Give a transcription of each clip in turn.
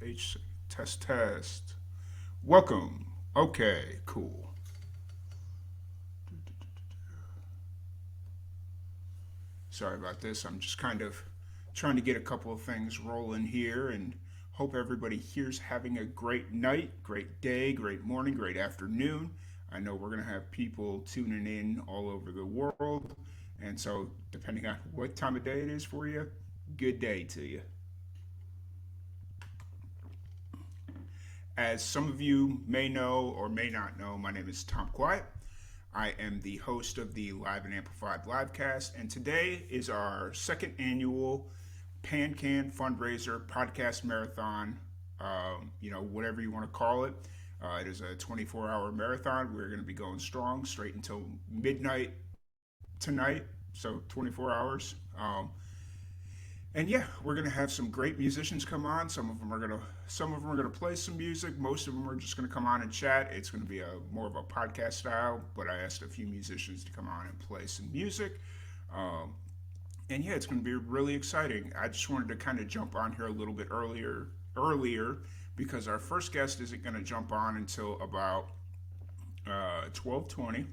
H test test. Welcome. Okay, cool. Sorry about this. I'm just kind of trying to get a couple of things rolling here and hope everybody here's having a great night, great day, great morning, great afternoon. I know we're going to have people tuning in all over the world. And so, depending on what time of day it is for you, good day to you. As some of you may know or may not know, my name is Tom Quiet. I am the host of the Live and Amplified livecast, and today is our second annual PanCAN Fundraiser podcast marathon. Whatever you want to call it. It is a 24-hour marathon. We're going to be going strong straight until midnight tonight, so 24 hours. And yeah, we're gonna have some great musicians come on. Some of them are gonna play some music. Most of them are just gonna come on and chat. It's gonna be a more of a podcast style. But I asked a few musicians to come on and play some music. Um, and yeah, it's gonna be really exciting. I just wanted to kind of jump on here a little bit earlier because our first guest isn't gonna jump on until about 12:20.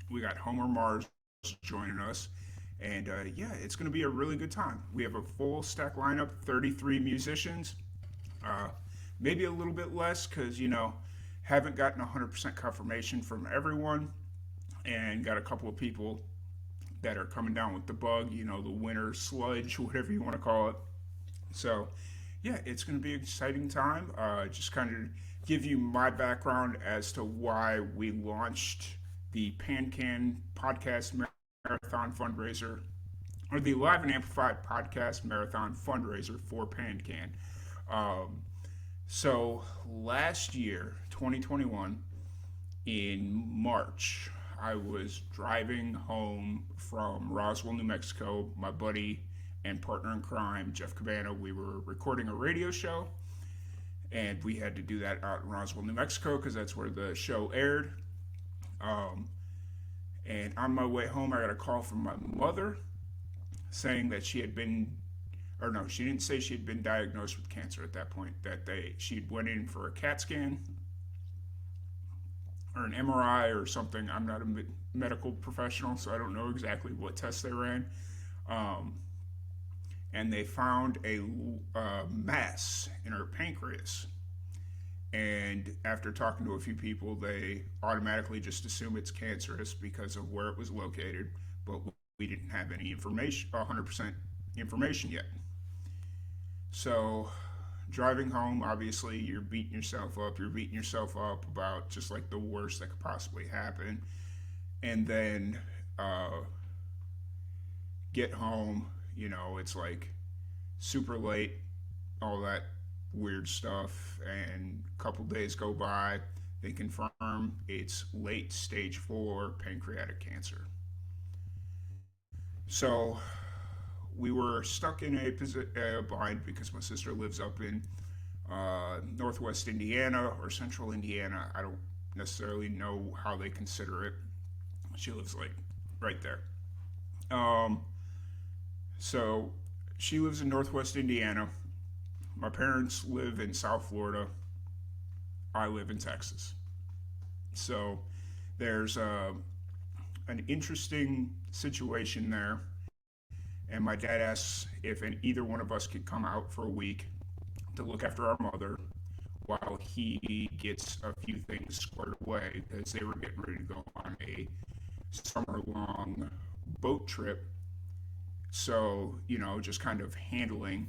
We got Homer Mars joining us. And yeah, it's going to be a really good time. We have a full stack lineup, 33 musicians. Uh, Maybe a little bit less because, haven't gotten 100% confirmation from everyone and got a couple of people that are coming down with the bug, the winter sludge, whatever you want to call it. So, yeah, it's going to be an exciting time. Just kind of give you my background as to why we launched the PanCan podcast marathon fundraiser, or the Live and Amplified podcast marathon fundraiser for PanCAN. Um, so last year, 2021, in March, I was driving home from Roswell, New Mexico. My buddy and partner in crime, Jeff Cabana, we were recording a radio show, and we had to do that out in Roswell, New Mexico, because that's where the show aired. Um, and on my way home, I got a call from my mother saying that she had been, or no, she didn't say she had been diagnosed with cancer at that point. That she went in for a CAT scan or an MRI or something. I'm not a medical professional, so I don't know exactly what tests they ran. Um, and they found a mass in her pancreas. And after talking to a few people, they automatically just assume it's cancerous because of where it was located, but we didn't have any information, 100% information yet. So, driving home, obviously, you're beating yourself up. You're beating yourself up about just like the worst that could possibly happen. And then get home, it's like super late, all that weird stuff, and a couple days go by. They confirm it's late stage 4 pancreatic cancer. So we were stuck in a bind because my sister lives up in northwest Indiana or central Indiana. I don't necessarily know how they consider it. She lives like right there. Um, so she lives in northwest Indiana. My parents live in South Florida. I live in Texas. So there's an interesting situation there. And my dad asks if either one of us could come out for a week to look after our mother while he gets a few things squared away because they were getting ready to go on a summer long boat trip. So, just kind of handling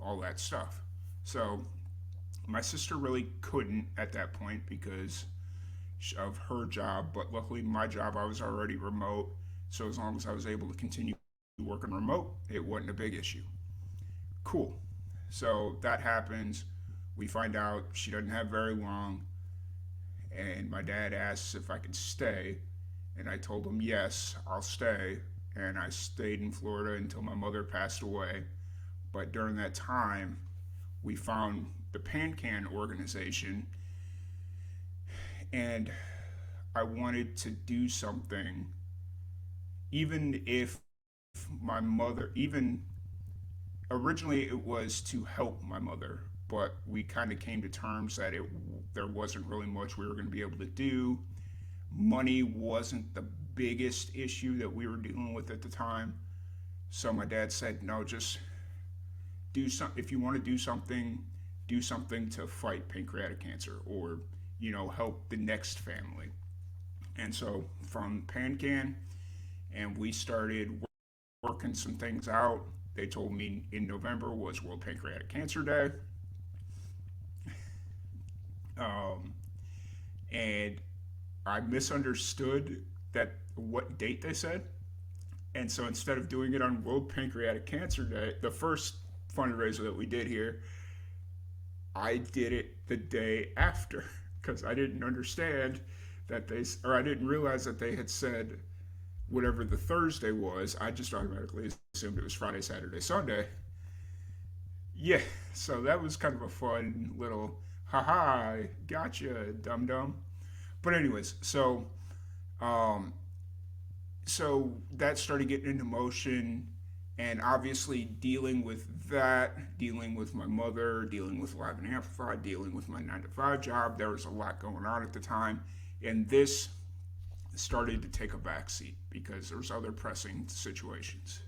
all that stuff. So, my sister really couldn't at that point because of her job, but luckily my job, I was already remote. So, as long as I was able to continue working remote, it wasn't a big issue. Cool. So, that happens. We find out she doesn't have very long, and my dad asks if I could stay, and I told him yes, I'll stay, and I stayed in Florida until my mother passed away. But during that time, we found the PanCAN organization, and I wanted to do something, even if my mother, even originally it was to help my mother, but we kind of came to terms that there wasn't really much we were going to be able to do. Money wasn't the biggest issue that we were dealing with at the time. So my dad said, no, just do some. If you want to do something to fight pancreatic cancer, or help the next family. And so from PanCAN, and we started working some things out. They told me in November was World Pancreatic Cancer Day. Um, and I misunderstood what date they said. And so instead of doing it on World Pancreatic Cancer Day, the first fundraiser that we did here, I did it the day after because I didn't understand I didn't realize that they had said whatever the Thursday was. I just automatically assumed it was Friday, Saturday, Sunday. Yeah, so that was kind of a fun little, haha, gotcha, dum dum. But anyways, um, so that started getting into motion, and obviously dealing with that, dealing with my mother, dealing with Live and Amplified, dealing with my 9 to 5 job. There was a lot going on at the time, and this started to take a backseat because there was other pressing situations.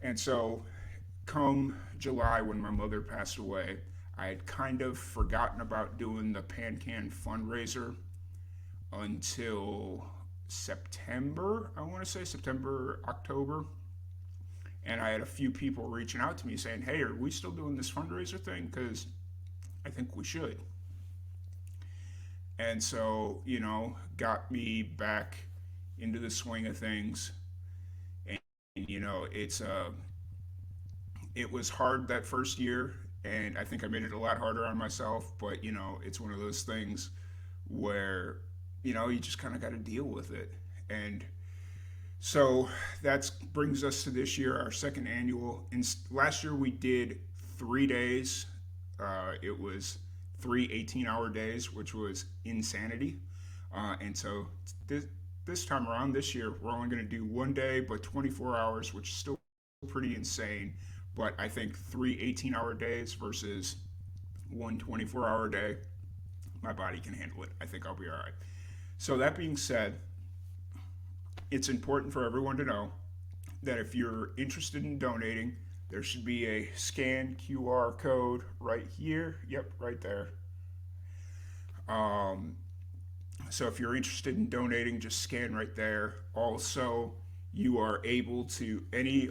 And so come July, when my mother passed away, I had kind of forgotten about doing the PanCAN fundraiser until September. I want to say September, October. And I had a few people reaching out to me saying, hey, are we still doing this fundraiser thing? Because I think we should. And so, got me back into the swing of things. And, it was hard that first year. And I think I made it a lot harder on myself. But, it's one of those things where, you just kind of got to deal with it. And so that brings us to this year, our second annual. Last year we did 3 days. It was 3 18-hour days, which was insanity. And so this time around, this year, we're only going to do 1 day, but 24 hours, which is still pretty insane. But I think 3 18-hour days versus 1 24-hour day, my body can handle it. I think I'll be all right. So that being said, it's important for everyone to know that if you're interested in donating, there should be a scan QR code right here. Yep, right there. So if you're interested in donating, just scan right there. Also, you are able to, any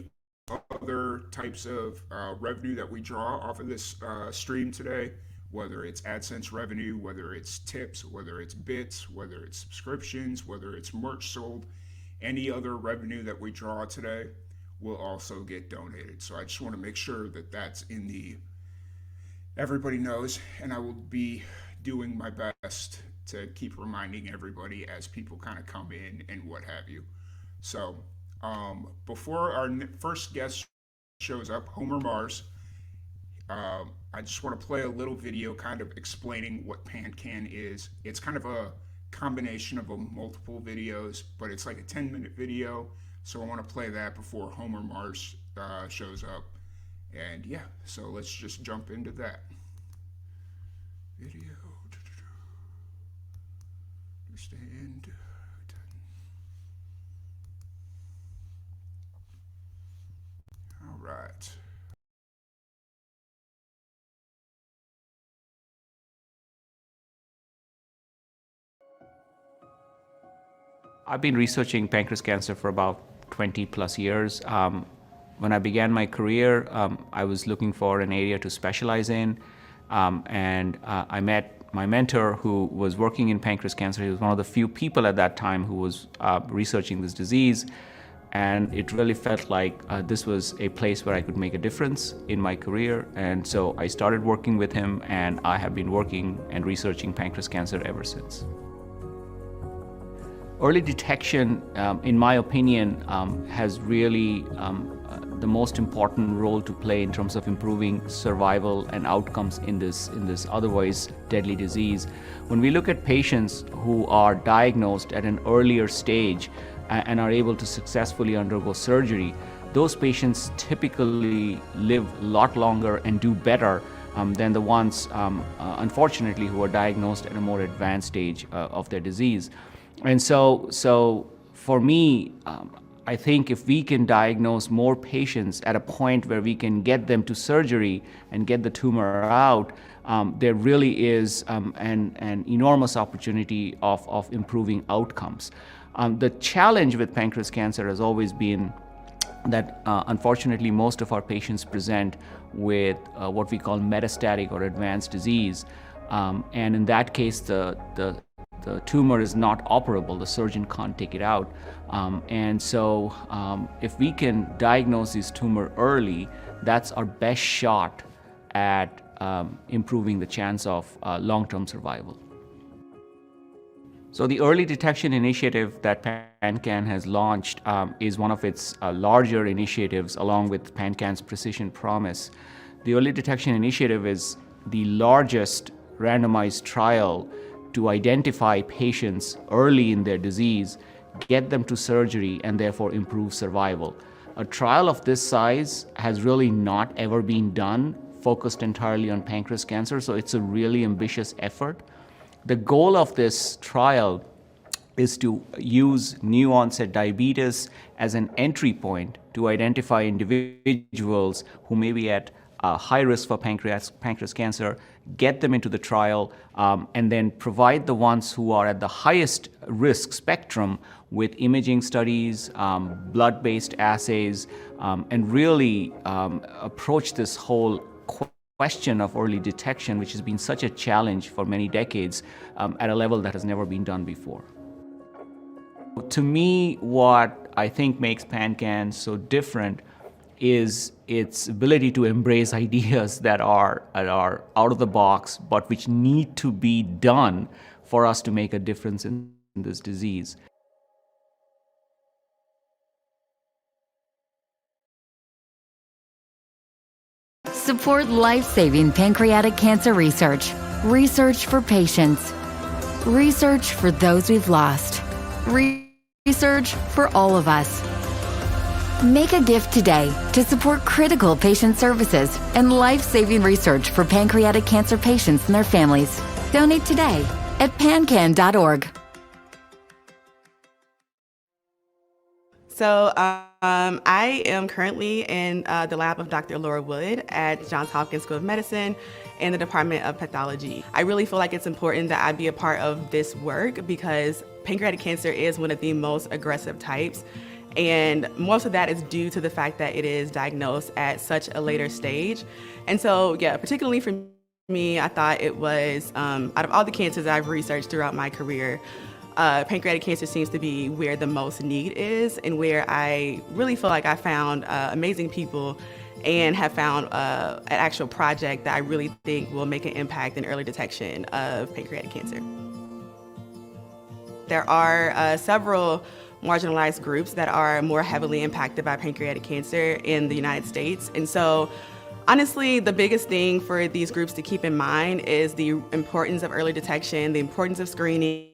other types of revenue that we draw off of this stream today, whether it's AdSense revenue, whether it's tips, whether it's bits, whether it's subscriptions, whether it's merch sold, any other revenue that we draw today will also get donated. So I just want to make sure that that's everybody knows, and I will be doing my best to keep reminding everybody as people kind of come in and what have you. So before our first guest shows up, Homer Mars, I just want to play a little video kind of explaining what PanCAN is. It's kind of a combination of multiple videos, but it's like a 10-minute video. So I want to play that before Homer Mars shows up. And yeah, so let's just jump into that. Video. Understand. All right. I've been researching pancreas cancer for about 20 plus years. When I began my career, I was looking for an area to specialize in, and I met my mentor who was working in pancreas cancer. He was one of the few people at that time who was researching this disease, and it really felt like this was a place where I could make a difference in my career. And so I started working with him, and I have been working and researching pancreas cancer ever since. Early detection, in my opinion, has really the most important role to play in terms of improving survival and outcomes in this otherwise deadly disease. When we look at patients who are diagnosed at an earlier stage and are able to successfully undergo surgery, those patients typically live a lot longer and do better than the ones, unfortunately, who are diagnosed at a more advanced stage of their disease. And so for me, I think if we can diagnose more patients at a point where we can get them to surgery and get the tumor out, there really is an enormous opportunity of improving outcomes. The challenge with pancreas cancer has always been that unfortunately most of our patients present with what we call metastatic or advanced disease, and in that case the tumor is not operable. The surgeon can't take it out, and so if we can diagnose this tumor early, that's our best shot at improving the chance of long-term survival. So the early detection initiative that PanCAN has launched is one of its larger initiatives, along with PanCAN's Precision Promise. The early detection initiative is the largest randomized trial to identify patients early in their disease, get them to surgery, and therefore improve survival. A trial of this size has really not ever been done, focused entirely on pancreas cancer, so it's a really ambitious effort. The goal of this trial is to use new onset diabetes as an entry point to identify individuals who may be at high risk for pancreas cancer, get them into the trial, and then provide the ones who are at the highest risk spectrum with imaging studies, blood-based assays, and really approach this whole question of early detection, which has been such a challenge for many decades, at a level that has never been done before. To me, what I think makes PanCAN so different is its ability to embrace ideas that are out of the box, but which need to be done for us to make a difference in this disease. Support life-saving pancreatic cancer research. Research for patients. Research for those we've lost. Research for all of us. Make a gift today to support critical patient services and life-saving research for pancreatic cancer patients and their families. Donate today at pancan.org. So I am currently in the lab of Dr. Laura Wood at Johns Hopkins School of Medicine in the Department of Pathology. I really feel like it's important that I be a part of this work because pancreatic cancer is one of the most aggressive types, and most of that is due to the fact that it is diagnosed at such a later stage. And so, yeah, particularly for me, I thought it was, out of all the cancers I've researched throughout my career, pancreatic cancer seems to be where the most need is and where I really feel like I found amazing people and have found an actual project that I really think will make an impact in early detection of pancreatic cancer. There are several marginalized groups that are more heavily impacted by pancreatic cancer in the United States. And so honestly, the biggest thing for these groups to keep in mind is the importance of early detection, the importance of screening.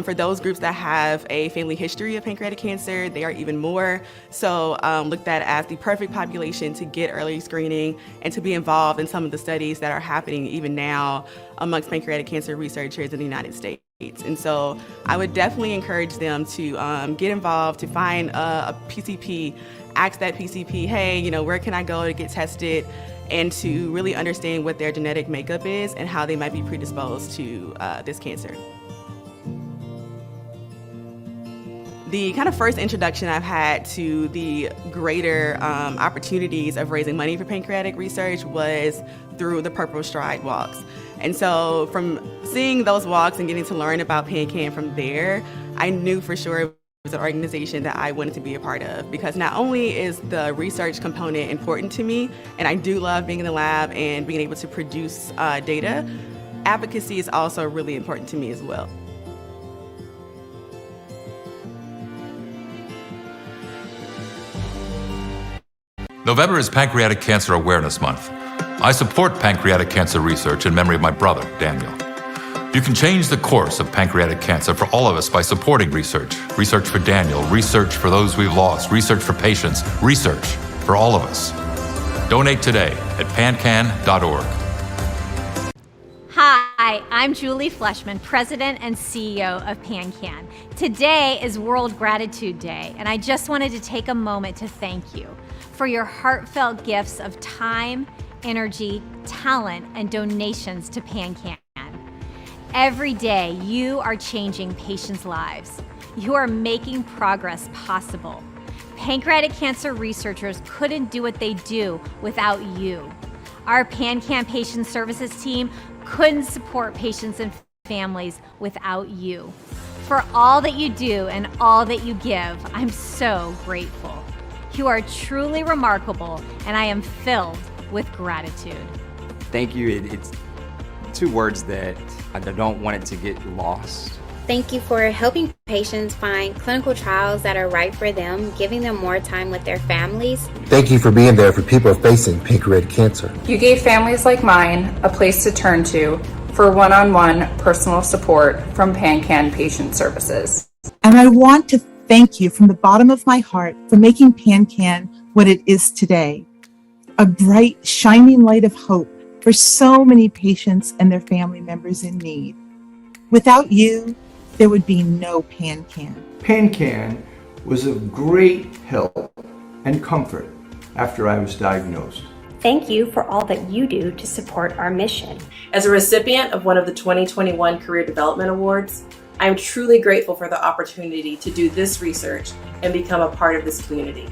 For those groups that have a family history of pancreatic cancer, they are even more so looked at as the perfect population to get early screening and to be involved in some of the studies that are happening even now amongst pancreatic cancer researchers in the United States. And so I would definitely encourage them to get involved, to find a PCP, ask that PCP, hey, you know, where can I go to get tested, and to really understand what their genetic makeup is and how they might be predisposed to this cancer. The kind of first introduction I've had to the greater opportunities of raising money for pancreatic research was through the Purple Stride walks. And so from seeing those walks and getting to learn about PanCAN from there, I knew for sure it was an organization that I wanted to be a part of, because not only is the research component important to me, and I do love being in the lab and being able to produce data, advocacy is also really important to me as well. November is Pancreatic Cancer Awareness Month. I support pancreatic cancer research in memory of my brother, Daniel. You can change the course of pancreatic cancer for all of us by supporting research. Research for Daniel, research for those we've lost, research for patients, research for all of us. Donate today at pancan.org. Hi, I'm Julie Fleshman, President and CEO of PanCAN. Today is World Gratitude Day, and I just wanted to take a moment to thank you for your heartfelt gifts of time, energy, talent, and donations to PanCAN. Every day, you are changing patients' lives. You are making progress possible. Pancreatic cancer researchers couldn't do what they do without you. Our PanCAN Patient Services team couldn't support patients and families without you. For all that you do and all that you give, I'm so grateful. You are truly remarkable, and I am filled with gratitude. Thank you. It's two words that I don't want it to get lost. Thank you for helping patients find clinical trials that are right for them, giving them more time with their families. Thank you for being there for people facing pancreatic cancer. You gave families like mine a place to turn to for one-on-one personal support from PanCAN Patient Services. And I want to thank you from the bottom of my heart for making PanCAN what it is today, a bright, shining light of hope for so many patients and their family members in need. Without you, there would be no PanCAN. PanCAN was of great help and comfort after I was diagnosed. Thank you for all that you do to support our mission. As a recipient of one of the 2021 Career Development Awards, I am truly grateful for the opportunity to do this research and become a part of this community.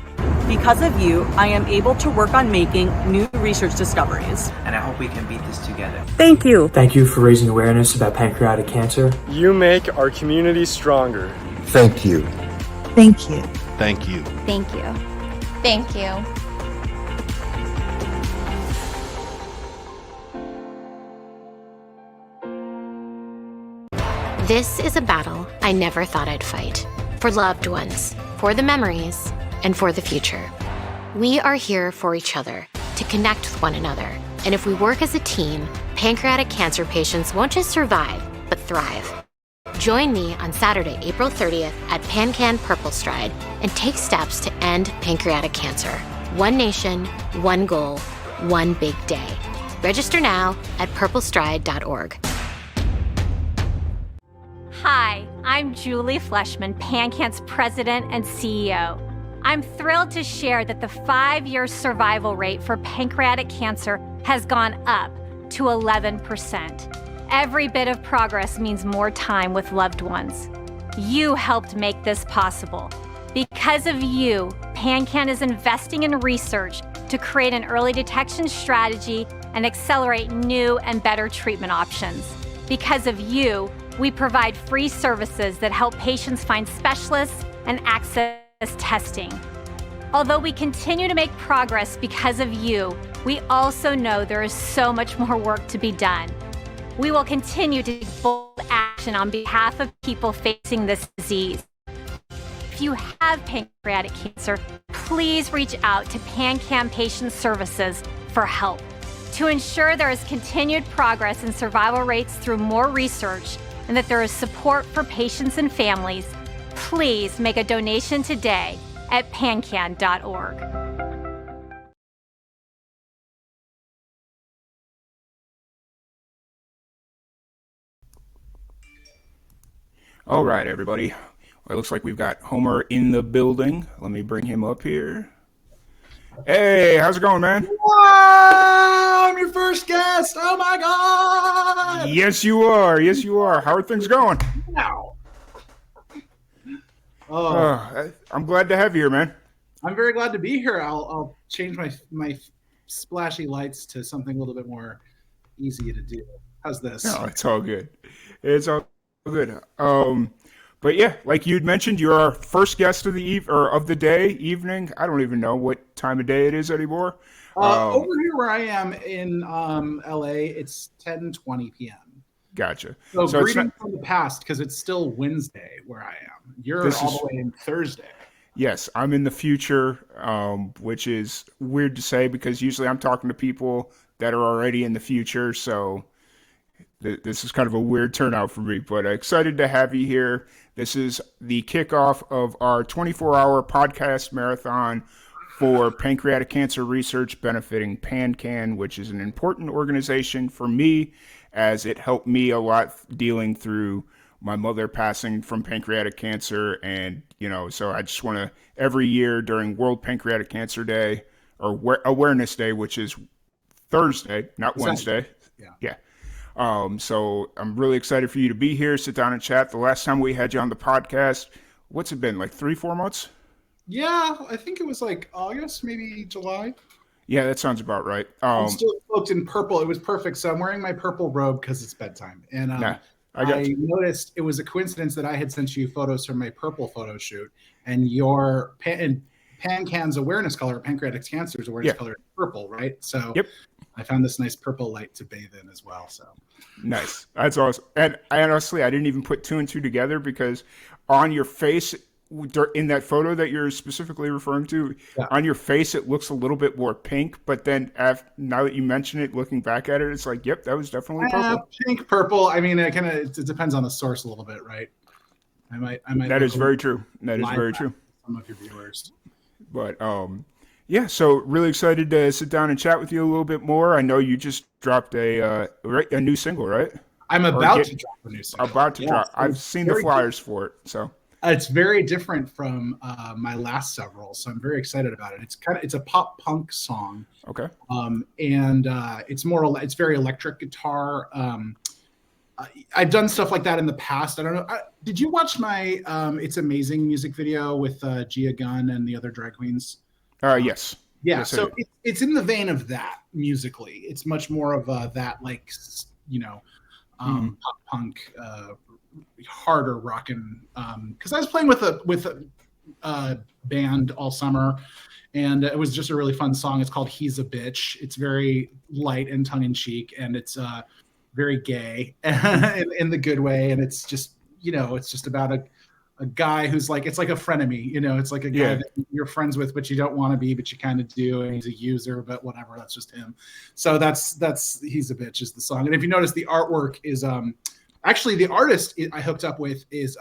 Because of you, I am able to work on making new research discoveries. And I hope we can beat this together. Thank you. Thank you for raising awareness about pancreatic cancer. You make our community stronger. Thank you. Thank you. Thank you. Thank you. Thank you. This is a battle I never thought I'd fight. For loved ones, for the memories, and for the future. We are here for each other, to connect with one another. And if we work as a team, pancreatic cancer patients won't just survive, but thrive. Join me on Saturday, April 30th at PanCAN Purple Stride and take steps to end pancreatic cancer. One nation, one goal, one big day. Register now at purplestride.org. Hi, I'm Julie Fleshman, PanCAN's President and CEO. I'm thrilled to share that the 5-year survival rate for pancreatic cancer has gone up to 11%. Every bit of progress means more time with loved ones. You helped make this possible. Because of you, PanCAN is investing in research to create an early detection strategy and accelerate new and better treatment options. Because of you, we provide free services that help patients find specialists and access testing. Although we continue to make progress because of you, we also know there is so much more work to be done. We will continue to take bold action on behalf of people facing this disease. If you have pancreatic cancer, please reach out to PanCAN Patient Services for help. To ensure there is continued progress in survival rates through more research and that there is support for patients and families, please make a donation today at pancan.org. All right, everybody. Well, it looks like we've got Homer in the building. Let me bring him up here. Hey, how's it going, man? Wow, I'm your first guest. Oh my God. Yes, you are. Yes, you are. How are things going? Wow. I'm glad to have you here, man. I'm very glad to be here. I'll change my splashy lights to something a little bit more easy to do. How's this? No, it's all good. It's all good. But yeah, like you'd mentioned, you're our first guest of the of the day, evening. I don't even know what time of day it is anymore. Over here where I am in LA, it's 10:20 p.m. Gotcha. So greetings from the past, because it's still Wednesday where I am. You're all the way in Thursday. Yes, I'm in the future, which is weird to say because usually I'm talking to people that are already in the future. So This is kind of a weird turnout for me, but excited to have you here. This is the kickoff of our 24-hour podcast marathon for pancreatic cancer research benefiting PanCAN, which is an important organization for me as it helped me a lot dealing through my mother passing from pancreatic cancer. And, so I just want to, every year during World Pancreatic Cancer Day or Awareness Day, which is Thursday, not Wednesday. Yeah. So I'm really excited for you to be here, sit down and chat. The last time we had you on the podcast, what's it been, like 3-4 months? Yeah, I think it was like August, maybe July. Yeah, that sounds about right. I'm still cloaked in purple. It was perfect. So I'm wearing my purple robe because it's bedtime. And I noticed it was a coincidence that I had sent you photos from my purple photo shoot, and your PanCAN's awareness color, pancreatic cancer's awareness color, is purple, right? So I found this nice purple light to bathe in as well. So nice. That's awesome. And honestly, I didn't even put 2 and 2 together because on your face, in that photo that you're specifically referring to, on your face, it looks a little bit more pink. But then now that you mention it, looking back at it, it's like, yep, that was definitely purple. Pink, purple. I mean, it depends on the source a little bit, right? I might. That is very true. That is very true. Some of your viewers. But yeah, so really excited to sit down and chat with you a little bit more. I know you just dropped a new single, right? I'm about to drop a new single. About to drop. I've seen the flyers for it, so. It's very different from my last several, so I'm very excited about it. It's a pop punk song. Okay. And it's very electric guitar. I've done stuff like that in the past. I don't know. Did you watch my It's Amazing music video with Gia Gunn and the other drag queens? Yes. Yeah. Yes, so it's in the vein of that musically. It's much more of that, pop punk, harder rockin'. Because I was playing with a band all summer, and it was just a really fun song. It's called "He's a Bitch." It's very light and tongue in cheek, and it's very gay in the good way. And it's just it's just about a guy who's like, it's like a frenemy, it's like a guy that you're friends with, but you don't want to be, but you kind of do. And he's a user, but whatever, that's just him. So that's "He's a Bitch" is the song. And if you notice, the artwork is, actually the artist I hooked up with is,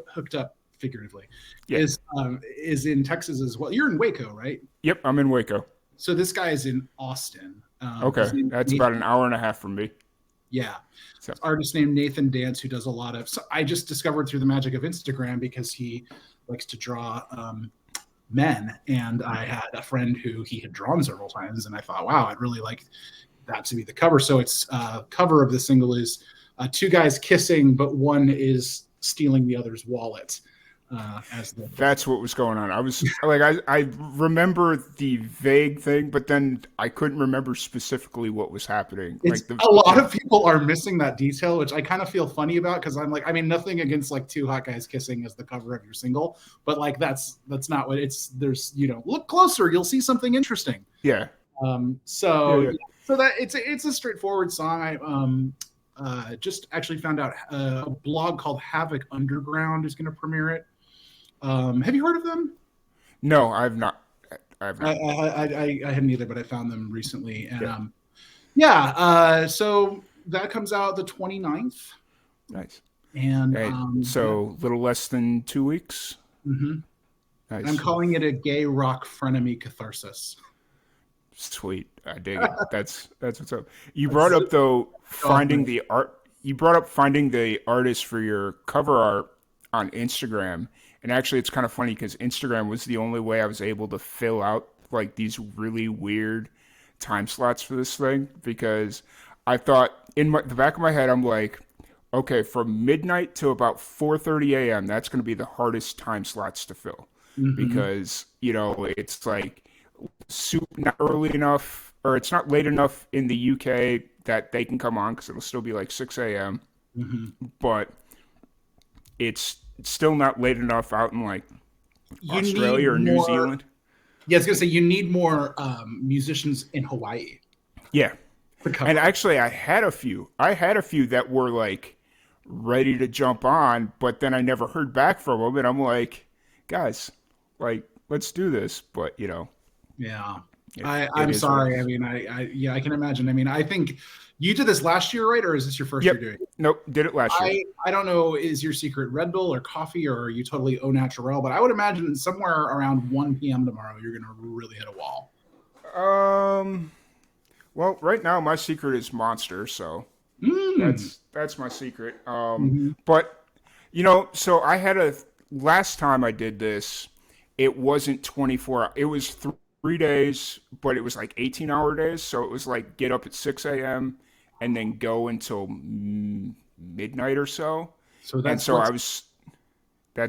hooked up figuratively, is in Texas as well. You're in Waco, right? Yep. I'm in Waco. So this guy is in Austin. Okay. That's about an hour and a half from me. Yeah. So artist named Nathan Dance, who does a lot of, so I just discovered through the magic of Instagram because he likes to draw men. And I had a friend who he had drawn several times, and I thought, wow, I'd really like that to be the cover. So it's cover of the single is 2 guys kissing, but one is stealing the other's wallet. That's what was going on. I was like, I remember the vague thing, but then I couldn't remember specifically what was happening. A lot of people are missing that detail, which I kind of feel funny about, because I'm like, I mean, nothing against like 2 hot guys kissing as the cover of your single, but like that's not what it's. There's look closer, you'll see something interesting. Yeah. So that it's a straightforward song. I just actually found out a blog called Havoc Underground is going to premiere it. Have you heard of them? No, I've not. I hadn't either, but I found them recently. And so that comes out the 29th. Nice. And so little less than 2 weeks. Mm-hmm. Nice. I'm calling it a gay rock frenemy catharsis. Sweet. I dig it. That's what's up. You brought up though finding the art. You brought up finding the artist for your cover art on Instagram. And actually, it's kind of funny because Instagram was the only way I was able to fill out like these really weird time slots for this thing, because I thought in the back of my head, I'm like, okay, from midnight to about 4:30 a.m., that's going to be the hardest time slots to fill, because it's like not early enough, or it's not late enough in the UK that they can come on because it'll still be like 6 a.m. But it's still not late enough out in like Australia or New Zealand. Yeah, I was gonna say you need more musicians in Hawaii. Yeah, and actually, I had a few that were like ready to jump on, but then I never heard back from them, and I'm like, guys, like let's do this, but Yeah. I'm sorry. I mean, I can imagine. I mean, I think you did this last year, right? Or is this your first year doing it? Nope, did it last year. I don't know, is your secret Red Bull or coffee, or are you totally au naturel? But I would imagine somewhere around 1 p.m. tomorrow, you're going to really hit a wall. Well, right now my secret is Monster, so that's my secret. But so I had last time I did this, it wasn't 24. It was 3 days, but it was like 18-hour days. So it was like get up at 6 a.m. and then go until midnight or so. That's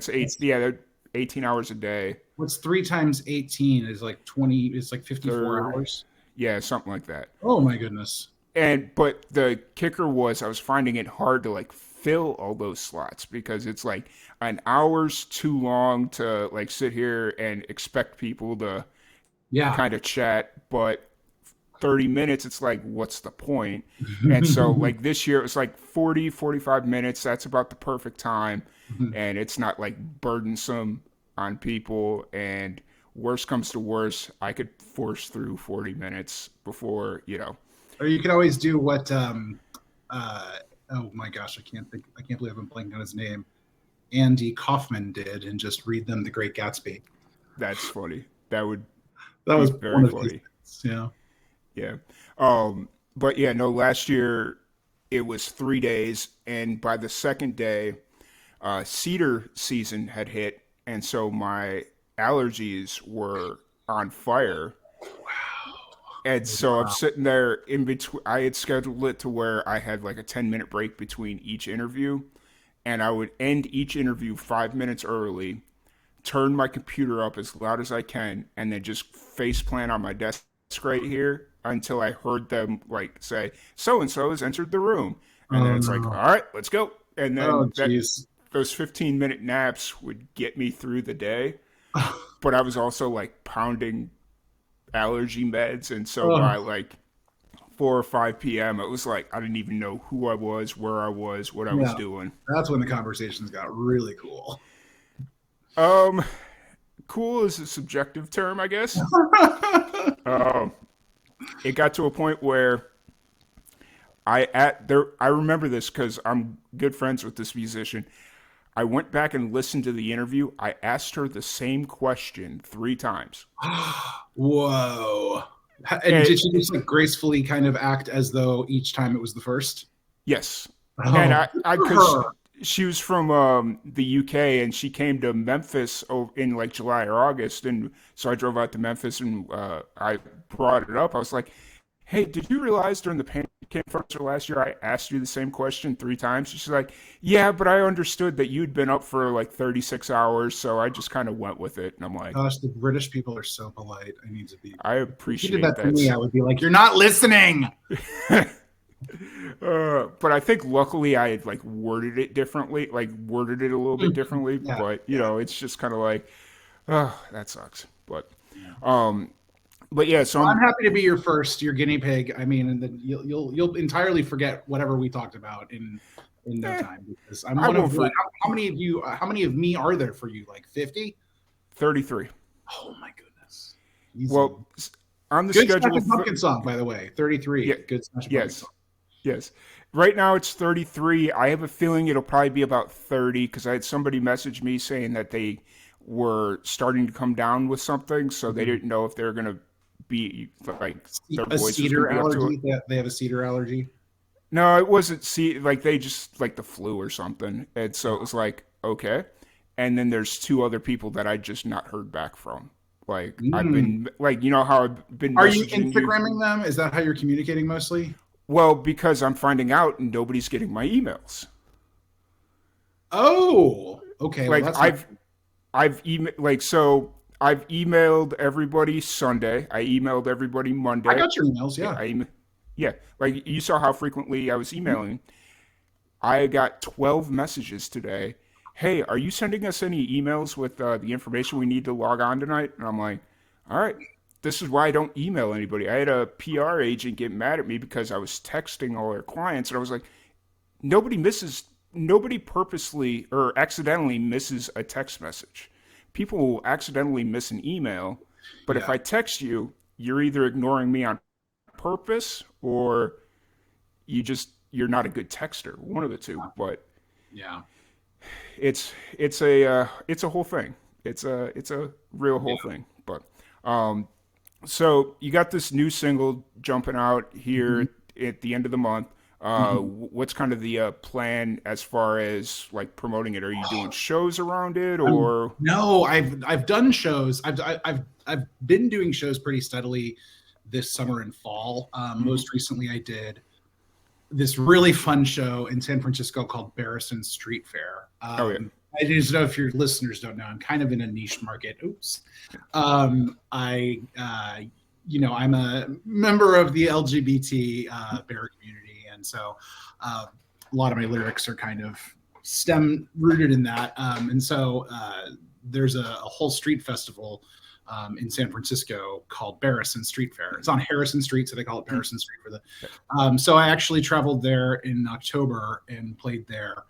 18 hours a day. What's 3 times 18 is like 20, it's like 54 hours. Yeah, something like that. Oh my goodness. But the kicker was I was finding it hard to like fill all those slots because it's like an hour's too long to like sit here and expect people to kind of chat, but 30 minutes, it's like, what's the point? And so like this year, it was like 40, 45 minutes. That's about the perfect time. And it's not like burdensome on people. And worst comes to worst, I could force through 40 minutes before, Or you could always do what, oh my gosh, I can't believe I'm blanking on his name. Andy Kaufman did and just read them The Great Gatsby. That's funny. That was very funny. Yeah. Yeah. But yeah, no, last year it was 3 days. And by the second day, cedar season had hit. And so my allergies were on fire. Wow. And so I'm sitting there in between. I had scheduled it to where I had like a 10-minute break between each interview. And I would end each interview 5 minutes early, turn my computer up as loud as I can, and then just face plant on my desk right here until I heard them like say, so-and-so has entered the room. And then it's like, all right, let's go. And then those 15-minute naps would get me through the day. But I was also like pounding allergy meds. And so by like 4 or 5 p.m., it was like I didn't even know who I was, where I was, what I was doing. That's when the conversations got really cool. Cool is a subjective term, I guess. It got to a point where I remember this because I'm good friends with this musician. I went back and listened to the interview. I asked her the same question 3 times. Whoa. And did she just like gracefully kind of act as though each time it was the first? Yes. And because she was from the UK and she came to Memphis in like July or August. And so I drove out to Memphis and I brought it up. I was like, hey, did you realize during the PanCAN Fundraiser last year, I asked you the same question 3 times? She's like, yeah, but I understood that you'd been up for like 36 hours. So I just kind of went with it. And I'm like, gosh, the British people are so polite. I appreciate if you did that to me, I would be like, you're not listening. But I think luckily I had like worded it differently, a little bit differently. But it's just kind of like, oh, that sucks. But yeah, so I'm happy to be your guinea pig. I mean, and then you'll entirely forget whatever we talked about in no time because I'm one of how many of you? How many of me are there for you? Like 50? 33. Oh my goodness. Easy. Well, on the good schedule, pumpkin song, by the way. 33. Yeah, good pumpkin song. Yes. Right now it's 33. I have a feeling it'll probably be about 30 because I had somebody message me saying that they were starting to come down with something, so they didn't know if they were going to be like their a voice cedar was allergy. They have a cedar allergy. No, it wasn't. They just like the flu or something, and so it was like okay. And then there's 2 other people that I just not heard back from. Like I've been like how I've been. Are you Instagramming them? Is that how you're communicating mostly? Well, because I'm finding out and nobody's getting my emails. Oh, okay. Like I've emailed everybody Sunday. I emailed everybody Monday. I got your emails, yeah. Like you saw how frequently I was emailing. I got 12 messages today. Hey, are you sending us any emails with the information we need to log on tonight? And I'm like, all right. This is why I don't email anybody. I had a PR agent get mad at me because I was texting all their clients. And I was like, nobody purposely or accidentally misses a text message. People will accidentally miss an email. But if I text you you're either ignoring me on purpose or you're not a good texter, one of the two. But Yeah. it's a whole thing. It's a real whole thing. But so you got this new single jumping out here at the end of the month. What's kind of the plan as far as like promoting it? Are you doing shows around it, or no? I've done shows. I've been doing shows pretty steadily this summer and fall. Most recently, I did this really fun show in San Francisco called Barrison Street Fair. I just know if your listeners don't know, I'm kind of in a niche market. Oops. I'm a member of the LGBT bear community, and so a lot of my lyrics are kind of STEM rooted in that. And so there's a whole street festival in San Francisco called Barrison Street Fair. It's on Harrison Street, so they call it Barrison Street for the. So I actually traveled there in October and played there.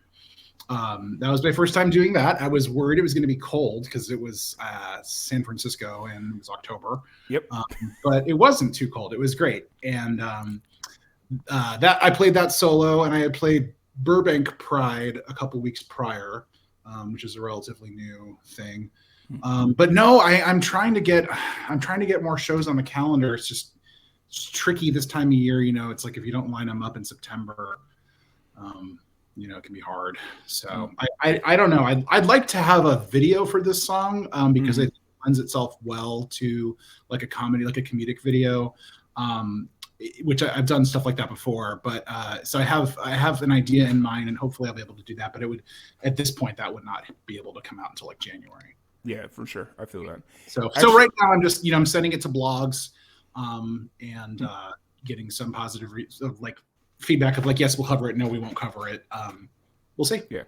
That was my first time doing that. I was worried it was going to be cold because it was San Francisco and it was October. Yep. But it wasn't too cold. It was great. And that I played that solo, and I had played Burbank Pride a couple weeks prior, which is a relatively new thing. But no, I'm trying to get more shows on the calendar. It's tricky this time of year. It's like if you don't line them up in September, it can be hard. So I don't know. I'd like to have a video for this song because it lends itself well to like a comedy, like a comedic video, which I've done stuff like that before. But so I have an idea in mind, and hopefully I'll be able to do that. But at this point, that would not be able to come out until like January. Yeah, for sure. I feel that. So right now I'm just, I'm sending it to blogs and getting some positive feedback of like, yes, we'll cover it. No, we won't cover it. We'll see. Yeah,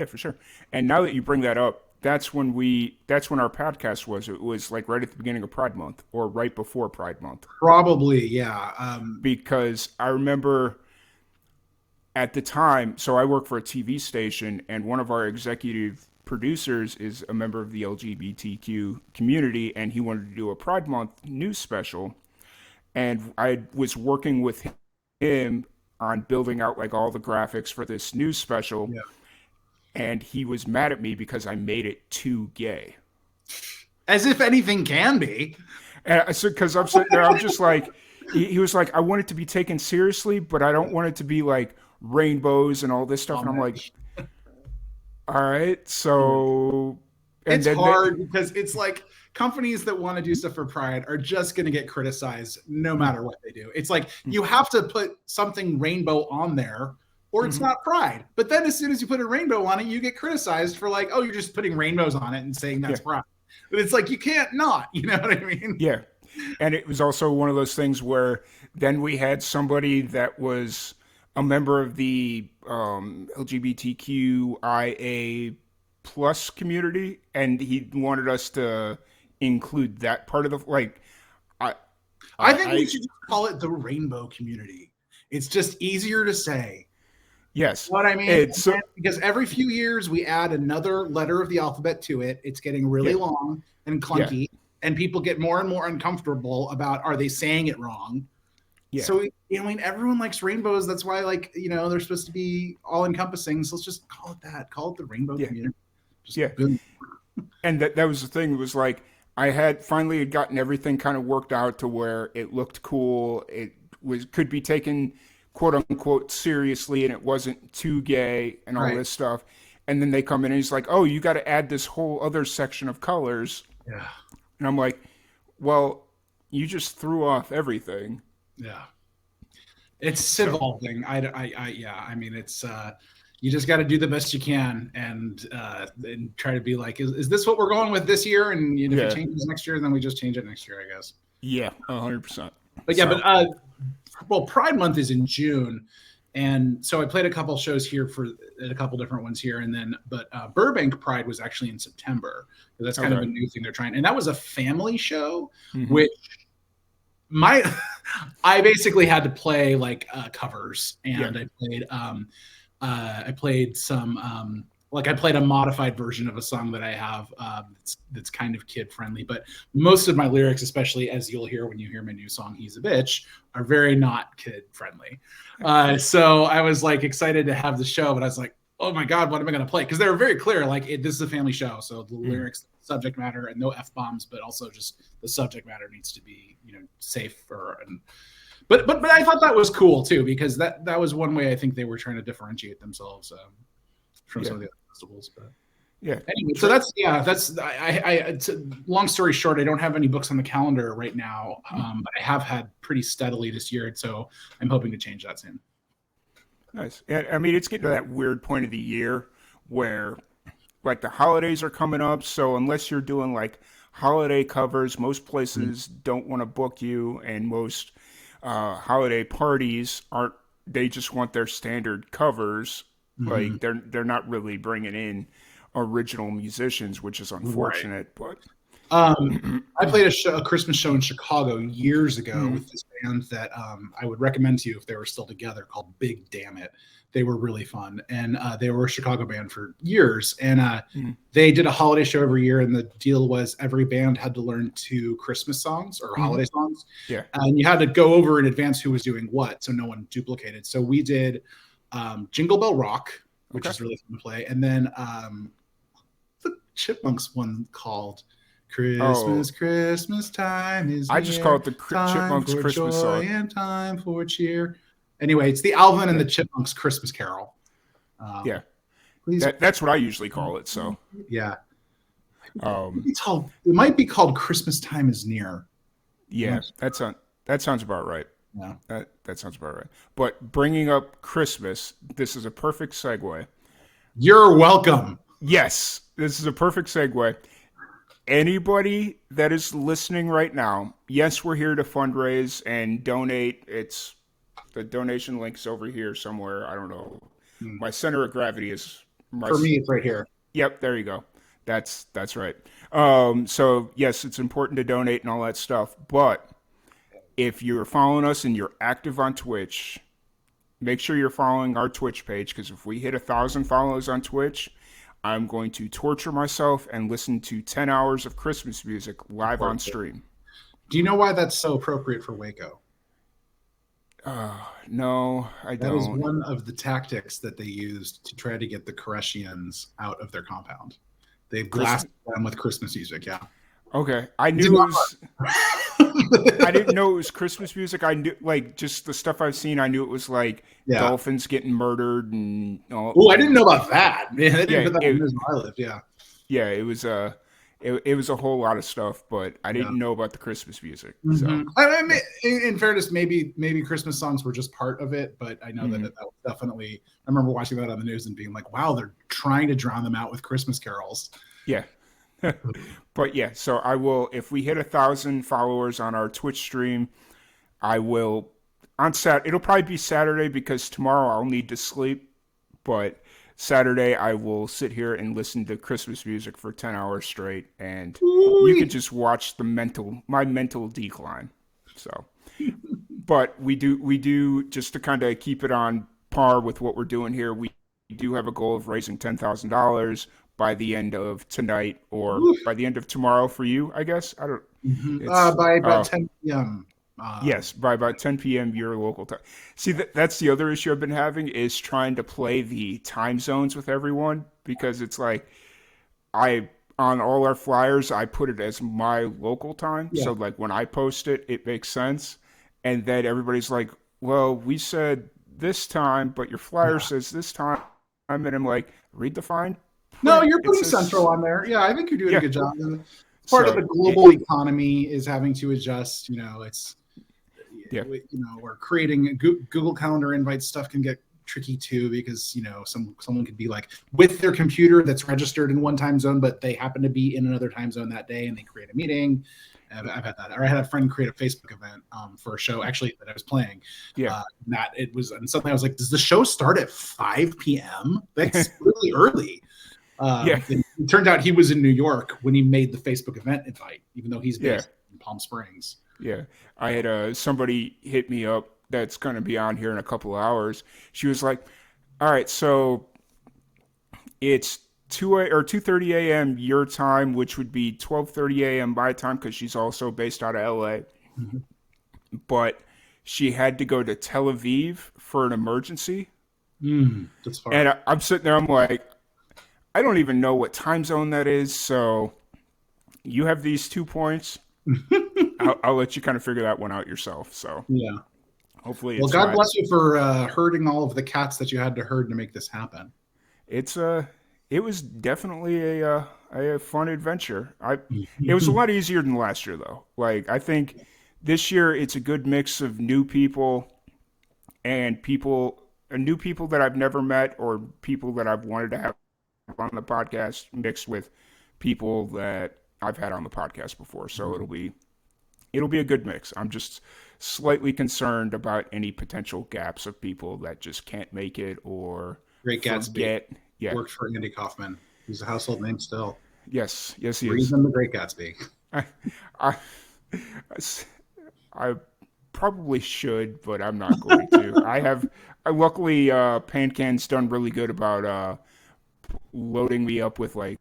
for sure. And now that you bring that up, that's when our podcast was. It was like right at the beginning of Pride Month or right before Pride Month. Probably, yeah. Because I remember at the time, so I work for a TV station, and one of our executive producers is a member of the LGBTQ community, and he wanted to do a Pride Month news special. And I was working with him on building out like all the graphics for this news special. Yeah. And he was mad at me because I made it too gay. As if anything can be. And I said, because I'm sitting there, I'm just like, he was like, I want it to be taken seriously, but I don't want it to be like rainbows and all this stuff. And I'm like, all right, so. It's hard because it's like companies that want to do stuff for Pride are just going to get criticized no matter what they do. It's like you have to put something rainbow on there or it's not Pride. But then as soon as you put a rainbow on it, you get criticized for like, oh, you're just putting rainbows on it and saying that's Pride. But it's like, you can't not, you know what I mean? Yeah. And it was also one of those things where then we had somebody that was a member of the LGBTQIA plus community, and he wanted us to include that part of the, like, I think we should just call it the rainbow community. It's just easier to say. Yes. What I mean? Because every few years we add another letter of the alphabet to it. It's getting really long and clunky, and people get more and more uncomfortable about, are they saying it wrong? Yeah. So, I mean, everyone likes rainbows. That's why, like, they're supposed to be all encompassing. So let's just call it that. Call it the rainbow community. Boom. And that was the thing. It was like, I had finally gotten everything kind of worked out to where it looked cool. It could be taken quote unquote seriously, and it wasn't too gay and all this stuff. And then they come in and he's like, oh, you got to add this whole other section of colors. Yeah. And I'm like, well, you just threw off everything. Yeah. It's evolving. I mean, it's, you just got to do the best you can and try to be like, is this what we're going with this year? And if it changes next year, then we just change it next year, I guess. Yeah, 100%. But well, Pride Month is in June. And so I played a couple shows here at a couple different ones here. And then, but Burbank Pride was actually in September. So that's kind of a new thing they're trying. And that was a family show, which I basically had to play like covers. And I played some like I played a modified version of a song that I have that's kind of kid friendly, but most of my lyrics, especially as you'll hear when you hear my new song "He's a Bitch," are very not kid friendly. So I was like excited to have the show, but I was like, oh my god, what am I going to play? Because they were very clear, like this is a family show, so the lyrics, subject matter, and no f-bombs, but also just the subject matter needs to be safe But I thought that was cool too, because that was one way I think they were trying to differentiate themselves from some of the other festivals. But anyway, so that's long story short, I don't have any books on the calendar right now, but I have had pretty steadily this year, so I'm hoping to change that soon. Nice. Yeah, I mean, it's getting to that weird point of the year where like the holidays are coming up, so unless you're doing like holiday covers, most places don't want to book you, and most holiday parties aren't. They just want their standard covers. Like they're not really bringing in original musicians, which is unfortunate. Right. But I played a Christmas show in Chicago years ago with this band that I would recommend to you if they were still together, called Big Damn It. They were really fun, and they were a Chicago band for years. And they did a holiday show every year, and the deal was every band had to learn 2 Christmas songs or holiday songs. Yeah, and you had to go over in advance who was doing what, so no one duplicated. So we did Jingle Bell Rock, which is really fun to play, and then the Chipmunks one called Christmas, Christmas time is near. I just call it the Chipmunks Christmas song. And time for cheer. Anyway, it's the Alvin and the Chipmunks Christmas Carol. Please. That's what I usually call it. So yeah, it might be called Christmas Time is Near. Yeah, that sounds about right. Yeah, that sounds about right. But bringing up Christmas, this is a perfect segue. You're welcome. Yes, this is a perfect segue. Anybody that is listening right now, yes, we're here to fundraise and donate. It's the donation link's over here somewhere. I don't know. My center of gravity is for me. It's right here. Yep, there you go. That's right. So yes, it's important to donate and all that stuff. But if you're following us and you're active on Twitch, make sure you're following our Twitch page, because if we hit 1,000 followers on Twitch, I'm going to torture myself and listen to 10 hours of Christmas music live on stream. Do you know why that's so appropriate for Waco? No, I don't. That is one of the tactics that they used to try to get the Koreshians out of their compound. They blasted them with Christmas music, yeah. Okay. I knew it was... I didn't know it was Christmas music. I knew, like, just the stuff I've seen, I knew it was like dolphins getting murdered and all. Oh, I didn't know about that. Man, I didn't put that in where I lived, yeah. Yeah, it was it was a whole lot of stuff, but I didn't know about the Christmas music. So I mean, in fairness, maybe Christmas songs were just part of it, but I know that was definitely. I remember watching that on the news and being like, "Wow, they're trying to drown them out with Christmas carols." Yeah, but yeah. So I will, if we hit 1,000 followers on our Twitch stream, I will on It'll probably be Saturday, because tomorrow I'll need to sleep, but Saturday, I will sit here and listen to Christmas music for 10 hours straight, and you can just watch my mental decline. So, but we do just to kind of keep it on par with what we're doing here. We do have a goal of raising $10,000 by the end of tonight, or by the end of tomorrow for you, I guess. I don't. By about 10 p.m. Yes, by about 10 p.m. your local time. See, that's the other issue I've been having, is trying to play the time zones with everyone, because it's like on all our flyers, I put it as my local time. Yeah. So like when I post it, it makes sense. And then everybody's like, well, we said this time, but your flyer says this time. And I'm like, read the fine. No, you're pretty central on there. Yeah, I think you're doing a good job. Part of the global economy is having to adjust. It's or creating Google Calendar invites stuff can get tricky too, because someone could be like with their computer that's registered in one time zone, but they happen to be in another time zone that day, and they create a meeting. I've had that. Or I had a friend create a Facebook event for a show actually that I was playing. Yeah, and suddenly I was like, does the show start at 5 p.m.? That's really early. It turned out he was in New York when he made the Facebook event invite, even though he's based in Palm Springs. Yeah, I had somebody hit me up that's going to be on here in a couple of hours. She was like, all right, so It's 2:30 a.m. your time, which would be 12:30 a.m. my time because she's also based out of LA. But she had to go to Tel Aviv for an emergency. That's far. And I'm sitting there, I'm like, I don't even know what time zone that is. So you have these 2 points. I'll let you kind of figure that one out yourself. So yeah. Hopefully Well, it's God not. bless you for herding all of the cats that you had to herd to make this happen. It was definitely a fun adventure. It was a lot easier than last year though. Like I think this year it's a good mix of new people and new people that I've never met or people that I've wanted to have on the podcast mixed with people that I've had on the podcast before. So it'll be a good mix. I'm just slightly concerned about any potential gaps of people that just can't make it or Great Gatsby forget. Yeah. Worked for Andy Kaufman. He's a household name still. Yes, he is. Reason the Great Gatsby. I probably should, but I'm not going to. Luckily, PanCAN's done really good about loading me up with like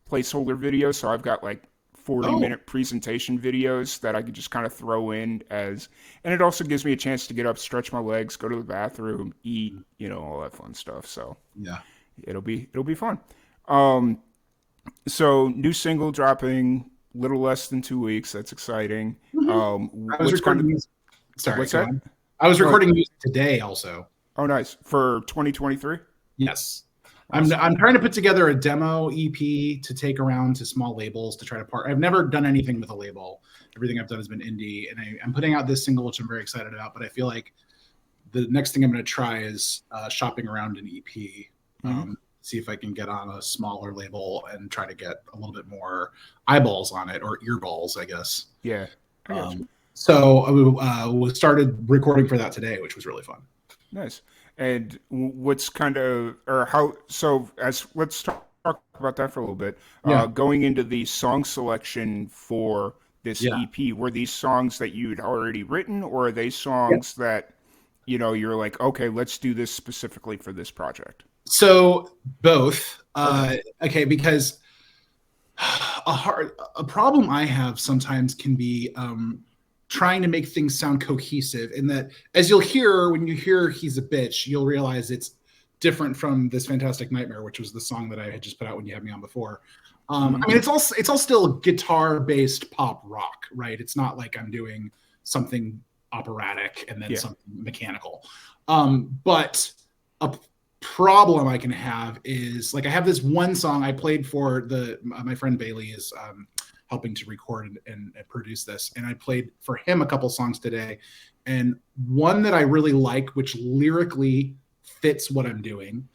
placeholder videos. So I've got like 40-minute presentation videos that I could just kind of throw in and it also gives me a chance to get up, stretch my legs, go to the bathroom, eat, all that fun stuff. So yeah, it'll be fun. So new single dropping little less than 2 weeks. That's exciting. I was recording music. Sorry, what's that? I was recording music today also. Oh, nice. For 2023? Yes. Awesome. I'm trying to put together a demo EP to take around to small labels to try to I've never done anything with a label. Everything I've done has been indie, and I'm putting out this single, which I'm very excited about. But I feel like the next thing I'm going to try is shopping around an EP, see if I can get on a smaller label and try to get a little bit more eyeballs on it, or earballs, I guess. Yeah. So we started recording for that today, which was really fun. Nice. And what's kind of, or how, so let's talk about that for a little bit. Yeah. Going into the song selection for this EP, were these songs that you'd already written, or are they songs that, you're like, okay, let's do this specifically for this project? So both. Okay, because a problem I have sometimes can be trying to make things sound cohesive, in that, as you'll hear when you hear He's a Bitch, you'll realize it's different from This Fantastic Nightmare, which was the song that I had just put out when you had me on before. I mean, it's all still guitar based pop rock, right? It's not like I'm doing something operatic and then something mechanical. But a problem I can have is, like, I have this one song I played for my friend Bailey is helping to record and produce this. And I played for him a couple songs today. And one that I really like, which lyrically fits what I'm doing,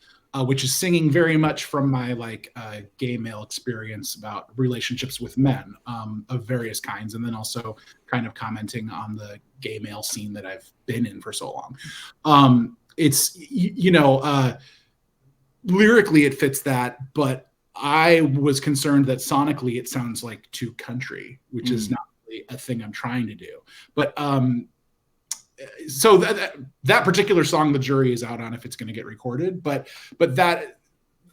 which is singing very much from my gay male experience about relationships with men of various kinds. And then also kind of commenting on the gay male scene that I've been in for so long. It's, lyrically it fits that, but I was concerned that sonically it sounds like too country, which is not really a thing I'm trying to do. But so that particular song, the jury is out on if it's going to get recorded. But that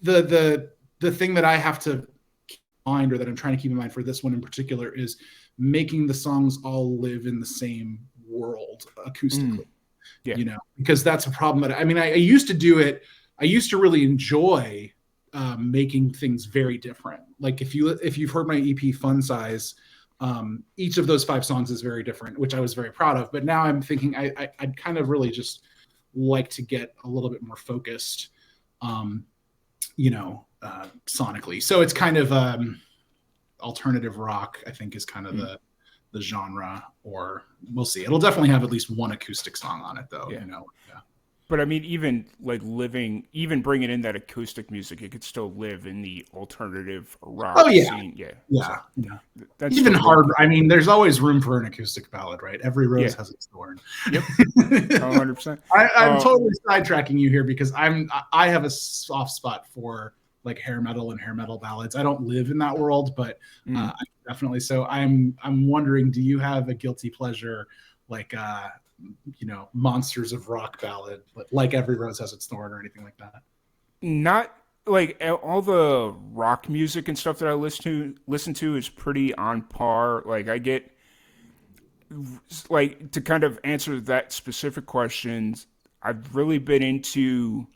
the thing that I have to keep in mind, or that I'm trying to keep in mind for this one in particular, is making the songs all live in the same world acoustically. Because that's a problem. I mean, I used to do it. I used to really enjoy making things very different. Like if you've heard my EP Fun Size, each of those 5 songs is very different, which I was very proud of. But now I'm thinking I'd kind of really just like to get a little bit more focused, sonically. So it's kind of alternative rock, I think, is kind of the genre, or we'll see. It'll definitely have at least one acoustic song on it, though. But I mean, even bringing in that acoustic music, it could still live in the alternative rock scene. Yeah. That's even hard. I mean, there's always room for an acoustic ballad, right? Every rose has its thorn. Yep, 100%. I'm totally sidetracking you here because I have a soft spot for like hair metal and hair metal ballads. I don't live in that world, but definitely. So I'm wondering, do you have a guilty pleasure, like monsters of rock ballad, like Every Rose Has Its Thorn, or anything like that? Not like all the rock music and stuff that I listen to is pretty on par. Like I get like to kind of answer that specific question, I've really been into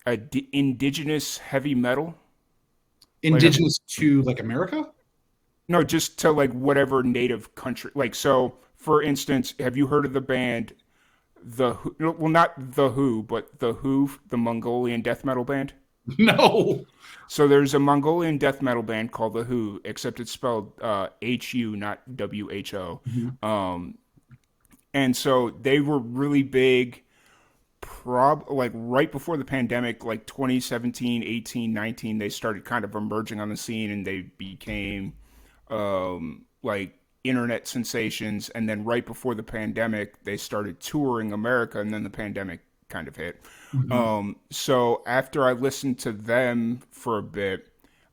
indigenous heavy metal. Like Indigenous to like America? no, just to like whatever native country. Like so, for instance, have you heard of the band well, not the Who, but the Who, the Mongolian death metal band? No. So there's a Mongolian death metal band called the Who, except it's spelled HU, not WHO. And so they were really big, like right before the pandemic, like 2017, 18, 19. They started kind of emerging on the scene, and they became like internet sensations. And then right before the pandemic, they started touring America, and then the pandemic kind of hit. So after I listened to them for a bit,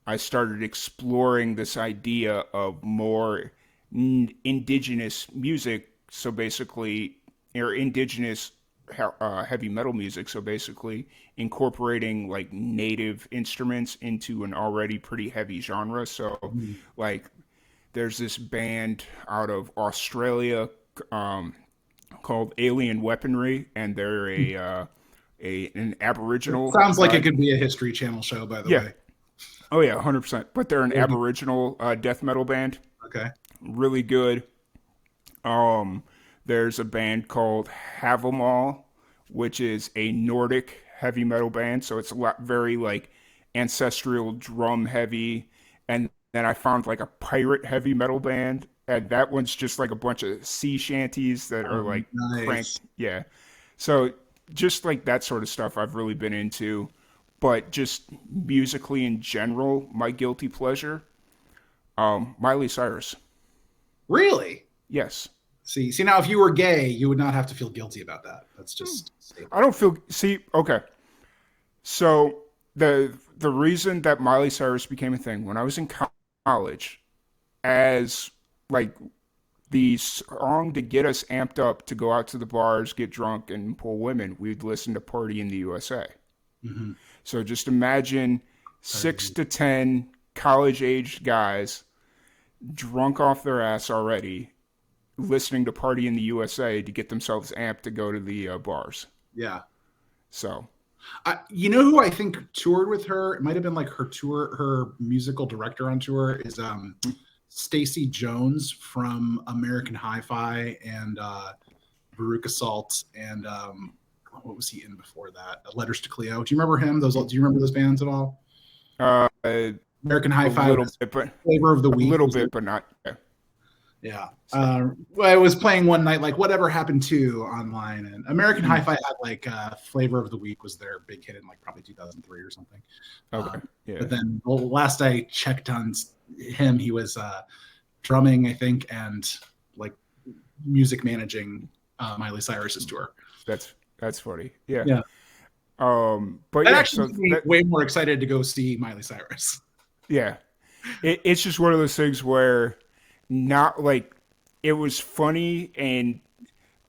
I started exploring this idea of more indigenous music. So basically, or indigenous heavy metal music. So basically, incorporating like native instruments into an already pretty heavy genre. So, like, there's this band out of Australia called Alien Weaponry, and they're an Aboriginal. Sounds like it could be a History Channel show, by the way. Oh yeah, 100%. But they're an Aboriginal death metal band. Okay. Really good. There's a band called Havamal, which is a Nordic heavy metal band. So it's a lot very like ancestral drum heavy. And then I found like a pirate heavy metal band, and that one's just like a bunch of sea shanties that are like cranked. Yeah. So just like that sort of stuff I've really been into. But just musically in general, my guilty pleasure, Miley Cyrus. Really? Yes. See now, if you were gay, you would not have to feel guilty about that. That's just. I don't feel. See, okay. So the reason that Miley Cyrus became a thing when I was in college, as like the song to get us amped up to go out to the bars, get drunk, and pull women, we'd listen to "Party in the USA." Mm-hmm. So just imagine 6 to 10 college-aged guys drunk off their ass already, listening to Party in the USA to get themselves amped to go to the bars. Yeah. So. You know who I think toured with her? It might have been like her musical director on tour is Stacey Jones from American Hi-Fi and Veruca Salt and what was he in before that? Letters to Cleo. Do you remember him? Do you remember those bands at all? American Hi-Fi, a little bit, but Flavor of the Week. A little bit, but not. Yeah. I was playing one night, like Whatever Happened To online, and American Hi-Fi had like Flavor of the Week was their big hit in like probably 2003 or something. Okay. Yeah. But then last I checked on him, he was drumming, I think, and like music managing Miley Cyrus's tour. That's funny. Yeah. Yeah. But that yeah, actually made me way more excited to go see Miley Cyrus. Yeah. It's just one of those things where not like it was funny and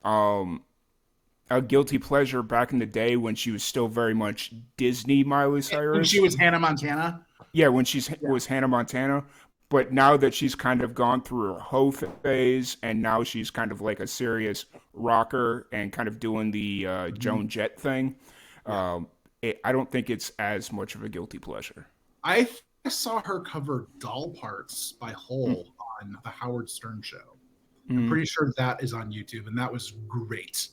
a guilty pleasure back in the day when she was still very much Disney Miley Cyrus. When she was Hannah Montana? Yeah, when was Hannah Montana. But now that she's kind of gone through her hoe phase, and now she's kind of like a serious rocker and kind of doing the Joan Jett thing, I don't think it's as much of a guilty pleasure. I saw her cover Doll Parts by Hole on the Howard Stern show. I'm pretty sure that is on YouTube, and that was great.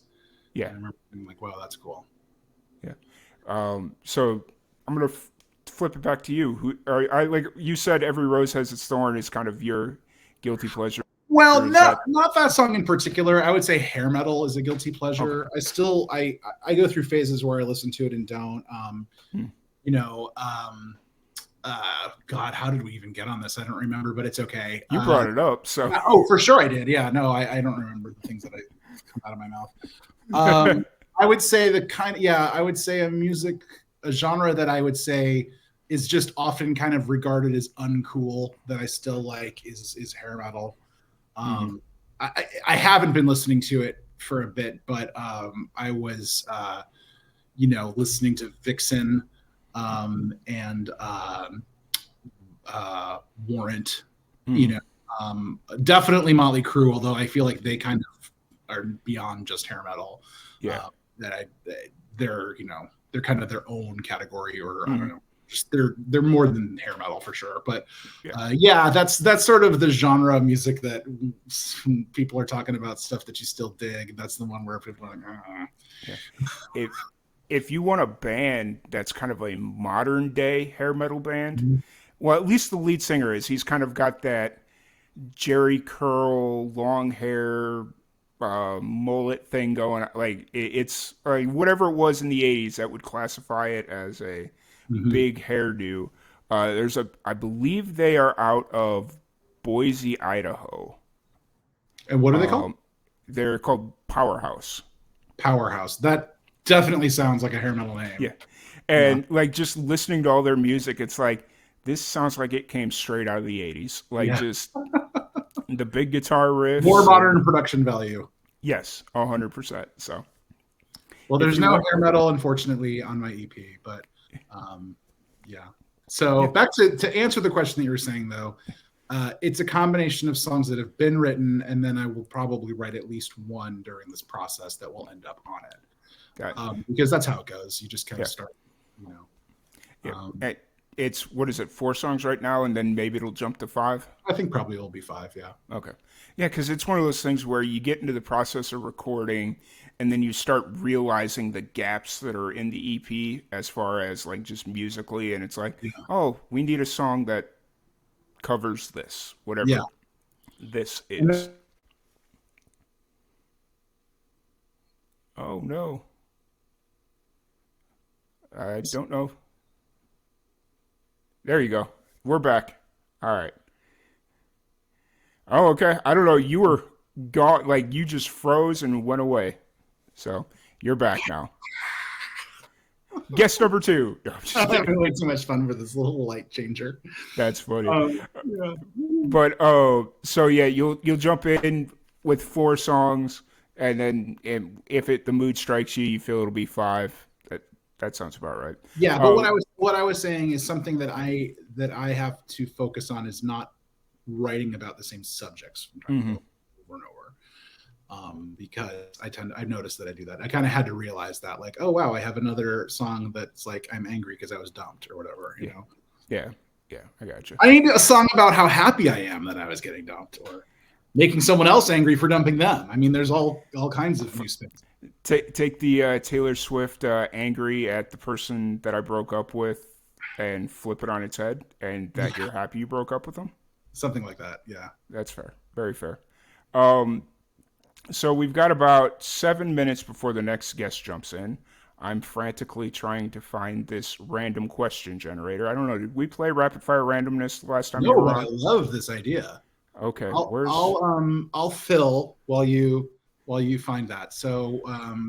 Yeah. I remember being like, wow, that's cool. Yeah. So I'm going to flip it back to you. Like you said, Every Rose Has Its Thorn is kind of your guilty pleasure. Well, not that song in particular. I would say hair metal is a guilty pleasure. Okay. I go through phases where I listen to it and don't. God, how did we even get on this? I don't remember, but it's okay. You brought it up, so. Oh, for sure I did. Yeah, no, I don't remember the things that come out of my mouth. I would say I would say a genre that I would say is just often kind of regarded as uncool that I still like is hair metal. I haven't been listening to it for a bit, but I was, listening to Vixen and Warrant. Mhm. You know, definitely Motley Crue. Although I feel like they kind of are beyond just hair metal. Yeah. They're they're kind of their own category, or I Mhm. don't know. Just they're more than hair metal for sure. But Yeah. that's sort of the genre of music that people are talking about, stuff that you still dig. That's the one where people are like, Yeah. If you want a band that's kind of a modern day hair metal band, well, at least the lead singer is. He's kind of got that Jerry curl, long hair, mullet thing going. Like it's like whatever it was in the '80s that would classify it as a big hairdo. I believe they are out of Boise, Idaho. And what are they called? They're called Powerhouse. Powerhouse. That definitely sounds like a hair metal name. Yeah. And like just listening to all their music, it's like this sounds like it came straight out of the '80s. Like just the big guitar riffs. More modern production value. Yes, 100%. So, well, there's no hair metal, unfortunately, on my EP, but yeah. So back to answer the question that you were saying, though, it's a combination of songs that have been written, and then I will probably write at least one during this process that will end up on it. Because that's how it goes. You just kind of start, it's, what is it, 4 songs right now, and then maybe it'll jump to 5? I think probably it'll be 5, yeah. Okay. Yeah, because it's one of those things where you get into the process of recording, and then you start realizing the gaps that are in the EP as far as like just musically, and it's like, oh, we need a song that covers this, whatever this is. Oh, no. I don't know. There you go. We're back. All right. Oh, okay. I don't know. You were gone. Like, you just froze and went away. So, you're back now. Guest number 2. No, I'm having way too much fun with this little light changer. That's funny. But, so yeah, you'll jump in with 4 songs, and then if the mood strikes you, you feel it'll be 5. That sounds about right. Yeah, but what I was saying is something that I have to focus on is not writing about the same subjects from time to time over and over. Because I've noticed that I do that. I kind of had to realize that, like, oh wow, I have another song that's like I'm angry because I was dumped or whatever, you know. Yeah, I got you. I need a song about how happy I am that I was getting dumped, or making someone else angry for dumping them. I mean, there's all kinds of new things. Take the Taylor Swift angry at the person that I broke up with and flip it on its head, and that you're happy you broke up with them. Something like that, yeah. That's fair. Very fair. So we've got about 7 minutes before the next guest jumps in. I'm frantically trying to find this random question generator. I don't know. Did we play rapid fire randomness last time? No, but I love this idea. Okay. I'll fill while you find that. So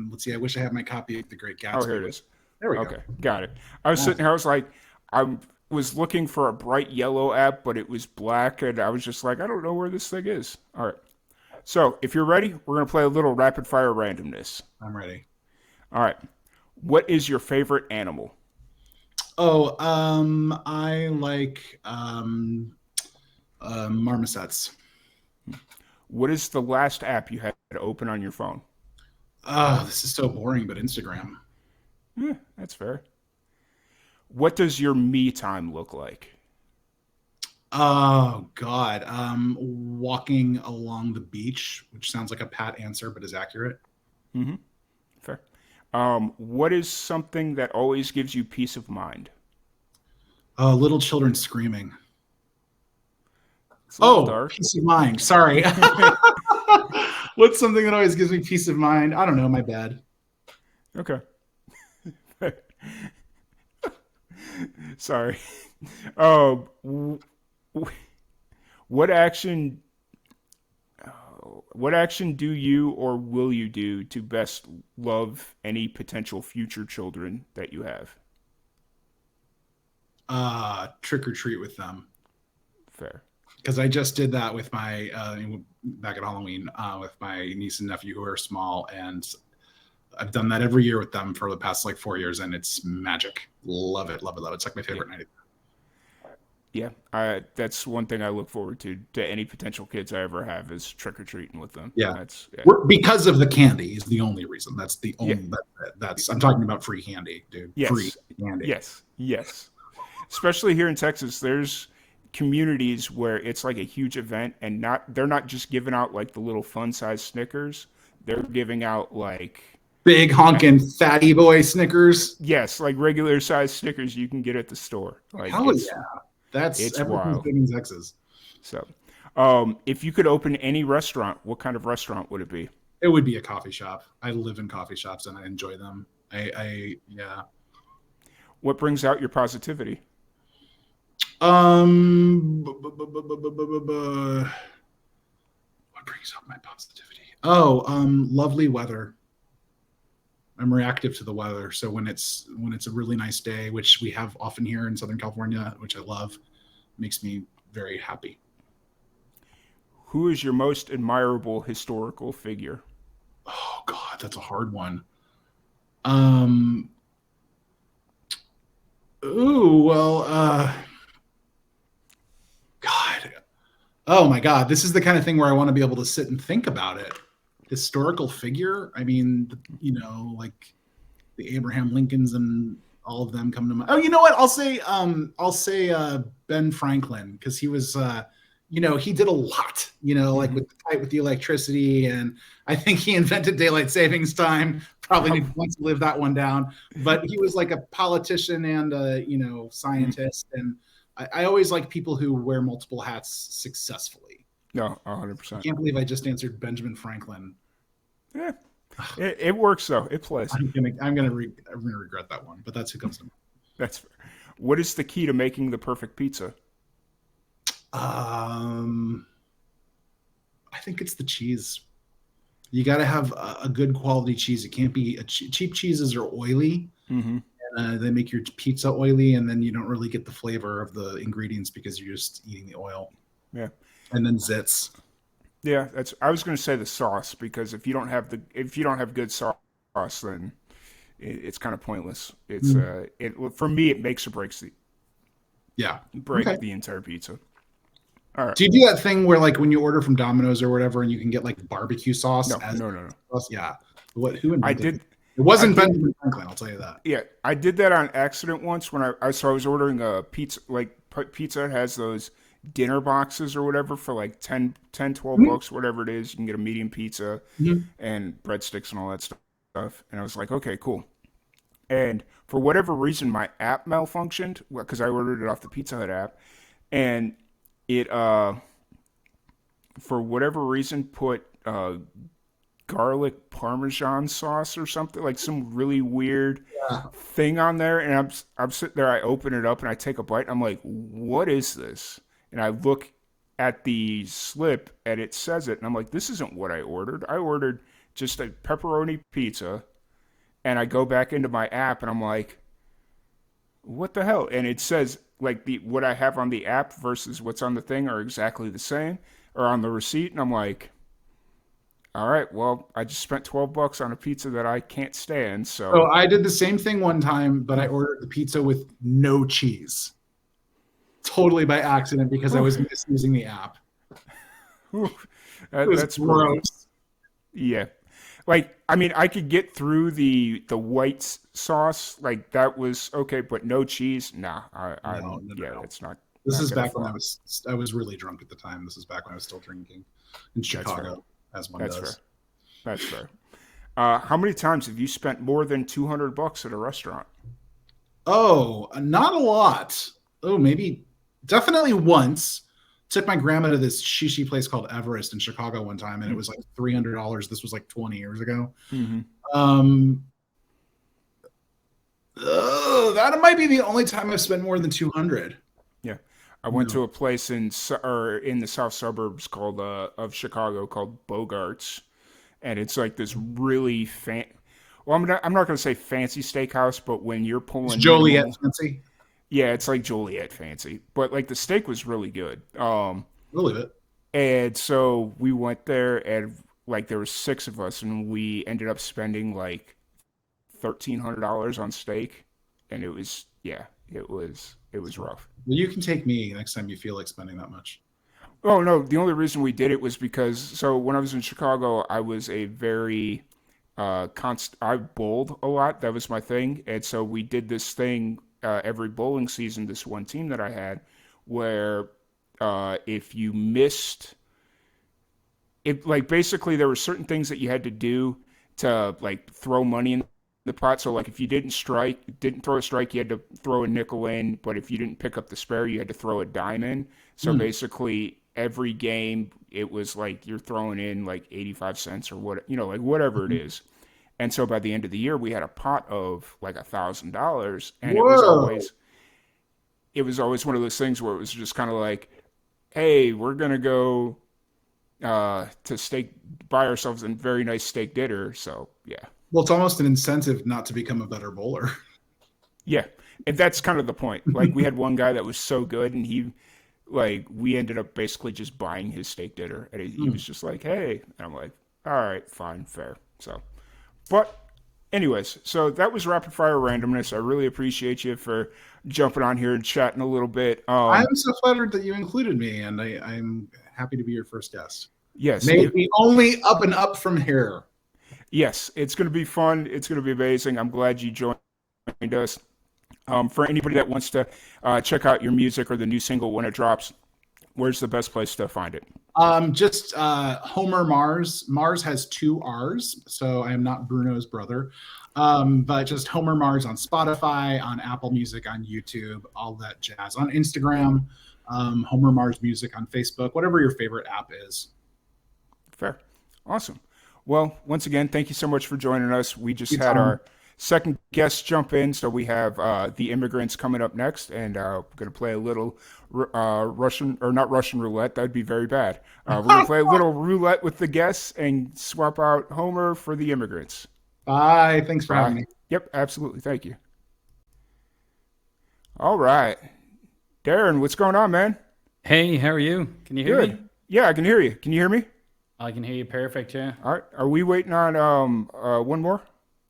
let's see. I wish I had my copy of The Great Gatsby. Oh, here it is. There we go. Okay, got it. I was sitting here. I was like, I was looking for a bright yellow app, but it was black, and I was just like, I don't know where this thing is. All right. So if you're ready, we're gonna play a little rapid fire randomness. I'm ready. All right. What is your favorite animal? Oh, I like marmosets. What is the last app you had to open on your phone? Oh, this is so boring, but Instagram. Yeah, that's fair. What does your me time look like? Oh God, walking along the beach, which sounds like a pat answer, but is accurate. Mm-hmm. Fair. What is something that always gives you peace of mind? Little children screaming. Dark. Peace of mind. Sorry. What's something that always gives me peace of mind? I don't know. My bed. Okay. Sorry. What action do you or will you do to best love any potential future children that you have? Trick or treat with them. Fair. Because I just did that with my back at Halloween with my niece and nephew who are small, and I've done that every year with them for the past like 4 years, and it's magic. Love it, love it, love it. It's like my favorite night. Yeah, that's one thing I look forward to any potential kids I ever have is trick or treating with them. Yeah, that's because of the candy is the only reason. That's the only that's I'm talking about free candy, dude. Yes. Free candy. Yes. Especially here in Texas, there's communities where it's like a huge event, and they're not just giving out like the little fun size Snickers. They're giving out like big honking fatty boy Snickers. Yes, like regular size Snickers you can get at the store. Like, hell yeah. It's wild. Big in Texas. So, if you could open any restaurant, what kind of restaurant would it be? It would be a coffee shop. I live in coffee shops and I enjoy them. Yeah. What brings out your positivity? What brings out my positivity? Lovely weather. I'm reactive to the weather. So when it's a really nice day, which we have often here in Southern California, which I love, makes me very happy. Who is your most admirable historical figure? Oh God, that's a hard one. God. Oh my God, this is the kind of thing where I want to be able to sit and think about it. Historical figure. I mean, like the Abraham Lincolns and all of them come to mind. Oh, you know what? I'll say Ben Franklin, because he was, he did a lot, like with the fight with the electricity, and I think he invented daylight savings time. Probably wants to live that one down, but he was like a politician and a, scientist, and I always like people who wear multiple hats successfully. No, 100%. I can't believe I just answered Benjamin Franklin. Yeah, it works though. It plays. I'm gonna regret that one, but that's who comes to mind. That's fair. What is the key to making the perfect pizza? I think it's the cheese. You got to have a good quality cheese. It can't be cheap cheeses are oily. Mm-hmm. And, they make your pizza oily, and then you don't really get the flavor of the ingredients because you're just eating the oil. Yeah. And then zits. Yeah, I was going to say the sauce, because if you don't have good sauce, then it's kind of pointless. It's for me, it makes or breaks the entire pizza. All right. Do you do that thing where, like, when you order from Domino's or whatever, and you can get like barbecue sauce? No. Sauce? Yeah. Who invented I did. It wasn't Benjamin Franklin, I'll tell you that. Yeah, I did that on accident once when I was ordering a pizza. Like, Pizza has those dinner boxes or whatever for like 10 12 bucks, whatever it is. You can get a medium pizza and breadsticks and all that stuff. And I was like, okay, cool. And for whatever reason, my app malfunctioned because I ordered it off the Pizza Hut app, and it for whatever reason put garlic Parmesan sauce or something, like some really weird thing on there. And I'm sitting there, I open it up and I take a bite. I'm like, what is this? And I look at the slip and it says it. And I'm like, this isn't what I ordered. I ordered just a pepperoni pizza. And I go back into my app and I'm like, what the hell? And it says like what I have on the app versus what's on the thing are exactly the same, or on the receipt. And I'm like, all right, well, I just spent $12 on a pizza that I can't stand. So I did the same thing one time, but I ordered the pizza with no cheese. Totally by accident because I was misusing the app. That's gross. Yeah. Like, I mean, I could get through the white sauce, like that was okay, but no cheese, nah. No. It's not. This is back when I was really drunk at the time. This is back when I was still drinking in Chicago, as one does. That's fair. How many times have you spent more than $200 at a restaurant? Oh, not a lot. Oh, definitely once. Took my grandma to this shishi place called Everest in Chicago one time, and it was like $300. This was like 20 years ago. Mm-hmm. That might be the only time I've spent more than 200. Yeah, I went to a place in the south suburbs of Chicago called Bogart's, and it's like this really well, I'm not going to say fancy steakhouse, but when you're pulling Joliet fancy. Yeah, it's like Joliet fancy, but like the steak was really good. Believe it. And so we went there, and like there were 6 of us, and we ended up spending like $1,300 on steak, and it was rough. Well, you can take me next time you feel like spending that much. Oh no, the only reason we did it was because when I was in Chicago, I was a very I bowled a lot. That was my thing, and so we did this thing every bowling season. This one team that I had, where if you missed, it like basically there were certain things that you had to do to like throw money in the pot. So like if you didn't throw a strike, you had to throw a nickel in. But if you didn't pick up the spare, you had to throw a dime in. So basically every game it was like you're throwing in like 85 cents or what, like whatever it is. And so by the end of the year, we had a pot of like $1,000, and it was always one of those things where it was just kind of like, hey, we're gonna go to buy ourselves a very nice steak dinner. So yeah. Well, it's almost an incentive not to become a better bowler. Yeah, and that's kind of the point. Like we had one guy that was so good, and we ended up basically just buying his steak dinner, and he was just like, hey, and I'm like, all right, fine, fair. So, but anyways, so that was rapid fire randomness. I really appreciate you for jumping on here and chatting a little bit. I'm so flattered that you included me, and I'm happy to be your first guest. Yes, maybe only up and up from here. Yes, it's going to be fun. It's going to be amazing. I'm glad you joined us. For anybody that wants to check out your music or the new single when it drops, where's the best place to find it? Just Homer Mars. Mars has 2 R's, so I am not Bruno's brother. But just Homer Mars on Spotify, on Apple Music, on YouTube, all that jazz. On Instagram, Homer Mars Music on Facebook, whatever your favorite app is. Fair. Awesome. Well, once again, thank you so much for joining us. We just had our second guest jump in, so we have the immigrants coming up next, and we're going to play a little Russian, or not Russian roulette. That'd be very bad. We're going to play a little roulette with the guests and swap out Homer for the immigrants. Bye. Thanks for having me. Yep, absolutely. Thank you. All right. Darren, what's going on, man? Hey, how are you? Can you hear me? Yeah, I can hear you. Can you hear me? I can hear you perfect, yeah. All right. Are we waiting on one more?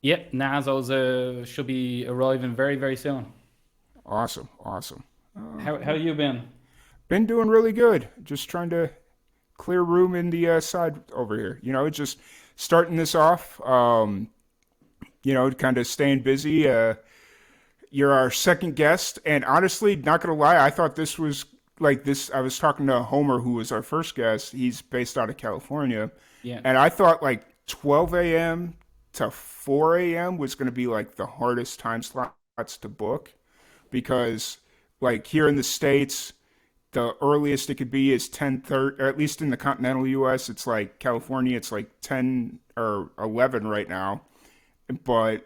Yep, Nazos should be arriving very, very soon. Awesome. How you been? Been doing really good. Just trying to clear room in the side over here. Just starting this off, kind of staying busy. You're our second guest, and honestly, not going to lie, I thought this was like this. I was talking to Homer, who was our first guest. He's based out of California. Yeah. And I thought like 12 a.m. to 4 a.m. was going to be like the hardest time slots to book, because like here in the States, the earliest it could be is 10:30, or at least in the continental U.S. It's like California, it's like 10 or 11 right now. But,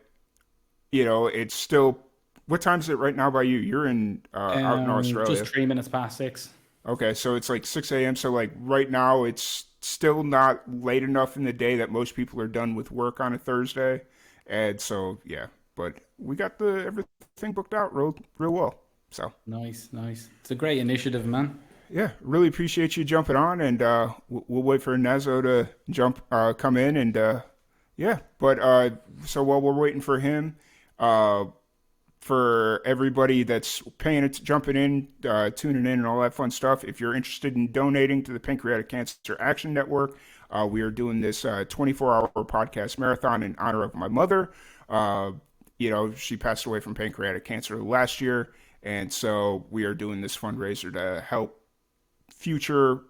it's still, what time is it right now by you? You're out in Australia. Just 3 minutes past 6. Okay, so it's like 6 a.m. So like right now it's still not late enough in the day that most people are done with work on a Thursday. And so, yeah, but we got everything booked out real well. So nice. It's a great initiative, man. Yeah, really appreciate you jumping on, and we'll wait for Nazo to come in, and yeah. But so while we're waiting for him, for everybody that's jumping in, tuning in, and all that fun stuff, if you're interested in donating to the Pancreatic Cancer Action Network, we are doing this 24-hour podcast marathon in honor of my mother. She passed away from pancreatic cancer last year, and so we are doing this fundraiser to help future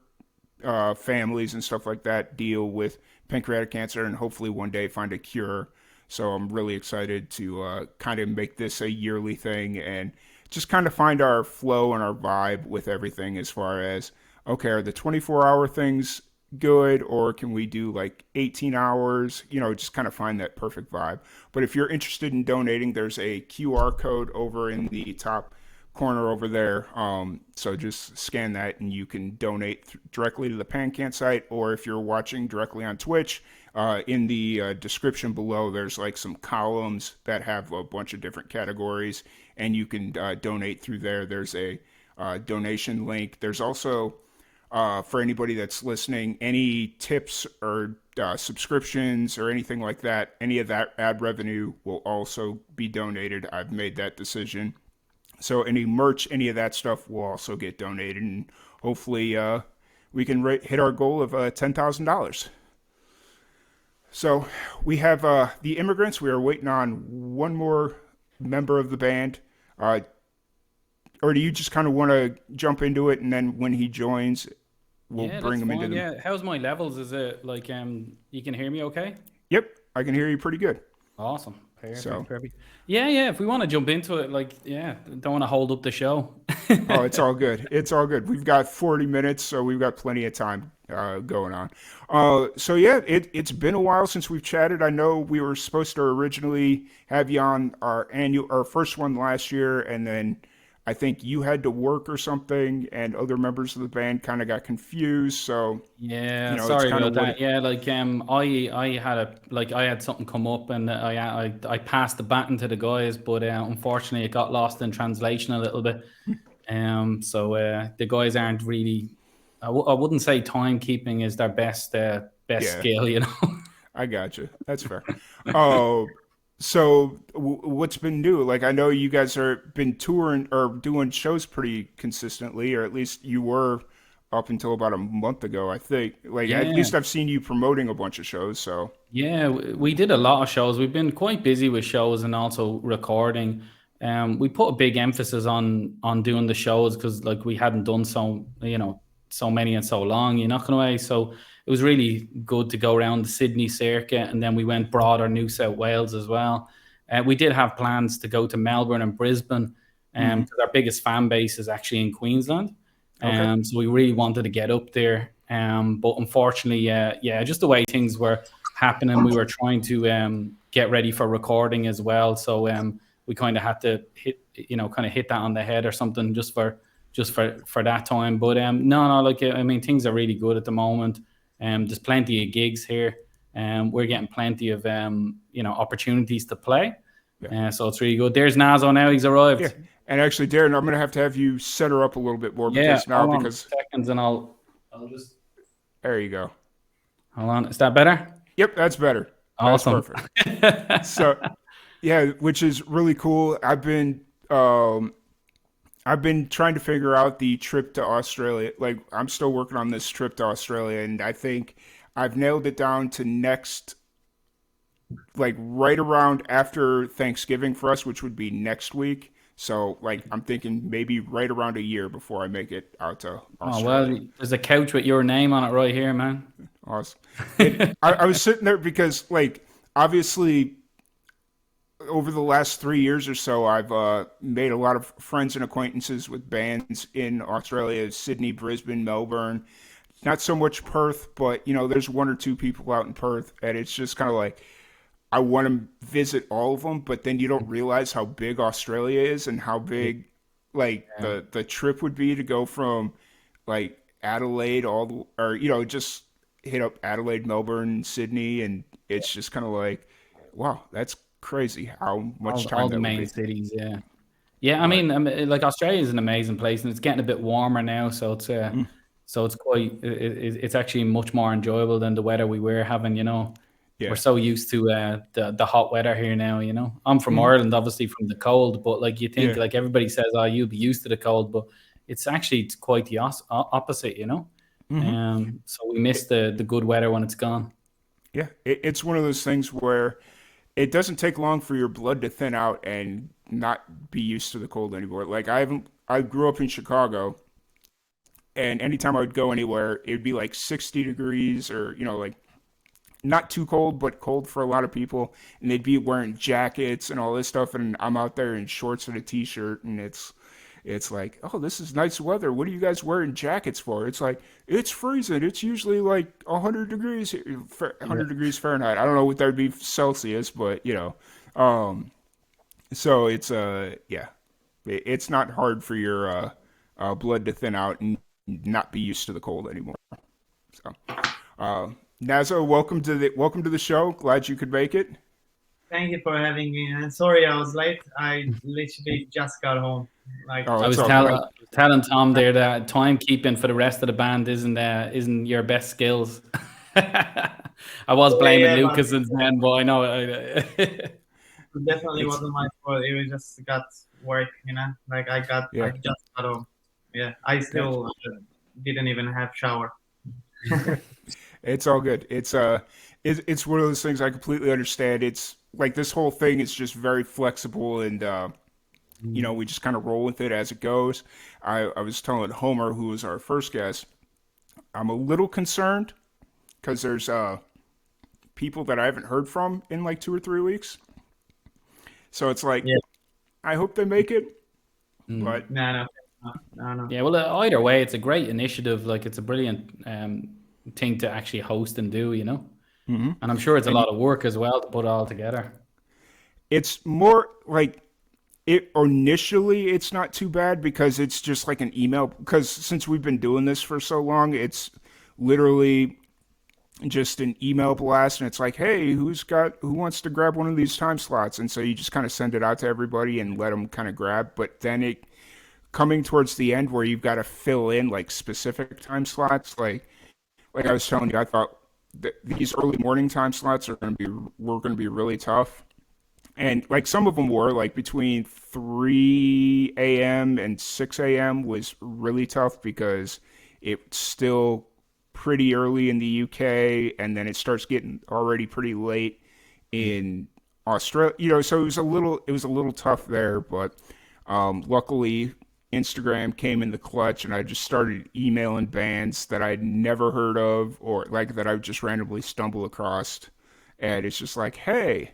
families and stuff like that deal with pancreatic cancer, and hopefully one day find a cure. So I'm really excited to kind of make this a yearly thing and just kind of find our flow and our vibe with everything, as far as, okay, are the 24-hour things good, or can we do like 18 hours? Just kind of find that perfect vibe. But if you're interested in donating, there's a QR code over in the top corner over there. So just scan that and you can donate directly to the PanCAN site, or if you're watching directly on Twitch, in the description below, there's like some columns that have a bunch of different categories, and you can donate through there. There's a donation link. There's also for anybody that's listening, any tips or subscriptions or anything like that, any of that ad revenue will also be donated. I've made that decision. So any merch, any of that stuff will also get donated, and hopefully we can hit our goal of $10,000. So we have the Immigrants. We are waiting on one more member of the band. Or do you just kind of want to jump into it, and then when he joins, we'll bring him into the... Yeah, how's my levels? Is it like you can hear me okay? Yep, I can hear you pretty good. Awesome. Perfect. Yeah, if we want to jump into it, don't want to hold up the show. Oh, it's all good. It's all good. We've got 40 minutes, so we've got plenty of time going on. So yeah, it's been a while since we've chatted. I know we were supposed to originally have you on our first one last year, and then I think you had to work or something, and other members of the band kind of got confused. So yeah, sorry about that. Yeah, I had something come up, and I passed the baton to the guys, but unfortunately it got lost in translation a little bit. So the guys aren't really. I wouldn't say timekeeping is their best skill, you know. I got you. That's fair. So what's been new? Like, I know you guys been touring or doing shows pretty consistently, or at least you were up until about a month ago, I think. Like, at least I've seen you promoting a bunch of shows. So yeah, we did a lot of shows. We've been quite busy with shows and also recording. We put a big emphasis on doing the shows because like we hadn't done so many in so long. You're not going away, so it was really good to go around the Sydney circuit, and then we went broader New South Wales as well. We did have plans to go to Melbourne and Brisbane, because our biggest fan base is actually in Queensland. So we really wanted to get up there. But unfortunately, just the way things were happening, we were trying to get ready for recording as well. So we kind of had to hit that on the head or something just for that time. But things are really good at the moment. There's plenty of gigs here, and we're getting plenty of opportunities to play. So it's really good. There's Nazo now; he's arrived. Yeah, and actually, Darren, I'm going to have you set her up a little bit more because seconds, and I'll just. There you go. Hold on, is that better? Yep, that's better. Awesome. That's perfect. So, yeah, which is really cool. I've been trying to figure out the trip to Australia. Like, I'm still working on this trip to Australia, and I think I've nailed it down to next, like right around after Thanksgiving for us, which would be next week. So, like, I'm thinking maybe right around a year before I make it out to Australia. Oh, well, there's a couch with your name on it right here, man. Awesome. I was sitting there because, like, obviously over the last 3 years or so, I've made a lot of friends and acquaintances with bands in Australia, Sydney, Brisbane, Melbourne. Not so much Perth, but, there's one or two people out in Perth, and it's just kind of like, I want to visit all of them, but then you don't realize how big Australia is and how big, the trip would be to go from, like, Adelaide just hit up Adelaide, Melbourne, Sydney, and it's just kind of like, wow, that's crazy how much time all the main cities. I mean, like, Australia is an amazing place, and it's getting a bit warmer now, so it's it's actually much more enjoyable than the weather we were having. We're so used to the hot weather here now. I'm from Ireland, obviously from the cold, but like you think, like everybody says, oh, you'll be used to the cold, but it's quite the opposite. So we miss the good weather when it's gone. Yeah, it's one of those things where it doesn't take long for your blood to thin out and not be used to the cold anymore. Like, I grew up in Chicago, and anytime I would go anywhere, it would be like 60 degrees or, like not too cold, but cold for a lot of people. And they'd be wearing jackets and all this stuff. And I'm out there in shorts and a t-shirt, and it's like, oh, this is nice weather. What are you guys wearing jackets for? It's like, it's freezing. It's usually like 100 degrees Fahrenheit. I don't know what that would be Celsius, but so it's it's not hard for your blood to thin out and not be used to the cold anymore. So, Nazo, welcome to the show. Glad you could make it. Thank you for having me. And sorry I was late. I literally just got home. I was telling Tom there that timekeeping for the rest of the band isn't your best skills. I was blaming Lucas and then, but I know. It definitely wasn't my fault. It was just got work, Like I just got home. Yeah, I still didn't even have shower. It's all good. It's one of those things I completely understand. It's like this whole thing is just very flexible, and we just kind of roll with it as it goes. I was telling Homer, who was our first guest, I'm a little concerned because there's people that I haven't heard from in like 2 or 3 weeks. So it's like, I hope they make it, but no. Yeah, well, either way, it's a great initiative. Like, it's a brilliant thing to actually host and do, Mm-hmm. And I'm sure it's a lot of work as well to put it all together. It's more like initially it's not too bad because it's just like an email. Because since we've been doing this for so long, it's literally just an email blast, and it's like, hey, who wants to grab one of these time slots? And so you just kind of send it out to everybody and let them kind of grab. But then coming towards the end where you've got to fill in like specific time slots, like I was telling you, I thought that these early morning time slots were going to be really tough. And like some of them were, like between 3 a.m. and 6 a.m. was really tough because it's still pretty early in the UK, and then it starts getting already pretty late in Australia. So it was a little tough there, but luckily Instagram came in the clutch, and I just started emailing bands that I'd never heard of or like that I would just randomly stumble across, and it's just like, hey,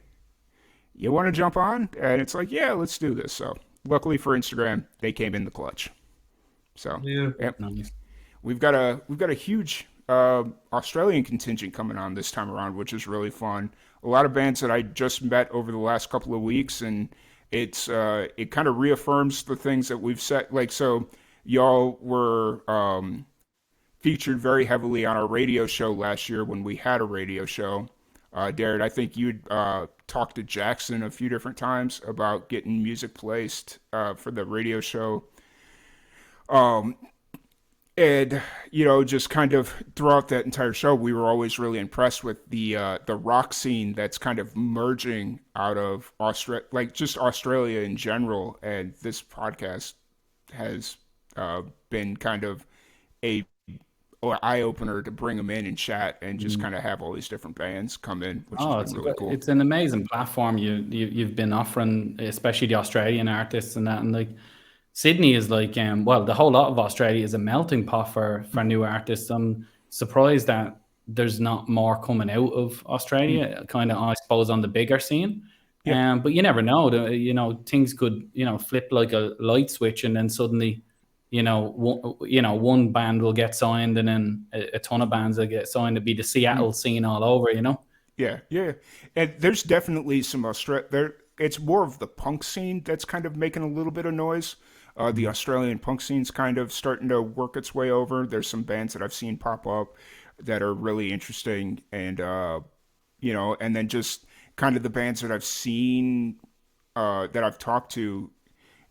you want to jump on? And it's like, yeah, let's do this. So luckily for Instagram, they came in the clutch. So Nice. we've got a huge Australian contingent coming on this time around, which is really fun. A lot of bands that I just met over the last couple of weeks, and it kind of reaffirms the things that we've said. Like, so y'all were featured very heavily on our radio show last year when we had a radio show. Darren, I think you'd talked to Jackson a few different times about getting music placed for the radio show. And just kind of throughout that entire show, we were always really impressed with the rock scene that's kind of merging out of Australia in general. And this podcast has been kind of a eye opener to bring them in and chat and just kind of have all these different bands come in, which has been really cool. It's an amazing platform you've been offering, especially the Australian artists and that, and like. Sydney is like, the whole lot of Australia is a melting pot for new artists. I'm surprised that there's not more coming out of Australia, kind of, I suppose, on the bigger scene. Yeah. But you never know. Things could, flip like a light switch, and then suddenly, one band will get signed, and then a ton of bands will get signed to be the Seattle scene all over. Yeah, and there's definitely some it's more of the punk scene that's kind of making a little bit of noise. The Australian punk scene's kind of starting to work its way over. There's some bands that I've seen pop up that are really interesting, and and then just kind of the bands that I've seen that I've talked to,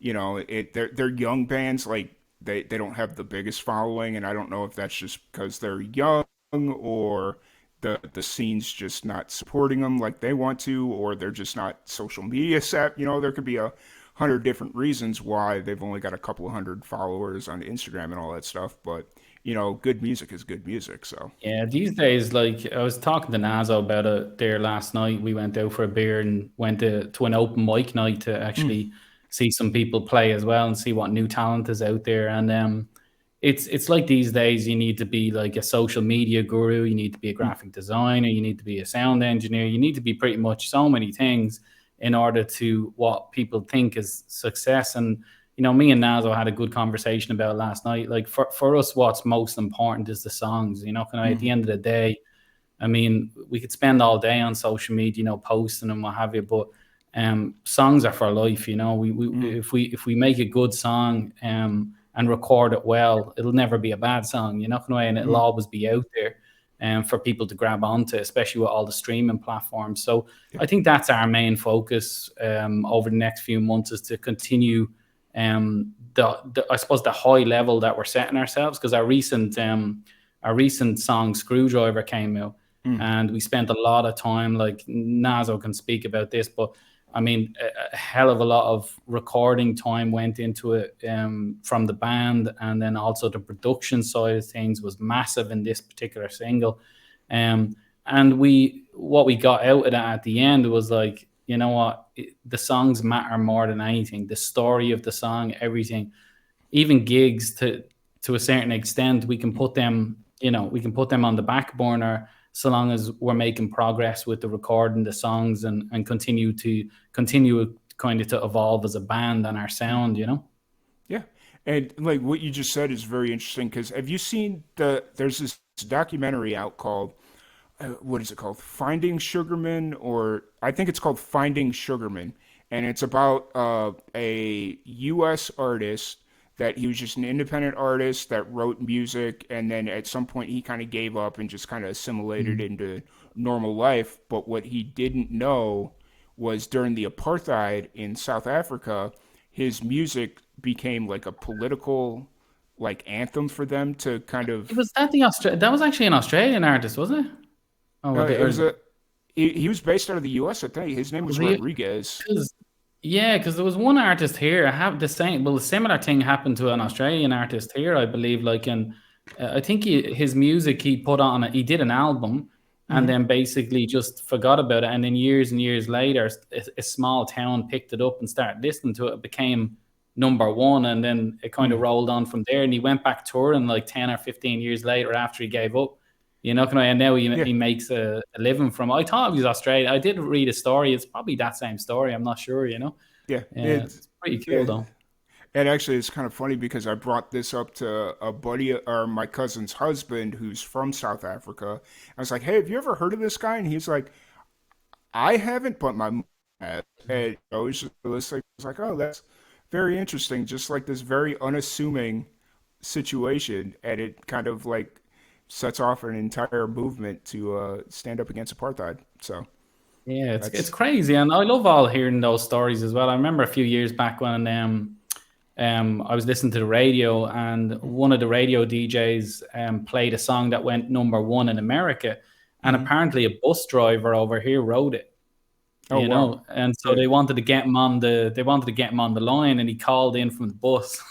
they're young bands. Like they don't have the biggest following, and I don't know if that's just because they're young or the scene's just not supporting them like they want to, or they're just not social media set. There could be 100 different reasons why they've only got a couple of hundred followers on Instagram and all that stuff. But, good music is good music. So yeah, these days, like I was talking to Nazo about it there last night. We went out for a beer and went to an open mic night to actually see some people play as well and see what new talent is out there. And it's like these days you need to be like a social media guru, you need to be a graphic designer, you need to be a sound engineer, you need to be pretty much so many things in order to what people think is success. And me and Nazo had a good conversation about it last night. Like for us, what's most important is the songs. At the end of the day, I mean, we could spend all day on social media, posting and what have you, but songs are for life. If we make a good song and record it well, it'll never be a bad song, and it'll always be out there for people to grab onto, especially with all the streaming platforms. So I think that's our main focus over the next few months, is to continue I suppose the high level that we're setting ourselves, because our recent song Screwdriver came out, and we spent a lot of time, like Nazo can speak about this, but I mean, a hell of a lot of recording time went into it from the band, and then also the production side of things was massive in this particular single. And what we got out of that at the end was like, you know what, the songs matter more than anything. The story of the song, everything, even gigs to a certain extent, we can put them, we can put them on the back burner so long as we're making progress with the recording the songs and continue kind of to evolve as a band and our sound, Yeah. And like what you just said is very interesting, because have you seen there's this documentary out called, what is it called? Finding Sugarman, or I think it's called Finding Sugarman. And it's about a U.S. artist that he was just an independent artist that wrote music, and then at some point he kind of gave up and just kind of assimilated into normal life. But what he didn't know was during the apartheid in South Africa, his music became like a political like anthem for them to kind of. Was that that was actually an Australian artist, wasn't it? Oh, it was he was based out of the U.S. I think his name was Rodriguez. Yeah, because there was one artist here. I have the same. Well, a similar thing happened to an Australian artist here, I believe. Like, I think his music he put on. He did an album, and then basically just forgot about it. And then years and years later, a small town picked it up and started listening to it. It became #1, and then it kind of rolled on from there. And he went back touring like 10 or 15 years later after he gave up. And now he makes a living from it. I thought he was Australian. I did read a story. It's probably that same story. I'm not sure, Yeah. It's pretty cool, though. And actually, it's kind of funny because I brought this up to a buddy or my cousin's husband who's from South Africa. I was like, hey, have you ever heard of this guy? And he's like, I haven't, but my mom has. And I was just listening. I was like, oh, that's very interesting. Just like this very unassuming situation. And it kind of like sets off an entire movement to stand up against apartheid. So yeah, it's crazy, and I love all hearing those stories as well. I remember a few years back when I was listening to the radio, and one of the radio DJs played a song that went #1 in America, and apparently a bus driver over here wrote it. Wow. And so they wanted to get him on the line, and he called in from the bus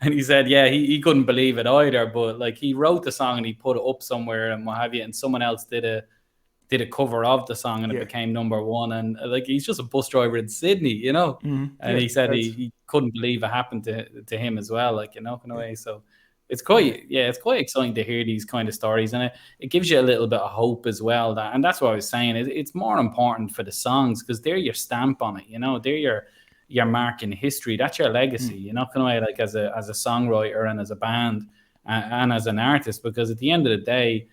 and he said, yeah, he couldn't believe it either, but like he wrote the song and he put it up somewhere and what have you, and someone else did a cover of the song, and it became #1. And like he's just a bus driver in Sydney, and he said he couldn't believe it happened to him as well, like kind of way. So it's quite exciting to hear these kind of stories, and it gives you a little bit of hope as well. And that's what I was saying. It's more important for the songs because they're your stamp on it. They're your mark in history. That's your legacy. Kind of way, like as a songwriter and as a band and as an artist. Because at the end of the day,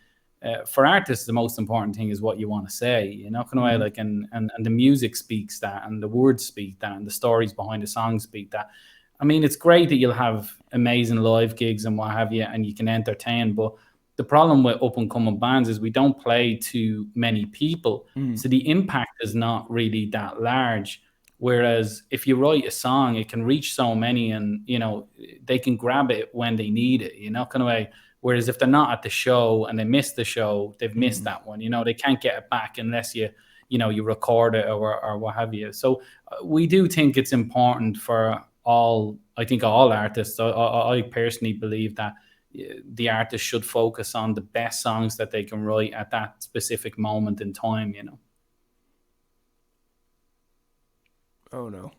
for artists, the most important thing is what you want to say. Kind of way, like and the music speaks that, and the words speak that, and the stories behind the songs speak that. I mean, it's great that you'll have amazing live gigs and what have you, and you can entertain. But the problem with up and coming bands is we don't play to many people. So the impact is not really that large. Whereas if you write a song, it can reach so many, and, they can grab it when they need it, kind of way. Whereas if they're not at the show and they miss the show, they've missed that one. They can't get it back unless you record it or what have you. So we do think it's important for all artists. I personally believe that the artist should focus on the best songs that they can write at that specific moment in time, Oh no.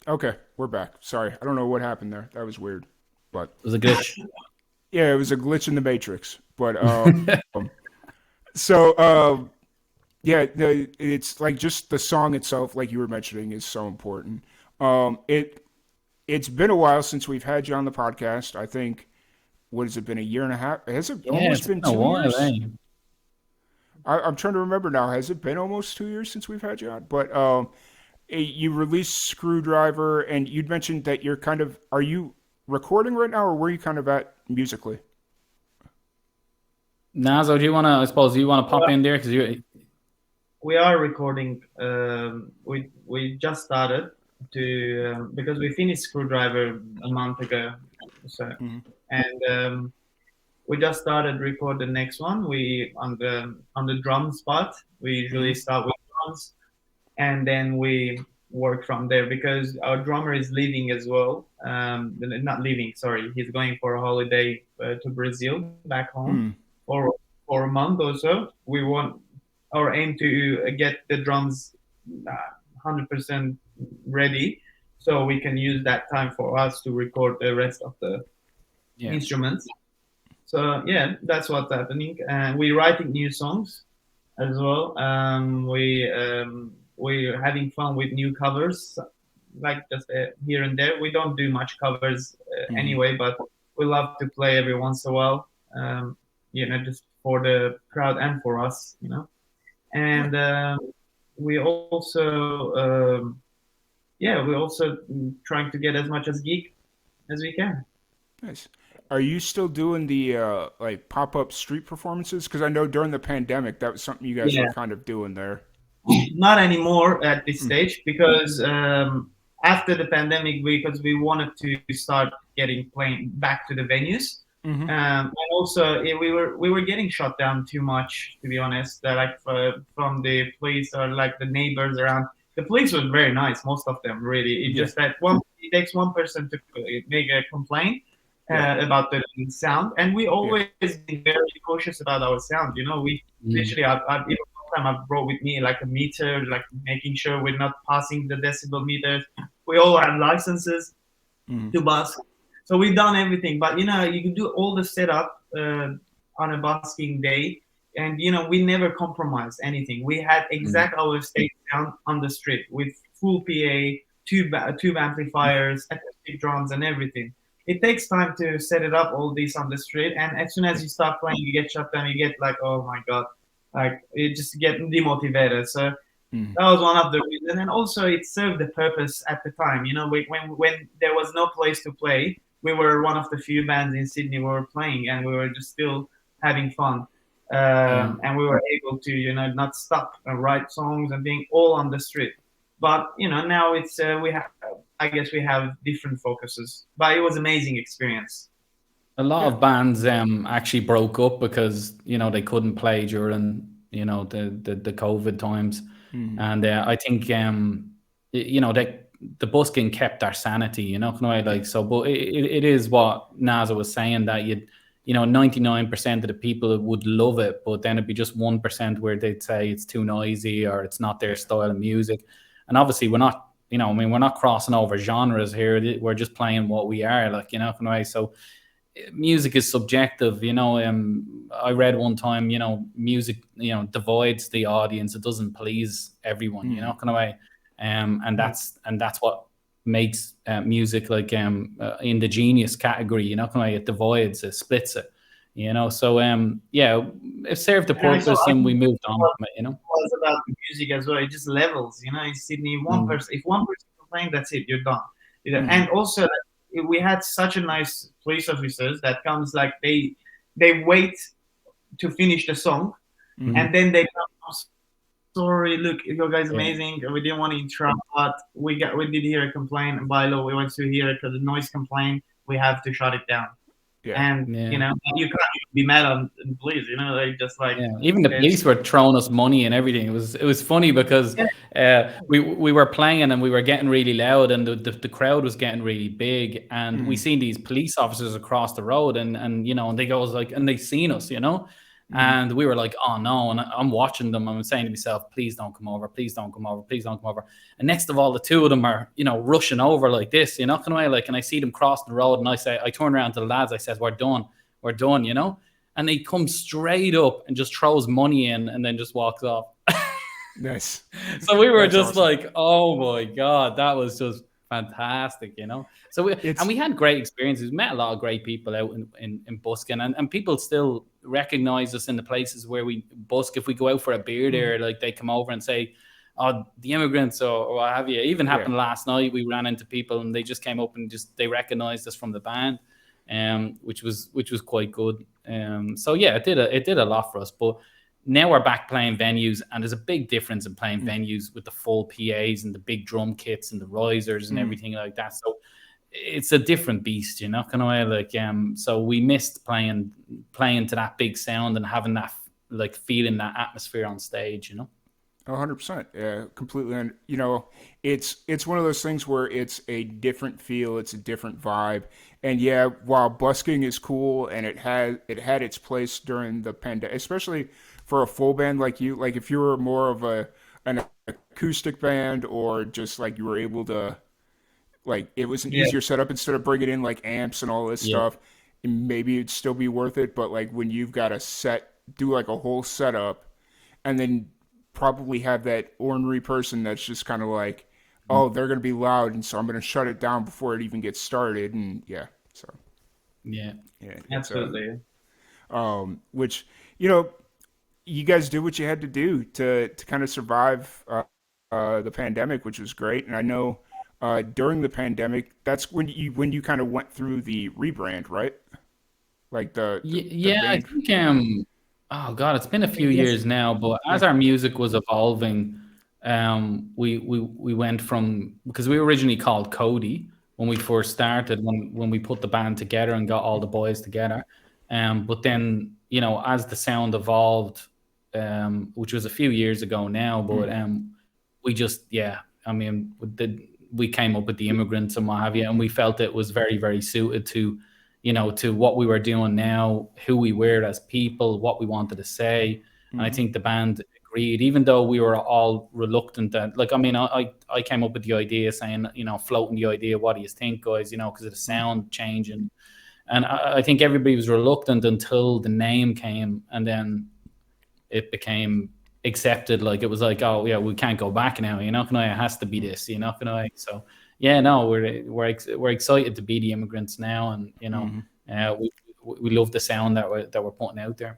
Okay, we're back. Sorry, I don't know what happened there. That was weird, but it was a glitch. Yeah, it was a glitch in the Matrix. But so yeah, it's like just the song itself, like you were mentioning, is so important. It's been a while since we've had you on the podcast. I think, what has it been, a year and a half? Has it almost been 2 years? I'm trying to remember now. Has it been almost 2 years since we've had you on? But you released Screwdriver, and you'd mentioned that are you recording right now, or where are you kind of at musically? Nazo, do you want to pop in there? Because we are recording. We just started. because we finished Screwdriver a month ago, so and we just started record the next one. We on the drum spot. We usually start with drums, and then we work from there because our drummer is leaving as well. Not leaving, sorry. He's going for a holiday to Brazil, back home for a month or so. We want our aim to get the drums 100% ready, so we can use that time for us to record the rest of the instruments. So yeah, that's what's happening. And we're writing new songs as well. We're having fun with new covers, like just here and there. We don't do much covers anyway, but we love to play every once in a while. Just for the crowd and for us, And we also, we're also trying to get as much as gig as we can. Nice. Are you still doing the like pop-up street performances? Because I know during the pandemic that was something you guys were kind of doing there. Not anymore at this stage because after the pandemic, because we wanted to start playing back to the venues, and also we were getting shut down too much, to be honest. From the police or like the neighbors around. The police was very nice, most of them really. It just that it takes one person to make a complaint. About the sound, and we always been very cautious about our sound. We literally, I've even one time I brought with me like a meter, like making sure we're not passing the decibel meters. We all have licenses to busk, so we've done everything. But you can do all the setup on a busking day, and we never compromise anything. We had exact our stage sound on the street with full PA, tube amplifiers, acoustic drums, and everything. It takes time to set it up, all these on the street, and as soon as you start playing, you get shut down. You get like, oh my god, like you just get demotivated. So that was one of the reasons, and also it served the purpose at the time. When there was no place to play, we were one of the few bands in Sydney we were playing, and we were just still having fun, and we were able to not stop and write songs and being all on the street. But now it's I guess we have different focuses, but it was amazing experience. A lot of bands actually broke up because they couldn't play during the COVID times, and I think the busking kept our sanity, But it is what Naza was saying, that 99% of the people would love it, but then it'd be just 1% where they'd say it's too noisy or it's not their style of music. And obviously we're not, we're not crossing over genres here. We're just playing what we are, So music is subjective, I read one time, music, divides the audience. It doesn't please everyone, and that's what makes music like in the genius category, it divides it, splits it. So it served the purpose, and we moved on from it. It was about the music as well. It just levels, in Sydney. If one person is playing, that's it, you're done. And also, we had such a nice police officers that comes like they wait to finish the song, and then they come. Sorry, look, your guys amazing. We didn't want to interrupt, but we did hear a complaint, and by law we want to hear it because the noise complaint. We have to shut it down. And you can't be mad on the police. Even the police were throwing us money and everything. It was funny because we were playing and we were getting really loud, and the crowd was getting really big, and we seen these police officers across the road, and they go like, and they seen us, and we were like, oh no, and I'm watching them. I'm saying to myself, please don't come over, please don't come over, please don't come over. And next of all, the two of them are, rushing over like this, and I see them crossing the road, and I turn around to the lads, I said, we're done, and they come straight up and just throws money in and then just walks off. Nice. So we were just awesome. Like, oh my God, that was just fantastic, So we had great experiences. We met a lot of great people out in busking, and people still recognize us in the places where we busk. If we go out for a beer there, like they come over and say, oh, the immigrants or what have you. It even happened last night. We ran into people and they just came up and they recognized us from the band, which was quite good. So yeah, it did a lot for us. But now we're back playing venues, and there's a big difference in playing venues with the full PAs and the big drum kits and the risers and everything like that. So it's a different beast, you're not gonna lie. Like, so we missed playing to that big sound and having that, like, feeling that atmosphere on stage, 100%. Yeah, completely. And it's one of those things where it's a different feel, it's a different vibe. And yeah, while busking is cool and it had its place during the pandemic, especially for a full band like you, like if you were more of an acoustic band, or just like you were able to, like, it was an easier setup instead of bringing in like amps and all this stuff, and maybe it'd still be worth it. But like when you've got to do like a whole setup, and then probably have that ornery person that's just kind of like, oh, they're going to be loud, and so I'm going to shut it down before it even gets started. And yeah, absolutely. Which, you guys did what you had to do to kind of survive the pandemic, which was great. And I know during the pandemic, that's when you kind of went through the rebrand, right? Like the I think oh God, it's been a few years now, but as our music was evolving, we went from, because we were originally called Cody when we first started, when we put the band together and got all the boys together. But then, as the sound evolved, which was a few years ago now, but we just, we came up with the Immigrants and what have you, and we felt it was very, very suited to, to what we were doing now, who we were as people, what we wanted to say. And I think the band agreed, even though we were all reluctant. That, like, I came up with the idea, saying, floating the idea, what do you think, guys, because of the sound changing. And I think everybody was reluctant until the name came, and then it became accepted. Like, it was like, oh yeah, we can't go back now, it has to be this, so yeah, no, we're excited to be the Immigrants now, and we love the sound that we're putting out there.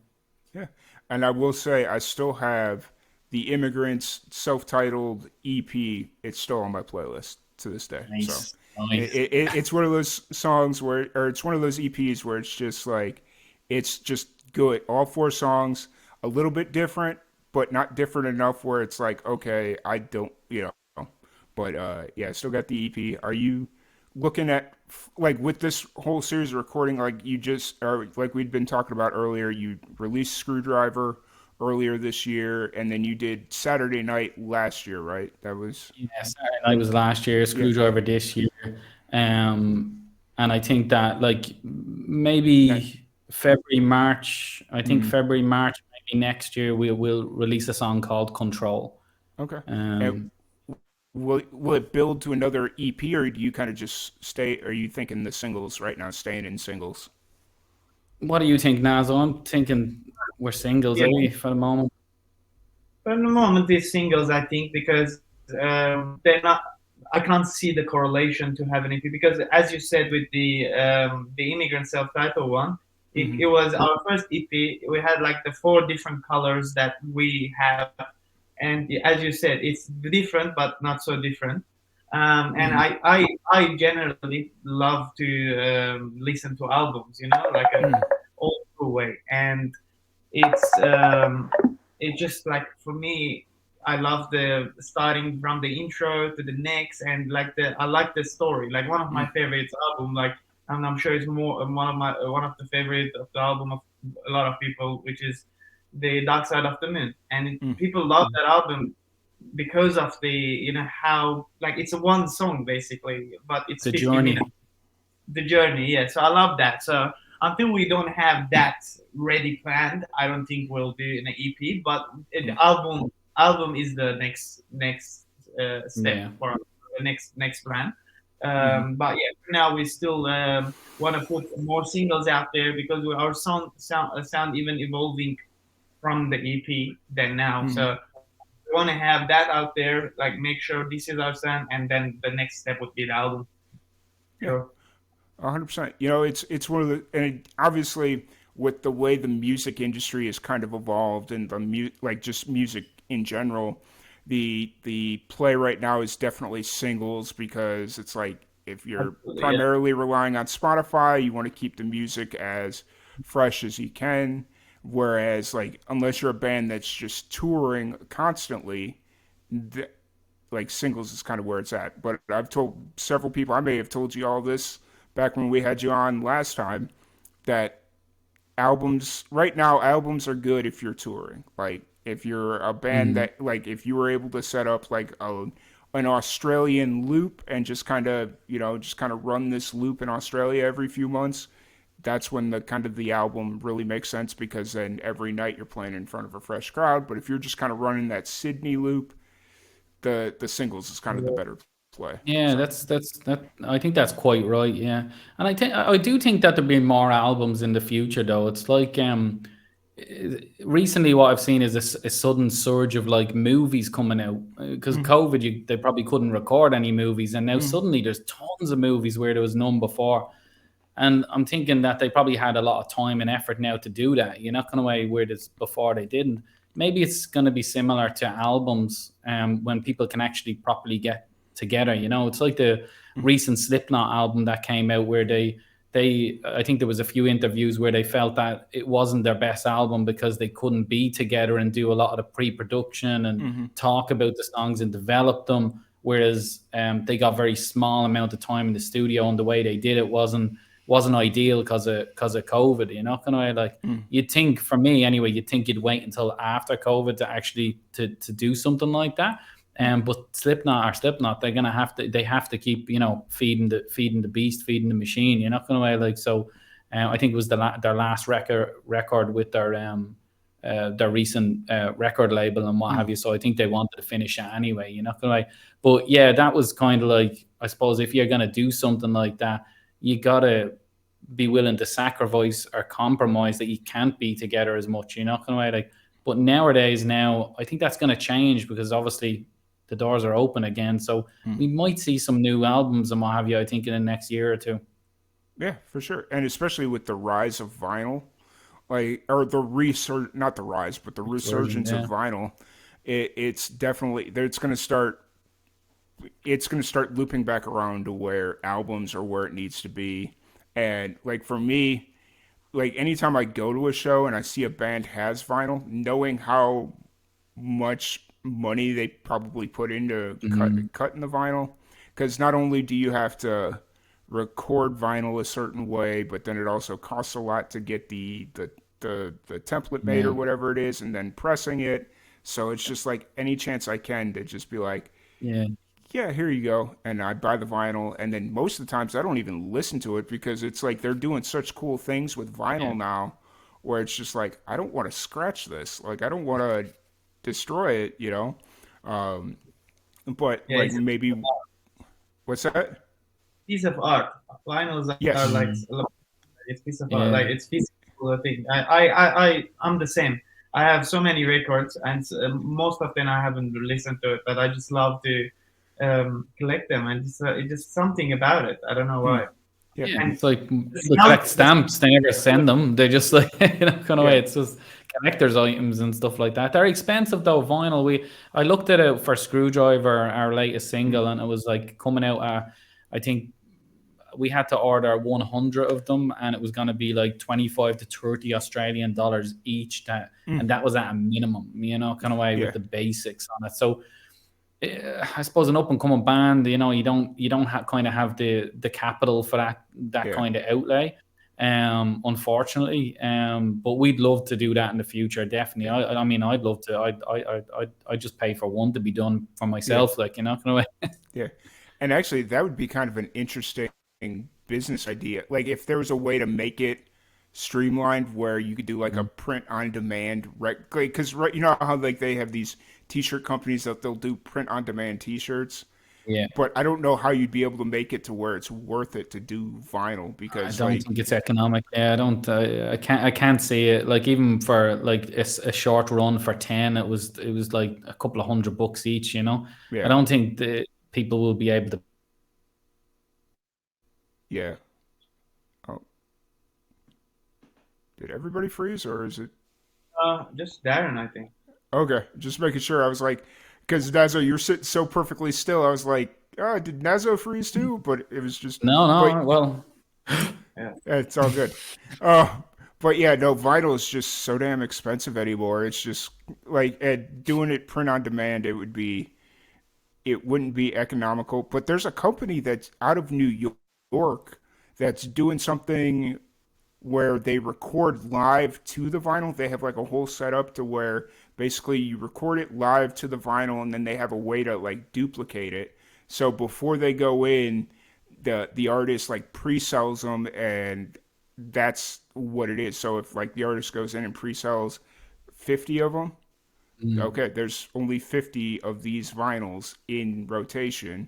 Yeah, and I will say I still have the Immigrants self-titled EP. It's still on my playlist to this day. Nice. So it's one of those songs or it's one of those EPs where it's just like, it's just good. All 4 songs, a little bit different, but not different enough where it's like, okay, I don't, But I still got the EP. Are you looking at, like, with this whole series of recording, like you just, or like we'd been talking about earlier, you released Screwdriver earlier this year, and then you did Saturday Night last year, right? That was Saturday Night was last year, Screwdriver this year, and I think that, like, maybe February, March. I think February, March, maybe next year we will release a song called Control. Okay. Will it build to another EP, or do you kind of just stay? Are you thinking the singles right now, staying in singles? What do you think, Nazo? I'm thinking we're singles, are we, for the moment? For the moment, it's singles, I think, because they're not. I can't see the correlation to have an EP, because, as you said, with the Immigrant self-titled one, it was our first EP. We had like the 4 different colors that we have. And as you said, it's different, but not so different. And I generally love to listen to albums, like an old school way. And it's just like, for me, I love the starting from the intro to the next, and like I like the story. Like, one of my favorite album, like, and I'm sure it's more one of the favorite of the album of a lot of people, which is the Dark Side of the Moon. And people love that album because of the, how, like, it's a one song basically, but it's the 50 journey. minutes. The journey, yeah. So I love that. So until we don't have that ready planned, I don't think we'll do an EP. But the album is the next step for the next plan. But yeah, for now we still want to put more singles out there, because our sound even evolving from the EP than now. So we want to have that out there, like, make sure this is our sound, and then the next step would be the album. Yeah, 100%. It's one of the, and obviously with the way the music industry has kind of evolved, and like just music in general, the play right now is definitely singles, because it's like, if you're primarily relying on Spotify, you want to keep the music as fresh as you can. Whereas, like, unless you're a band that's just touring constantly, like singles is kind of where it's at. But I've told several people, I may have told you all this back when we had you on last time, that right now, albums are good if you're touring. Like, if you're a band that, like, if you were able to set up like an Australian loop and just kind of, run this loop in Australia every few months, that's when the album really makes sense, because then every night you're playing in front of a fresh crowd. But if you're just kind of running that Sydney loop, the singles is kind of the better play. Yeah, that. I think that's quite right. Yeah, and I do think that there'll be more albums in the future, though. It's like recently what I've seen is a sudden surge of like movies coming out because COVID. They probably couldn't record any movies, and now suddenly there's tons of movies where there was none before. And I'm thinking that they probably had a lot of time and effort now to do that. You're not going to away where this before they didn't. Maybe it's going to be similar to albums when people can actually properly get together. It's like the recent Slipknot album that came out where they I think there was a few interviews where they felt that it wasn't their best album because they couldn't be together and do a lot of the pre-production and talk about the songs and develop them. Whereas they got very small amount of time in the studio, and the way they did it wasn't ideal because of COVID. You'd think, for me anyway, you'd think you'd wait until after COVID to actually to do something like that. But Slipknot, they have to keep feeding the beast, feeding the machine. You're not going to so. I think it was their last record with their recent record label and what have you. So I think they wanted to finish it anyway. You're not going to but yeah, that was kind of like, I suppose if you're going to do something like that, you gotta be willing to sacrifice or compromise that you can't be together as much. You're not going to but nowadays, I think that's going to change because obviously the doors are open again. So we might see some new albums and what have you, I think, in the next year or two. Yeah, for sure. And especially with the rise of vinyl, or the resurgence of vinyl, it's definitely, it's going to start looping back around to where albums are where it needs to be. And like for me, like anytime I go to a show and I see a band has vinyl, knowing how much money they probably put into cutting the vinyl, because not only do you have to record vinyl a certain way, but then it also costs a lot to get the template made or whatever it is, and then pressing it. So it's just like any chance I can to just be like, yeah, here you go. And I buy the vinyl. And then most of the times I don't even listen to it because it's like they're doing such cool things with vinyl now where it's just like, I don't want to scratch this. Like, I don't want to destroy it, but like maybe, what's that? Piece of art. Vinyls are like, it's piece of art. Like, it's physical thing. I'm the same. I have so many records, and most of them I haven't listened to it, but I just love to collect them, and it's just something about it. I don't know why. Yeah, it's like the collect stamps. They never send them. They just like it's just collector's items and stuff like that. They're expensive though. Vinyl. I looked at it for Screwdriver, our latest single, and it was like coming out. I think we had to order 100 of them, and it was going to be like 25 to 30 Australian dollars each. And that was at a minimum. With the basics on it. So. I suppose an up and coming band, you don't have the capital for that kind of outlay, unfortunately. But we'd love to do that in the future, definitely. I mean, I'd love to. I just pay for one to be done for myself, Yeah, and actually, that would be kind of an interesting business idea. Like if there was a way to make it streamlined where you could do like a print on demand, because you know how like they have these t-shirt companies that they'll do print on demand t-shirts, but I don't know how you'd be able to make it to where it's worth it to do vinyl, because I don't think it's economic. I can't see it. Like even for like a short run for 10, it was like a couple of $100 each, I don't think the people will be able to. Did everybody freeze, or is it just Darren, I think? Okay, just making sure. I was like, because Nazo, you're sitting so perfectly still. I was like, oh, did Nazo freeze too? But it was just no. Well, it's all good. But yeah, no, vinyl is just so damn expensive anymore. It's just like doing it print on demand. It wouldn't be economical. But there's a company that's out of New York that's doing something where they record live to the vinyl. They have like a whole setup to where basically you record it live to the vinyl, and then they have a way to like duplicate it. So before they go in, the artist like pre-sells them, and that's what it is. So if like the artist goes in and pre-sells 50 of them, okay, there's only 50 of these vinyls in rotation,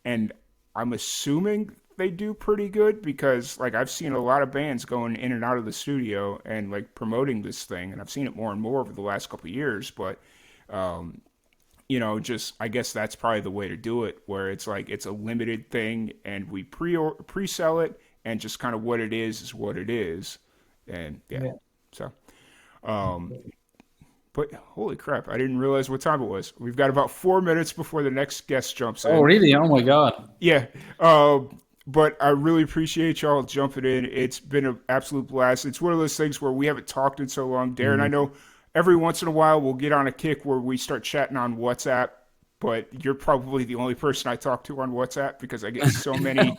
and I'm assuming they do pretty good because like I've seen a lot of bands going in and out of the studio and like promoting this thing, and I've seen it more and more over the last couple of years. But just I guess that's probably the way to do it, where it's like it's a limited thing and we pre-sell it, and just kind of what it is what it is. And yeah. So but holy crap, I didn't realize what time it was. We've got about 4 minutes before the next guest jumps in. Oh, really? Oh my God. Yeah. But I really appreciate y'all jumping in. It's been an absolute blast. It's one of those things where we haven't talked in so long. Darren, I know every once in a while we'll get on a kick where we start chatting on WhatsApp, but you're probably the only person I talk to on WhatsApp because I get so many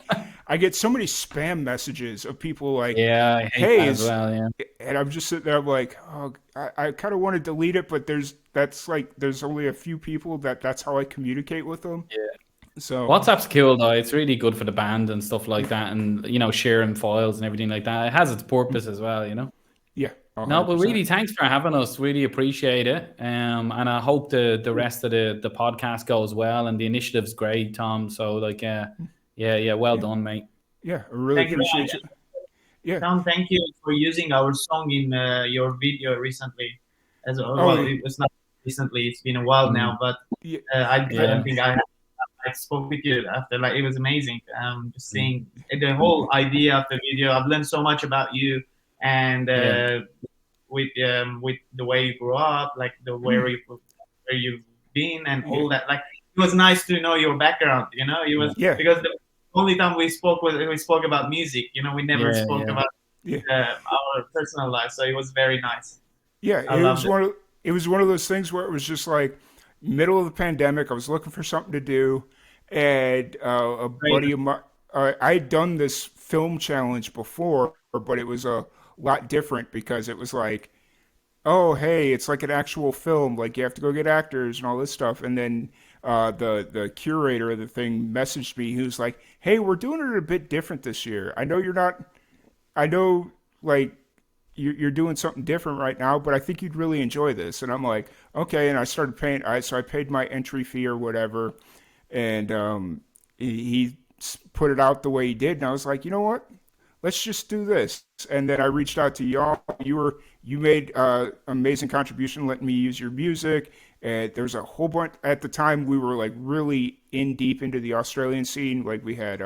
spam messages of people like, yeah, I hate hey, that as well, yeah. And I'm just sitting there, I'm like, oh, I kind of want to delete it, but there's only a few people that's how I communicate with them. Yeah. So WhatsApp's cool though. It's really good for the band and stuff like that, and sharing files and everything like that. It has its purpose as well, Yeah. 100%. No, but really, thanks for having us. Really appreciate it. And I hope the rest of the podcast goes well, and the initiative's great, Tom. So like, well done, mate. Yeah, I really appreciate it. Yeah. Tom, thank you for using our song in your video recently. As well, it's not recently; it's been a while now. But I don't think I spoke with you after. Like, it was amazing. Just seeing the whole idea of the video. I've learned so much about you, and with the way you grew up, like where you've been, and all that. Like, it was nice to know your background. It was because the only time we spoke about music. We never spoke about our personal life, so it was very nice. Yeah, it was one of those things where it was just like middle of the pandemic. I was looking for something to do, and a buddy of mine, I had done this film challenge before, but it was a lot different because it was like, oh, hey, it's like an actual film. Like, you have to go get actors and all this stuff. And then the curator of the thing messaged me. He was like, hey, we're doing it a bit different this year. I know like you're doing something different right now, but I think you'd really enjoy this. And I'm like, okay. And I started paying. So I paid my entry fee or whatever. And he put it out the way he did. And I was like, you know what? Let's just do this. And then I reached out to y'all. You made amazing contribution, letting me use your music. And there's a whole bunch. At the time, we were like really deep into the Australian scene. Like, we had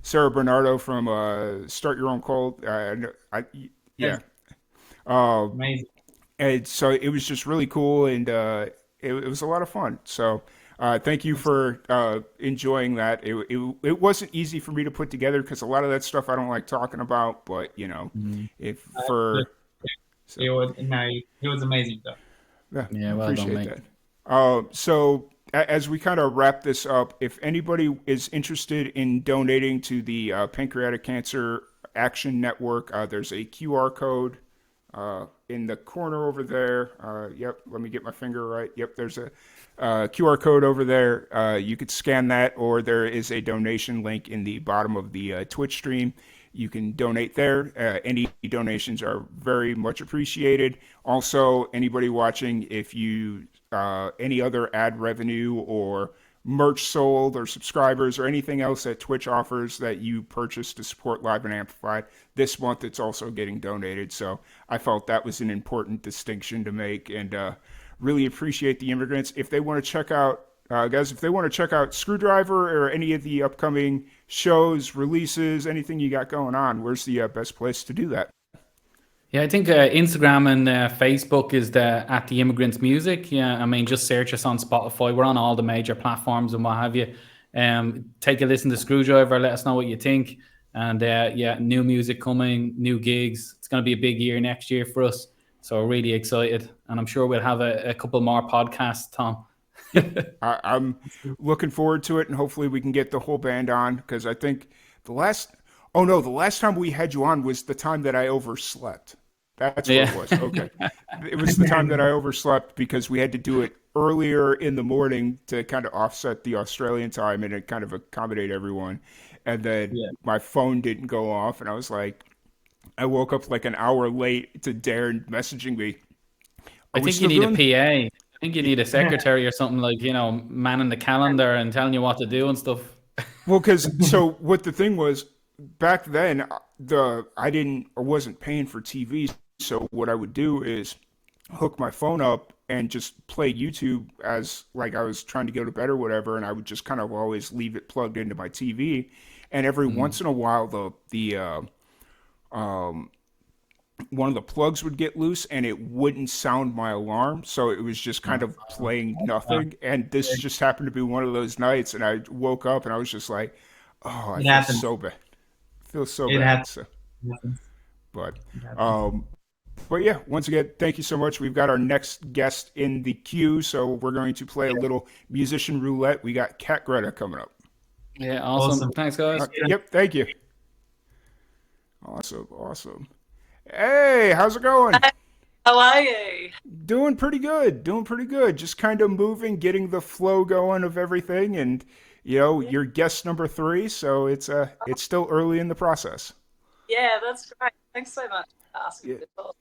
Sarah Bernardo from Start Your Own Cult. Amazing. And so it was just really cool, and it was a lot of fun. So thank you for enjoying that. It wasn't easy for me to put together because a lot of that stuff I don't like talking about. But it was amazing though. Yeah, well appreciate done, mate. that. So as we kind of wrap this up, if anybody is interested in donating to the Pancreatic Cancer Action Network, there's a QR code in the corner over there. Let me get my finger right. Yep, there's a QR code over there. You could scan that, or there is a donation link in the bottom of the Twitch stream. You can donate there. Any donations are very much appreciated. Also, anybody watching, if you any other ad revenue or merch sold or subscribers or anything else that Twitch offers that you purchase to support Live and Amplified, this month it's also getting donated. So I felt that was an important distinction to make, and really appreciate the immigrants. If they want to check out, guys, if they want to check out Screwdriver or any of the upcoming shows, releases, anything you got going on, where's the best place to do that? Yeah, I think Instagram and Facebook is at the Immigrants Music. Yeah, I mean, just search us on Spotify. We're on all the major platforms and what have you. Take a listen to Screwdriver. Let us know what you think. And yeah, new music coming, new gigs. It's going to be a big year next year for us. So we're really excited. And I'm sure we'll have a couple more podcasts, Tom. I'm looking forward to it, and hopefully we can get the whole band on, because I think the last time we had you on was the time that I overslept. That's what it was. Okay. It was the time that I overslept because we had to do it earlier in the morning to kind of offset the Australian time and it kind of accommodate everyone. And then my phone didn't go off, and I was like, I woke up like an hour late to Darren messaging me. I think you need a PA. I think you need a secretary or something, like, manning the calendar and telling you what to do and stuff. Well, so what the thing was, back then, I wasn't paying for TV, so what I would do is hook my phone up and just play YouTube as like I was trying to go to bed or whatever, and I would just kind of always leave it plugged into my TV, and every once in a while one of the plugs would get loose and it wouldn't sound my alarm, so it was just kind of playing nothing. And this just happened to be one of those nights, and I woke up and I was just like, oh, I feel so bad. I feel so bad. So, but yeah, once again, thank you so much. We've got our next guest in the queue, so we're going to play a little musician roulette. We got Kat Greta coming up. Yeah, awesome. Thanks, guys. Yep, thank you. Awesome. Hey, how's it going? How are you? Doing pretty good. Just kind of moving, getting the flow going of everything, and you're guest number 3, so it's still early in the process. Yeah, that's great. Thanks so much for asking me to talk.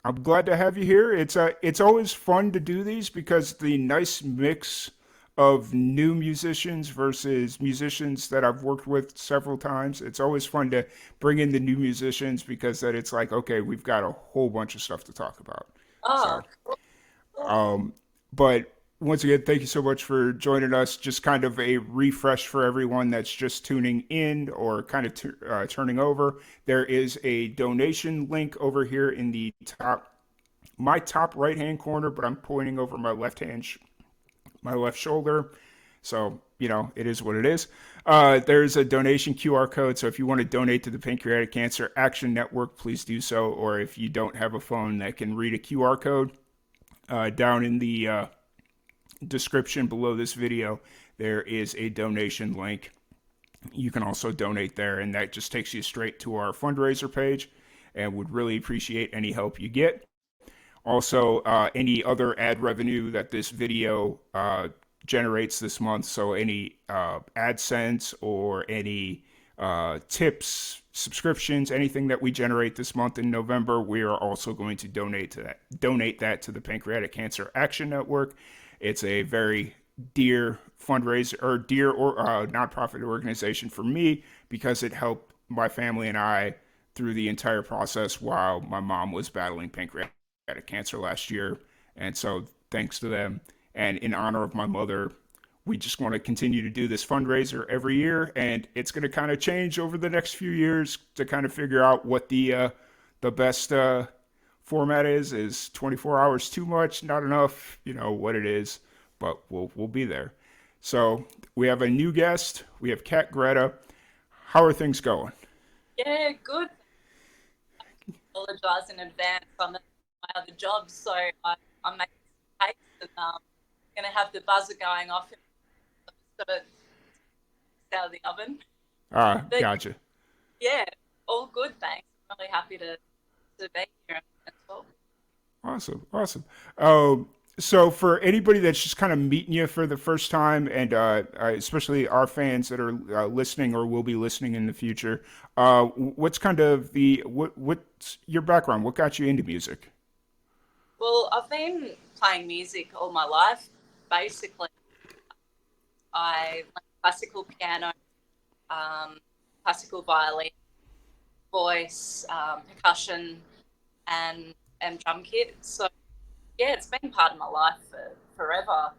I'm glad to have you here. It's always fun to do these because the nice mix of new musicians versus musicians that I've worked with several times. It's always fun to bring in the new musicians because then it's like, okay, we've got a whole bunch of stuff to talk about. But once again, thank you so much for joining us. Just kind of a refresh for everyone that's just tuning in or kind of turning over. There is a donation link over here in the my top right-hand corner, but I'm pointing over my left shoulder. So, it is what it is. There's a donation QR code. So if you want to donate to the Pancreatic Cancer Action Network, please do so. Or if you don't have a phone that can read a QR code, down in the description below this video, there is a donation link. You can also donate there, and that just takes you straight to our fundraiser page, and would really appreciate any help you get. Also, any other ad revenue that this video generates this month, so any AdSense or any tips, subscriptions, anything that we generate this month in November, we are also going to donate that to the Pancreatic Cancer Action Network. It's a very dear fundraiser or nonprofit organization for me because it helped my family and I through the entire process while my mom was battling pancreatic cancer last year. And so thanks to them and in honor of my mother, we just want to continue to do this fundraiser every year, and it's going to kind of change over the next few years to kind of figure out what the best format is 24 hours too much, not enough, what it is, but we'll be there. So we have a new guest. We have Kat Greta. How are things going? Yeah, good. I apologize in advance. I'm at my other job, so I'm making cakes and going to have the buzzer going off sort of out of the oven. Gotcha. Yeah, all good, thanks. I'm really happy to be here and talk. Awesome. So for anybody that's just kind of meeting you for the first time, and especially our fans that are listening or will be listening in the future, what's kind of what's your background? What got you into music? Well, I've been playing music all my life. Basically, I learned classical piano, classical violin, voice, percussion, and drum kit. So yeah, it's been part of my life forever.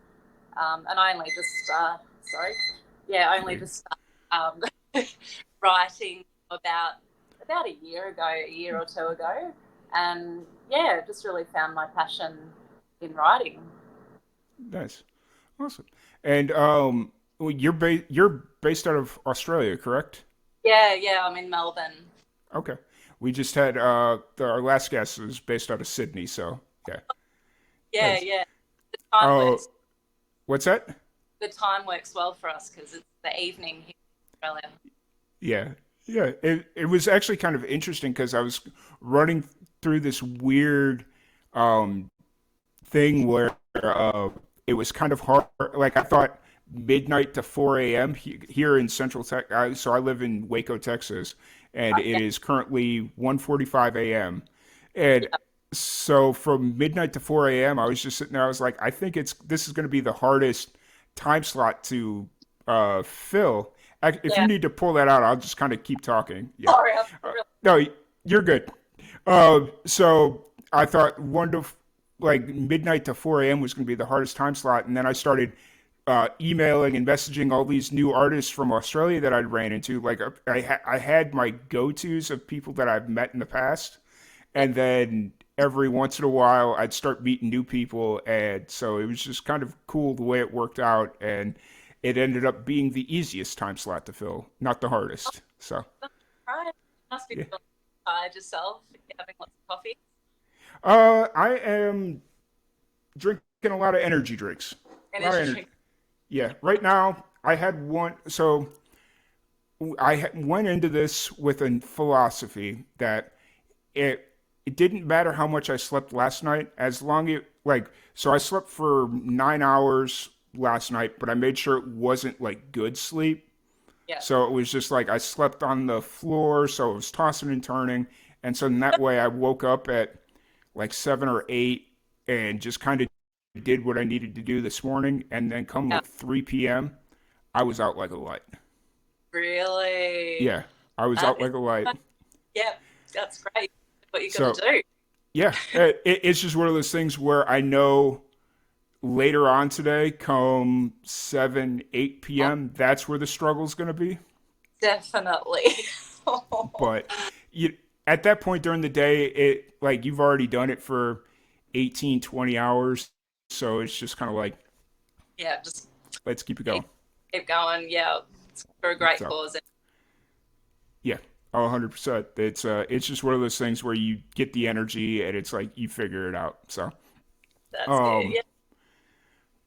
And I only just writing about a year or two ago, and yeah, just really found my passion in writing. Nice, awesome. And you're based out of Australia, correct? Yeah, I'm in Melbourne. Okay. We just had our last guest was based out of Sydney, so yeah. Yeah, Nice. yeah. The time Oh, works. what's that? The time works well for us because it's the evening here in Australia. Yeah. Yeah. It was actually kind of interesting because I was running through this weird um thing where it was kind of hard. Like I thought midnight to 4 a.m. Here in Central Tech. So I live in Waco, Texas, and it is currently 1:45 a.m. And so from midnight to 4 a.m., I was just sitting there. I was like, I think this is going to be the hardest time slot to fill. If you Yeah. need to pull that out, I'll just kind of keep talking. Yeah. Sorry, I'm really No, you're good. So I thought like midnight to 4 a.m. was going to be the hardest time slot, and then I started emailing and messaging all these new artists from Australia that I'd ran into. Like I had my go-tos of people that I've met in the past, and then every once in a while I'd start meeting new people, and so it was just kind of cool the way it worked out, and it ended up being the easiest time slot to fill, not the hardest. So. right. Must be Yeah. feeling tired yourself. You're having lots of coffee. I am drinking a lot of energy drinks. A lot of Energy energy. drink. Yeah, right now I had one. So went into this with a philosophy that it it didn't matter how much I slept last night, as long it like so I slept for 9 hours last night, but I made sure it wasn't like good sleep. Yeah. So it was just like I slept on the floor, so it was tossing and turning, and so in that way I woke up at like 7 or 8 and just kind of did what I needed to do this morning, and then come Yeah. like 3 p.m. I was out like a light. Really? Yeah, I was That out is, like a light. yeah, that's great. What you're gonna So do? yeah, it's just one of those things where I know later on today, come 7, 8 p.m., that's where the struggle's going to be. Definitely. But you, at that point during the day, it like you've already done it for 18, 20 hours. So it's just kind of like, Yeah, just let's keep it going. keep going. Yeah, it's for a great So cause. yeah, 100%. It's just one of those things where you get the energy and it's like you figure it out. So That's it. um Yeah.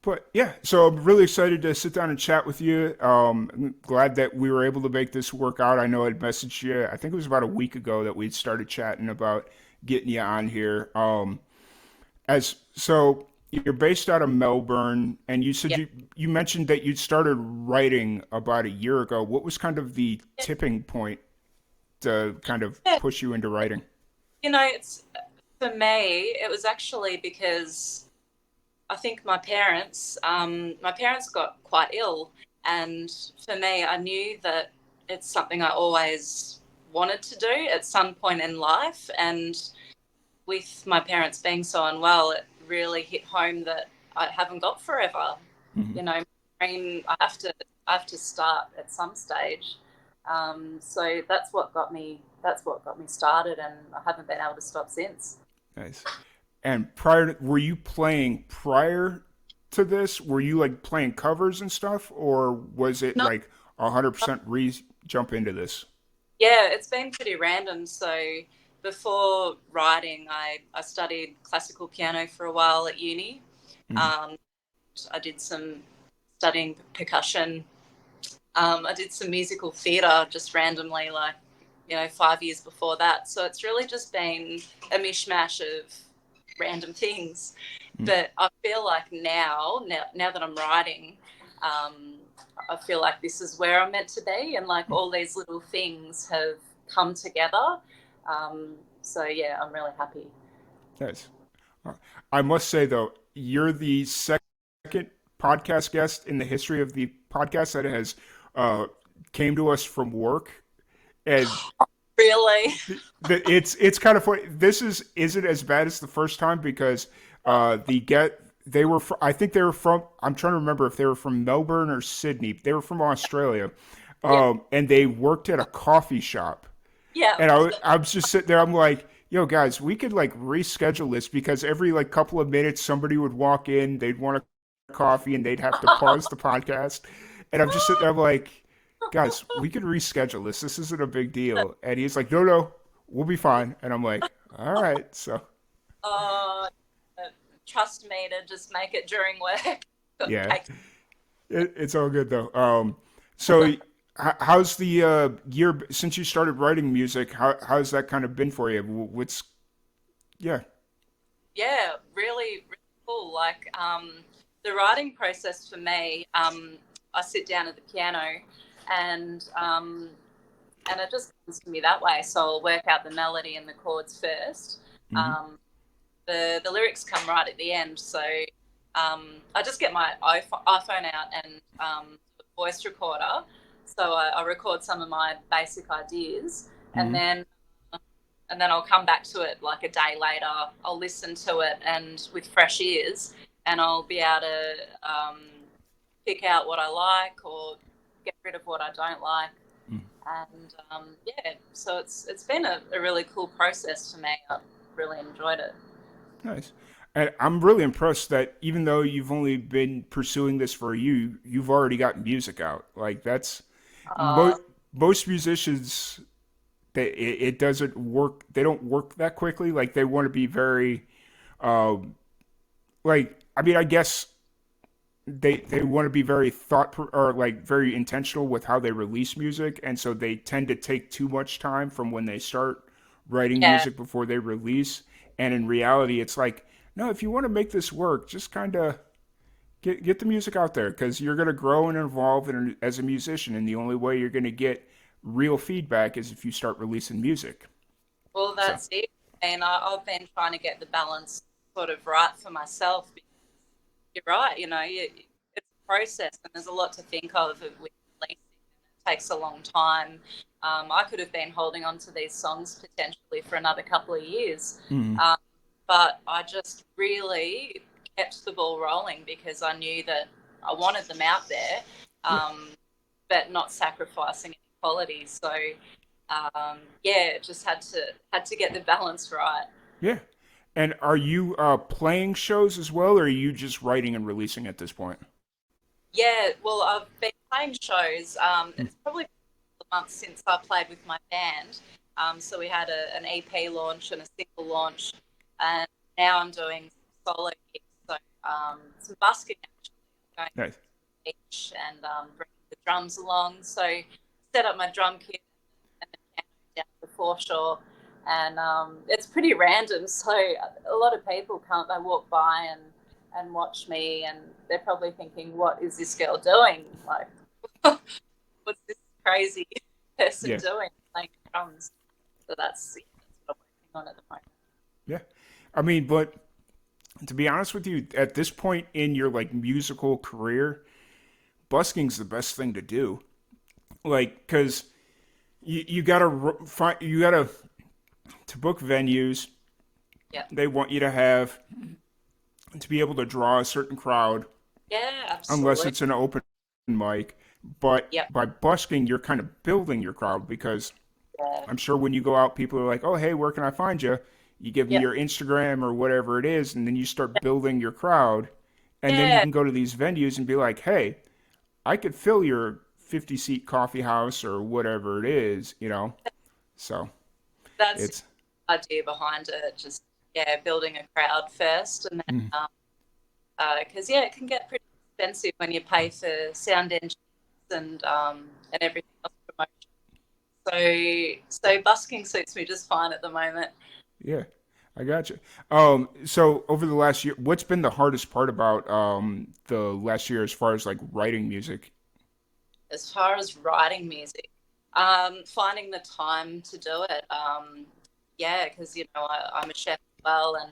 But yeah, so I'm really excited to sit down and chat with you. I'm glad that we were able to make this work out. I know I'd messaged you, I think it was about a week ago that we'd started chatting about getting you on here. As so you're based out of Melbourne, and you said Yeah. you mentioned that you'd started writing about a year ago. What was kind of the tipping point to kind of Yeah. push you into writing? It's for me. It was actually because I think my parents got quite ill, and for me, I knew that it's something I always wanted to do at some point in life, and with my parents being so unwell, it really hit home that I haven't got forever. Mhm. My dream, I have to start at some stage. So that's what got me. That's what got me started, and I haven't been able to stop since. Nice. And were you playing prior to this? Were you like playing covers and stuff, or was it No, like 100% jump into this? yeah, it's been pretty random. So before writing, I studied classical piano for a while at uni. Mhm. Um, I did some studying percussion. I did some musical theatre just randomly, like, 5 years before that. So it's really just been a mishmash of random things. Mhm. But I feel like now that I'm writing, um, I feel like this is where I'm meant to be, and like all these little things have come together. So yeah, I'm really happy. Nice. I must say though, you're the second podcast guest in the history of the podcast that has uh, came to us from work, and Really? it's kind of funny. This isn't as bad as the first time because they were I think they were from, I'm trying to remember if they were from Melbourne or Sydney. They were from Australia, Yeah. and they worked at a coffee shop. Yeah. And I was just sitting there. I'm like, yo, guys, we could like reschedule this because every like couple of minutes somebody would walk in, they'd want a coffee, and they'd have to pause the podcast. And I'm just sitting there, I'm like, guys, we could reschedule this. This isn't a big deal. And he's like, no, we'll be fine. And I'm like, all right. So, Uh, Trust me to just make it during work. yeah, it's all good though. So how's the year since you started writing music? How's that kind of been for you? What's, yeah. Yeah, really, really cool. Like the writing process for me, I sit down at the piano and it just comes to me that way. So I'll work out the melody and the chords first. The lyrics come right at the end. So I just get my iPhone out and a voice recorder. So I record some of my basic ideas, and then I'll come back to it like a day later. I'll listen to it and with fresh ears, and I'll be able to pick out what I like or get rid of what I don't like. And yeah, so it's been a really cool process for me. I've really enjoyed it. Nice. And I'm really impressed that even though you've only been pursuing this for you've already got music out. Like that's most musicians, it doesn't work. They don't work that quickly. Like they want to be very, like, I mean, I guess they want to be very or like very intentional with how they release music, and so they tend to take too much time from when they start writing music before they release. And in reality, it's like, no, if you want to make this work, just kind of get the music out there, because you're going to grow and evolve as a musician, and the only way you're going to get real feedback is if you start releasing music. Well, that's it. And I've been trying to get the balance sort of right for myself. You're right, you know, it's a process and there's a lot to think of with releasing. It takes a long time. I could have been holding on to these songs potentially for another couple of years. But I just really kept the ball rolling because I knew that I wanted them out there, but not sacrificing any quality. So, yeah, just had to get the balance right. Yeah. And are you playing shows as well, or are you just writing and releasing at this point? Yeah, well, I've been playing shows. It's probably a month since I played with my band. So we had an EP launch and a single launch, and now I'm doing solo gigs. So some busking actually, going to the beach and bringing the drums along. So set up my drum kit and the piano down the foreshore. And it's pretty random, so a lot of people come, they walk by and watch me, and they're probably thinking, what is this girl doing? Like, what's this crazy person doing? Playing drums. So that's what I'm working on at the moment. Yeah. I mean, but to be honest with you, at this point in your like musical career, busking's the best thing to do. Like, because you gotta find, to book venues, they want you to be able to draw a certain crowd. Yeah, absolutely. Unless it's an open mic. But by busking, you're kind of building your crowd, because I'm sure when you go out, people are like, oh, hey, where can I find you? You give me your Instagram or whatever it is, and then you start building your crowd. And then you can go to these venues and be like, hey, I could fill your 50-seat coffee house or whatever it is, you know? So that's the idea behind it. Just building a crowd first, and then because it can get pretty expensive when you pay for sound engineers and everything else promotion. So busking suits me just fine at the moment. Yeah, I got you. So over the last year, what's been the hardest part about the last year as far as like writing music? As far as writing music, finding the time to do it. Because I'm a chef as well, and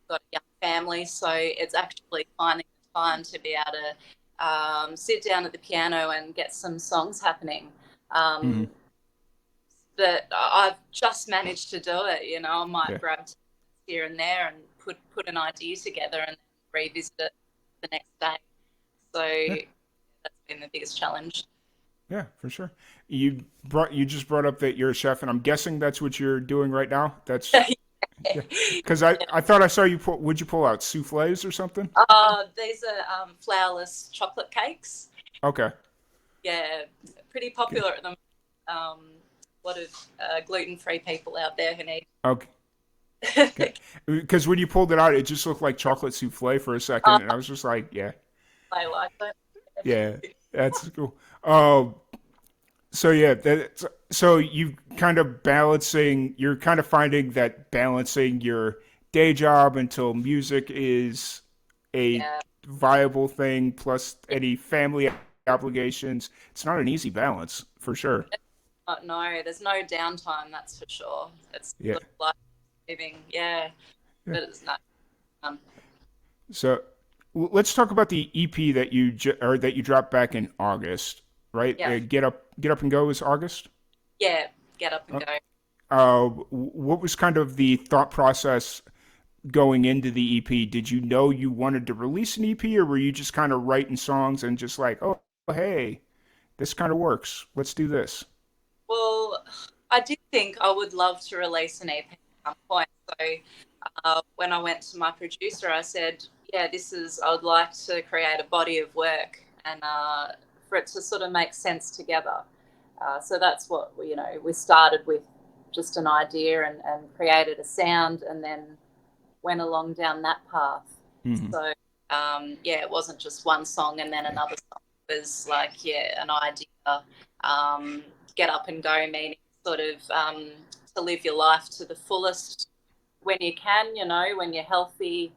got a young family, so it's actually finding the time to be able to sit down at the piano and get some songs happening. But I've just managed to do it. You know, I might grab here and there and put an idea together and revisit it the next day. So that's been the biggest challenge. Yeah, for sure. You just brought up that you're a chef, and I'm guessing that's what you're doing right now. That's because I thought I saw you would you pull out soufflés or something? These are flourless chocolate cakes. Okay. Yeah, pretty popular at the moment. A lot of gluten-free people out there who need. Okay. Because when you pulled it out, it just looked like chocolate souffle for a second, and I was just like, yeah, I like it. yeah, that's cool. So yeah, so you kind of balancing, you're kind of finding that balancing your day job until music is a viable thing, plus any family obligations. It's not an easy balance for sure. No, there's no downtime. That's for sure. It's Yeah. like living. Yeah, Yeah. but it's not. So let's talk about the EP that you or that you dropped back in August, right? Yeah. Get up and go is August. Yeah, get up and go. What was kind of the thought process going into the EP? Did you know you wanted to release an EP, or were you just kind of writing songs and just like, oh, hey, this kind of works. Let's do this. Well, I did think I would love to release an EP at some point. So when I went to my producer, I said, yeah, I would like to create a body of work and for it to sort of make sense together. So that's what, we started with just an idea and created a sound and then went along down that path. Mm-hmm. So, it wasn't just one song and then another song. It was like, an idea, get up and go, meaning sort of to live your life to the fullest when you can, when you're healthy,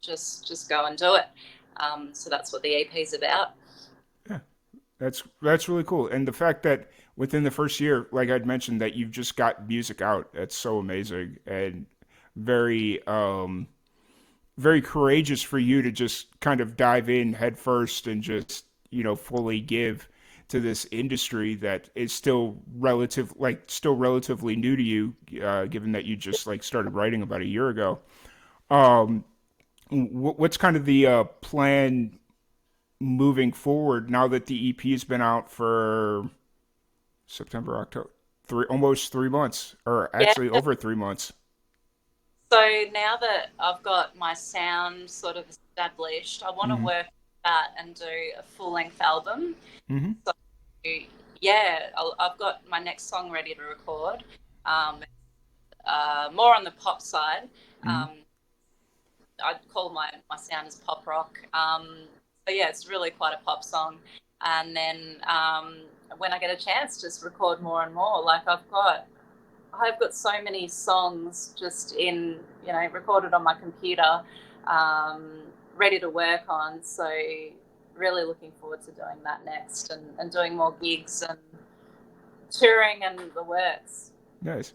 just go and do it. So that's what the EP's about. Yeah, that's really cool. And the fact that within the first year, like I'd mentioned, that you've just got music out, that's so amazing and very very courageous for you to just kind of dive in head first and just fully give to this industry that is still relatively new to you, given that you just started writing about a year ago. What's kind of the plan moving forward now that the EP has been out for September, October, almost 3 months, or actually over 3 months? So now that I've got my sound sort of established, I want to work with that and do a full-length album. Mm-hmm. So, I've got my next song ready to record. More on the pop side. I'd call my sound as pop rock. It's really quite a pop song. And then when I get a chance, just record more and more. Like I've got so many songs just recorded on my computer, ready to work on. So really looking forward to doing that next and doing more gigs and touring and the works. Nice.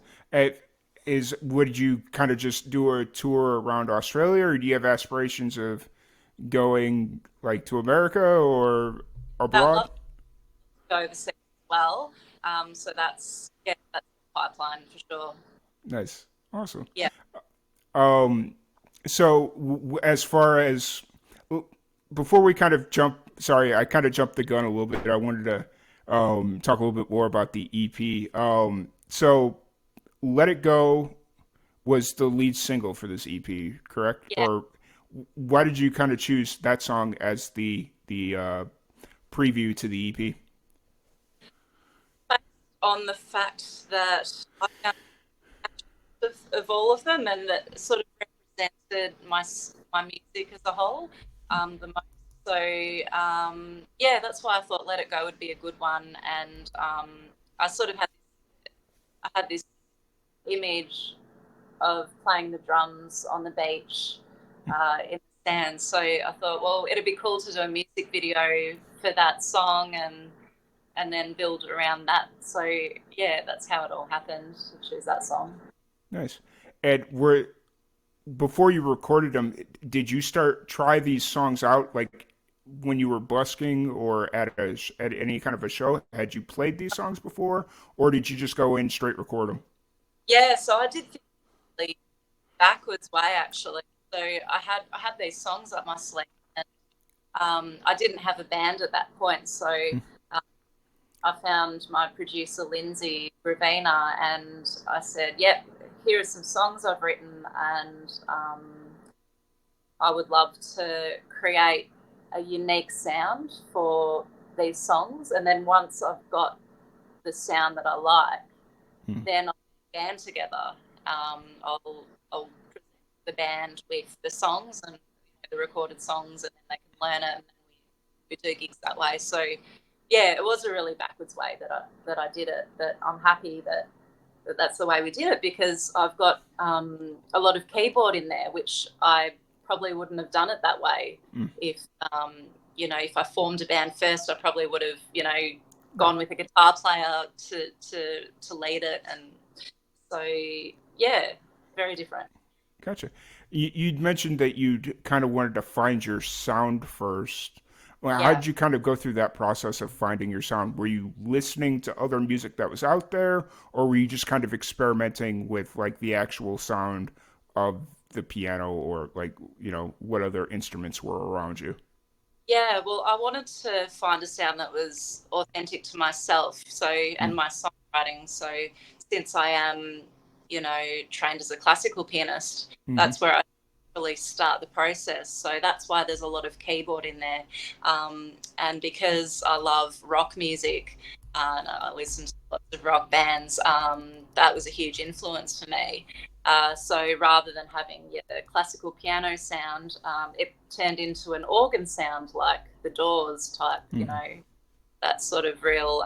Would you kind of just do a tour around Australia, or do you have aspirations of going to America or abroad? I'd love to go overseas as well. So that's the pipeline for sure. Nice. Awesome. Yeah. So as far as before we kind of I kind of jumped the gun a little bit. I wanted to talk a little bit more about the EP. So Let It Go was the lead single for this EP, correct? Yeah. Or why did you kind of choose that song as the preview to the EP? On the fact that I found of all of them, and that sort of represented my music as a whole the most. So that's why I thought Let It Go would be a good one. And I sort of had this image of playing the drums on the beach in the stands. So I thought, well, it'd be cool to do a music video for that song and then build around that. So that's how it all happened to choose that song. Nice. And before you recorded them, did you try these songs out when you were busking or at any kind of a show? Had you played these songs before, or did you just go in straight record them? Yeah, so I did the backwards way actually. So I had these songs up my sleeve, and I didn't have a band at that point. So I found my producer Lindsay Gravina, and I said, "Yep, here are some songs I've written, and I would love to create a unique sound for these songs, and then once I've got the sound that I like, then I'll put the band together. I'll present the band with the songs and the recorded songs, and then they can learn it, and then we do gigs that way. So yeah, it was a really backwards way that I did it, but I'm happy that that's the way we did it, because I've got a lot of keyboard in there, which I probably wouldn't have done it that way if if I formed a band first. I probably would have gone with a guitar player to lead it, and so yeah, very different. Gotcha. You'd mentioned that you kind of wanted to find your sound first. Well, how did you kind of go through that process of finding your sound? Were you listening to other music that was out there, or were you just kind of experimenting with like the actual sound of the piano, or like, what other instruments were around you? Yeah, well, I wanted to find a sound that was authentic to myself, and my songwriting. So since I am, trained as a classical pianist, that's where I really start the process. So that's why there's a lot of keyboard in there. And because I love rock music and I listen to lots of rock bands, that was a huge influence for me. So rather than having the classical piano sound, it turned into an organ sound, like the Doors type, that sort of real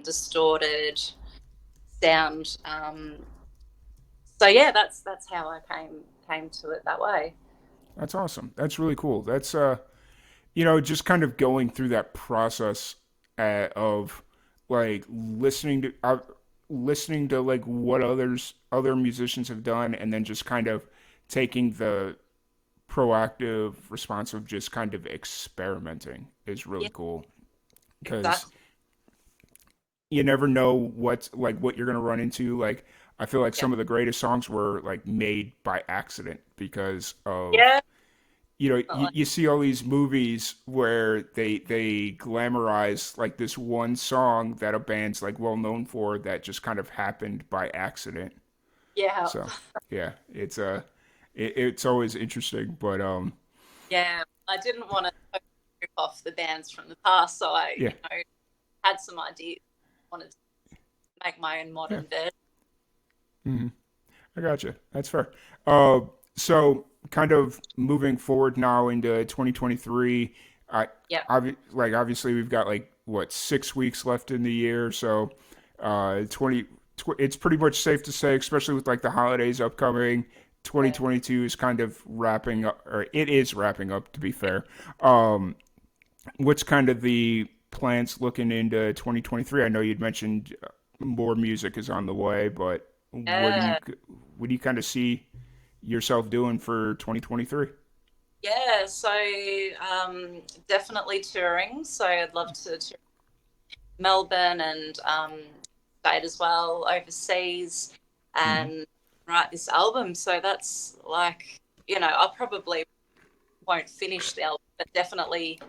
distorted sound. So yeah, that's how I came to it that way. That's awesome. That's really cool. That's just kind of going through that process of like listening to like what other musicians have done, and then just kind of taking the proactive response of just kind of experimenting is really cool, because you never know what you're going to run into. Like, I feel like some of the greatest songs were like made by accident because of you see all these movies where they glamorize like this one song that a band's like well known for that just kind of happened by accident. Yeah. So yeah, it's always interesting, but yeah, I didn't want to rip off the bands from the past, so I had some ideas. Wanted to make my own modern version. Mm-hmm. I gotcha. That's fair. So kind of moving forward now into 2023, obviously we've got like 6 weeks left in the year, so it's pretty much safe to say, especially with like the holidays upcoming, 2022 is kind of wrapping up, or it is wrapping up, to be fair. What's kind of the plans looking into 2023? I know you'd mentioned more music is on the way, but what do you kind of see yourself doing for 2023? Yeah, so definitely touring. So I'd love to tour Melbourne and state as well, overseas, and write this album. So that's like, I probably won't finish the album, but definitely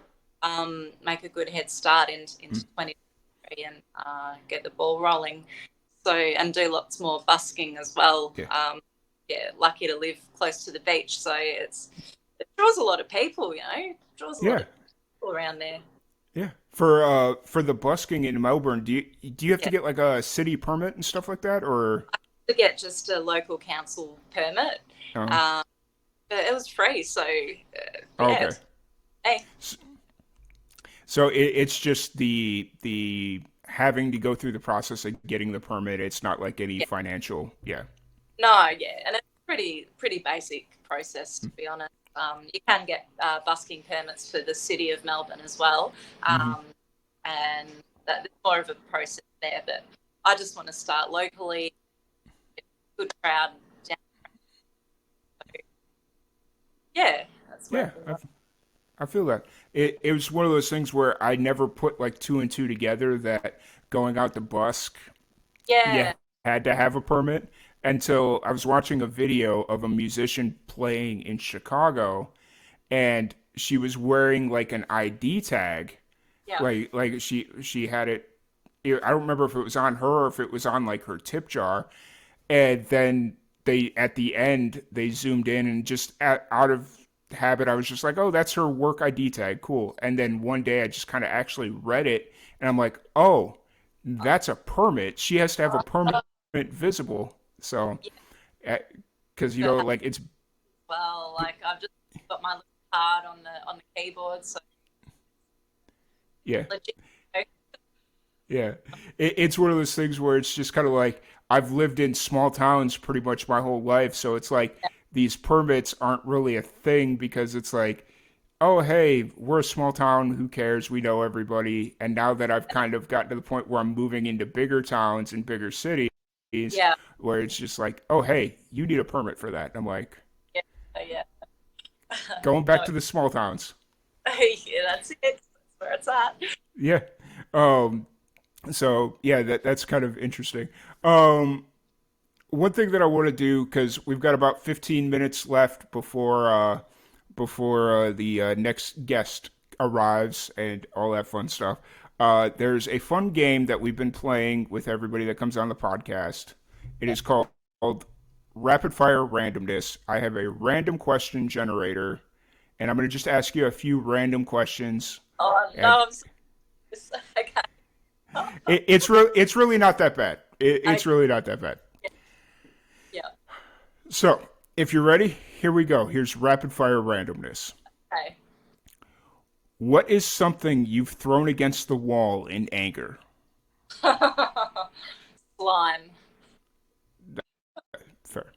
make a good head start into 2023 and get the ball rolling. So, and do lots more busking as well. Lucky to live close to the beach, so it draws a lot of people. It draws a lot of people around there. Yeah. For the busking in Melbourne, do you have to get like a city permit and stuff like that, or to get just a local council permit? But it was free, so okay. Hey. So it's just the having to go through the process of getting the permit. It's not like any financial. No, and it's pretty basic process, to be honest. You can get busking permits for the city of Melbourne as well, and that's more of a process there. But I just want to start locally, get a good crowd down. So, that's where I feel that. It was one of those things where I never put like two and two together that going out to busk, you had to have a permit, until I was watching a video of a musician playing in Chicago, and she was wearing like an ID tag. Like she had it. I don't remember if it was on her or if it was on like her tip jar. And then at the end, they zoomed in and just out of habit, I was just like, oh, that's her work ID tag, cool. And then one day I just kind of actually read it, and I'm like, oh, that's a permit. She has to have a permit visible. So, because like it's well, like I've just got my little card on the keyboard, so yeah. legit. Yeah, it's one of those things where it's just kind of like I've lived in small towns pretty much my whole life, so it's like these permits aren't really a thing because it's like, oh, hey, we're a small town, who cares? We know everybody. And now that I've kind of gotten to the point where I'm moving into bigger towns and bigger cities, where it's just like, oh, hey, you need a permit for that. And I'm like, yeah. going back to the small towns. Yeah, that's it. That's where it's at. Yeah. So yeah, that's kind of interesting. One thing that I want to do, because we've got about 15 minutes left before the next guest arrives and all that fun stuff. There's a fun game that we've been playing with everybody that comes on the podcast. It is called Rapid Fire Randomness. I have a random question generator, and I'm going to just ask you a few random questions. Oh no! It's really not that bad. It's really not that bad. Yeah. So, if you're ready, here we go. Here's rapid fire randomness. Okay. What is something you've thrown against the wall in anger? Slime. Fair.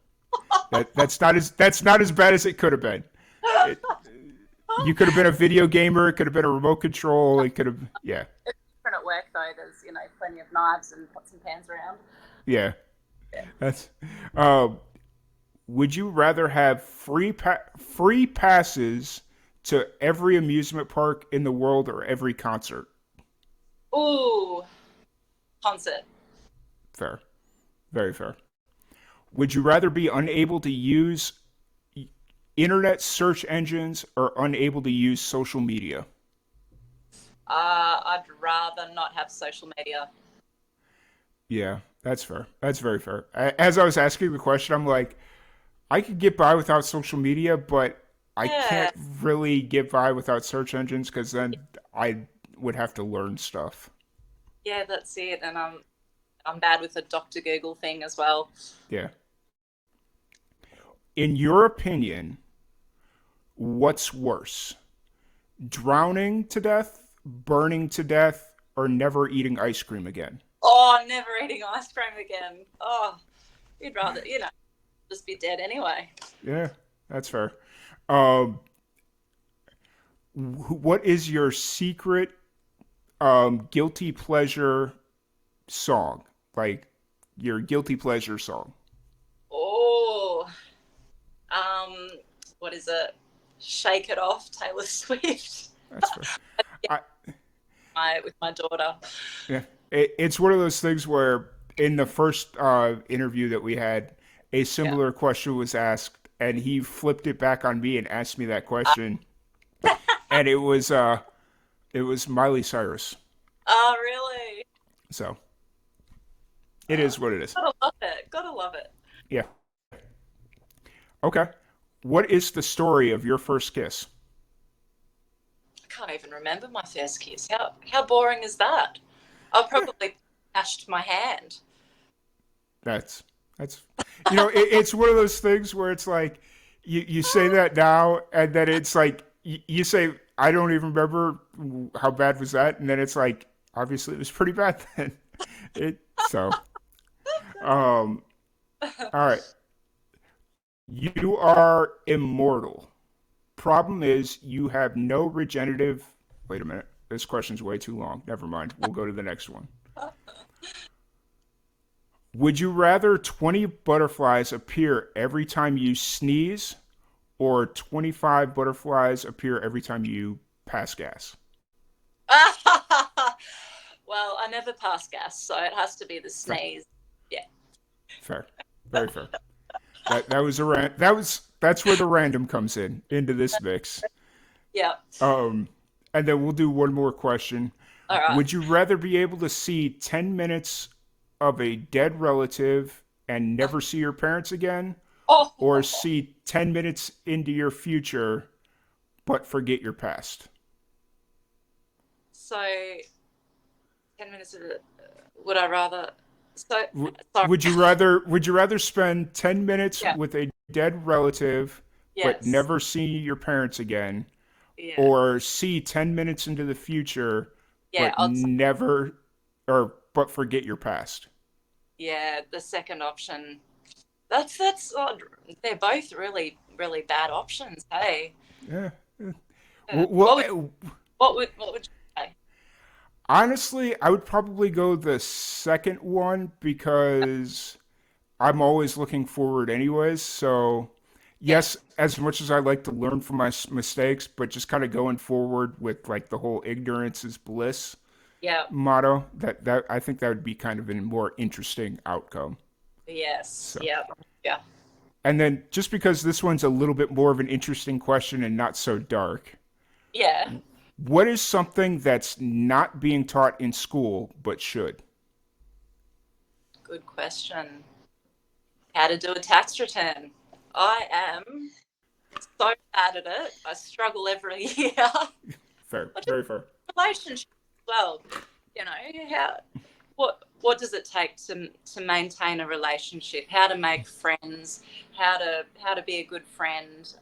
That's not as bad as it could have been. You could have been a video gamer. It could have been a remote control. It could have, yeah. It's different at work though. There's plenty of knives and pots and pans around. Yeah. That's. Would you rather have free passes to every amusement park in the world or every concert? Ooh, concert. Fair. Very fair. Would you rather be unable to use internet search engines or unable to use social media? I'd rather not have social media. Yeah, that's fair. That's very fair. As I was asking the question, I'm like, I could get by without social media, but I can't really get by without search engines because then I would have to learn stuff. Yeah, that's it. And I'm bad with the Dr. Google thing as well. Yeah. In your opinion, what's worse? Drowning to death, burning to death, or never eating ice cream again? Oh, never eating ice cream again. Oh, you'd rather, just be dead anyway. Yeah, that's fair. What is your secret guilty pleasure song? Like your guilty pleasure song? Oh, what is it? Shake It Off, Taylor Swift. That's fair. With my daughter. Yeah, it's one of those things where in the first interview that we had, a similar question was asked, and he flipped it back on me and asked me that question, and it was Miley Cyrus. Oh, really? So it is what it is. Gotta love it. Gotta love it. Yeah. Okay. What is the story of your first kiss? I can't even remember my first kiss. How boring is that? I'll probably cashed my hand. That's it's one of those things where it's like you say that now and then it's like you say I don't even remember how bad was that, and then it's like obviously it was pretty bad then. All right. You are immortal. Problem is you have no regenerative. Wait a minute. This question's way too long. Never mind. We'll go to the next one. Would you rather 20 butterflies appear every time you sneeze or 25 butterflies appear every time you pass gas? Well, I never pass gas, so it has to be the sneeze. Yeah. Fair. Very fair. That's where the random comes into this mix. Yeah. And then we'll do one more question. All right. Would you rather be able to see 10 minutes of a dead relative and never see your parents again, or see 10 minutes into your future but forget your past. So 10 minutes of would I rather so sorry. Would you rather spend 10 minutes Yeah. with a dead relative but Yes. never see your parents again, Yeah. or see 10 minutes into the future Yeah, but never but forget your past? Yeah, the second option. That's they're both really really bad options. Hey, Yeah. what would you say? Honestly, I would probably go the second one because I'm always looking forward anyways. So, yes, as much as I like to learn from my mistakes, but just kind of going forward with like the whole ignorance is bliss Yeah. motto, that I think that would be kind of a more interesting outcome. Yes. So. Yeah. Yeah. And then just because this one's a little bit more of an interesting question and not so dark. Yeah. What is something that's not being taught in school but should? Good question. How to do a tax return. I am so bad at it. I struggle every year. Fair, very fair. Relationship as well. You know, what does it take to maintain a relationship? How to make friends? How to be a good friend?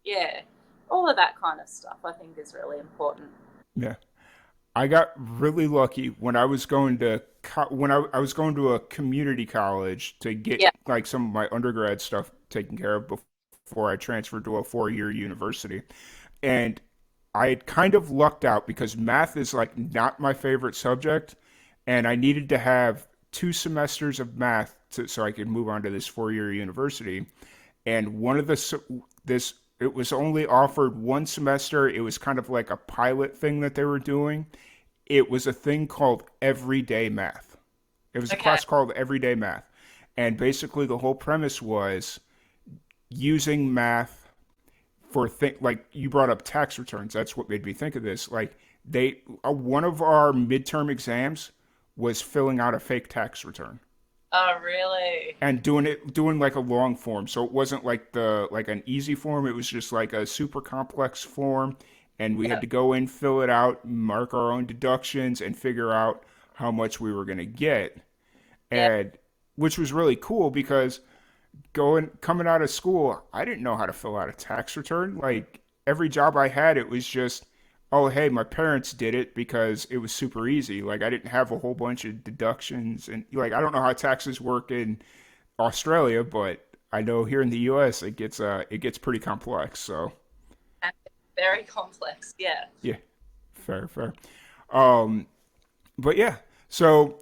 Yeah, all of that kind of stuff I think is really important. Yeah. I got really lucky when I was going to I was going to a community college to get like some of my undergrad stuff taken care of before I transferred to a 4-year university. And I had kind of lucked out because math is like not my favorite subject, and I needed to have 2 semesters of math so I could move on to this 4-year university. And one of it was only offered 1 semester. It was kind of like a pilot thing that they were doing. It was a thing called everyday math. It was a class called everyday math. And basically the whole premise was using math for like you brought up tax returns. That's what made me think of this. Like one of our midterm exams was filling out a fake tax return. Oh, really? And doing like a long form. So it wasn't like an easy form. It was just like a super complex form. And we had to go in, fill it out, mark our own deductions, and figure out how much we were going to get. And which was really cool because coming out of school, I didn't know how to fill out a tax return. Like every job I had, it was just, oh, hey, my parents did it because it was super easy. Like I didn't have a whole bunch of deductions, and like I don't know how taxes work in Australia, but I know here in the U.S. it gets pretty complex. So very complex, yeah. Yeah, fair. But yeah, so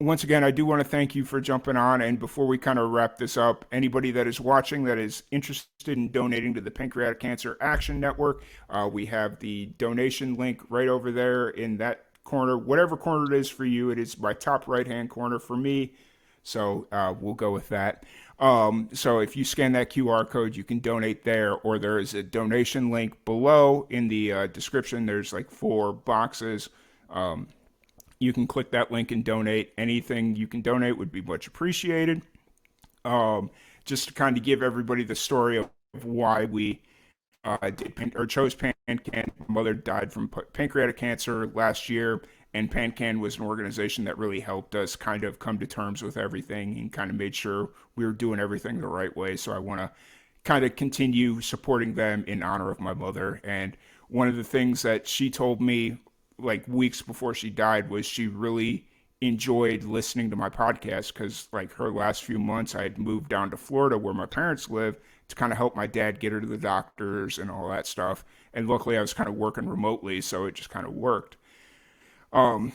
once again, I do want to thank you for jumping on. And before we kind of wrap this up, anybody that is watching that is interested in donating to the Pancreatic Cancer Action Network, we have the donation link right over there in that corner. Whatever corner it is for you, it is my top right-hand corner for me. So we'll go with that. So if you scan that QR code, you can donate there, or there is a donation link below in the description. There's like 4 boxes. You can click that link and donate. Anything you can donate would be much appreciated. Just to kind of give everybody the story of why we chose PanCAN. My mother died from pancreatic cancer last year, and PanCAN was an organization that really helped us kind of come to terms with everything and kind of made sure we were doing everything the right way. So I want to kind of continue supporting them in honor of my mother. And one of the things that she told me like weeks before she died was she really enjoyed listening to my podcast because like her last few months I had moved down to Florida where my parents live to kind of help my dad get her to the doctors and all that stuff. And luckily I was kind of working remotely, so it just kind of worked. And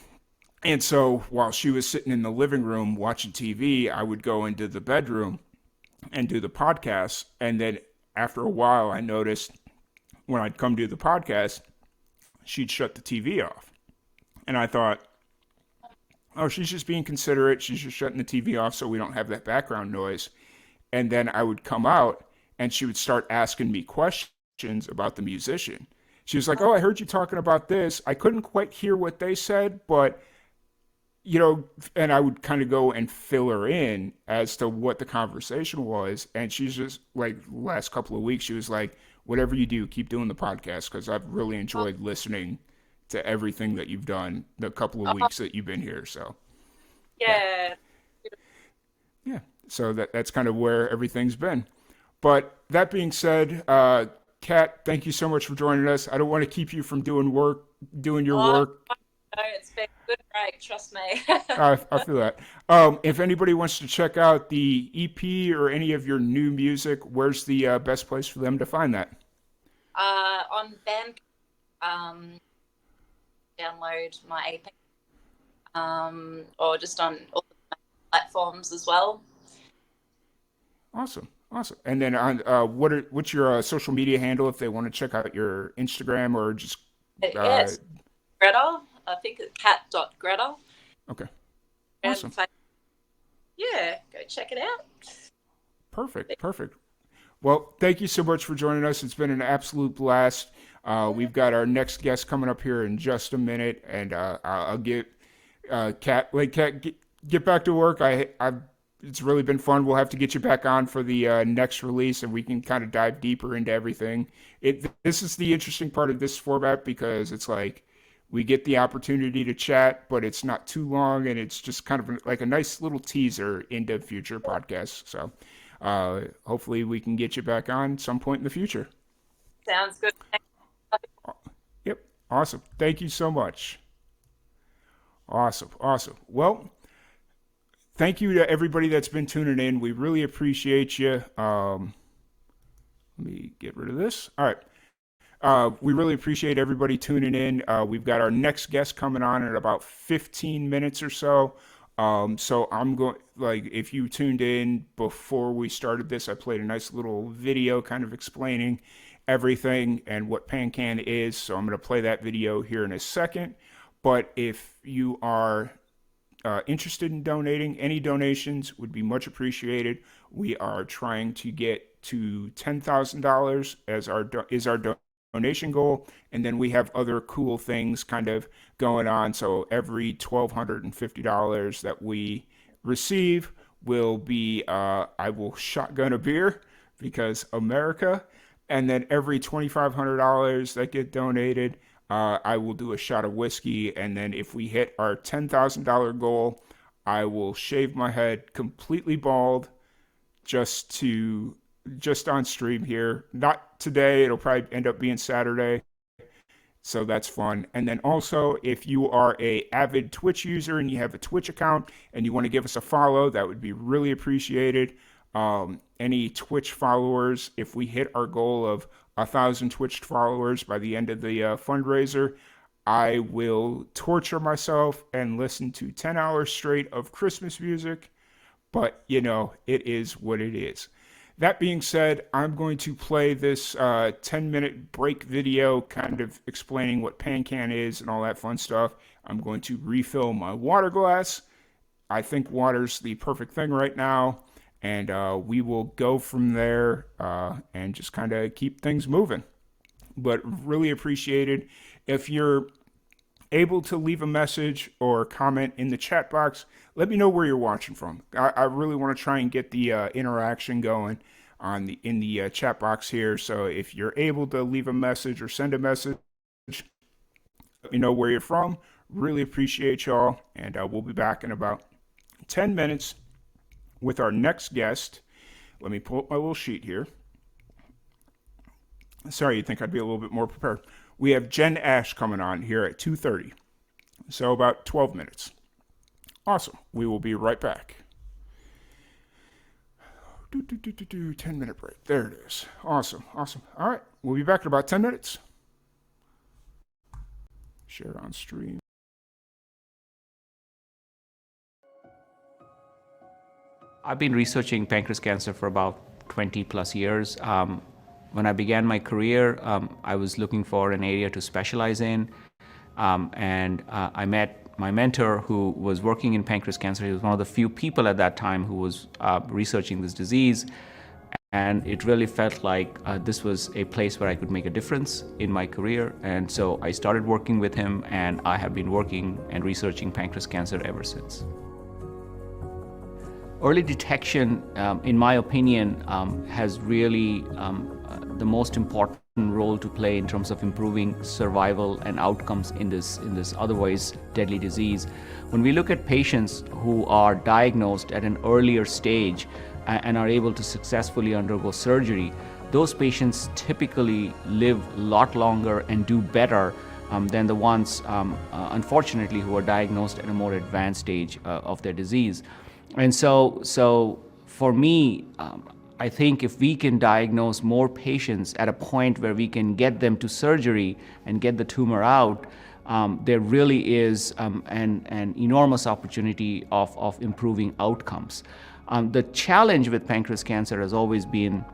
so while she was sitting in the living room watching TV, I would go into the bedroom and do the podcast. And then after a while, I noticed when I'd come do the podcast, she'd shut the TV off. And I thought, oh, she's just being considerate. She's just shutting the TV off so we don't have that background noise. And then I would come out and she would start asking me questions about the musician. She was like, oh, I heard you talking about this. I couldn't quite hear what they said, but, you know, and I would kind of go and fill her in as to what the conversation was. And she's just like, last couple of weeks, she was like, whatever you do, keep doing the podcast, because I've really enjoyed listening to everything that you've done the couple of weeks that you've been here. So Yeah. so that's kind of where everything's been. But that being said, Kat, thank you so much for joining us. I don't want to keep you from doing your work. No, it's been a good break, trust me. I feel that. If anybody wants to check out the EP or any of your new music, where's the best place for them to find that? On PanCAN, download my EP, or just on all the platforms as well. Awesome. And then on what's your social media handle if they want to check out your Instagram or just? Yes, Greta. I think it's cat.greta. Okay. And Awesome. Yeah, go check it out. Perfect. Well, thank you so much for joining us. It's been an absolute blast. We've got our next guest coming up here in just a minute, and I'll get Kat. Get back to work. It's really been fun. We'll have to get you back on for the next release, and we can kind of dive deeper into everything. This is the interesting part of this format, because it's like we get the opportunity to chat, but it's not too long, and it's just kind of like a nice little teaser into future podcasts. So hopefully we can get you back on some point in the future. Sounds good. Yep. Awesome. Thank you so much. Awesome. Well, thank you to everybody that's been tuning in. We really appreciate you. Let me get rid of this. All right. We really appreciate everybody tuning in. We've got our next guest coming on in about 15 minutes or so. So I'm going, if you tuned in before we started this, I played a nice little video kind of explaining everything and what PanCAN is. So I'm going to play that video here in a second. But if you are interested in donating, any donations would be much appreciated. We are trying to get to $10,000 as our donation goal, and then we have other cool things kind of going on. So every $1,250 that we receive will be I will shotgun a beer, because America, and then every $2,500 that get donated, I will do a shot of whiskey. And then if we hit our $10,000 goal, I will shave my head completely bald just on stream here. Not today, it'll probably end up being Saturday. So that's fun. And then also, if you are a avid Twitch user and you have a Twitch account and you want to give us a follow, that would be really appreciated. Any Twitch followers, if we hit our goal of 1,000 Twitch followers by the end of the fundraiser, I will torture myself and listen to 10 hours straight of Christmas music. But, it is what it is. That being said, I'm going to play this 10-minute break video kind of explaining what PanCAN is and all that fun stuff. I'm going to refill my water glass. I think water's the perfect thing right now. And we will go from there and just kind of keep things moving. But really appreciated if you're able to leave a message or comment in the chat box. Let me know where you're watching from. I really want to try and get the interaction going in the chat box here. So if you're able to leave a message or send a message, let me know where you're from. Really appreciate y'all. And we'll be back in about 10 minutes with our next guest. Let me pull up my little sheet here. Sorry, you'd think I'd be a little bit more prepared. We have Jen Ash coming on here at 2:30. So about 12 minutes. Awesome. We will be right back. 10-minute break. There it is. Awesome. All right. We'll be back in about 10 minutes. Share on stream. I've been researching pancreas cancer for about 20 plus years. When I began my career, I was looking for an area to specialize in, and I met my mentor who was working in pancreas cancer. He was one of the few people at that time who was researching this disease, and it really felt like this was a place where I could make a difference in my career. And so I started working with him, and I have been working and researching pancreas cancer ever since. Early detection, in my opinion, has really the most important role to play in terms of improving survival and outcomes in this otherwise deadly disease. When we look at patients who are diagnosed at an earlier stage and are able to successfully undergo surgery, those patients typically live a lot longer and do better than the ones, unfortunately, who are diagnosed at a more advanced stage of their disease. And so for me, I think if we can diagnose more patients at a point where we can get them to surgery and get the tumor out, there really is an enormous opportunity of improving outcomes. The challenge with pancreas cancer has always been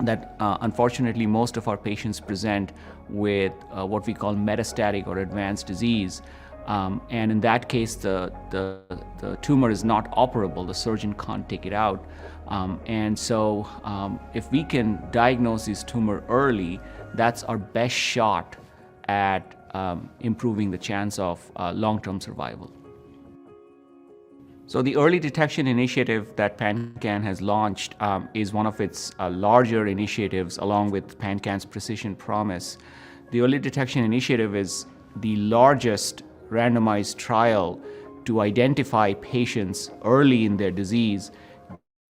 that unfortunately most of our patients present with what we call metastatic or advanced disease. And in that case, the tumor is not operable. The surgeon can't take it out. And so if we can diagnose this tumor early, that's our best shot at improving the chance of long-term survival. So the early detection initiative that PanCAN has launched is one of its larger initiatives along with PanCAN's Precision Promise. The early detection initiative is the largest randomized trial to identify patients early in their disease,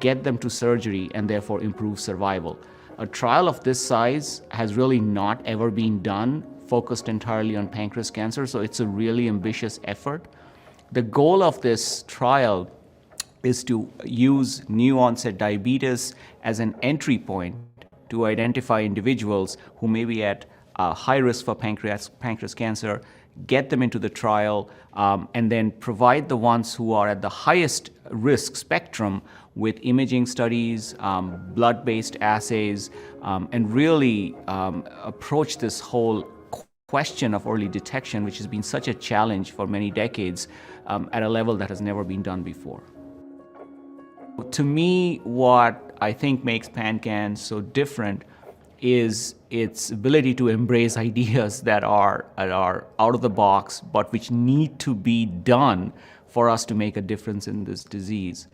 get them to surgery, and therefore improve survival. A trial of this size has really not ever been done, focused entirely on pancreas cancer, so it's a really ambitious effort. The goal of this trial is to use new onset diabetes as an entry point to identify individuals who may be at high risk for pancreas cancer, get them into the trial, and then provide the ones who are at the highest risk spectrum with imaging studies, blood-based assays, and really approach this whole question of early detection, which has been such a challenge for many decades, at a level that has never been done before. To me, what I think makes PanCAN so different is its ability to embrace ideas that are out of the box, but which need to be done for us to make a difference in this disease.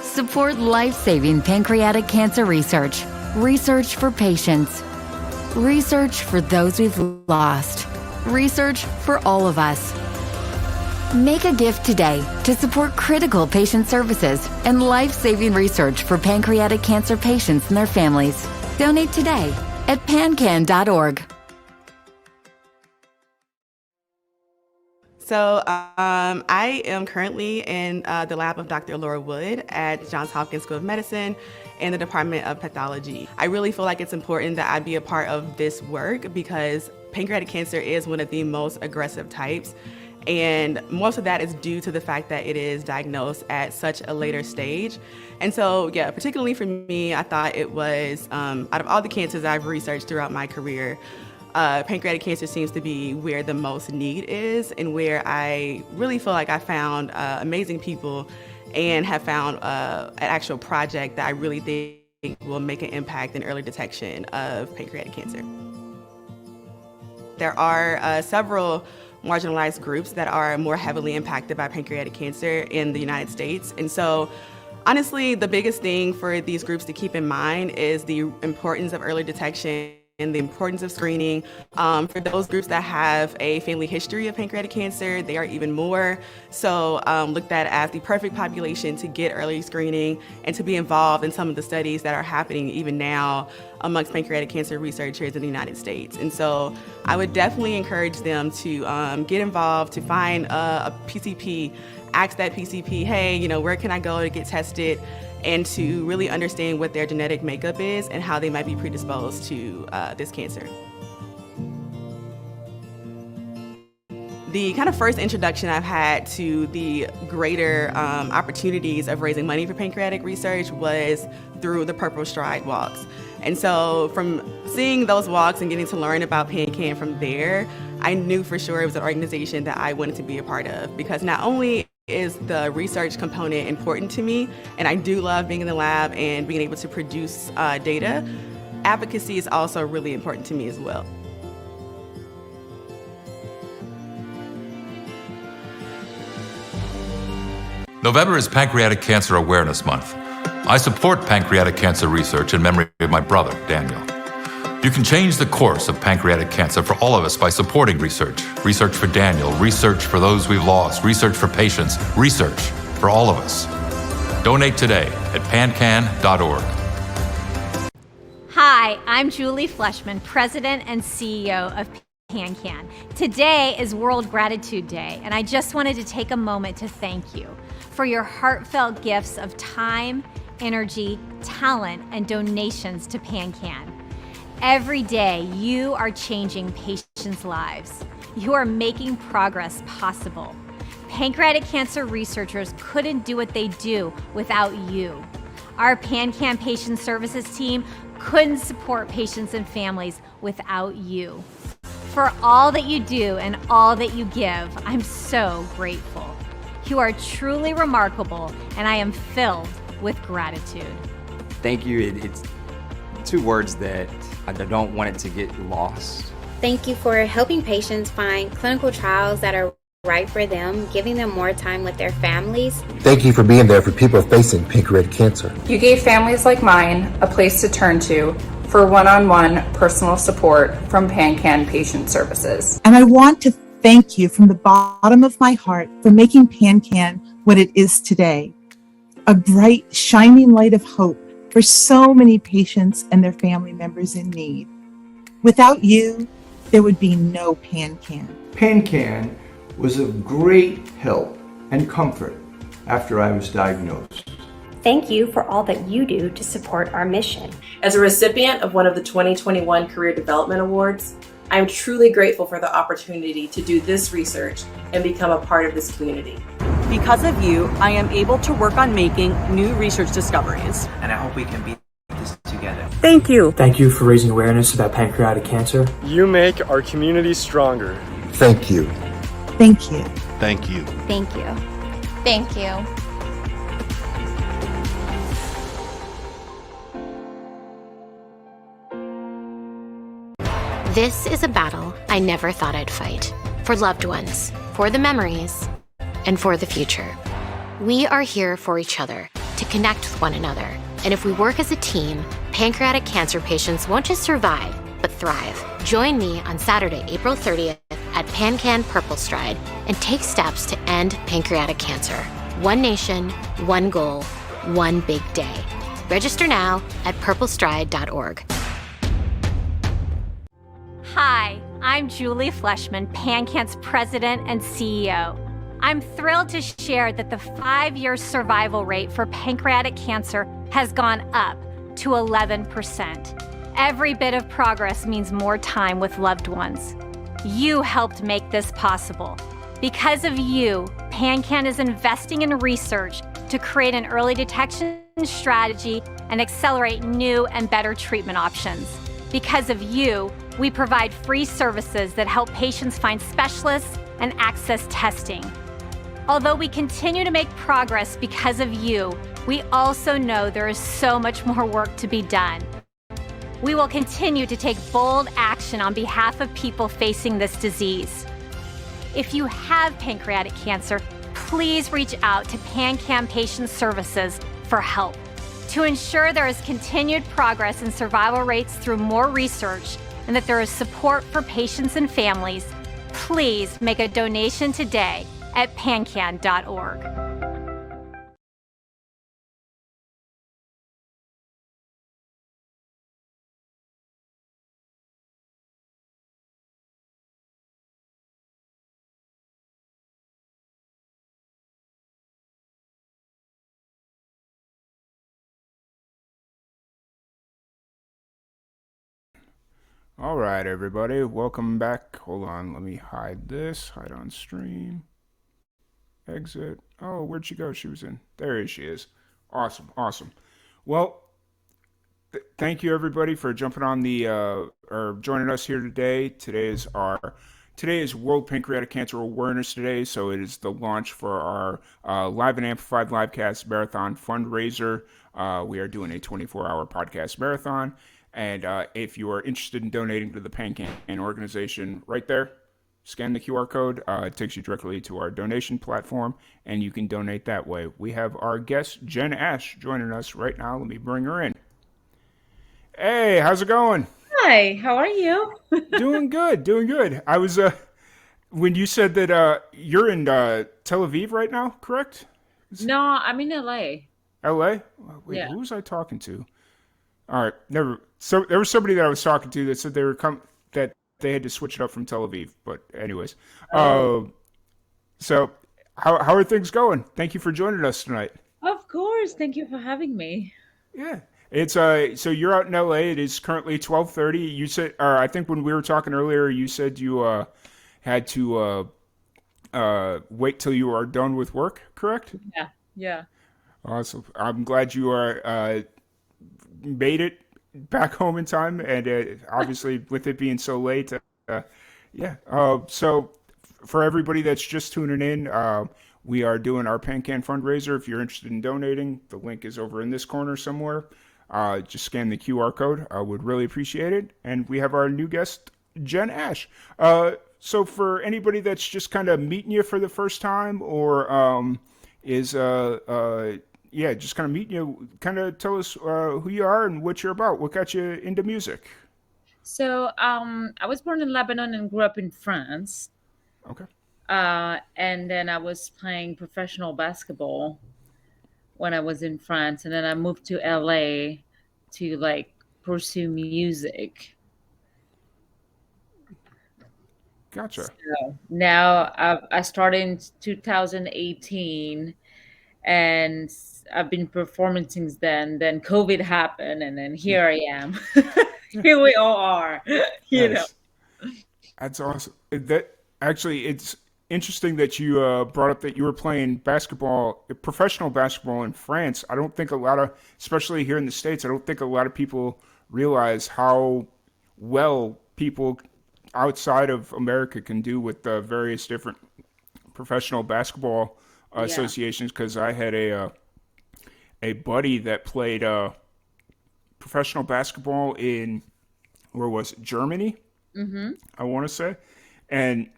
Support life-saving pancreatic cancer research. Research for patients. Research for those we've lost. Research for all of us. Make a gift today to support critical patient services and life-saving research for pancreatic cancer patients and their families. Donate today at pancan.org. So I am currently in the lab of Dr. Laura Wood at Johns Hopkins School of Medicine in the Department of Pathology. I really feel like it's important that I be a part of this work because pancreatic cancer is one of the most aggressive types. And most of that is due to the fact that it is diagnosed at such a later stage. And so, yeah, particularly for me, I thought it was, out of all the cancers I've researched throughout my career, pancreatic cancer seems to be where the most need is and where I really feel like I found amazing people and have found an actual project that I really think will make an impact in early detection of pancreatic cancer. There are several marginalized groups that are more heavily impacted by pancreatic cancer in the United States. And so honestly, the biggest thing for these groups to keep in mind is the importance of early detection and the importance of screening. For those groups that have a family history of pancreatic cancer, they are even more so looked at as the perfect population to get early screening and to be involved in some of the studies that are happening even now amongst pancreatic cancer researchers in the United States. And so I would definitely encourage them to get involved, to find a PCP, ask that PCP, hey, you know, where can I go to get tested? And to really understand what their genetic makeup is and how they might be predisposed to this cancer. The kind of first introduction I've had to the greater opportunities of raising money for pancreatic research was through the Purple Stride walks. And so from seeing those walks and getting to learn about PanCAN from there, I knew for sure it was an organization that I wanted to be a part of, because not only is the research component important to me, and I do love being in the lab and being able to produce data, advocacy is also really important to me as well. November is Pancreatic Cancer Awareness Month. I support pancreatic cancer research in memory of my brother, Daniel. You can change the course of pancreatic cancer for all of us by supporting research. Research for Daniel, research for those we've lost, research for patients, research for all of us. Donate today at PanCAN.org. Hi, I'm Julie Fleshman, President and CEO of PanCAN. Today is World Gratitude Day, and I just wanted to take a moment to thank you for your heartfelt gifts of time, energy, talent, and donations to PanCAN. Every day, you are changing patients' lives. You are making progress possible. Pancreatic cancer researchers couldn't do what they do without you. Our PanCAN Patient Services team couldn't support patients and families without you. For all that you do and all that you give, I'm so grateful. You are truly remarkable, and I am filled with gratitude. Thank you. It's two words that I don't want it to get lost. Thank you for helping patients find clinical trials that are right for them, giving them more time with their families. Thank you for being there for people facing pancreatic cancer. You gave families like mine a place to turn to for one-on-one personal support from PanCAN Patient Services. And I want to thank you from the bottom of my heart for making PanCAN what it is today. A bright, shining light of hope for so many patients and their family members in need. Without you, there would be no PanCAN. PanCAN was of great help and comfort after I was diagnosed. Thank you for all that you do to support our mission. As a recipient of one of the 2021 Career Development Awards, I am truly grateful for the opportunity to do this research and become a part of this community. Because of you, I am able to work on making new research discoveries. And I hope we can beat this together. Thank you. Thank you for raising awareness about pancreatic cancer. You make our community stronger. Thank you. Thank you. Thank you. Thank you. Thank you. This is a battle I never thought I'd fight. For loved ones, for the memories, and for the future. We are here for each other, to connect with one another. And if we work as a team, pancreatic cancer patients won't just survive, but thrive. Join me on Saturday, April 30th at PanCAN Purple Stride and take steps to end pancreatic cancer. One nation, one goal, one big day. Register now at purplestride.org. Hi, I'm Julie Fleshman, PanCAN's President and CEO. I'm thrilled to share that the 5-year survival rate for pancreatic cancer has gone up to 11%. Every bit of progress means more time with loved ones. You helped make this possible. Because of you, PanCAN is investing in research to create an early detection strategy and accelerate new and better treatment options. Because of you, we provide free services that help patients find specialists and access testing. Although we continue to make progress because of you, we also know there is so much more work to be done. We will continue to take bold action on behalf of people facing this disease. If you have pancreatic cancer, please reach out to PanCAN Patient Services for help. To ensure there is continued progress in survival rates through more research and that there is support for patients and families, please make a donation today at pancan.org. All right, everybody, welcome back. Hold on, let me hide this. Hide on stream. Exit. Oh, where'd she go? She was in. There she is. Awesome, awesome. Well, thank you everybody for jumping on the or joining us here today. Today is World Pancreatic Cancer Awareness Day, so it is the launch for our Live and Amplified Livecast Marathon Fundraiser. We are doing a 24-hour podcast marathon. And if you are interested in donating to the PanCAN organization, right there, scan the QR code. It takes you directly to our donation platform, and you can donate that way. We have our guest, Jen Ash, joining us right now. Let me bring her in. Hey, how's it going? Hi, how are you? Doing good, doing good. I was, when you said that you're in Tel Aviv right now, correct? No, I'm in LA. LA? Wait, Yeah. who was I talking to? All right, never. So there was somebody that I was talking to that said they were that they had to switch it up from Tel Aviv. But anyways, so how are things going? Thank you for joining us tonight. Of course. Thank you for having me. Yeah, it's so you're out in LA. It is currently 12:30. You said, or I think when we were talking earlier, you said you had to wait till you are done with work. Correct? Yeah. Yeah. Awesome. I'm glad you are made it back home in time, and obviously with it being so late, yeah. So for everybody that's just tuning in, we are doing our PanCAN fundraiser. If you're interested in donating, the link is over in this corner somewhere. Just scan the QR code. I would really appreciate it. And we have our new guest, Jen Ash. So for anybody that's just kind of meeting you for the first time, or is yeah, just kind of meeting you, kind of tell us who you are and what you're about. What got you into music? So, I was born in Lebanon and grew up in France. Okay. And then I was playing professional basketball when I was in France, and then I moved to LA to like pursue music. Gotcha. So now I started in 2018, and I've been performing since then. Then COVID happened, and then here I am. Here we all are. You know. Nice. That's awesome. That actually, it's interesting that you brought up that you were playing basketball, professional basketball in France. I don't think a lot of, especially here in the States, I don't think a lot of people realize how well people outside of America can do with the various different professional basketball associations. Because I had a buddy that played professional basketball in, where was it, Germany? I want to say. And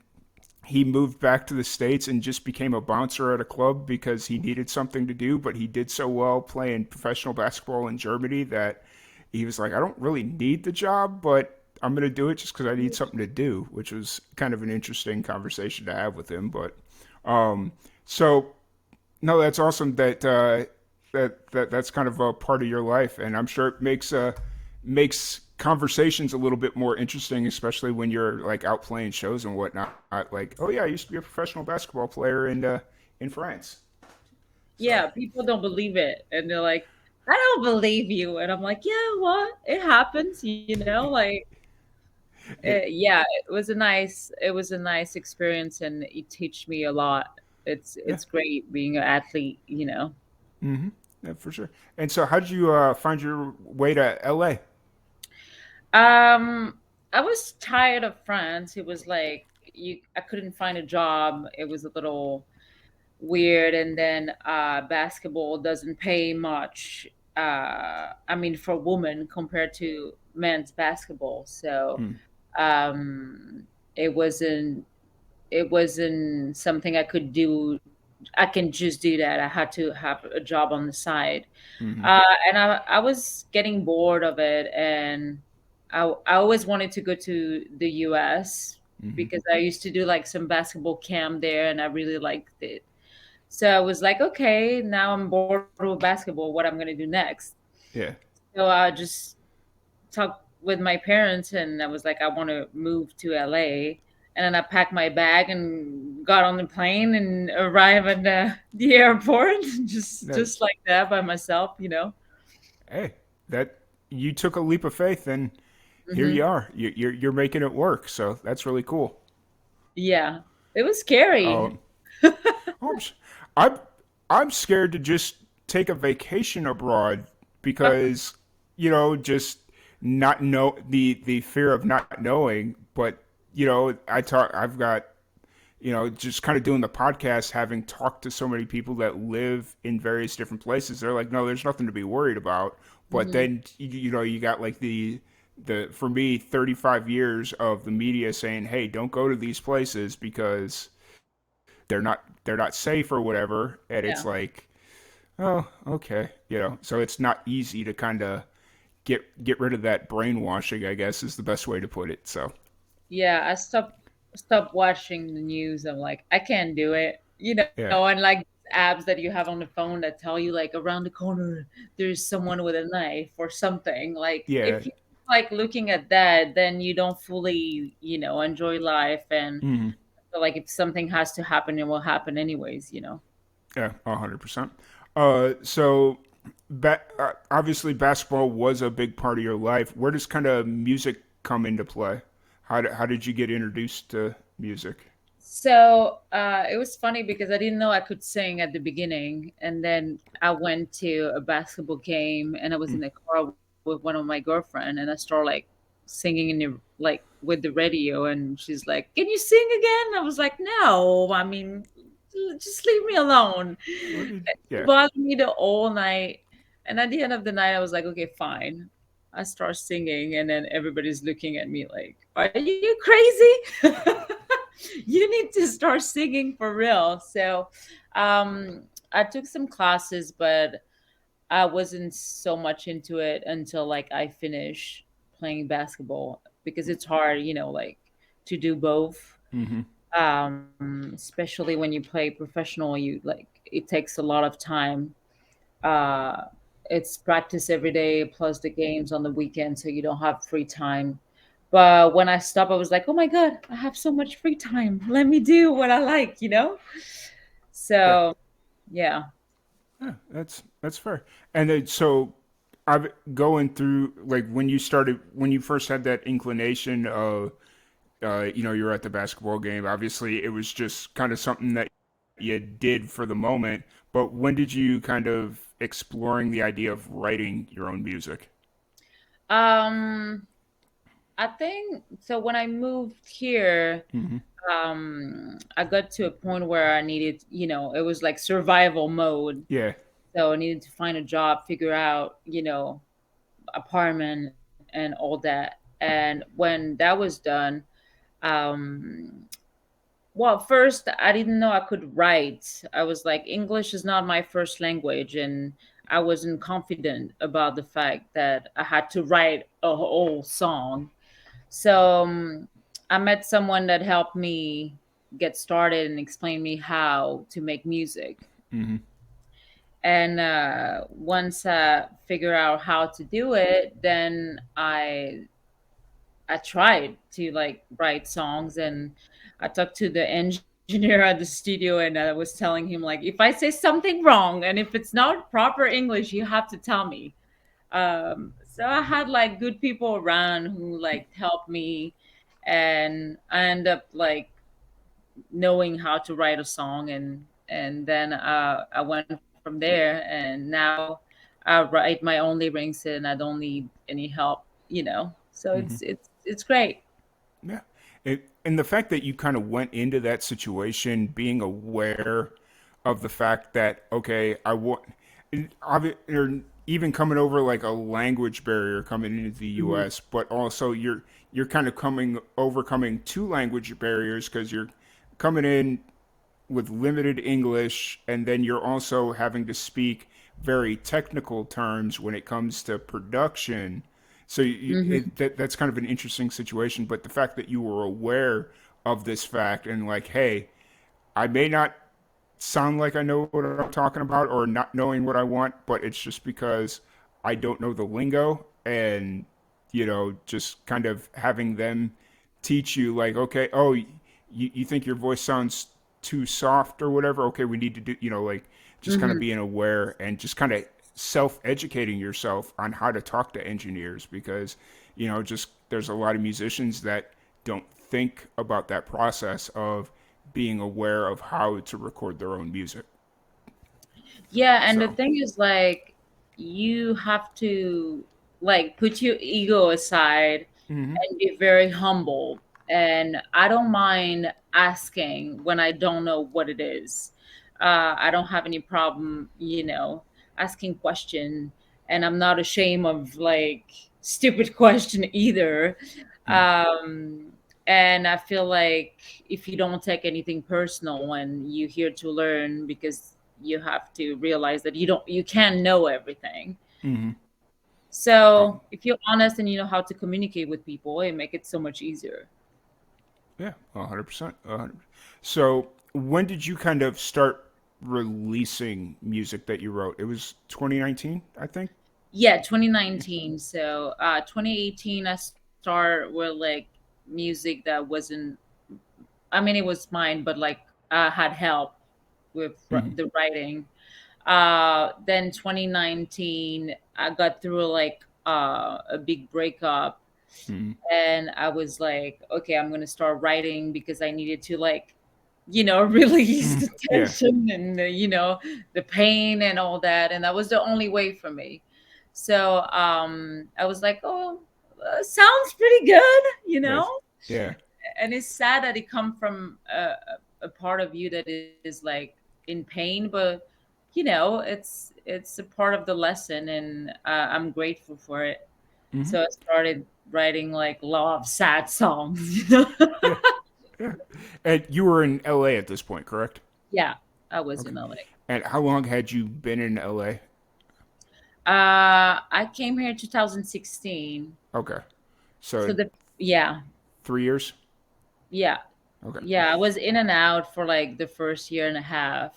he moved back to the States and just became a bouncer at a club because he needed something to do, but he did so well playing professional basketball in Germany that he was like, I don't really need the job, but I'm going to do it just because I need something to do, which was kind of an interesting conversation to have with him. But so, no, that's awesome that that's kind of a part of your life, and I'm sure it makes conversations a little bit more interesting, especially when you're like out playing shows and whatnot. Like, oh yeah, I used to be a professional basketball player in France. Yeah, people don't believe it, and they're like, "I don't believe you," and I'm like, "Yeah, what? It happens, you know." Like, yeah, it was a nice experience, and it teach me a lot. It's great being an athlete, you know. Mm-hmm. Yeah, for sure. And so, how did you find your way to LA? I was tired of France. It was like I couldn't find a job. It was a little weird, and then basketball doesn't pay much. I mean, for women compared to men's basketball. So it wasn't something I could do. I can just do that. I had to have a job on the side. And I was getting bored of it, and I always wanted to go to the US because I used to do like some basketball camp there, and I really liked it. So I was like, okay, now I'm bored with basketball. What I'm gonna do next? Yeah. So I just talked with my parents, and I was like, I want to move to LA. And then I packed my bag and got on the plane and arrived at the airport, just like that by myself, you know. Hey, that you took a leap of faith, and here you are. You're making it work. So that's really cool. Yeah, it was scary. I'm scared to just take a vacation abroad because just not know the fear of not knowing. But I've got just kind of doing the podcast, having talked to so many people that live in various different places. They're like, no, there's nothing to be worried about. But then you got like the the for me 35 years of the media saying, "Hey, don't go to these places because they're not safe or whatever," and it's Yeah. like, oh, okay, so it's not easy to kind of get rid of that brainwashing, I guess is the best way to put it. So Yeah, I stopped watching the news. I'm like, I can't do it. yeah, And like apps that you have on the phone that tell you like around the corner there's someone with a knife or something. Like yeah, if you like looking at that, then you don't fully, enjoy life and hmm feel like if something has to happen, it will happen anyways. yeah, 100%. So obviously basketball was a big part of your life. Where does kind of music come into play? How did you get introduced to music? So it was funny because I didn't know I could sing at the beginning, and then I went to a basketball game, and I was in the car with one of my girlfriend, and I started like singing in the like with the radio, and she's like, "Can you sing again?" I was like, "No, I mean, just leave me alone." She Yeah. bothered me the whole night, and at the end of the night, I was like, "Okay, fine." I start singing, and then everybody's looking at me like, "Are you crazy?" You need to start singing for real. So I took some classes, but I wasn't so much into it until like I finished playing basketball because it's hard, like to do both. Mm-hmm. Especially when you play professional, you like it takes a lot of time. uh it's practice every day plus the games on the weekend, so you don't have free time. But when I stopped, I was like, oh my god, I have so much free time, let me do what I like. Yeah. So yeah. Yeah, that's fair. And then so I've going through like when you first had that inclination of you're at the basketball game. Obviously, it was just kind of something that you did for the moment. But when did you kind of exploring the idea of writing your own music? um I think so when I moved here, Hmm. I got to a point where I needed, it was like survival mode. Yeah. So I needed to find a job, figure out, apartment and all that. And when that was done, um, well, first I didn't know I could write. I was like, English is not my first language, and I wasn't confident about the fact that I had to write a whole song. So I met someone that helped me get started and explained me how to make music. Hmm. And once I figure out how to do it, then I tried to like write songs, and I talked to the engineer at the studio, and I was telling him like, if I say something wrong and if it's not proper English, you have to tell me. So I had like good people around who like helped me, and I ended up like knowing how to write a song, and then I went from there, and now I write my own lyrics and I don't need any help. So Hmm. it's great. Yeah. And the fact that you kind of went into that situation being aware of the fact that, okay, or even coming over like a language barrier coming into the Mhm. US, but also you're kind of overcoming two language barriers because you're coming in with limited English, and then you're also having to speak very technical terms when it comes to production. So Mhm. that's kind of an interesting situation. But the fact that you were aware of this fact and like, hey, I may not sound like I know what I'm talking about or not knowing what I want, but it's just because I don't know the lingo, and just kind of having them teach you like, okay, oh, you think your voice sounds too soft or whatever, okay, we need to do, like just kind of Mhm. being aware and just kind of self-educating yourself on how to talk to engineers, because just there's a lot of musicians that don't think about that process of being aware of how to record their own music. Yeah, and the So, thing is like you have to like put your ego aside hmm and be very humble. And I don't mind asking when I don't know what it is. I don't have any problem, asking question. And I'm not ashamed of like stupid question either. Mm. And I feel like if you don't take anything personal and you're here to learn, because you have to realize that you can't know everything. Mm-hmm. So if you're honest and you know how to communicate with people, it make it so much easier. Yeah, 100%. So when did you kind of start releasing music that you wrote? It was 2019, I think. Yeah, 2019. So 2018, I started with like music that wasn't. I mean, it was mine, but like I had help with Mm-hmm. the writing. Then 2019, I got through like a big breakup, Mm-hmm. and I was like, okay, I'm gonna start writing because I needed to like, release the Yeah. tension and the pain and all that, and that was the only way for me. So I was like, oh, sounds pretty good, Nice. Yeah. and it's sad that it come from a part of you that is like in pain, but it's a part of the lesson, and I'm grateful for it. Mm-hmm. So I started writing like love sad songs. Yeah. Yeah. And you were in LA at this point, correct? Yeah, I was Okay. in LA. And how long had you been in LA? I came here in 2016. Okay. So So yeah, 3 years? yeah, Okay. yeah. I was in and out for like the first year and a half.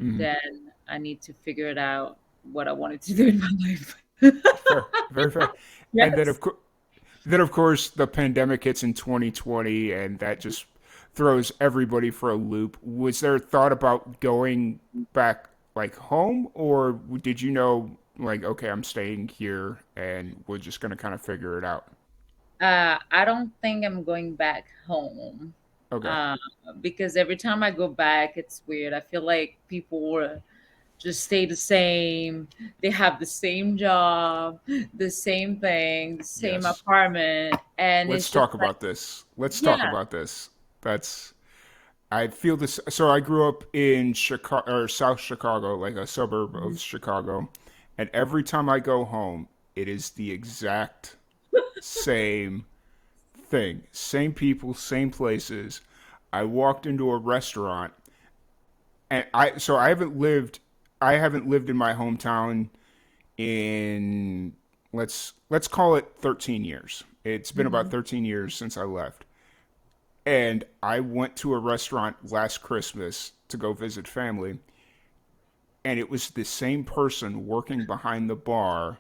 Mm-hmm. Then I need to figure it out what I wanted to do in my life. Fair. Very fair. And then Yes. of course the pandemic hits in 2020 and that just throws everybody for a loop. Was there thought about going back like home, or did you know like, okay, I'm staying here and we're just going to kind of figure it out? I don't think I'm going back home. Okay. Uh, because every time I go back, it's weird. I feel like people were just stay the same. They have the same job, the same thing, the same Yes. apartment, and Let's it's just talk like, about this. Let's talk yeah. about this. That's I feel this. So I grew up in Chicago or South Chicago, like a suburb of Chicago, and every time I go home, it is the exact same thing. Same people, same places. I walked into a restaurant, and I haven't lived in my hometown in let's call it 13 years. It's been about Mhm. 13 years since I left. And I went to a restaurant last Christmas to go visit family, and it was the same person working behind the bar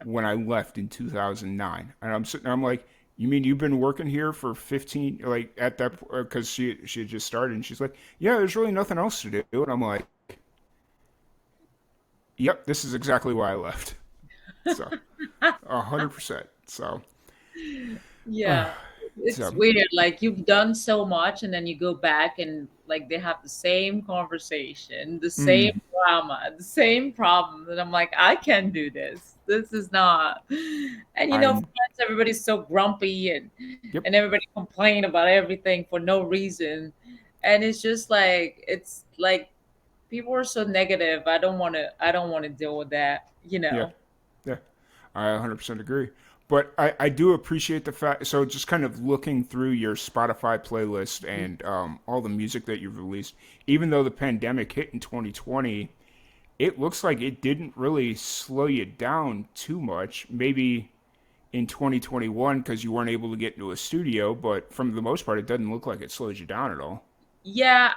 when I left in 2009. And I'm sitting there, I'm like, you mean you've been working here for 15, like at that, because she had just started, and she's like, yeah, there's really nothing else to do. And I'm like, yep, this is exactly why I left. So, 100%. So, Yeah, it's so weird. Like you've done so much, and then you go back, and like they have the same conversation, the same mm, drama, the same problems, and I'm like, I can't do this. This is not. And I'm, friends, everybody's so grumpy, and yep, everybody complain about everything for no reason, and it's just like it's like people are so negative. I don't want to. I don't want to deal with that. yeah. Yeah, I 100% agree. But I do appreciate the fact. So just kind of looking through your Spotify playlist and all the music that you've released, even though the pandemic hit in 2020, it looks like it didn't really slow you down too much. Maybe in 2021 because you weren't able to get into a studio, but from the most part, it doesn't look like it slows you down at all. Yeah,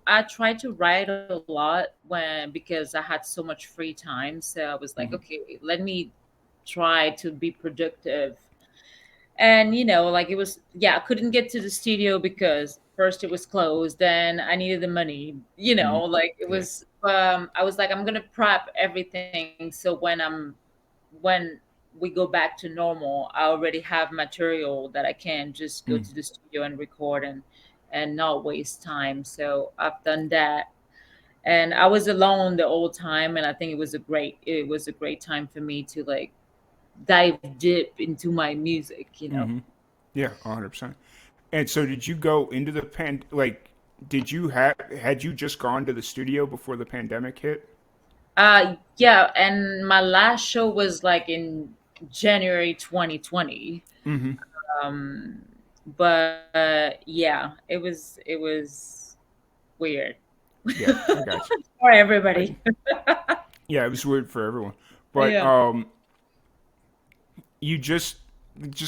I tried to write a lot when because I had so much free time. So I was like, Hmm. okay, let me try to be productive. And like it was, yeah, I couldn't get to the studio because first it was closed, then I needed the money, Hmm. like it Yeah. was I was like, I'm gonna prep everything so when we go back to normal, I already have material that I can just go Mm. to the studio and record and not waste time. So I've done that. And I was alone the whole time, and I think it was a great time for me to like dive deep into my music. Hmm. Yeah, 100%. And so did you go into the like, had you just gone to the studio before the pandemic hit? Yeah, and my last show was like in January 2020. Mm-hmm. Um, but yeah, it was weird Yeah, I got you. for I, everybody. yeah, it was weird for everyone. But Yeah. you just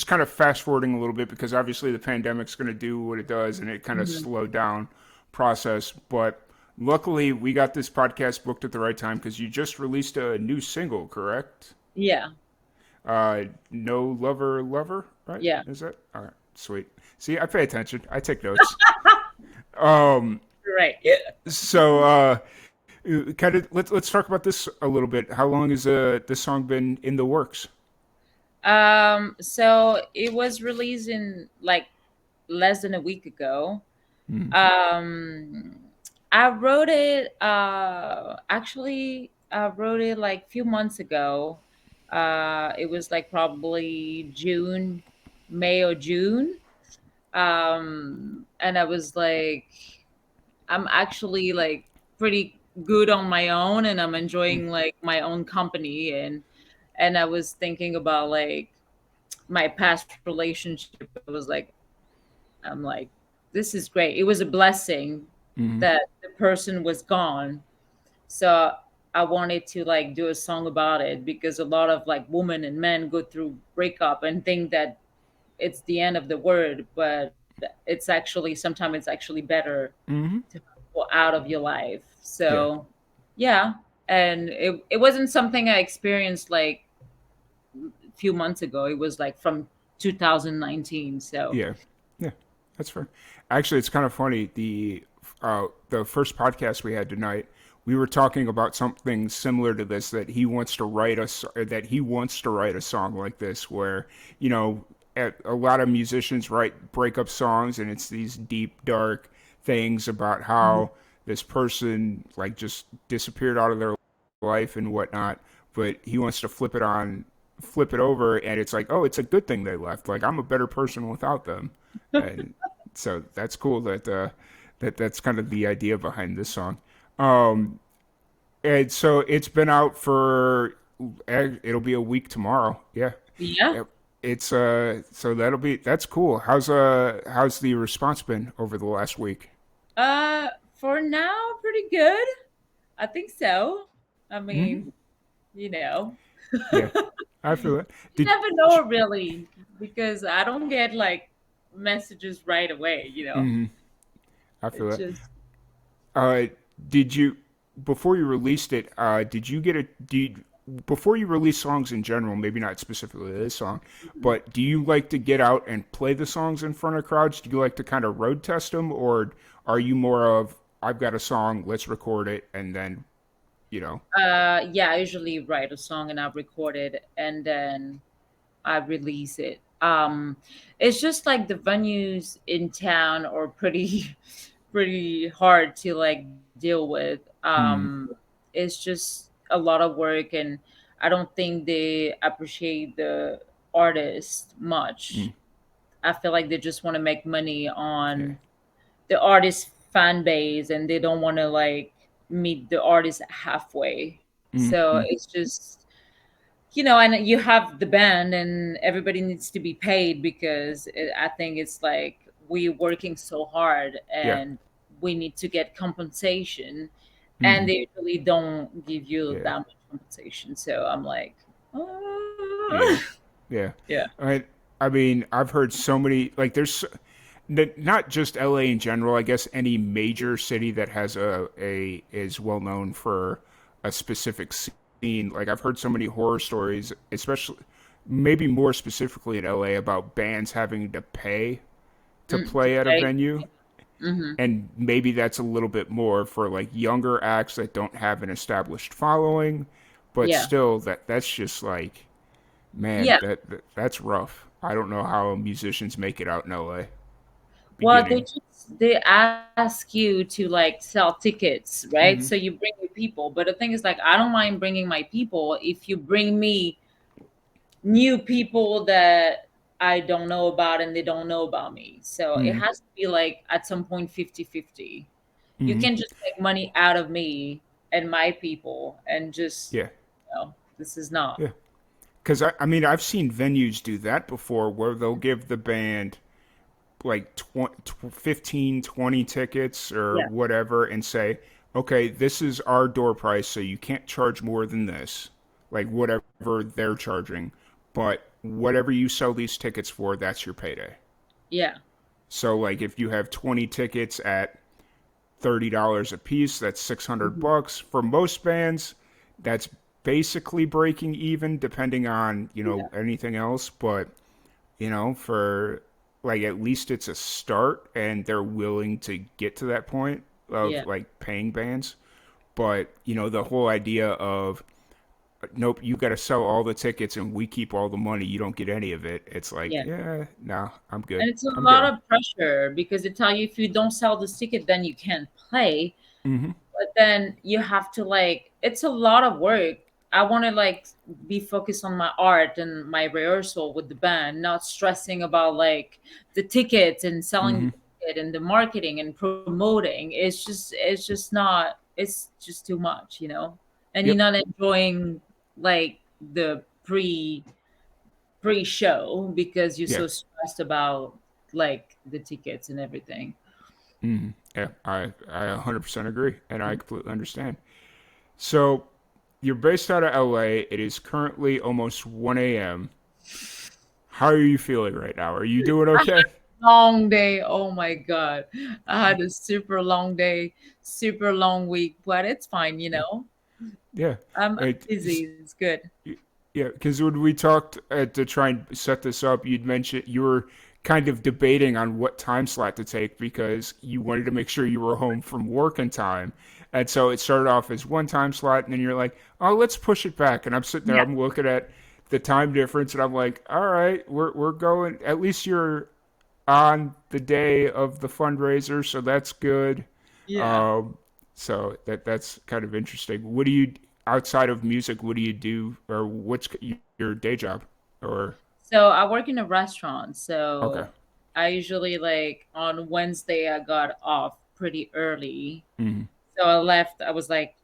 kind of fast forwarding a little bit because obviously the pandemic's going to do what it does and it kind of Mhm. slowed down process. But luckily, we got this podcast booked at the right time because you just released a new single, correct? Yeah. No lover, lover, right? Yeah. Is that all right? Sweet. See, I pay attention. I take notes. Um, Right. Yeah. so kind of let's talk about this a little bit. How long has this song been in the works? So it was released in like less than a week ago. Mm. Um, I wrote it. Actually, I wrote it like a few months ago. It was like probably June, May or June. And I was like, I'm actually like pretty good on my own, and I'm enjoying like my own company, and I was thinking about like my past relationship. I was like, I'm like, this is great. It was a blessing Mm-hmm. that the person was gone. So I wanted to like do a song about it because a lot of like women and men go through breakup and think that it's the end of the world, but it's actually sometimes it's actually better Mm-hmm. to go out of your life. Yeah. So yeah. And it wasn't something I experienced like a few months ago. It was like from 2019. So Yeah. Yeah. That's fair. Actually, it's kind of funny. The first podcast we had tonight, we were talking about something similar to this that he wants to write us that he wants to write a song like this where, you know, a lot of musicians write breakup songs and it's these deep dark things about how this person like just disappeared out of their life and whatnot, but he wants to flip it over and it's like, oh, it's a good thing they left, like I'm a better person without them. And so that's cool that that's kind of the idea behind this song. um and so it's been out for it'll be a week tomorrow. Yeah. yeah. Yep. It's so that's cool. How's the response been over the last week? For now, pretty good. I think so. I Hmm. mean, you know, Yeah, I feel it. you Did never know really because I don't get like messages right away, you know. hmm I feel It's it. just Uh, did you before you released it? Did you get a did before you release songs in general? Maybe not specifically this song, but do you like to get out and play the songs in front of crowds? Do you like to kind of road test them, or are you more of I've got a song, let's record it, and then you know? yeah, I usually write a song and I record it and then I release it. It's just like the venues in town are pretty pretty hard to like deal with. Mm, It's just a lot of work, and I don't think they appreciate the artist mm, much. I feel like they just want to make money yeah. on the artist fan base, and they don't want to like meet the artist halfway. Mm, So mm, it's just, and you have the band and everybody needs to be paid because I think it's like we're working so hard yeah. and we need to get compensation, and Mm, they really don't give you yeah. that much compensation. So I'm like, Yeah. "Ah." Yeah. Yeah. I mean, I've heard so many like not just LA in general. I guess any major city that has a is well known for a specific scene. Like I've heard so many horror stories, especially maybe more specifically in LA about bands having to pay to To play at a play. venue. Hmm. And maybe that's a little bit more for like younger acts that don't have an established following, but Yeah. still that's just like man, Yeah. that's rough. I don't know how musicians make it out in LA. Well, Beginning. they ask you to like sell tickets, right? Hmm. So you bring your people, but the thing is like I don't mind bringing my people if you bring me new people that I don't know about and they don't know about me. So it Hmm. has to be like at some point 50-50. You Hmm. can just make money out of me and my people and just, Yeah. this is not. Yeah. Because I mean, I've seen venues do that before where they'll give the band like 15, 20 tickets or Yeah. whatever and say, okay, this is our door price, so you can't charge more than this, like whatever they're charging. But whatever you sell these tickets for, that's your payday. Yeah. So like if you have 20 tickets at $30 a piece, that's 600 bucks. For most bands, that's basically breaking even depending on, anything else, but for like at least it's a start and they're willing to get to that point of Yeah. like paying bands. But, the whole idea of nope, you got to sell all the tickets and we keep all the money, you don't get any of it. It's like, Yeah. yeah, no, I'm good. And it's a I'm lot good. of pressure because they tell you if you don't sell this ticket, then you can't play. Mm-hmm. But then you have to like, it's a lot of work. I want to like be focused on my art and my rehearsal with the band, not stressing about like the tickets and selling Mm-hmm. the ticket and the marketing and promoting. It's just too much, and you're Yep. not enjoying like the pre-show because you're Yeah. so stressed about like the tickets and everything. Mm-hmm. Yeah. I 100% agree and I completely understand. So you're based out of LA. It is currently almost 1 a.m. How are you feeling right now? Are you doing okay? Long day. Oh my God. I had a super long day, super long week, but it's fine. Yeah. I'm It, busy. It's good. yeah, because when we talked to try and set this up, you'd mentioned you were kind of debating on what time slot to take because you wanted to make sure you were home from work in time. And so it started off as one time slot, and then you're like, oh, let's push it back. And I'm sitting there, Yeah. I'm looking at the time difference, and I'm like, all right, we're going. At least you're on the day of the fundraiser, so that's good. Yeah. So that's kind of interesting. What do you outside of music? What do you do, or what's your day job? Or So I work in a restaurant. okay, So I usually like on Wednesday I got off pretty early. mm-hmm. So I left. I was like,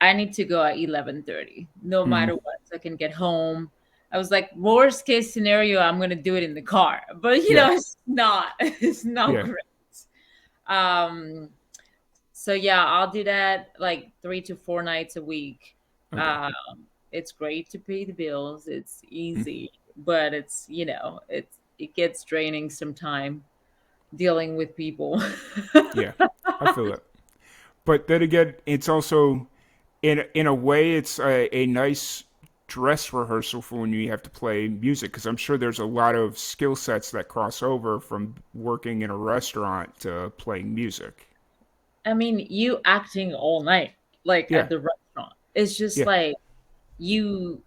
I need to go at 11:30, no Mm-hmm. matter what, so I can get home. I was like, worst case scenario, I'm gonna do it in the car, but Yeah, it's not. It's not yeah, great. Um, so yeah, I'll do that like 3 to 4 nights a week. okay, Um, it's great to pay the bills. It's mm, easy, but it gets draining sometime dealing with people. yeah. I feel it. But then again, it's also in a way, it's a nice dress rehearsal for when you have to play music because I'm sure there's a lot of skill sets that cross over from working in a restaurant to playing music. I mean, you acting all night, like Yeah, at the restaurant. It's just yeah, like you,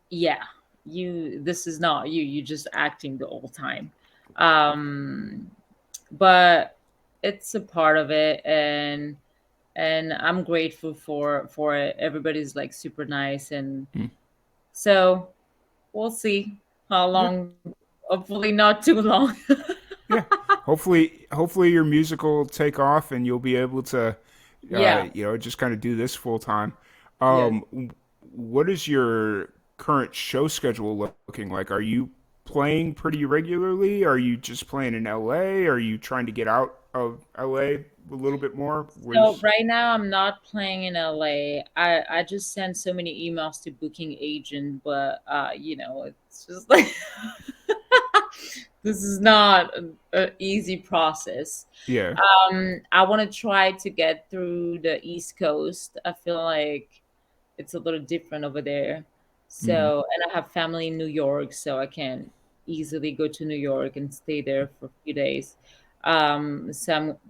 yeah, this is not you. You just acting the whole time. Um, but it's a part of it, and I'm grateful for it. Everybody's like super nice, and mm, so we'll see how yeah, long. Hopefully, not too long. yeah. Hopefully your music will take off and you'll be able to, Yeah. just kind of do this full time. Yes. What is your current show schedule looking like? Are you playing pretty regularly? Are you just playing in LA? Are you trying to get out of LA a little bit more? So Where's right now I'm not playing in LA. I just send so many emails to booking agent, but it's just like this is not an easy process. yeah. I want to try to get through the East Coast. I feel like it's a little different over there. Hmm. So, and I have family in New York, so I can easily go to New York and stay there for a few days.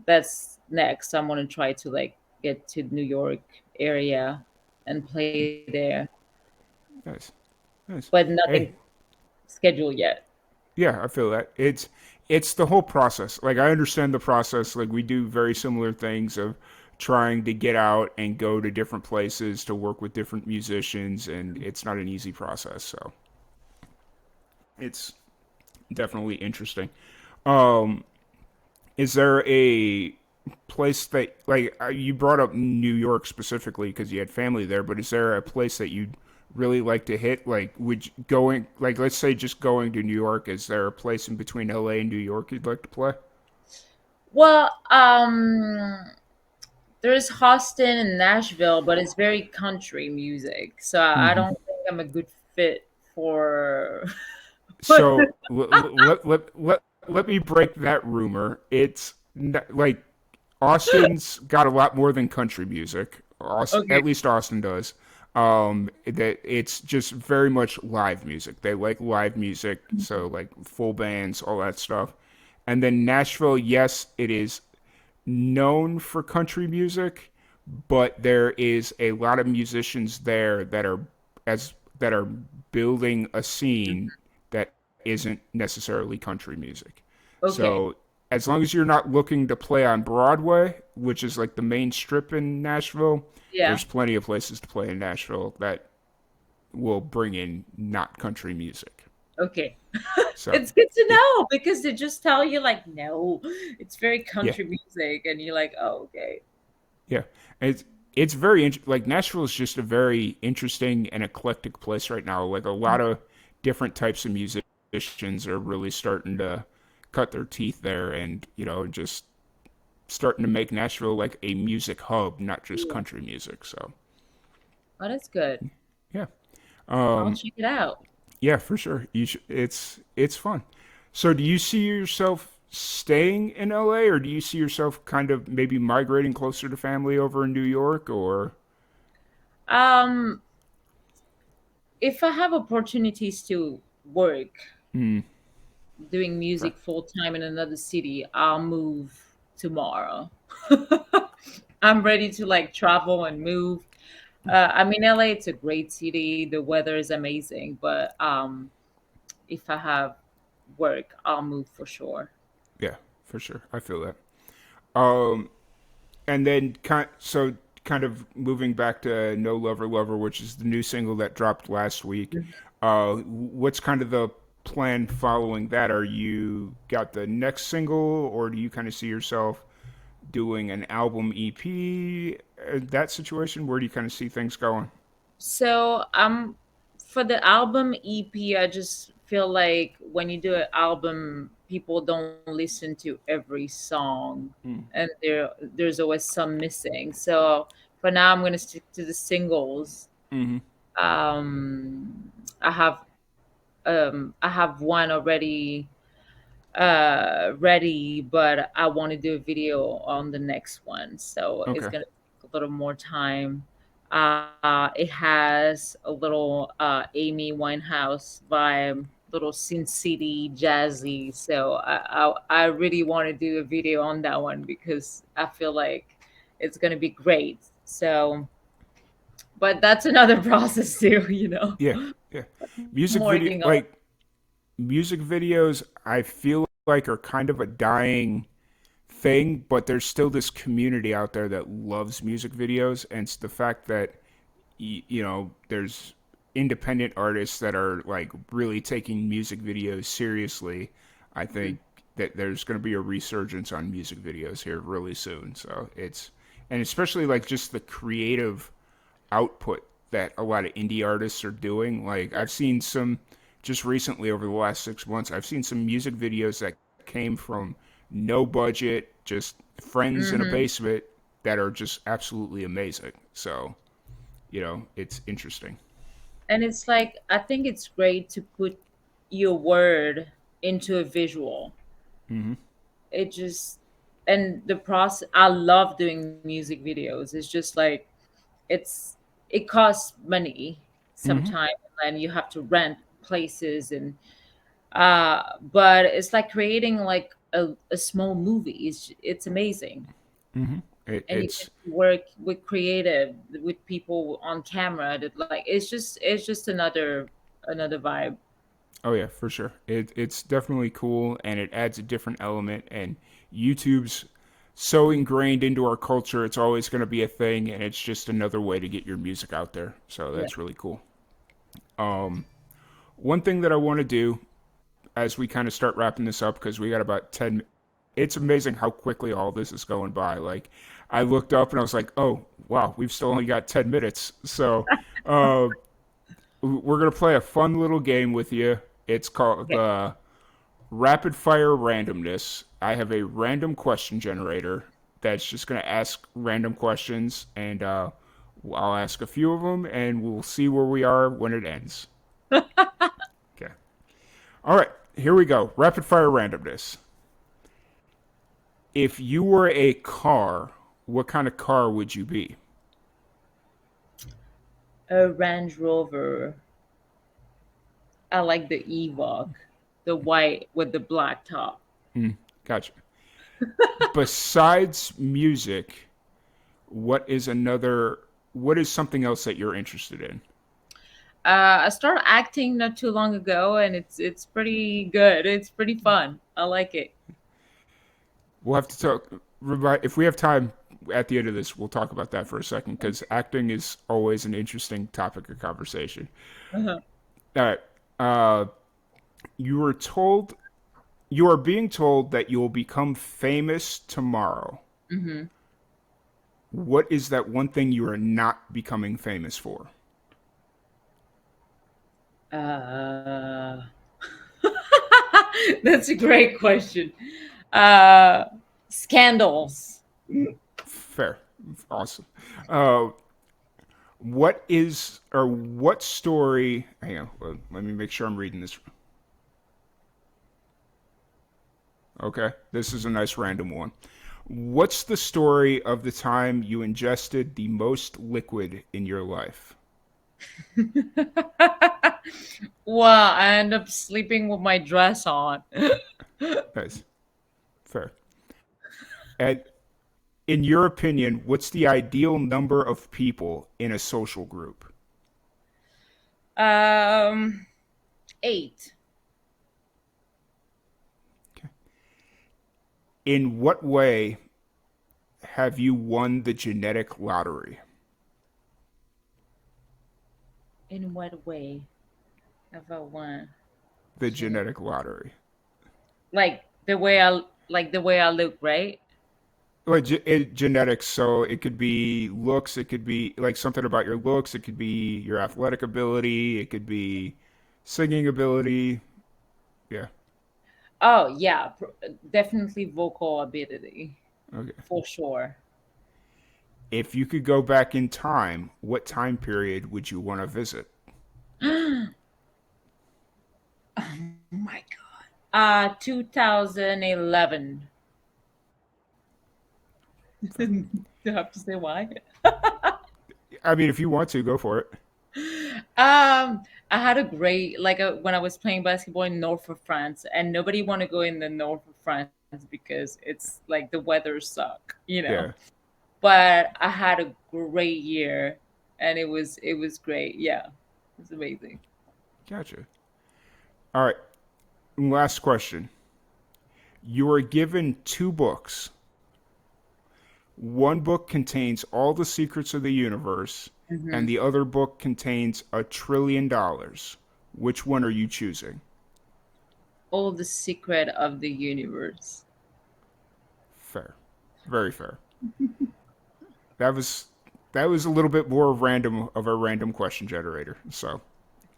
That's next. I'm gonna try to like get to New York area and play there, Nice. Nice. but Hey, nothing scheduled yet. yeah, I feel that. It's the whole process. Like I understand the process. Like we do very similar things of trying to get out and go to different places to work with different musicians and it's not an easy process. So it's definitely interesting. Um, is there a place you brought up New York specifically because you had family there, but is there a place that you'd really like to hit? Like, would you, going like let's say just going to New York? Is there a place in between LA and New York you'd like to play? Well, there's Austin and Nashville, but it's very country music, so I Hmm. don't think I'm a good fit for. So let me break that rumor. Like Austin's got a lot more than country music. Okay. At least Austin does. That it's just very much live music. They like live music, so like full bands, all that stuff. And then Nashville, yes, it is known for country music, but there is a lot of musicians there that are building a scene that isn't necessarily country music. Okay. So as long as you're not looking to play on Broadway, which is like the main strip in Nashville, Yeah. there's plenty of places to play in Nashville that will bring in not country music. Okay. So It's good to know because they just tell you like, no, it's very yeah, country music, and you're like, oh, okay. yeah, it's very like Nashville is just a very interesting and eclectic place right now. Like a lot of different types of musicians are really starting to cut their teeth there, and just starting to make Nashville like a music hub, not just Yeah. country music. So Oh, that's good. yeah, I'll um, check it out. yeah, for sure. It's fun. So do you see yourself staying in LA, or do you see yourself kind of maybe migrating closer to family over in New York, or? Um, if I have opportunities to work Hmm. doing Okay. music full time in another city, I'll move tomorrow. I'm ready to like travel and move. I mean, LA, it's a great city. The weather is amazing, but if I have work, I'll move for sure. Yeah, for sure. I feel that. Um, and then kind of moving back to No Lover Lover, which is the new single that dropped last week. What's kind of the plan following that? Are you got the next single, or do you kind of see yourself doing an album EP? That situation, where do you kind of see things going? So for the album EP, I just feel like when you do an album, people don't listen to every song, Mm. and there's always some missing. So for now, I'm gonna stick to the singles. Hmm. Um, I have I have one already ready, but I want to do a video on the next one, so it's Okay. gonna take a little more time. It has a little Amy Winehouse vibe, little Sin City jazzy. So I really want to do a video on that one because I feel like it's gonna be great. So, but that's another process too, Yeah, yeah. Music More video, thing on. like music videos, I feel like are kind of a dying thing, but there's still this community out there that loves music videos, and it's the fact that there's independent artists that are like really taking music videos seriously. I think that there's going to be a resurgence on music videos here really soon. So and especially like just the creative output that a lot of indie artists are doing. Like I've seen some just recently over the last 6 months, I've seen some music videos that came from no budget, just friends in a Hmm. basement that are just absolutely amazing. So, it's interesting. And it's like I think it's great to put your word into a visual. Hmm. It just and the process. I love doing music videos. It's just like it's it costs money Hmm. sometimes, and you have to rent places, and but it's like creating like a small movie. It's amazing. Hmm. And you It's get to work with creative with people on camera that like it's just another vibe. Oh yeah, for sure. It's definitely cool, and it adds a different element. And YouTube's so ingrained into our culture; it's always going to be a thing, and it's just another way to get your music out there. So Yeah. that's really cool. Um, One thing that I want to do as we kind of start wrapping this up, because we got about 10. It's amazing how quickly all this is going by. Like, I looked up and I was like, oh, wow, we've still only got 10 minutes. So, uh, we're gonna play a fun little game with you. It's called Rapid Fire Randomness. I have a random question generator that's just gonna ask random questions, and I'll ask a few of them, and we'll see where we are when it ends. Okay. All right. Here we go. Rapid Fire Randomness. If you were a car, what kind of car would you be? A Range Rover. I like the Evoque, the white with the black top. Gotcha. Besides music, what is something else that you're interested in? I started acting not too long ago, and it's pretty good. It's pretty fun. I like it. We'll have to talk. If we have time at the end of this, we'll talk about that for a second, because acting is always an interesting topic of conversation. Uh-huh. All right. You are being told that you will become famous tomorrow. Mm-hmm. What is that one thing you are not becoming famous for? That's a great question. Scandals. Fair. Awesome. What story? Hang on. Let me make sure I'm reading this. Okay. This is a nice random one. What's the story of the time you ingested the most liquid in your life? Well, I end up sleeping with my dress on. Nice. Fair. And in your opinion, what's the ideal number of people in a social group? 8. In what way have you won the genetic lottery? In what way have I won the genetic lottery? Like the way I look, right? Well, genetics, so it could be looks, it could be like something about your looks, it could be your athletic ability, it could be singing ability. Yeah. Oh yeah, definitely vocal ability. Okay. For sure. If you could go back in time, what time period would you want to visit? Oh my God. 2011. Do I have to say why? I mean, if you want to, go for it. I had a great when I was playing basketball in north of France, and nobody want to go in the north of France because it's like the weather suck, Yeah. But I had a great year, and it was great. Yeah, it's amazing. Gotcha. All right. Last question. You are given 2 books. One book contains all the secrets of the universe, and the other book contains $1 trillion. Which one are you choosing? All the secret of the universe. Fair. Very fair. That was a little bit more random of a random question generator, so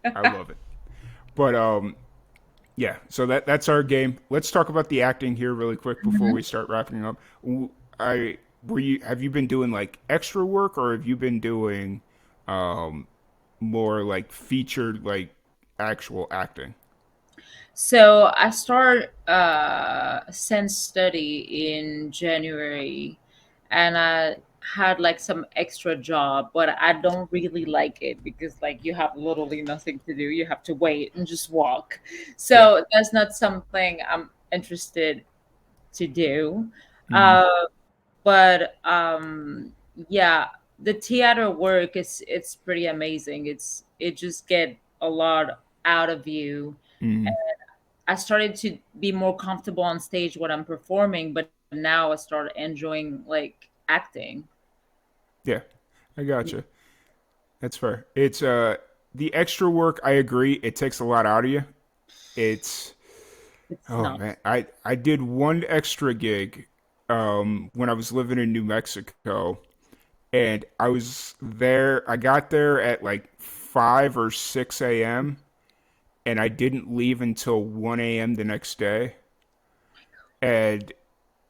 I love it. But yeah, so that's our game. Let's talk about the acting here really quick before we start wrapping up. Have you been doing like extra work, or have you been doing more like featured, like actual acting? So I started sense study in January, and I had like some extra job, but I don't really like it because like you have literally nothing to do. You have to wait and just walk. So that's not something I'm interested to do. But yeah, the theater work is it's pretty amazing. It just get a lot out of you. I started to be more comfortable on stage when I'm performing, but now I start enjoying like acting. Yeah, I gotcha. That's fair. It's the extra work. I agree. It takes a lot out of you. It's not. Man, I did one extra gig when I was living in New Mexico, and I was there. I got there at like 5 or 6 a.m. and I didn't leave until 1 a.m. the next day. And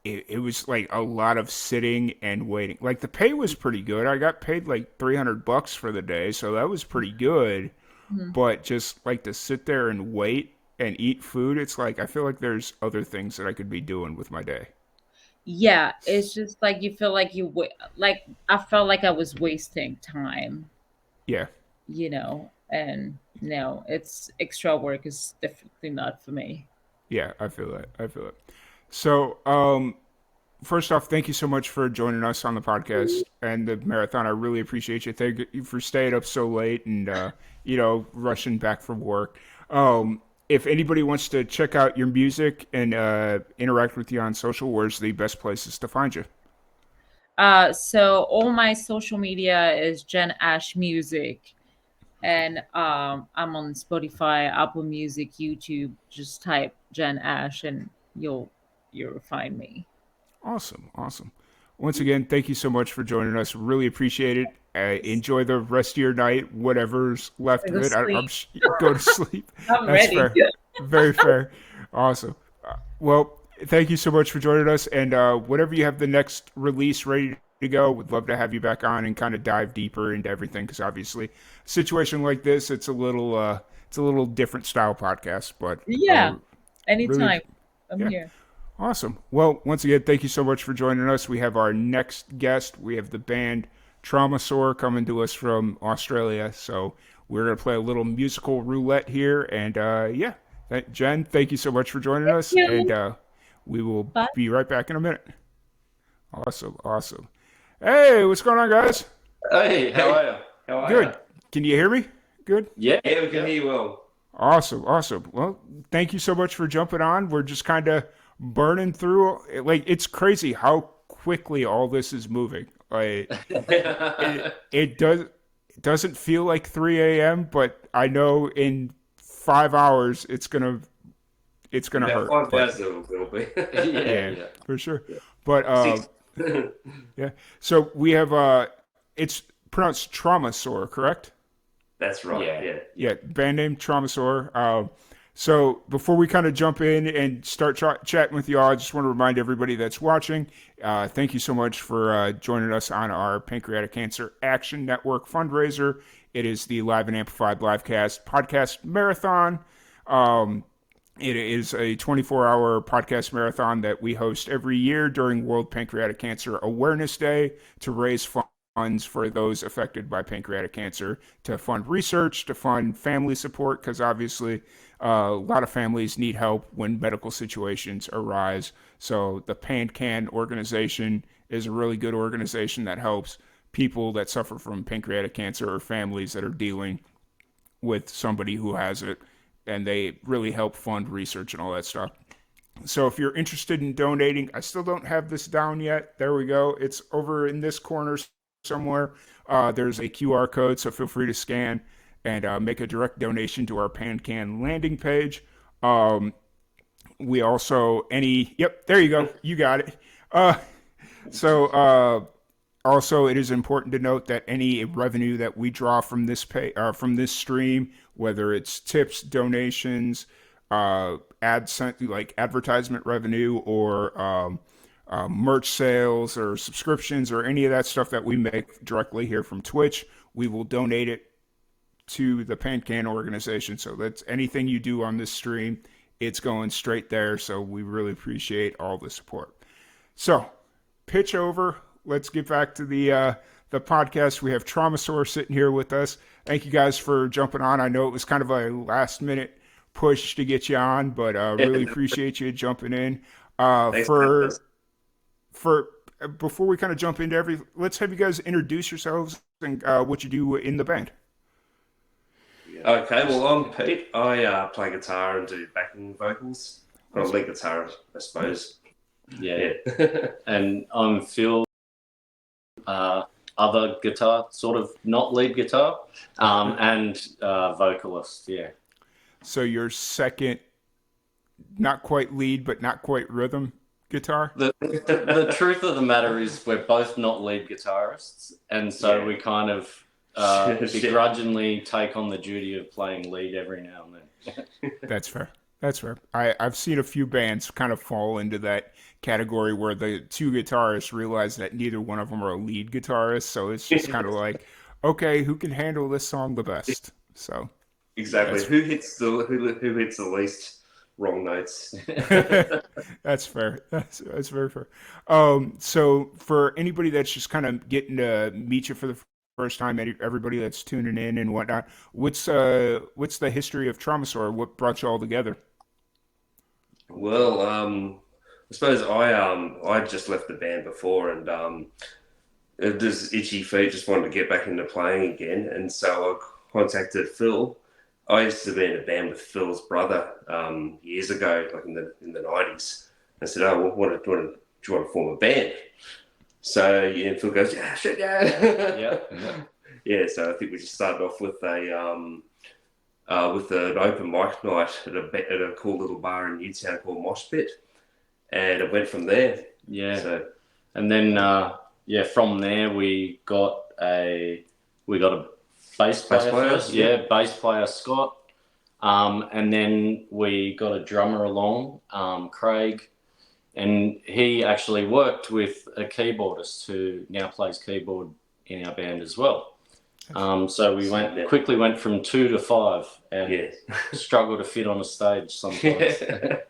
it was like a lot of sitting and waiting. Like the pay was pretty good. I got paid like $300 for the day, so that was pretty good. Mhm. But just like to sit there and wait and eat food, it's like I feel like there's other things that I could be doing with my day. Yeah, it's just like you feel like like I felt like I was wasting time, Yeah. and no, it's extra work is definitely not for me. Yeah, I feel that. I feel it. So, first off, thank you so much for joining us on the podcast and the marathon. I really appreciate you. Thank you for staying up so late and rushing back from work. If anybody wants to check out your music and interact with you on social, where's the best places to find you? So all my social media is Jen Ash Music, and I'm on Spotify, Apple Music, YouTube. Just type Jen Ash, and you'll find me. Awesome. Awesome. Once again, thank you so much for joining us. Really appreciate it. Enjoy the rest of your night, whatever's left of Go it. sleep. Go to sleep. I'm That's ready. fair. Very fair. Awesome. Well, thank you so much for joining us. And whenever you have the next release ready to go, we'd love to have you back on and kind of dive deeper into everything. Because obviously, a situation like this, it's a little different style podcast. But Yeah, anytime. really, I'm yeah. here. Awesome. Well, once again, thank you so much for joining us. We have our next guest. We have the band Traumasaur coming to us from Australia. So we're going to play a little musical roulette here. And Jen, thank you so much for joining us. you. And we will be right back in a minute. Awesome. Awesome. Hey, what's going on, guys? Hey, how are you? How are Good. you? Can you hear me? Good? Yeah, we can hear you well. Awesome. Awesome. Well, thank you so much for jumping on. We're just kind of burning through. Like, it's crazy how quickly all this is moving. Like, it doesn't feel like 3 a.m., but I know in 5 hours it's gonna hurt. 5 hours it will be. Yeah, for sure. But yeah. So we have it's pronounced Traumasaur, correct? That's right. Yeah. Yeah, band name Traumasaur. So before we kind of jump in and start chatting with you all, I just want to remind everybody that's watching, thank you so much for joining us on our Pancreatic Cancer Action Network fundraiser. It is the Live and Amplified Livecast podcast marathon. It is a 24-hour podcast marathon that we host every year during World Pancreatic Cancer Awareness Day to raise funds for those affected by pancreatic cancer, to fund research, to fund family support, because obviously a lot of families need help when medical situations arise. So the PanCAN organization is a really good organization that helps people that suffer from pancreatic cancer or families that are dealing with somebody who has it, and they really help fund research and all that stuff. So if you're interested in donating, I still don't have this down yet. There we go. It's over in this corner somewhere. There's a QR code, so feel free to scan and make a direct donation to our PanCAN landing page. We also, yep, there you go. You got it. Also, it is important to note that any revenue that we draw from this stream, whether it's tips, donations, advertisement revenue, or merch sales or subscriptions or any of that stuff that we make directly here from Twitch, we will donate it to the PanCAN organization. So that's anything you do on this stream, it's going straight there. So we really appreciate all the support. So pitch over. Let's get back to the podcast. We have Traumasaur sitting here with us. Thank you guys for jumping on. I know it was kind of a last minute push to get you on, but really appreciate you jumping in. Before we kind of jump into let's have you guys introduce yourselves and what you do in the band. Okay, well, I'm Pete. I play guitar and do backing vocals. I'm a lead guitarist, I suppose. Yeah. And I'm Phil, other guitar, sort of not lead guitar, and vocalist, yeah. So your second, not quite lead, but not quite rhythm guitar? The truth of the matter is we're both not lead guitarists, and so we kind of begrudgingly take on the duty of playing lead every now and then. That's fair. That's fair. I've seen a few bands kind of fall into that category where the two guitarists realize that neither one of them are a lead guitarist, so it's just kind of like, okay, who can handle this song the best? So exactly, who hits the least wrong notes? That's fair. That's very fair. So for anybody that's just kind of getting to meet you for the first time, everybody that's tuning in and whatnot, what's the history of Traumasaur? What brought you all together? Well, I suppose I just left the band before, and this itchy feet just wanted to get back into playing again, and so I contacted Phil. I used to be in a band with Phil's brother years ago, like in the 90s. I said, "Oh, well, do you want to form a band?" So yeah, Phil goes, "Yeah, shit, yeah." Yeah. So I think we just started off with with an open mic night at a cool little bar in Newtown called Mosh Pit, and it went from there. Yeah. So, and then from there we got a bass player first. Yeah, bass player Scott. And then we got a drummer along, Craig, and he actually worked with a keyboardist who now plays keyboard in our band as well. So we quickly went from 2 to 5 and struggled to fit on a stage sometimes.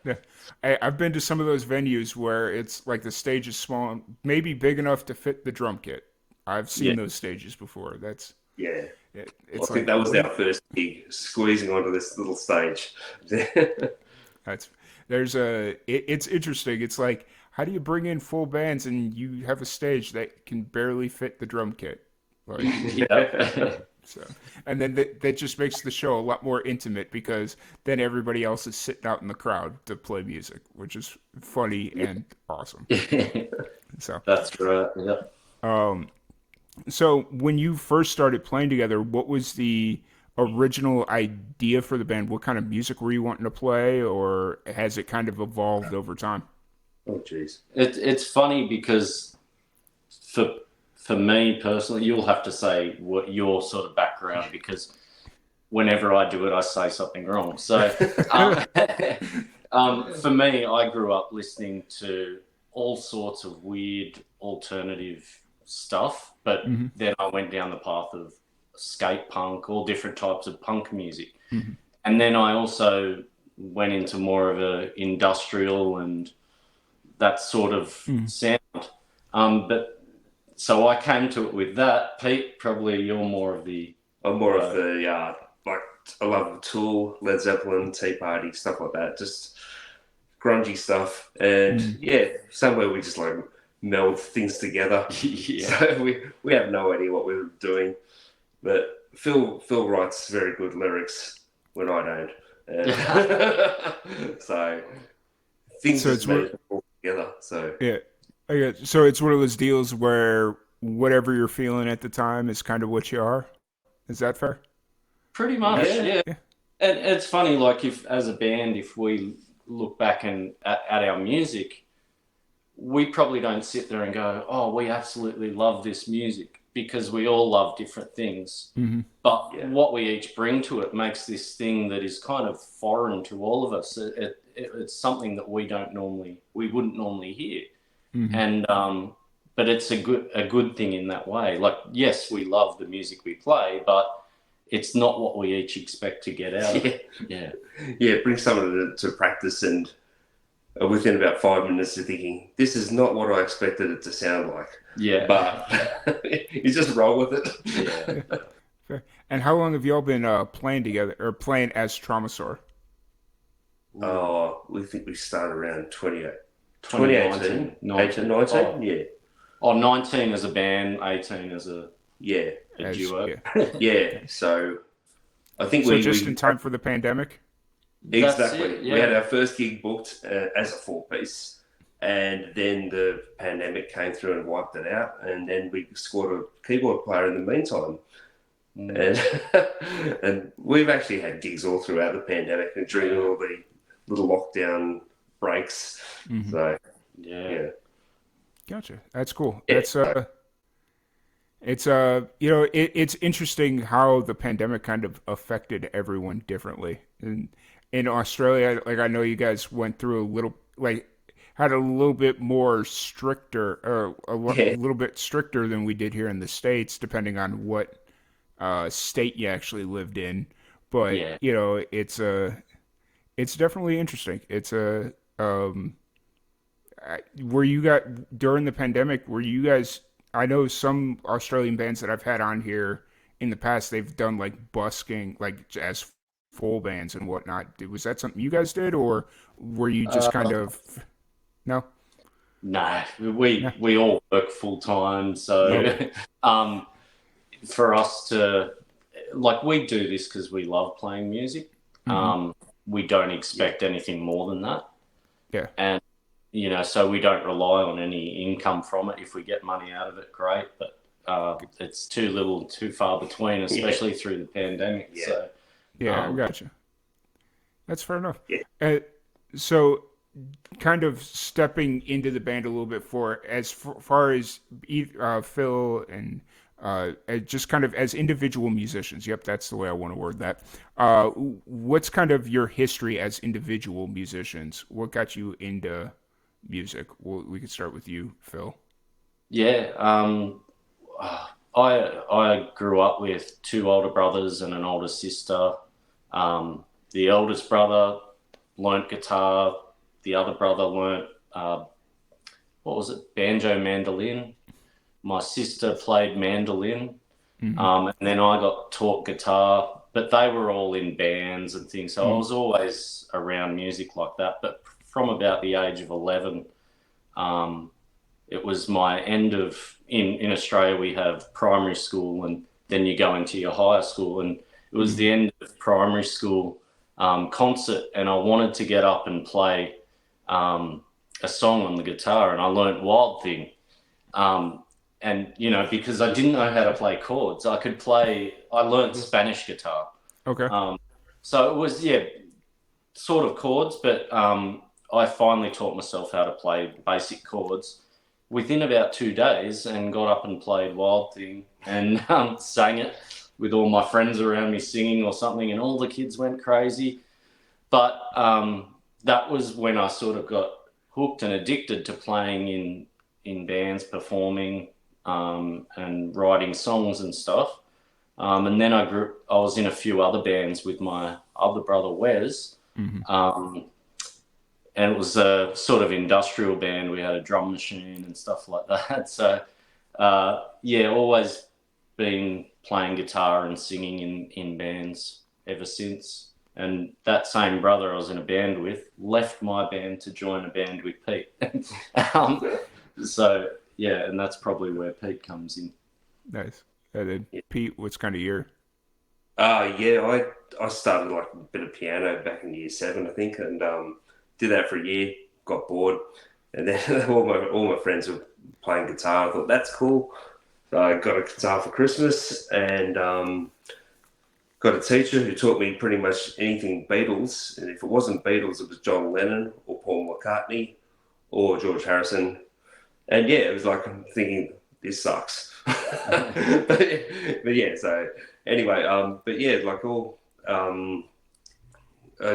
Yeah. I've been to some of those venues where it's like the stage is small, maybe big enough to fit the drum kit. I've seen those stages before. That's I think that was our first gig, squeezing onto this little stage. It's interesting. It's like, how do you bring in full bands and you have a stage that can barely fit the drum kit? Like, so, and then that just makes the show a lot more intimate because then everybody else is sitting out in the crowd to play music, which is funny and awesome. So that's right. Yeah. So when you first started playing together, what was the original idea for the band? What kind of music were you wanting to play, or has it kind of evolved over time? Oh, jeez. It's funny because for me personally, you'll have to say what your sort of background, because whenever I do it, I say something wrong. So for me, I grew up listening to all sorts of weird alternative stuff, but then I went down the path of skate punk, all different types of punk music. And then I also went into more of a industrial and that sort of sound. But so I came to it with that. Pete, probably you're more of the... I'm more of the, like, I love Tool, Led Zeppelin, Tea Party, stuff like that. Just grungy stuff. And somewhere we just like meld things together. So we have no idea what we're doing. But Phil writes very good lyrics when I don't. And so things just meld all together. So So it's one of those deals where whatever you're feeling at the time is kind of what you are. Is that fair? Pretty much, yeah. And it's funny, like if as a band, if we look back at our music, we probably don't sit there and go, "Oh, we absolutely love this music," because we all love different things. But what we each bring to it makes this thing that is kind of foreign to all of us. It's something that we wouldn't normally hear. And but it's a good thing in that way. Like, yes, we love the music we play, but it's not what we each expect to get out of it. Bring someone to practice, and within about 5 minutes you're thinking, this is not what I expected it to sound like. But you just roll with it. Fair. And how long have y'all been playing together, or playing as Traumasaur? Oh, we think we started around 2018. 19? Yeah. Oh, 19 as a band, 18 as a duo. So I think in time for the pandemic? Exactly. We had our first gig booked as a 4-piece, and then the pandemic came through and wiped it out, and then we scored a keyboard player in the meantime. And we've actually had gigs all throughout the pandemic and during all the little lockdown breaks. So yeah. Gotcha. That's cool. That's It's it's interesting how the pandemic kind of affected everyone differently. In Australia, like I know you guys went through a little like had a little bit more stricter or Yeah. little bit stricter than we did here in the States, depending on what state you actually lived in. But Yeah. it's definitely interesting. It's a were you got during the pandemic? Were you guys? I know some Australian bands that I've had on here in the past. They've done like busking, like as full bands and whatnot. Was that something you guys did, or were you just kind of no? No, No. we all work full time, so Okay. for us to like we do this because we love playing music. Mhm. We don't expect anything more than that, Yeah. and so we don't rely on any income from it. If we get money out of it, great, but it's too little, too far between, especially through the pandemic. Yeah. So Yeah, I gotcha. That's fair enough. Yeah. So, kind of stepping into the band a little bit for as far as Phil and just kind of as individual musicians. Yep, that's the way I want to word that. What's kind of your history as individual musicians? What got you into music? Well, we could start with you, Phil. yeah, I grew up with two older brothers and an older sister. The eldest brother learnt guitar. The other brother learnt what was it, banjo mandolin. My sister played mandolin, and then I got taught guitar. But they were all in bands and things, so I was always around music like that. But from about the age of 11, it was my end of in Australia we have primary school and then you go into your higher school, and it was the end of primary school concert, and I wanted to get up and play a song on the guitar, and I learnt Wild Thing. And because I didn't know how to play chords, I learnt Spanish guitar. Okay. So it was sort of chords, but I finally taught myself how to play basic chords within about 2 days, and got up and played Wild Thing and sang it with all my friends around me singing or something, and all the kids went crazy. But that was when I sort of got hooked and addicted to playing in bands, performing, and writing songs and stuff. And then I was in a few other bands with my other brother Wes. And it was a sort of industrial band. We had a drum machine and stuff like that. So, always been playing guitar and singing in bands ever since. And that same brother I was in a band with left my band to join a band with Pete. So, and that's probably where Pete comes in. Nice. And then Pete, what's kind of your? I started like a bit of piano back in year 7, I think, and did that for a year. Got bored, and then all my friends were playing guitar. I thought that's cool. So I got a guitar for Christmas, and got a teacher who taught me pretty much anything Beatles. And if it wasn't Beatles, it was John Lennon or Paul McCartney or George Harrison. And it was like I'm thinking this sucks. but yeah. So anyway, I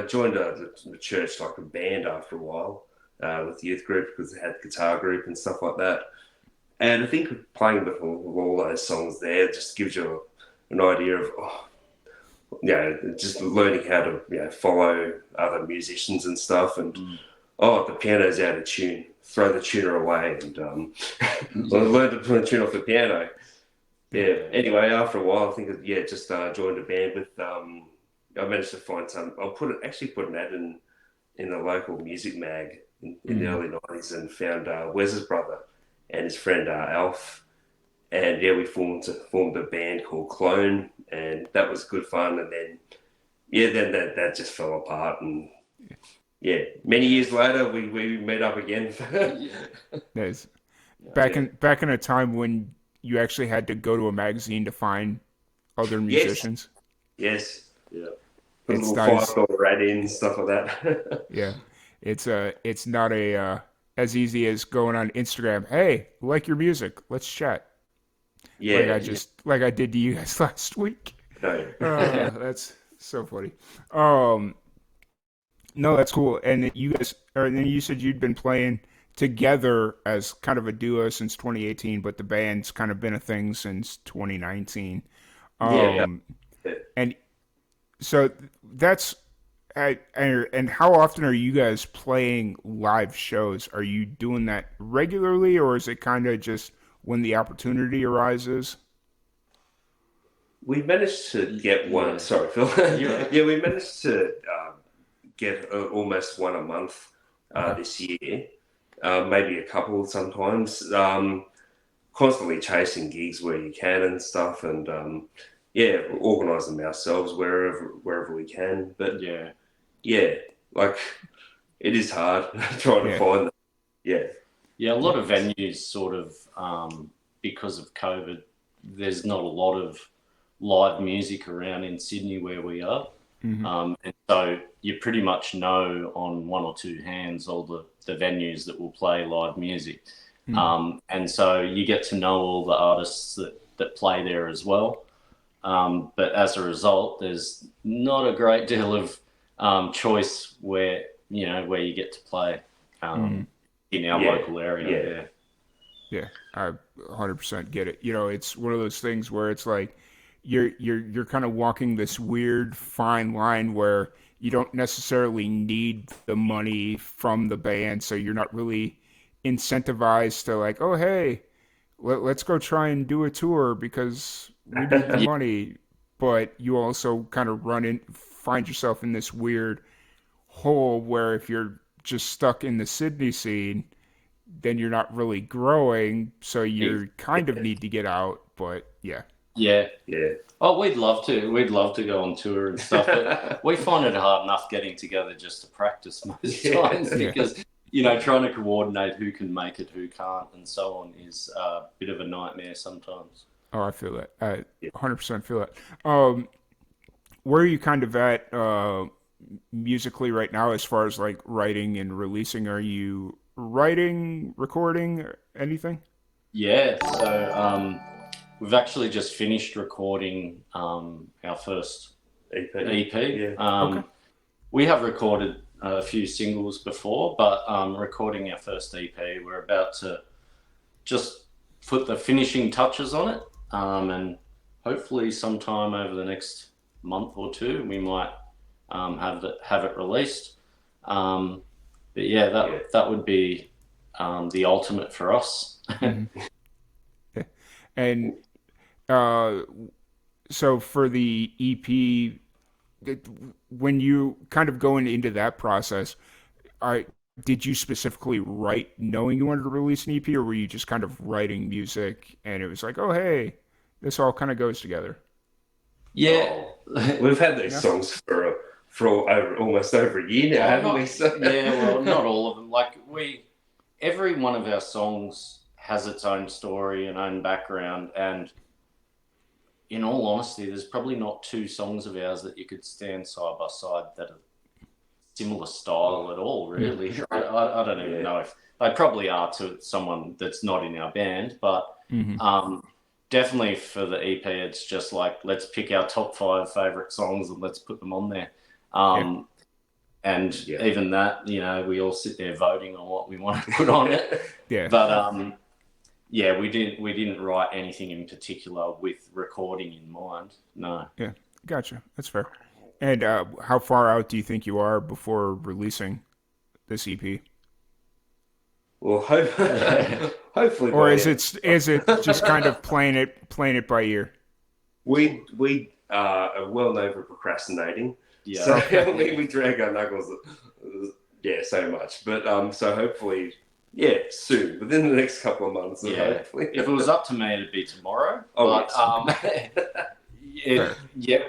joined the church like a band after a while with the youth group, because they had guitar group and stuff like that. And I think playing with all those songs there just gives you an idea of just learning how to follow other musicians and stuff. And the piano's out of tune, throw the tuner away, and I learned to play a tune off the piano. Anyway, after a while, I think just joined a band with I managed to find some. I'll put an ad in the local music mag in the early 90s, and found Wes's brother and his friend Alf, and we formed a band called Clone, and that was good fun. And then that just fell apart, and many years later we met up again. Nice. Back in a time when you actually had to go to a magazine to find other musicians. Yes. Yeah. Put It's little nice. $5 ad in, stuff like that. Yeah. It's not as easy as going on Instagram. Hey, like your music. Let's chat. Yeah, like I did to you guys last week. No. That's so funny. No, that's cool. And then you said you'd been playing together as kind of a duo since 2018, but the band's kind of been a thing since 2019. Yeah. And so that's and how often are you guys playing live shows? Are you doing that regularly, or is it kind of just when the opportunity arises? We managed to get one. Sorry, Phil. Yeah, we managed to get almost one a month this year. Maybe a couple sometimes. Constantly chasing gigs where you can and stuff, and organise them ourselves wherever we can. But like it is hard trying to find them. Yeah, a lot of venues sort of because of COVID, there's not a lot of live music around in Sydney where we are. And so you pretty much know on one or two hands all the venues that will play live music. And so you get to know all the artists that play there as well. But as a result, there's not a great deal of choice where you get to play in our local area. Yeah, I 100% get it. It's one of those things where it's like you're kind of walking this weird fine line where you don't necessarily need the money from the band, so you're not really incentivized to like, oh hey, let's go try and do a tour because we need the money. But you also kind of find yourself in this weird hole where if you're just stuck in the Sydney scene, then you're not really growing, so you kind of need to get out. But yeah. Oh, we'd love to. We'd love to go on tour and stuff, but we find it hard enough getting together just to practice most times because trying to coordinate who can make it, who can't, and so on is a bit of a nightmare sometimes. Oh, I feel that. I 100% feel that. Where are you kind of at musically right now as far as like writing and releasing? Are you writing, recording, or anything? Yeah, so we've actually just finished recording our first EP. We have recorded a few singles before, but recording our first EP, we're about to just put the finishing touches on it, and hopefully sometime over the next month or two we might have it released. But yeah, that would be the ultimate for us. And so for the EP, when you kind of going into that process, did you specifically write knowing you wanted to release an EP, or were you just kind of writing music and it was like, oh hey, this all kind of goes together? Yeah, we've had these songs for almost over a year now, haven't we? So. Yeah, well, not all of them. Like every one of our songs has its own story and own background, and in all honesty, there's probably not two songs of ours that you could stand side by side that are similar style at all, really. I don't even know if they probably are to someone that's not in our band, but definitely for the EP, it's just like, let's pick our top 5 favorite songs and let's put them on there. And even that, we all sit there voting on what we want to put on it. But we didn't write anything in particular with recording in mind. No. Yeah, gotcha. That's fair. And how far out do you think you are before releasing this EP? Well, hopefully. Or is it just kind of playing it by ear? We are well known for procrastinating. Yeah. So we drag our knuckles. So much. But so hopefully. Yeah, soon, within the next couple of months. Yeah, hopefully. If it was up to me, it'd be tomorrow.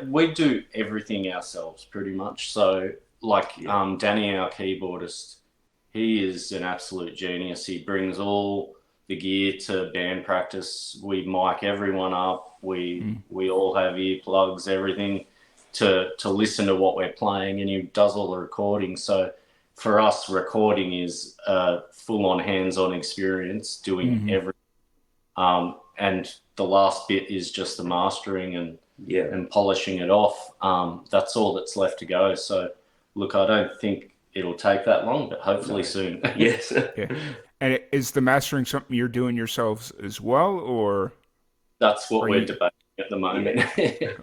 We do everything ourselves pretty much. So, Danny, our keyboardist, he is an absolute genius. He brings all the gear to band practice. We mic everyone up. We all have earplugs, everything to listen to what we're playing, and he does all the recording. So. For us, recording is a full-on hands-on experience, doing everything. and the last bit is just the mastering and polishing it off. That's all that's left to go. So, look, I don't think it'll take that long, but hopefully soon. Yes. Yeah. And is the mastering something you're doing yourselves as well, or? That's what we're debating at the moment. Fair.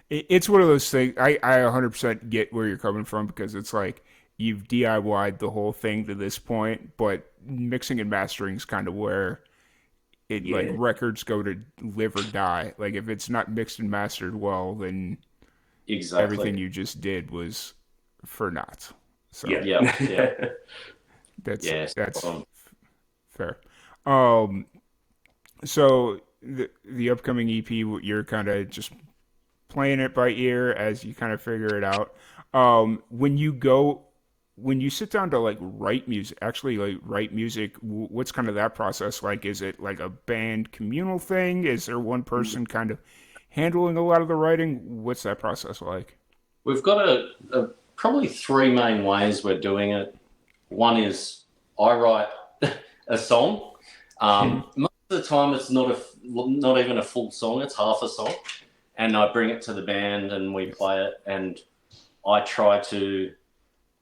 It's one of those things. I 100% get where you're coming from, because it's like you've DIY'd the whole thing to this point, but mixing and mastering is kind of where like records go to live or die. Like if it's not mixed and mastered well, then everything you just did was for naught. So that's fair. So the upcoming EP, you're kind of just playing it by ear as you kind of figure it out. When you sit down to like write music, what's kind of that process like? Is it like a band communal thing? Is there one person kind of handling a lot of the writing? What's that process like? We've got probably three main ways we're doing it. One is I write a song. Most of the time it's not even a full song, it's half a song. And I bring it to the band and we play it, and I try to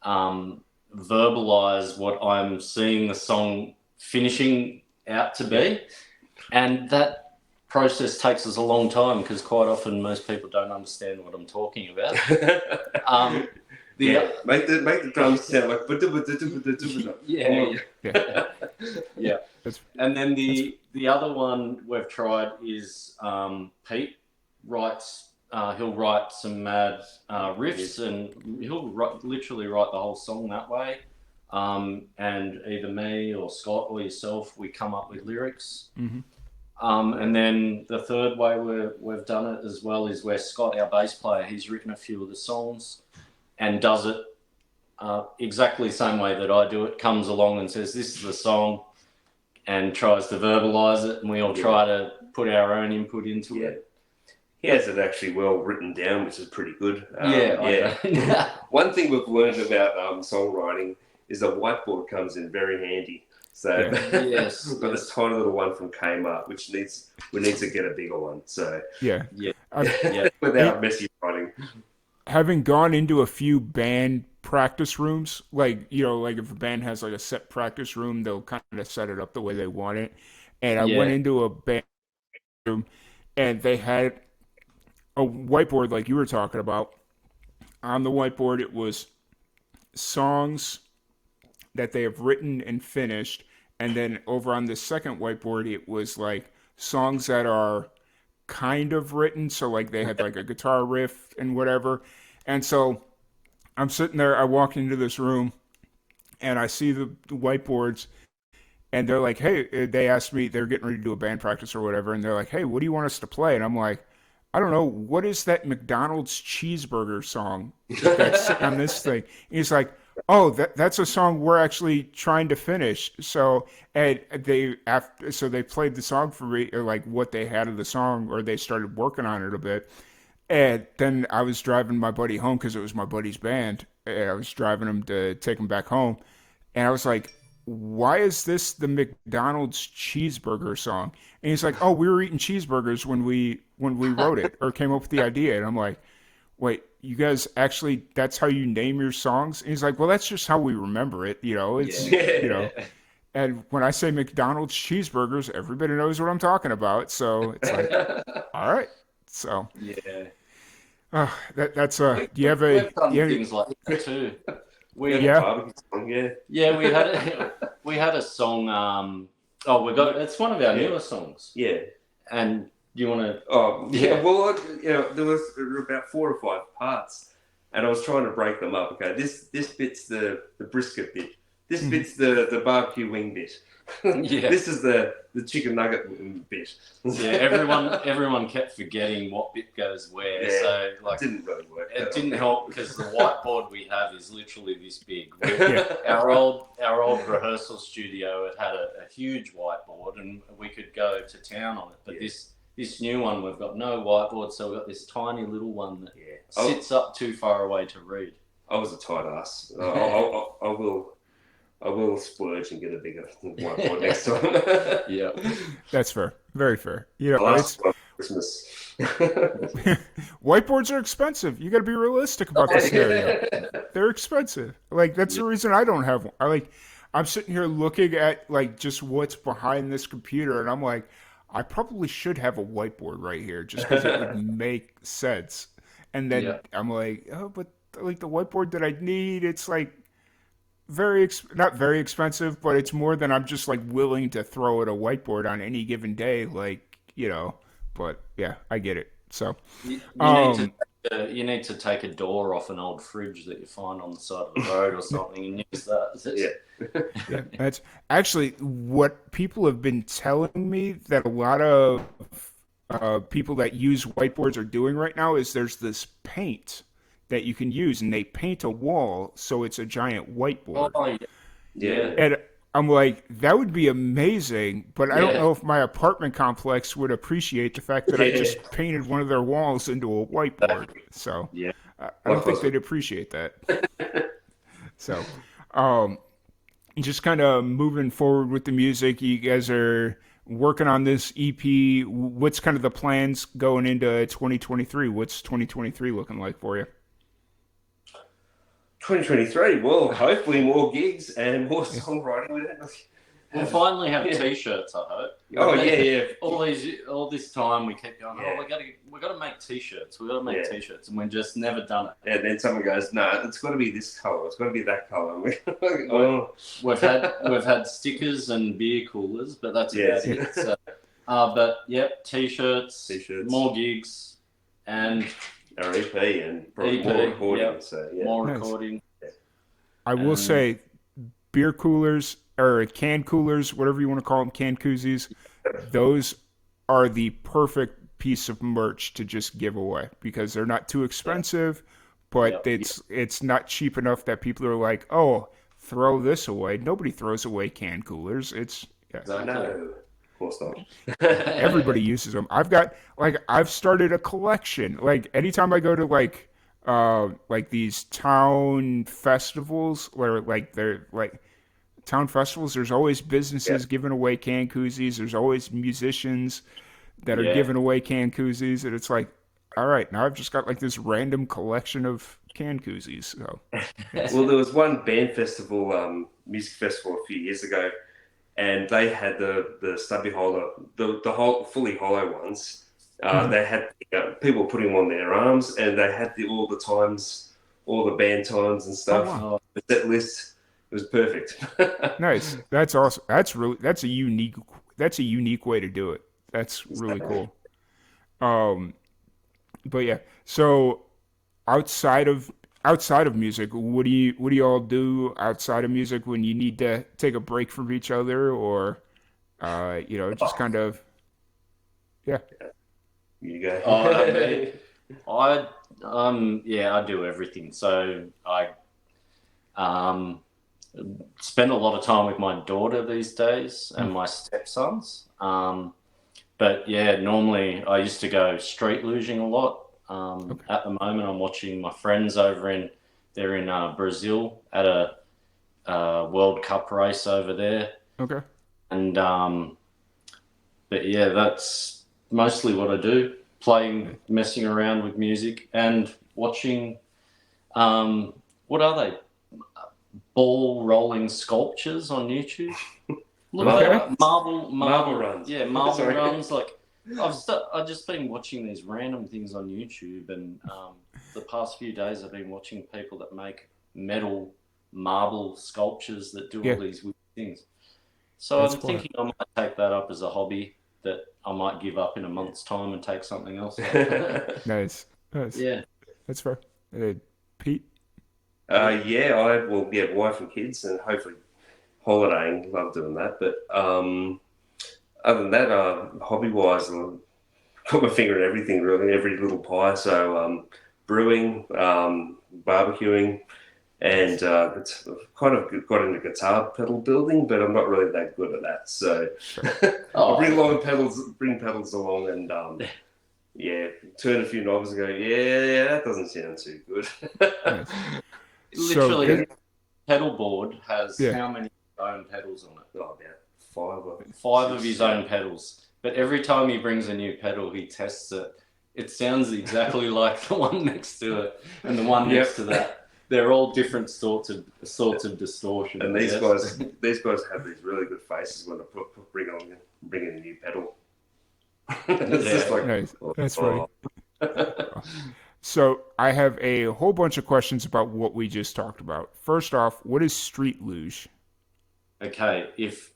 verbalize what I'm seeing the song finishing out to be. And that process takes us a long time, because quite often most people don't understand what I'm talking about. Make the drums sound like yeah. And then the other one we've tried is Pete writes. He'll write some mad riffs, and he'll literally write the whole song that way. And either me or Scott or yourself, we come up with lyrics. Mm-hmm. And then the third way we've done it as well is where Scott, our bass player, he's written a few of the songs and does it exactly the same way that I do it. Comes along and says, "This is the song," and tries to verbalize it, and we all try to put our own input into it. He has it actually well written down, which is pretty good. Yeah. One thing we've learned about songwriting is a whiteboard comes in very handy. So we've got this tiny little one from Kmart, we need to get a bigger one. So without messy writing. Having gone into a few band practice rooms, like if a band has like a set practice room, they'll kind of set it up the way they want it. And I went into a band room, and they had a whiteboard like you were talking about. On the whiteboard, it was songs that they have written and finished, and then over on the second whiteboard, it was like songs that are kind of written, so like they had like a guitar riff and whatever. And so I'm sitting there, I walk into this room and I see the whiteboards, and they're like, hey, they asked me, they're getting ready to do a band practice or whatever, and they're like, hey, what do you want us to play? And I'm like, I don't know, what is that McDonald's cheeseburger song that's on this thing? And he's like, oh, that's a song we're actually trying to finish. So they played the song for me, or like what they had of the song, or they started working on it a bit. And then I was driving my buddy home, because it was my buddy's band. And I was driving him to take him back home. And I was like, why is this the McDonald's cheeseburger song? And he's like, oh, we were eating cheeseburgers when we wrote it, or came up with the idea. And I'm like, wait, you guys actually, that's how you name your songs? And he's like, well, that's just how we remember it. And when I say McDonald's cheeseburgers, everybody knows what I'm talking about. So it's like, all right. So that's do you have a things like that too? We had a song. It's one of our newer songs. Yeah. And you want to? Oh, yeah. Well, there were about 4 or 5 parts, and I was trying to break them up. Okay, this bit's the brisket bit. This bit's the barbecue wing bit. This is the chicken nugget bit. Everyone kept forgetting what bit goes where. Yeah. So like, it didn't really work. It didn't help, because the whiteboard we have is literally this big. Our old rehearsal studio, it had a huge whiteboard, and we could go to town on it. But this new one, we've got no whiteboard, so we've got this tiny little one that sits up too far away to read. I was a tight ass. I I will splurge and get a bigger whiteboard next time. Yeah, That's fair. Very fair. You know, Last one, Christmas. whiteboards are expensive. You got to be realistic about the scenario. They're expensive. Like that's the reason I don't have one. I'm sitting here looking at like just what's behind this computer, and I'm like, I probably should have a whiteboard right here just because it would make sense. And then I'm like, oh, but like the whiteboard that I need, it's like not very expensive, but it's more than I'm just like willing to throw at a whiteboard on any given day. Like, you know, but yeah, I get it. So you need to take a door off an old fridge that you find on the side of the road or something and use that. Yeah, that's actually what people have been telling me that a lot of people that use whiteboards are doing right now is there's this paint that you can use and they paint a wall so it's a giant whiteboard. Oh, yeah. And I'm like, that would be amazing, but I don't know if my apartment complex would appreciate the fact that I just painted one of their walls into a whiteboard. So I don't think they'd appreciate that. So just kind of moving forward with the music, you guys are working on this EP. What's kind of the plans going into 2023? What's 2023 looking like for you? 2023, well, hopefully more gigs and more songwriting. We'll finally have T-shirts, I hope. Oh yeah. All this time we kept going. Oh, we got to make T-shirts. We got to make T-shirts, and we've just never done it. And then someone goes, "No, it's got to be this color. It's got to be that color." We've had stickers and beer coolers, but that's about it. So, but T-shirts, more gigs, and our EP and probably more recording. So more recording. I will say, beer coolers or can coolers, whatever you want to call them, can koozies, those are the perfect piece of merch to just give away because they're not too expensive, but it's not cheap enough that people are like, oh, throw this away. Nobody throws away can coolers. It's Exactly. No, of course not. Everybody uses them. I've started a collection. Like anytime I go to like these town festivals where like they're like town festivals, there's always businesses giving away can koozies. There's always musicians that are giving away can koozies, and it's like, all right, now I've just got like this random collection of can koozies. So, well, there was one band festival, music festival a few years ago, and they had the stubby hollow, the whole fully hollow ones. They had people putting them on their arms, and they had all the times, all the band times and stuff. Oh, wow. The set list. It was perfect. Nice. That's awesome. That's a unique way to do it. That's really cool. But yeah. So outside of music, what do you all do outside of music when you need to take a break from each other, or just kind of You go. I do everything. So I spend a lot of time with my daughter these days and my stepsons. But yeah, normally I used to go street luging a lot. At the moment, I'm watching my friends they're in Brazil at a World Cup race over there. Okay. And but yeah, that's mostly what I do. Playing, messing around with music and watching, what are they? Ball rolling sculptures on YouTube. Look at that. Marble runs. Yeah, marble runs. Like I've just been watching these random things on YouTube, and the past few days I've been watching people that make metal marble sculptures that do all these weird things. So I'm thinking I might take that up as a hobby that I might give up in a month's time and take something else up. Nice. Yeah. That's fair. Pete? Wife and kids, and hopefully holidaying. Love doing that. But other than that, hobby-wise, I've got my finger in everything, really, every little pie. So brewing, barbecuing, and it's kind of got into guitar pedal building, but I'm not really that good at that. So I bring pedals along, and turn a few knobs and go, that doesn't sound too good. Literally, pedal board has Yeah. how many own pedals on it? Oh, about five or Five of his own pedals. But every time he brings a new pedal, he tests it. It sounds exactly like the one next to it and the one next to that. They're all different sorts of distortion. And these guys have these really good faces when they bring in a new pedal. It's just like, nice. That's funny. So I have a whole bunch of questions about what we just talked about. First off, what is street luge? Okay, if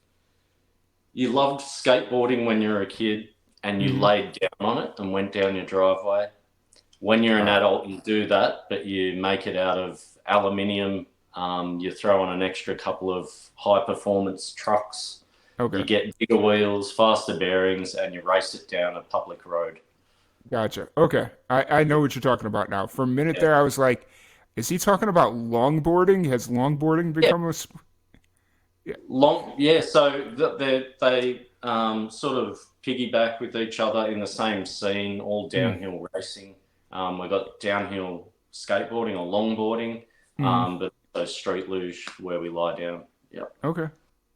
you loved skateboarding when you were a kid and you laid down on it and went down your driveway, when you're an adult, you do that, but you make it out of aluminium. You throw on an extra couple of high-performance trucks. Okay. You get bigger wheels, faster bearings, and you race it down a public road. Gotcha. Okay. I know what you're talking about now. For a minute there, I was like, is he talking about longboarding? Has longboarding become a... So they sort of piggyback with each other in the same scene, all downhill racing. We've got downhill skateboarding or longboarding, but also street luge where we lie down. Yeah. Okay.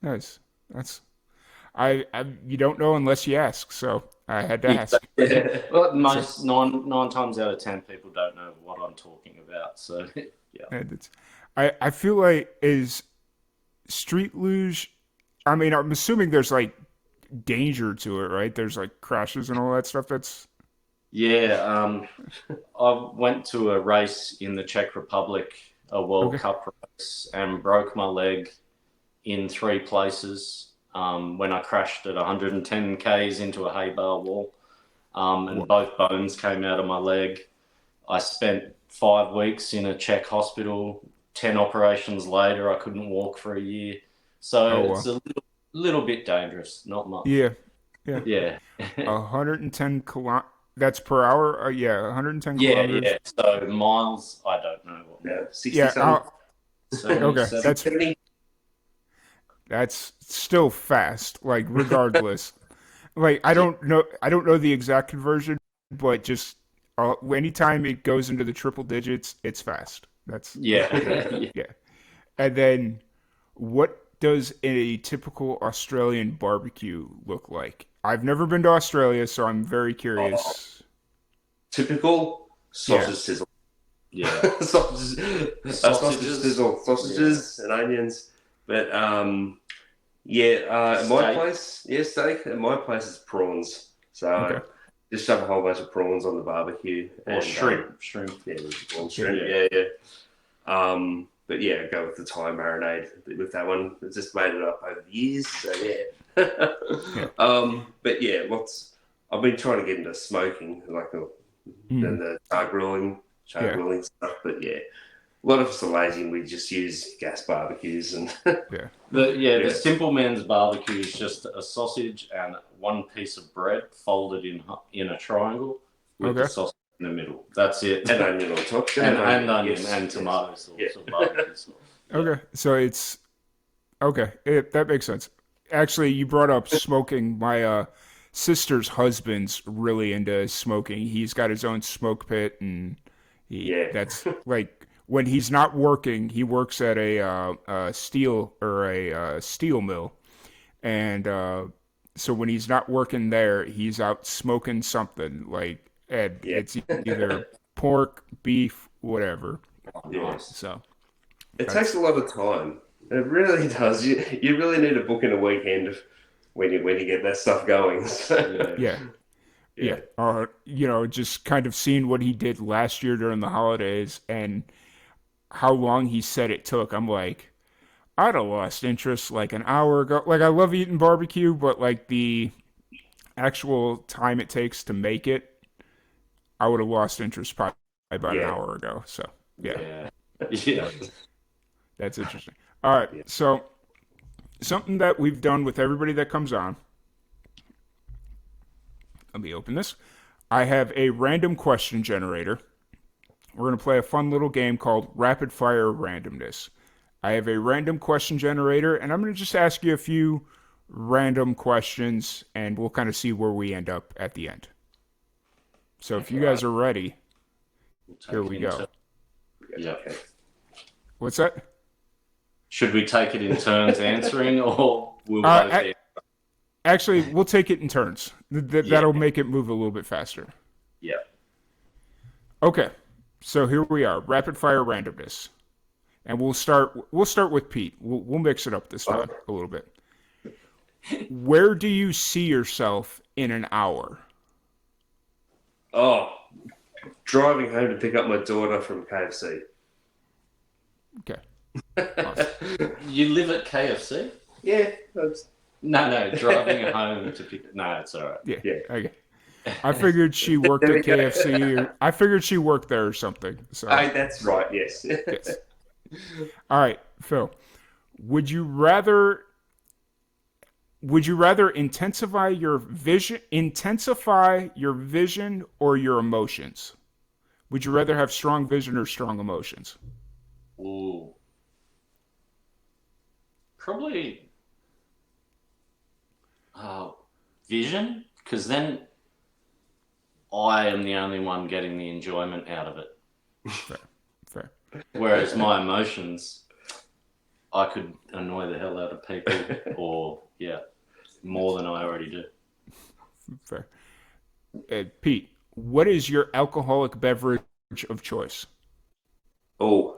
Nice. That's... I you don't know unless you ask, so I had to ask. Yeah. Well, most nine times out of 10 people don't know what I'm talking about. So yeah. I feel like is street luge. I mean, I'm assuming there's like danger to it, right? There's like crashes and all that stuff. That's I went to a race in the Czech Republic, a World Cup race, and broke my leg in 3 places. When I crashed at 110 k's into a hay bale wall, and both bones came out of my leg. I spent 5 weeks in a Czech hospital. 10 operations later, I couldn't walk for a year. So it's a little bit dangerous, not much. Yeah. 110 that's per hour. 110 kilometers. Yeah. So miles, I don't know what. Yeah, 60 okay, that's still fast. Like regardless, like I don't know the exact conversion, but just anytime it goes into the triple digits, it's fast. That's yeah. And then, what does a typical Australian barbecue look like? I've never been to Australia, so I'm very curious. Typical sausage sizzle. Yeah. Sausage sizzle, sausages and onions. But at my place, steak. At my place, it's prawns. So just shove a whole bunch of prawns on the barbecue. Or shrimp. Yeah, shrimp. Yeah. But yeah, go with the Thai marinade with that one. It's just made it up over the years. So yeah. But yeah, I've been trying to get into smoking, like the char grilling stuff. But yeah, a lot of us are lazy and we just use gas barbecues and the simple man's barbecue is just a sausage and one piece of bread folded in a triangle with the sausage in the middle. That's it. And onion on top. And onion and tomato sauce or barbecue sauce. Okay, so it's that makes sense. Actually, you brought up smoking. My sister's husband's really into smoking. He's got his own smoke pit, and that's like when he's not working, he works at a steel mill, and so when he's not working there, he's out smoking something like, and it's either pork, beef, whatever. So it takes a lot of time. It really does. You really need a book in a weekend when you get that stuff going. Just kind of seeing what he did last year during the holidays and how long he said it took. I'm like, I'd have lost interest like an hour ago. Like, I love eating barbecue, but like the actual time it takes to make it, I would have lost interest probably about an hour ago. So that's interesting. All right, so something that we've done with everybody that comes on. Let me open this. I have a random question generator. We're going to play a fun little game called Rapid Fire Randomness. I have a random question generator, and I'm going to just ask you a few random questions, and we'll kind of see where we end up at the end. So if you guys are ready, here we go. Yeah. What's that? Should we take it in turns answering, or we'll both answer? Actually, we'll take it in turns. That'll make it move a little bit faster. Yeah. Okay, so here we are, rapid fire randomness, and we'll start with Pete. We'll mix it up this time a little bit. Where do you see yourself in an hour? Oh, driving home to pick up my daughter from KFC. Okay. Awesome. You live at KFC? Yeah. No, driving home to pick. No, it's all right. Yeah. Okay. I figured she worked at KFC, or I figured she worked there or something. So that's right. Yes. Yes. All right, Phil. Would you rather intensify your vision or your emotions? Would you rather have strong vision or strong emotions? Ooh. Probably vision, because then I am the only one getting the enjoyment out of it. Fair. Whereas my emotions, I could annoy the hell out of people, or more than I already do. Fair. Pete, what is your alcoholic beverage of choice? Oh,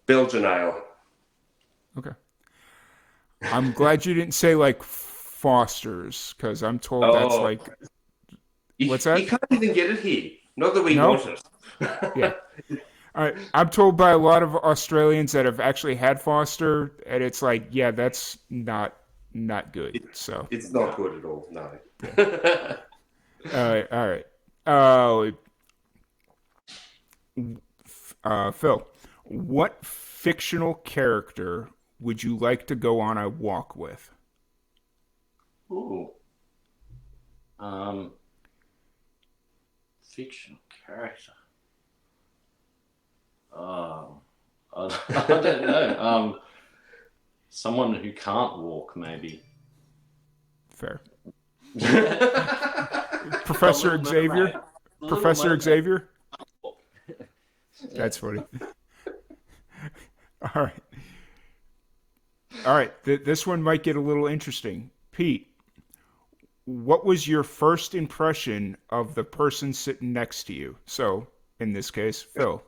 Belgian ale. Okay. I'm glad you didn't say like Foster's, because I'm told that's like. What's that? You can't even get it here. Not that we want it. Yeah. All right. I'm told by a lot of Australians that have actually had Foster, and it's like, yeah, that's not good. So it's not good at all. No. All right. Phil, what fictional character would you like to go on a walk with? Ooh. Fictional character. I don't know. Someone who can't walk, maybe. Fair. Professor Xavier? Professor Xavier? That's funny. All right. This one might get a little interesting. Pete, what was your first impression of the person sitting next to you? So, in this case, Phil.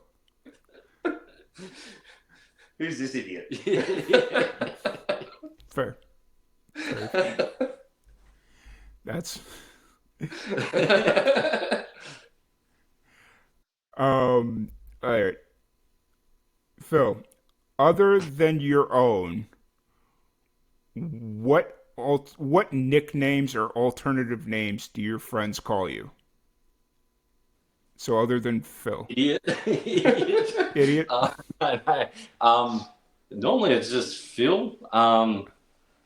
Who's this idiot? Fair. That's. All right. Phil, other than your own, what nicknames or alternative names do your friends call you? So other than Phil. Idiot. Idiot. Normally it's just Phil.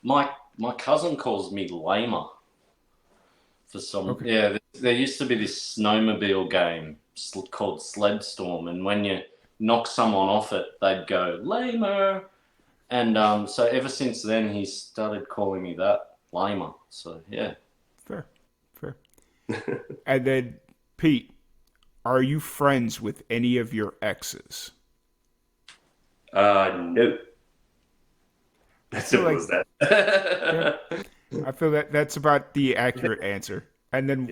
My cousin calls me Lamer. For some, Okay. yeah. There used to be this snowmobile game called Sled Storm, and when you knock someone off it, they'd go Lamer. And so ever since then, he started calling me that, Lamer. So yeah. Fair. And then Pete, are you friends with any of your exes? No. That's simple as that. Yeah, I feel that's about the accurate answer. And then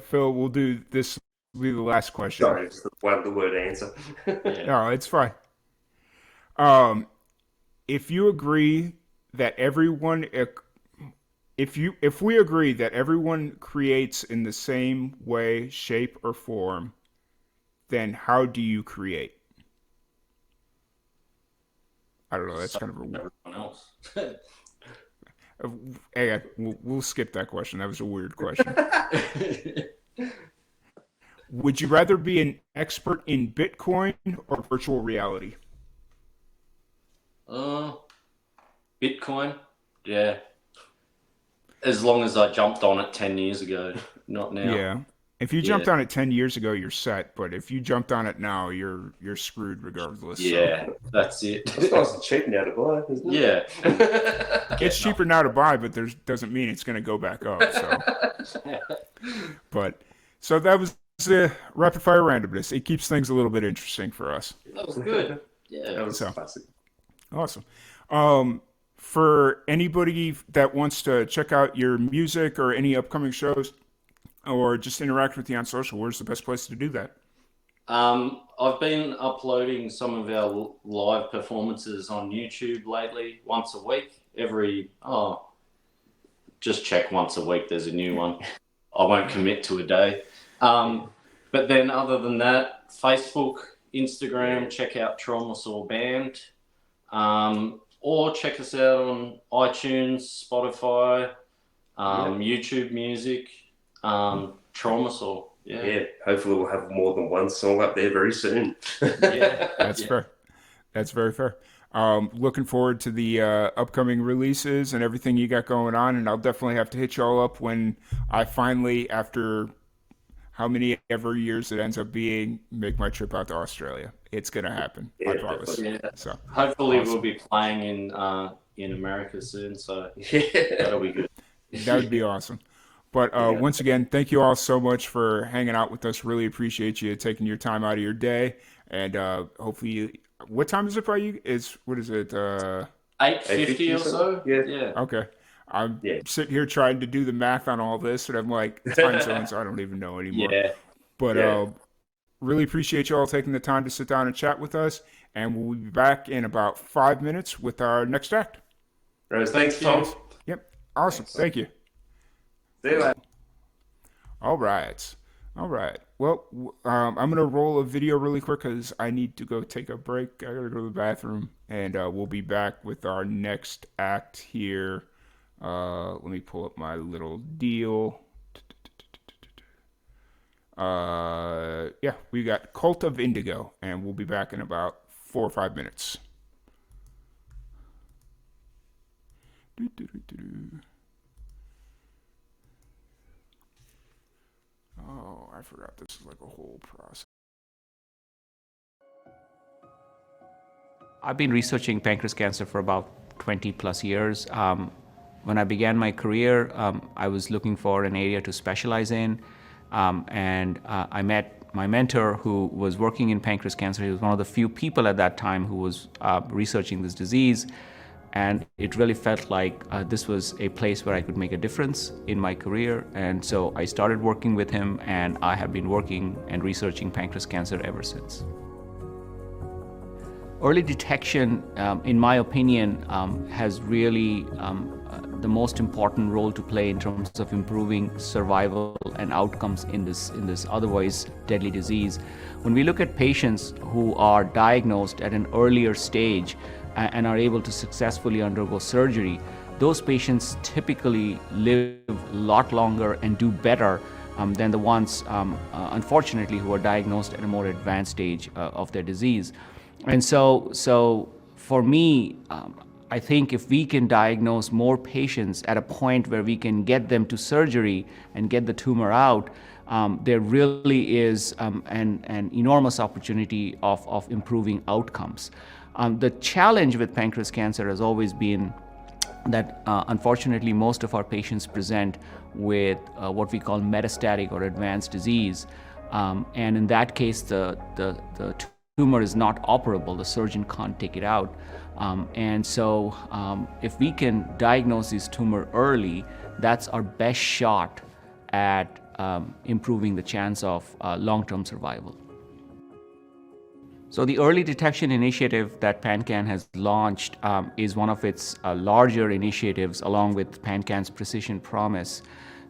Phil, we'll do this. Will be the last question. Sorry, it's the word answer. No, it's fine. If you agree that everyone, if we agree that everyone creates in the same way, shape, or form, then how do you create? I don't know. That's kind of a everyone else. Hey, we'll skip that question. That was a weird question. Would you rather be an expert in Bitcoin or virtual reality? Bitcoin, yeah. As long as I jumped on it 10 years ago, not now. Yeah. If you jumped on it 10 years ago, you're set. But if you jumped on it now, you're screwed regardless. Yeah, that's it. It's nice and cheap now to buy, isn't it? Yeah. It's cheaper now to buy, but doesn't mean it's going to go back up. So, so that was rapid fire randomness. It keeps things a little bit interesting for us. That was good. Yeah, that was classic. Awesome. For anybody that wants to check out your music or any upcoming shows, or just interact with you on social, where's the best place to do that? I've been uploading some of our live performances on YouTube lately, once a week. Just check once a week. There's a new one. I won't commit to a day. But then other than that, Facebook, Instagram, check out Traumasaur Band. Or check us out on iTunes, Spotify, YouTube Music, Traumasaur. Yeah, hopefully we'll have more than one song up there very soon. That's fair. That's very fair. Looking forward to the upcoming releases and everything you got going on, and I'll definitely have to hit y'all up when I finally, after how many ever years it ends up being, make my trip out to Australia. It's gonna happen. I promise. Yeah. So hopefully awesome. we'll be playing in America soon, so that'll be good. That would be awesome. But once again, thank you all so much for hanging out with us. Really appreciate you taking your time out of your day. And hopefully, what time is it by you? What is it? 8:50 or so? Yeah. Okay. I'm sitting here trying to do the math on all this, and I'm like, time zones, I don't even know anymore. Yeah. But really appreciate you all taking the time to sit down and chat with us. And we'll be back in about 5 minutes with our next act. Rose, thanks, Tom. Yep. Awesome. Thank you. See you later. All right. Well, I'm going to roll a video really quick because I need to go take a break. I got to go to the bathroom. And we'll be back with our next act here. Let me pull up my little deal. Yeah, we got Cult of Indigo. And we'll be back in about 4 or 5 minutes. Oh, I forgot this is like a whole process. I've been researching pancreas cancer for about 20 plus years. When I began my career, I was looking for an area to specialize in, and I met my mentor who was working in pancreas cancer. He was one of the few people at that time who was researching this disease. And it really felt like this was a place where I could make a difference in my career. And so I started working with him, and I have been working and researching pancreas cancer ever since. Early detection, in my opinion, has really the most important role to play in terms of improving survival and outcomes in this otherwise deadly disease. When we look at patients who are diagnosed at an earlier stage and are able to successfully undergo surgery, those patients typically live a lot longer and do better than the ones, unfortunately, who are diagnosed at a more advanced stage of their disease. And so for me, I think if we can diagnose more patients at a point where we can get them to surgery and get the tumor out, there really is an enormous opportunity of improving outcomes. The challenge with pancreas cancer has always been that unfortunately most of our patients present with what we call metastatic or advanced disease, and in that case the tumor is not operable. The surgeon can't take it out, and so if we can diagnose this tumor early, that's our best shot at improving the chance of long-term survival. So the early detection initiative that PanCAN has launched is one of its larger initiatives along with PanCAN's Precision Promise.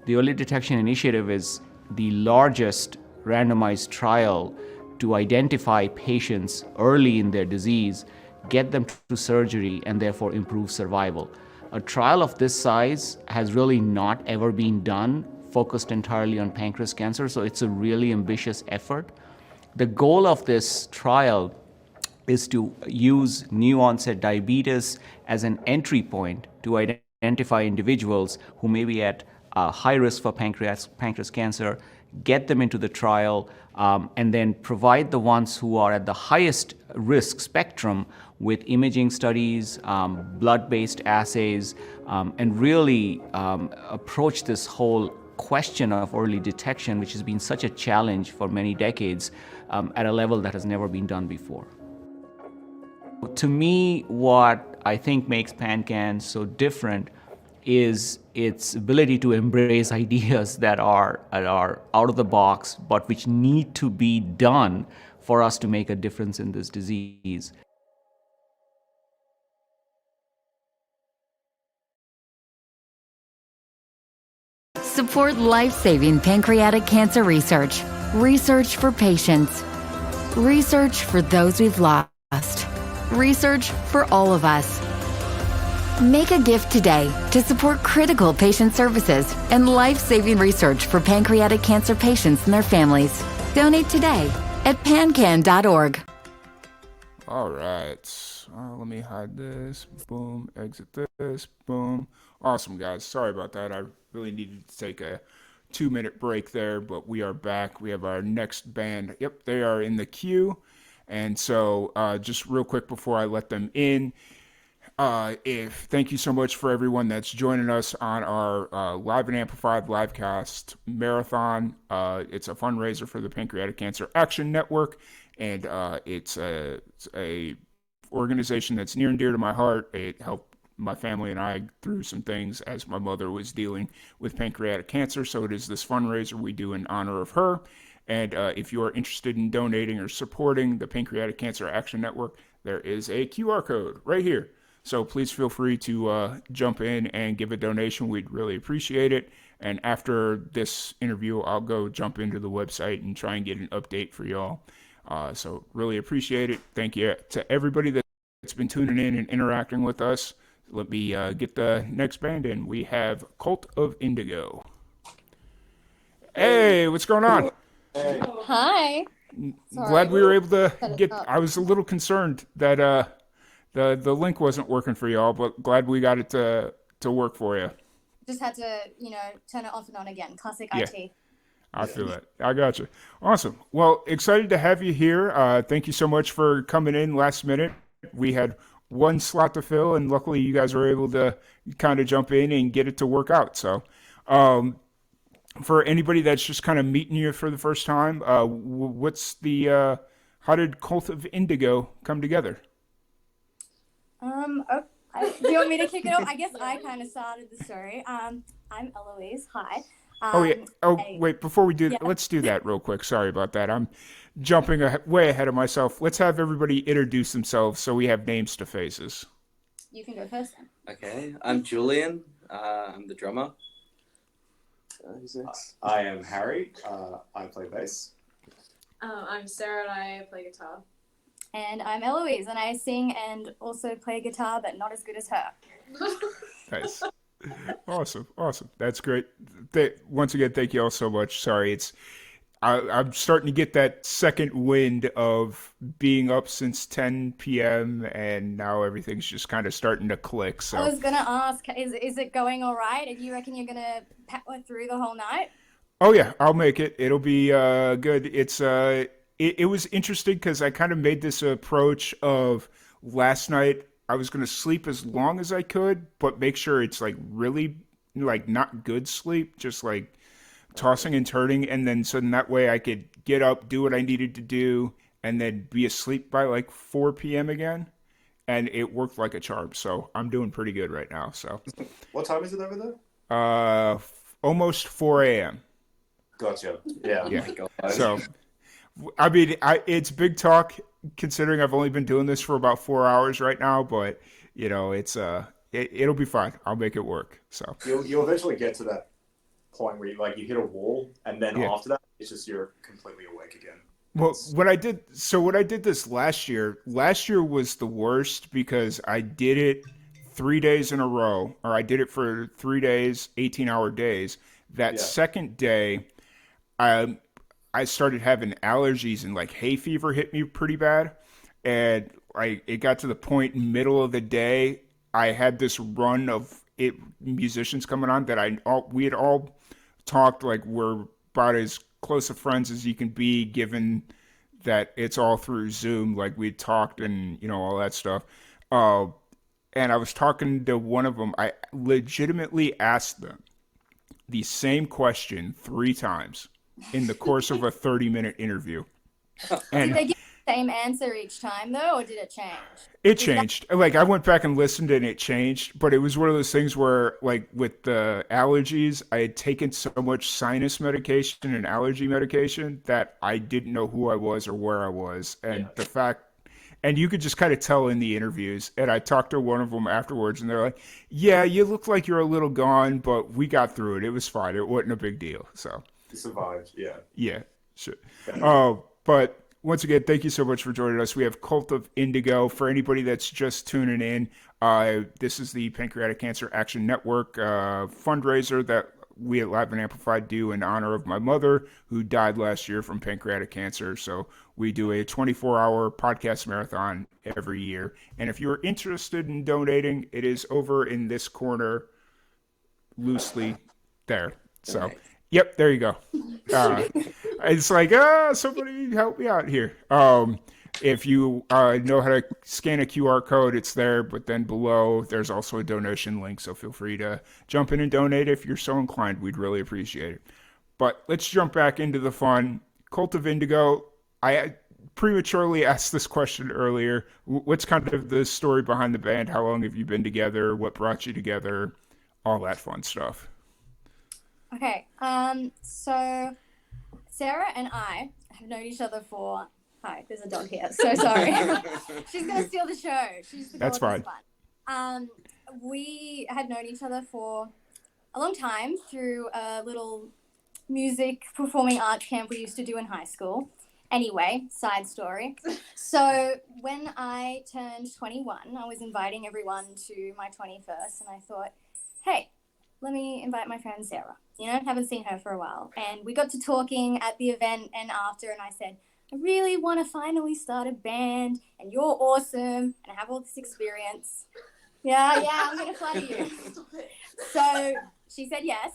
The early detection initiative is the largest randomized trial to identify patients early in their disease, get them to surgery, and therefore improve survival. A trial of this size has really not ever been done, focused entirely on pancreas cancer, so it's a really ambitious effort. The goal of this trial is to use new onset diabetes as an entry point to identify individuals who may be at high risk for pancreas cancer, get them into the trial, and then provide the ones who are at the highest risk spectrum with imaging studies, blood-based assays, and really approach this whole question of early detection, which has been such a challenge for many decades, at a level that has never been done before. To me, what I think makes PanCAN so different is its ability to embrace ideas that are out of the box, but which need to be done for us to make a difference in this disease. Support life-saving pancreatic cancer research. Research for patients. Research for those we've lost. Research for all of us. Make a gift today to support critical patient services and life-saving research for pancreatic cancer patients and their families. Donate today at pancan.org. All right. Let me hide this. Boom. Exit this. Boom. Awesome, guys. Sorry about that. I really needed to take a 2-minute break there, but we are back. We have our next band. Yep, they are in the queue. And so just real quick before I let them in, thank you so much for everyone that's joining us on our Live and Amplified Livecast Marathon. It's a fundraiser for the Pancreatic Cancer Action Network, and it's a organization that's near and dear to my heart. It helped my family and I through some things as my mother was dealing with pancreatic cancer, so it is this fundraiser we do in honor of her. And if you are interested in donating or supporting the Pancreatic Cancer Action Network, there is a QR code right here. So please feel free to jump in and give a donation. We'd really appreciate it. And after this interview, I'll go jump into the website and try and get an update for y'all. So really appreciate it. Thank you to everybody that's been tuning in and interacting with us. Let me get the next band in. We have Cult of Indigo. Hey, what's going on? Hi. Glad we were able to get. I was a little concerned that the link wasn't working for y'all, but glad we got it to work for you. Just had to, turn it off and on again. Classic Yeah. IT. I feel it. I got you. Awesome. Well, excited to have you here. Thank you so much for coming in last minute. We had one slot to fill, and luckily you guys were able to kind of jump in and get it to work out. So, for anybody that's just kind of meeting you for the first time, what's the how did Cult of Indigo come together? Do you want me to kick it off? I guess I kind of started the story. I'm Eloise. Hi. Wait, before we do that, let's do that real quick. Sorry about that. I'm jumping way ahead of myself. Let's have everybody introduce themselves so we have names to faces. You can go first then. Okay, I'm Julian. I'm the drummer. Who's next? I am Harry. I play bass. I'm Sarah and I play guitar. And I'm Eloise and I sing and also play guitar, but not as good as her. Nice. Awesome. That's great. Once again, thank you all so much. Sorry, I'm starting to get that second wind of being up since 10 p.m. and now everything's just kind of starting to click. So I was gonna ask, is it going all right? Do you reckon you're gonna power through the whole night? Oh yeah, I'll make it. It'll be good. It was interesting because I kind of made this approach of last night. I was going to sleep as long as I could, but make sure it's like really like not good sleep, just like tossing and turning. And then so that way I could get up, do what I needed to do, and then be asleep by like 4 p.m. again. And it worked like a charm. So I'm doing pretty good right now. So What time is it over there? Almost 4 a.m. Gotcha. Yeah. Yeah. So, I mean, it's big talk considering I've only been doing this for about 4 hours right now, but it'll be fine. I'll make it work. So You'll eventually get to that point where you hit a wall, and then after that, it's just you're completely awake again. Well, what I did this last year was the worst because I did it 3 days in a row, or I did it for 3 days, 18-hour days. That second day, I started having allergies and like hay fever hit me pretty bad. And it got to the point in middle of the day, I had this run of musicians coming on that we had all talked like we're about as close of friends as you can be given that it's all through Zoom. Like we talked and, all that stuff. And I was talking to one of them. I legitimately asked them, the same question 3 times in the course of a 30-minute interview. And did they give the same answer each time though, or did it change? it changed. Like, I went back and listened and it changed, but it was one of those things where, like, with the allergies, I had taken so much sinus medication and allergy medication that I didn't know who I was or where I was. And the fact, and you could just kind of tell in the interviews. And I talked to one of them afterwards and they're like, yeah, you look like you're a little gone, but we got through it. It was fine. It wasn't a big deal. So You survived, yeah. yeah, sure. But once again, thank you so much for joining us. We have Cult of Indigo. For anybody that's just tuning in, this is the Pancreatic Cancer Action Network fundraiser that we at Live and Amplified do in honor of my mother, who died last year from pancreatic cancer. So we do a 24-hour podcast marathon every year. And if you're interested in donating, it is over in this corner, loosely there. So, yep, there you go. It's like, somebody help me out here. If you know how to scan a QR code, it's there. But then below, there's also a donation link. So feel free to jump in and donate if you're so inclined. We'd really appreciate it. But let's jump back into the fun. Cult of Indigo, I prematurely asked this question earlier. What's kind of the story behind the band? How long have you been together? What brought you together? All that fun stuff. Okay, so Sarah and I have known each other for... Hi, there's a dog here. So sorry. She's going to steal the show. She's the That's fine. We had known each other for a long time through a little music performing arts camp we used to do in high school. Anyway, side story. So when I turned 21, I was inviting everyone to my 21st, and I thought, hey, let me invite my friend Sarah. You know, haven't seen her for a while. And we got to talking at the event and after, and I said, I really want to finally start a band, and you're awesome, and I have all this experience. Yeah, I'm going to flatter you. So she said yes,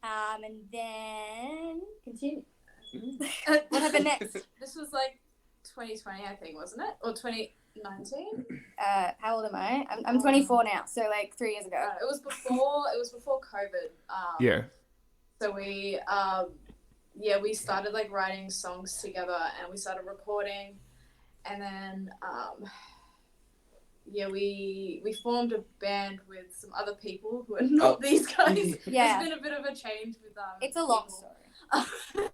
and then continue. What happened next? This was like 2020, I think, wasn't it? Or 2019? How old am I? I'm 24 now, so like 3 years ago. It was before COVID. Yeah. So we started like writing songs together, and we started recording, and then we formed a band with some other people who are not these guys. Yeah. It's been a bit of a change with It's a long story.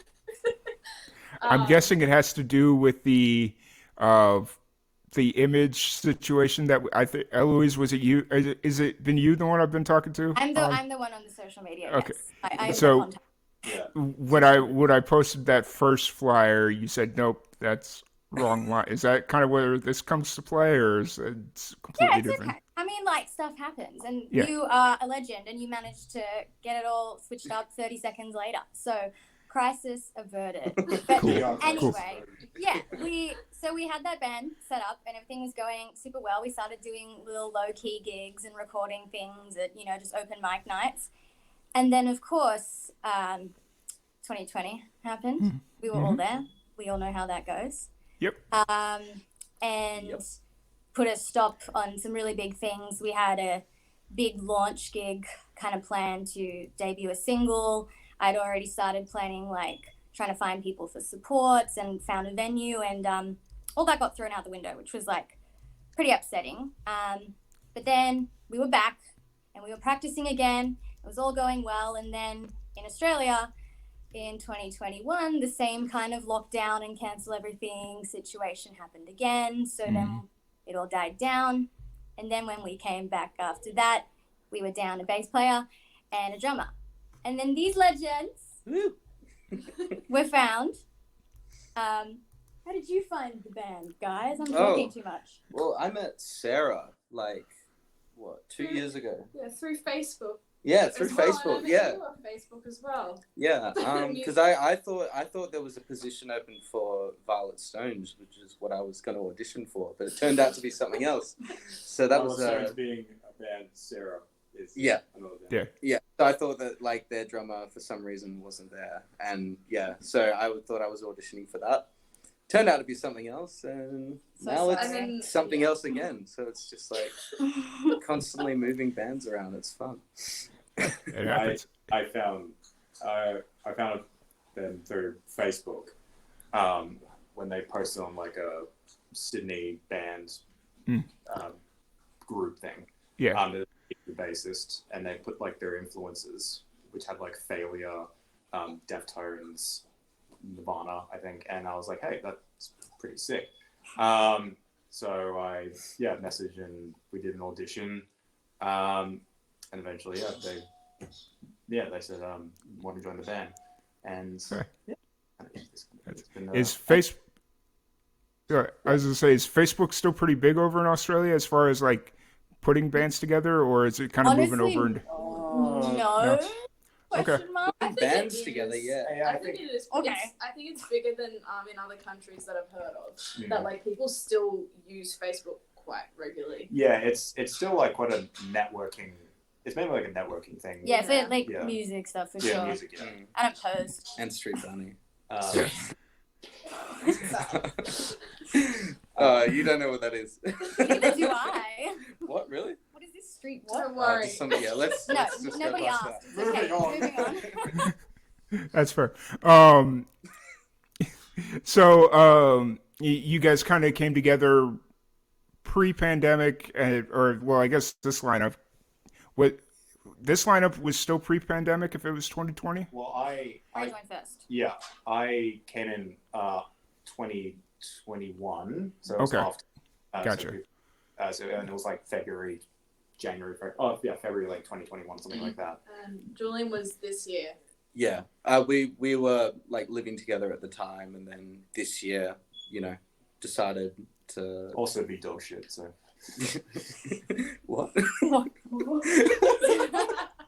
I'm guessing it has to do with the image situation that I think. Eloise, was it you? Is it been you, the one I've been talking to? I'm the one on the social media. Okay. Yes. I So when I posted that first flyer, you said nope, that's wrong line. Is that kind of where this comes to play, or is it completely different? Okay. I mean, like, stuff happens, and Yeah. you are a legend, and you managed to get it all switched up 30 seconds later. So, crisis averted. But Cool. anyway, yeah, we had that band set up, and everything was going super well. We started doing little low-key gigs and recording things at, just open mic nights. And then, of course, 2020 happened. We were all there. We all know how that goes. Yep. Put a stop on some really big things. We had a big launch gig kind of planned to debut a single. I'd already started planning, trying to find people for supports, and found a venue, and all that got thrown out the window, which was pretty upsetting. But then we were back, and we were practicing again. It was all going well, and then in Australia in 2021, the same kind of lockdown and cancel everything situation happened again. So then it all died down. And then when we came back after that, we were down a bass player and a drummer. And then these legends were found. How did you find the band, guys? I'm talking too much. Well, I met Sarah 2 years ago. Yeah, through Facebook. Yeah, through Facebook. And Yeah. you were on Facebook as well. Yeah, because I thought there was a position open for Violet Stones, which is what I was going to audition for, but it turned out to be something else. So that was Stones being a band. Sarah is another band. Yeah. So I thought that their drummer for some reason wasn't there, and so I thought I was auditioning for that. Turned out to be something else, and now it's something else again. So it's just constantly moving bands around. It's fun. It happens. I found them through Facebook when they posted on like a Sydney band group thing. Yeah. The bassist, and they put like their influences, which had like Failure, Deftones, Nirvana, I think, and I was like, hey, that's pretty sick. So I messaged and we did an audition, and eventually they said want to join the band, and Is Facebook? I was gonna say, is Facebook still pretty big over in Australia as far as like putting bands together, or is it kind of moving over? No. Okay. Putting bands together, yeah. I think it is. Okay. I think it's bigger than in other countries that I've heard of. That like people still use Facebook quite regularly. Yeah, it's still like quite a networking. It's mainly like a networking thing. Yeah, for like music stuff for sure. Music, yeah. And a post. And Street Bunny. You don't know what that is. Neither do I. What, really? What is this street? What? Don't worry. Let's just nobody go past asked. that. Okay, moving on. That's fair. So you guys kind of came together pre-pandemic, or well, I guess this lineup was still pre-pandemic if it was 2020. Well, I joined first. Yeah, I came in 2021, so it was Okay. after. Gotcha. And it was like February like 2021, something like that. Julian was this year. Yeah, we were like living together at the time, and then this year, decided to also be dog shit. So what?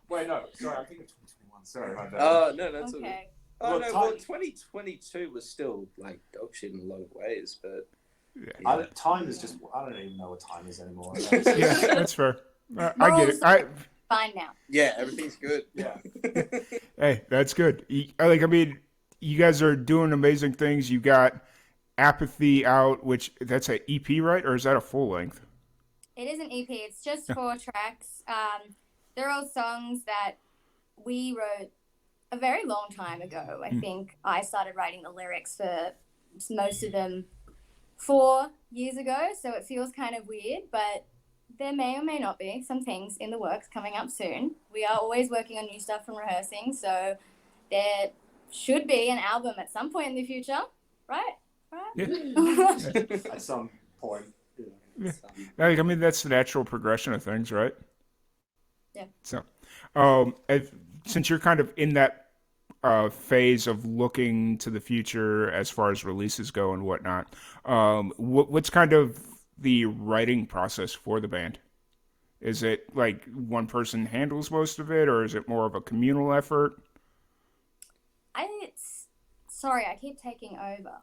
Wait, no, sorry, I think it's 2021. Sorry about that. No, that's okay. Oh no, well, 2022 was still like dog shit in a lot of ways, but time is just, I don't even know what time is anymore. Yeah, that's fair. I get it. Fine now. Yeah, everything's good. Yeah. Hey, that's good. I mean, you guys are doing amazing things. You got Apathy out, which that's an EP, right? Or is that a full length? It is an EP. It's just 4 tracks. They're all songs that we wrote a very long time ago. I think I started writing the lyrics for most of them 4 years ago, so it feels kind of weird, but there may or may not be some things in the works coming up soon. We are always working on new stuff and rehearsing, so there should be an album at some point in the future, right? Yeah. At some point. Yeah. I mean, that's the natural progression of things, right? Yeah. So, since you're kind of in that phase of looking to the future as far as releases go and whatnot, what's kind of the writing process for the band? Is it like one person handles most of it, or is it more of a communal effort? Sorry, I keep taking over.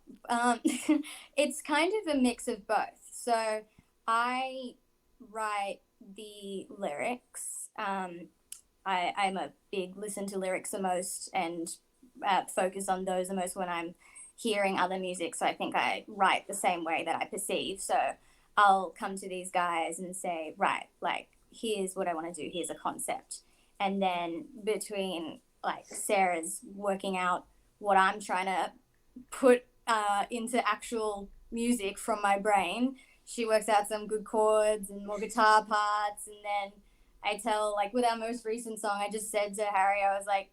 It's kind of a mix of both. So I write the lyrics. I'm a big listen to lyrics the most and focus on those the most when I'm hearing other music. So I think I write the same way that I perceive. So I'll come to these guys and say, right, like, here's what I want to do. Here's a concept. And then between like Sarah's working out what I'm trying to put into actual music from my brain, she works out some good chords and more guitar parts. And then I tell, like with our most recent song, I just said to Harry, I was like,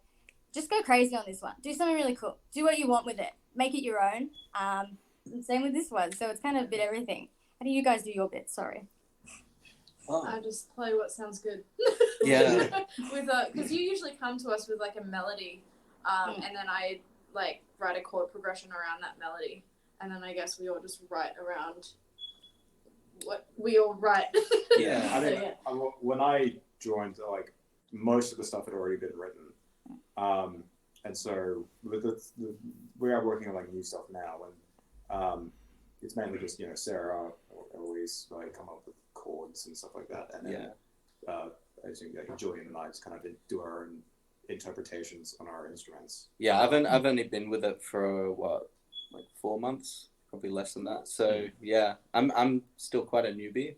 just go crazy on this one. Do something really cool. Do what you want with it. Make it your own. Same with this one. So it's kind of a bit everything. How do you guys do your bit? Sorry. I just play what sounds good. Yeah. Because you usually come to us with like a melody, and then I like write a chord progression around that melody, and then I guess we all just write around what we all write. Yeah, I mean, when I joined, like most of the stuff had already been written, and so we are working on like new stuff now, and it's mainly just Sarah or Eloise like come up with chords and stuff like that, and then as Julian and I just kind of do our own interpretations on our instruments. Yeah, I've only been with it for like 4 months, probably less than that. So yeah, I'm still quite a newbie,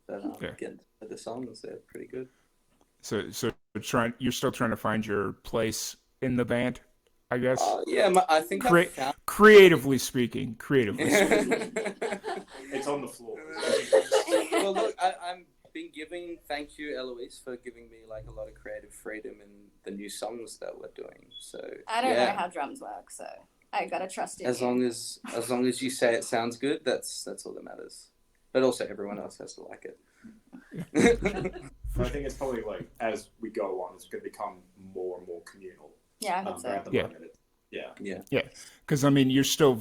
but getting to the songs, they're pretty good. So you're still trying to find your place in the band, I guess. Yeah, I think I found. Creatively speaking, It's on the floor. Well, look, I'm been giving. Thank you, Eloise, for giving me like a lot of creative freedom in the new songs that we're doing. So I don't know how drums work, so I gotta trust it. As long as you say it sounds good, that's all that matters. But also, everyone else has to like it. I think it's probably like as we go on, it's going to become more and more communal. Yeah, I hope so. At the moment, yeah. Because I mean, you're still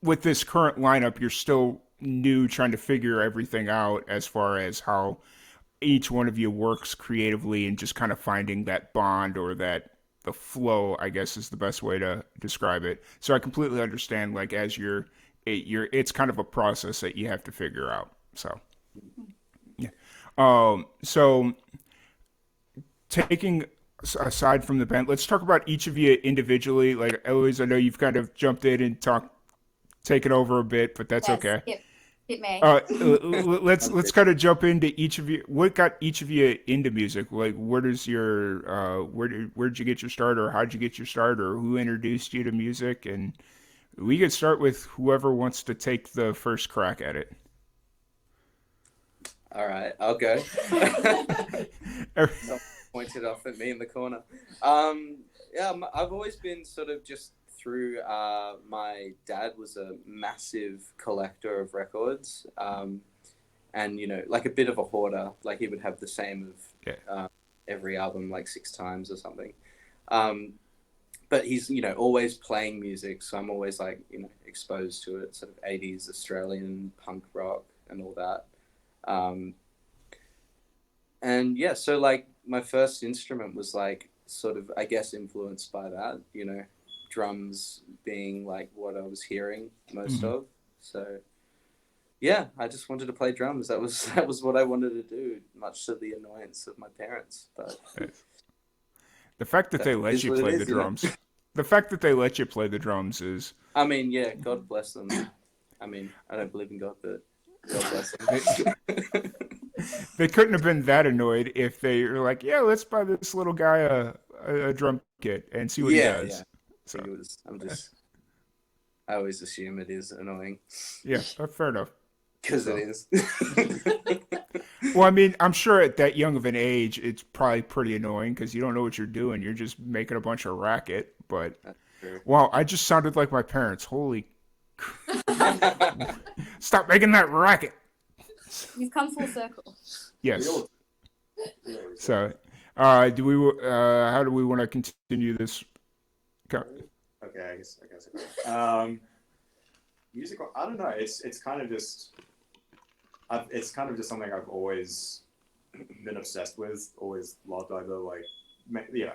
with this current lineup, you're still new, trying to figure everything out as far as how each one of you works creatively, and just kind of finding that bond or the flow, I guess is the best way to describe it. So I completely understand. Like as it's kind of a process that you have to figure out. So yeah. So taking aside from the band, let's talk about each of you individually. Like Eloise, I know you've kind of jumped in and taken over a bit, but that's okay. It may. Let's kind of jump into each of you. What got each of you into music? Like, where did you get your start, or how'd you get your start, or who introduced you to music? And we could start with whoever wants to take the first crack at it. All right, I'll go. Pointed off at me in the corner. I've always been sort of just through. My dad was a massive collector of records, and like a bit of a hoarder. Like he would have the same of every album like 6 times or something. But he's always playing music, so I'm always like exposed to it, sort of 80s Australian punk rock and all that. And yeah, so like my first instrument was like sort of, I guess, influenced by that, drums being like what I was hearing most of. So yeah, I just wanted to play drums. That was what I wanted to do, much to the annoyance of my parents. But the fact that they let you play the drums, the fact that they let you play the drums is. I mean, yeah, God bless them. I mean, I don't believe in God, but God bless them. They couldn't have been that annoyed if they were like, "Yeah, let's buy this little guy a drum kit and see what he does." Yeah. So I always assume it is annoying. Yeah, fair enough. Because it is. Well, I mean, I'm sure at that young of an age, it's probably pretty annoying because you don't know what you're doing. You're just making a bunch of racket. But wow, I just sounded like my parents. Holy! Stop making that racket. You've come full circle. Yes. So, how do we want to continue this? Okay, I guess. Music. I don't know. It's kind of just something I've always been obsessed with. Always loved either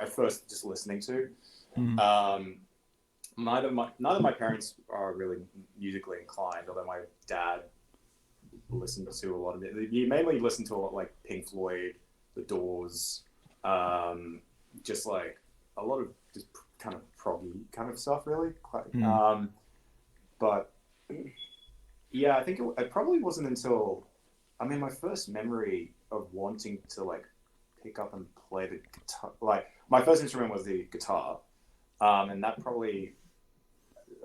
at first just listening to. Neither of my parents are really musically inclined, although my dad listened to a lot of it. He mainly listened to a lot like Pink Floyd, The Doors, just like a lot of just kind of proggy kind of stuff, really. But yeah, I think it probably wasn't until, my first memory of wanting to like pick up and play the guitar, like my first instrument was the guitar, and that probably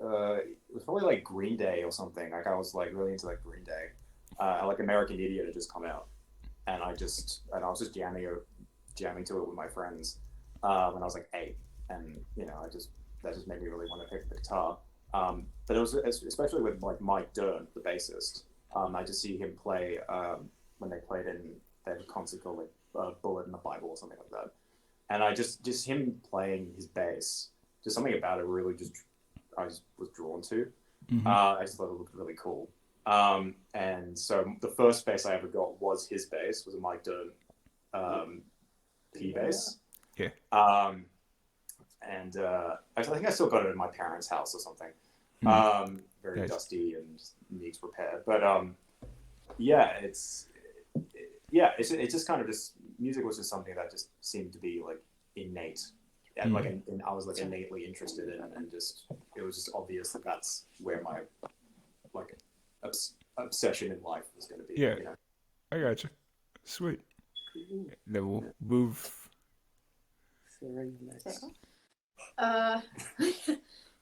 it was probably like Green Day or something. Like I was like really into like Green Day. Like American Idiot had just come out, and I was just jamming to it with my friends when I was like 8, and that just made me really want to pick up the guitar. But it was especially with like Mike Dern, the bassist. I just see him play when they played in their concert called like Bullet in the Bible or something like that, and I just him playing his bass, just something about it really I was drawn to. I just thought it looked really cool. And so the first bass I ever got was his bass, was a Mike Dern P bass. Yeah. And I think I still got it in my parents' house or something. Very dusty and needs repair. But it's just kind of just, music was just something that just seemed to be like innate. And I was like innately interested in it, and just it was just obvious that that's where my obsession in life was going to be. Yeah, I gotcha. Sweet. Then we'll move. Yeah,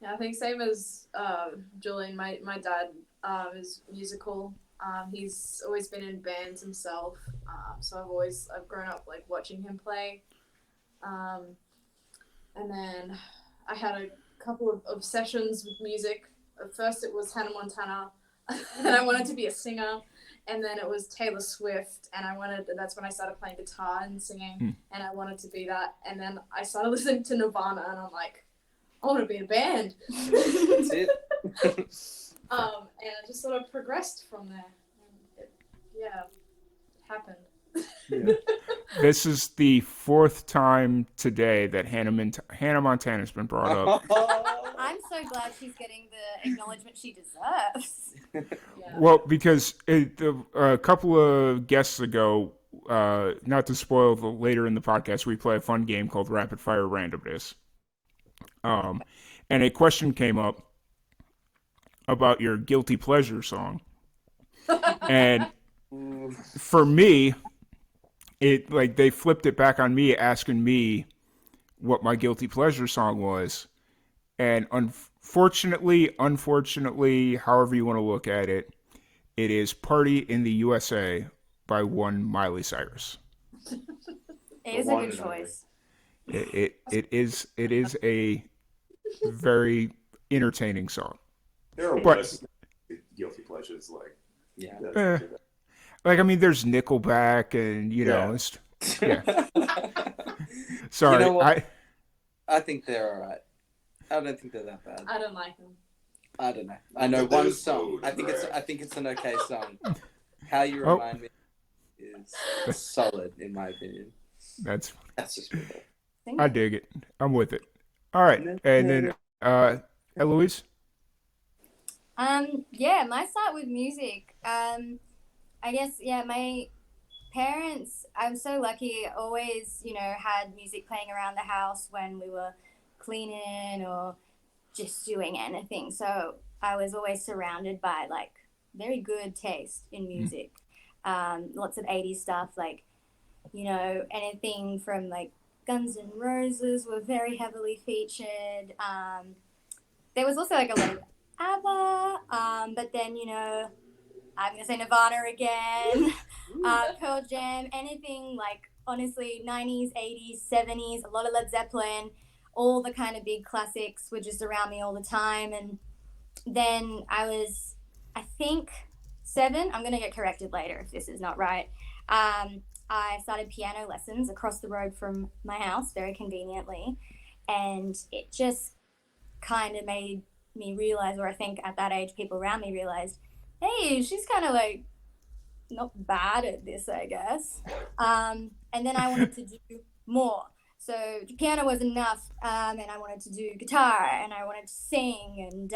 I think same as Julian. My dad is musical. He's always been in bands himself. So I've grown up like watching him play. And then I had a couple of obsessions with music. At first it was Hannah Montana, and I wanted to be a singer. And then it was Taylor Swift, and that's when I started playing guitar and singing, and I wanted to be that. And then I started listening to Nirvana, and I'm like, I want to be in a band. That's it. And I just sort of progressed from there. And it happened. Yeah. This is the 4th time today that Hannah Montana's been brought up. I'm so glad she's getting the acknowledgement she deserves. Well, because a couple of guests ago, not to spoil later in the podcast, we play a fun game called Rapid Fire Randomness. And a question came up about your guilty pleasure song. And for me, they flipped it back on me, asking me what my guilty pleasure song was. And unfortunately, however you want to look at it, it is Party in the USA by one Miley Cyrus. It is a good choice. It is a very entertaining song. There are worse guilty pleasures, there's Nickelback, and Sorry, you know what? I think they're all right. I don't think they're that bad. I don't like them. I don't know. I know one song. I think it's an okay song. How You Remind Me is solid in my opinion. That's just me. I dig it. I'm with it. All right, and then Eloise. My start with music. I guess my parents. I'm so lucky. Always, had music playing around the house when we were cleaning or just doing anything. So I was always surrounded by very good taste in music. Lots of 80s stuff, anything from Guns N' Roses were very heavily featured. There was also a lot of ABBA, but then I'm gonna say Nirvana again, Pearl Jam, anything honestly 90s, 80s, 70s, a lot of Led Zeppelin. All the kind of big classics were just around me all the time. And then I was, I think, 7. I'm going to get corrected later if this is not right. I started piano lessons across the road from my house, very conveniently. And it just kind of made me realize, or I think at that age, people around me realized, hey, she's kind of not bad at this, I guess. And then I wanted to do more. So piano was enough, and I wanted to do guitar, and I wanted to sing, and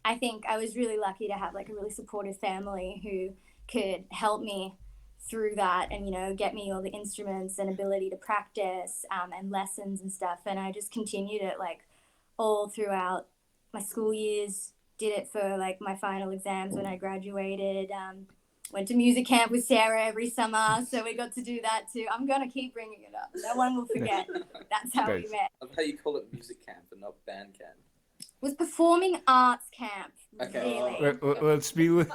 I think I was really lucky to have a really supportive family who could help me through that, and get me all the instruments and ability to practice and lessons and stuff. And I just continued it all throughout my school years. Did it for my final exams when I graduated. Went to music camp with Sarah every summer, so we got to do that too. I'm going to keep bringing it up. No one will forget. That's how we met. I love how you call it music camp and not band camp. It was performing arts camp. Okay. Really. Let's be... So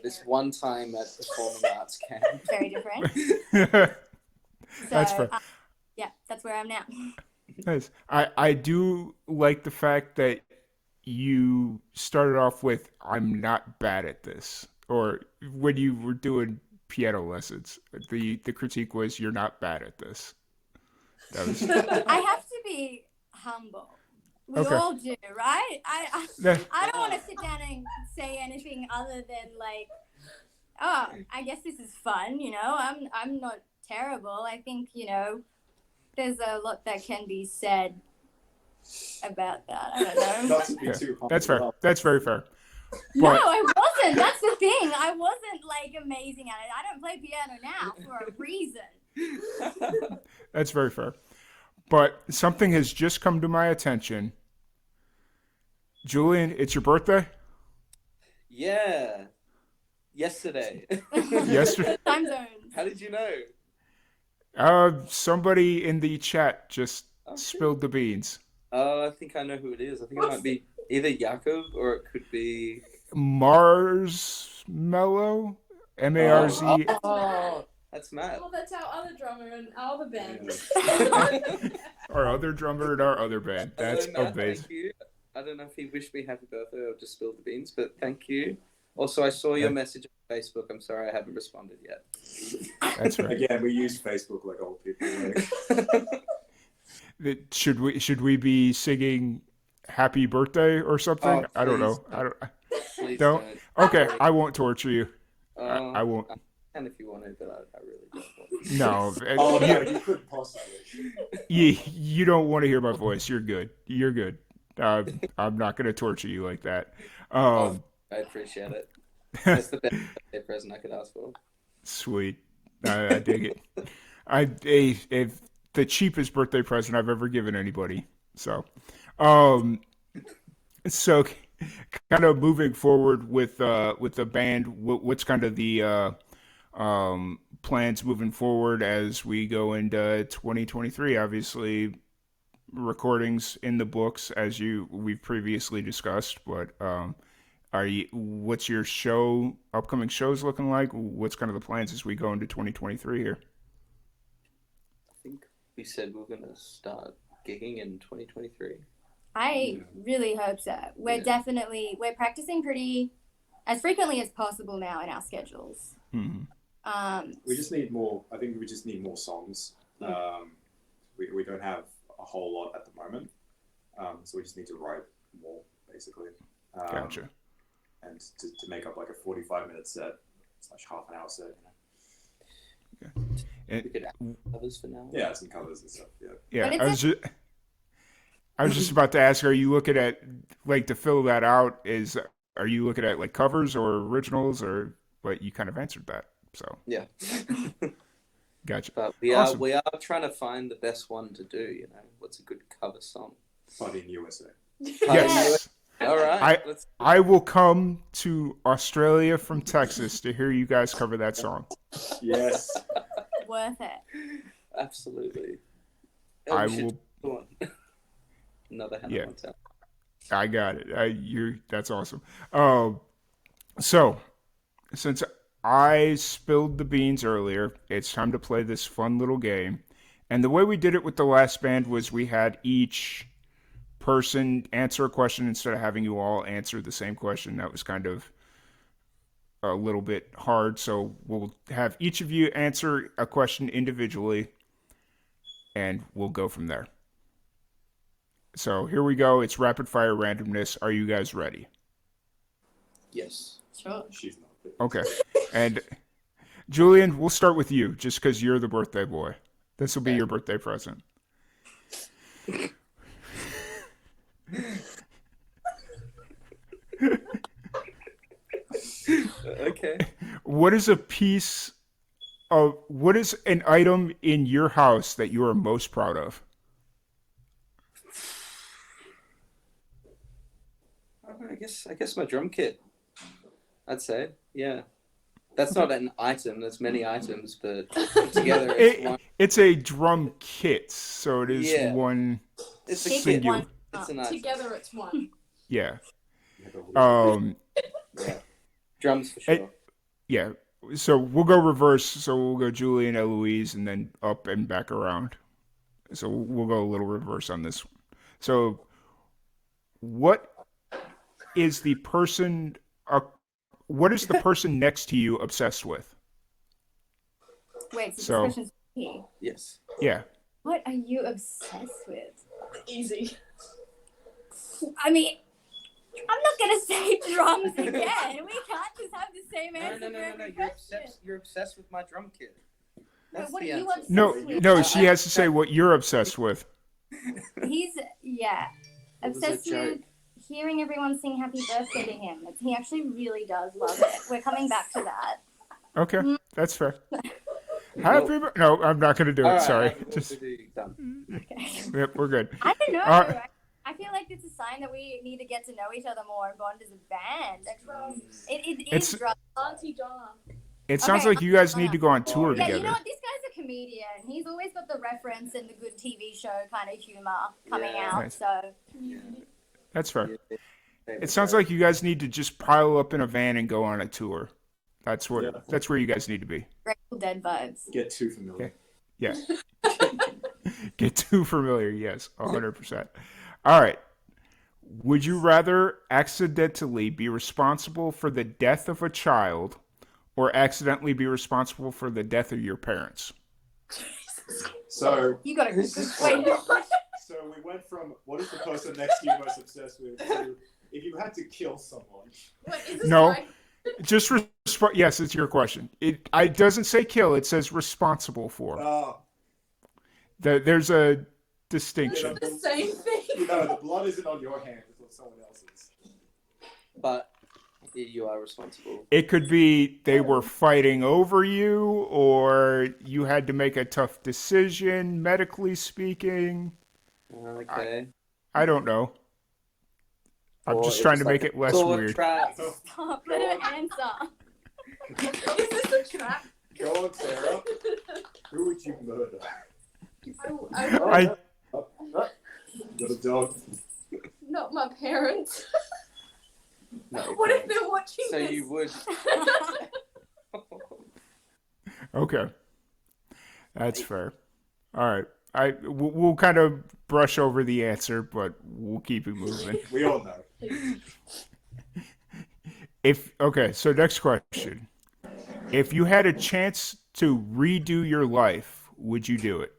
this one time at performing arts camp. Very different. That's fair. That's where I'm now. Nice. I do like the fact that you started off with, I'm not bad at this. Or when you were doing piano lessons, the critique was, you're not bad at this. That was... I have to be humble. We all do, right? I don't want to sit down and say anything other than I guess this is fun, I'm not terrible. I think, there's a lot that can be said about that. I don't know. Not to be too humble. That's fair. That's very fair. No, I wasn't. That's the thing. I wasn't amazing at it. I don't play piano now for a reason. That's very fair. But something has just come to my attention. Julian, it's your birthday? Yeah. Yesterday. Yesterday? Time zones. How did you know? Somebody in the chat just spilled the beans. I think I know who it is. I think it might be either Jakob or it could be Marshmallow? M-A-R-Z. Oh, that's Matt. Oh, that's our other drummer in our other band. Our other drummer in our other band. That's Hello, Matt, amazing. thank you. I don't know if he wished me happy birthday or just spilled the beans, but thank you. Also, I saw your message on Facebook. I'm sorry I haven't responded yet. That's right. Again, we use Facebook like old people. Should we be singing "Happy Birthday" or something? I don't know. Please don't. Okay, I won't torture you. I won't. And if you want to, but I really don't want to. No. You couldn't possibly. You don't want to hear my voice. You're good. You're good. I'm not going to torture you like that. I appreciate it. That's the best birthday present I could ask for. Sweet. I dig it. If the cheapest birthday present I've ever given anybody. So kind of moving forward with the band, what's kind of the plans moving forward as we go into 2023? Obviously, recordings in the books as we've previously discussed, but what's your upcoming shows looking like? What's kind of the plans as we go into 2023 here? I think we said we're going to start gigging in 2023. I really hope so. We're practicing pretty as frequently as possible now in our schedules. Mm-hmm. We just need more. I think we just need more songs. We don't have a whole lot at the moment, so we just need to write more, basically. Gotcha. And to make up like a 45-minute set / half an hour set. Okay. We could add covers for now. Yeah, some covers and stuff. Yeah. I was just about to ask, are you looking at, like, to fill that out, are you looking at like covers or originals, or, but you kind of answered that, so. Yeah. Gotcha. But we are trying to find the best one to do, what's a good cover song? Party in USA. Yes. All right. I will come to Australia from Texas to hear you guys cover that song. Yes. Worth it. Absolutely. I will. Another Hannah Montana. I got it. That's awesome. So since I spilled the beans earlier, it's time to play this fun little game. And the way we did it with the last band was we had each person answer a question instead of having you all answer the same question. That was kind of a little bit hard. So we'll have each of you answer a question individually, and we'll go from there. So here we go. It's rapid fire randomness. Are you guys ready? Yes. Sure. She's not. Okay. And Julian, we'll start with you just because you're the birthday boy. This will be your birthday present. Okay. What is an item in your house that you are most proud of? I guess my drum kit. I'd say, yeah. That's not an item. There's many items, but together it's one. It's a drum kit, so it is one. It's a singular. kit. It's an item. Together it's one. Yeah. Yeah. Drums for sure. Yeah. So we'll go reverse. So we'll go Julian, Eloise, and then up and back around. So we'll go a little reverse on this one. So what is the person next to you obsessed with? Wait, so this question's for me. Yes. Yeah. What are you obsessed with? Easy. I mean, I'm not gonna say drums again. We can't just have the same answer. No. You're obsessed with my drum kit. That's what the are you answer. obsessed with? No. She has to say what you're obsessed with. He's obsessed with hearing everyone sing happy birthday to him. He actually really does love it. We're coming back to that. Okay, that's fair. No, I'm not going to do it. Sorry. Okay. Yep, we're good. I don't know. I feel like it's a sign that we need to get to know each other more and bond as a band. It is drums. Auntie Donna. It sounds like you guys need to go on tour together. You know what? This guy's a comedian. media, and he's always got the reference and the good TV show kind of humor coming out. Nice. So That's fair. It sounds like you guys need to just pile up in a van and go on a tour. That's where you guys need to be. Grateful Dead vibes. Get too familiar. Okay. Yeah. Get too familiar. Yes, 100%. All right. Would you rather accidentally be responsible for the death of a child or accidentally be responsible for the death of your parents? So you got a good So we went from what is the person next to you most obsessed with to if you had to kill someone. No. Just yes, it's your question. It doesn't say kill, it says responsible for. Oh. There's a distinction. It's the same thing. The blood isn't on your hands, it's on someone else's. But you are responsible. It could be they were fighting over you, or you had to make a tough decision, medically speaking. Okay. I don't know. I'm just trying to make it less weird. Stop. Let her answer. Is this a trap? Go on, Sarah. Who would you murder? I Got a dog. Not my parents. No, What if they're watching so this? you would. Okay. That's fair. All right. We'll kind of brush over the answer, but we'll keep it moving. We all know. So next question. If you had a chance to redo your life, would you do it?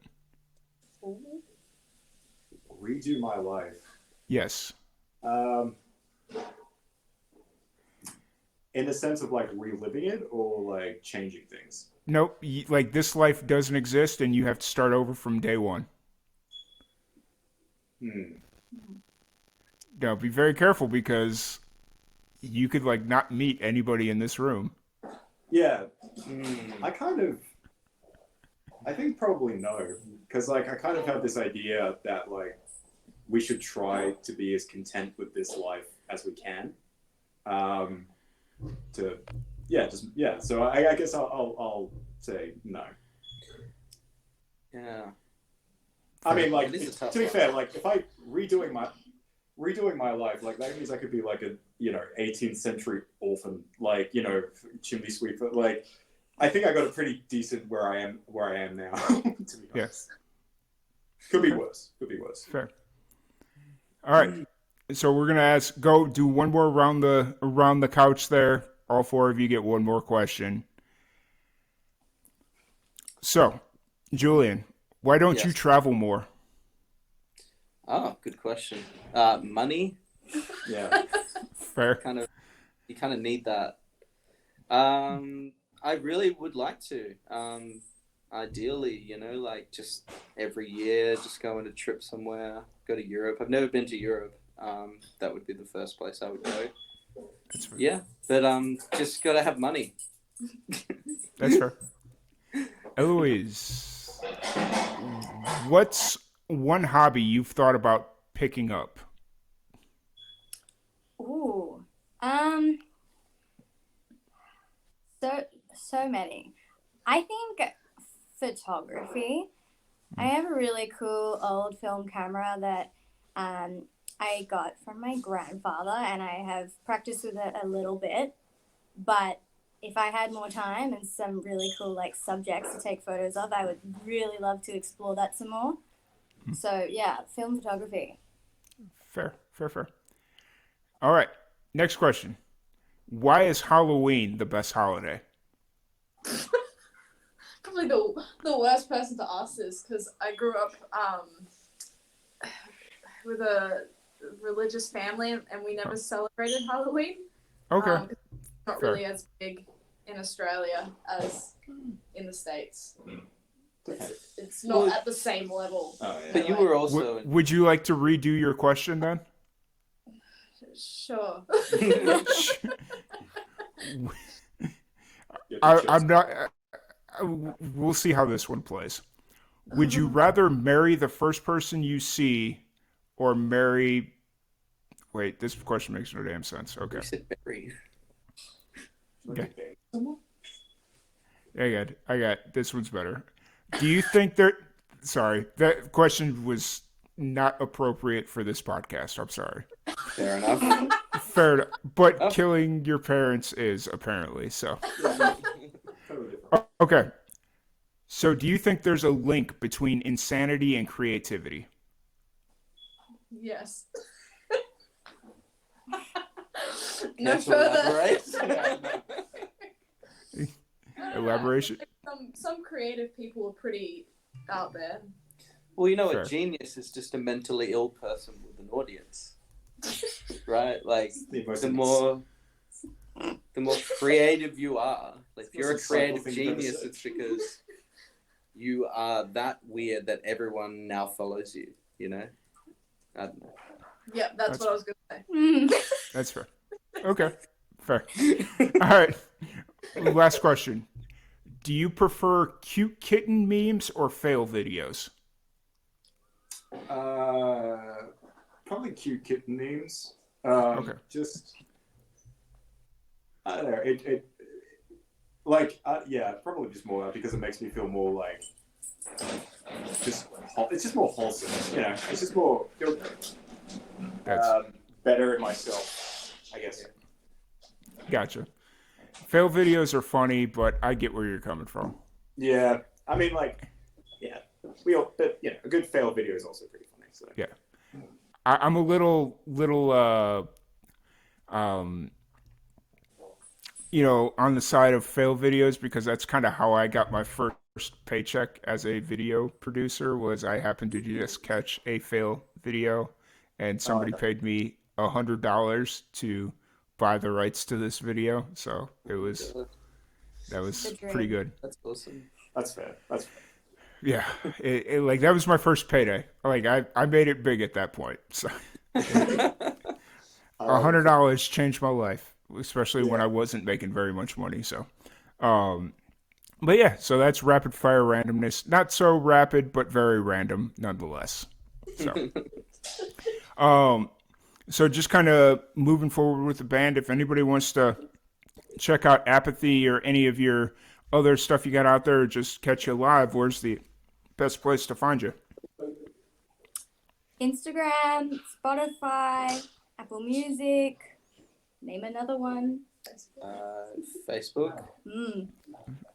Redo my life. Yes. In the sense of like reliving it or like changing things? Nope. Like this life doesn't exist and you have to start over from day one. Now be very careful because you could like not meet anybody in this room. Yeah. I think probably no. Because like I kind of have this idea that like we should try to be as content with this life as we can. So I guess I'll say no. Yeah. I mean, like to be fair, like if I redoing my life, like that means I could be like a 18th century orphan, like chimney sweeper. Like I think I got a pretty decent where I am now. To be honest. Yes. Could be worse. Fair. All right. So we're gonna go do one more around the couch there. All four of you get one more question. So, Julian, why don't you travel more? Oh, good question. Money. Yeah. Fair. You kind of need that. I really would like to. Ideally, like just every year, just go on a trip somewhere. Go to Europe. I've never been to Europe. That would be the first place I would go. That's fair. Yeah, but just gotta have money. That's fair. Eloise, what's one hobby you've thought about picking up? Ooh. So many. I think photography. I have a really cool old film camera that I got from my grandfather, and I have practiced with it a little bit. But if I had more time and some really cool like subjects to take photos of, I would really love to explore that some more. So yeah, film photography. Fair. All right. Next question. Why is Halloween the best holiday? Probably the worst person to ask this because I grew up with a religious family and we never celebrated Halloween. Okay. Not Fair. really as big in Australia as in the States. It's not at the same level. Oh, yeah. But you were also. Would you like to redo your question then? Sure. I'm not. We'll see how this one plays. Would you rather marry the first person you see, or marry? Wait, this question makes no damn sense. Okay. You said marry. Okay. I got this one's better. Do you think there? Sorry, that question was not appropriate for this podcast. I'm sorry. Fair enough. Fair enough. But killing your parents is apparently so. Okay. So, do you think there's a link between insanity and creativity? Yes. No further. Elaboration. Some creative people are pretty out there. Well, you know, Fair. a genius is just a mentally ill person with an audience, right? Like the more creative you are, like if you're a creative genius, it's because you are that weird that everyone now follows you. You know, I don't know. Yeah, that's what I was gonna say. That's fair. Okay, fair. All right. Last question. Do you prefer cute kitten memes or fail videos? Probably cute kitten memes. Okay. Just I don't know. Probably just more because it makes me feel more like it's just more wholesome. You know, it's just more better in myself, I guess. Gotcha. Fail videos are funny, but I get where you're coming from. Yeah, I mean, like, yeah, but a good fail video is also pretty funny. So yeah, I'm a little, on the side of fail videos because that's kind of how I got my first paycheck as a video producer. Was I happened to just catch a fail video, and somebody paid me $100 to buy the rights to this video, so that was pretty good. That's awesome. That's fair. Yeah, like that was my first payday. Like I made it big at that point. So $100 changed my life, especially when I wasn't making very much money. So, but yeah, so that's rapid fire randomness. Not so rapid, but very random nonetheless. So, so just kind of moving forward with the band. If anybody wants to check out Apathy or any of your other stuff you got out there, or just catch you live, where's the best place to find you? Instagram, Spotify, Apple Music. Name another one. Facebook.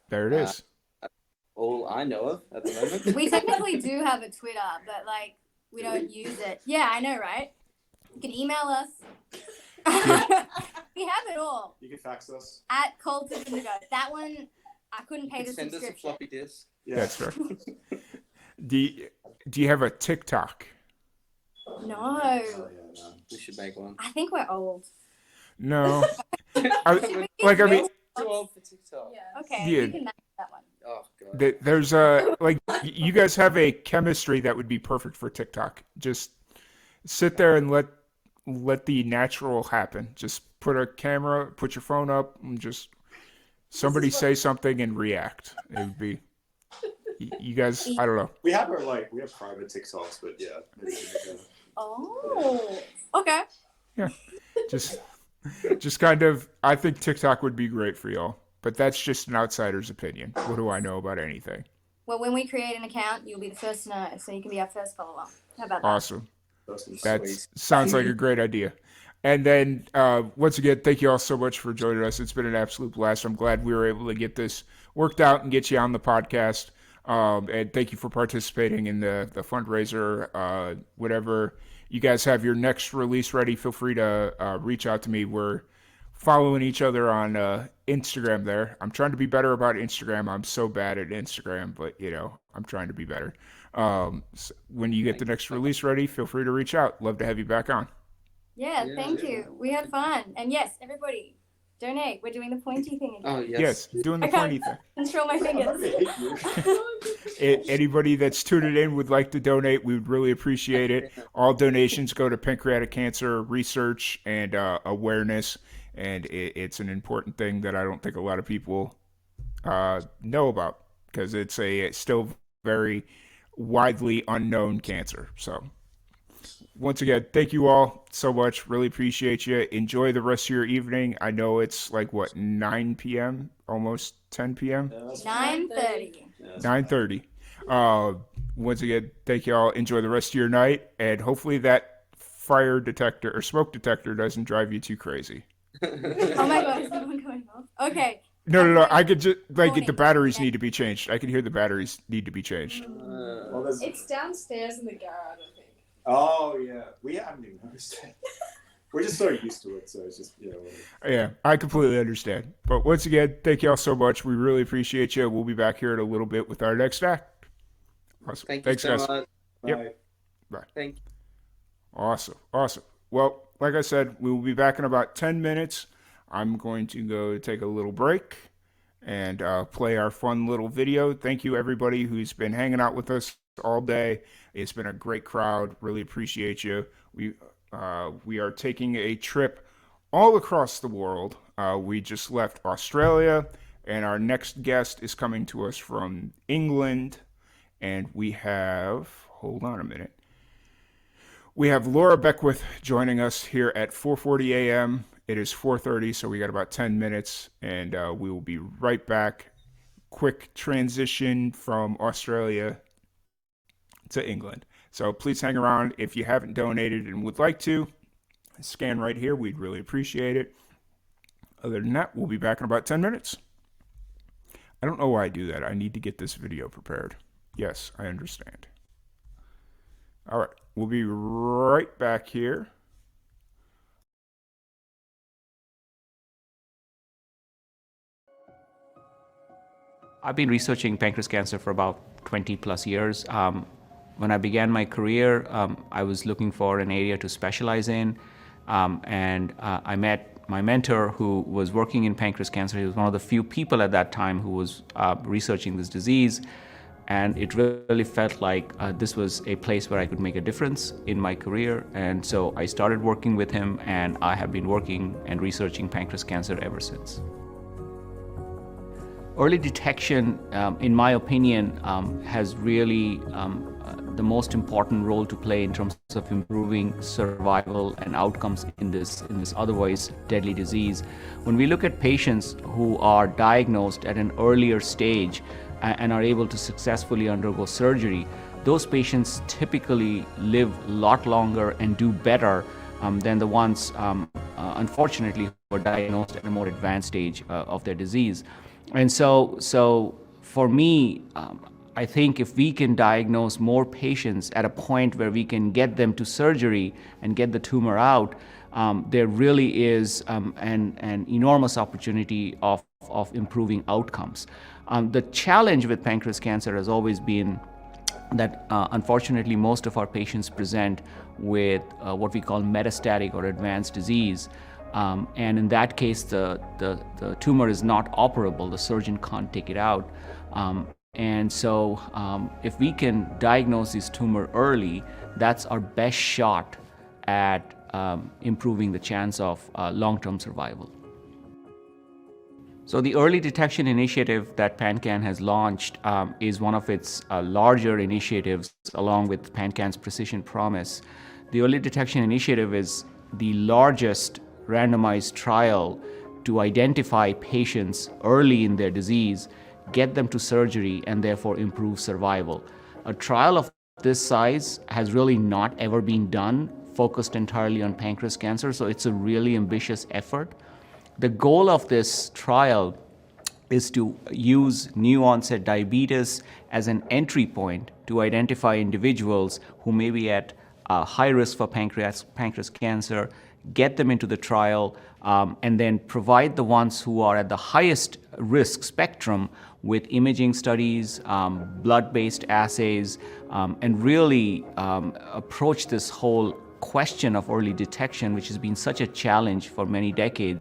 There it is. All I know of at the moment. We technically do have a Twitter, but like we don't use it. Yeah, I know, right? You can email us. We have it all. You can fax us. At Cult of Indigo. That one, I couldn't pay the Send us a subscription. floppy disk. Yeah. That's fair. Do you have a TikTok? No. We should make one. I think we're old. No. I mean, Too old for TikTok. Yeah. Okay, Yeah. you can manage that one. Oh god. there's you guys have a chemistry that would be perfect for TikTok. Just sit there and let the natural happen. Just put a camera, put your phone up, and just somebody say something and react. It would be you guys. I don't know. We have private TikToks, but yeah. Maybe Oh. Okay. Yeah, just kind of. I think TikTok would be great for y'all, but that's just an outsider's opinion. What do I know about anything? Well, when we create an account, you'll be the first to know, so you can be our first follower. How about that? Awesome. That sounds like a great idea. And then, once again, thank you all so much for joining us. It's been an absolute blast. I'm glad we were able to get this worked out and get you on the podcast. And thank you for participating in the fundraiser. Whatever you guys have your next release ready, feel free to reach out to me. We're following each other on Instagram there. I'm trying to be better about Instagram. I'm so bad at Instagram, but, I'm trying to be better. So when you get the next release ready, feel free to reach out. Love to have you back on. Yeah, thank you. We had fun. And yes, everybody, donate. We're doing the pointy thing again. Oh, yes. Yes, doing the pointy thing. Control my fingers. Anybody that's tuning in would like to donate, we would really appreciate it. All donations go to pancreatic cancer research and awareness, and it's an important thing that I don't think a lot of people know about because it's still very widely unknown cancer. So once again, thank you all so much. Really appreciate you. Enjoy the rest of your evening. I know it's 9 p.m., almost 10 p.m. 9:30. 9:30. Once again, thank you all. Enjoy the rest of your night, and hopefully that fire detector or smoke detector doesn't drive you too crazy. Oh my god, is that one going off? Okay. No. I could just the batteries need to be changed. I can hear the batteries need to be changed. It's downstairs in the garage, I think. Oh yeah, we haven't even noticed it. We're just so used to it, so it's just Yeah, I completely understand. But once again, thank you all so much. We really appreciate you. We'll be back here in a little bit with our next act. Awesome. Thanks, so guys. much. Yep. Bye. Thank you. Awesome. Well, like I said, we will be back in about 10 minutes. I'm going to go take a little break and play our fun little video. Thank you, everybody who's been hanging out with us all day. It's been a great crowd. Really appreciate you. We are taking a trip all across the world. We just left Australia, and our next guest is coming to us from England. And we have, hold on a minute. We have Laura Beckwith joining us here at 4:40 a.m. It is 4:30, so we got about 10 minutes, and we will be right back. Quick transition from Australia to England. So please hang around. If you haven't donated and would like to, scan right here. We'd really appreciate it. Other than that, we'll be back in about 10 minutes. I don't know why I do that. I need to get this video prepared. Yes, I understand. All right, we'll be right back here. I've been researching pancreas cancer for about 20 plus years. When I began my career, I was looking for an area to specialize in, and I met my mentor who was working in pancreas cancer. He was one of the few people at that time who was researching this disease, and it really felt like this was a place where I could make a difference in my career. And so I started working with him, and I have been working and researching pancreas cancer ever since. Early detection, in my opinion, has really the most important role to play in terms of improving survival and outcomes in this otherwise deadly disease. When we look at patients who are diagnosed at an earlier stage and are able to successfully undergo surgery, those patients typically live a lot longer and do better than the ones, unfortunately, who are diagnosed at a more advanced stage of their disease. And so for me, I think if we can diagnose more patients at a point where we can get them to surgery and get the tumor out, there really is an enormous opportunity of improving outcomes. The challenge with pancreas cancer has always been that unfortunately most of our patients present with what we call metastatic or advanced disease. And in that case, the tumor is not operable. The surgeon can't take it out. And so if we can diagnose this tumor early, that's our best shot at improving the chance of long-term survival. So the early detection initiative that PanCAN has launched is one of its larger initiatives, along with PanCAN's Precision Promise. The early detection initiative is the largest randomized trial to identify patients early in their disease, get them to surgery, and therefore improve survival. A trial of this size has really not ever been done, focused entirely on pancreas cancer, so it's a really ambitious effort. The goal of this trial is to use new onset diabetes as an entry point to identify individuals who may be at high risk for pancreas cancer, get them into the trial, and then provide the ones who are at the highest risk spectrum with imaging studies, blood-based assays, and really approach this whole question of early detection, which has been such a challenge for many decades,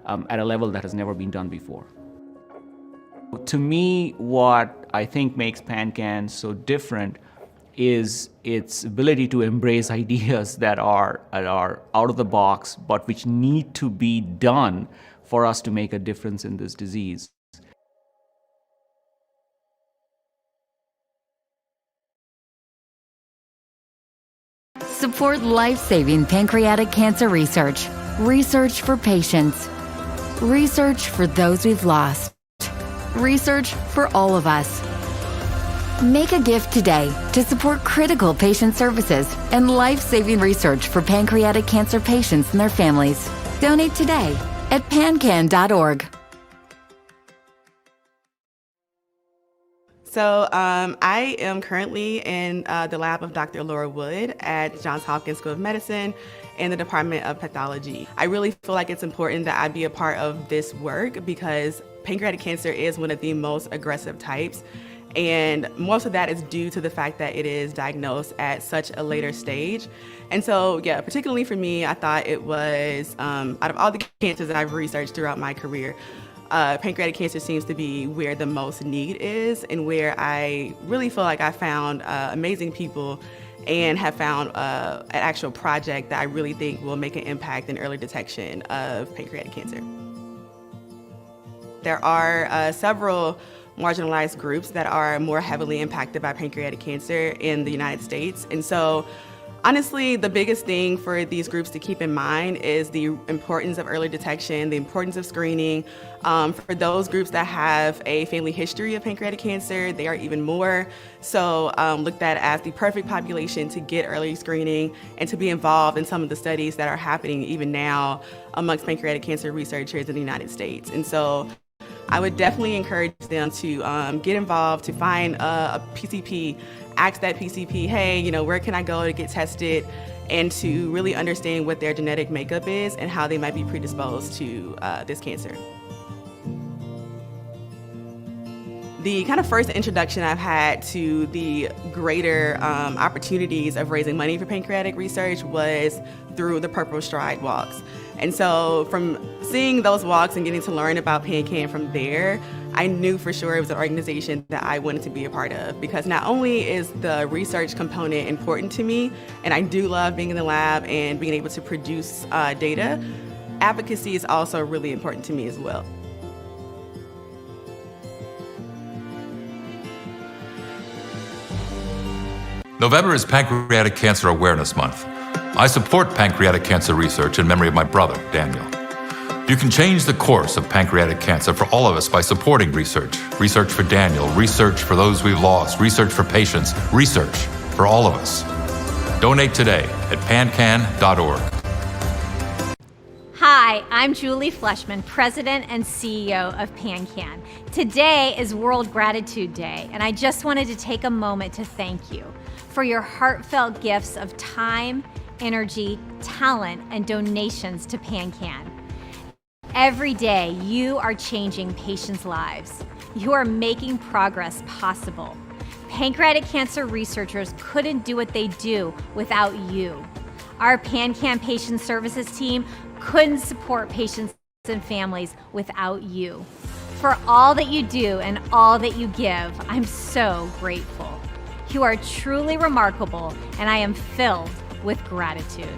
at a level that has never been done before. To me, what I think makes PanCAN so different is its ability to embrace ideas that are out of the box, but which need to be done for us to make a difference in this disease. Support life-saving pancreatic cancer research. Research for patients. Research for those we've lost. Research for all of us. Make a gift today to support critical patient services and life-saving research for pancreatic cancer patients and their families. Donate today at PanCAN.org. So I am currently in the lab of Dr. Laura Wood at Johns Hopkins School of Medicine in the Department of Pathology. I really feel like it's important that I be a part of this work because pancreatic cancer is one of the most aggressive types. And most of that is due to the fact that it is diagnosed at such a later stage. And so, yeah, particularly for me, I thought it was, out of all the cancers that I've researched throughout my career, pancreatic cancer seems to be where the most need is and where I really feel like I found amazing people and have found an actual project that I really think will make an impact in early detection of pancreatic cancer. There are several marginalized groups that are more heavily impacted by pancreatic cancer in the United States. And so honestly, the biggest thing for these groups to keep in mind is the importance of early detection, the importance of screening. For those groups that have a family history of pancreatic cancer, they are even more so looked at as the perfect population to get early screening and to be involved in some of the studies that are happening even now amongst pancreatic cancer researchers in the United States. And so I would definitely encourage them to get involved, to find a PCP, ask that PCP, hey, you know, where can I go to get tested, and to really understand what their genetic makeup is and how they might be predisposed to this cancer. The kind of first introduction I've had to the greater opportunities of raising money for pancreatic research was through the Purple Stride walks. And so from seeing those walks and getting to learn about PanCAN from there, I knew for sure it was an organization that I wanted to be a part of, because not only is the research component important to me, and I do love being in the lab and being able to produce data, advocacy is also really important to me as well. November is Pancreatic Cancer Awareness Month. I support pancreatic cancer research in memory of my brother, Daniel. You can change the course of pancreatic cancer for all of us by supporting research. Research for Daniel, research for those we've lost, research for patients, research for all of us. Donate today at PanCAN.org. Hi, I'm Julie Fleshman, President and CEO of PanCAN. Today is World Gratitude Day, and I just wanted to take a moment to thank you for your heartfelt gifts of time, energy, talent, and donations to PanCAN. Every day, you are changing patients' lives. You are making progress possible. Pancreatic cancer researchers couldn't do what they do without you. Our PanCAN patient services team couldn't support patients and families without you. For all that you do and all that you give, I'm so grateful. You are truly remarkable, and I am filled with gratitude.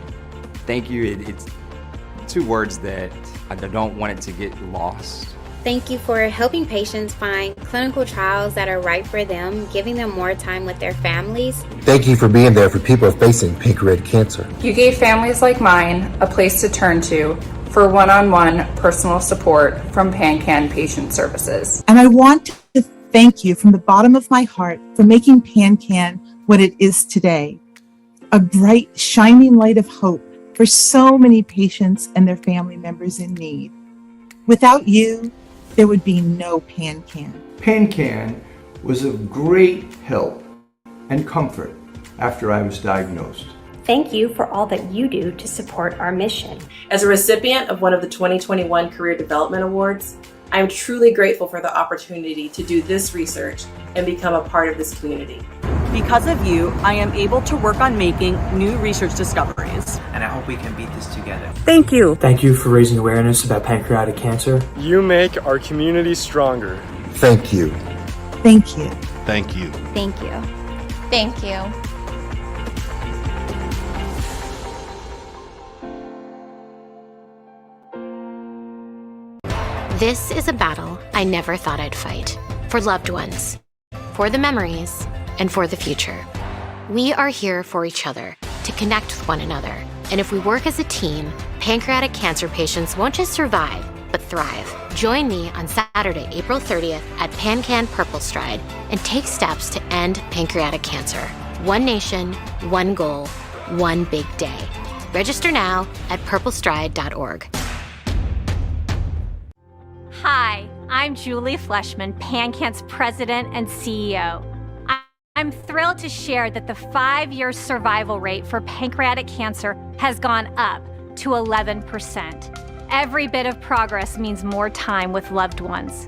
Thank you. It's two words that I don't want it to get lost. Thank you for helping patients find clinical trials that are right for them, giving them more time with their families. Thank you for being there for people facing pancreatic cancer. You gave families like mine a place to turn to for one-on-one personal support from PanCAN Patient Services. And I want to thank you from the bottom of my heart for making PanCAN what it is today. A bright, shining light of hope for so many patients and their family members in need. Without you, there would be no PanCAN. PanCAN was of great help and comfort after I was diagnosed. Thank you for all that you do to support our mission. As a recipient of one of the 2021 Career Development Awards, I am truly grateful for the opportunity to do this research and become a part of this community. Because of you, I am able to work on making new research discoveries. And I hope we can beat this together. Thank you. Thank you for raising awareness about pancreatic cancer. You make our community stronger. Thank you. Thank you. Thank you. Thank you. Thank you. This is a battle I never thought I'd fight. For loved ones, for the memories, and for the future. We are here for each other, to connect with one another. And if we work as a team, pancreatic cancer patients won't just survive, but thrive. Join me on Saturday, April 30th at PanCAN Purple Stride and take steps to end pancreatic cancer. One nation, one goal, one big day. Register now at purplestride.org. Hi, I'm Julie Fleshman, PanCAN's president and CEO. I'm thrilled to share that the 5-year survival rate for pancreatic cancer has gone up to 11%. Every bit of progress means more time with loved ones.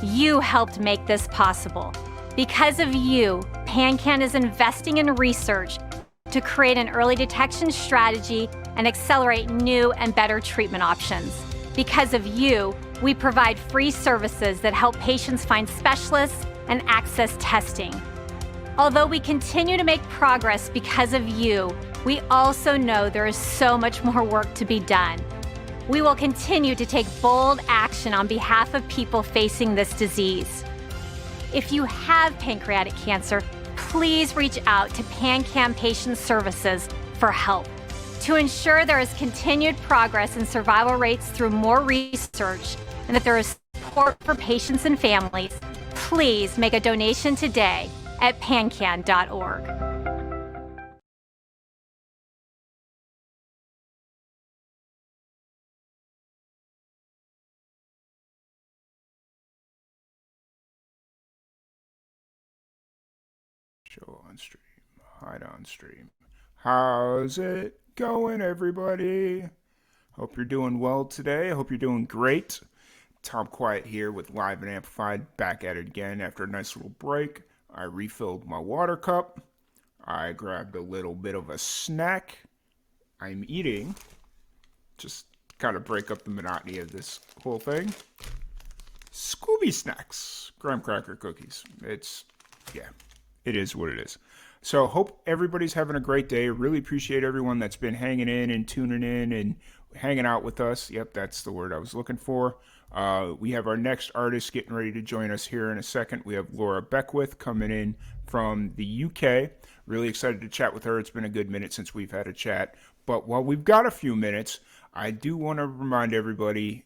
You helped make this possible. Because of you, PanCAN is investing in research to create an early detection strategy and accelerate new and better treatment options. Because of you, we provide free services that help patients find specialists and access testing. Although we continue to make progress because of you, we also know there is so much more work to be done. We will continue to take bold action on behalf of people facing this disease. If you have pancreatic cancer, please reach out to PanCAN Patient Services for help. To ensure there is continued progress in survival rates through more research and that there is support for patients and families, please make a donation today at pancan.org. Show on stream, hide on stream. How's it going, everybody? Hope you're doing well today. Hope you're doing great. Tom Quiet here with Live and Amplified, back at it again after a nice little break. I refilled my water cup. I grabbed a little bit of a snack. I'm eating, just kind of break up the monotony of this whole thing, Scooby Snacks, graham cracker cookies. It is what it is. So hope everybody's having a great day. Really appreciate everyone that's been hanging in and tuning in and hanging out with us. Yep, that's the word I was looking for. We have our next artist getting ready to join us here in a second. We have Laura Beckwith coming in from the UK. Really excited to chat with her. It's been a good minute since we've had a chat. But while we've got a few minutes, I do want to remind everybody,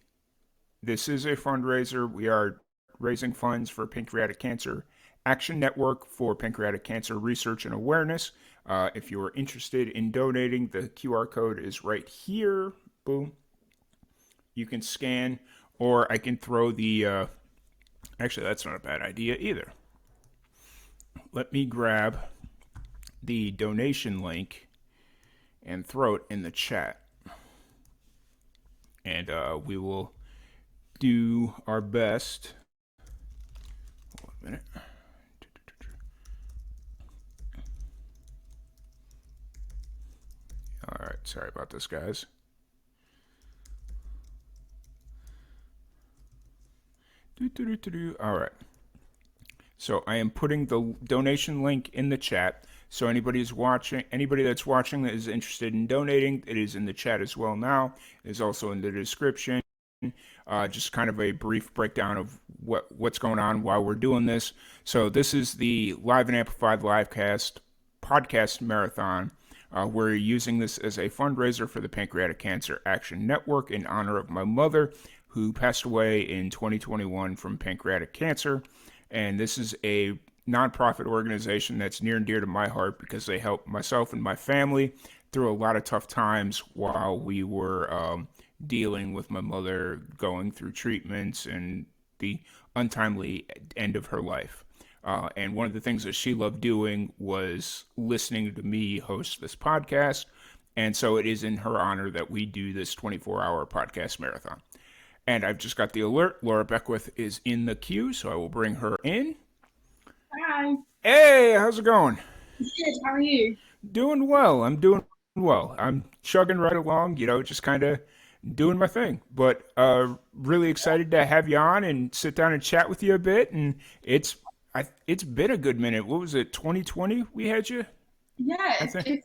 this is a fundraiser. We are raising funds for Pancreatic Cancer Action Network for pancreatic cancer research and awareness. If you are interested in donating, the QR code is right here. Boom. You can scan, or I can throw the, actually that's not a bad idea either. Let me grab the donation link and throw it in the chat. And we will do our best. Hold on a minute. All right, sorry about this, guys. All right. So I am putting the donation link in the chat. So anybody that's watching that is interested in donating, it is in the chat as well now. It is also in the description. Just kind of a brief breakdown of what's going on, why we're doing this. So this is the Live and Amplified Livecast podcast marathon. We're using this as a fundraiser for the Pancreatic Cancer Action Network in honor of my mother, who passed away in 2021 from pancreatic cancer. And this is a nonprofit organization that's near and dear to my heart because they helped myself and my family through a lot of tough times while we were dealing with my mother going through treatments and the untimely end of her life. And one of the things that she loved doing was listening to me host this podcast. And so it is in her honor that we do this 24-hour podcast marathon. And I've just got the alert. Laura Beckwith is in the queue, so I will bring her in. Hi. Hey, how's it going? Good. How are you? Doing well. I'm doing well. I'm chugging right along, just kind of doing my thing. But really excited to have you on and sit down and chat with you a bit. And it's been a good minute. What was it, 2020 we had you? Yeah, it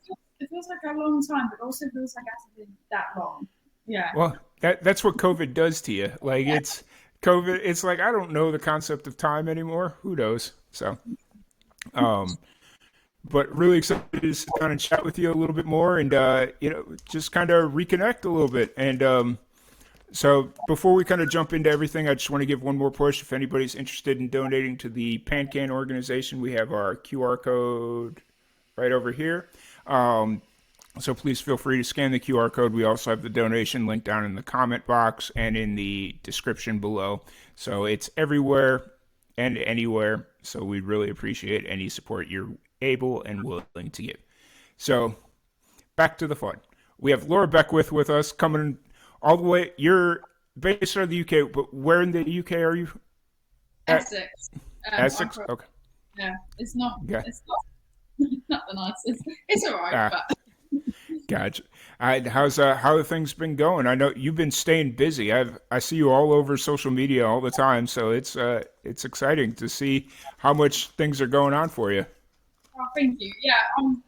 feels like a long time, but also feels like it hasn't been that long. Yeah. Well, that's what COVID does to you. Like, it's COVID. It's like, I don't know the concept of time anymore. Who knows? So, but really excited to sit down and chat with you a little bit more and, just kind of reconnect a little bit. And So before we kind of jump into everything, I just want to give one more push. If anybody's interested in donating to the PanCAN organization, we have our QR code right over here. So please feel free to scan the QR code. We also have the donation link down in the comment box and in the description below. So it's everywhere and anywhere. So we'd really appreciate any support you're able and willing to give. So back to the fun. We have Laura Beckwith with us coming all the way. You're based out of the UK, but where in the UK are you? Essex. Essex? Okay. Yeah, it's not. Yeah. It's not the nicest. It's all right, but. Gotcha. How have things been going? I know you've been staying busy. I see you all over social media all the time, so it's exciting to see how much things are going on for you. Oh, thank you. Yeah, I'm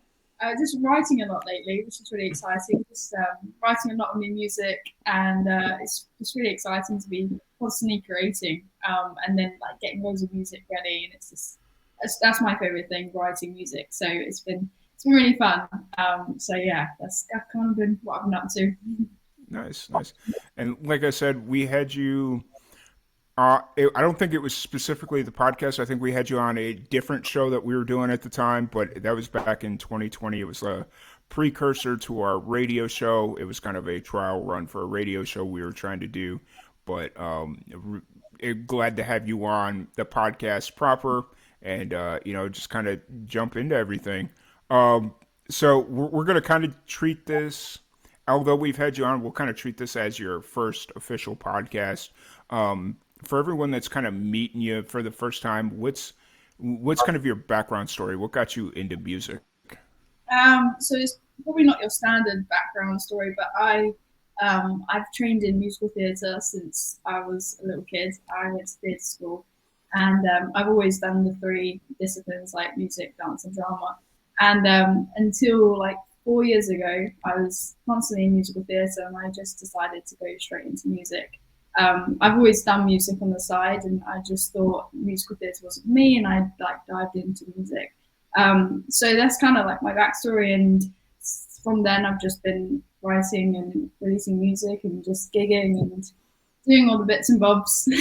just writing a lot lately, which is really exciting. Just writing a lot of new music, and it's really exciting to be constantly creating, and then like getting loads of music ready, and it's just that's my favorite thing, writing music. So it's been really fun. So yeah, that's kind of been what I've been up to. Nice. And like I said, we had you. I don't think it was specifically the podcast. I think we had you on a different show that we were doing at the time, but that was back in 2020. It was a precursor to our radio show. It was kind of a trial run for a radio show we were trying to do, but glad to have you on the podcast proper and just kind of jump into everything. So we're going to kind of treat this, although we've had you on, we'll kind of treat this as your first official podcast. For everyone that's kind of meeting you for the first time, what's kind of your background story? What got you into music? So it's probably not your standard background story, but I've trained in musical theatre since I was a little kid. I went to theatre school, and I've always done the 3 disciplines like music, dance, and drama. And until like 4 years ago, I was constantly in musical theatre, and I just decided to go straight into music. I've always done music on the side, and I just thought musical theatre wasn't me, and I like dived into music. So that's kind of like my backstory, and from then I've just been writing and releasing music and just gigging and doing all the bits and bobs. So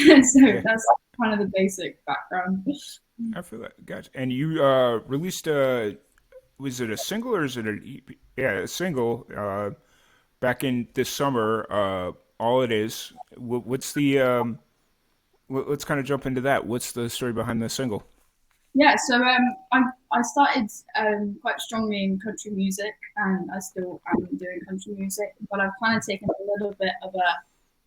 that's kind of the basic background. I feel that. Gotcha. And you released was it a single or is it an EP? Yeah, a single back in this summer. All It Is. What's the let's kind of jump into that. What's the story behind the single? Yeah, so I started quite strongly in country music, and I still am doing country music, but I've kind of taken a little bit of a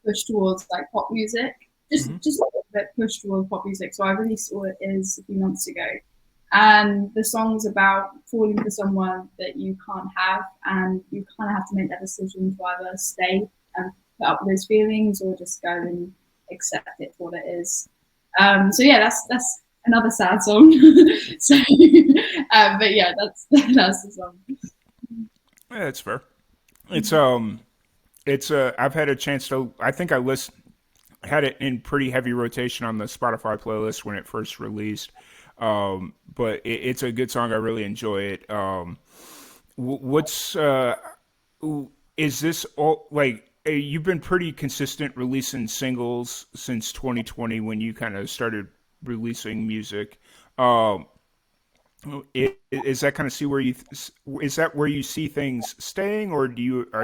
push towards like pop music, just a little bit push towards pop music. So I released All It Is a few months ago, and the song's about falling for someone that you can't have, and you kind of have to make that decision to either stay and put up with those feelings or just go and accept it for what it is. So yeah, that's another sad song. So, but yeah, that's the song. Yeah, that's fair. It's I've had a chance to. I think I had it in pretty heavy rotation on the Spotify playlist when it first released. But it's a good song. I really enjoy it. Is this all like? You've been pretty consistent releasing singles since 2020 when you kind of started releasing music. Is that kind of is that where you see things staying, or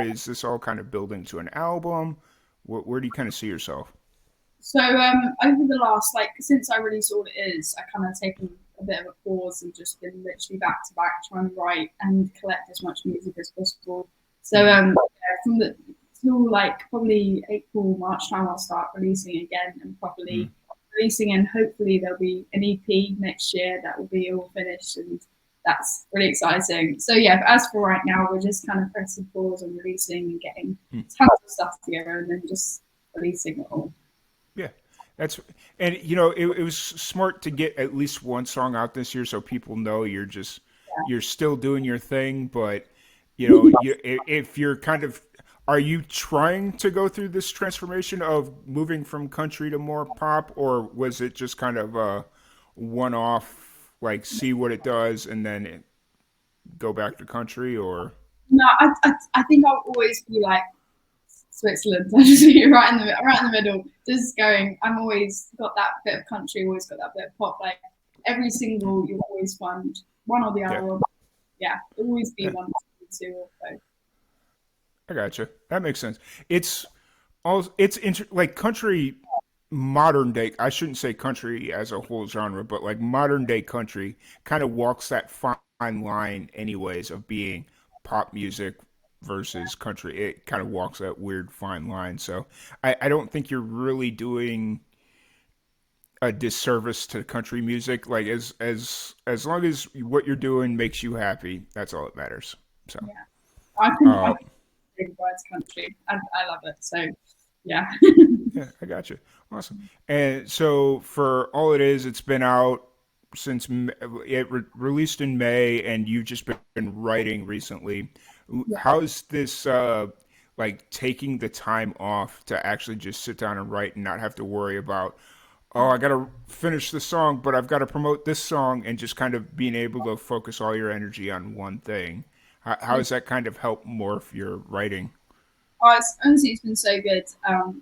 is this all kind of building to an album? Where do you kind of see yourself? So over the last since I released All It Is, I kind of taken a bit of a pause and just been literally back to back trying to write and collect as much music as possible. So from the till probably April, March time, I'll start releasing again and properly releasing, and hopefully there'll be an EP next year that will be all finished, and that's really exciting. So yeah, as for right now, we're just kind of pressing pause on releasing and getting tons of stuff together, and then just releasing it all. Yeah, it was smart to get at least one song out this year so people know you're still doing your thing, but if you're kind of. Are you trying to go through this transformation of moving from country to more pop, or was it just kind of a one-off, see what it does and then go back to country? Or no, I think I'll always be Switzerland. I just be right in the middle, just going. I'm always got that bit of country, always got that bit of pop. Like every single, you'll always find one or the other. Yeah, it'll always be one, two, or both. I gotcha. That makes sense. It's all like country, modern day. I shouldn't say country as a whole genre, but like modern day country kind of walks that fine line, anyways, of being pop music versus country. It kind of walks that weird fine line. So I don't think you're really doing a disservice to country music. Like as long as what you're doing makes you happy, that's all that matters. So yeah, I can big words country. I love it. So yeah. Yeah, I got you. Awesome. And so for all it is, it's been out since released in May, and you've just been writing recently. Yeah. How's this like taking the time off to actually just sit down and write and not have to worry about, oh, I got to finish the song, but I've got to promote this song, and just kind of being able to focus all your energy on one thing? How does that kind of help morph your writing? Oh, honestly, it's been so good.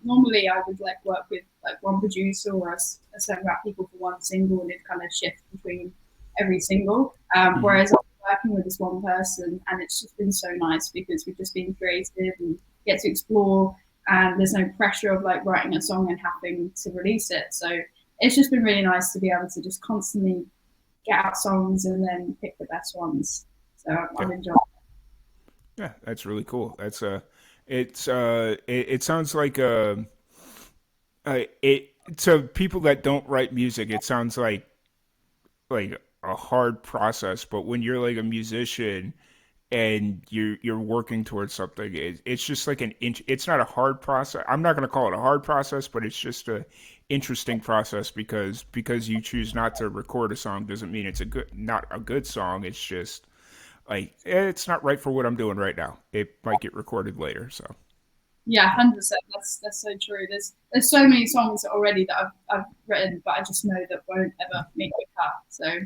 Normally, I would like work with like one producer or a certain amount of people for one single, and it kind of shift between every single. Whereas I'm working with this one person, and it's just been so nice because we've just been creative and get to explore, and there's no pressure of like writing a song and having to release it. So it's just been really nice to be able to just constantly get out songs and then pick the best ones. So I'm enjoying it. Yeah, that's really cool. That's it sounds like it to people that don't write music, it sounds like a hard process, but when you're like a musician and you're working towards something, it's just like it's not a hard process. I'm not going to call it a hard process, but it's just a interesting process because you choose not to record a song doesn't mean it's not a good song. It's just like it's not right for what I'm doing right now. It might get recorded later. So yeah, 100%. That's so true. There's so many songs already that I've written, but I just know that won't ever make the cut. So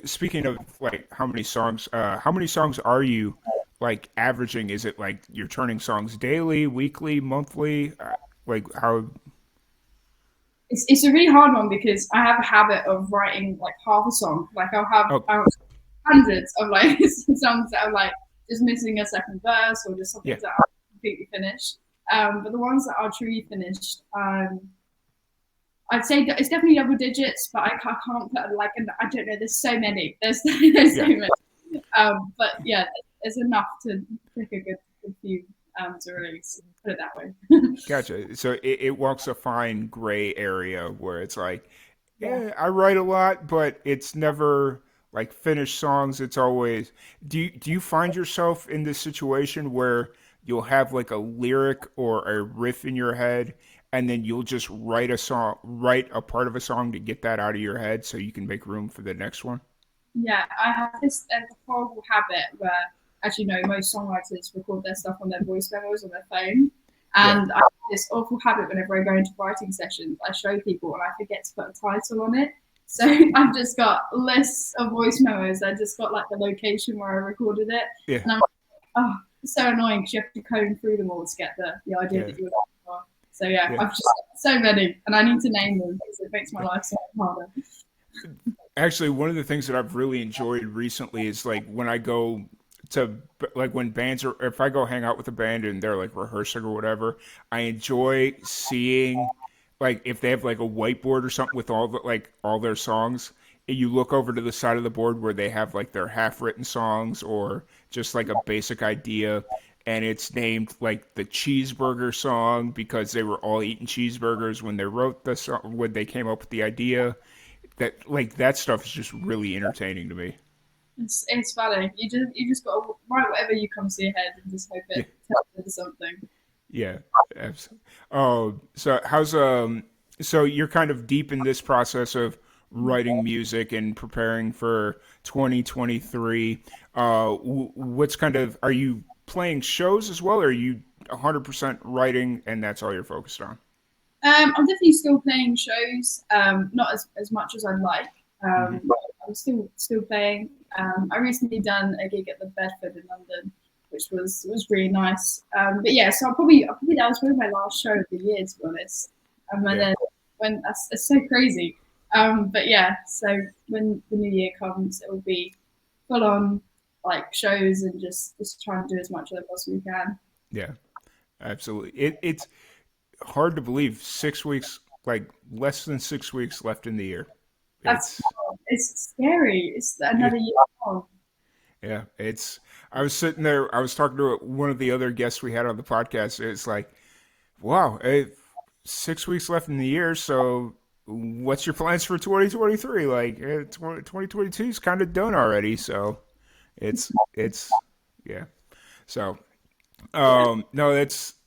speaking of like how many songs are you like averaging? Is it like you're turning songs daily, weekly, monthly? Like how? It's a really hard one because I have a habit of writing like half a song. Like I'll have hundreds of like songs that are like just missing a second verse or just something that are completely finished. But the ones that are truly finished, I'd say that it's definitely double digits, but I can't put like I don't know. There's so many. There's so many. But yeah, there's enough to pick a good few to release. Put it that way. Gotcha. So it walks a fine gray area where it's like, yeah, I write a lot, but it's never like finished songs. It's always. Do you find yourself in this situation where you'll have like a lyric or a riff in your head, and then you'll just write a part of a song to get that out of your head so you can make room for the next one? Yeah, I have this horrible habit where, as you know, most songwriters record their stuff on their voice memos on their phone. And I have this awful habit whenever I go into writing sessions, I show people and I forget to put a title on it. So I've just got lists of voice memos. I just got like the location where I recorded it. Yeah. And I'm like, oh, it's so annoying because you have to comb through them all to get the idea that you're looking for. So I've just got so many, and I need to name them because it makes my life so much harder. Actually, one of the things that I've really enjoyed recently is like when I go to like when bands are, if I go hang out with a band and they're like rehearsing or whatever, I enjoy seeing like if they have like a whiteboard or something with all their songs, and you look over to the side of the board where they have like their half-written songs or just like a basic idea, and it's named like the cheeseburger song because they were all eating cheeseburgers when they wrote the song, when they came up with the idea. That stuff is just really entertaining to me. It's funny. You just got to write whatever you come to your head and just hope it turns into something. Yeah, absolutely. So you're kind of deep in this process of writing music and preparing for 2023. Are you playing shows as well, or are you 100% writing and that's all you're focused on? I'm definitely still playing shows, not as much as I'd like. I'm still playing. I recently done a gig at the Bedford in London, which was really nice. But yeah, so probably that was probably my last show of the year, to be honest. And then when it's so crazy. But yeah, so when the new year comes, it will be full on like shows and just try and do as much as I possibly can. Yeah, absolutely. It's hard to believe 6 weeks, like less than 6 weeks left in the year. It's scary. It's another year on. Yeah, I was sitting there, I was talking to one of the other guests we had on the podcast. It's like, wow, 6 weeks left in the year. So what's your plans for 2023? Like 2022 is kind of done already. So it's, yeah. So, no,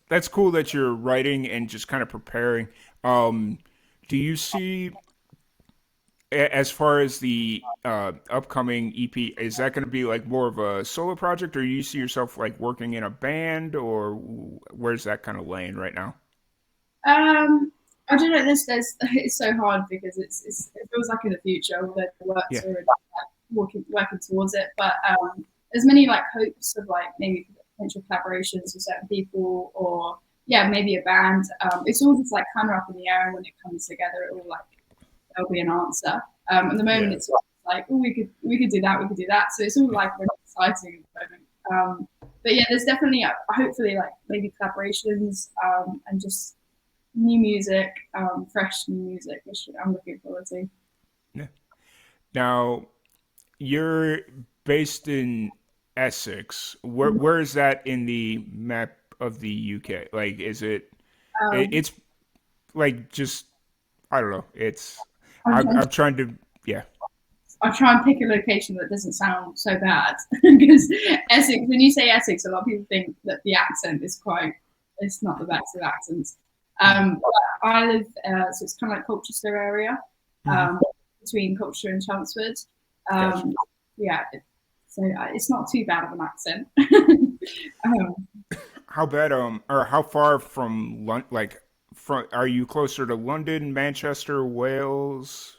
that's cool that you're writing and just kind of preparing. Do you see, as far as the upcoming EP, is that going to be like more of a solo project, or do you see yourself like working in a band, or where's that kind of laying right now? I don't know. It's so hard because it feels like in the future, although the work's already like, working towards it. But there's many like hopes of like maybe potential collaborations with certain people, or maybe a band. It's all just like kind of up in the air, and when it comes together, it will like there'll be an answer. At the moment, it's like, oh, we could do that, we could do that. So it's all like really exciting at the moment. But yeah, there's definitely hopefully like maybe collaborations and just new music, fresh new music, which I'm looking forward to. Yeah. Now, you're based in Essex. Where is that in the map of the UK? Like, is it? It's like just I don't know. I'm trying to I'll try and pick a location that doesn't sound so bad because Essex. When you say Essex, a lot of people think that the accent is it's not the best of accents. I live, so it's kind of like Colchester area, between Colchester and Chelmsford. Yeah, so it's not too bad of an accent. How bad or how far from are you closer to London, Manchester, Wales?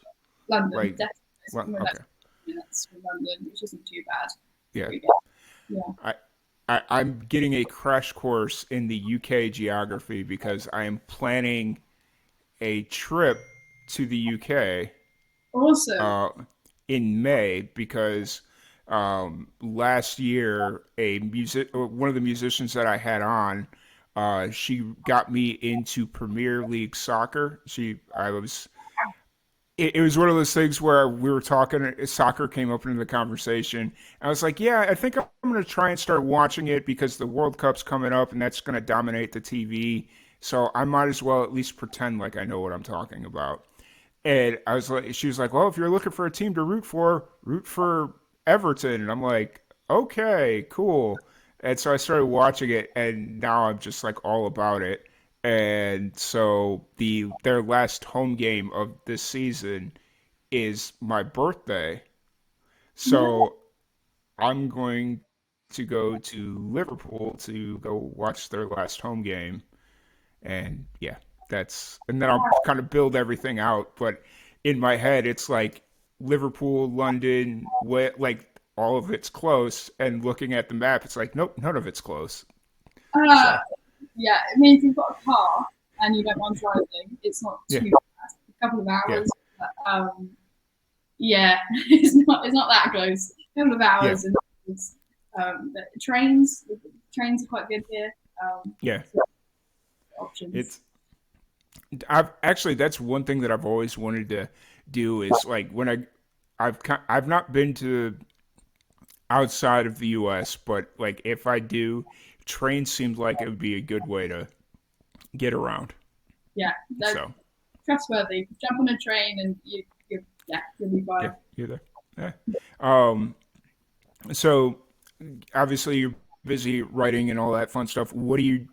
London, definitely. Okay. Minutes from London, which isn't too bad. Yeah. I'm getting a crash course in the UK geography because I am planning a trip to the UK. Awesome. In May because last year one of the musicians that I had on, she got me into Premier League soccer. It was one of those things where we were talking, soccer came up into the conversation. I was like, yeah, I think I'm going to try and start watching it because the World Cup's coming up and that's going to dominate the TV. So I might as well at least pretend like I know what I'm talking about. And she was like, well, if you're looking for a team to root for Everton. And I'm like, okay, cool. And so I started watching it and now I'm just like all about it. And so their last home game of this season is my birthday. So I'm going to go to Liverpool to go watch their last home game. And yeah, and then I'll kind of build everything out. But in my head, it's like Liverpool, London, like all of it's close. And looking at the map, it's like, nope, none of it's close. Yeah, I mean, if you've got a car and you don't mind driving, it's not too bad. A couple of hours. Yeah. But, it's not that close. A couple of hours. And the trains are quite good here. So options. That's one thing that I've always wanted to do is like when I've not been to outside of the US, but like if I do, train seems like it would be a good way to get around. Yeah, so trustworthy. Jump on a train and you'll be fine. Yeah, you're there. Yeah. So obviously you're busy writing and all that fun stuff. What are you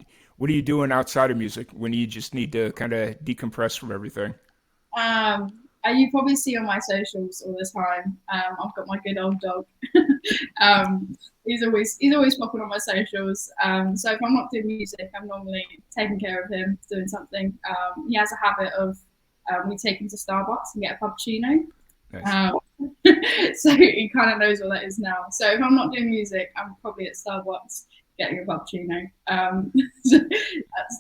doing outside of music when you just need to kind of decompress from everything? You probably see on my socials all the time. I've got my good old dog. He's always popping on my socials. So if I'm not doing music, I'm normally taking care of him, doing something. He has a habit of we take him to Starbucks and get a cappuccino. Nice. So he kind of knows what that is now. So if I'm not doing music, I'm probably at Starbucks getting a cappuccino.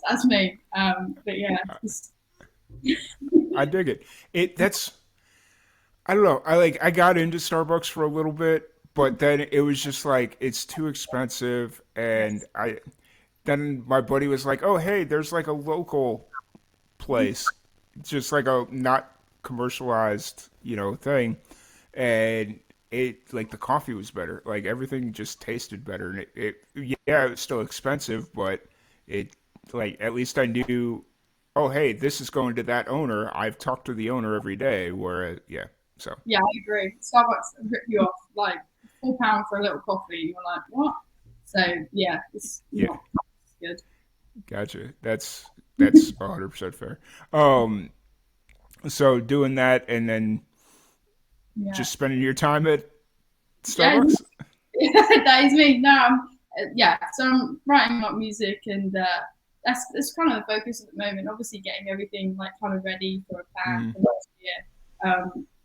That's me. But yeah, I dig it. I don't know. I got into Starbucks for a little bit, but then it was just like it's too expensive, and then my buddy was like, "Oh, hey, there's like a local place, just like a not commercialized, thing," and it like the coffee was better. Like everything just tasted better, and yeah, it was still expensive, but it like at least I knew, oh, hey, this is going to that owner. I've talked to the owner every day. Where yeah, so yeah, I agree. Starbucks rip you off like £4 for a little coffee. You're like, what? So yeah, it's yeah, not good. gotcha. That's 100% fair. So doing that and then just spending your time at Starbucks. Yeah, that is me. No, yeah. So I'm writing up music, and that's kind of the focus at the moment. Obviously, getting everything like kind of ready for a plan for next year.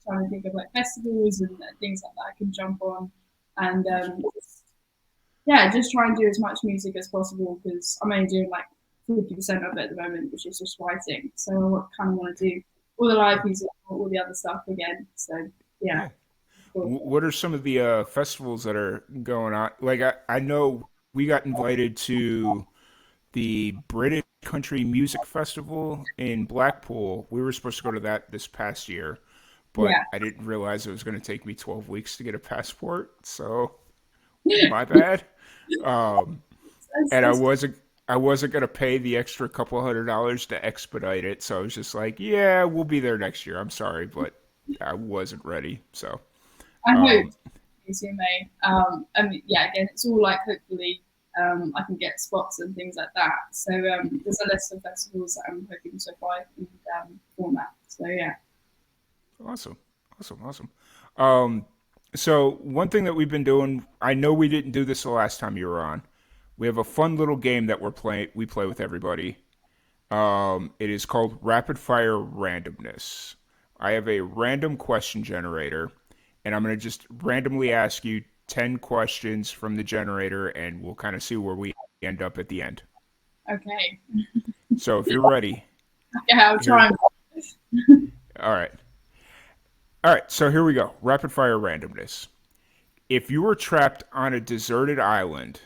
Trying to think of like festivals and things like that I can jump on, and just try and do as much music as possible because I'm only doing like 40% of it at the moment, which is just writing. So I kind of want to do all the live music, all the other stuff again. So yeah. What are some of the festivals that are going on? Like I know we got invited to the British Country Music Festival in Blackpool. We were supposed to go to that this past year, but I didn't realize it was going to take me 12 weeks to get a passport. So my bad. And I wasn't going to pay the extra couple $100 to expedite it. So I was just like, yeah, we'll be there next year. I'm sorry, but I wasn't ready. So I hope CMA. Yeah, again, it's all like hopefully I can get spots and things like that. So there's a list of festivals that I'm hoping to apply and format. So yeah. Awesome. So one thing that we've been doing, I know we didn't do this the last time you were on. We have a fun little game that we play with everybody. It is called Rapid Fire Randomness. I have a random question generator, and I'm going to just randomly ask you 10 questions from the generator, and we'll kind of see where we end up at the end. Okay. So if you're ready. Yeah, I'll try. All right. So here we go. Rapid fire randomness. If you were trapped on a deserted island,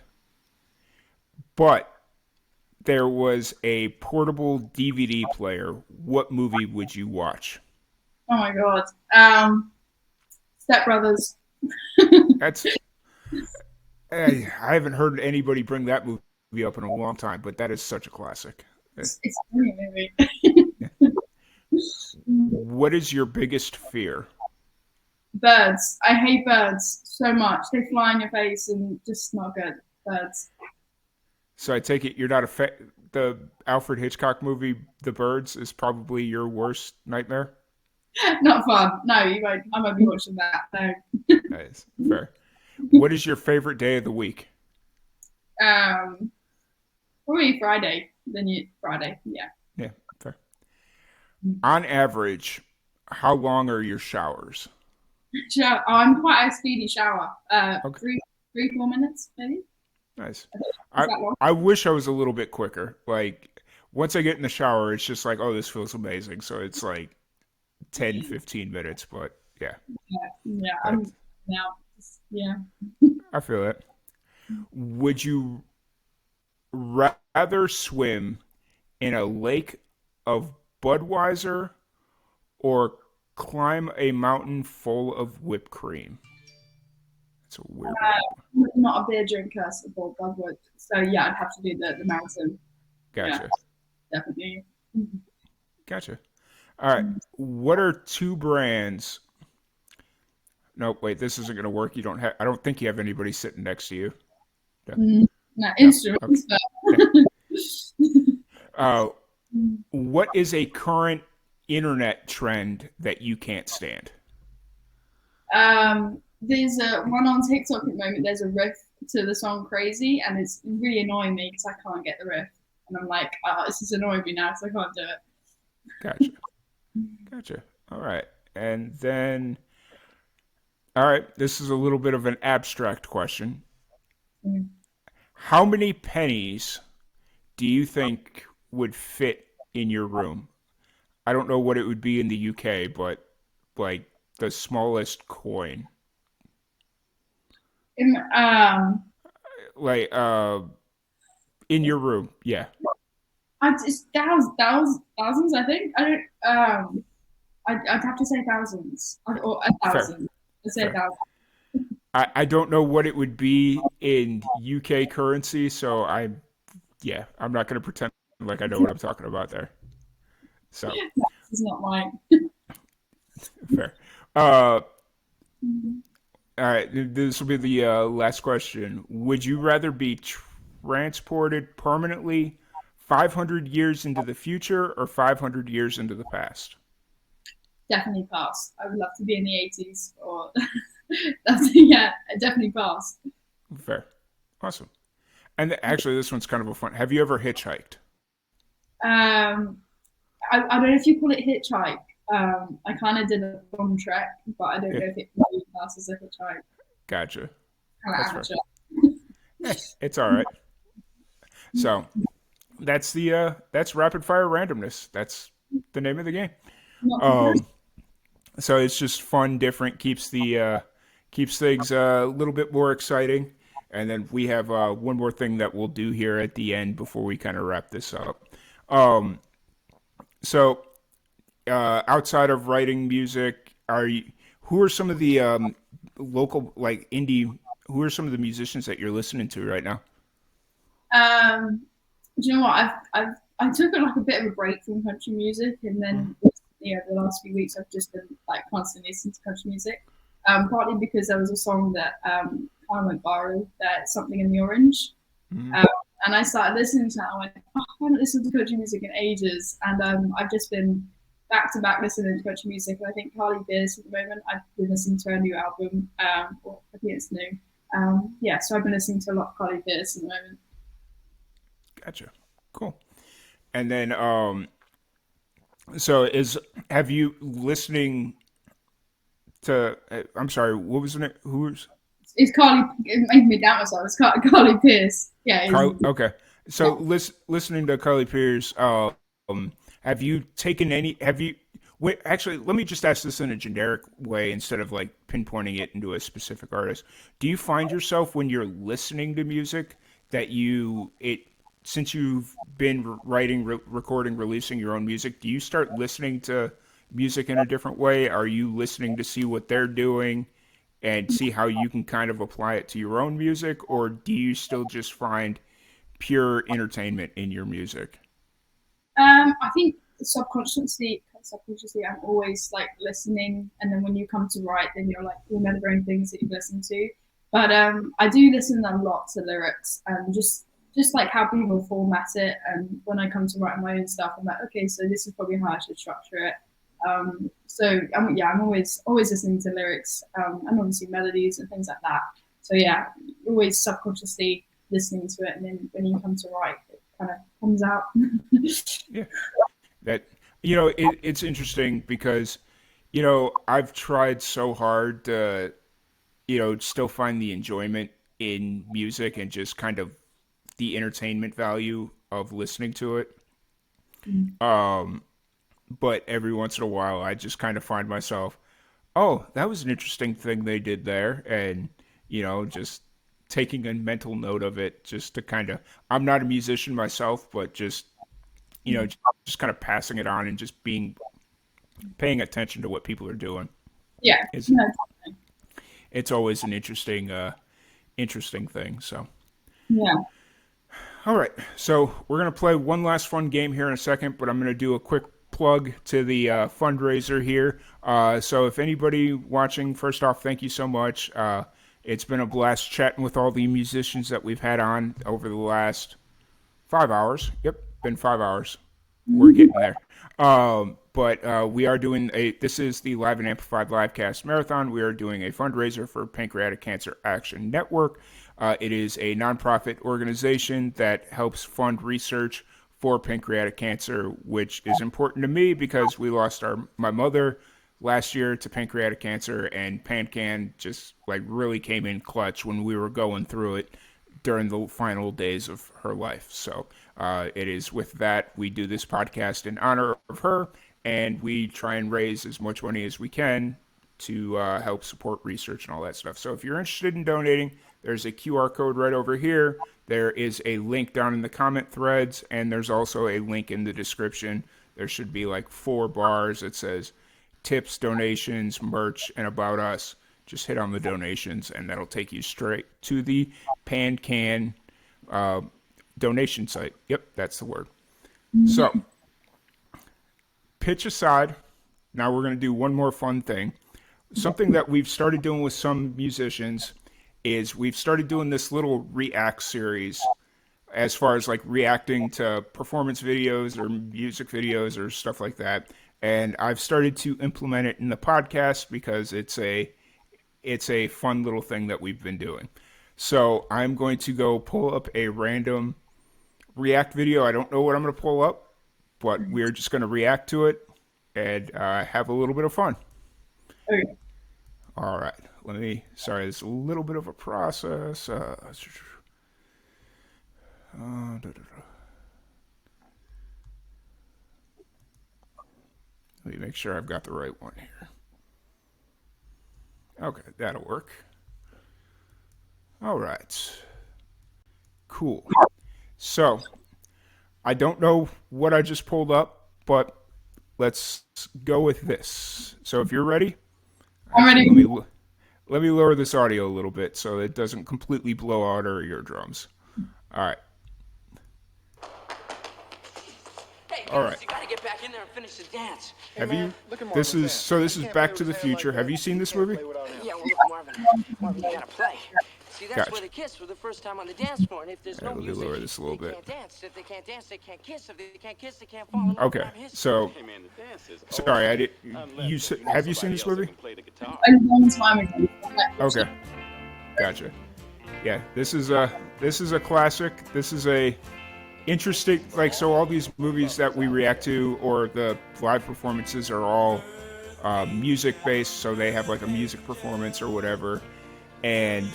but there was a portable DVD player, what movie would you watch? Oh my God. Step Brothers. I haven't heard anybody bring that movie up in a long time, but that is such a classic. It's a brilliant movie. What is your biggest fear? Birds. I hate birds so much. They fly in your face and just not good. Birds. So I take it you're not the Alfred Hitchcock movie, The Birds, is probably your worst nightmare? Not fun. No, you won't. I won't be watching that. No. Nice. Fair. What is your favorite day of the week? Probably Friday. Friday. Yeah. Yeah, fair. On average, how long are your showers? I'm quite a speedy shower. 3-4 minutes, maybe. Nice. I wish I was a little bit quicker. Like, once I get in the shower, it's just like, oh, this feels amazing. So it's like 10, 15 minutes, but yeah. Yeah. Yeah. I feel it. Would you rather swim in a lake of Budweiser or climb a mountain full of whipped cream? It's a weird one. I'm not a beer drinker, so yeah, I'd have to do the mountain. Gotcha. Yeah, definitely. Gotcha. All right. What are two brands? No, wait, this isn't going to work. I don't think you have anybody sitting next to you. No, instruments. Okay. What is a current internet trend that you can't stand? There's one on TikTok at the moment. There's a riff to the song "Crazy," and it's really annoying me because I can't get the riff, and I'm like, this is annoying me now, so I can't do it. Gotcha. All right, and then, all right, this is a little bit of an abstract question. How many pennies do you think would fit in your room? I don't know what it would be in the UK, but like the smallest coin. In, Like in your room. Yeah. it's thousands. I think. I don't. I'd have to say thousands or a Fair. thousand. I'd say a Fair. thousand. I don't know what it would be in UK currency, so I'm not going to pretend like I know what I'm talking about there. So It's not mine. fair. All right, this will be the last question. Would you rather be transported permanently 500 years into the future or 500 years into the past? Definitely pass. I would love to be in the 80s or yeah, definitely pass. Fair. Awesome. And actually, this one's kind of a fun. Have you ever hitchhiked? I don't know if you call it hitchhike. I kind of did a long trek, but I don't Yeah. know if it really passes as a hitchhike. Gotcha. Kind of That's fair. amateur. It's all right. So that's rapid fire randomness. That's the name of the game. So it's just fun, different, keeps things a little bit more exciting. And then we have one more thing that we'll do here at the end before we kind of wrap this up. So outside of writing music, who are some of the local like indie? Who are some of the musicians that you're listening to right now? Do you know what? I took like a bit of a break from country music, and then the last few weeks I've just been like constantly listening to country music. Partly because there was a song that kind of went viral, that Something in the Orange. And I started listening to that. I went, oh, I haven't listened to country music in ages, and I've just been back to back listening to country music. And I think Carly Pearce at the moment, I've been listening to her new album. Or I think it's new. So I've been listening to a lot of Carly Pearce at the moment. Gotcha. Cool. And then, have you listening to? I'm sorry, what was it? Who's? It's Carly. It made me doubt myself. It's Carly Pearce. Yeah. Okay. So listening to Carly Pearce, have you taken any? Wait, actually, let me just ask this in a generic way instead of like pinpointing it into a specific artist. Do you find yourself when you're listening to music that since you've been writing, recording, releasing your own music, do you start listening to music in a different way? Are you listening to see what they're doing and see how you can kind of apply it to your own music? Or do you still just find pure entertainment in your music? I think subconsciously I'm always like listening, and then when you come to write, then you're like remembering things that you've listened to. But I do listen a lot to lyrics and just like how people format it. And when I come to write my own stuff, I'm like, okay, so this is probably how I should structure it. I'm always listening to lyrics and obviously melodies and things like that. So yeah, always subconsciously listening to it, and then when you come to write, it kind of comes out. Yeah, that it's interesting because I've tried so hard to still find the enjoyment in music and just kind of the entertainment value of listening to it. But every once in a while, I just kind of find myself, oh, that was an interesting thing they did there. And, just taking a mental note of it just to kind of, I'm not a musician myself, but just, just kind of passing it on and just paying attention to what people are doing. Yeah. It's always an interesting thing. So, yeah. All right. So we're going to play one last fun game here in a second, but I'm going to do a quick plug to the fundraiser here. So if anybody watching, first off, thank you so much. It's been a blast chatting with all the musicians that we've had on over the last 5 hours. Yep, been 5 hours. We're getting there. But we are doing this is the Live and Amplified Livecast Marathon. We are doing a fundraiser for Pancreatic Cancer Action Network. It is a nonprofit organization that helps fund research for pancreatic cancer, which is important to me because we lost my mother last year to pancreatic cancer, and PanCAN just like really came in clutch when we were going through it during the final days of her life. So it is with that we do this podcast in honor of her, and we try and raise as much money as we can to help support research and all that stuff. So if you're interested in donating, there's a QR code right over here. There is a link down in the comment threads, and there's also a link in the description. There should be like 4 bars that says tips, donations, merch, and about us. Just hit on the donations, and that'll take you straight to the PanCAN donation site. Yep, that's the word. So, pitch aside, now we're going to do one more fun thing. Something that we've started doing with some musicians is we've started doing this little react series as far as like reacting to performance videos or music videos or stuff like that. And I've started to implement it in the podcast because it's a fun little thing that we've been doing. So I'm going to go pull up a random react video. I don't know what I'm going to pull up, but we're just going to react to it and have a little bit of fun. Okay. All right. Sorry, it's a little bit of a process. Let me make sure I've got the right one here. Okay, that'll work. All right. Cool. So, I don't know what I just pulled up, but let's go with this. So if you're ready, I'm ready. Let me lower this audio a little bit so it doesn't completely blow out our eardrums. All right. Hey, All right. You gotta get back in there and finish the dance. Have you? This is Back to the Future. Have you seen this movie? Yeah, well, look, Marvin, you gotta play. See, that's where they kiss for the first time on the dance floor, and if there's no Let me music, lower this a little bit. can't dance. If they can't dance, they can't kiss. If they can't kiss, they can't fall in love. Okay, so sorry, I did. Have you seen this movie? A long time ago. Okay, gotcha. Yeah, this is a classic. This is a interesting, like, so all these movies that we react to or the live performances are all music based, so they have like a music performance or whatever, and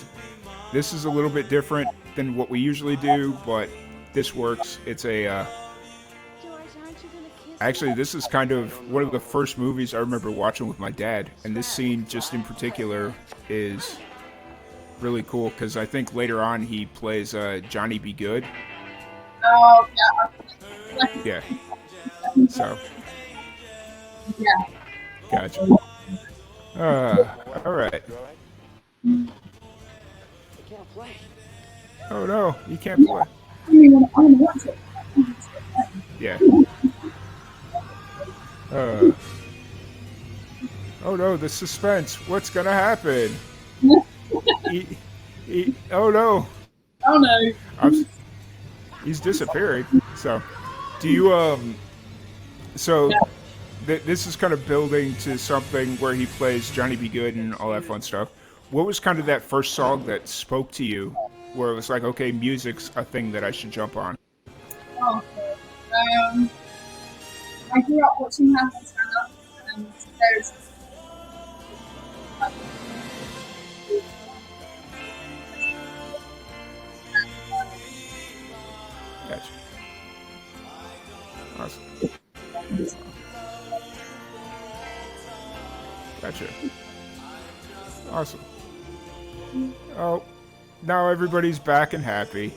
this is a little bit different than what we usually do, but this works. It's actually, this is kind of one of the first movies I remember watching with my dad, and this scene just in particular is really cool because I think later on he plays Johnny Be Good. Oh, Yeah. So. Yeah. Gotcha. All right. Oh no, you can't play. Yeah. Oh no, the suspense. What's gonna happen? Oh no. Oh no. He's disappearing. So, do you this is kind of building to something where he plays Johnny Be Good and all that fun stuff. What was kind of that first song that spoke to you, where it was like, okay, music's a thing that I should jump on? Oh, I grew up watching Hannah Montana, and there's Gotcha. Awesome. Gotcha. Awesome. Oh, now everybody's back and happy.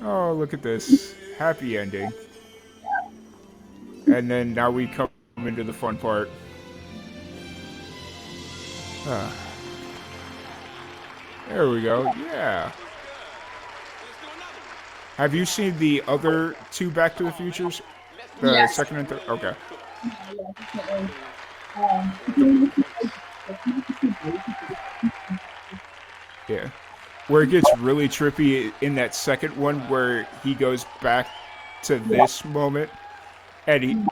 Oh, look at this. Happy ending. And then now we come into the fun part. There we go. Yeah. Have you seen the other two Back to the Futures? The Yes. second and third? Okay. Yeah. Where it gets really trippy in that second one where he goes back to this moment. And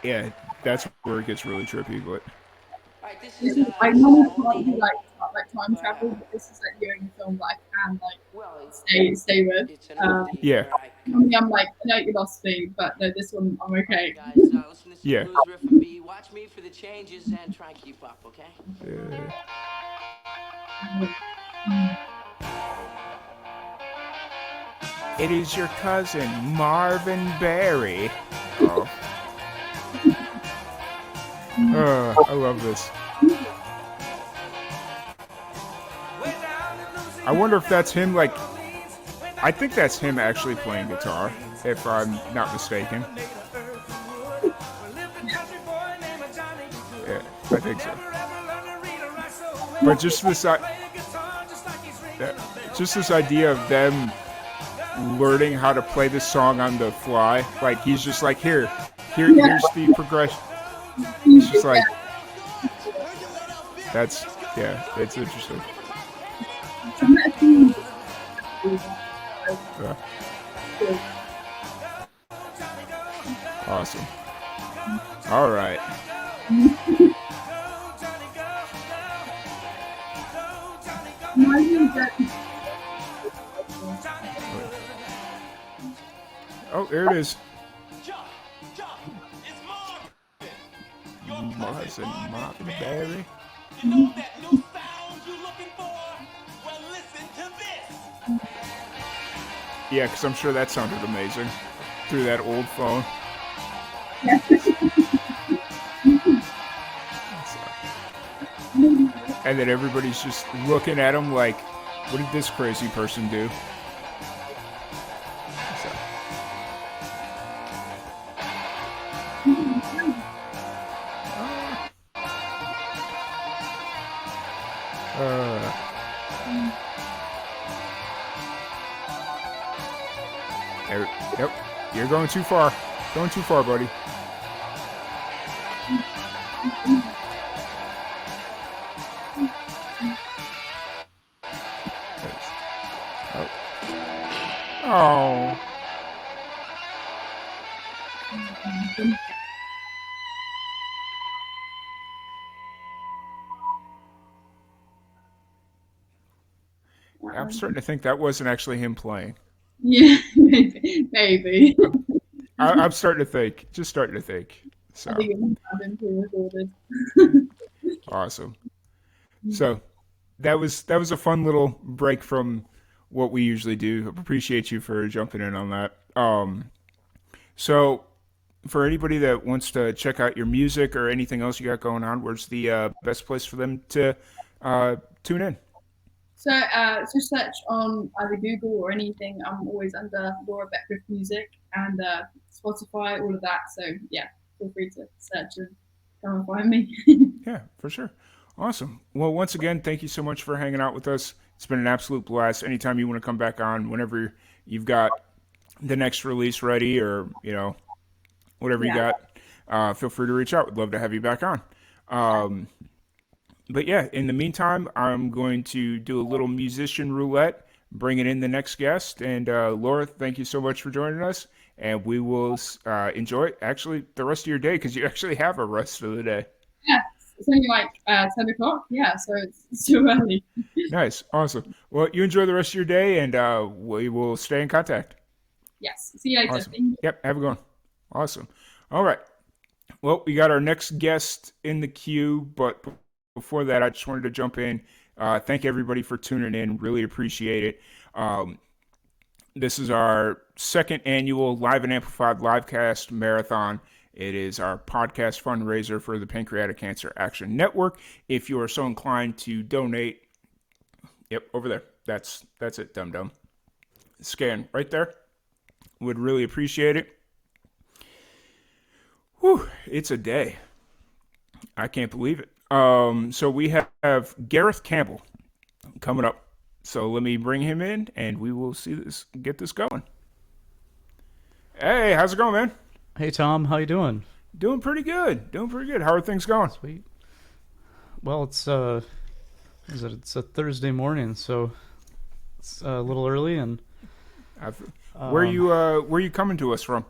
that's where it gets really trippy, but I normally can't do like time travel, but this is like doing a film that I can like stay with. yeah. Normally I'm like, I know you lost me, but no, this one I'm okay. Yeah. Watch me for the changes and try and keep up, okay? It is your cousin, Marvin Berry. Oh. I love this. I wonder if that's him, like... I think that's him actually playing guitar, if I'm not mistaken. Yeah, I think so. But just this idea of them learning how to play this song on the fly, like he's just like, here's the progression. He's just like, it's interesting. Yeah. Awesome. All right. Oh, there it is. Marvin Berry. Yeah, because I'm sure that sounded amazing through that old phone. And then everybody's just looking at him like, what did this crazy person do? Yep, you're going too far. Going too far, buddy. Oh. I'm starting to think that wasn't actually him playing. Yeah, maybe. I'm starting to think. Just starting to think. So. I think it must have been pre-recorded. Awesome. So that was a fun little break from what we usually do. Appreciate you for jumping in on that. So for anybody that wants to check out your music or anything else you got going on, where's the best place for them to tune in? So just search on either Google or anything. I'm always under Laura Beckwith Music and Spotify, all of that. So yeah, feel free to search and come and find me. Yeah, for sure. Awesome. Well, once again, thank you so much for hanging out with us. It's been an absolute blast. Anytime you want to come back on, whenever you've got the next release ready or, whatever you got, feel free to reach out. We'd love to have you back on. But yeah, in the meantime, I'm going to do a little musician roulette, bringing in the next guest. And Laura, thank you so much for joining us. And we will enjoy actually the rest of your day because you actually have a rest of the day. Yeah, it's only like 10 o'clock. Yeah, so it's too early. Nice. Awesome. Well, you enjoy the rest of your day and we will stay in contact. Yes. See you later. Awesome. Yep. Have a good one. Awesome. All right. Well, we got our next guest in the queue, but before that, I just wanted to jump in. Thank everybody for tuning in. Really appreciate it. This is our second annual Live and Amplified Livecast Marathon. It is our podcast fundraiser for the Pancreatic Cancer Action Network. If you are so inclined to donate, yep, over there. That's it, dum-dum. Scan right there. Would really appreciate it. Whew, it's a day. I can't believe it. So we have Gareth Campbell coming up. So let me bring him in and we will get this going. Hey, how's it going, man? Hey, Tom. How you doing? Doing pretty good. How are things going? Sweet. Well, it's a Thursday morning, so it's a little early and where are you coming to us from?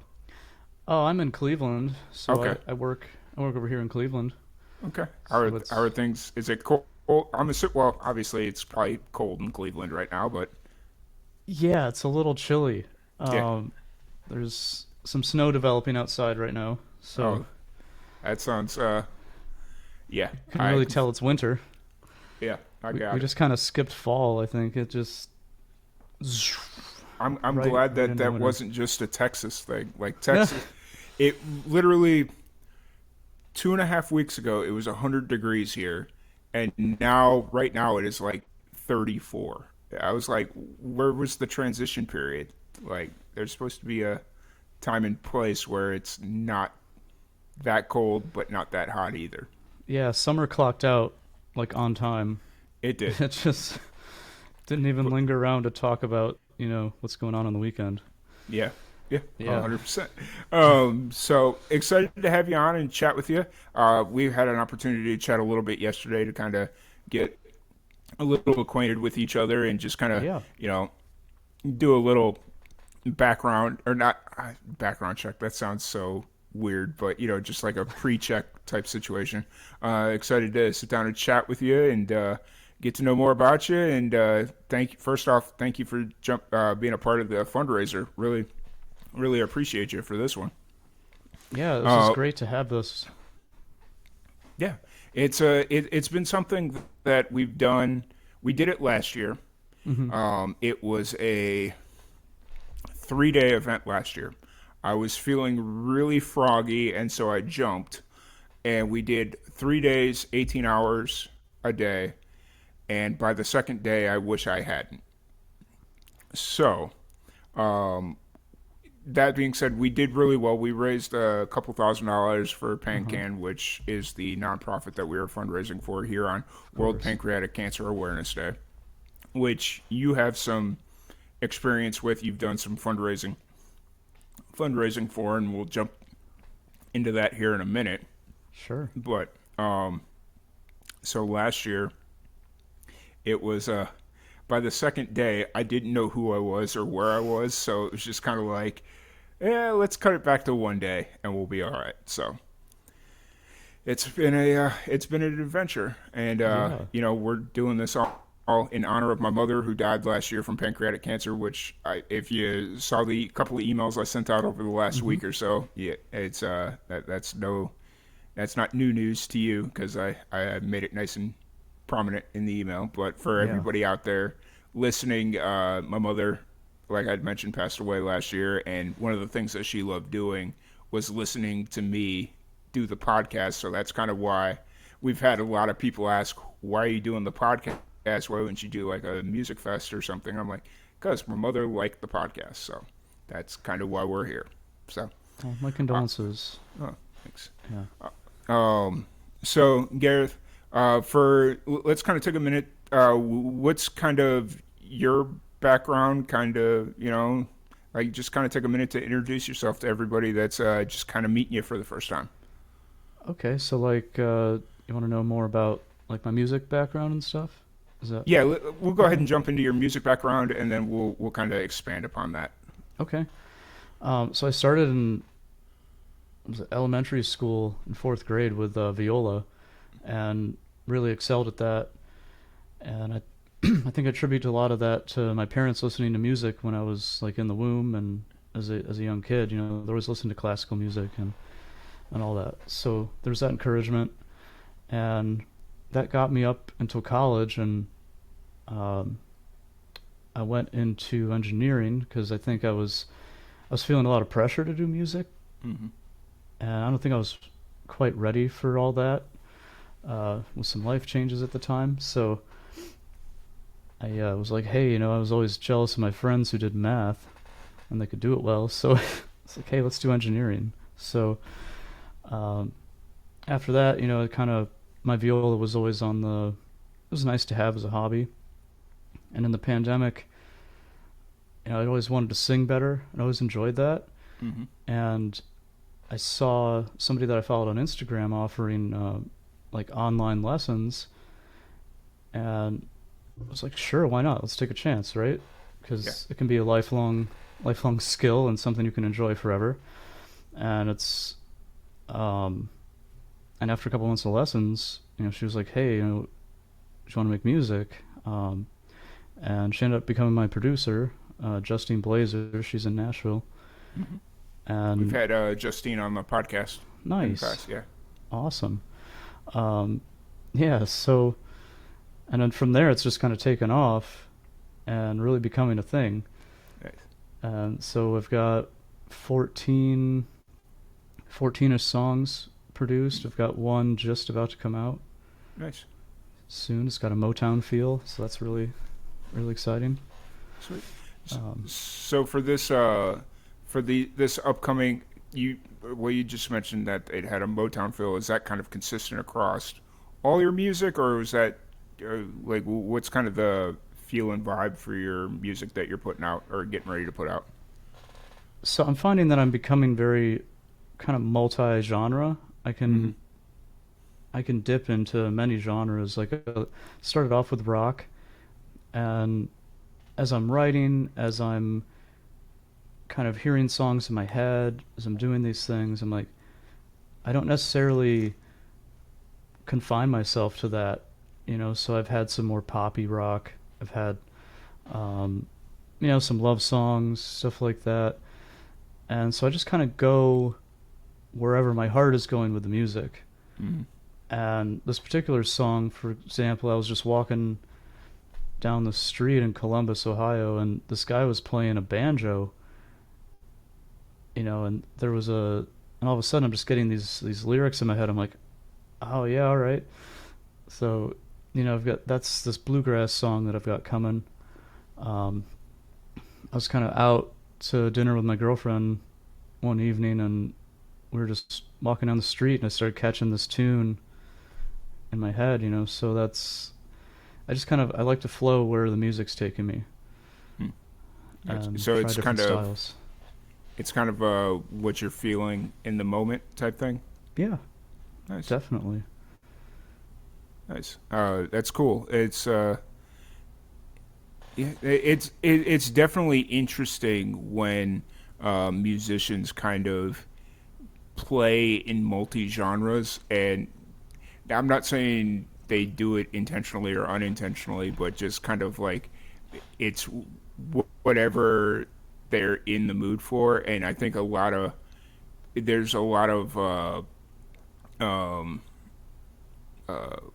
Oh, I'm in Cleveland, so okay. I work over here in Cleveland. Okay. How are things? Is it cold? Well, obviously it's probably cold in Cleveland right now, but yeah, it's a little chilly. Yeah. There's some snow developing outside right now, so that sounds yeah. Can really tell it's winter. Yeah, we just kind of skipped fall. I think it just I'm right, glad right that into that winter. wasn't just a Texas thing. Like Texas, it literally 2.5 weeks ago it was 100 degrees here, and right now it is like 34. I was like, where was the transition period? Like, there's supposed to be a time and place where it's not that cold but not that hot either. Yeah, summer clocked out like on time. It did. It just didn't even linger around to talk about, what's going on the weekend. Yeah. Yeah, Yeah. 100%. So excited to have you on and chat with you. We had an opportunity to chat a little bit yesterday to kind of get a little acquainted with each other and just kind of, Yeah. Do a little background or not background check. That sounds so weird, but just like a pre-check type situation. Excited to sit down and chat with you and get to know more about you. And first off, thank you for being a part of the fundraiser. Really appreciate you for this one. Yeah, this is great to have this. Yeah, it's been something that we've done. We did it last year. Mm-hmm. It was a 3-day event last year. I was feeling really froggy, and so I jumped. And we did 3 days, 18 hours a day. And by the second day, I wish I hadn't. So, that being said, we did really well. We raised a couple $1,000s for PanCAN, which is the nonprofit that we are fundraising for here on World Pancreatic Cancer Awareness Day, which you have some experience with. You've done some fundraising for, and we'll jump into that here in a minute. Sure. But so last year, it was by the second day, I didn't know who I was or where I was, so it was just kind of like, yeah, let's cut it back to one day and we'll be all right. So it's been an adventure, and we're doing this all in honor of my mother, who died last year from pancreatic cancer. Which, if you saw the couple of emails I sent out over the last week or so, yeah, it's that's not new news to you, because I made it nice and prominent in the email. But for everybody out there listening, my mother, like I'd mentioned, passed away last year, and one of the things that she loved doing was listening to me do the podcast. So that's kind of why we've had a lot of people ask, why are you doing the podcast? Why wouldn't you do like a music fest or something? I'm like, because my mother liked the podcast. So that's kind of why we're here. So my condolences. Thanks. Yeah. So Gareth, let's kind of take a minute. What's kind of your background? Kind of, like, just kind of take a minute to introduce yourself to everybody that's just kind of meeting you for the first time. Okay, so like, you want to know more about like my music background and stuff? Is that? Yeah, we'll go ahead and jump into your music background, and then we'll kind of expand upon that. Okay. So I started in elementary school in 4th grade with viola, and really excelled at that. And I I think I attribute a lot of that to my parents listening to music when I was like in the womb and as a young kid. They always listened to classical music and all that. So there's that encouragement, and that got me up until college, and I went into engineering because I think I was feeling a lot of pressure to do music, and I don't think I was quite ready for all that, with some life changes at the time. So I was like, hey, I was always jealous of my friends who did math and they could do it well. So it's like, hey, let's do engineering. So after that, it kind of, my viola was always it was nice to have as a hobby. And in the pandemic, I'd always wanted to sing better. I always enjoyed that. And I saw somebody that I followed on Instagram offering like online lessons, and I was like, sure, why not? Let's take a chance, right? Because it can be a lifelong skill and something you can enjoy forever. And it's and after a couple months of lessons, she was like, hey, do you want to make music? And she ended up becoming my producer, Justine Blazer. She's in Nashville. And we've had Justine on the podcast. Nice. In the past, yeah. Awesome. Yeah, so, and then from there it's just kind of taken off and really becoming a thing. Nice. And so I've got 14, 14ish songs produced. I've got one just about to come out Nice. soon. It's got a Motown feel, so that's really, really exciting. Sweet. So for this upcoming, you just mentioned that it had a Motown feel. Is that kind of consistent across all your music, or is that like what's kind of the feel and vibe for your music that you're putting out or getting ready to put out? So I'm finding that I'm becoming very kind of multi-genre. I can dip into many genres. Like started off with rock, and as I'm writing, as I'm kind of hearing songs in my head, as I'm doing these things, I'm like, I don't necessarily confine myself to that, so I've had some more poppy rock. I've had, some love songs, stuff like that. And so I just kind of go wherever my heart is going with the music. Mm-hmm. And this particular song, for example, I was just walking down the street in Columbus, Ohio, and this guy was playing a banjo, and and all of a sudden I'm just getting these lyrics in my head. I'm like, oh yeah, all right. So, that's this bluegrass song that I've got coming. I was kind of out to dinner with my girlfriend one evening, and we were just walking down the street, and I started catching this tune in my head, so I like to flow where the music's taking me. So try it's different styles. It's kind of what you're feeling in the moment type thing. Yeah, Nice. definitely. Nice. That's cool. It's definitely interesting when musicians kind of play in multi genres, and I'm not saying they do it intentionally or unintentionally, but just kind of like it's whatever they're in the mood for. And I think there's a lot of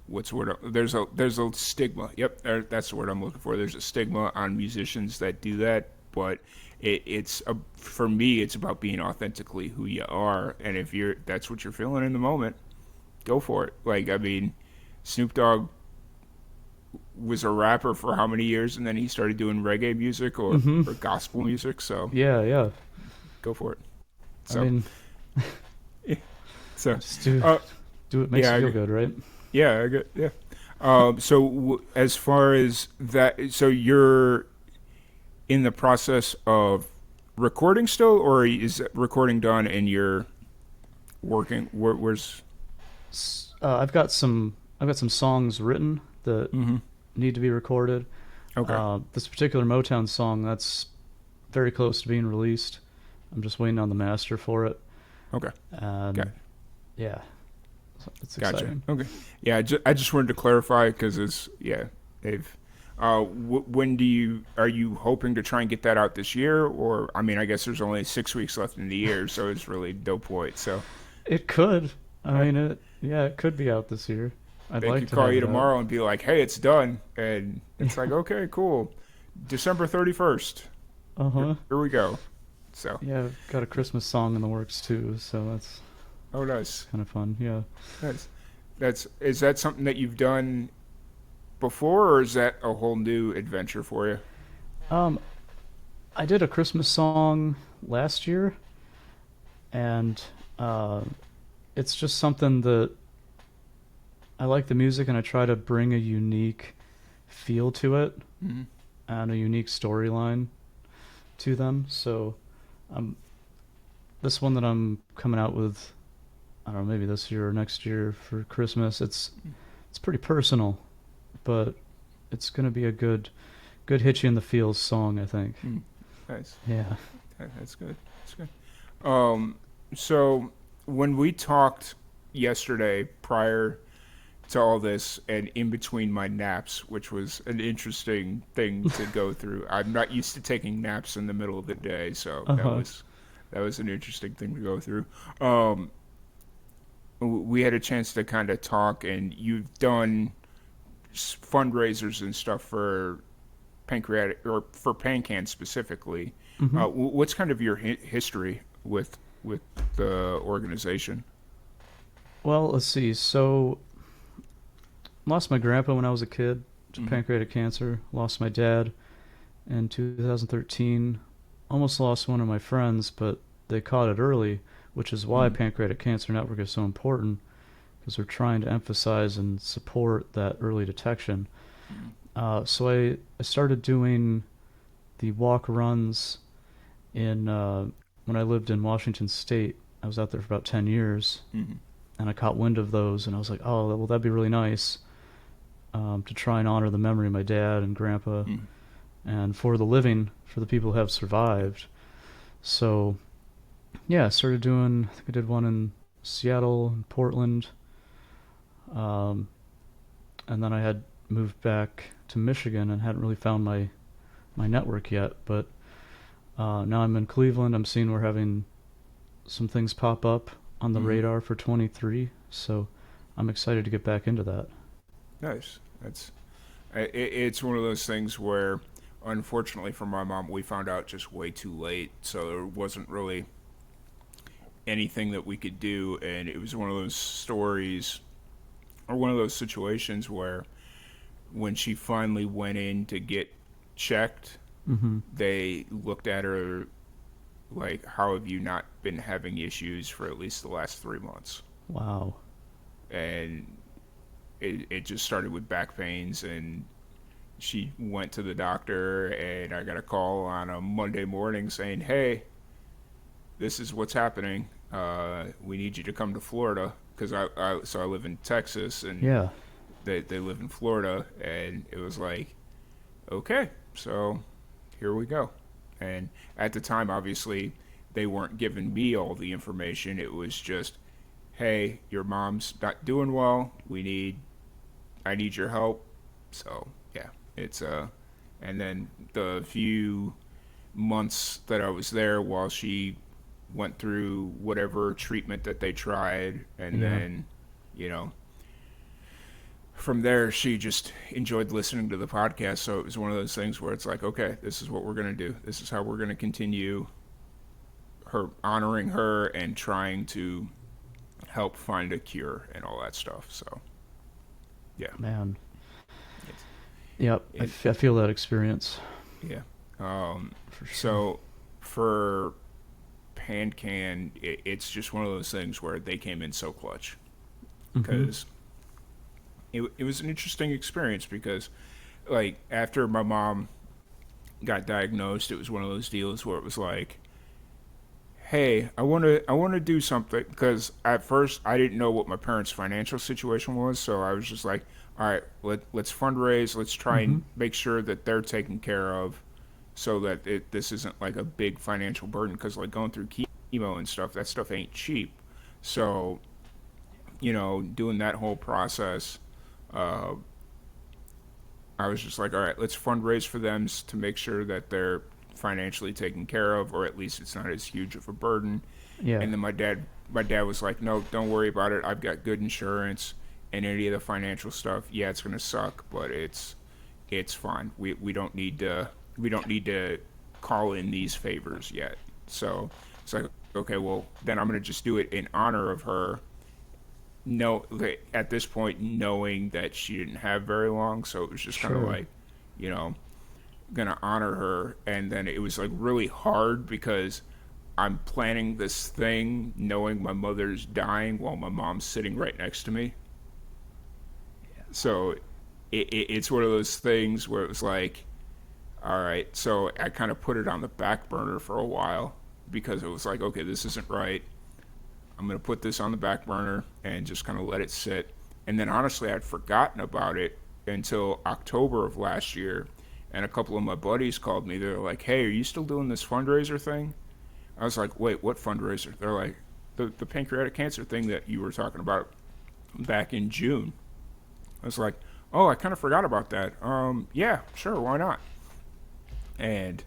what's the word? There's a stigma. Yep, that's the word I'm looking for. There's a stigma on musicians that do that, but for me, it's about being authentically who you are, and if that's what you're feeling in the moment, go for it. Like, I mean, Snoop Dogg was a rapper for how many years, and then he started doing reggae music or gospel music. So Yeah. go for it. So, I mean, so just do what makes you feel good, right? Yeah, I get, yeah. As far as that, so you're in the process of recording still, or is recording done and you're working? Where's? I've got some songs written that need to be recorded. Okay. This particular Motown song, that's very close to being released. I'm just waiting on the master for it. Okay. Yeah. So it's Gotcha. exciting. Okay. Yeah, I just wanted to clarify because they've. When are you hoping to try and get that out this year? Or, I mean, I guess there's only 6 weeks left in the year, so it's really no point. So it could. I mean, it could be out this year. They could call you tomorrow and be like, "Hey, it's done," and it's like, "Okay, cool, December 31st. Here we go." So yeah, I've got a Christmas song in the works too, so that's nice, kind of fun. Yeah, is that something that you've done before, or is that a whole new adventure for you? I did a Christmas song last year, and it's just something that I like the music, and I try to bring a unique feel to it and a unique storyline to them. So this one that I'm coming out with, I don't know, maybe this year or next year for Christmas, it's pretty personal, but it's going to be a good hit you in the feels song, I think. Nice. Yeah. That's good. So when we talked yesterday prior to all this and in between my naps, which was an interesting thing to go through. I'm not used to taking naps in the middle of the day, so that was an interesting thing to go through. We had a chance to kind of talk, and you've done fundraisers and stuff for pancreatic, or for PanCAN specifically. What's kind of your history with the organization? Well, let's see. So, lost my grandpa when I was a kid to pancreatic cancer. Lost my dad in 2013. Almost lost one of my friends, but they caught it early, which is why Pancreatic Cancer Network is so important, because we're trying to emphasize and support that early detection. So I started doing the walk runs in when I lived in Washington State. I was out there for about 10 years, and I caught wind of those, and I was like, oh, well, that'd be really nice to try and honor the memory of my dad and grandpa, and for the living, for the people who have survived. So, yeah, I started doing, I think I did one in Seattle and Portland, and then I had moved back to Michigan and hadn't really found my network yet, but now I'm in Cleveland. I'm seeing we're having some things pop up on the radar for 23, so I'm excited to get back into that. Nice. It's one of those things where, unfortunately for my mom, we found out just way too late, so there wasn't really anything that we could do, and it was one of those stories, or one of those situations where when she finally went in to get checked, they looked at her like, how have you not been having issues for at least the last 3 months? Wow. And it just started with back pains, and she went to the doctor, and I got a call on a Monday morning saying, hey, this is what's happening. We need you to come to Florida, because I live in Texas, and they live in Florida, and it was like, okay, so here we go. And at the time, obviously, they weren't giving me all the information. It was just, hey, your mom's not doing well. I need your help. So yeah, it's and then the few months that I was there while she went through whatever treatment that they tried, and then, from there, she just enjoyed listening to the podcast. So it was one of those things where it's like, okay, this is what we're going to do. This is how we're going to continue honoring her and trying to help find a cure and all that stuff. So, yeah. Man. Yep, I feel that experience. Yeah. So for PanCAN, it's just one of those things where they came in so clutch. Because it was an interesting experience, because like after my mom got diagnosed, it was one of those deals where it was like, hey, I want to do something, because at first I didn't know what my parents' financial situation was, so I was just like, all right, let's fundraise, let's try and make sure that they're taken care of, so that this isn't like a big financial burden, because like going through chemo and stuff, that stuff ain't cheap. So, doing that whole process, I was just like, all right, let's fundraise for them to make sure that they're financially taken care of, or at least it's not as huge of a burden. Yeah. And then my dad was like, no, don't worry about it. I've got good insurance, and any of the financial stuff, yeah, it's gonna suck, but it's fine. We don't need to call in these favors yet. So it's like, okay, well then I'm gonna just do it in honor of her. No, at this point, knowing that she didn't have very long, so it was just kind of like, gonna honor her. And then it was like really hard, because I'm planning this thing knowing my mother's dying while my mom's sitting right next to me. So it's one of those things where it was like, all right, so I kind of put it on the back burner for a while, because it was like, okay, this isn't right. I'm going to put this on the back burner and just kind of let it sit. And then honestly, I'd forgotten about it until October of last year. And a couple of my buddies called me. They're like, hey, are you still doing this fundraiser thing? I was like, wait, what fundraiser? They're like, the pancreatic cancer thing that you were talking about back in June. I was like, oh, I kind of forgot about that. Yeah, sure, why not? And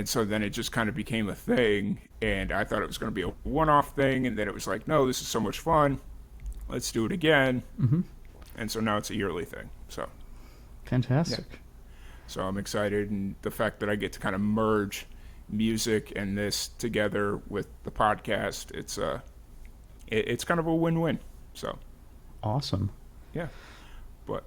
so then it just kind of became a thing, and I thought it was going to be a one-off thing, and then it was like, no, this is so much fun. Let's do it again. And so now it's a yearly thing. So fantastic. Yeah. So I'm excited, and the fact that I get to kind of merge music and this together with the podcast, it's kind of a win-win. So Awesome. yeah, but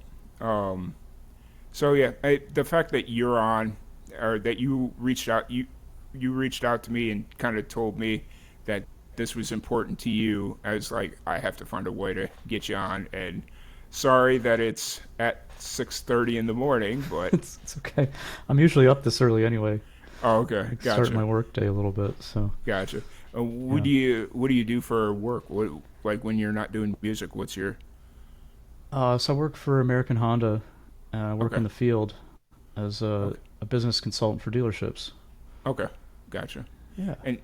so yeah, the fact that you're on, or that you reached out to me and kind of told me that this was important to you, I was like, I have to find a way to get you on. And sorry that it's at 6:30 in the morning, but It's okay. I'm usually up this early anyway. oh, okay, I gotcha. start my work day a little bit, so. Gotcha. What do you do for work? What, like when you're not doing music? What's your? So I work for American Honda. I work in Okay. the field as a business consultant for dealerships. Okay, gotcha. Yeah. And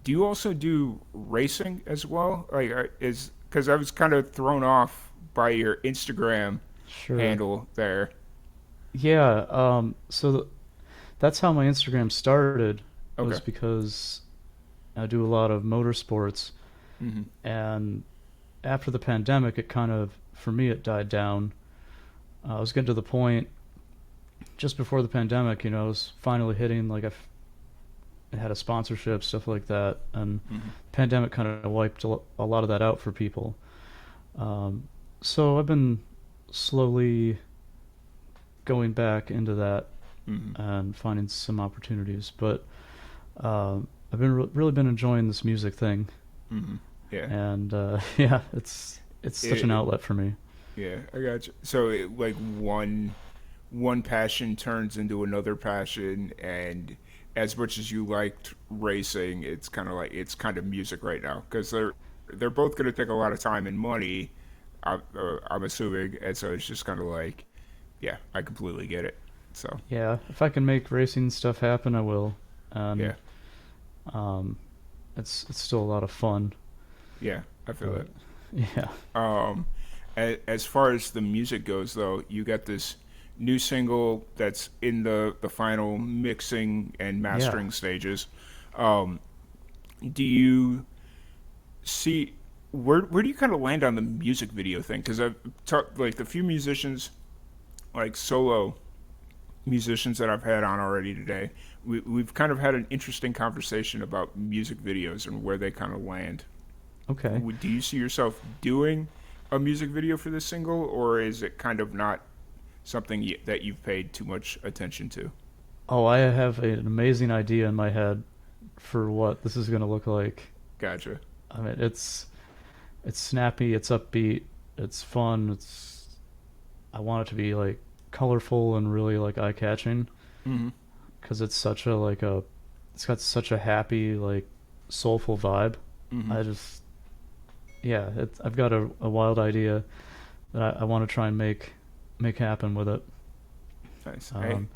do you also do racing as well? Like, is because I was kind of thrown off by your Instagram Sure. handle there. Yeah. That's how my Instagram started. Was Okay. because I do a lot of motorsports, Mhm. and after the pandemic, it kind of, for me, it died down. I was getting to the point just before the pandemic, I was finally hitting, like, I had a sponsorship, stuff like that, and pandemic kind of wiped a lot of that out for people. So I've been slowly going back into that and finding some opportunities, but I've been really been enjoying this music thing. Yeah. And yeah, it's such an outlet for me. Yeah, I got you. So like one passion turns into another passion, and as much as you liked racing, it's kind of music right now, because they're both going to take a lot of time and money. I'm assuming, and so it's just kind of like, yeah, I completely get it. So Yeah, if I can make racing stuff happen, I will. And yeah, it's still a lot of fun. yeah, I feel But, it. yeah. As far as the music goes, though, you got this new single that's in the final mixing and mastering stages. Do you see where do you kind of land on the music video thing? Because I've talked, like, the few musicians, like solo musicians that I've had on already today, we've kind of had an interesting conversation about music videos and where they kind of land. Okay. Do you see yourself doing a music video for this single, or is it kind of not something that you've paid too much attention to? Oh, I have an amazing idea in my head for what this is going to look like. Gotcha. I mean, it's snappy, it's upbeat, it's fun, I want it to be like colorful and really like eye-catching. Mhm. Because it's such a it's got such a happy, like, soulful vibe. Mhm. Yeah, I've got a wild idea that I want to try and make happen with it. Nice. Um,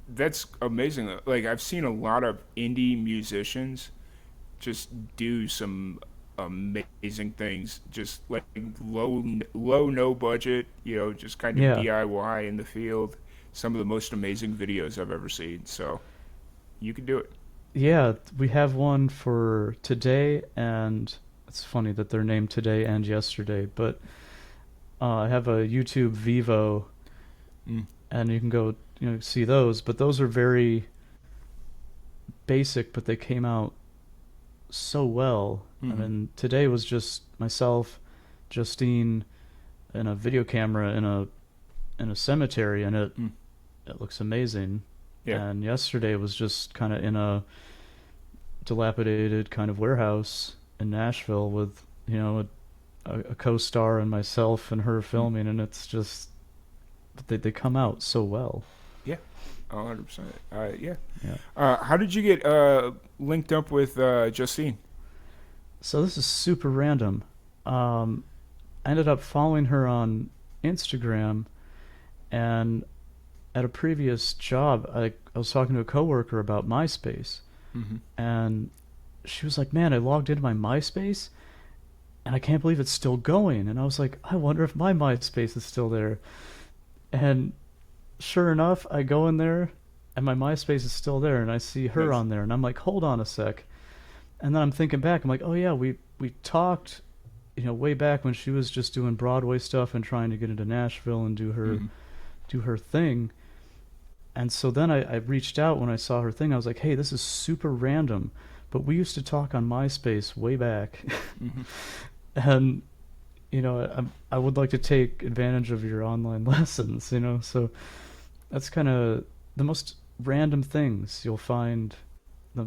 That's amazing. Like, I've seen a lot of indie musicians just do some amazing things, just like low no budget, just kind of Yeah. DIY in the field. Some of the most amazing videos I've ever seen. So you can do it. Yeah, we have one for today, and it's funny that they're named today and yesterday, but I have a YouTube Vivo, and you can go, see those, but those are very basic, but they came out so well. I mean, today was just myself, Justine, and a video camera in a cemetery, and it looks amazing. Yeah. And yesterday was just kind of in a dilapidated kind of warehouse in Nashville with, a co-star and myself and her filming, and it's just they come out so well. Yeah, 100%. Yeah. Yeah. How did you get linked up with Justine? So this is super random. I ended up following her on Instagram, and at a previous job, I was talking to a coworker about MySpace, and she was like, "Man, I logged into my MySpace, and I can't believe it's still going." And I was like, "I wonder if my MySpace is still there." And sure enough, I go in there, and my MySpace is still there, and I see her Nice. on there, and I'm like, "Hold on a sec." And then I'm thinking back, I'm like, "Oh yeah, we talked, way back when she was just doing Broadway stuff and trying to get into Nashville and do her thing." And so then I reached out when I saw her thing. I was like, hey, this is super random, but we used to talk on MySpace way back. Mm-hmm. And, you know, I would like to take advantage of your online lessons, you know? So that's kind of the most random things you'll find the,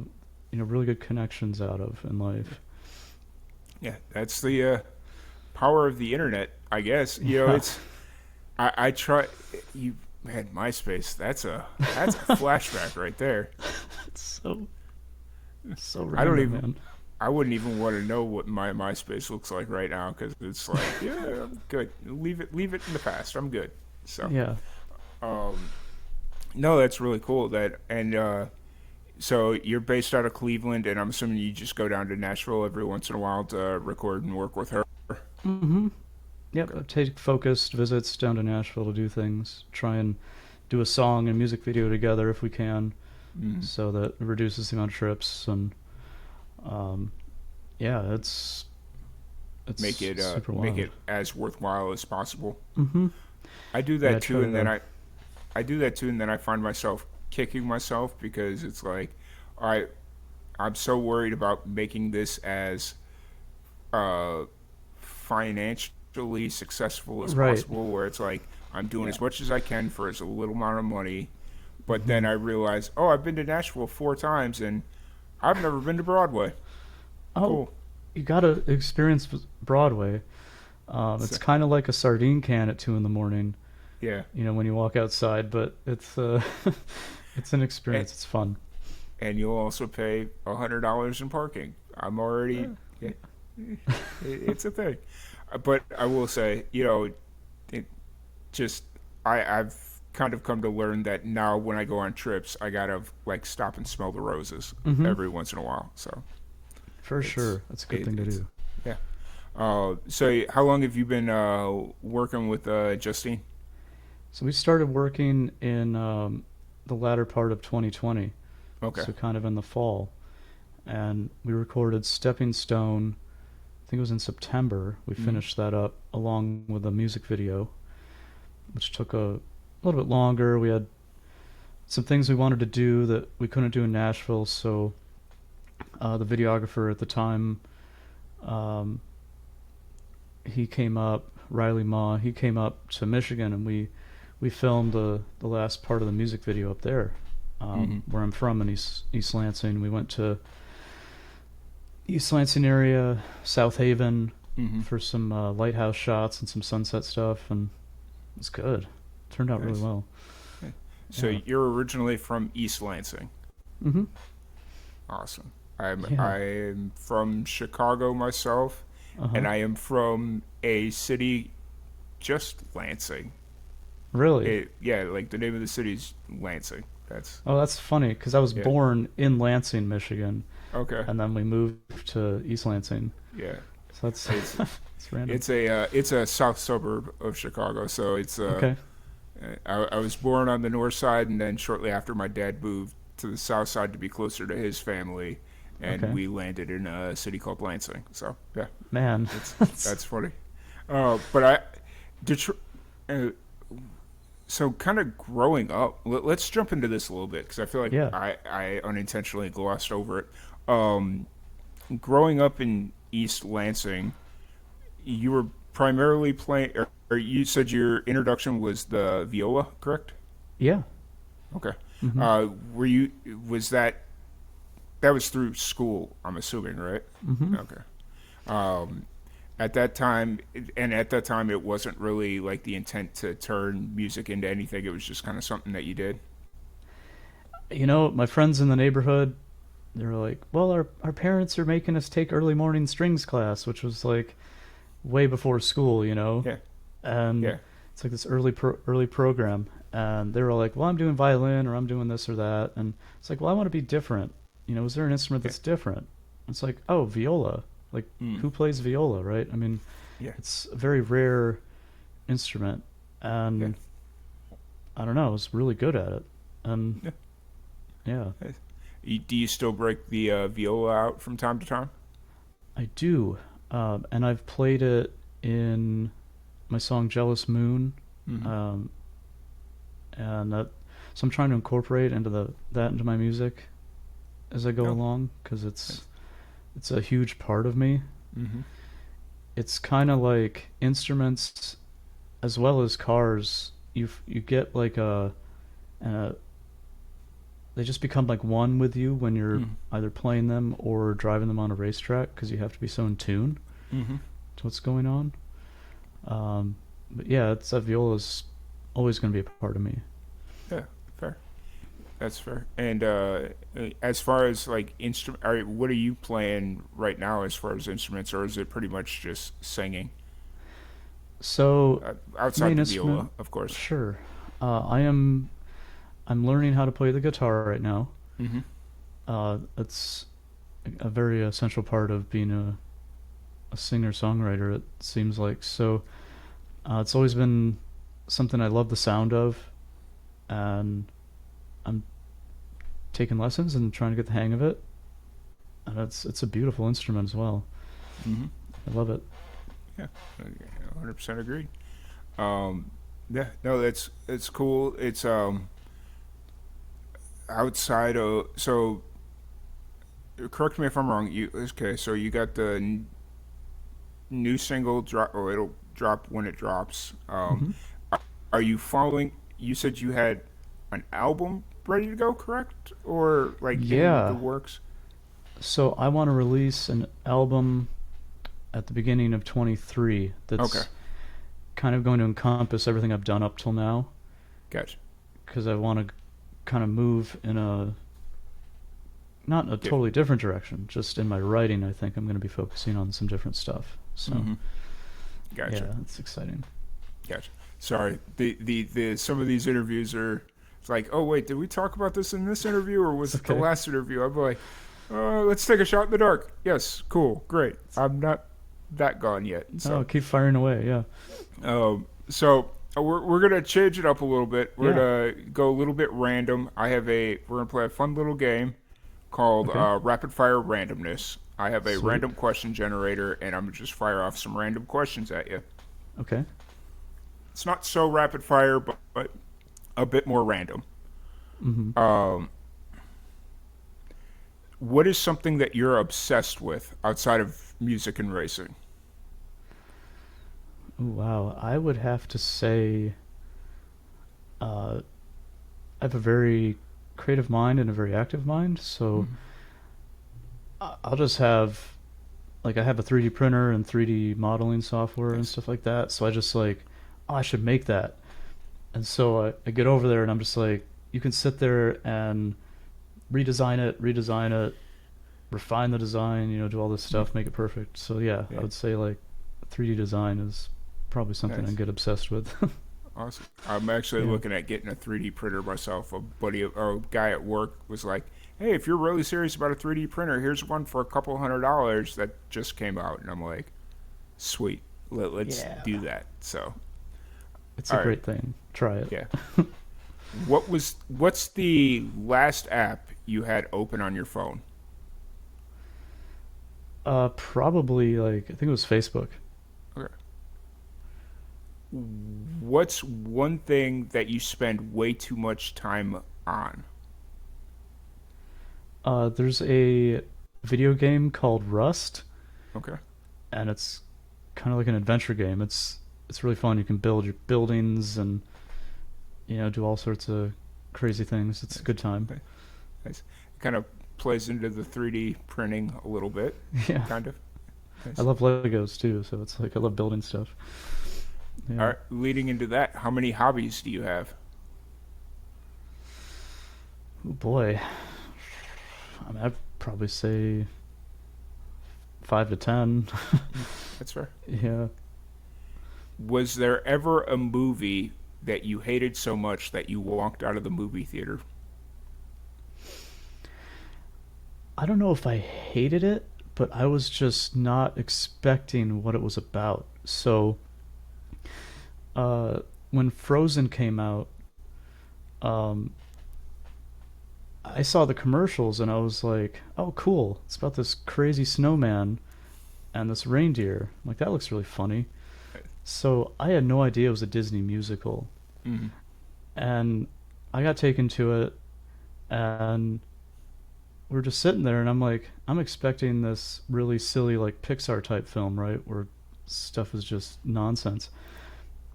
you know, really good connections out of in life. Yeah, that's the power of the internet, I guess. You know, it's I try you man, MySpace. That's a flashback right there. It's so random, I don't even. man. I wouldn't even want to know what my MySpace looks like right now because it's like, yeah, I'm good. Leave it in the past. I'm good. So Yeah. No, that's really cool. So you're based out of Cleveland, and I'm assuming you just go down to Nashville every once in a while to record and work with her. Mm-hmm. Yep, I take focused visits down to Nashville to do things, try and do a song and music video together if we can, so that it reduces the amount of trips, and yeah, it's make it super make wild. it as worthwhile as possible. Mm-hmm. I do that Yeah, too, try and then to- I do that too, and then I find myself kicking myself because it's like, I'm so worried about making this as financially successful as Right. possible, where it's like I'm doing as much as I can for as a little amount of money, but then I realize, oh, I've been to Nashville 4 times and I've never been to Broadway. Oh, Cool. you gotta experience Broadway. It's kind of like a sardine can at 2 a.m. Yeah. You know, when you walk outside, but it's it's an experience. It's fun. And you'll also pay $100 in parking. I'm already, yeah, it's a thing. But I will say, you know, it just I've kind of come to learn that now when I go on trips, I gotta like stop and smell the roses every once in a while. So For sure, that's a good thing to do. yeah. So how long have you been working with Justine? So we started working in the latter part of 2020. Okay. So kind of in the fall, and we recorded Stepping Stone. I think it was in September. We finished that up along with a music video, which took a little bit longer. We had some things we wanted to do that we couldn't do in Nashville, so the videographer at the time, he came up, Riley Ma, he came up to Michigan, and we filmed the last part of the music video up there, where I'm from in East Lansing. We went to East Lansing area, South Haven, for some lighthouse shots and some sunset stuff, and it was good. Turned out really well. Okay. So you're originally from East Lansing. Mm-hmm. Awesome. I'm from Chicago myself, and I am from a city just Lansing. Really? Yeah, like the name of the city is Lansing. That's funny because I was born in Lansing, Michigan. Okay. And then we moved to East Lansing. Yeah. So that's it's random. It's a south suburb of Chicago, so it's okay. I was born on the north side, and then shortly after my dad moved to the south side to be closer to his family, and we landed in a city called Lansing. So yeah, man, that's funny. But Detroit. So kind of growing up, let's jump into this a little bit because I feel like I unintentionally glossed over it. Growing up in East Lansing, you were primarily playing, or you said your introduction was the viola, correct? Yeah. Okay. Mm-hmm. Was that was through school, I'm assuming, right? Mm-hmm. Okay. At that time, it wasn't really like the intent to turn music into anything. It was just kind of something that you did. You know, my friends in the neighborhood, they were like, well, our parents are making us take early morning strings class, which was like way before school, you know? Yeah. And it's like this early program. And they were like, well, I'm doing violin, or I'm doing this or that. And it's like, well, I want to be different. You know, is there an instrument that's different? It's like, oh, viola. Like, who plays viola, right? I mean, it's a very rare instrument. And I don't know, I was really good at it. And yeah. Do you still break the viola out from time to time? I do. And I've played it in my song Jealous Moon. Mm-hmm. And So I'm trying to incorporate that into my music as I go along, because it's a huge part of me. Mm-hmm. It's kind of like instruments as well as cars. You get like they just become like one with you when you're either playing them or driving them on a racetrack, because you have to be so in tune to what's going on. But yeah, that viola's always going to be a part of me. Yeah, fair. That's fair. And as far as like what are you playing right now as far as instruments, or is it pretty much just singing? So outside the viola, of course. Sure. I'm learning how to play the guitar right now. It's a very essential part of being a singer-songwriter, it seems like. So it's always been something I love the sound of, and I'm taking lessons and trying to get the hang of it. And it's a beautiful instrument as well. I love it. Yeah, 100% agreed. Yeah, no, it's cool. It's outside of, so correct me if I'm wrong. So you got the new single drop, or it'll drop when it drops. Are you following? You said you had an album ready to go, correct? Or like in the works? So I want to release an album at the beginning of 23 that's kind of going to encompass everything I've done up till now. Gotcha. Because I want to kind of move in not a totally different direction, just in my writing. I think I'm going to be focusing on some different stuff. So Gotcha. Yeah, it's exciting. Gotcha. Sorry, the some of these interviews are, it's like, oh wait, did we talk about this in this interview, or was it the last interview? I'm like, let's take a shot in the dark. Yes, cool, great. I'm not that gone yet. So keep firing away. Yeah. So we're gonna change it up a little bit. We're gonna go a little bit random. We're gonna play a fun little game called Rapid Fire Randomness. I have a random question generator, and I'm gonna just fire off some random questions at you. Okay. It's not so rapid fire, but a bit more random. What is something that you're obsessed with outside of music and racing? Wow, I would have to say I have a very creative mind and a very active mind, so I'll just have, like, I have a 3D printer and 3D modeling software and stuff like that, so I just like, oh, I should make that. And so I get over there and I'm just like, you can sit there and redesign it, refine the design, do all this stuff, make it perfect. So yeah, I would say like 3D design is probably something I get obsessed with. Awesome. I'm actually looking at getting a 3D printer myself. A guy at work was like, hey, if you're really serious about a 3D printer, here's one for a couple $100 that just came out. And I'm like, sweet, let's do that. So it's a great thing. Try it. Yeah. What's the last app you had open on your phone? Probably like, I think it was Facebook. Okay. What's one thing that you spend way too much time on? There's a video game called Rust. Okay. And it's kind of like an adventure game. It's really fun. You can build your buildings and do all sorts of crazy things. It's a good time. Nice. It kind of plays into the 3D printing a little bit. Yeah. Kind of. Nice. I love Legos too, so it's like I love building stuff. Yeah. All right. Leading into that, how many hobbies do you have? Oh boy. I mean, I'd probably say 5 to 10. That's fair. Yeah. Was there ever a movie that you hated so much that you walked out of the movie theater? I don't know if I hated it, but I was just not expecting what it was about. So, when Frozen came out, I saw the commercials and I was like, oh, cool. It's about this crazy snowman and this reindeer. I'm like, that looks really funny. So I had no idea it was a Disney musical. And I got taken to it, and we're just sitting there, and I'm like, I'm expecting this really silly like Pixar type film, right, where stuff is just nonsense.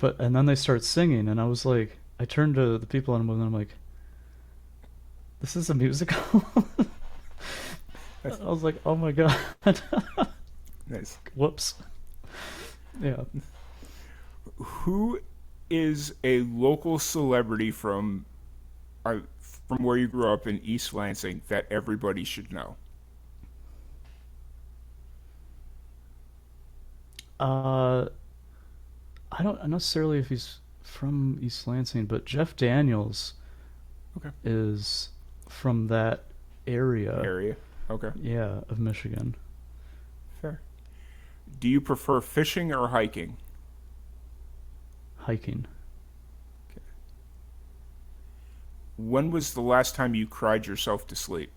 And then they start singing, and I was like, I turned to the people I'm with, and I'm like, this is a musical. I was like, oh my god. Nice. Whoops. Yeah. Who is a local celebrity from where you grew up in East Lansing that everybody should know? I don't necessarily if he's from East Lansing, but Jeff Daniels is from that area. Okay. Yeah, of Michigan. Fair. Do you prefer fishing or hiking? Hiking. Okay. When was the last time you cried yourself to sleep?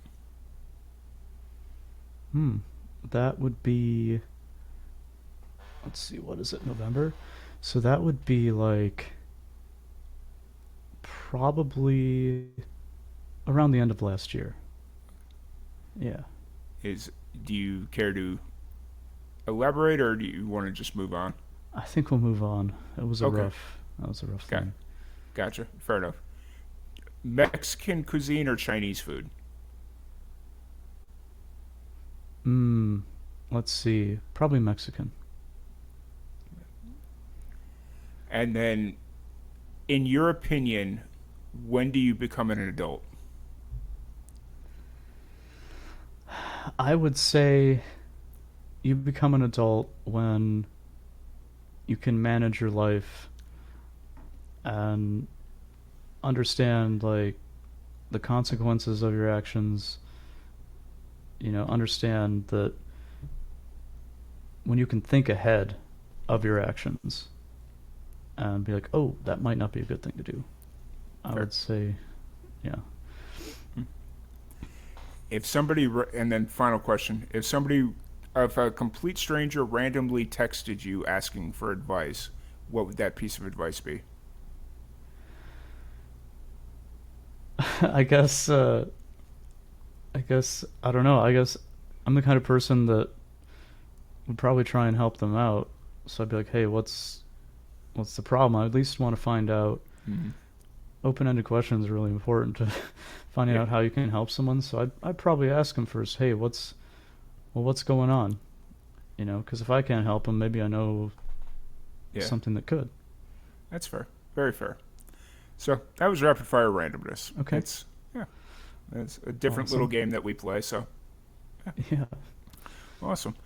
That would be, let's see, what is it, November? So that would be like probably around the end of last year. Yeah. Do you care to elaborate, or do you want to just move on? I think we'll move on. That was a Okay. rough thing. Gotcha. Fair enough. Mexican cuisine or Chinese food? Let's see. Probably Mexican. And then, in your opinion, when do you become an adult? I would say you become an adult when you can manage your life and understand like the consequences of your actions. Understand that when you can think ahead of your actions and be like, oh, that might not be a good thing to do. I would say, yeah. And then final question, if a complete stranger randomly texted you asking for advice, what would that piece of advice be? I guess I don't know. I guess I'm the kind of person that would probably try and help them out. So I'd be like, hey, what's the problem? I at least want to find out. Mm-hmm. Open-ended questions are really important to finding out how you can help someone. So I'd probably ask them first, hey, what's going on? Because if I can't help them, maybe I know something that could. That's fair. Very fair. So that was rapid fire randomness. Okay. It's a different little game that we play. So yeah. Awesome.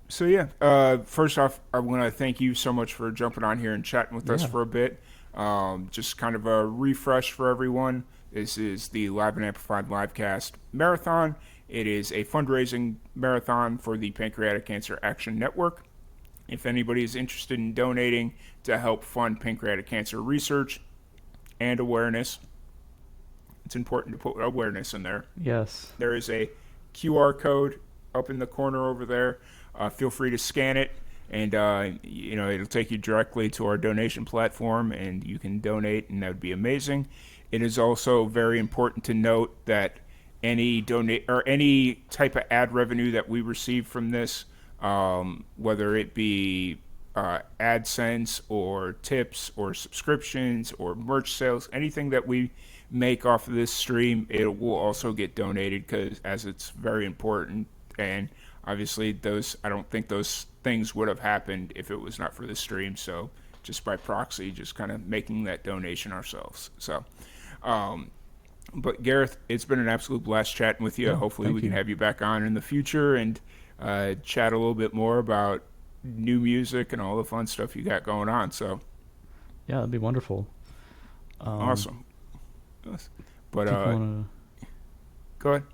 First off, I want to thank you so much for jumping on here and chatting with us for a bit. Just kind of a refresh for everyone. This is the Live and Amplified Livecast Marathon. It is a fundraising marathon for the Pancreatic Cancer Action Network. If anybody is interested in donating to help fund pancreatic cancer research and awareness, it's important to put awareness in there. Yes. There is a QR code up in the corner over there. Feel free to scan it, and it'll take you directly to our donation platform, and you can donate, and that would be amazing. It is also very important to note that any type of ad revenue that we receive from this, whether it be AdSense or tips or subscriptions or merch sales, anything that we make off of this stream, it will also get donated as it's very important. And obviously I don't think those things would have happened if it was not for this stream. So just by proxy, just kind of making that donation ourselves. So, but Gareth, it's been an absolute blast chatting with you. Yeah, Hopefully we can have you back on in the future and chat a little bit more about new music and all the fun stuff you got going on. So yeah, that'd be wonderful. Awesome. But go ahead.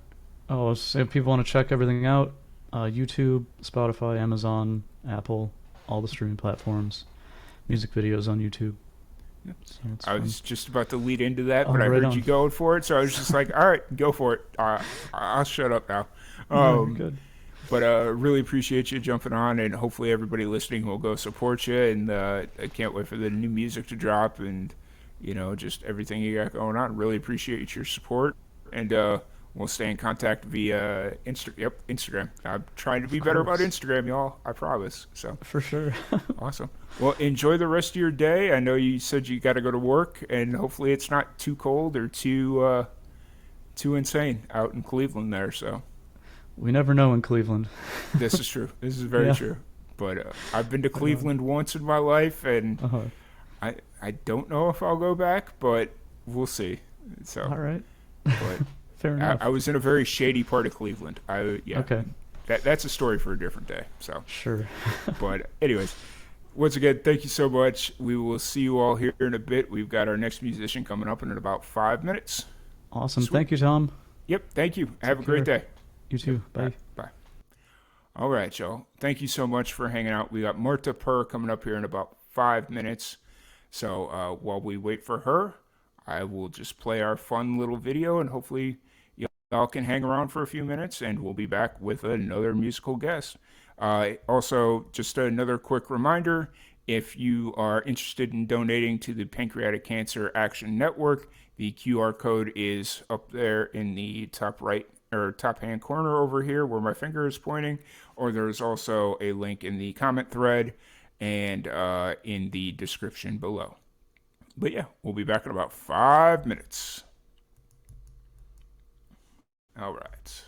Oh, if people want to check everything out, YouTube, Spotify, Amazon, Apple, all the streaming platforms, music videos on YouTube. Yep. So I was just about to lead into that, but I right heard on. you going for it, so I was just like, all right, go for it. I'll shut up now. Good. But really appreciate you jumping on, and hopefully everybody listening will go support you, and I can't wait for the new music to drop, and just everything you got going on. Really appreciate your support, and we'll stay in contact via Instagram. I'm trying to be better about Instagram, y'all. I promise. So For sure. awesome. Well, enjoy the rest of your day. I know you said you got to go to work, and hopefully it's not too cold or too insane out in Cleveland there. So We never know in Cleveland. this is true. This is very true. But I've been to Cleveland once in my life, and I don't know if I'll go back, but we'll see. So All right. But Fair enough. I was in a very shady part of Cleveland. Okay. That's a story for a different day. So Sure. but anyways, once again, thank you so much. We will see you all here in a bit. We've got our next musician coming up in about 5 minutes. Awesome. Sweet. Thank you, Tom. Yep. Thank you. Have a great day. You too. Bye. Bye. All right, y'all. Thank you so much for hanging out. We got Marta Purr coming up here in about 5 minutes. So while we wait for her, I will just play our fun little video, and hopefully y'all can hang around for a few minutes, and we'll be back with another musical guest. Also, just another quick reminder, if you are interested in donating to the Pancreatic Cancer Action Network, the QR code is up there in the top right or top hand corner over here where my finger is pointing, or there's also a link in the comment thread and in the description below. But yeah, we'll be back in about 5 minutes. All right.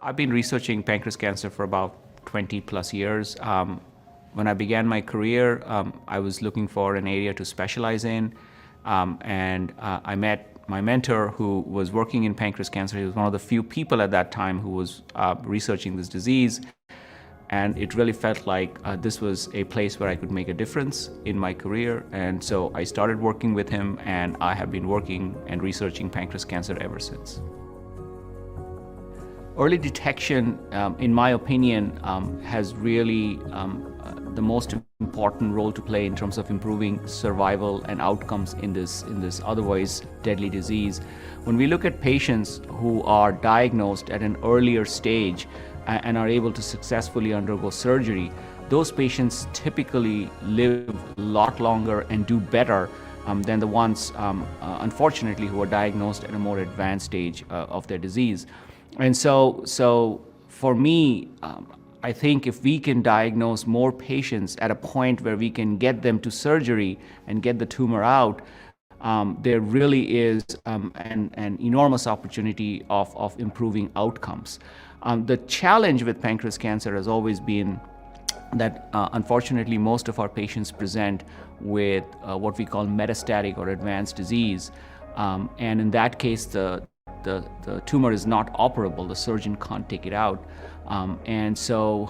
I've been researching pancreas cancer for about 20 plus years. When I began my career, I was looking for an area to specialize in, and I met my mentor who was working in pancreas cancer. He was one of the few people at that time who was researching this disease, and it really felt like this was a place where I could make a difference in my career, and so I started working with him, and I have been working and researching pancreas cancer ever since. Early detection, in my opinion, has really the most important role to play in terms of improving survival and outcomes in this otherwise deadly disease. When we look at patients who are diagnosed at an earlier stage and are able to successfully undergo surgery, those patients typically live a lot longer and do better than the ones, unfortunately, who are diagnosed at a more advanced stage of their disease. And so for me, I think if we can diagnose more patients at a point where we can get them to surgery and get the tumor out, there really is an enormous opportunity of improving outcomes. The challenge with pancreas cancer has always been that unfortunately most of our patients present with what we call metastatic or advanced disease, and in that case the tumor is not operable. The surgeon can't take it out. And so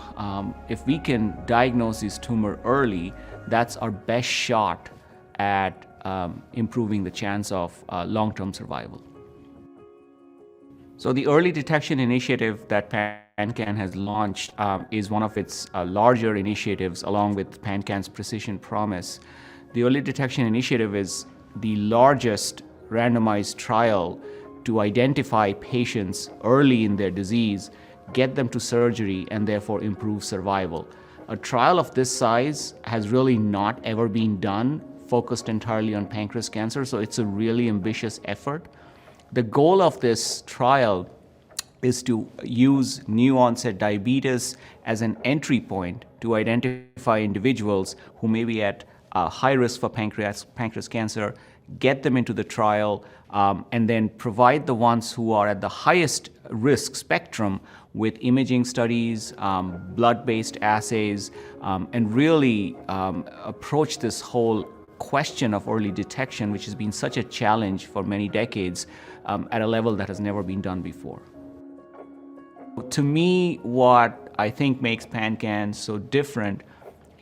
if we can diagnose this tumor early, that's our best shot at improving the chance of long-term survival. So the early detection initiative that PanCAN has launched is one of its larger initiatives along with PanCAN's Precision Promise. The early detection initiative is the largest randomized trial to identify patients early in their disease, get them to surgery, and therefore improve survival. A trial of this size has really not ever been done, focused entirely on pancreas cancer, so it's a really ambitious effort. The goal of this trial is to use new onset diabetes as an entry point to identify individuals who may be at high risk for pancreas cancer, get them into the trial, and then provide the ones who are at the highest risk spectrum with imaging studies, blood-based assays, and really approach this whole question of early detection, which has been such a challenge for many decades, at a level that has never been done before. To me, what I think makes PanCAN so different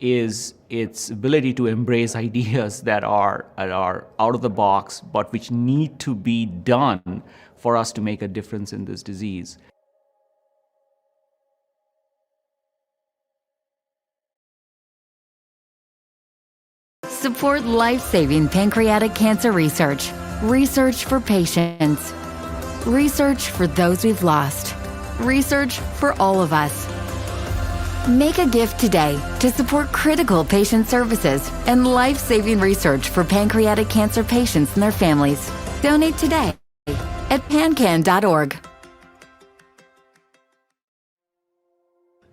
is its ability to embrace ideas that are out of the box, but which need to be done for us to make a difference in this disease. Support life-saving pancreatic cancer research. Research for patients. Research for those we've lost. Research for all of us. Make a gift today to support critical patient services and life-saving research for pancreatic cancer patients and their families. Donate today at pancan.org.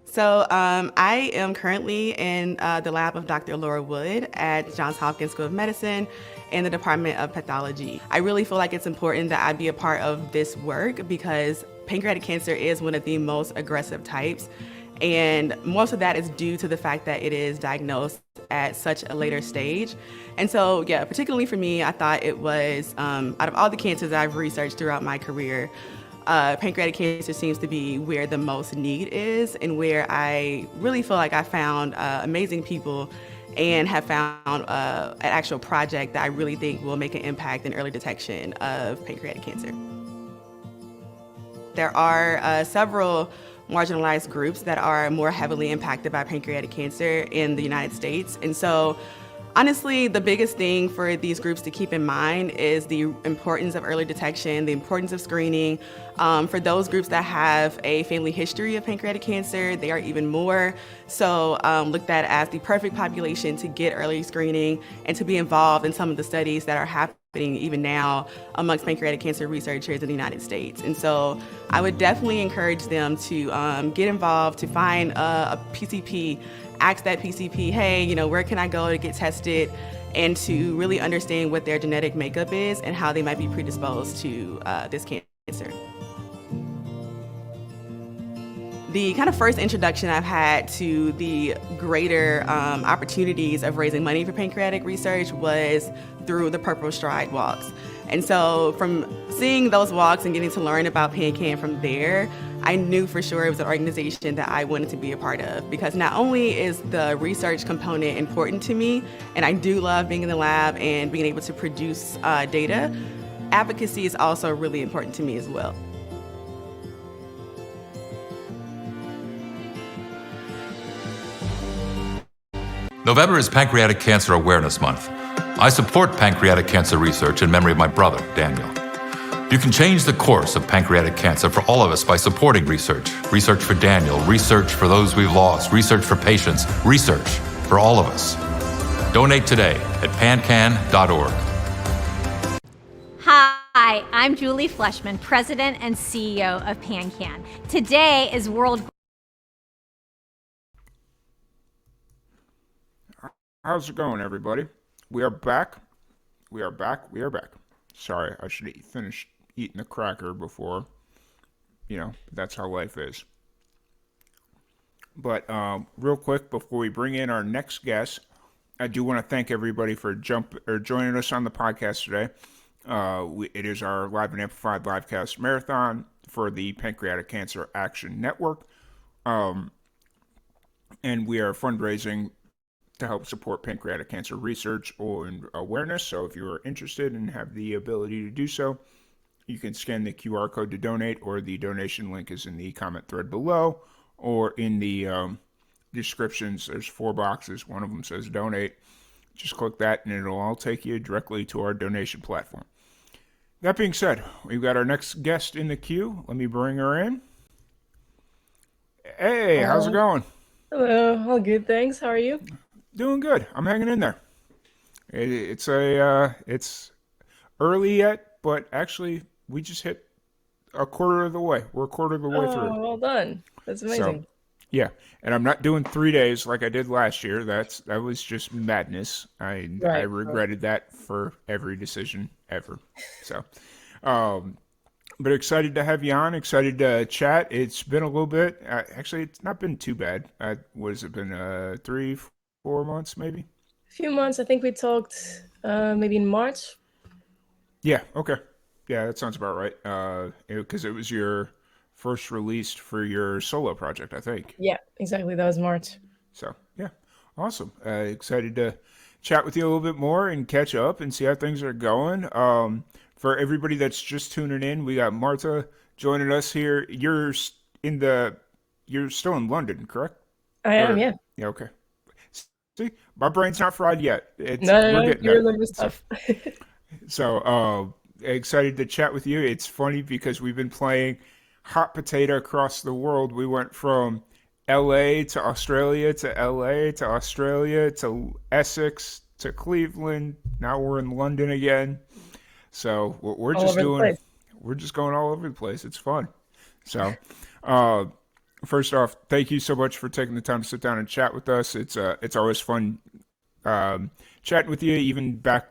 So I am currently in the lab of Dr. Laura Wood at Johns Hopkins School of Medicine in the Department of Pathology. I really feel like it's important that I be a part of this work because pancreatic cancer is one of the most aggressive types. And most of that is due to the fact that it is diagnosed at such a later stage. And so, yeah, particularly for me, I thought it was, out of all the cancers I've researched throughout my career, pancreatic cancer seems to be where the most need is and where I really feel like I found amazing people and have found an actual project that I really think will make an impact in early detection of pancreatic cancer. There are several marginalized groups that are more heavily impacted by pancreatic cancer in the United States. And so honestly, the biggest thing for these groups to keep in mind is the importance of early detection, the importance of screening. For those groups that have a family history of pancreatic cancer, they are even more so looked at as the perfect population to get early screening and to be involved in some of the studies that are happening even now amongst pancreatic cancer researchers in the United States. And so I would definitely encourage them to get involved, to find a PCP, ask that PCP, hey, you know, where can I go to get tested, and to really understand what their genetic makeup is and how they might be predisposed to this cancer. The kind of first introduction I've had to the greater opportunities of raising money for pancreatic research was through the Purple Stride walks. And so from seeing those walks and getting to learn about PanCAN from there, I knew for sure it was an organization that I wanted to be a part of, because not only is the research component important to me, and I do love being in the lab and being able to produce data, advocacy is also really important to me as well. November is Pancreatic Cancer Awareness Month. I support pancreatic cancer research in memory of my brother, Daniel. You can change the course of pancreatic cancer for all of us by supporting research. Research for Daniel, research for those we've lost, research for patients, research for all of us. Donate today at pancan.org. Hi, I'm Julie Fleshman, President and CEO of PanCAN. Today is World... How's it going, everybody? We are back. We are back. We are back. Sorry, I should have finished eating the cracker before. You know, that's how life is. But real quick, before we bring in our next guest, I do want to thank everybody for joining us on the podcast today. It is our Live and Amplified Livecast Marathon for the Pancreatic Cancer Action Network. And we are fundraising to help support pancreatic cancer research and awareness. So if you're interested and have the ability to do so, you can scan the QR code to donate, or the donation link is in the comment thread below, or in the descriptions. There's 4 boxes. One of them says donate. Just click that and it'll all take you directly to our donation platform. That being said, we've got our next guest in the queue. Let me bring her in. Hey, how's it going? Hello, all good, thanks. How are you? Doing good. I'm hanging in there. It's early yet, but actually we just hit a quarter of the way. We're a quarter of the way through. Oh, well done. That's amazing. So, yeah, and I'm not doing 3 days like I did last year. That was just madness. I regretted that for every decision ever. So, but excited to have you on. Excited to chat. It's been a little bit. Actually, it's not been too bad. What has it been? 3-4 months, maybe? A few months. I think we talked maybe in March. Yeah, okay. Yeah, that sounds about right. Because it was your first release for your solo project, I think. Yeah, exactly. That was March. So, yeah, awesome. Excited to chat with you a little bit more and catch up and see how things are going. For everybody that's just tuning in, we got Marta joining us here. You're still in London, correct? I am, yeah. Yeah, okay. See, my brain's not fried yet. No, you're a little stuff. So, excited to chat with you. It's funny because we've been playing hot potato across the world. We went from LA to Australia to LA to Australia to Essex to Cleveland. Now we're in London again. So we're All just over the doing, place. we're just going all over the place. It's fun. So, uh, first off, thank you so much for taking the time to sit down and chat with us. It's always fun chatting with you, even back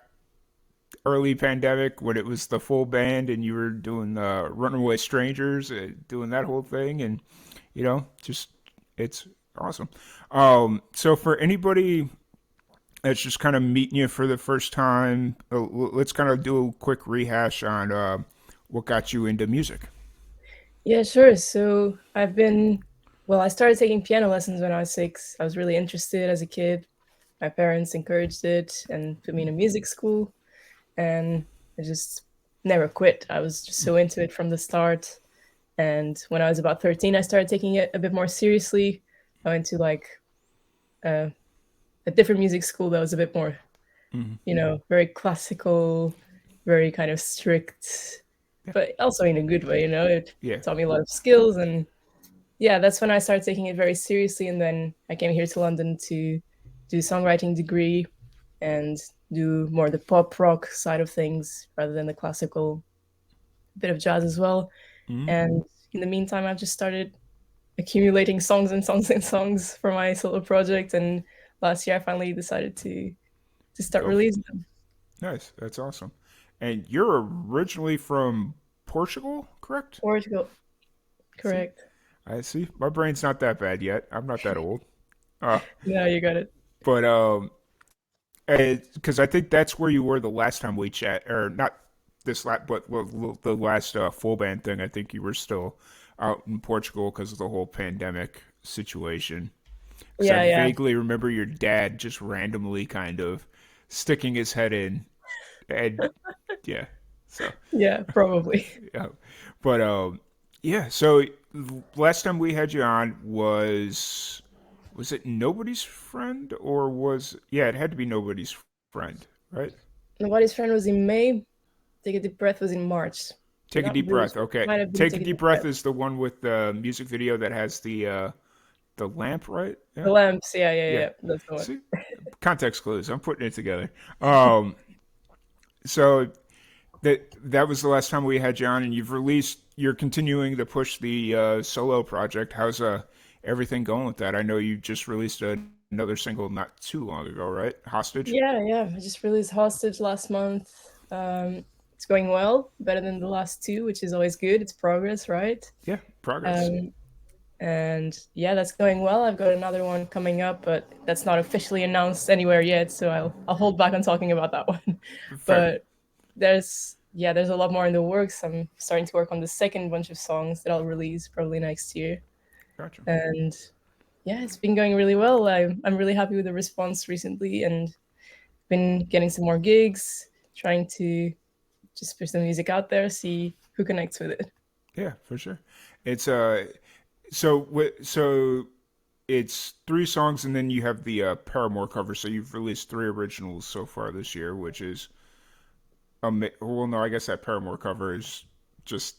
early pandemic when it was the full band and you were doing Runaway Strangers, doing that whole thing, and just it's awesome. So for anybody that's just kind of meeting you for the first time, let's kind of do a quick rehash on what got you into music. Yeah, sure. So I started taking piano lessons when I was 6. I was really interested as a kid. My parents encouraged it and put me in a music school, and I just never quit. I was just so into it from the start. And when I was about 13, I started taking it a bit more seriously. I went to like a different music school that was a bit more, very classical, very kind of strict, but also in a good way, It Yeah. taught me a lot of skills. And yeah, that's when I started taking it very seriously. And then I came here to London to do a songwriting degree and do more the pop rock side of things rather than the classical, bit of jazz as well. Mhm. And in the meantime, I've just started accumulating songs and songs and songs for my solo project. And last year, I finally decided to start Go. releasing them. Nice. That's awesome. And you're originally from Portugal, correct? Portugal, See? correct. I see. My brain's not that bad yet. I'm not that old. Uh, No, you got it. but because I think that's where you were the last time we chat, or not this last, but the last full band thing. I think you were still out in Portugal because of the whole pandemic situation. Because I Yeah, yeah, vaguely remember your dad just randomly kind of sticking his head in, and yeah, so yeah, probably. yeah, but yeah. So last time we had you on was it Nobody's Friend or was yeah, it had to be Nobody's Friend, right? Nobody's Friend was in May. Take a Deep Breath was in March. Take a Not deep really breath. sure. Okay, Might have been Take a Take a Deep Deep Breath Breath. is the one with the music video that has the lamp, right? Yeah, The Lamps, yeah, yeah, yeah. yeah. That's the one. See, context clues. I'm putting it together. So that was the last time we had you on, and you're continuing to push the solo project. How's everything going with that? I know you just released another single not too long ago, right? Hostage. Yeah, yeah. I just released Hostage last month. It's going well, better than the last two, which is always good. It's progress, right? Yeah, progress. Um, and yeah, that's going well. I've got another one coming up, but that's not officially announced anywhere yet, so I'll hold back on talking about that one. Fair. But there's a lot more in the works. I'm starting to work on the second bunch of songs that I'll release probably next year. Gotcha. And yeah, it's been going really well. I'm really happy with the response recently, and been getting some more gigs, trying to just push the music out there, see who connects with it. Yeah, for sure. It's so it's 3 songs and then you have the Paramore cover. So you've released 3 originals so far this year, which is well, no, I guess that Paramore cover is just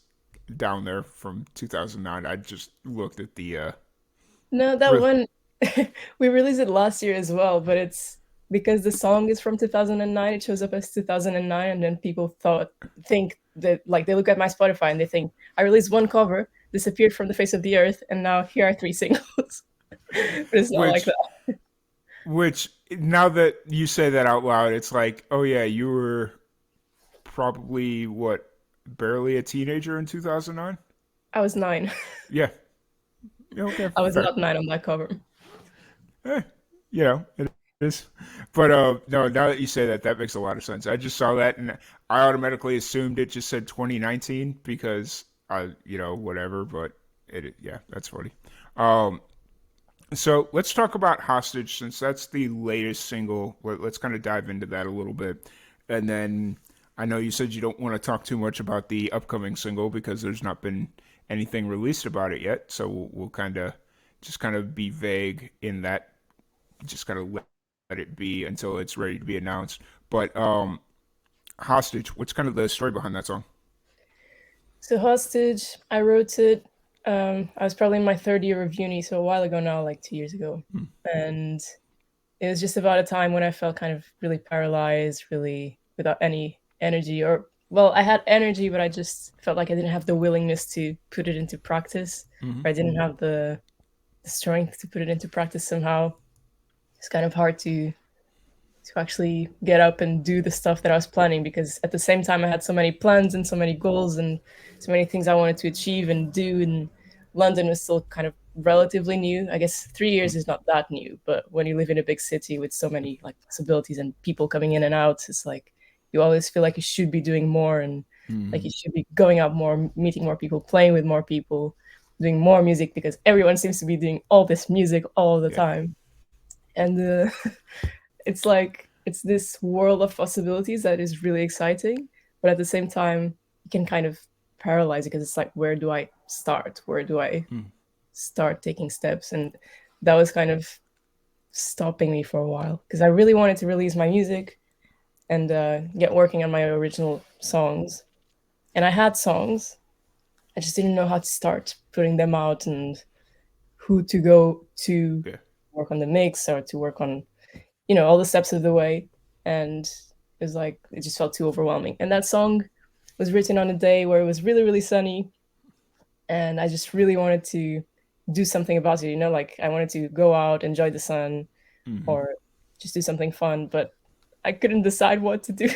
down there from 2009. I just looked at the No, that re- one we released it last year as well, but it's because the song is from 2009, it shows up as 2009, and then people think that, like, they look at my Spotify and they think I released one cover, disappeared from the face of the earth, and now here are 3 singles. But it's not like which that. which now that you say that out loud, it's like, oh yeah, you were probably what, barely a teenager in 2009? I was 9. Yeah. Yeah, okay, I was fair. not 9 on that cover. It is. But no, now that you say that, that makes a lot of sense. I just saw that and I automatically assumed it just said 2019 because whatever, but yeah, that's funny. Um, so let's talk about Hostage since that's the latest single. Let's kind of dive into that a little bit. And then I know you said you don't want to talk too much about the upcoming single because there's not been anything released about it yet. So we'll kind of be vague in that, just kind of let it be until it's ready to be announced. But Hostage, what's kind of the story behind that song? So Hostage, I wrote it I was probably in my third year of uni, so a while ago now, like 2 years ago. And it was just about a time when I felt kind of really paralyzed, really without any energy, or well, I had energy, but I just felt like I didn't have the willingness to put it into practice, or I didn't have the strength to put it into practice somehow. It's kind of hard to actually get up and do the stuff that I was planning, because at the same time I had so many plans and so many goals and so many things I wanted to achieve and do, and London was still kind of relatively new. I guess 3 years is not that new, but when you live in a big city with so many like possibilities and people coming in and out, it's like you always feel like you should be doing more, and like you should be going out more, meeting more people, playing with more people, doing more music, because everyone seems to be doing all this music all the time. And it's like it's this world of possibilities that is really exciting, but at the same time it can kind of paralyze, because it's like, where do I start, where do I start taking steps? And that was kind of stopping me for a while, because I really wanted to release my music and get working on my original songs, and I had songs, I just didn't know how to start putting them out and who to go to work on the mix or to work on, all the steps of the way. And it was like, it just felt too overwhelming. And that song was written on a day where it was really, really sunny. And I just really wanted to do something about it, like I wanted to go out, enjoy the sun, or just do something fun, but I couldn't decide what to do.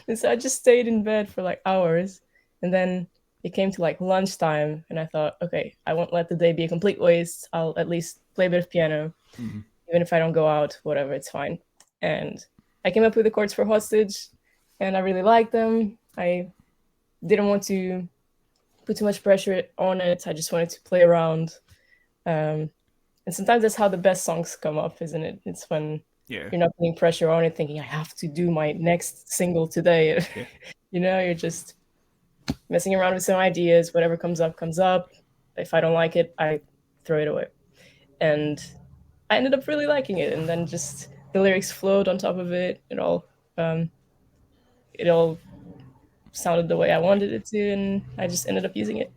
And so I just stayed in bed for like hours. And then it came to like lunchtime, and I thought, okay, I won't let the day be a complete waste. I'll at least play a bit of piano. Even if I don't go out, whatever, it's fine. And I came up with the chords for Hostage, and I really liked them. I didn't want to put too much pressure on it. I just wanted to play around. And sometimes that's how the best songs come up, isn't it? It's when you're not putting pressure on it, thinking I have to do my next single today. You're just messing around with some ideas. Whatever comes up, comes up. If I don't like it, I throw it away. And I ended up really liking it, and then just the lyrics flowed on top of it. It all sounded the way I wanted it to, and I just ended up using it.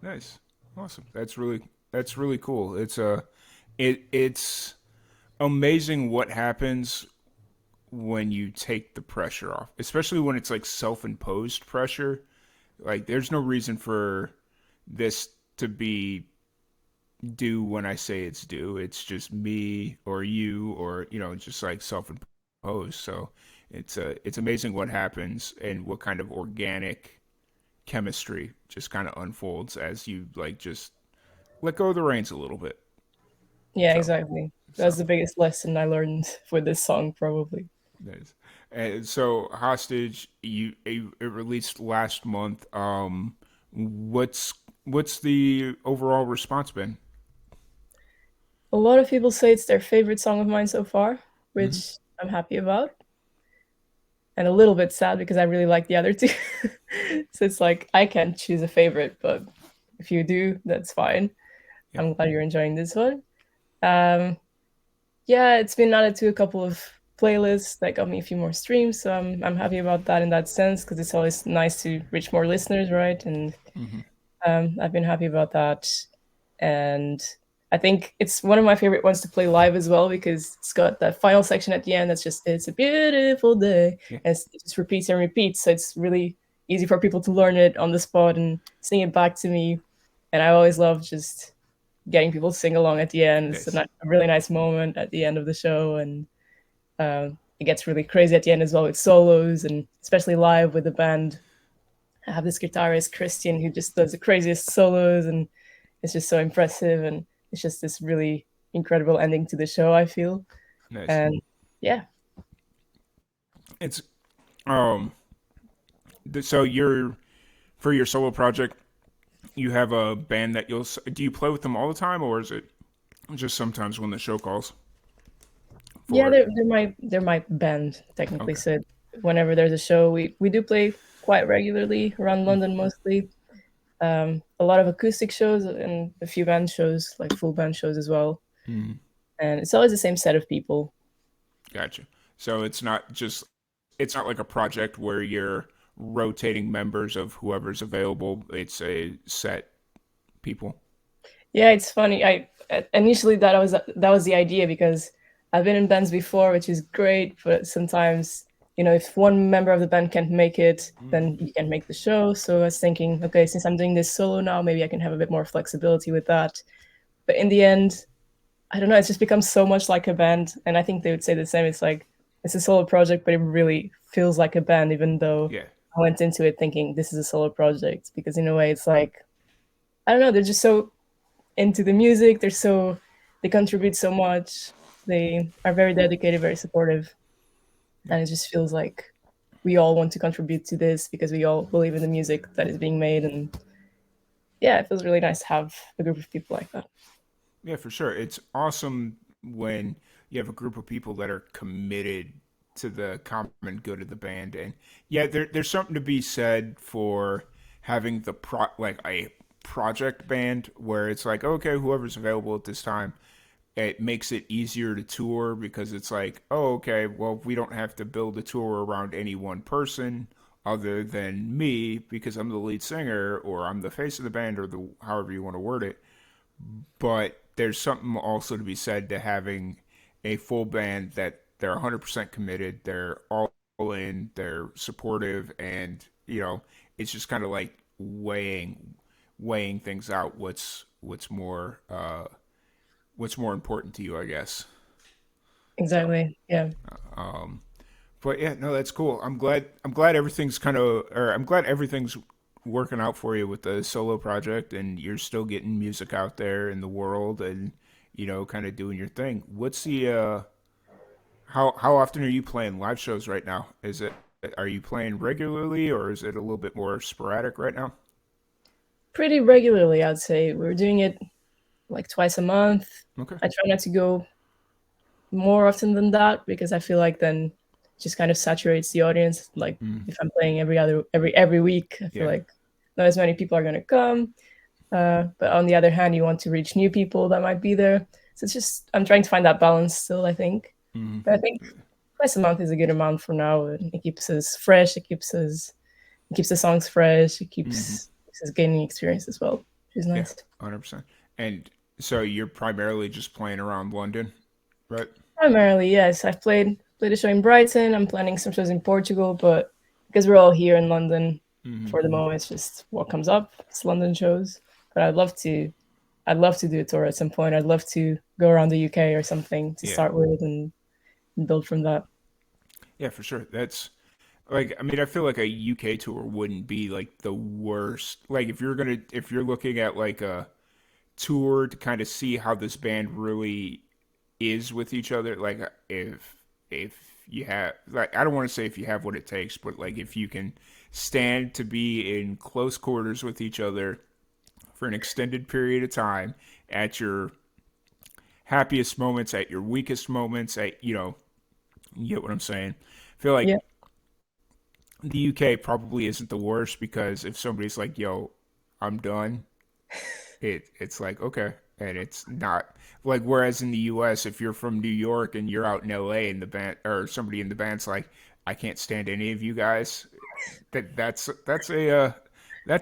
Nice, awesome. That's really cool. It's amazing what happens when you take the pressure off, especially when it's like self-imposed pressure. Like, there's no reason for this to be due when I say it's due. It's just me or you, or just like self-imposed. So it's amazing what happens and what kind of organic chemistry just kind of unfolds as you like just let go of the reins a little bit. Yeah, exactly. That's the biggest lesson I learned for this song, probably. Nice. And so Hostage, it released last month. What's the overall response been? A lot of people say it's their favorite song of mine so far, which I'm happy about. And a little bit sad because I really like the other two. So it's like, I can't choose a favorite, but if you do, that's fine. Yeah. I'm glad you're enjoying this one. Yeah, it's been added to a couple of playlists that got me a few more streams, so I'm happy about that in that sense, because it's always nice to reach more listeners, right? And I've been happy about that. And I think it's one of my favorite ones to play live as well, because it's got that final section at the end that's just, it's a beautiful day. Yeah. And it just repeats and repeats. So it's really easy for people to learn it on the spot and sing it back to me. And I always love just getting people to sing along at the end. It's a really nice moment at the end of the show. And it gets really crazy at the end as well with solos, and especially live with the band. I have this guitarist, Christian, who just does the craziest solos, and it's just so impressive. And it's just this really incredible ending to the show, I feel. Nice. And yeah. It's so for your solo project, you have a band that do you play with them all the time, or is it just sometimes when the show calls? Yeah, they're my band technically. Okay. So whenever there's a show, we do play quite regularly around London mostly. A lot of acoustic shows and a few band shows, like full band shows as well. And it's always the same set of people. Gotcha. So it's not like a project where you're rotating members of whoever's available. It's a set people? Yeah, it's funny. I initially that was the idea because I've been in bands before, which is great, but sometimes if one member of the band can't make it, then you can't make the show. So I was thinking, okay, since I'm doing this solo now, maybe I can have a bit more flexibility with that. But in the end, I don't know. It's just become so much like a band, and I think they would say the same. It's like it's a solo project, but it really feels like a band, even though Yeah. I went into it thinking this is a solo project. Because in a way, it's like I don't know. They're just so into the music. They contribute so much. They are very dedicated, very supportive, and it just feels like we all want to contribute to this because we all believe in the music that is being made. And yeah, it feels really nice to have a group of people like that. Yeah, for sure. It's awesome when you have a group of people that are committed to the common good of the band. And yeah, there's something to be said for having like a project band where it's like, okay, whoever's available at this time, it makes it easier to tour because it's like, oh, okay, well, we don't have to build a tour around any one person other than me because I'm the lead singer or I'm the face of the band or the however you want to word it. But there's something also to be said to having a full band that they're 100% committed, they're all in, they're supportive, and it's just kind of like weighing things out. What's more important to you, I guess. Exactly. Yeah. Um, but yeah, no, that's cool. I'm glad everything's working out for you with the solo project, and you're still getting music out there in the world, and kind of doing your thing. What's the how often are you playing live shows right now? Are you playing regularly, or is it a little bit more sporadic right now? Pretty regularly, I'd say. We're doing it like twice a month. Okay. I try not to go more often than that because I feel like then it just kind of saturates the audience. Like if I'm playing every week, I feel Yeah. like not as many people are going to come. But on the other hand, you want to reach new people that might be there. So it's just I'm trying to find that balance still, I think. But I think twice a month is a good amount for now. And it keeps us fresh. It keeps the songs fresh. Keeps us gaining experience as well, which is Yeah, nice. 100%. And so you're primarily just playing around London, right? Primarily, yes. I've played a show in Brighton. I'm planning some shows in Portugal, but because we're all here in London for the moment, it's just what comes up. It's London shows. But I'd love to do a tour at some point. I'd love to go around the UK or something to Yeah. start with and build from that. Yeah, for sure. That's like, I mean, I feel like a UK tour wouldn't be like the worst. Like if you're looking at like a tour to kind of see how this band really is with each other, like if you have, like, I don't want to say if you have what it takes, but like if you can stand to be in close quarters with each other for an extended period of time at your happiest moments, at your weakest moments, you get what I'm saying. I feel like Yeah. the UK probably isn't the worst because if somebody's like, "Yo, I'm done," it's like okay, and it's not like whereas in the US, if you're from New York and you're out in LA and the band or somebody in the band's like, "I can't stand any of you guys," that's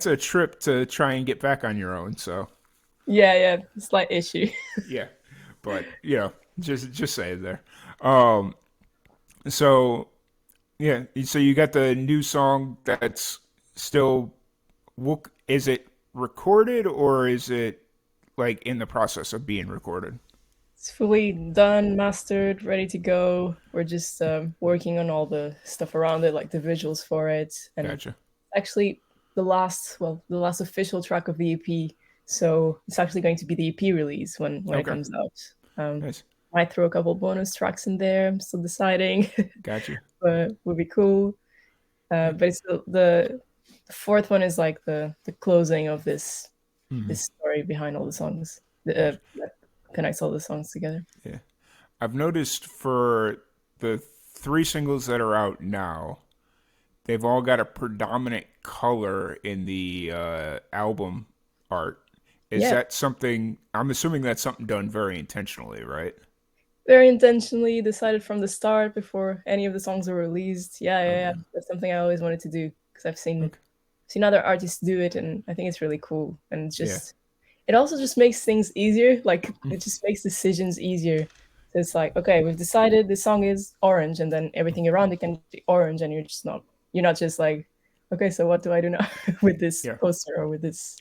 a trip to try and get back on your own. So Yeah, slight issue. yeah, but just say it there. Um, so yeah, so you got the new song that's still. Is it recorded or is it like in the process of being recorded? It's fully done, mastered, ready to go. We're just working on all the stuff around it, like the visuals for it, and Gotcha. actually the last official track of the EP. So it's actually going to be the EP release when it Okay. comes out. Nice. Might throw a couple bonus tracks in there. I'm still deciding, Gotcha. but would be cool. But it's the fourth one is like the closing of this story behind all the songs that connects all the songs together. Yeah. I've noticed for the three singles that are out now, they've all got a predominant color in the album art. Is Yeah. that something? I'm assuming that's something done very intentionally, right? Very intentionally decided from the start before any of the songs were released. Yeah. That's something I always wanted to do because I've seen other artists do it, and I think it's really cool. And it's Yeah. just it also just makes things easier. Like it just makes decisions easier. So it's like, okay, we've decided this song is orange, and then everything around it can be orange, and you're not just like, okay, so what do I do now with this poster or with this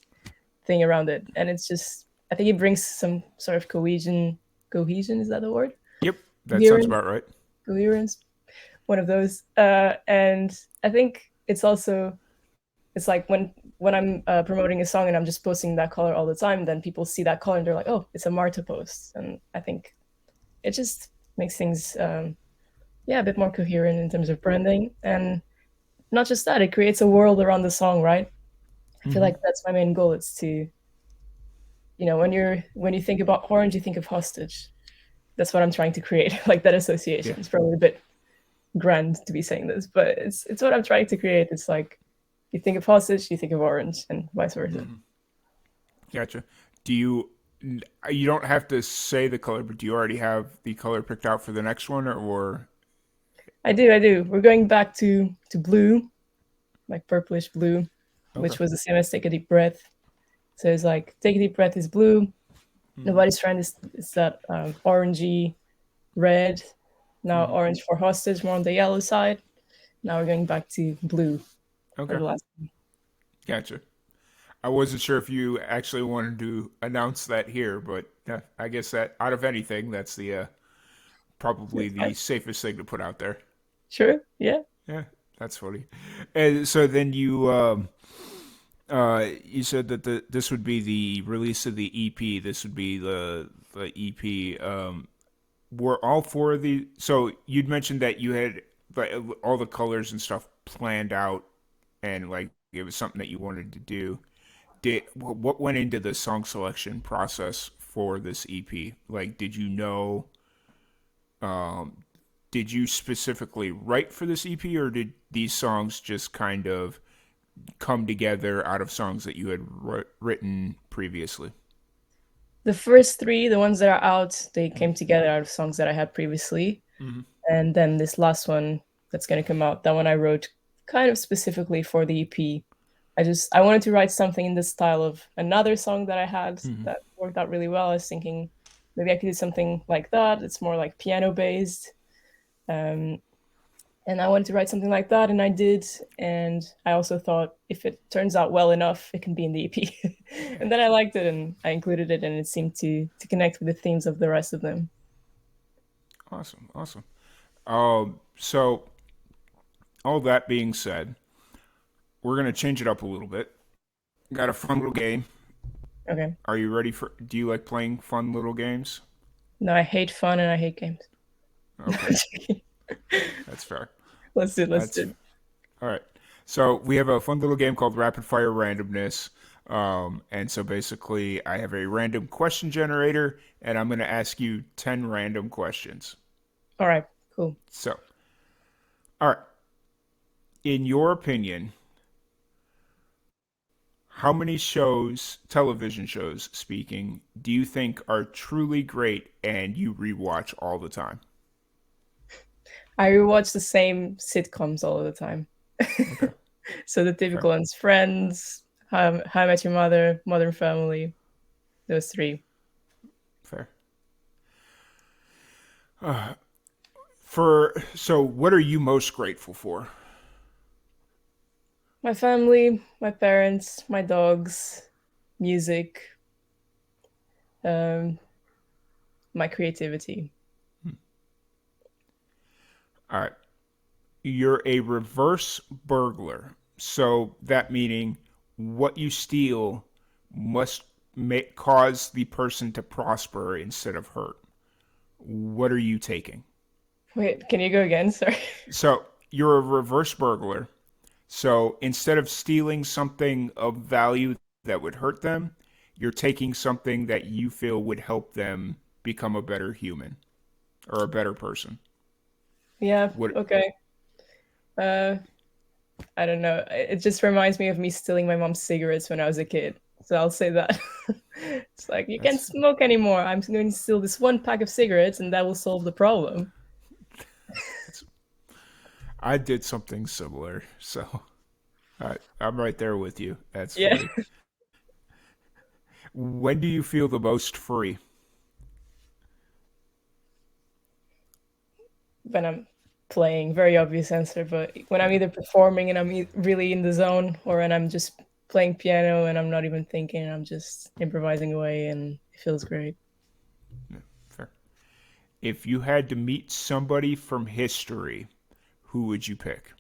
thing around it? And it's just, I think it brings some sort of cohesion. Cohesion, is that the word? Yep, that sounds about right. Coherence, one of those. And I think it's also, it's like when I'm promoting a song and I'm just posting that color all the time, then people see that color and they're like, oh, it's a Marta post. And I think it just makes things, a bit more coherent in terms of branding. And not just that, it creates a world around the song, right? I feel like that's my main goal. It's to, when you think about orange, you think of hostage. That's what I'm trying to create. Like that association. Yeah. It's probably a bit grand to be saying this, but it's what I'm trying to create. It's like, you think of hostage, you think of orange, and vice versa. Gotcha. You don't have to say the color, but do you already have the color picked out for the next one, or? I do. We're going back to blue, like purplish blue, which was the same as Take a Deep Breath. So it's like, Take a Deep Breath is blue. Nobody's trying this. It's that orangey red. Now orange for hostage, more on the yellow side. Now we're going back to blue. Okay. For the last one. Gotcha. I wasn't sure if you actually wanted to announce that here, but I guess that out of anything, that's the probably the safest thing to put out there. Sure. Yeah. Yeah, that's funny. And so then you said that this would be the release of the EP. This would be the EP. Were all four of the? So you'd mentioned that you had all the colors and stuff planned out, and like it was something that you wanted to do. What went into the song selection process for this EP? Like, did you know? Did you specifically write for this EP, or did these songs just kind of come together out of songs that you had written previously? The first three, the ones that are out, they came together out of songs that I had previously. And then this last one that's going to come out, that one I wrote kind of specifically for the EP. I wanted to write something in the style of another song that I had that worked out really well. I was thinking maybe I could do something like that. It's more like piano based. And I wanted to write something like that, and I did. And I also thought if it turns out well enough, it can be in the EP. And then I liked it, and I included it, and it seemed to connect with the themes of the rest of them. Awesome. So all that being said, we're going to change it up a little bit. Got a fun little game. Okay. Are you ready do you like playing fun little games? No, I hate fun and I hate games. Okay. That's fair. Let's do it. All right. So we have a fun little game called Rapid Fire Randomness. And so basically I have a random question generator, and I'm going to ask you 10 random questions. All right, cool. So, all right. In your opinion, how many television shows speaking, do you think are truly great and you rewatch all the time? I rewatch the same sitcoms all the time. Okay. So the typical ones: Friends, How I Met Your Mother, Modern Family, those three. Fair. So what are you most grateful for? My family, my parents, my dogs, music, my creativity. All right. You're a reverse burglar. So that meaning what you steal must cause the person to prosper instead of hurt. What are you taking? Wait, can you go again? Sorry. So you're a reverse burglar. So instead of stealing something of value that would hurt them, you're taking something that you feel would help them become a better human or a better person. Yeah. Okay. I don't know. It just reminds me of me stealing my mom's cigarettes when I was a kid. So I'll say that. It's like, you can't smoke anymore. I'm going to steal this one pack of cigarettes, and that will solve the problem. I did something similar, so I'm right there with you. That's funny. When do you feel the most free? When I'm playing, very obvious answer, but when I'm either performing and I'm really in the zone, or when I'm just playing piano and I'm not even thinking, I'm just improvising away and it feels great. Yeah, fair. If you had to meet somebody from history, who would you pick?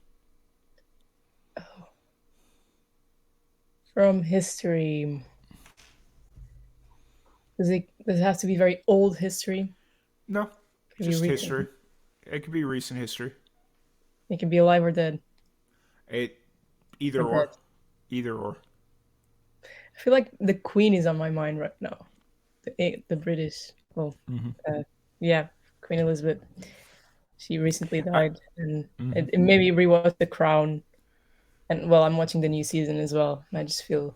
From history. Does it have to be very old history? No, Could be just recent. history. It could be recent history. It can be alive or dead. Either Or or. dead. Either or. I feel like the Queen is on my mind right now. The British. Well, yeah, Queen Elizabeth. She recently died, and it made me rewatch The Crown. And well, I'm watching the new season as well. And I just feel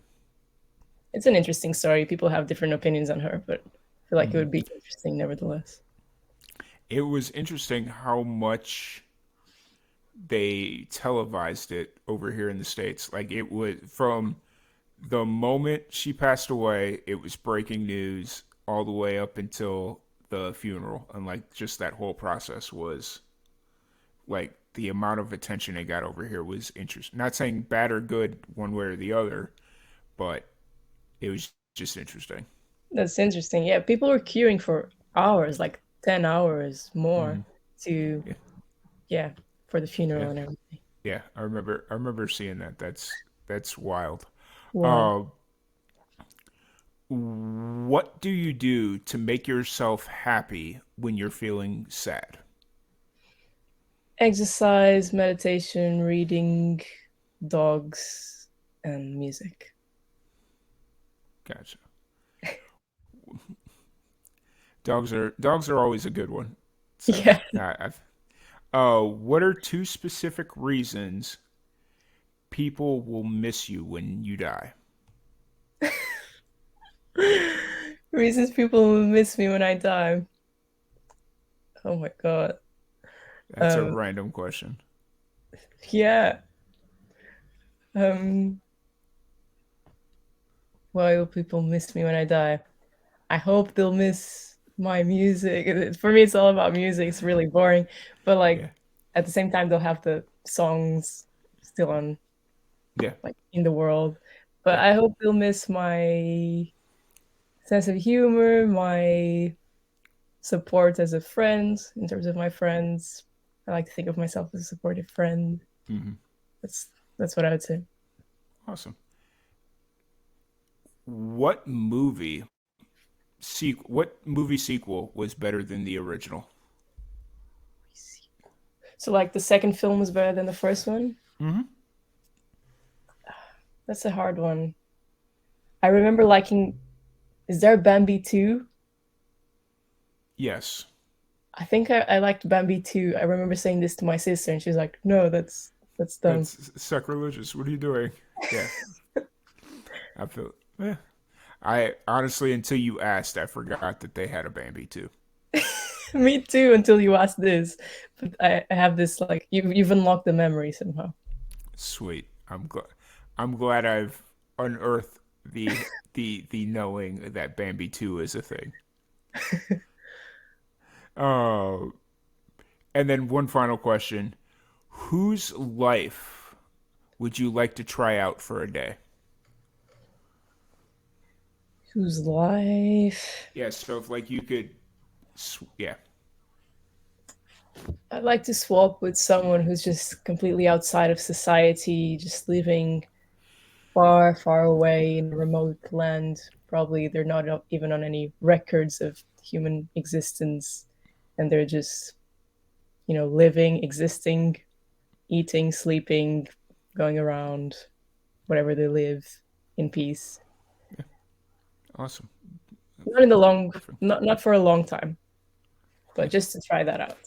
it's an interesting story. People have different opinions on her, but I feel like it would be interesting nevertheless. It was interesting how much they televised it over here in the States. Like, it was from the moment she passed away, it was breaking news all the way up until the funeral. And like, just that whole process was like, the amount of attention it got over here was interesting. Not saying bad or good one way or the other, but it was just interesting. That's interesting. Yeah, people were queuing for hours, like 10 hours more to, for the funeral and everything. Yeah, I remember seeing that. That's wild. Wow. What do you do to make yourself happy when you're feeling sad? Exercise, meditation, reading, dogs, and music. Gotcha. Dogs are always a good one. So, yeah. What are two specific reasons people will miss you when you die? Reasons people will miss me when I die. Oh my god. That's a random question. Yeah. Why will people miss me when I die? I hope they'll miss my music. For me, it's all about music. It's really boring. But like at the same time, they'll have the songs still on like in the world. But I hope they'll miss my sense of humor, my support as a friend in terms of my friends. I like to think of myself as a supportive friend. That's what I would say. Awesome. What movie sequel was better than the original? So like the second film was better than the first one? That's a hard one. I remember liking, is there Bambi 2? Yes. I think I liked Bambi 2. I remember saying this to my sister and she was like, no, that's dumb. That's sacrilegious. What are you doing? Yeah. I feel I honestly, until you asked, I forgot that they had a Bambi 2. Me too, until you asked this. But I have this, like, you've unlocked the memory somehow. Sweet. I'm glad I've unearthed the knowing that Bambi 2 is a thing. And then one final question. Whose life would you like to try out for a day? Whose life? Yeah, so if like you could, I'd like to swap with someone who's just completely outside of society, just living far, far away in a remote land. Probably they're not even on any records of human existence, and they're just, living, existing, eating, sleeping, going around, whatever they live in peace. Yeah. Awesome. Not for a long time, but just to try that out.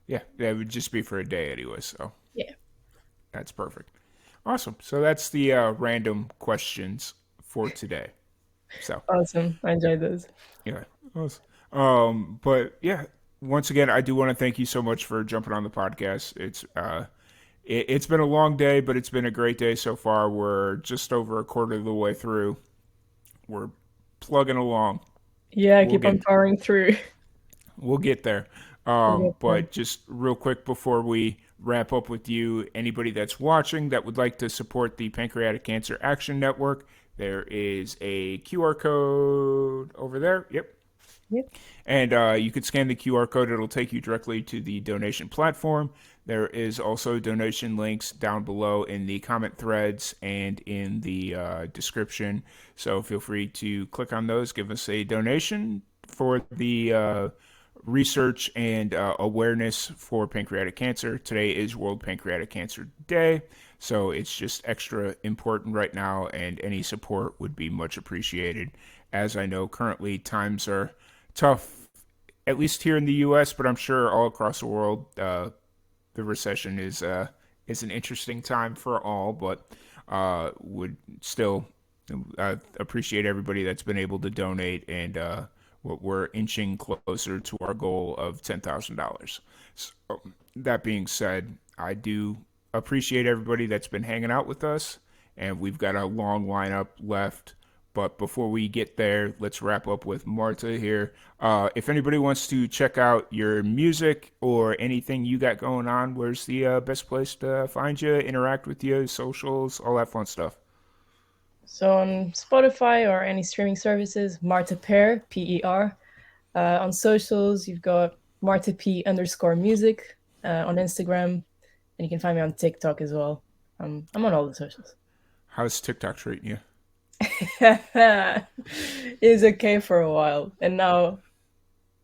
Yeah, that would just be for a day anyway, so. Yeah. That's perfect. Awesome. So that's the random questions for today. So awesome. I enjoyed those. Yeah. Awesome. But yeah, once again, I do want to thank you so much for jumping on the podcast. It's been a long day, but it's been a great day so far. We're just over a quarter of the way through. We're plugging along. Yeah, keep on powering through. We'll get there. But just real quick before we wrap up with you, anybody that's watching that would like to support the Pancreatic Cancer Action Network, there is a QR code over there. Yep. And you could scan the QR code. It'll take you directly to the donation platform. There is also donation links down below in the comment threads and in the description. So feel free to click on those. Give us a donation for the research and awareness for pancreatic cancer. Today is World Pancreatic Cancer Day, so it's just extra important right now, and any support would be much appreciated. As I know, currently times are tough, at least here in the U.S., but I'm sure all across the world, the recession is an interesting time for all, but would still appreciate everybody that's been able to donate, and we're inching closer to our goal of $10,000. So, that being said, I do appreciate everybody that's been hanging out with us, and we've got a long lineup left. But before we get there, let's wrap up with Marta here. If anybody wants to check out your music or anything you got going on, where's the best place to find you, interact with you, socials, all that fun stuff? So on Spotify or any streaming services, Marta Per, P-E-R. On socials, you've got Marta P_music on Instagram, and you can find me on TikTok as well. I'm on all the socials. How's TikTok treating you? It's okay for a while, and now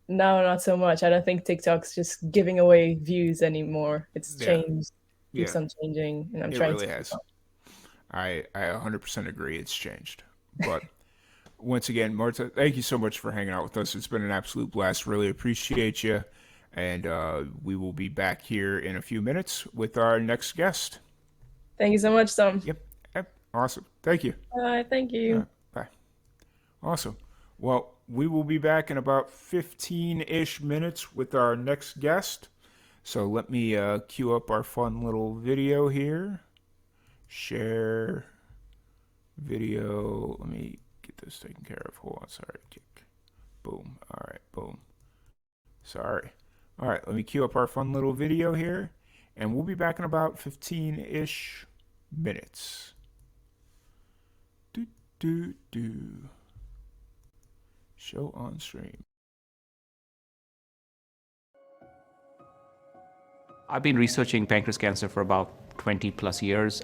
not so much. I don't think TikTok's just giving away views anymore. It's changed, keeps on changing, and I'm trying really to. Has. I 100% agree. It's changed. But once again, Marta, thank you so much for hanging out with us. It's been an absolute blast. Really appreciate you. And we will be back here in a few minutes with our next guest. Thank you so much, Tom. Yep. Awesome. Thank you. Thank you. Bye. Awesome. Well, we will be back in about 15-ish minutes with our next guest. So let me cue up our fun little video here. Share video. Let me get this taken care of. Hold on. Sorry. Kick. Boom. All right. Boom. Sorry. All right. Let me cue up our fun little video here. And we'll be back in about 15-ish minutes. Show on stream. I've been researching pancreas cancer for about 20 plus years.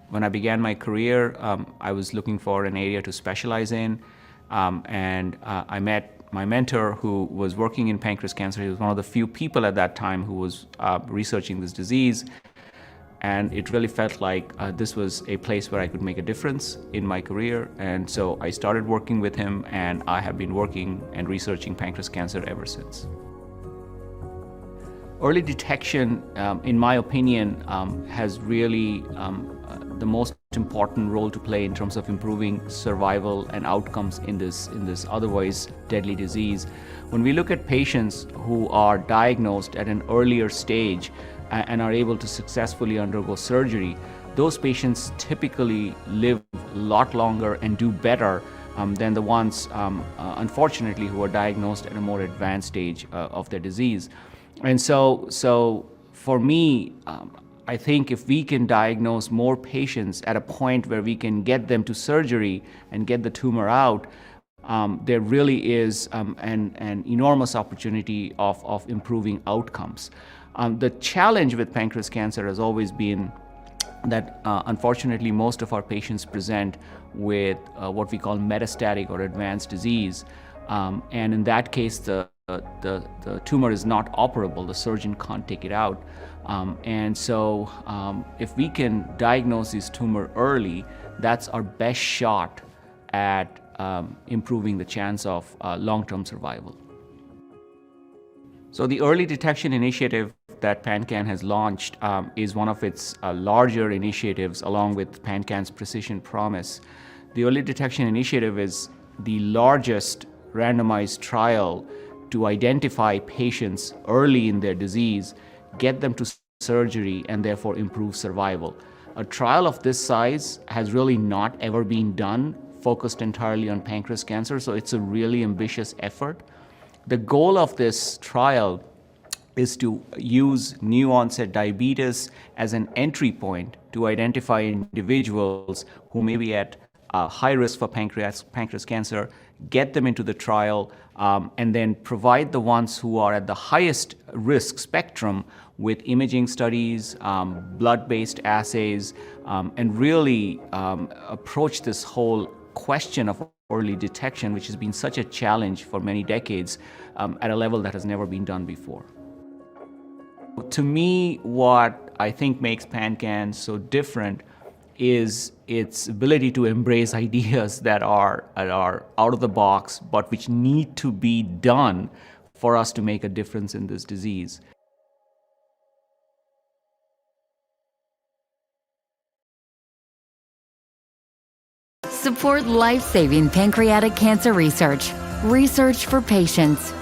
When I began my career, I was looking for an area to specialize in, and I met my mentor who was working in pancreas cancer. He was one of the few people at that time who was researching this disease, and it really felt like this was a place where I could make a difference in my career, and so I started working with him, and I have been working and researching pancreas cancer ever since. Early detection, in my opinion, has really the most important role to play in terms of improving survival and outcomes in this otherwise deadly disease. When we look at patients who are diagnosed at an earlier stage and are able to successfully undergo surgery, those patients typically live a lot longer and do better than the ones, unfortunately, who are diagnosed at a more advanced stage of their disease. And so for me, I think if we can diagnose more patients at a point where we can get them to surgery and get the tumor out, there really is an enormous opportunity of improving outcomes. The challenge with pancreas cancer has always been that unfortunately most of our patients present with what we call metastatic or advanced disease, and in that case the tumor is not operable. The surgeon can't take it out. And so if we can diagnose this tumor early, that's our best shot at improving the chance of long-term survival. So the early detection initiative that PanCAN has launched is one of its larger initiatives, along with PanCAN's Precision Promise. The early detection initiative is the largest randomized trial to identify patients early in their disease, get them to surgery, and therefore improve survival. A trial of this size has really not ever been done focused entirely on pancreas cancer, so it's a really ambitious effort. The goal of this trial is to use new onset diabetes as an entry point to identify individuals who may be at high risk for pancreas cancer, get them into the trial, and then provide the ones who are at the highest risk spectrum with imaging studies, blood-based assays, and really approach this whole question of early detection, which has been such a challenge for many decades, at a level that has never been done before. To me, what I think makes PanCAN so different is its ability to embrace ideas that are out of the box, but which need to be done for us to make a difference in this disease. Support life-saving pancreatic cancer research. Research for patients.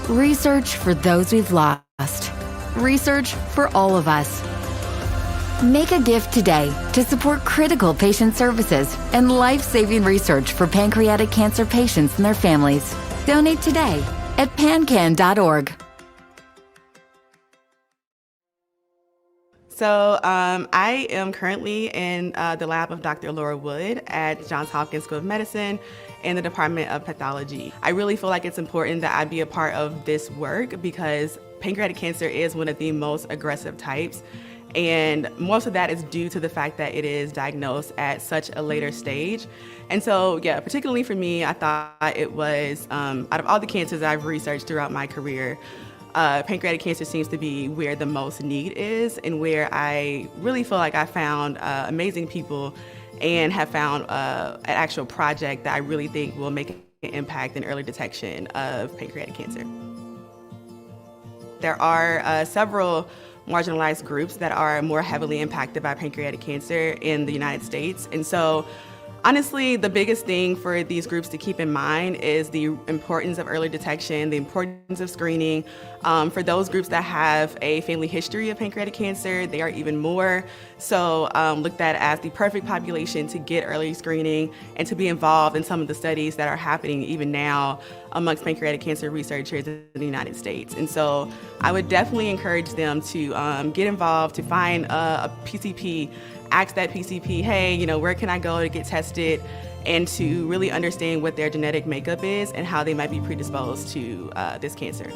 Research for those we've lost. Research for all of us. Make a gift today to support critical patient services and life-saving research for pancreatic cancer patients and their families. Donate today at PanCAN.org. So I am currently in the lab of Dr. Laura Wood at Johns Hopkins School of Medicine in the Department of Pathology. I really feel like it's important that I be a part of this work because pancreatic cancer is one of the most aggressive types. And most of that is due to the fact that it is diagnosed at such a later stage. And so, yeah, particularly for me, I thought it was, out of all the cancers I've researched throughout my career, pancreatic cancer seems to be where the most need is and where I really feel like I found amazing people and have found an actual project that I really think will make an impact in early detection of pancreatic cancer. There are several marginalized groups that are more heavily impacted by pancreatic cancer in the United States. And so honestly, the biggest thing for these groups to keep in mind is the importance of early detection, the importance of screening. For those groups that have a family history of pancreatic cancer, they are even more so looked at as the perfect population to get early screening and to be involved in some of the studies that are happening even now amongst pancreatic cancer researchers in the United States. And so I would definitely encourage them to get involved, to find a PCP, ask that PCP, hey, you know, where can I go to get tested, and to really understand what their genetic makeup is and how they might be predisposed to this cancer.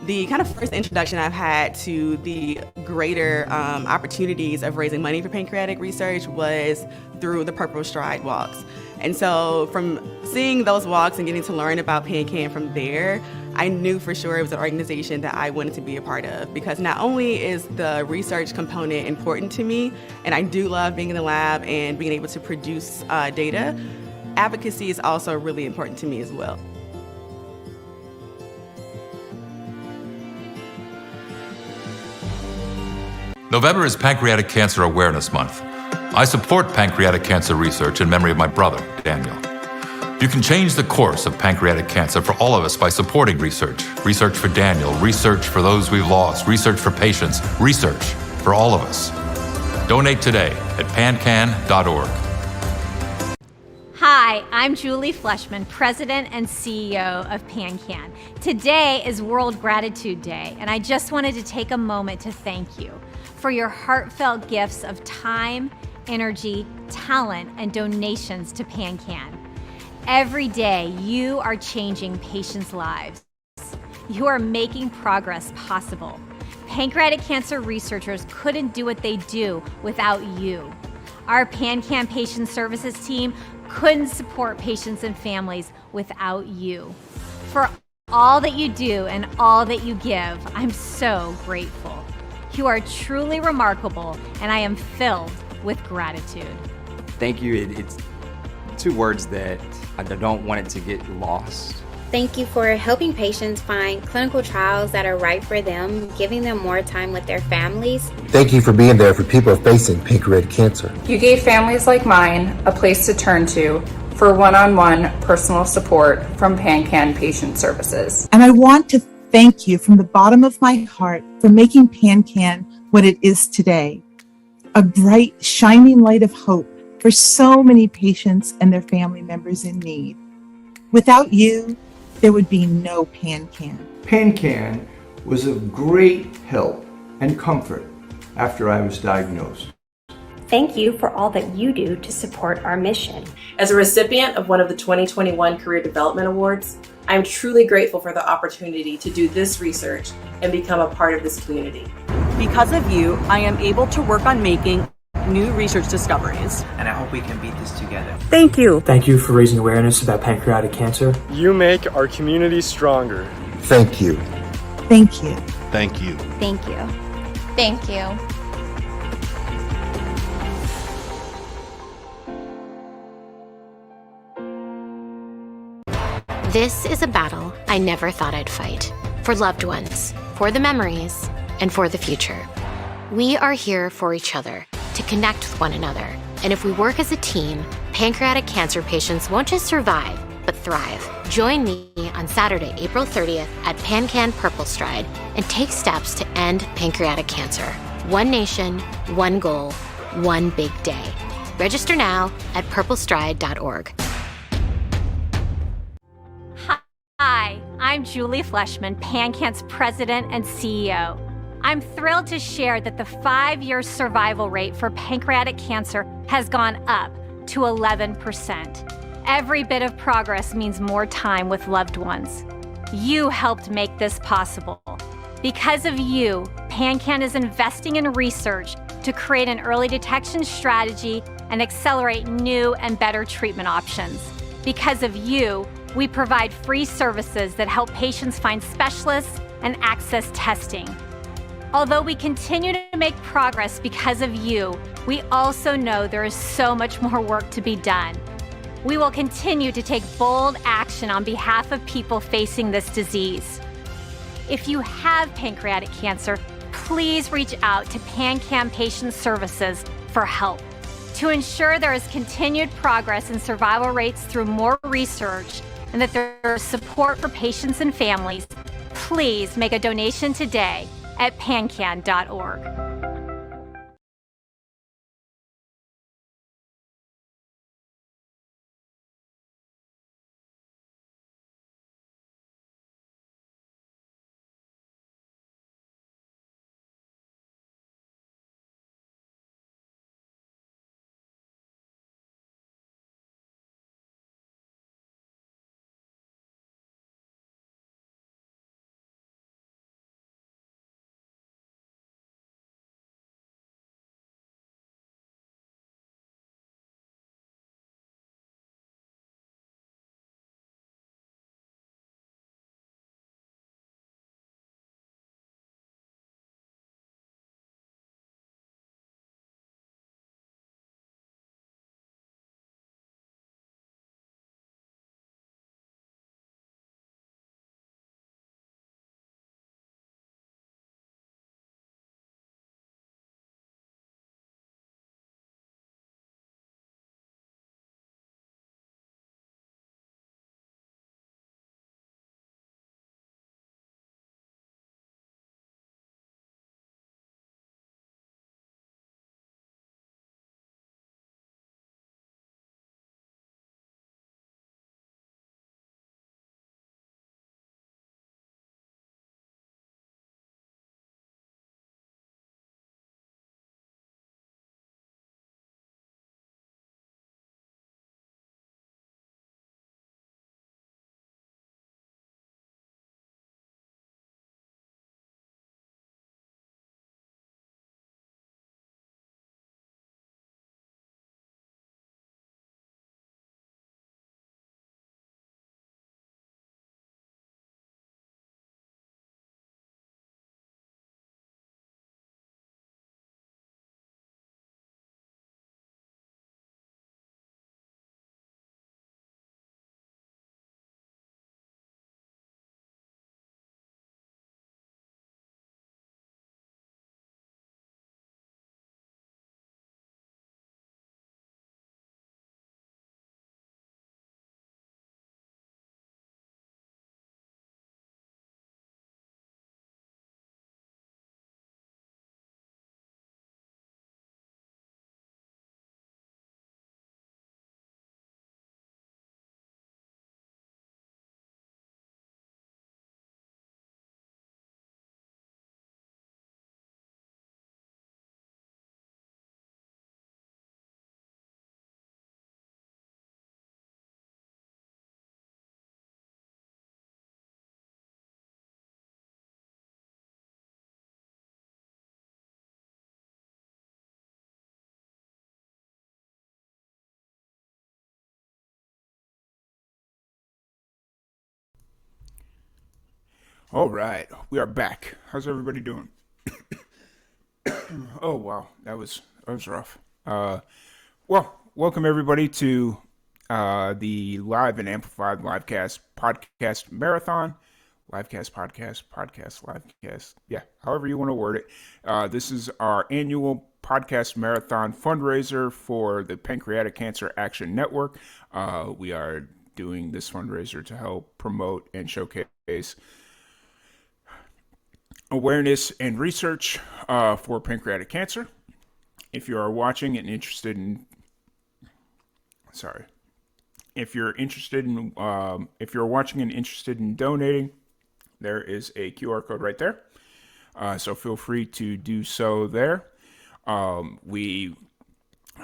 The kind of first introduction I've had to the greater opportunities of raising money for pancreatic research was through the Purple Stride walks. And so from seeing those walks and getting to learn about PanCAN from there, I knew for sure it was an organization that I wanted to be a part of, because not only is the research component important to me, and I do love being in the lab and being able to produce data, advocacy is also really important to me as well. November is Pancreatic Cancer Awareness Month. I support pancreatic cancer research in memory of my brother, Daniel. You can change the course of pancreatic cancer for all of us by supporting research. Research for Daniel, research for those we've lost, research for patients, research for all of us. Donate today at PanCAN.org. Hi, I'm Julie Fleshman, President and CEO of PanCAN. Today is World Gratitude Day, and I just wanted to take a moment to thank you for your heartfelt gifts of time, energy, talent, and donations to PanCAN. Every day, you are changing patients' lives. You are making progress possible. Pancreatic cancer researchers couldn't do what they do without you. Our PanCAN patient services team couldn't support patients and families without you. For all that you do and all that you give, I'm so grateful. You are truly remarkable, and I am filled with gratitude. Thank you. It's two words that I don't want it to get lost. Thank you for helping patients find clinical trials that are right for them, giving them more time with their families. Thank you for being there for people facing pancreatic cancer. You gave families like mine a place to turn to for one-on-one personal support from PanCAN Patient Services. And I want to thank you from the bottom of my heart for making PanCAN what it is today. a bright, shining light of hope for so many patients and their family members in need. Without you, there would be no PanCAN. PanCAN was of great help and comfort after I was diagnosed. Thank you for all that you do to support our mission. As a recipient of one of the 2021 Career Development Awards, I am truly grateful for the opportunity to do this research and become a part of this community. Because of you, I am able to work on making new research discoveries. And I hope we can beat this together. Thank you. Thank you for raising awareness about pancreatic cancer. You make our community stronger. Thank you. Thank you. Thank you. Thank you. Thank you. This is a battle I never thought I'd fight. For loved ones, for the memories, and for the future. We are here for each other, to connect with one another. And if we work as a team, pancreatic cancer patients won't just survive, but thrive. Join me on Saturday, April 30th at PanCAN Purple Stride and take steps to end pancreatic cancer. One nation, one goal, one big day. Register now at purplestride.org. Hi, I'm Julie Fleshman, PanCAN's president and CEO. I'm thrilled to share that the 5-year survival rate for pancreatic cancer has gone up to 11%. Every bit of progress means more time with loved ones. You helped make this possible. Because of you, PanCAN is investing in research to create an early detection strategy and accelerate new and better treatment options. Because of you, we provide free services that help patients find specialists and access testing. Although we continue to make progress because of you, we also know there is so much more work to be done. We will continue to take bold action on behalf of people facing this disease. If you have pancreatic cancer, please reach out to PanCAN Patient Services for help. To ensure there is continued progress in survival rates through more research and that there is support for patients and families, please make a donation today at pancan.org. All right, we are back. How's everybody doing? Oh wow, that was rough. Well, welcome everybody to the live and amplified livecast podcast marathon. Livecast podcast livecast. Yeah, however you want to word it. This is our annual podcast marathon fundraiser for the Pancreatic Cancer Action Network. We are doing this fundraiser to help promote and showcase awareness and research for pancreatic cancer. If you are watching and interested in, sorry, if you're watching and interested in donating, there is a QR code right there. So feel free to do so there. We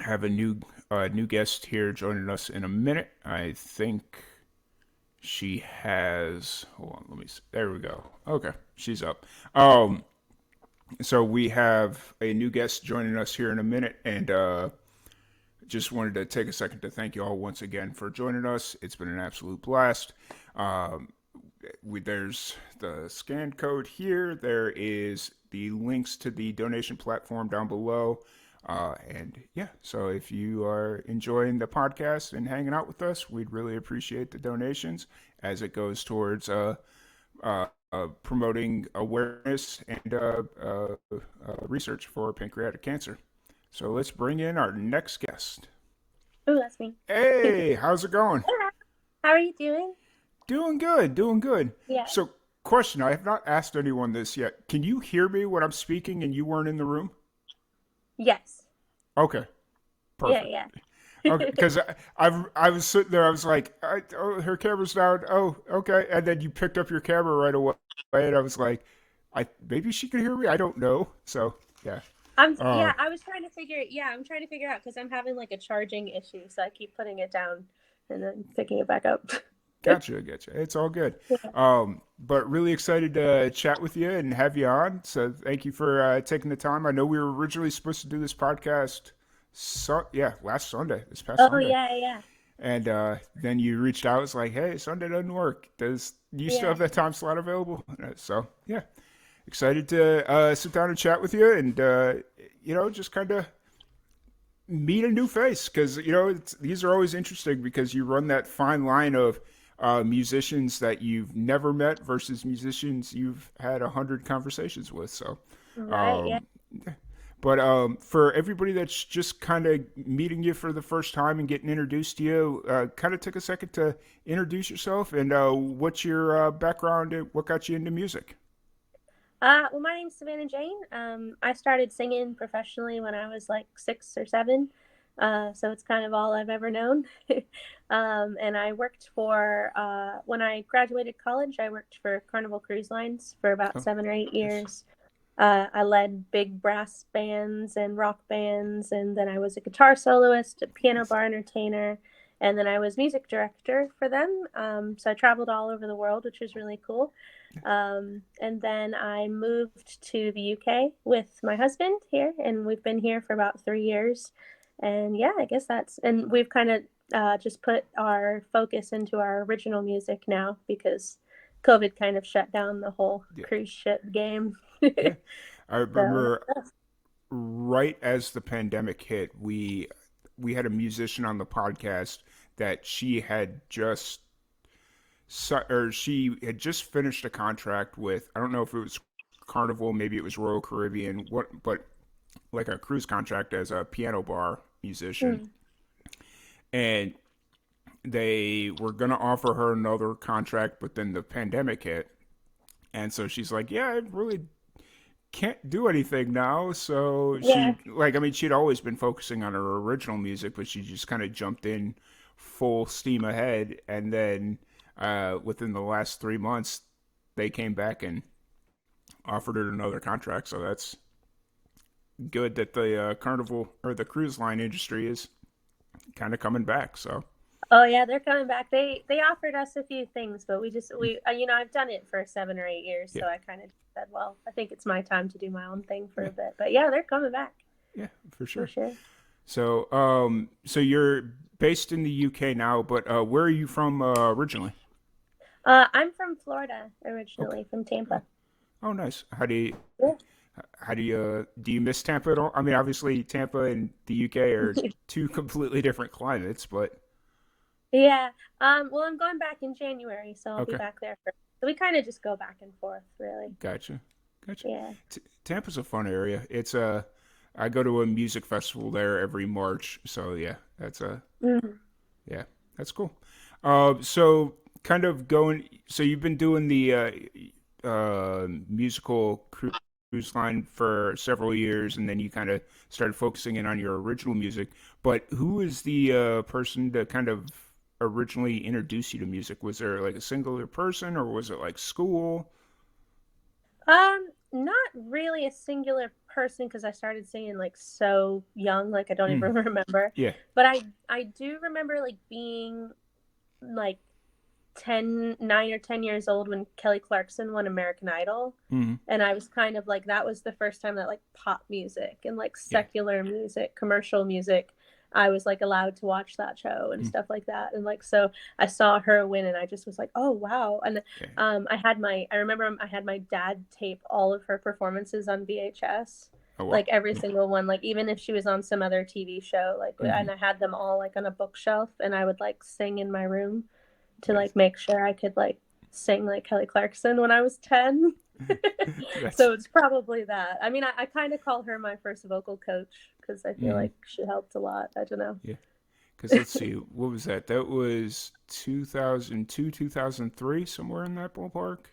have a new guest here joining us in a minute. I think she has. Hold on, let me see. There we go. Okay, she's up. So we have a new guest joining us here in a minute, and just wanted to take a second to thank you all once again for joining us. It's been an absolute blast. There's the scan code here. There is the links to the donation platform down below. And yeah, so if you are enjoying the podcast and hanging out with us, we'd really appreciate the donations as it goes towards promoting awareness and research for pancreatic cancer. So let's bring in our next guest. Oh, that's me. Hey, how's it going? How are you doing? Doing good, doing good. Yeah. So, question, I have not asked anyone this yet. Can you hear me when I'm speaking and you weren't in the room? Yes. Okay. Perfect. Yeah. Okay, because I was sitting there, I was like, oh, her camera's down. Oh, okay. And then you picked up your camera right away, and I was like, maybe she can hear me. I don't know. So yeah. I was trying to figure. Yeah, I'm trying to figure out because I'm having like a charging issue, so I keep putting it down and then picking it back up. Gotcha. It's all good. But really excited to chat with you and have you on. So thank you for taking the time. I know we were originally supposed to do this podcast, last Sunday, this past Sunday. Oh yeah. And then you reached out. It's like, hey, Sunday doesn't work. Do you still have that time slot available? So yeah, excited to sit down and chat with you, and just kind of meet a new face, because these are always interesting because you run that fine line of musicians that you've never met versus musicians you've had 100 conversations with. So, right, yeah. But for everybody that's just kind of meeting you for the first time and getting introduced to you, kind of take a second to introduce yourself and what's your background and what got you into music? Well, my name's Savannah Jane. I started singing professionally when I was like 6 or 7. So it's kind of all I've ever known. And I worked for, when I graduated college, I worked for Carnival Cruise Lines for about 7 or 8 years. I led big brass bands and rock bands, and then I was a guitar soloist, a piano bar entertainer, and then I was music director for them. So I traveled all over the world, which was really cool. And then I moved to the UK with my husband here, and we've been here for about 3 years. And yeah, I guess and we've kind of just put our focus into our original music now because COVID kind of shut down the whole cruise ship game. Yeah. I remember right as the pandemic hit, we had a musician on the podcast that she had just finished a contract with, I don't know if it was Carnival, maybe it was Royal Caribbean, but like a cruise contract as a piano bar musician. And they were going to offer her another contract, but then the pandemic hit. And so she's like, yeah, I really can't do anything now. So she'd always been focusing on her original music, but she just kind of jumped in full steam ahead. And then within the last 3 months, they came back and offered her another contract. So that's good that the Carnival or the cruise line industry is kind of coming back. So. Oh yeah, they're coming back. They offered us a few things, but we I've done it for 7 or 8 years, so I kind of said, well, I think it's my time to do my own thing for a bit. But yeah, they're coming back. Yeah, for sure. For sure. So, so you're based in the UK now, but where are you from originally? I'm from Florida originally, from Tampa. Oh, nice. How do you Yeah. do you miss Tampa at all? I mean, obviously Tampa and the UK are two completely different climates, but Yeah. Well, I'm going back in January, so I'll be okay, back there for. So we kind of just go back and forth, really. gotcha. Yeah. Tampa's a fun area. It's I go to a music festival there every March, so yeah, that's Mhm. yeah, that's cool. So kind of going. So you've been doing the musical cruise line for several years, and then you kind of started focusing in on your original music. But who is the person that kind of originally introduced you to music? Was there like a singular person, or was it like school? Not really a singular person because I started singing like so young, like I don't Mm, even remember. yeah. But I do remember like being like 9 or 10 years old when Kelly Clarkson won American Idol. Hmm. And I was kind of like, that was the first time that like pop music and like Yeah. secular music, commercial music, I was like allowed to watch that show and Mm, stuff like that. And like, so I saw her win and I just was like, oh, wow. And yeah. I remember I had my dad tape all of her performances on VHS, Oh wow. like every single one, like even if she was on some other TV show, like, Hmm. and I had them all like on a bookshelf and I would like sing in my room to Nice. like make sure I could like sing like Kelly Clarkson when I was 10. That's So it's probably that. I mean, I kind of call her my first vocal coach because I feel mhm. like she helped a lot. I don't know. Yeah. Because let's see, what was that? That was 2002, 2003, somewhere in that ballpark.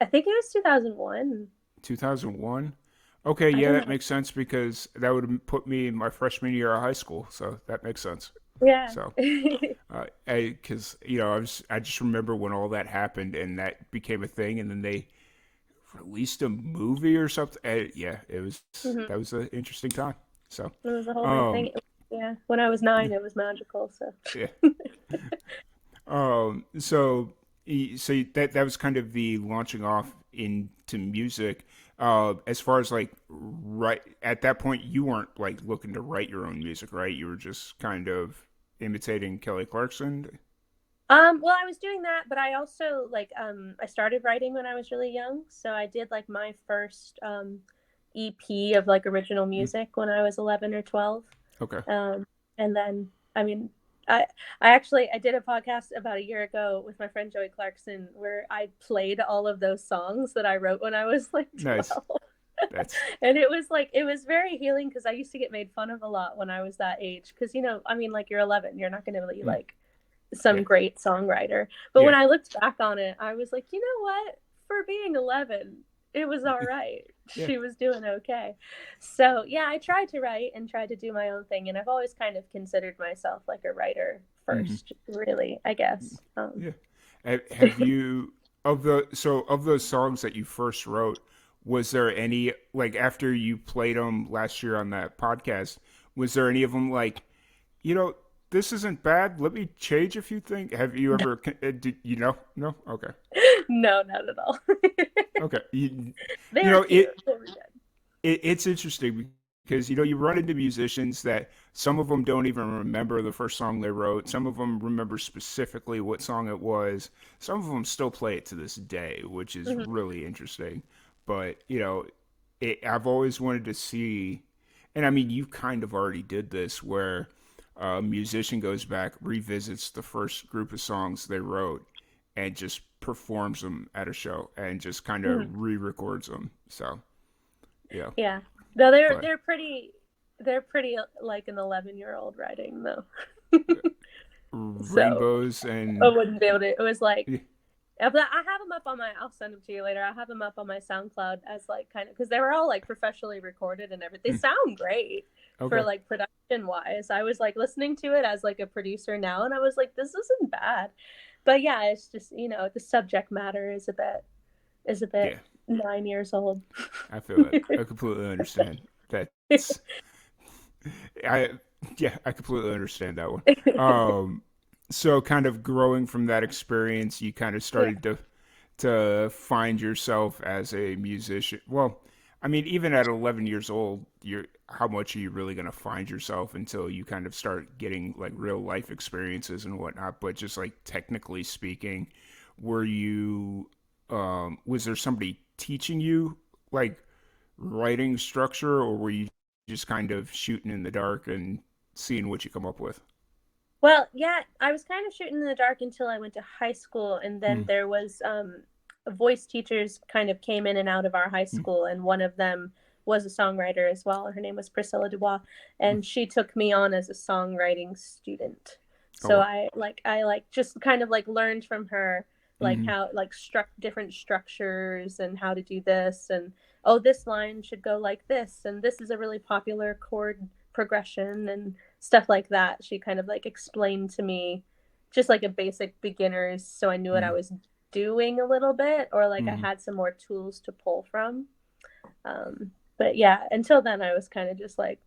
I think it was 2001. 2001. Okay, I yeah, don't that know. makes sense because that would have put me in my freshman year of high school, so that makes sense. Yeah. So, because I just remember when all that happened and that became a thing, and then they released a movie or something. Yeah, Mhm. that was an interesting time. So, It was a whole big thing. um, Yeah. When I was 9, it was magical. So. yeah. So, so that was kind of the launching off into music. As far as like right at that point, you weren't like looking to write your own music, right? You were just kind of imitating Kelly Clarkson. Well, I was doing that, but I also like I started writing when I was really young. So I did like my first EP of like original Mm, music when I was 11 or 12. okay, Um, and then I mean, I I did a podcast about a year ago with my friend Joey Clarkson where I played all of those songs that I wrote when I was like nice. 12. That's And it was like it was very healing because I used to get made fun of a lot when I was that age because I mean like you're 11, you're not going to be mm, like some yeah, great songwriter. But when yeah, I looked back on it, I was like, you know what? For being 11, it was all right. yeah. She was doing okay. So, yeah, I tried to write and tried to do my own thing. And I've always kind of considered myself like a writer Hmm. first, really, I guess. Yeah. Have you of those songs that you first wrote, was there any like after you played them last year on that podcast, was there any of them like, you know, this isn't bad, let me change a few things? Have you ever did you know? No? Okay. No, not at all. Okay. They You were know, cute. They were good. it's interesting because you run into musicians that some of them don't even remember the first song they wrote. Some of them remember specifically what song it was. Some of them still play it to this day, which is Mhm. really interesting. But I've always wanted to see, and I mean, you kind of already did this, where a musician goes back, revisits the first group of songs they wrote, and just performs them at a show, and just kind Mhm. of re-records them. So yeah, Yeah. No, they're but. they're pretty they're pretty like an 11-year-old writing though. So Rainbows I and wouldn't be able to. It was like, yeah, but I have them up on my. I'll send them to you later. I have them up on my SoundCloud as like kind of because they were all like professionally recorded and everything. They mm, sound great for okay, like production wise. I was like listening to it as like a producer now, and I was like, this isn't bad. But yeah, it's just the subject matter is a bit yeah, 9 years old. I feel it. I completely understand. That's I yeah, I completely understand that one. Um, so kind of growing from that experience, you kind of Yeah. started to find yourself as a musician. Well, I mean, even at 11 years old, you're how much are you really going to find yourself until you kind of start getting like real life experiences and whatnot? But just like technically speaking, were you was there somebody teaching you like writing structure, or were you just kind of shooting in the dark and seeing what you come up with? Well, yeah, I was kind of shooting in the dark until I went to high school, and then Mm, there was voice teachers kind of came in and out of our high mm, school, and one of them was a songwriter as well. Her name was Priscilla Dubois, mm. and she took me on as a songwriting student. Oh So wow. I just kind of like learned from her like Hmm. how like different structures and how to do this, and oh, this line should go like this, and this is a really popular chord progression and stuff like that. She kind of like explained to me just like a basic beginners, so I knew what I Hmm. was doing a little bit, or like I Hmm. had some more tools to pull from. But yeah, until then I was kind of just like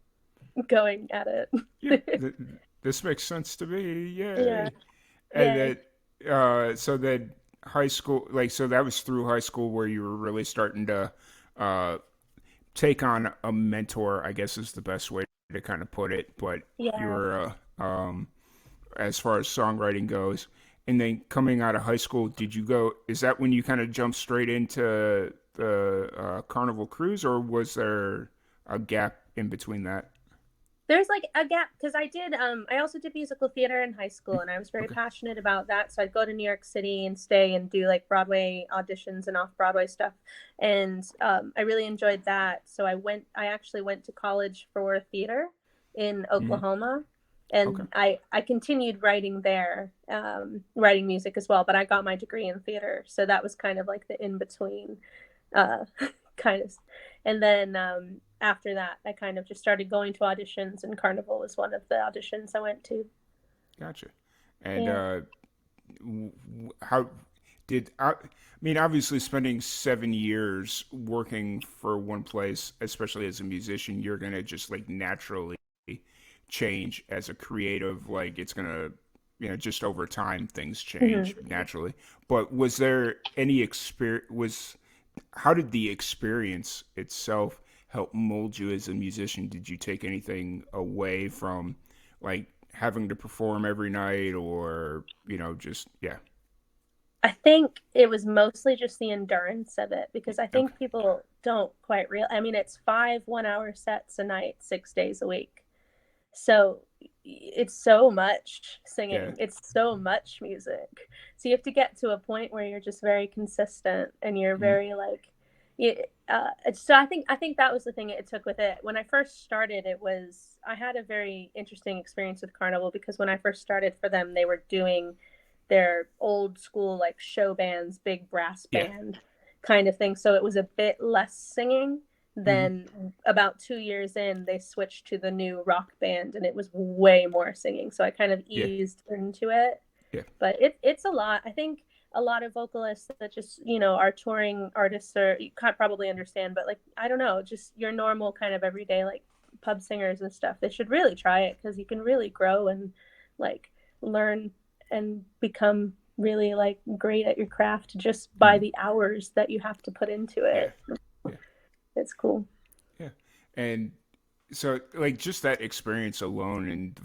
going at Yeah, it. this makes sense to me. Yeah, Yay. And yay. that so that high school, like, so that was through high school where you were really starting to uh take on a mentor, I guess is the best way to kind of put it. But you Yeah. were as far as songwriting goes. And then coming out of high school, did you go, is that when you kind of jumped straight into the Carnival Cruise, or was there a gap in between that? There's like a gap because I also did musical theater in high Mm, school, and I was very okay. passionate about that. So I'd go to New York City and stay and do like Broadway auditions and off Broadway stuff. And I really enjoyed that. So I actually went to college for theater in Hmm. Oklahoma. Okay. And I continued writing there, writing music as well, but I got my degree in theater. So that was kind of like the in between uh, kind of. And then after that, I kind of just started going to auditions, and Carnival was one of the auditions I went to. Gotcha. And Yeah. how did I mean, obviously spending 7 years working for one place, especially as a musician, you're gonna just like naturally change as a creative. Like it's gonna, just over time things change Mhm. naturally. But was there any how did the experience itself help mold you as a musician? Did you take anything away from like having to perform every night, or, just, yeah. I think it was mostly just the endurance of it because I Okay. think people don't quite I mean, it's 5 1-hour sets a night, 6 days a week. So it's so much Yeah. singing, it's so much music. So you have to get to a point where you're just very consistent and you're Mm, very like, you, so I think that was the thing it took with it. When I first started, I had a very interesting experience with Carnival because when I first started for them, they were doing their old school like show bands, big brass yeah. band kind of thing. So it was a bit less singing. Hmm. Then about 2 years in, they switched to the new rock band, and it was way more singing. So I kind of Yeah. eased into it, Yeah. but it's a lot. I think a lot of vocalists that just are touring artists, or you can't probably understand, but like I don't know, just your normal kind of everyday like pub singers and stuff. They should really try it because you can really grow and like learn and become really like great at your craft just by Hmm. the hours that you have to put into Yeah. it. Yeah. It's cool. Yeah. And so, like, just that experience alone, and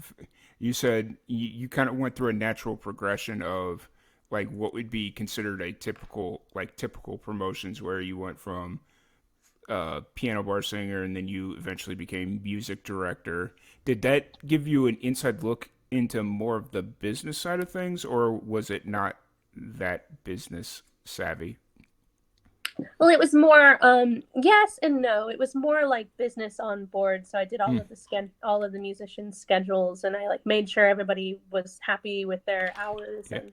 you said you kind of went through a natural progression of like what would be considered a typical promotions, where you went from piano bar singer and then you eventually became music director. Did that give you an inside look into more of the business side of things, or was it not that business savvy? Well, it was more yes and no. It was more like business on board. So I did Mm, all of the musicians' schedules, and I like made sure everybody was happy with their hours yeah. and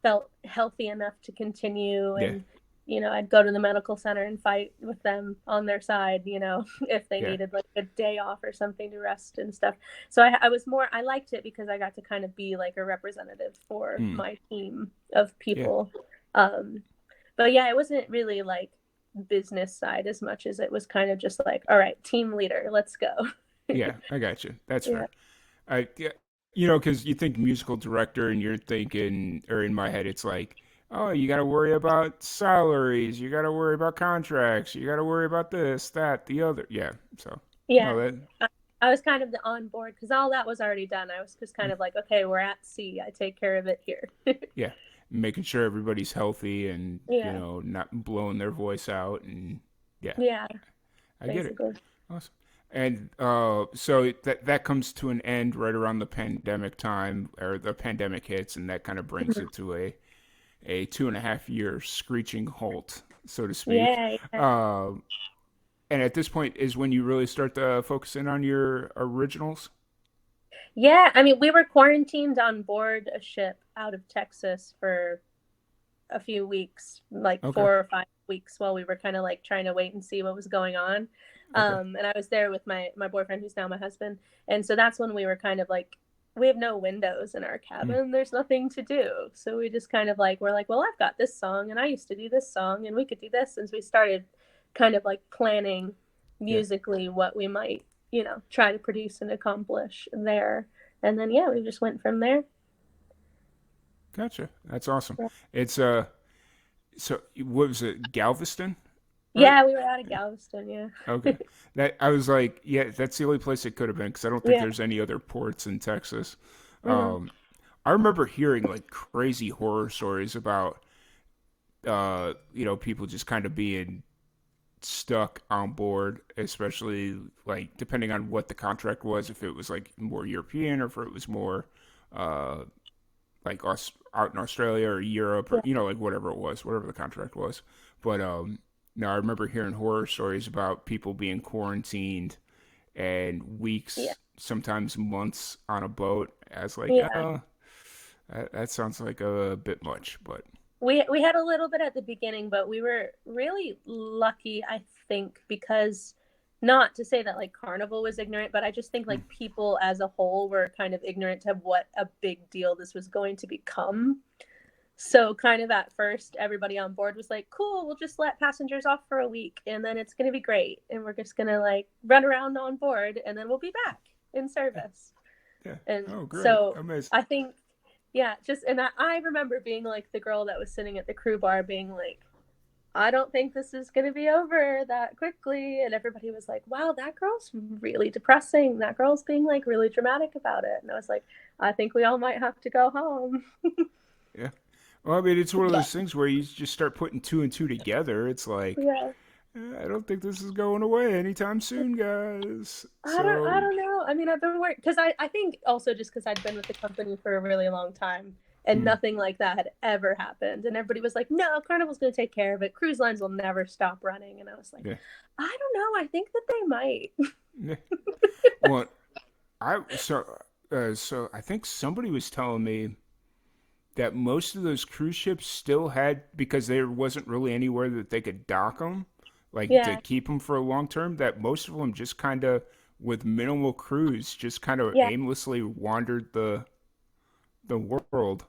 felt healthy enough to continue. Yeah. And I'd go to the medical center and fight with them on their side, if they Yeah. needed like a day off or something to rest and stuff. So I liked it because I got to kind of be like a representative for Mm, my team of yeah. people. Um, but yeah, it wasn't really like business side as much as it was kind of just like, all right, team leader, let's go. Yeah. I got you. That's Yeah. fair. Yeah, because you think musical director, and you're thinking, or in my head, it's like, oh, you got to worry about salaries, you got to worry about contracts, you got to worry about this, that, the other. Yeah. So, no, Yeah. that, I, I was kind of the on board because all that was already done. I was just kind of like, okay, we're at sea. I take care of it here. yeah. making sure everybody's healthy and Yeah. not blowing their voice out, and yeah, Yeah, I get it. basically. Awesome. And so that comes to an end right around the pandemic time, or the pandemic hits, and that kind of brings it to a 2.5 year screeching halt, so to speak. Yeah, yeah. And at this point is when you really start to focus in on your originals. Yeah, I mean, we were quarantined on board a ship out of Texas for a few weeks, like Okay. 4 or 5 weeks, while we were kind of like trying to wait and see what was going on. Okay. And I was there with my boyfriend, who's now my husband. And so that's when we were kind of like, we have no windows in our cabin. There's nothing to do. So we just kind of like, we're like, well, I've got this song and I used to do this song and we could do this. And so we started kind of like planning musically what we might, try to produce and accomplish there. And then, yeah, we just went from there. Gotcha. That's awesome. Yeah. It's so what was it, Galveston? Right? Yeah, we were out of Galveston. Yeah. Okay. That I was like, yeah, that's the only place it could have been, because I don't think Yeah. there's any other ports in Texas. Mhm. I remember hearing like crazy horror stories about people just kind of being stuck on board, especially like depending on what the contract was, if it was like more European or if it was more like us out in Australia or Europe, or like whatever it was, whatever the contract was. But no, I remember hearing horror stories about people being quarantined and weeks, sometimes months on a boat. I was like, Yeah. that sounds like a bit much, but We had a little bit at the beginning, but we were really lucky, I think, because not to say that like Carnival was ignorant, but I just think like people as a whole were kind of ignorant of what a big deal this was going to become. So kind of at first, everybody on board was like, cool, we'll just let passengers off for a week and then it's going to be great. And we're just going to like run around on board and then we'll be back in service. yeah. And Oh, great. so Amazing. I think, yeah, and I remember being like the girl that was sitting at the crew bar being like, I don't think this is going to be over that quickly. And everybody was like, wow, that girl's really depressing. That girl's being like really dramatic about it. And I was like, I think we all might have to go home. Yeah. Well, I mean, it's one of those things where you just start putting two and two together. It's like, Yeah. I don't think this is going away anytime soon, guys. I don't know. I mean, I've been working because I think also just because I'd been with the company for a really long time and nothing like that had ever happened. And everybody was like, no, Carnival's going to take care of it. Cruise lines will never stop running. And I was like, I don't know. I think that they might. Yeah. Well, so I think somebody was telling me that most of those cruise ships still had, because there wasn't really anywhere that they could dock them, like to keep them for a long term, that most of them just kind of, with minimal crews, just kind of aimlessly wandered the world.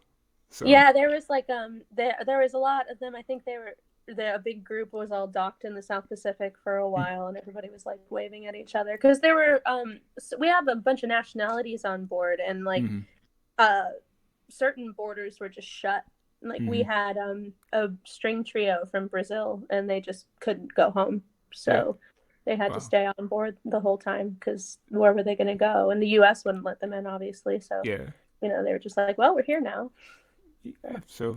So Yeah, there was like there was a lot of them. I think a big group was all docked in the South Pacific for a while, and everybody was like waving at each other because there were so we have a bunch of nationalities on board, and like certain borders were just shut. Like we had a string trio from Brazil, and they just couldn't go home, so they had to stay on board the whole time because where were they going to go? And the U.S. wouldn't let them in, obviously. So they were just like, well, we're here now. Yeah, so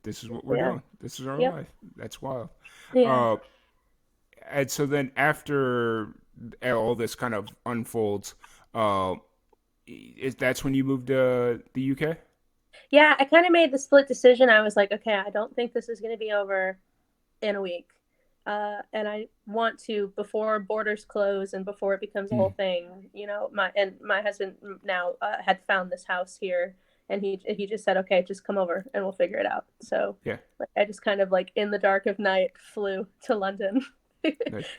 this is what we're doing. This is our life. That's wild. Yeah. And so then after all this kind of unfolds, that's when you moved to the UK? Yeah, I kind of made the split decision. I was like, okay, I don't think this is going to be over in a week. And I want to, before borders close and before it becomes a whole thing, my husband now had found this house here, and he just said, okay, just come over and we'll figure it out. So like, I just kind of like in the dark of night flew to London.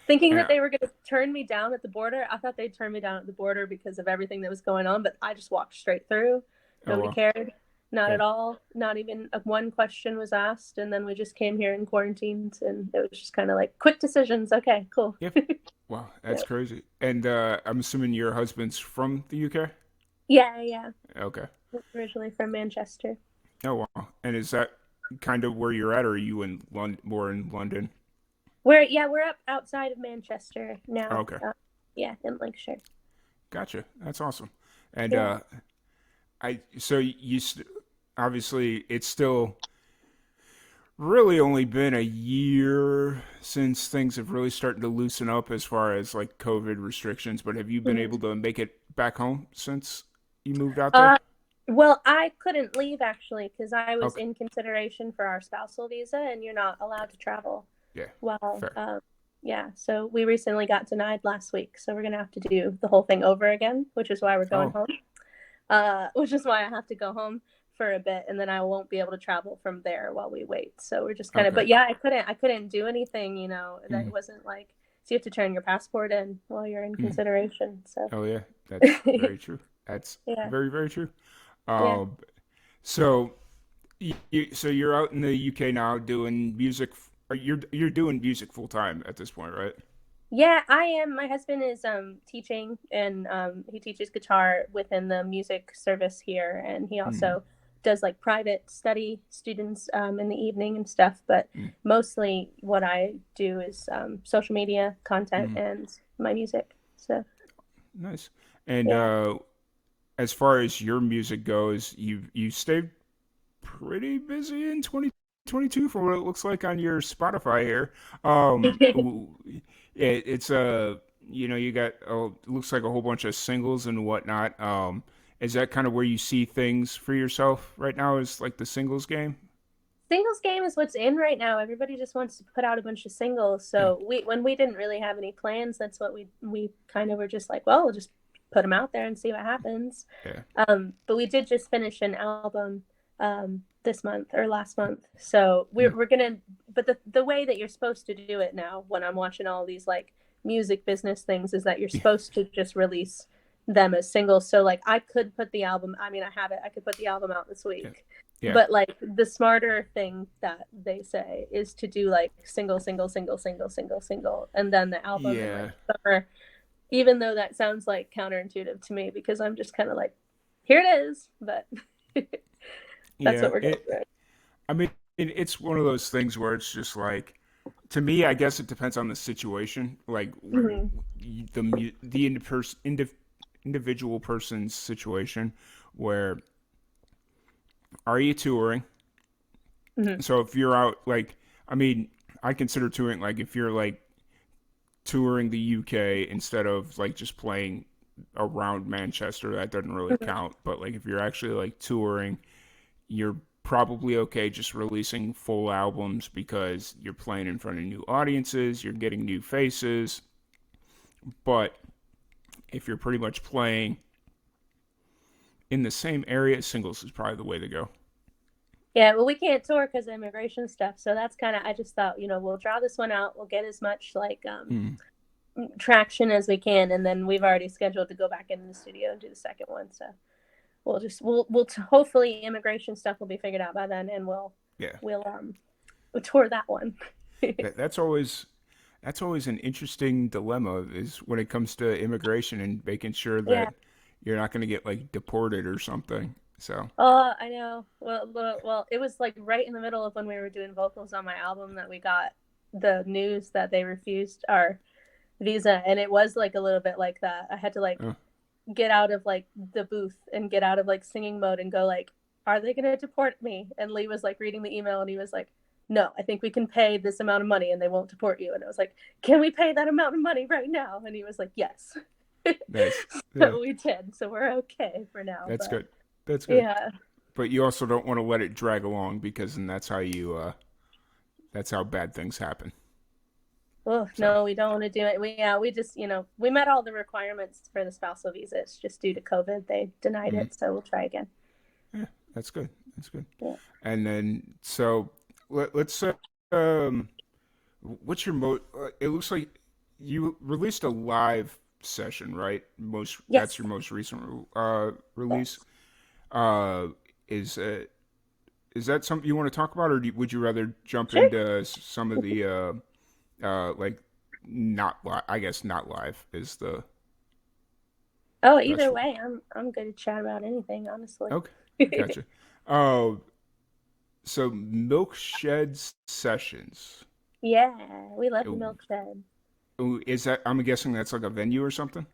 Thinking that they were going to turn me down at the border. I thought they'd turn me down at the border because of everything that was going on, but I just walked straight through. Nobody cared. Not at all. Not even one question was asked. And then we just came here and quarantined, and it was just kind of like quick decisions. Okay, cool. Yep. Wow, that's crazy. And I'm assuming your husband's from the UK? Yeah. Okay. Originally from Manchester. Oh, wow. And is that kind of where you're at, or are you in more in London? We're up outside of Manchester now. Oh, okay. In Lancashire. Gotcha. That's awesome. And so you obviously it's still really only been a year since things have really started to loosen up as far as like COVID restrictions. But have you been Mhm. able to make it back home since you moved out there? Uh, well, I couldn't leave actually because I was Okay. in consideration for our spousal visa, and you're not allowed to travel. Yeah. Well, Fair. yeah. So we recently got denied last week, so we're gonna have to do the whole thing over again, which is why we're going Oh. home. Which is why I have to go home for a bit, and then I won't be able to travel from there while we wait. So we're just kind of, Okay. but yeah, I couldn't do anything, that Mhm. it wasn't like, so you have to turn your passport in while you're in Mhm. consideration. So Oh yeah, that's very true. That's yeah, very very true. yeah. Um, so so you're out in the UK now doing music. You're doing music full time at this point, right? Yeah, I am. My husband is teaching, and he teaches guitar within the music service here, and he Mm-hmm. also does like private study students in the evening and stuff. But mostly what I do is social media content Mm-hmm. and my music. So Nice. And yeah. as far as your music goes, you stayed pretty busy in 2022 for what it looks like on your Spotify here. It's you got it looks like a whole bunch of singles and whatnot. Is that kind of where you see things for yourself right now? Is like the singles game? Singles game is what's in right now. Everybody just wants to put out a bunch of singles. Yeah. So when we didn't really have any plans, that's what we kind of were just like, well, we'll just put them out there and see what happens. Yeah. But we did just finish an album this month or last month. So we're gonna. But the way that you're supposed to do it now, when I'm watching all these like music business things, is that you're supposed to just release them as singles. So like I could put the album. I mean, I have it. I could put the album out this week. Yeah. But like the smarter thing that they say is to do like single, single, single, single, single, single, and then the album in Yeah. like summer. Even though that sounds like counterintuitive to me because I'm just kind of like, here it is. But that's Yeah. what we're going through. I mean, it's one of those things where it's just like, to me, I guess it depends on the situation. Like the individual person's situation, where are you touring? Mm-hmm. So if you're out, like, I mean, I consider touring like if you're like touring the UK instead of like just playing around Manchester, that doesn't really count. But like if you're actually like touring, you're probably okay just releasing full albums because you're playing in front of new audiences, you're getting new faces. But if you're pretty much playing in the same area, singles is probably the way to go. Yeah, well, we can't tour because of immigration stuff. So that's kind of, I just thought, we'll draw this one out. We'll get as much like traction as we can. And then we've already scheduled to go back into the studio and do the second one. So hopefully immigration stuff will be figured out by then, and we'll tour that one. That's always an interesting dilemma is when it comes to immigration and making sure that you're not going to get like deported or something. So. Oh, I know. Well, it was like right in the middle of when we were doing vocals on my album that we got the news that they refused our visa, and it was like a little bit like that. I had to like get out of like the booth and get out of like singing mode and go like, are they gonna deport me? And Lee was like reading the email and he was like, no, I think we can pay this amount of money and they won't deport you. And I was like, can we pay that amount of money right now? And he was like, yes. Nice. So we did. So we're okay for now. That's good. That's good. Yeah. But you also don't want to let it drag along because then that's how that's how bad things happen. Oh, no, we don't want to do it. We just, we met all the requirements for the spousal visa. It's just due to COVID. They denied it. So we'll try again. Yeah, that's good. That's good. Yeah. And then, so let's, what's your it looks like you released a live session, right? Yes. That's your most recent release. Yes. Is that something you want to talk about, or would you rather jump into some of the like not live? I guess not live is the. Oh, either way, I'm good to chat about anything, honestly. Okay, gotcha. So Milkshed Sessions. Yeah, we love the Milkshed. Is that? I'm guessing that's like a venue or something.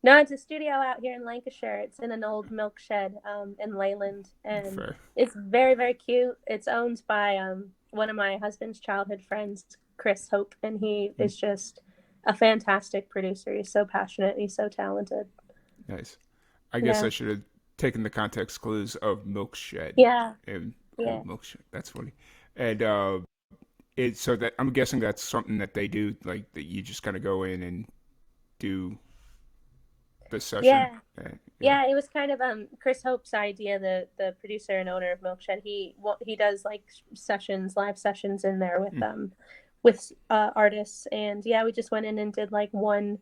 No, it's a studio out here in Lancashire. It's in an old milk shed in Leyland, and it's very, very cute. It's owned by one of my husband's childhood friends, Chris Hope, and he is just a fantastic producer. He's so passionate. He's so talented. Nice. I guess Yeah. I should have taken the context clues of Milkshed. Yeah. And Yeah. Milkshed. That's funny. And it's so that I'm guessing that's something that they do, like that you just kind of go in and do the session. Yeah. Yeah. Yeah, it was kind of Chris Hope's idea, the producer and owner of Milkshed. He does like live sessions in there with artists, and yeah, we just went in and did like one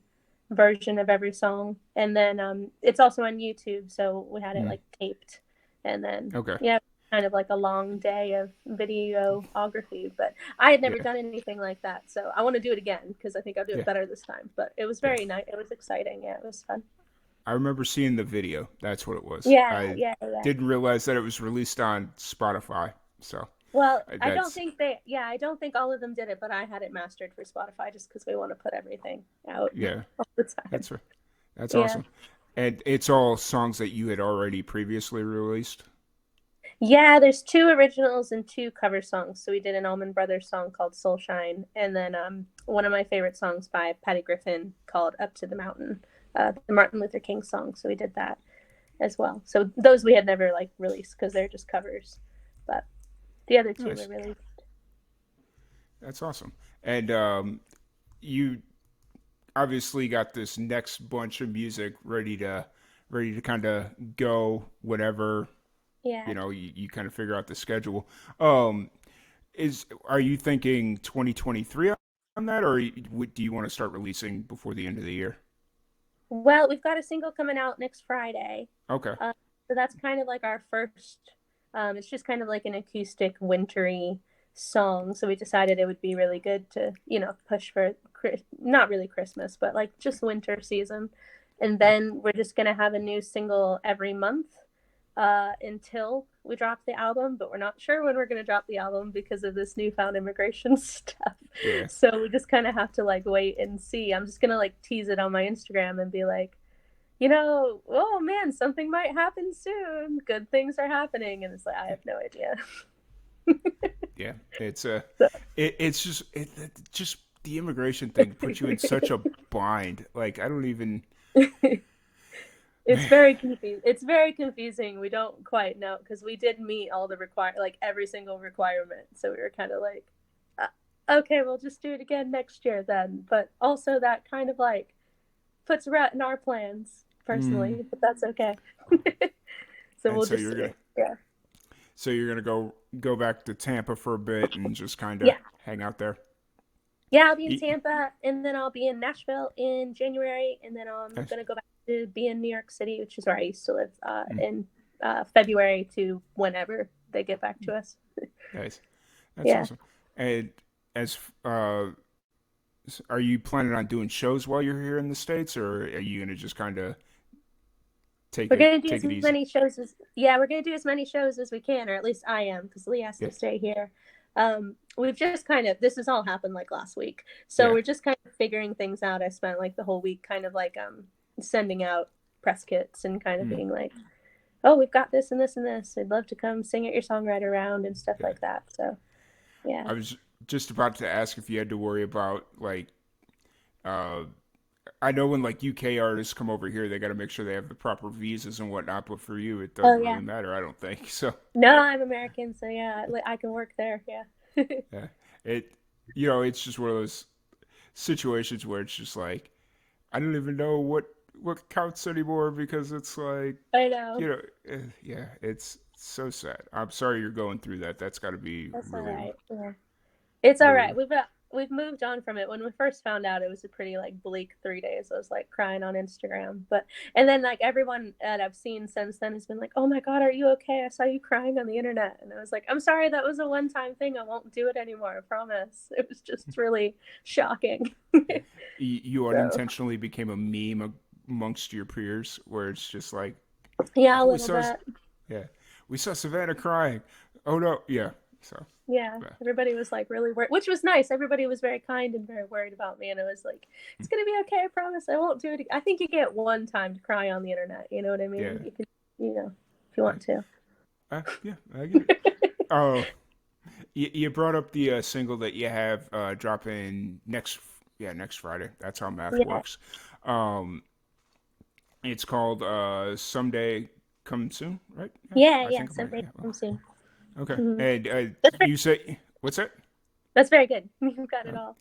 version of every song, and then it's also on YouTube, so we had it like taped, and then yeah, kind of like a long day of videography. But I had never done anything like that, so I want to do it again because I think I'll do it better this time. But it was very nice. It was exciting. Yeah, it was fun. I remember seeing the video. That's what it was. Yeah, I didn't realize that it was released on Spotify. So well, I don't think all of them did it, but I had it mastered for Spotify just because we want to put everything out. Yeah, all the time. That's right. That's awesome. And it's all songs that you had already previously released. Yeah, there's 2 originals and 2 cover songs. So we did an Allman Brothers song called Soul Shine, and then one of my favorite songs by Patty Griffin called Up to the Mountain. The Martin Luther King song, so we did that as well. So those we had never like released because they're just covers, but the other 2 were released. That's awesome. And you obviously got this next bunch of music ready to kind of go whenever. Yeah. You know, you kind of figure out the schedule. Are you thinking 2023 on that, or do you want to start releasing before the end of the year? Well, we've got a single coming out next Friday. Okay. So that's kind of like our first, it's just kind of like an acoustic wintry song. So we decided it would be really good to, push for, not really Christmas, but like just winter season. And then we're just going to have a new single every month until we drop the album, but we're not sure when we're going to drop the album because of this newfound immigration stuff. Yeah. So we just kind of have to like wait and see. I'm just going to like tease it on my Instagram and be like, oh man, something might happen soon. Good things are happening. And it's like, I have no idea. Yeah. It's just the immigration thing puts you in such a bind. Like, I don't even... It's very confusing. It's very confusing. We don't quite know because we did meet all the every single requirement. So we were kind of like, okay, we'll just do it again next year then. But also that kind of like puts a rat in our plans personally, but that's okay. So we'll just So you're gonna go back to Tampa for a bit and just kind of hang out there. Yeah, I'll be in Tampa, and then I'll be in Nashville in January, and then I'm going to go back to be in New York City, which is where I used to live, in February to whenever they get back to us. Nice. That's awesome. And are you planning on doing shows while you're here in the States, or are you going to just kind of take it easy? We're going to do as many shows as we can, or at least I am, because Lee has to stay here. We've just this has all happened like last week. So we're just kind of figuring things out. I spent like the whole week kind of like sending out press kits and kind of being like, oh, we've got this and this and this. I'd love to come sing at your songwriter round and stuff like that. So yeah. I was just about to ask if you had to worry about like, I know when like UK artists come over here, they got to make sure they have the proper visas and whatnot. But for you, it doesn't really matter, I don't think. So no, I'm American, so yeah, I can work there. Yeah. Yeah, it's just one of those situations where it's just like, I don't even know what counts anymore because it's like, I know. It's so sad. I'm sorry you're going through that. That's got to be That's really. All right. Yeah. It's all right. We've moved on from it. When we first found out, it was a pretty like bleak 3 days. I was like crying on Instagram, and then like everyone that I've seen since then has been like, "Oh my God, are you okay? I saw you crying on the internet." And I was like, "I'm sorry, that was a one-time thing. I won't do it anymore. I promise." It was just really shocking. You unintentionally became a meme amongst your peers, where it's just like, yeah, a little bit. Yeah, we saw Savannah crying. Oh no, yeah. So yeah, everybody was like really worried, which was nice. Everybody was very kind and very worried about me, and it was like, it's gonna be okay. I promise, I won't do it. I think you get one time to cry on the internet. You know what I mean? Yeah. You can, if you want to. Yeah, I get it. You brought up the single that you have dropping next Friday. That's how math Yeah. works. Um, it's called Someday Come Soon, right? Yeah, I yeah. think about it. Someday Yeah. come soon. Okay. Mhm. And That's you say what's that? That's very good. You've got it all.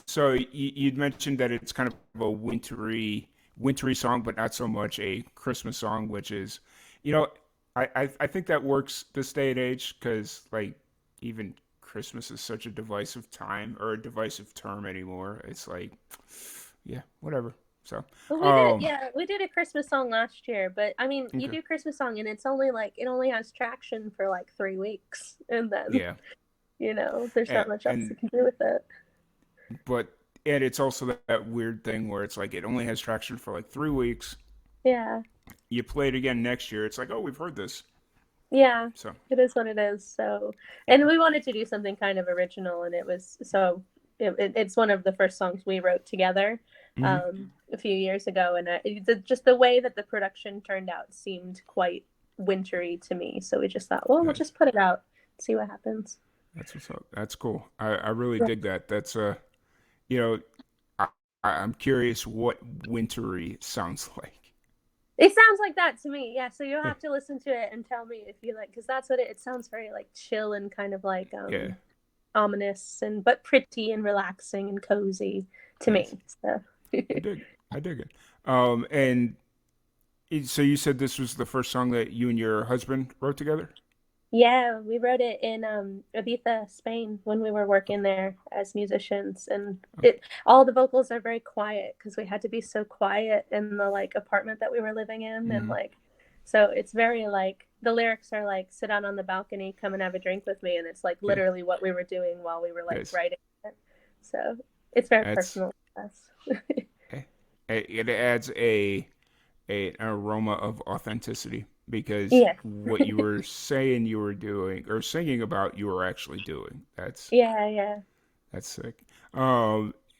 So you'd mentioned that it's kind of a wintry song, but not so much a Christmas song, which is, you know, I think that works this day and age because like even Christmas is such a divisive time or a divisive term anymore. It's like, yeah, whatever. So, Well, um, we did a Christmas song last year, but I mean, you okay, do Christmas song and it's only like it only has traction for like 3 weeks, and then yeah, there's and, not much else you and can do with it. but and it's also that weird thing where it's like it only has traction for like 3 weeks. Yeah, You play it again next year, it's like, oh, we've heard this. yeah, So it is what it is. So, yeah. and we wanted to do something kind of original, and it's one of the first songs we wrote together Hmm. a few years ago, and just the way that the production turned out seemed quite wintry to me. So we just thought, well, we'll Nice. just put it out, see what happens. That's what's up. That's cool. I really Yeah. dig that. That's you know, I, I'm curious what wintry sounds like. It sounds like that to me. Yeah, so you'll Yeah. have to listen to it and tell me if you like, because that's what it sounds very like chill and kind of like Yeah. ominous and but pretty and relaxing and cozy to Nice. me. So I dig. I dig it. And so you said this was the first song that you and your husband wrote together? yeah, we wrote it in Ibiza, Spain when we were working there as musicians, and it all the vocals are very quiet because we had to be so quiet in the like apartment that we were living in, and Mm-hmm. like so it's very like the lyrics are like sit out on the balcony, come and have a drink with me, and it's like Yeah. literally what we were doing while we were like Nice. writing it. So it's very That's personal to us. eh, it adds an aroma of authenticity because Yeah. what you were saying you were doing or singing about you were actually doing. Yeah, yeah. That's sick.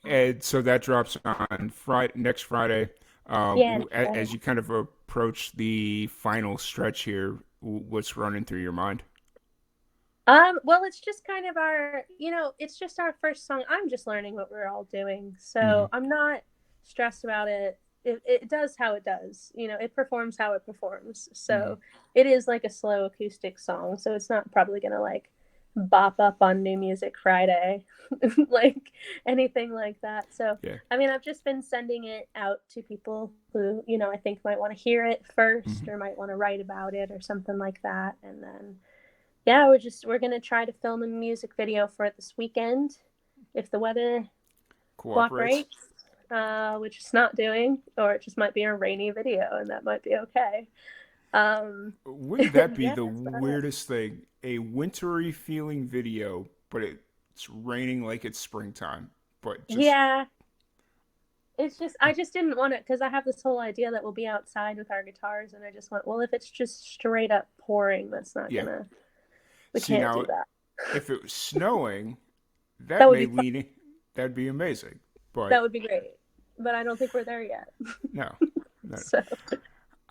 And so that drops on Friday, next Friday. Yeah. As you kind of approach the final stretch here, what's running through your mind? Well, it's just kind of it's just our first song. I'm just learning what we're all doing. Hmm. So I'm not stressed about it. It does how it does. It performs how it performs. Hmm. So it is like a slow acoustic song. So it's not probably going to like bop up on New Music Friday, like anything like that. So, Yeah. I mean, I've just been sending it out to people who, I think might want to hear it first Hmm. or might want to write about it or something like that. And then yeah, we're gonna try to film a music video for it this weekend, if the weather Cooperates. cooperates, which it's not doing, or it just might be a rainy video, and that might be okay. Wouldn't that be Yeah, the that's about it. weirdest thing? A wintry feeling video, but it's raining like it's springtime, but just Yeah, it's just I just didn't want it because I have this whole idea that we'll be outside with our guitars, and I just went, well, if it's just straight up pouring, that's not yeah. gonna. We See can't now, do that. if it was snowing, That that would may be fun. lean. That'd be amazing. That But would be great, but I don't think we're there yet. no, no. So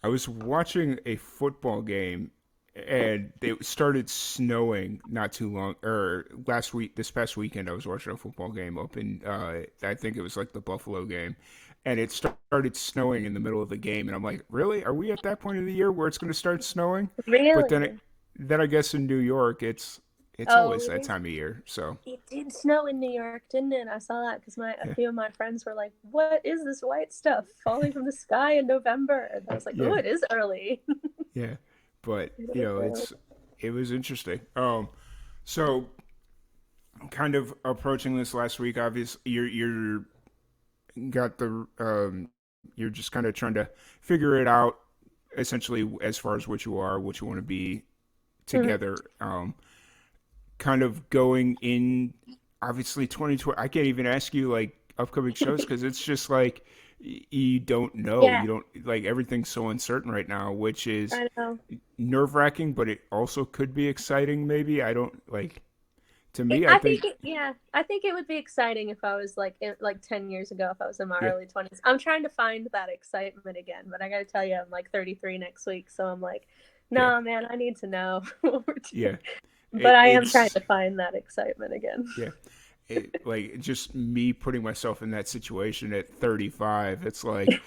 I was watching a football game, and it started snowing not too long, or last week, this past weekend. I was watching a football game up in, I think it was like the Buffalo game, and it started snowing in the middle of the game, and I'm like, really? Are we at that point of the year where it's going to start snowing? But really. then I guess in New York, it's Oh, always it that is. time of year. So It did snow in New York, didn't it? I saw that because a yeah, few of my friends were like, "What is this white stuff falling from the sky in November?" And I was like, "Oh, yeah, it is early." yeah. But It is early. it was interesting. So kind of approaching this last week. Obviously, you're got the you're just kind of trying to figure it out, essentially, as far as what you are, what you want to be Mhm. together. Kind of going in, obviously 2020. I can't even ask you like upcoming shows because it's just like you don't know. Yeah, You don't like everything's so uncertain right now, which is I know. nerve wracking, but it also could be exciting. Maybe I don't like. To me, I I think think I think it would be exciting if I was like 10 years ago if I was in my yeah, early 20s. I'm trying to find that excitement again, but I got to tell you I'm like 33 next week, so I'm like, yeah, "Nah, man, I need to know what we're yeah. doing." But I am trying it's to find that excitement again. yeah. Like just me putting myself in that situation at 35, it's like,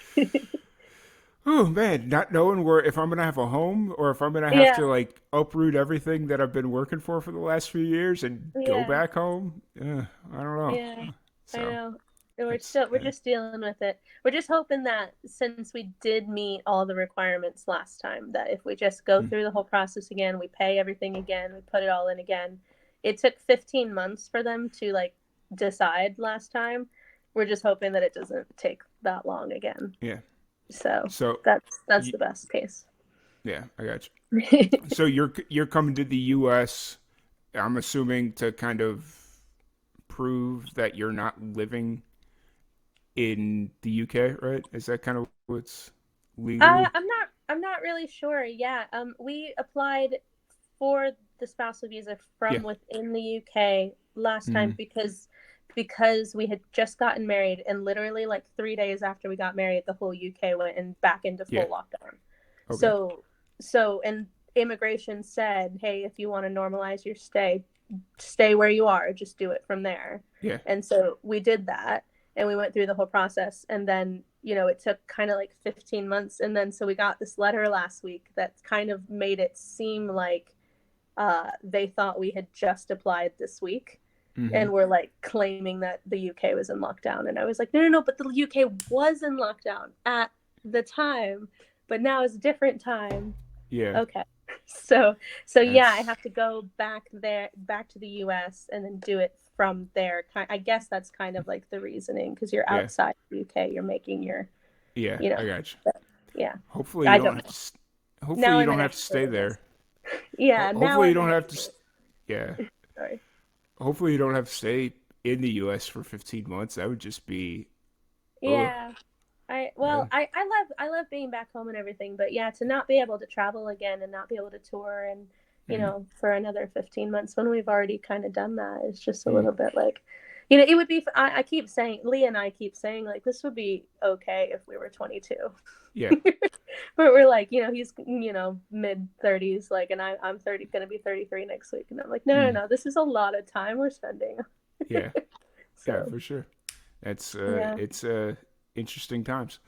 oh man, not knowing where if I'm gonna have a home or if I'm gonna have Yeah, to like uproot everything that I've been working for the last few years and go yeah, back home. I don't know. yeah. I So know. And that's we're just dealing with it. We're just hoping that since we did meet all the requirements last time, that if we just go through the whole process again, we pay everything again, we put it all in again. It took 15 months for them to like decide last time. We're just hoping that it doesn't take that long again. yeah. So So that's y- the best case. yeah, I got you. So you're coming to the U.S. I'm assuming to kind of prove that you're not living in the UK, right? Is that kind of what's legally? I'm not really sure. Yeah. We applied for the spousal visa Yeah. from within the UK last time Mm, because we had just gotten married and literally like 3 days after we got married, the whole UK went back into yeah. full lockdown. Okay. And immigration said, hey, if you want to normalize your stay, stay where you are, just do it from there. Yeah. And so we did that and we went through the whole process. And then, it took kind of like 15 months. And then so we got this letter last week that kind of made it seem like they thought we had just applied this week. Mm-hmm. And we're like claiming that the UK was in lockdown. And I was like, no, but the UK was in lockdown at the time, but now it's a different time. Yeah. Okay. So yeah, I That's have to go back to the US and then do it from there. I guess that's kind of like the reasoning because you're yeah. outside the UK, you're making your, Yeah. you know, I got you. yeah. Hopefully you I don't don't have know. to. Hopefully Now you I'm don't an have to stay expert in this. there. Yeah, now Hopefully you I'm don't an have to. expert. Yeah. Sorry. Hopefully you don't have to stay in the U.S. for 15 months. That would just be. Oh. Yeah. I love being back home and everything, but yeah, to not be able to travel again and not be able to tour and Mm, for another 15 months when we've already kind of done that is just a mm, little bit like, it would be. I keep saying, Lee and I keep saying like this would be okay if we were 22, yeah. but we're like, he's mid 30s, like, and I'm 30, gonna be 33 next week, and I'm like, no, Mm, no, this is a lot of time we're spending. yeah. Yeah. So For sure. That's yeah, it's interesting times.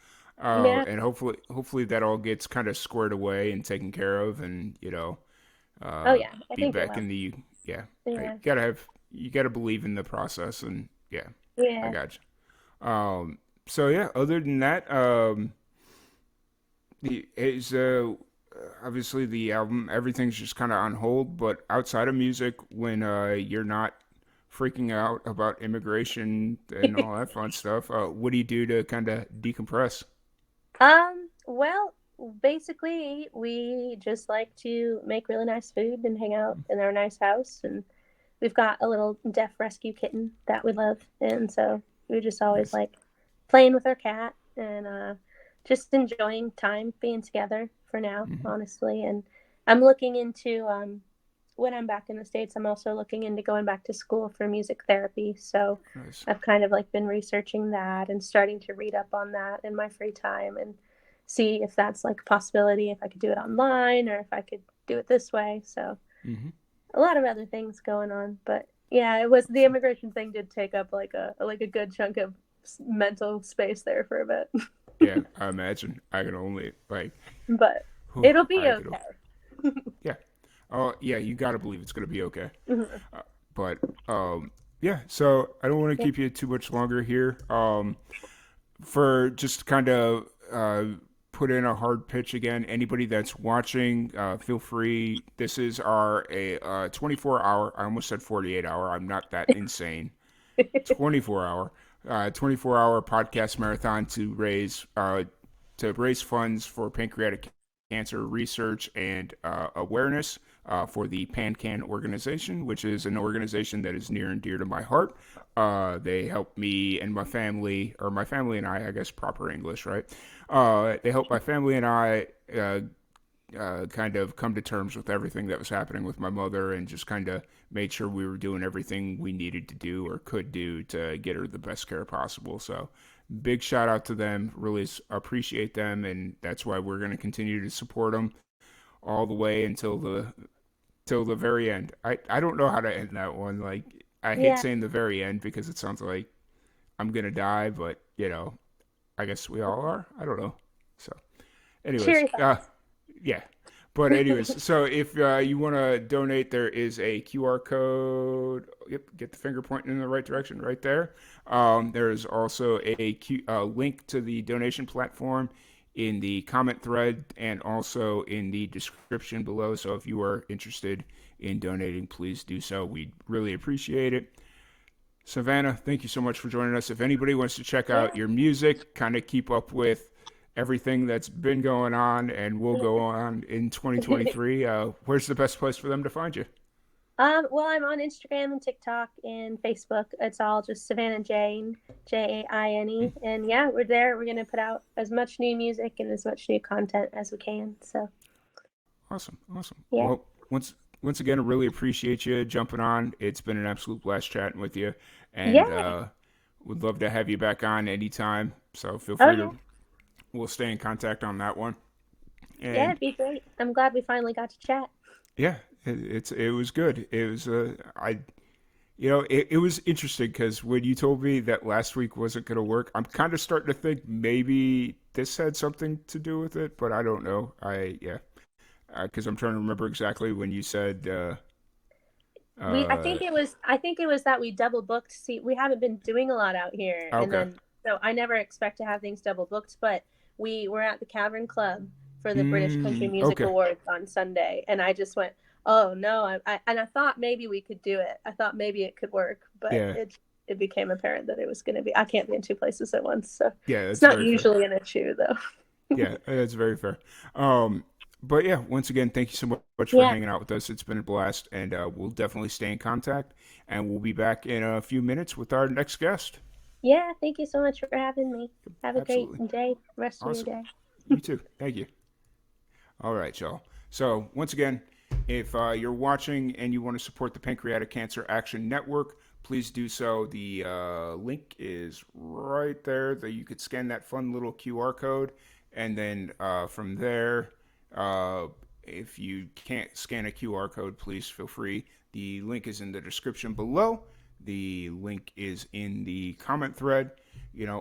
yeah, And hopefully that all gets kind of squared away and taken care of, and oh uh, yeah, I be think it back will. in the yeah. Yeah, You gotta believe in the process, and yeah, I yeah. got you. So yeah, other than that, the is obviously the album, everything's just kind of on hold. But outside of music, when you're not freaking out about immigration and all that fun stuff, what do you do to kind of decompress? Well, basically, we just like to make really nice food and hang out in our nice house. And we've got a little deaf rescue kitten that we love. And so we just always Nice. like playing with our cat and just enjoying time being together for now, Hmm. honestly. And I'm looking into, when I'm back in the States, I'm also looking into going back to school for music therapy. So Nice. I've kind of like been researching that and starting to read up on that in my free time and see if that's like a possibility, if I could do it online or if I could do it this way. So Hmm. a lot of other things going on, but yeah, it was the immigration thing did take up like a good chunk of mental space there for a bit. Yeah, I imagine. I can only like, But whew, it'll be I could. okay. Yeah. Oh, yeah. You gotta believe it's gonna be okay. Mhm. But yeah. So I don't want to Yeah. keep you too much longer here. For just kind of put in a hard pitch again. Anybody that's watching, feel free. This is our 24 hour. I almost said 48 hour. I'm not that insane. 24 hour. 24 hour podcast marathon to raise funds for pancreatic cancer research and awareness for the PanCAN organization, which is an organization that is near and dear to my heart. They help me and my family, or my family and I guess proper English, right? They help my family and I kind of come to terms with everything that was happening with my mother and just kind of made sure we were doing everything we needed to do or could do to get her the best care possible. So big shout out to them. Really appreciate them. And that's why we're going to continue to support them all the way until till the very end. I don't know how to end that one. Like, I hate Yeah. saying the very end because it sounds like I'm gonna die, but I guess we all are. I don't know. So, anyways, Cheery thoughts. yeah. But anyways, so if you want to donate, there is a QR code. Yep, get the finger pointing in the right direction right there. There is also a link to the donation platform in the comment thread and also in the description below. So if you are interested in donating, please do so. We'd really appreciate it. Savannah, thank you so much for joining us. If anybody wants to check out your music, kind of keep up with everything that's been going on and will go on in 2023, where's the best place for them to find you? Well, I'm on Instagram and TikTok and Facebook. It's all just Savannah Jane, Jaine. And yeah, we're there. We're going to put out as much new music and as much new content as we can. So Awesome. Yeah. Well, once again, I really appreciate you jumping on. It's been an absolute blast chatting with you, and would love to have you back on anytime. So feel free to. We'll stay in contact on that one. And yeah, it'd be great. I'm glad we finally got to chat. yeah, it was good. It was it was interesting because when you told me that last week wasn't going to work, I'm kind of starting to think maybe this had something to do with it, but I don't know. Because I'm trying to remember exactly when you said. I think it was that we double booked. See, we haven't been doing a lot out here, and then so I never expect to have things double booked. But we were at the Cavern Club for the British Country Music Awards on Sunday, and I just went, "Oh no!" And I thought maybe we could do it. I thought maybe it could work, but it became apparent that it was going to be. I can't be in two places at once, so it's not usually an issue, though. Yeah, that's very fair. But yeah, once again, thank you so much for hanging out with us. It's been a blast, and we'll definitely stay in contact. And we'll be back in a few minutes with our next guest. Yeah, thank you so much for having me. Have a great day, rest of your day. You too. Thank you. All right, y'all. So once again, if you're watching and you want to support the Pancreatic Cancer Action Network, please do so. The link is right there. That you could scan that fun little QR code, and then from there, if you can't scan a QR code, please feel free. The link is in the description below. The link is in the comment thread,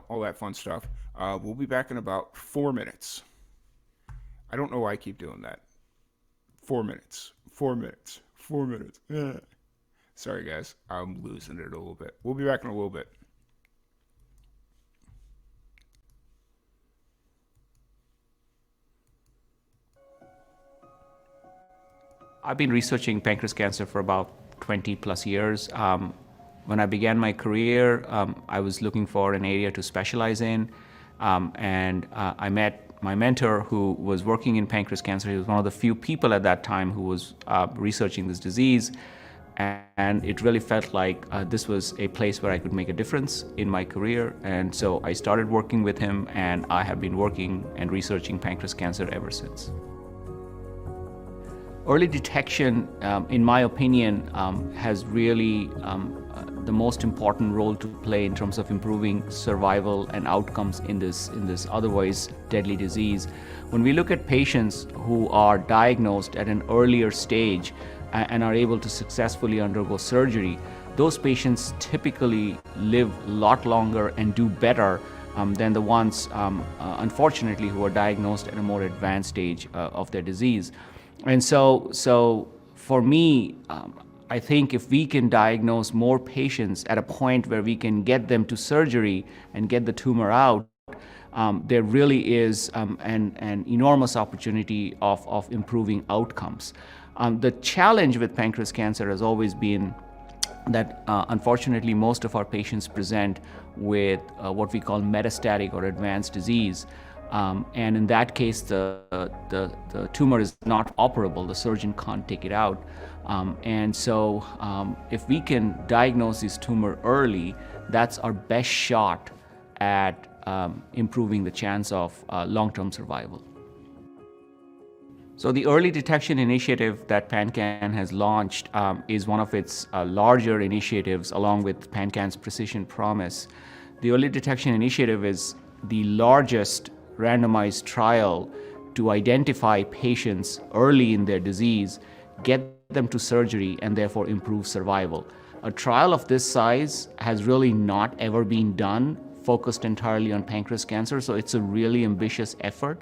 all that fun stuff. We'll be back in about 4 minutes. I don't know why I keep doing that. 4 minutes. 4 minutes. 4 minutes. Sorry, guys. I'm losing it a little bit. We'll be back in a little bit. I've been researching pancreas cancer for about 20 plus years. When I began my career, I was looking for an area to specialize in, and I met my mentor who was working in pancreas cancer. He was one of the few people at that time who was researching this disease, and it really felt like this was a place where I could make a difference in my career. And so I started working with him, and I have been working and researching pancreas cancer ever since. Early detection, in my opinion, has really the most important role to play in terms of improving survival and outcomes in this otherwise deadly disease. When we look at patients who are diagnosed at an earlier stage and are able to successfully undergo surgery, those patients typically live a lot longer and do better than the ones, unfortunately, who are diagnosed at a more advanced stage of their disease. And so for me, I think if we can diagnose more patients at a point where we can get them to surgery and get the tumor out, there really is an enormous opportunity of improving outcomes. The challenge with pancreas cancer has always been that unfortunately most of our patients present with what we call metastatic or advanced disease. And in that case, the tumor is not operable. The surgeon can't take it out. And so if we can diagnose this tumor early, that's our best shot at improving the chance of long-term survival. So the early detection initiative that PanCAN has launched is one of its larger initiatives, along with PanCAN's Precision Promise. The early detection initiative is the largest randomized trial to identify patients early in their disease, get them to surgery and therefore improve survival. A trial of this size has really not ever been done, focused entirely on pancreas cancer, so it's a really ambitious effort.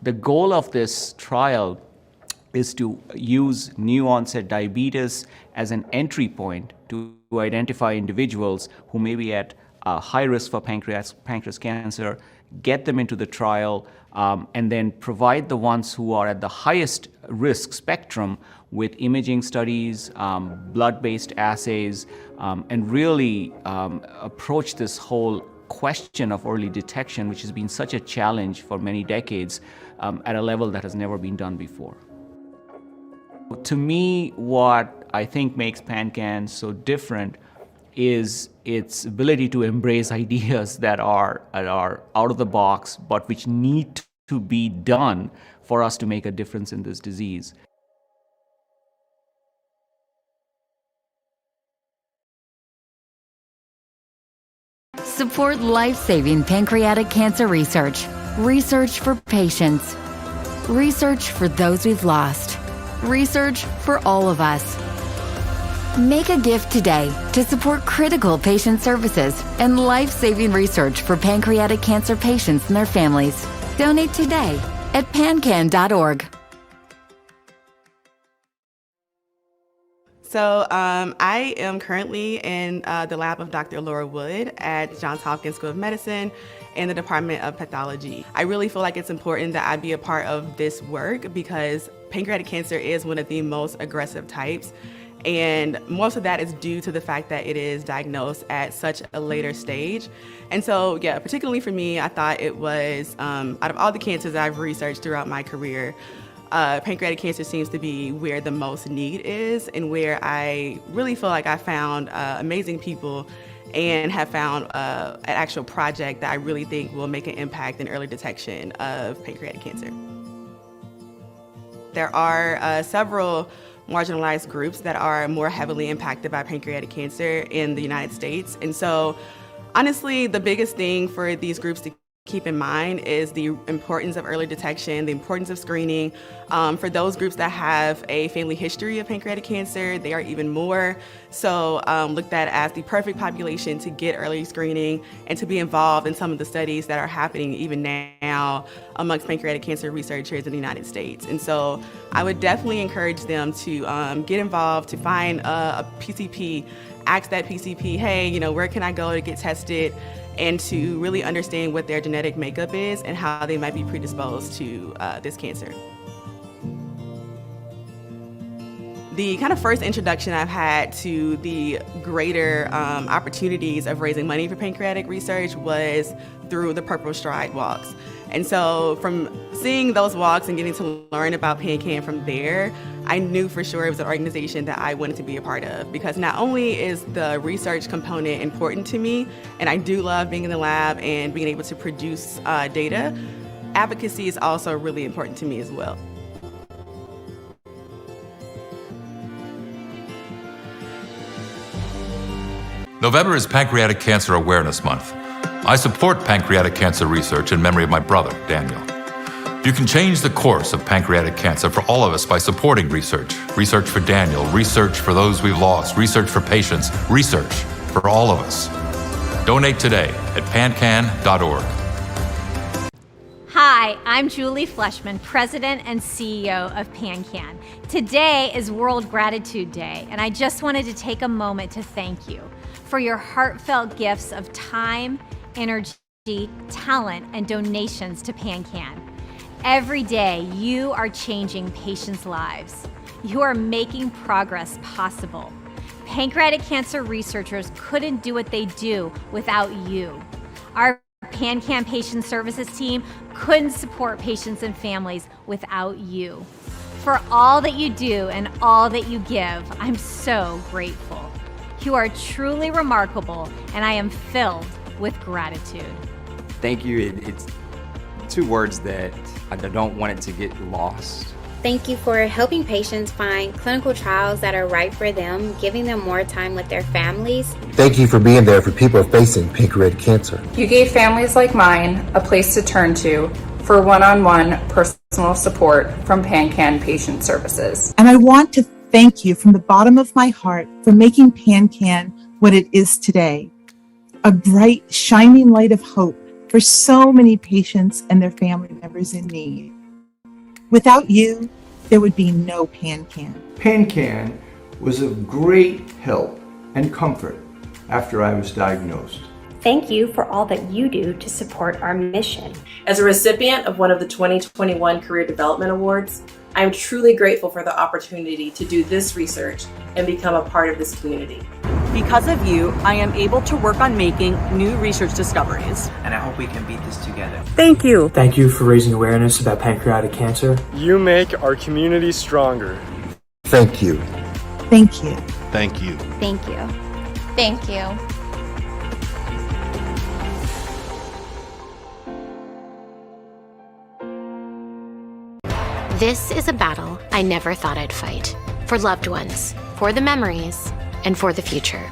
The goal of this trial is to use new onset diabetes as an entry point to identify individuals who may be at high risk for pancreas cancer, get them into the trial, and then provide the ones who are at the highest risk spectrum with imaging studies, blood-based assays, and really approach this whole question of early detection, which has been such a challenge for many decades, at a level that has never been done before. To me, what I think makes PanCAN so different is its ability to embrace ideas that are out of the box, but which need to be done for us to make a difference in this disease. Support life-saving pancreatic cancer research. Research for patients. Research for those we've lost. Research for all of us. Make a gift today to support critical patient services and life-saving research for pancreatic cancer patients and their families. Donate today at pancan.org. So I am currently in the lab of Dr. Laura Wood at Johns Hopkins School of Medicine in the Department of Pathology. I really feel like it's important that I be a part of this work because pancreatic cancer is one of the most aggressive types. And most of that is due to the fact that it is diagnosed at such a later stage. And so, yeah, particularly for me, I thought it was, out of all the cancers I've researched throughout my career, pancreatic cancer seems to be where the most need is and where I really feel like I found amazing people and have found an actual project that I really think will make an impact in early detection of pancreatic cancer. There are several marginalized groups that are more heavily impacted by pancreatic cancer in the United States. And so, honestly, the biggest thing for these groups to keep in mind is the importance of early detection, the importance of screening. For those groups that have a family history of pancreatic cancer, they are even more so looked at as the perfect population to get early screening and to be involved in some of the studies that are happening even now amongst pancreatic cancer researchers in the United States. And so I would definitely encourage them to get involved, to find a PCP, ask that PCP, hey, you know, where can I go to get tested? And to really understand what their genetic makeup is and how they might be predisposed to this cancer. The kind of first introduction I've had to the greater opportunities of raising money for pancreatic research was through the Purple Stride walks. And so from seeing those walks and getting to learn about PanCAN from there, I knew for sure it was an organization that I wanted to be a part of because not only is the research component important to me, and I do love being in the lab and being able to produce data, advocacy is also really important to me as well. November is Pancreatic Cancer Awareness Month. I support pancreatic cancer research in memory of my brother, Daniel. You can change the course of pancreatic cancer for all of us by supporting research. Research for Daniel, research for those we've lost, research for patients, research for all of us. Donate today at pancan.org. Hi, I'm Julie Fleshman, President and CEO of PanCAN. Today is World Gratitude Day, and I just wanted to take a moment to thank you for your heartfelt gifts of time, energy, talent, and donations to PanCAN. Every day, you are changing patients' lives. You are making progress possible. Pancreatic cancer researchers couldn't do what they do without you. Our PanCAN Patient Services team couldn't support patients and families without you. For all that you do and all that you give, I'm so grateful. You are truly remarkable, and I am filled with gratitude. Thank you. It's two words that I don't want it to get lost. Thank you for helping patients find clinical trials that are right for them, giving them more time with their families. Thank you for being there for people facing pancreatic cancer. You gave families like mine a place to turn to for one-on-one personal support from PanCAN Patient Services. And I want to thank you from the bottom of my heart for making PanCAN what it is today. A bright, shining light of hope for so many patients and their family members in need. Without you, there would be no PanCAN. PanCAN was of great help and comfort after I was diagnosed. Thank you for all that you do to support our mission. As a recipient of one of the 2021 Career Development Awards, I am truly grateful for the opportunity to do this research and become a part of this community. Because of you, I am able to work on making new research discoveries. And I hope we can beat this together. Thank you. Thank you for raising awareness about pancreatic cancer. You make our community stronger. Thank you. Thank you. Thank you. Thank you. Thank you. This is a battle I never thought I'd fight. For loved ones, for the memories, and for the future.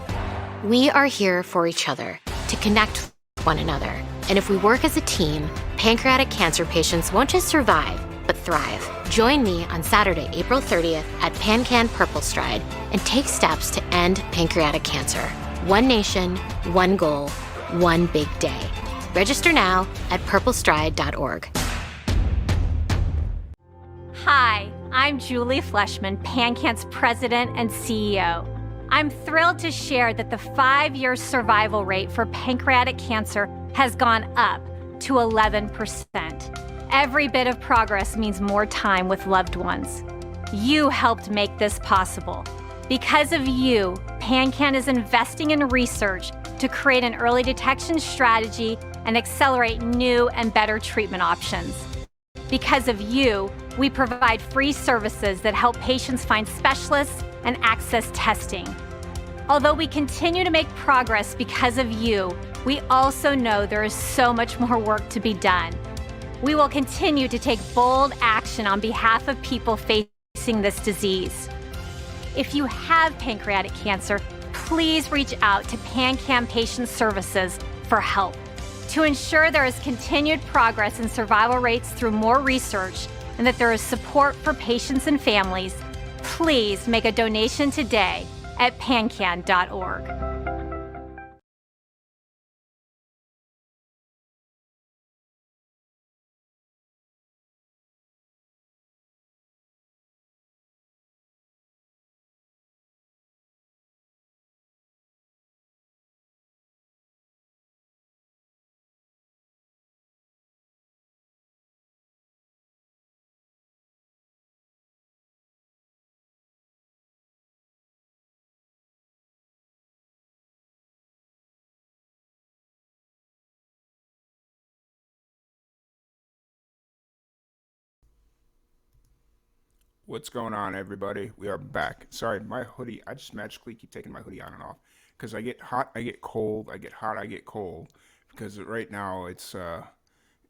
We are here for each other, to connect with one another. And if we work as a team, pancreatic cancer patients won't just survive, but thrive. Join me on Saturday, April 30th at PanCAN Purple Stride and take steps to end pancreatic cancer. One nation, one goal, one big day. Register now at purplestride.org. Hi, I'm Julie Fleshman, PanCAN's president and CEO. I'm thrilled to share that the 5-year survival rate for pancreatic cancer has gone up to 11%. Every bit of progress means more time with loved ones. You helped make this possible. Because of you, PanCAN is investing in research to create an early detection strategy and accelerate new and better treatment options. Because of you, we provide free services that help patients find specialists and access testing. Although we continue to make progress because of you, we also know there is so much more work to be done. We will continue to take bold action on behalf of people facing this disease. If you have pancreatic cancer, please reach out to PanCAN Patient Services for help. To ensure there is continued progress in survival rates through more research and that there is support for patients and families, please make a donation today at pancan.org. What's going on, everybody? We are back. Sorry, my hoodie, I just magically keep taking my hoodie on and off because I get hot, I get cold, I get hot, I get cold. Because right now it's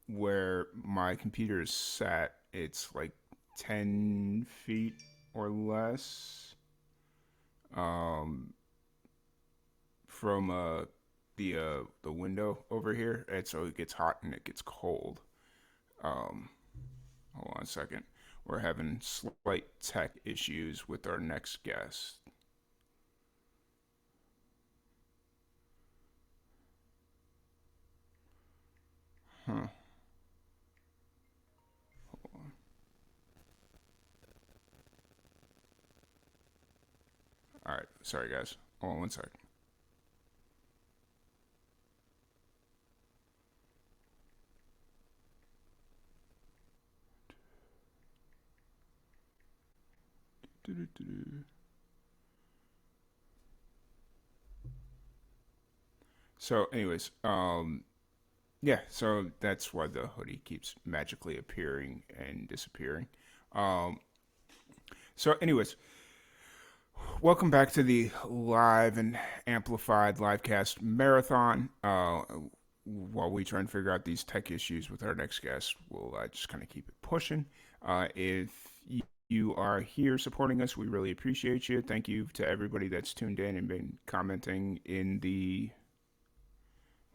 where my computer is sat, it's like 10 feet or less from the window over here, and so it gets hot and it gets cold. Hold on a second. We're having slight tech issues with our next guest. Huh. Hold on. All right. Sorry, guys. Hold on one second. So, anyways, yeah, so that's why the hoodie keeps magically appearing and disappearing. So, anyways, welcome back to the live and amplified livecast marathon. While we try and figure out these tech issues with our next guest, we'll just kind of keep it pushing. If you are here supporting us, we really appreciate you. Thank you to everybody that's tuned in and been commenting in the...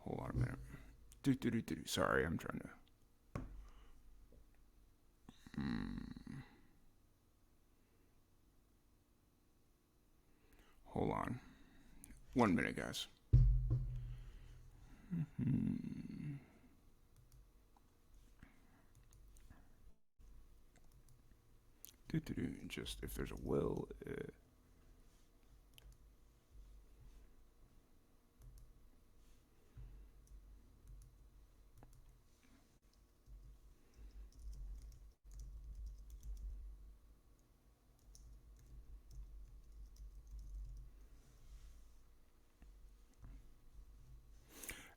Hold on a minute. Sorry, I'm trying to... Hold on. 1 minute, guys. Just if there's a will.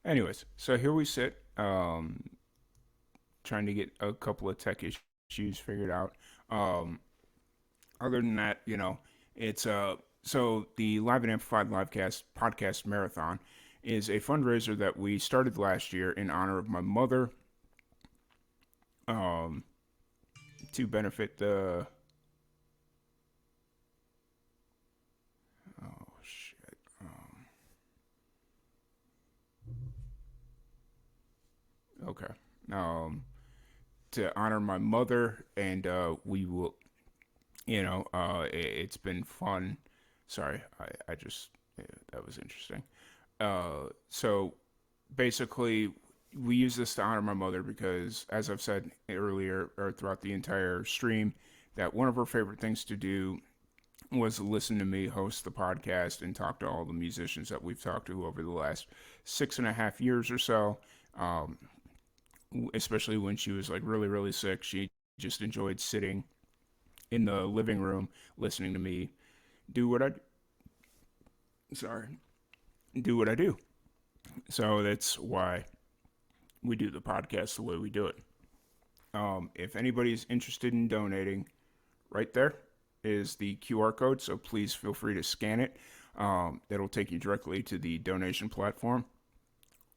Anyways, so here we sit, trying to get a couple of tech issues figured out. Other than that, it's so the Live and Amplified Livecast podcast marathon is a fundraiser that we started last year in honor of my mother, to benefit the okay. To honor my mother, and we will, it's been fun. Sorry, I just, that was interesting. So basically, we use this to honor my mother because, as I've said earlier, or throughout the entire stream, that one of her favorite things to do was listen to me host the podcast and talk to all the musicians that we've talked to over the last 6.5 years or so. Especially when she was like really, really sick, she just enjoyed sitting in the living room listening to me do what I do. So that's why we do the podcast the way we do it. If anybody's interested in donating, right there is the QR code, so please feel free to scan it. That'll take you directly to the donation platform.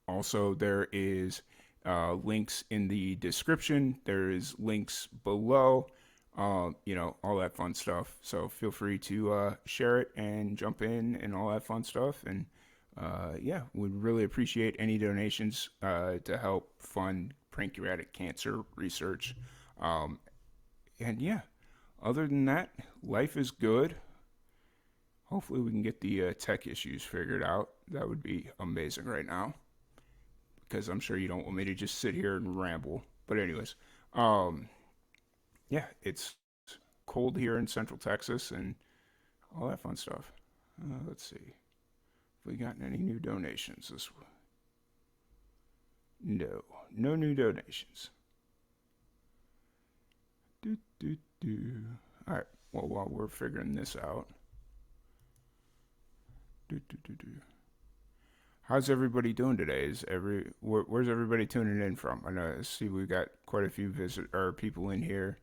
Also, there is links in the description. There is links below, all that fun stuff. So feel free to share it and jump in and all that fun stuff. And we'd really appreciate any donations to help fund pancreatic cancer research. Other than that, life is good. Hopefully we can get the tech issues figured out. That would be amazing right now, because I'm sure you don't want me to just sit here and ramble. But anyways, it's cold here in Central Texas and all that fun stuff. Let's see. Have we gotten any new donations this week? No new donations. All right. Well, while we're figuring this out. How's everybody doing today? Where's everybody tuning in from? I see we've got quite a few people in here.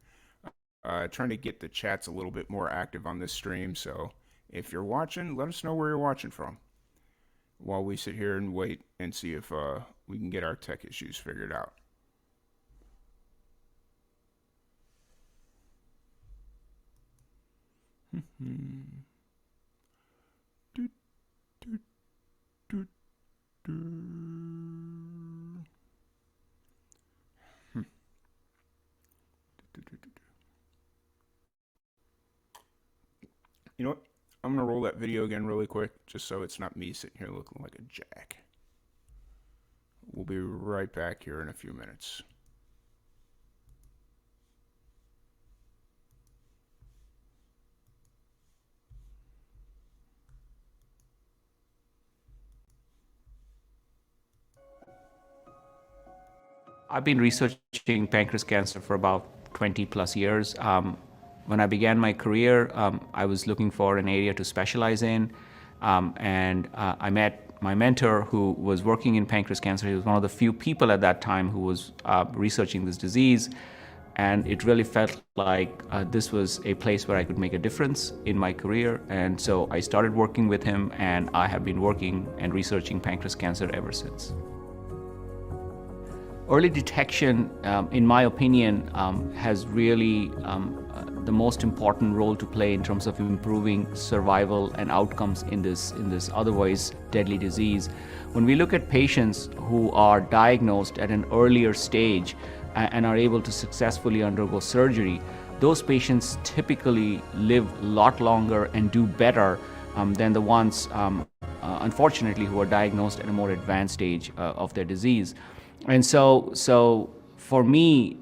Trying to get the chats a little bit more active on this stream. So if you're watching, let us know where you're watching from, while we sit here and wait and see if we can get our tech issues figured out. You know what? I'm going to roll that video again really quick, just so it's not me sitting here looking like a jack. We'll be right back here in a few minutes. I've been researching pancreas cancer for about 20 plus years. When I began my career, I was looking for an area to specialize in, and I met my mentor who was working in pancreas cancer. He was one of the few people at that time who was researching this disease, and it really felt like this was a place where I could make a difference in my career. And so I started working with him, and I have been working and researching pancreas cancer ever since. Early detection, in my opinion, has really the most important role to play in terms of improving survival and outcomes in this otherwise deadly disease. When we look at patients who are diagnosed at an earlier stage and are able to successfully undergo surgery, those patients typically live a lot longer and do better than the ones, unfortunately, who are diagnosed at a more advanced stage of their disease. And so for me,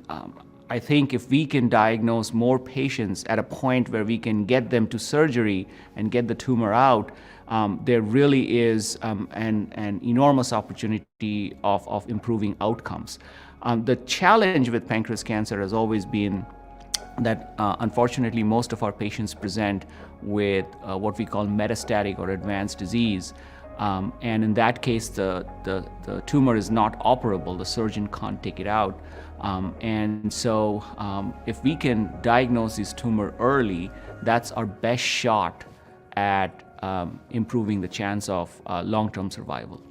I think if we can diagnose more patients at a point where we can get them to surgery and get the tumor out, there really is an enormous opportunity of improving outcomes. The challenge with pancreas cancer has always been that unfortunately most of our patients present with what we call metastatic or advanced disease. And in that case, the tumor is not operable. The surgeon can't take it out. And so if we can diagnose this tumor early, that's our best shot at improving the chance of long-term survival.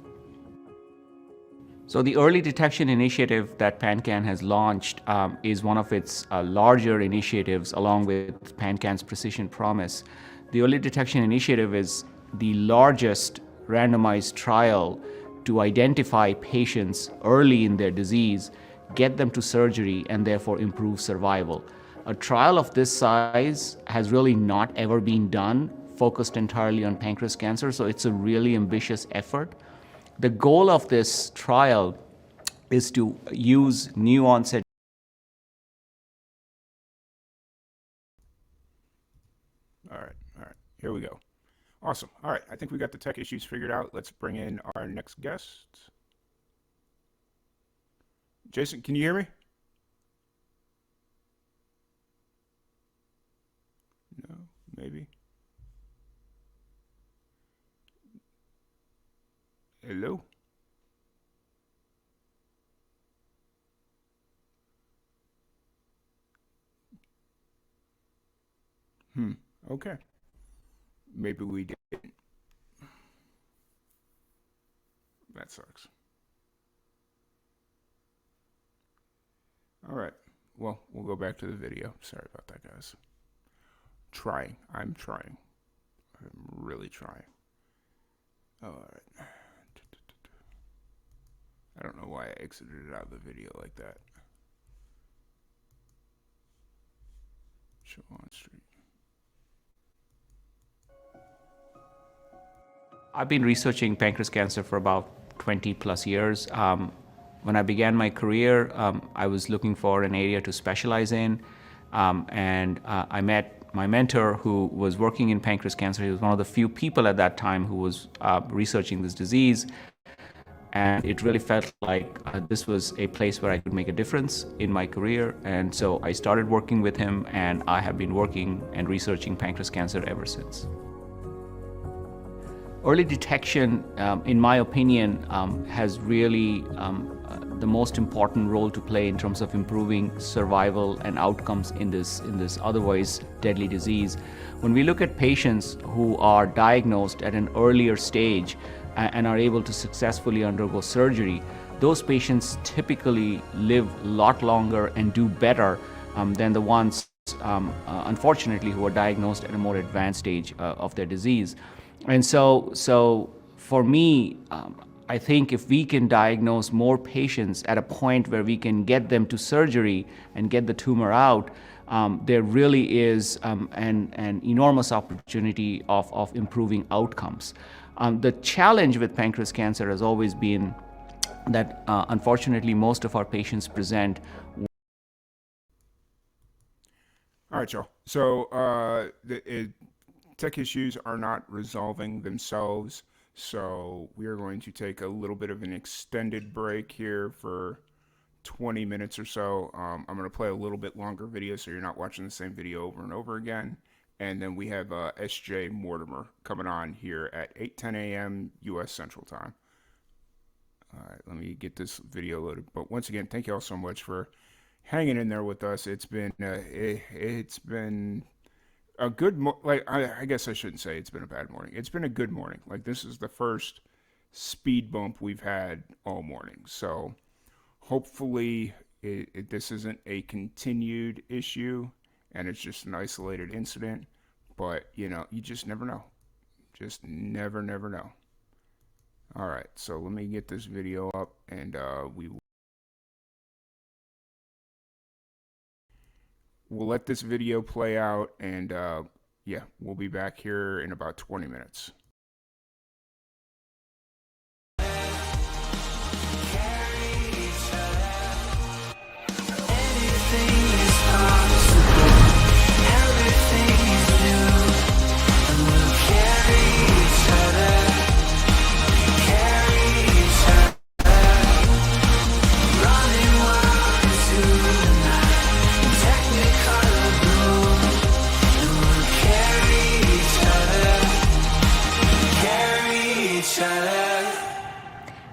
So the early detection initiative that PanCAN has launched is one of its larger initiatives along with PanCAN's Precision Promise. The early detection initiative is the largest randomized trial to identify patients early in their disease, get them to surgery, and therefore improve survival. A trial of this size has really not ever been done, focused entirely on pancreas cancer, so it's a really ambitious effort. The goal of this trial is to use new onset. All right, here we go. Awesome. All right, I think we got the tech issues figured out. Let's bring in our next guest. Jason, can you hear me? No, maybe. Hello? Okay. Maybe we didn't. That sucks. All right. Well, we'll go back to the video. Sorry about that, guys. Trying. I'm trying. I'm really trying. All right. I don't know why I exited it out of the video like that. Show on street. I've been researching pancreas cancer for about 20 plus years. When I began my career, I was looking for an area to specialize in, and I met my mentor who was working in pancreas cancer. He was one of the few people at that time who was researching this disease, and it really felt like this was a place where I could make a difference in my career. And so I started working with him, and I have been working and researching pancreas cancer ever since. Early detection, in my opinion, has really the most important role to play in terms of improving survival and outcomes in this otherwise deadly disease. When we look at patients who are diagnosed at an earlier stage and are able to successfully undergo surgery, those patients typically live a lot longer and do better than the ones, unfortunately, who are diagnosed at a more advanced stage of their disease. And so for me, I think if we can diagnose more patients at a point where we can get them to surgery and get the tumor out, there really is an enormous opportunity of improving outcomes. The challenge with pancreas cancer has always been that unfortunately most of our patients present. All right, y'all. So tech issues are not resolving themselves, so we are going to take a little bit of an extended break here for 20 minutes or so. I'm going to play a little bit longer video so you're not watching the same video over and over again. And then we have S.J. Mortimer coming on here at 8:10 a.m. U.S. Central Time. All right, let me get this video loaded. But once again, thank you all so much for hanging in there with us. It's been a good I guess I shouldn't say it's been a bad morning. It's been a good morning. Like, this is the first speed bump we've had all morning. So hopefully this isn't a continued issue and it's just an isolated incident. But, you know, you just never know. Just never know. All right, so let me get this video up, and we'll let this video play out, and Yeah, we'll be back here in about 20 minutes.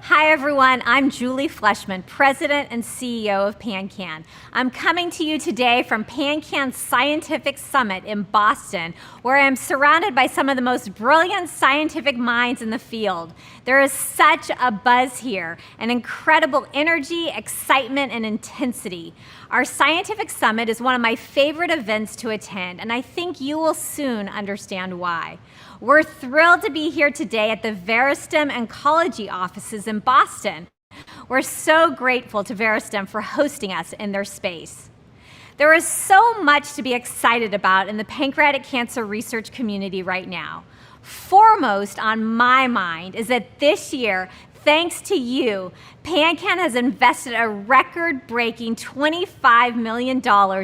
Hi everyone, I'm Julie Fleshman, President and CEO of PanCAN. I'm coming to you today from PanCAN's Scientific Summit in Boston, where I'm surrounded by some of the most brilliant scientific minds in the field. There is such a buzz here, an incredible energy, excitement, and intensity. Our Scientific Summit is one of my favorite events to attend, and I think you will soon understand why. We're thrilled to be here today at the Veristem Oncology offices in Boston. We're so grateful to Veristem for hosting us in their space. There is so much to be excited about in the pancreatic cancer research community right now. Foremost on my mind is that this year, thanks to you, PanCAN has invested a record-breaking $25 million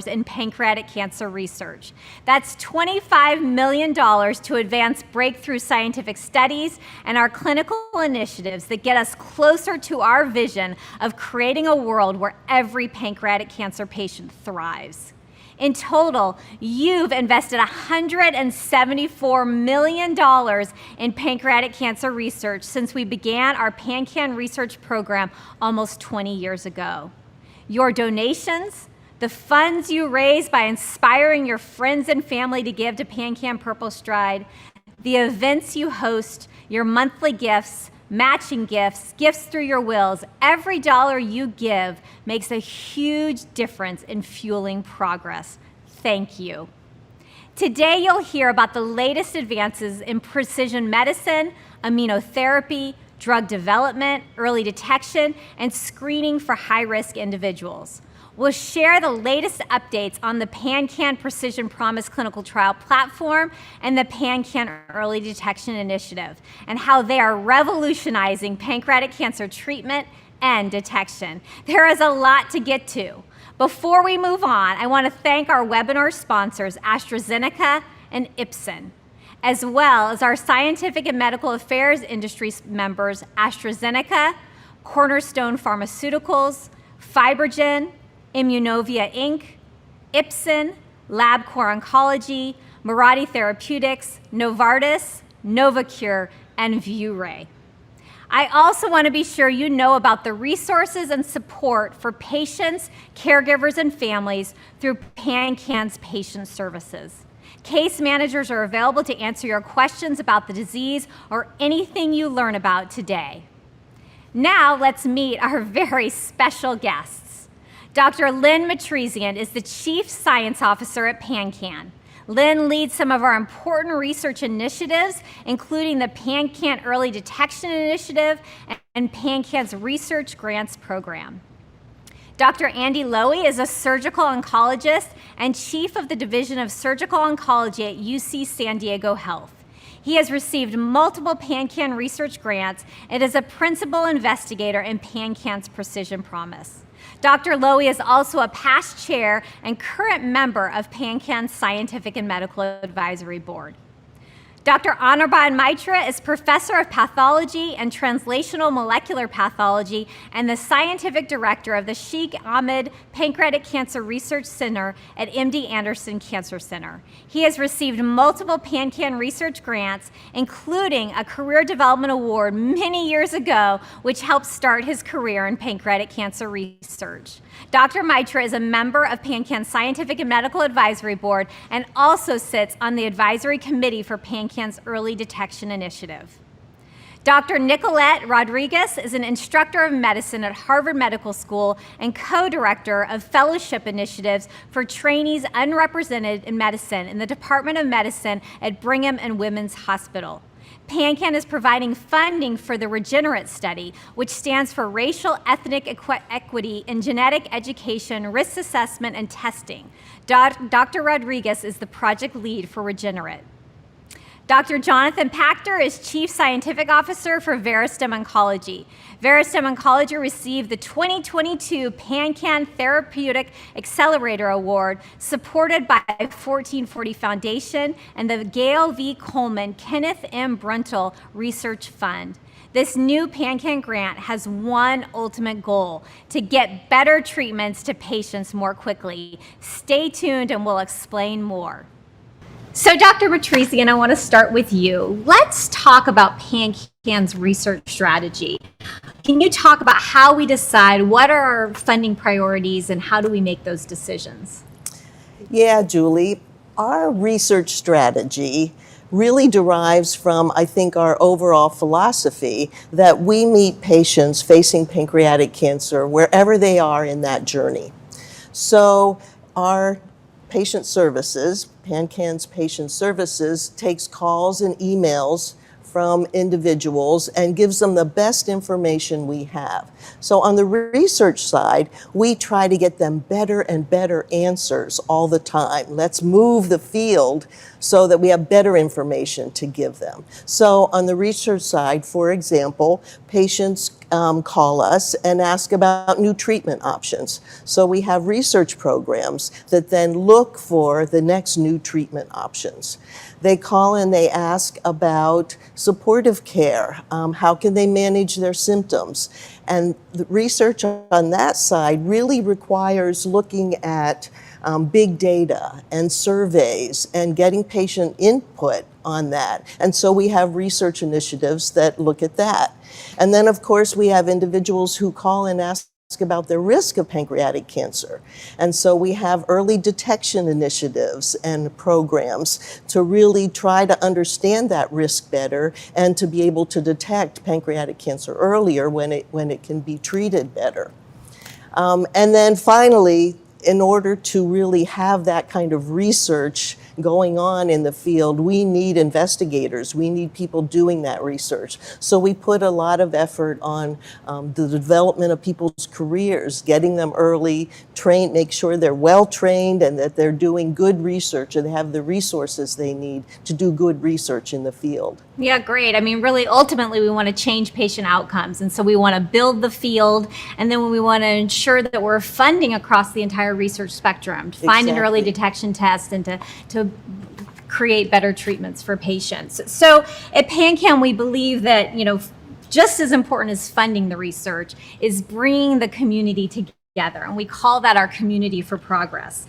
in pancreatic cancer research. That's $25 million to advance breakthrough scientific studies and our clinical initiatives that get us closer to our vision of creating a world where every pancreatic cancer patient thrives. In total, you've invested $174 million in pancreatic cancer research since we began our PanCAN research program almost 20 years ago. Your donations, the funds you raise by inspiring your friends and family to give to PanCAN Purple Stride, the events you host, your monthly gifts, matching gifts, gifts through your wills, every dollar you give makes a huge difference in fueling progress. Thank you. Today you'll hear about the latest advances in precision medicine, immunotherapy, drug development, early detection, and screening for high-risk individuals. We'll share the latest updates on the PanCAN Precision Promise clinical trial platform and the PanCAN Early Detection Initiative, and how they are revolutionizing pancreatic cancer treatment and detection. There is a lot to get to. Before we move on, I want to thank our webinar sponsors, AstraZeneca and Ipsen, as well as our scientific and medical affairs industry members, AstraZeneca, Cornerstone Pharmaceuticals, Fibrogen, Immunovia Inc., Ipsen, LabCorp Oncology, Mirati Therapeutics, Novartis, Novacure, and ViewRay. I also want to be sure you know about the resources and support for patients, caregivers, and families through PanCAN's patient services. Case managers are available to answer your questions about the disease or anything you learn about today. Now let's meet our very special guests. Dr. Lynn Matresian is the Chief Science Officer at PanCAN. Lynn leads some of our important research initiatives, including the PanCAN Early Detection Initiative and PanCAN's Research Grants Program. Dr. Andy Lowy is a surgical oncologist and chief of the Division of Surgical Oncology at UC San Diego Health. He has received multiple PanCAN research grants and is a principal investigator in PanCAN's Precision Promise. Dr. Lowy is also a past chair and current member of PanCAN's Scientific and Medical Advisory Board. Dr. Anirban Mitra is professor of pathology and translational molecular pathology and the scientific director of the Sheikh Ahmed Pancreatic Cancer Research Center at MD Anderson Cancer Center. He has received multiple PanCAN research grants, including a Career Development Award many years ago, which helped start his career in pancreatic cancer research. Dr. Mitra is a member of PanCAN's Scientific and Medical Advisory Board and also sits on the advisory committee for PanCAN's Early Detection Initiative. Dr. Nicolette Rodriguez is an instructor of medicine at Harvard Medical School and co-director of fellowship initiatives for trainees unrepresented in medicine in the Department of Medicine at Brigham and Women's Hospital. PanCAN is providing funding for the Regenerate study, which stands for Racial Ethnic Equity in Genetic Education, Risk Assessment, and Testing. Dr. Rodriguez is the project lead for Regenerate. Dr. Jonathan Pachter is Chief Scientific Officer for Verastem Oncology. Verastem Oncology received the 2022 PanCAN Therapeutic Accelerator Award, supported by 1440 Foundation and the Gail V. Coleman Kenneth M. Bruntel Research Fund. This new PanCAN grant has one ultimate goal: to get better treatments to patients more quickly. Stay tuned and we'll explain more. So Dr. Matrisian, I want to start with you. Let's talk about PanCAN's research strategy. Can you talk about how we decide what are our funding priorities and how do we make those decisions? Yeah, Julie, our research strategy really derives from, I think, our overall philosophy that we meet patients facing pancreatic cancer wherever they are in that journey. So our patient services, PanCAN's patient services, takes calls and emails from individuals and gives them the best information we have. So on the research side, we try to get them better and better answers all the time. Let's move the field so that we have better information to give them. So on the research side, for example, patients call us and ask about new treatment options. So we have research programs that then look for the next new treatment options. They call and they ask about supportive care. How can they manage their symptoms? And the research on that side really requires looking at big data and surveys and getting patient input on that. And so we have research initiatives that look at that. And then, of course, we have individuals who call and ask about their risk of pancreatic cancer. And so we have early detection initiatives and programs to really try to understand that risk better and to be able to detect pancreatic cancer earlier when it can be treated better. And then finally, in order to really have that kind of research going on in the field, we need investigators. We need people doing that research. So we put a lot of effort on the development of people's careers, getting them early, make sure they're well trained and that they're doing good research and they have the resources they need to do good research in the field. Yeah, great. I mean, really, ultimately, we want to change patient outcomes. And so we want to build the field, and then we want to ensure that we're funding across the entire research spectrum, to find an early detection test and to create better treatments for patients. So at PanCAN, we believe that, just as important as funding the research is bringing the community together. And we call that our community for progress.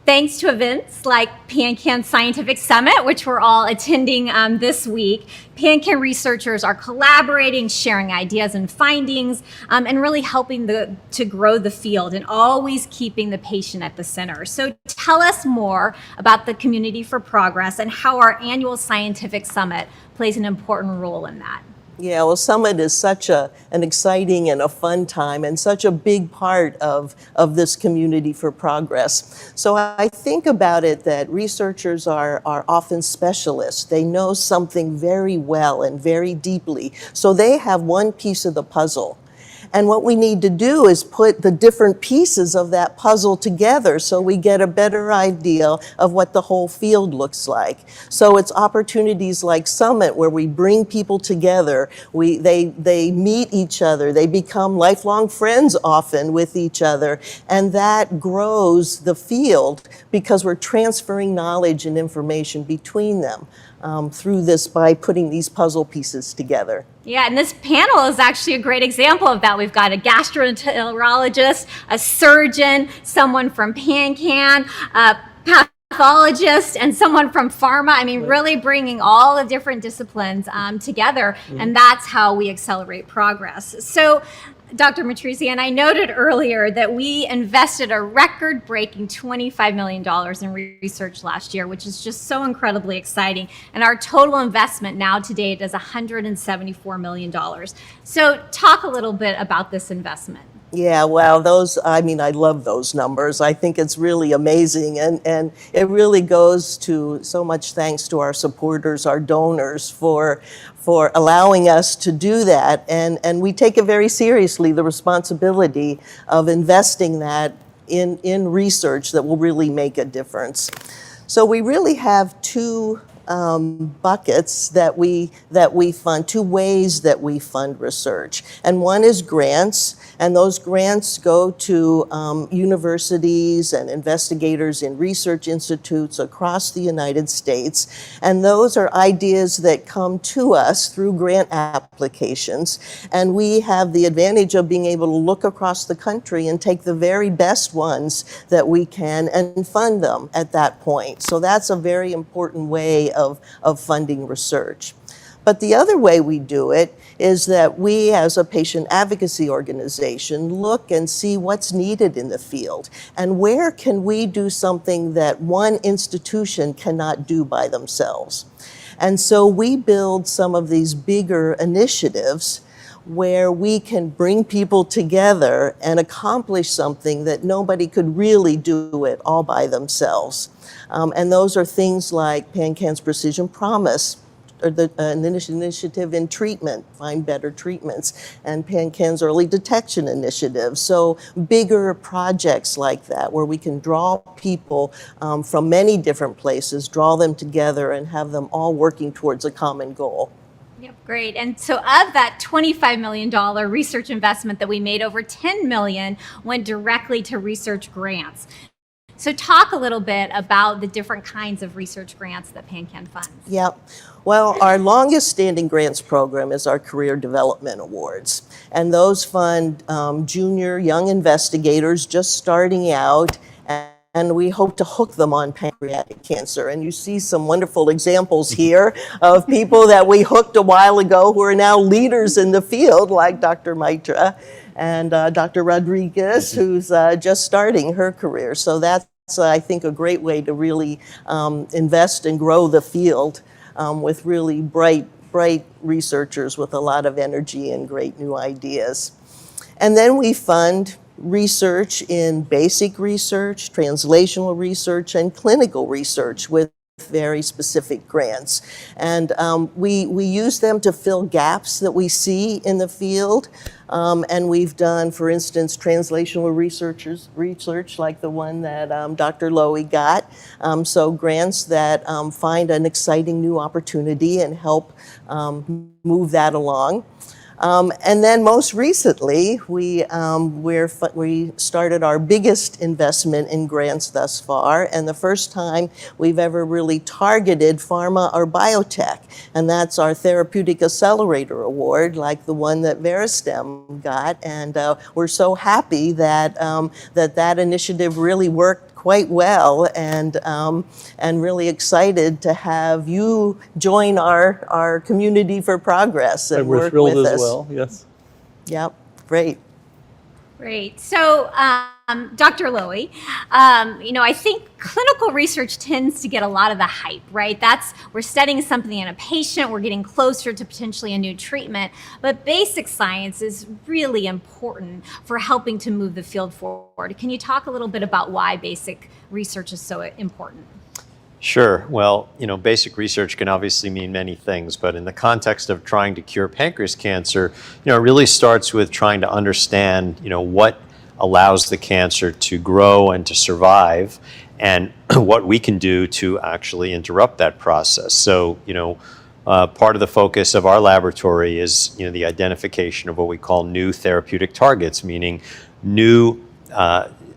Thanks to events like PanCAN Scientific Summit, which we're all attending this week, PanCAN researchers are collaborating, sharing ideas and findings, and really helping to grow the field and always keeping the patient at the center. So tell us more about the Community for Progress and how our annual scientific summit plays an important role in that. Yeah, well, Summit is such an exciting and a fun time and such a big part of this Community for Progress. So I think about it that researchers are often specialists. They know something very well and very deeply. So they have one piece of the puzzle. And what we need to do is put the different pieces of that puzzle together so we get a better idea of what the whole field looks like. So it's opportunities like Summit where we bring people together. They meet each other. They become lifelong friends often with each other. And that grows the field because we're transferring knowledge and information between them through this by putting these puzzle pieces together. Yeah, and this panel is actually a great example of that. We've got a gastroenterologist, a surgeon, someone from PanCAN, a pathologist, and someone from pharma. I mean, really bringing all the different disciplines together, and that's how we accelerate progress. So, Dr. Matrisian, I noted earlier that we invested a record-breaking $25 million in research last year, which is just so incredibly exciting. And our total investment now to date is $174 million. So talk a little bit about this investment. Yeah, well, I love those numbers. I think it's really amazing. And it really goes to so much thanks to our supporters, our donors for allowing us to do that. And we take it very seriously, the responsibility of investing that in research that will really make a difference. So we really have two buckets that we fund, two ways that we fund research. And one is grants, and those grants go to universities and investigators in research institutes across the United States. And those are ideas that come to us through grant applications. And we have the advantage of being able to look across the country and take the very best ones that we can and fund them at that point. So that's a very important way of funding research. But the other way we do it is that we, as a patient advocacy organization, look and see what's needed in the field and where can we do something that one institution cannot do by themselves. And so we build some of these bigger initiatives where we can bring people together and accomplish something that nobody could really do it all by themselves. And those are things like PanCAN's Precision Promise, or an initiative in treatment, find better treatments, and PanCAN's Early Detection Initiative. So bigger projects like that, where we can draw people from many different places, draw them together, and have them all working towards a common goal. Yep, great. And so of that $25 million research investment that we made, over $10 million went directly to research grants. So talk a little bit about the different kinds of research grants that PanCAN funds. Yep. Well, our longest standing grants program is our Career Development Awards. And those fund junior young investigators just starting out, and we hope to hook them on pancreatic cancer. And you see some wonderful examples here of people that we hooked a while ago who are now leaders in the field, like Dr. Maitra and Dr. Rodriguez, who's just starting her career. So that's, I think, a great way to really invest and grow the field with really bright researchers with a lot of energy and great new ideas. And then we fund research in basic research, translational research, and clinical research with very specific grants. And we use them to fill gaps that we see in the field. And we've done, for instance, translational research like the one that Dr. Lowy got. So grants that find an exciting new opportunity and help move that along. And then most recently, we started our biggest investment in grants thus far, and the first time we've ever really targeted pharma or biotech, and that's our Therapeutic Accelerator Award, like the one that Veristem got. And we're so happy that that initiative really worked quite well, and really excited to have you join our Community for Progress and we're work thrilled with as us. well. Yes. Yep, great. Great. So, Dr. Lowy, I think clinical research tends to get a lot of the hype, right? We're studying something in a patient, we're getting closer to potentially a new treatment, but basic science is really important for helping to move the field forward. Can you talk a little bit about why basic research is so important? Sure. Well, basic research can obviously mean many things, but in the context of trying to cure pancreas cancer, it really starts with trying to understand, what allows the cancer to grow and to survive, and what we can do to actually interrupt that process. So, part of the focus of our laboratory is, the identification of what we call new therapeutic targets, meaning new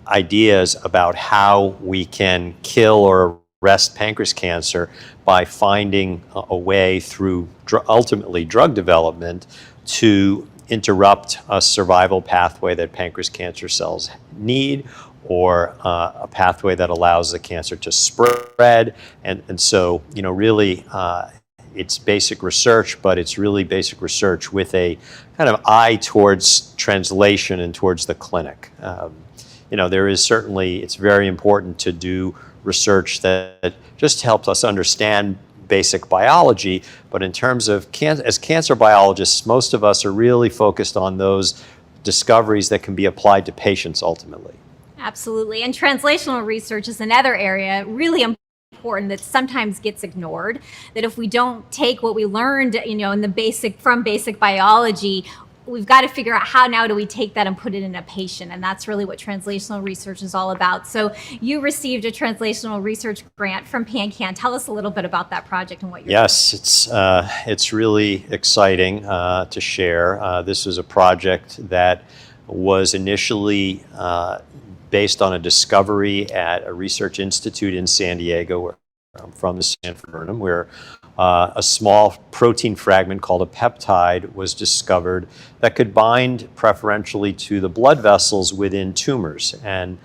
ideas about how we can kill or arrest pancreas cancer by finding a way through ultimately drug development to interrupt a survival pathway that pancreas cancer cells need, or a pathway that allows the cancer to spread. And so, really, it's basic research, but it's really basic research with a kind of eye towards translation and towards the clinic. There is certainly, it's very important to do research that just helps us understand basic biology, but in terms of as cancer biologists, most of us are really focused on those discoveries that can be applied to patients ultimately. Absolutely. And translational research is another area really important that sometimes gets ignored. That if we don't take what we learned, in the from basic biology, we've got to figure out how now do we take that and put it in a patient, and that's really what translational research is all about. So you received a translational research grant from PanCAN. Tell us a little bit about that project and what you're doing. It's really exciting to share. This was a project that was initially based on a discovery at a research institute in San Diego, where I'm from, the Sanford Burnham, where a small protein fragment called a peptide was discovered that could bind preferentially to the blood vessels within tumors. And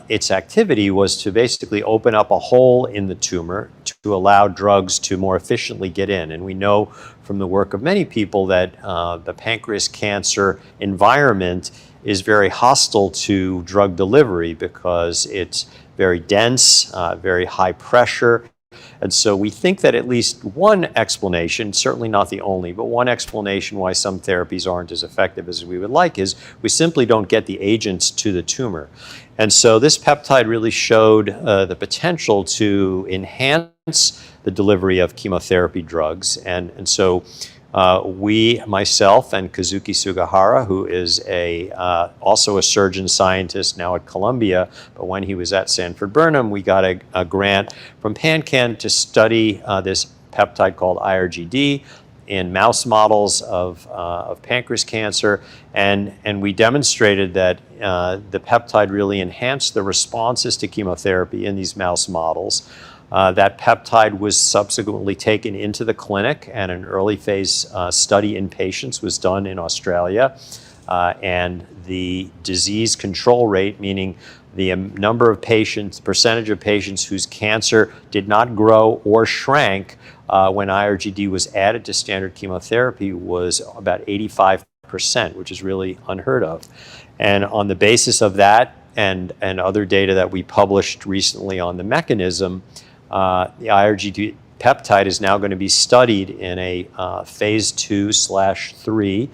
its activity was to basically open up a hole in the tumor to allow drugs to more efficiently get in. And we know from the work of many people that the pancreas cancer environment is very hostile to drug delivery because it's very dense, very high pressure. And so we think that at least one explanation, certainly not the only, but one explanation why some therapies aren't as effective as we would like is we simply don't get the agents to the tumor. And so this peptide really showed the potential to enhance the delivery of chemotherapy drugs. And so we, myself, and Kazuki Sugahara, who is also a surgeon scientist now at Columbia, but when he was at Sanford Burnham, we got a grant from PanCAN to study this peptide called IRGD in mouse models of pancreas cancer, and we demonstrated that the peptide really enhanced the responses to chemotherapy in these mouse models. That peptide was subsequently taken into the clinic, and an early phase study in patients was done in Australia. And the disease control rate, meaning the number of patients, percentage of patients whose cancer did not grow or shrank when IRGD was added to standard chemotherapy, was about 85%, which is really unheard of. And on the basis of that and other data that we published recently on the mechanism, the IRGD peptide is now going to be studied in a phase 2/3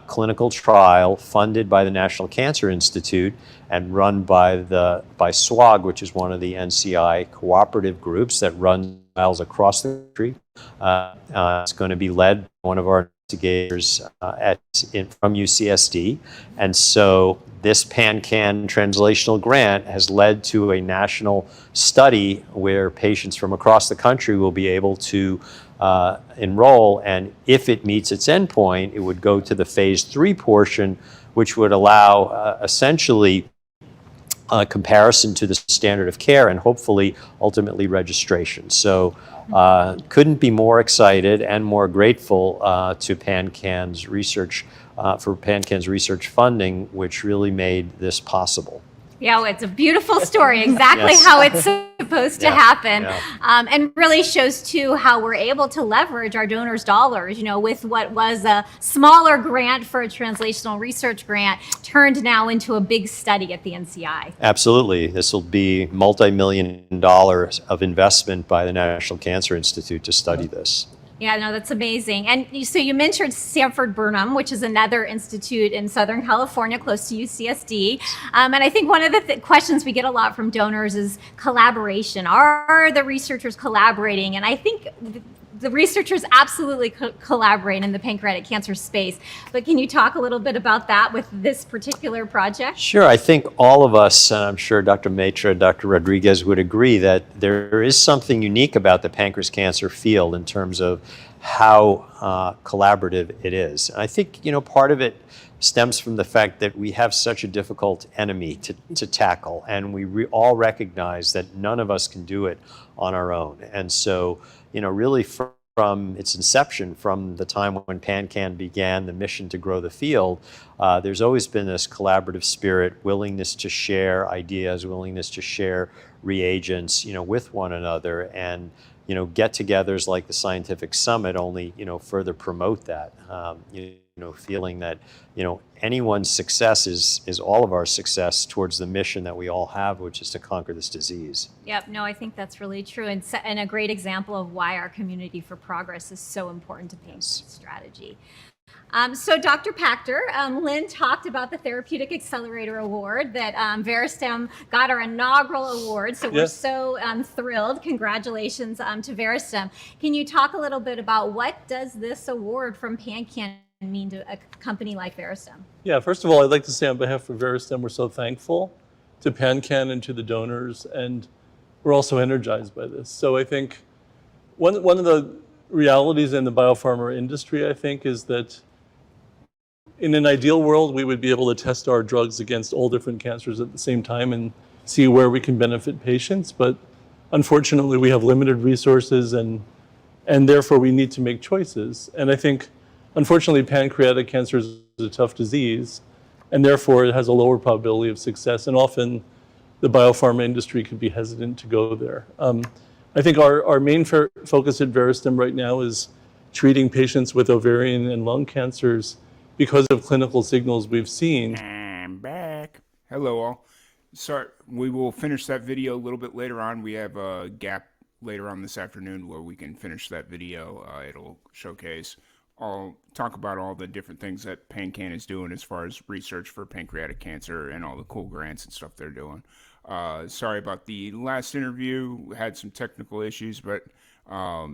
clinical trial funded by the National Cancer Institute and run by SWOG, which is one of the NCI cooperative groups that runs trials across the country. It's going to be led by one of our investigators from UCSD. And so this PanCAN translational grant has led to a national study where patients from across the country will be able to enroll, and if it meets its endpoint, it would go to the phase 3 portion, which would allow essentially a comparison to the standard of care and hopefully ultimately registration. So couldn't be more excited and more grateful to PanCAN's research, for PanCAN's research funding, which really made this possible. Yeah, well, it's a beautiful story, exactly Yes. how it's supposed to happen. Yeah. And really shows, too, how we're able to leverage our donors' dollars, with what was a smaller grant for a translational research grant turned now into a big study at the NCI. Absolutely. This will be multi-million dollars of investment by the National Cancer Institute to study this. Yeah, no, that's amazing. And so you mentioned Sanford Burnham, which is another institute in Southern California, close to UCSD. And I think one of the questions we get a lot from donors is collaboration. Are the researchers collaborating? And I think the researchers absolutely collaborate in the pancreatic cancer space. But can you talk a little bit about that with this particular project? Sure. I think all of us, and I'm sure Dr. Maitre, Dr. Rodriguez would agree that there is something unique about the pancreas cancer field in terms of how collaborative it is. And I think, part of it stems from the fact that we have such a difficult enemy to tackle, and we all recognize that none of us can do it on our own. And so, really from its inception, from the time when PanCAN began the mission to grow the field, there's always been this collaborative spirit, willingness to share ideas, willingness to share reagents, with one another, and get-togethers like the Scientific Summit only, further promote that. Feeling that, anyone's success is all of our success towards the mission that we all have, which is to conquer this disease. Yep, no, I think that's really true, and a great example of why our Community for Progress is so important to PanCAN's strategy. So Dr. Pachter, Lynn talked about the Therapeutic Accelerator Award that Veristem got our inaugural award. So we're so thrilled. Congratulations to Veristem. Can you talk a little bit about what does this award from PanCAN mean to a company like Veristem? Yeah, first of all, I'd like to say on behalf of Veristem, we're so thankful to PanCAN and to the donors, and we're also energized by this. So I think one of the realities in the biopharma industry, I think, is that in an ideal world, we would be able to test our drugs against all different cancers at the same time and see where we can benefit patients. But unfortunately, we have limited resources, and therefore we need to make choices. And I think, unfortunately, pancreatic cancer is a tough disease, and therefore it has a lower probability of success. And often the biopharma industry could be hesitant to go there. I think our main focus at Veristem right now is treating patients with ovarian and lung cancers because of clinical signals we've seen. I'm back. Hello all. Sorry, we will finish that video a little bit later on. We have a gap later on this afternoon where we can finish that video. It'll showcase, I'll talk about all the different things that PanCAN is doing as far as research for pancreatic cancer and all the cool grants and stuff they're doing. Sorry about the last interview. We had some technical issues, but I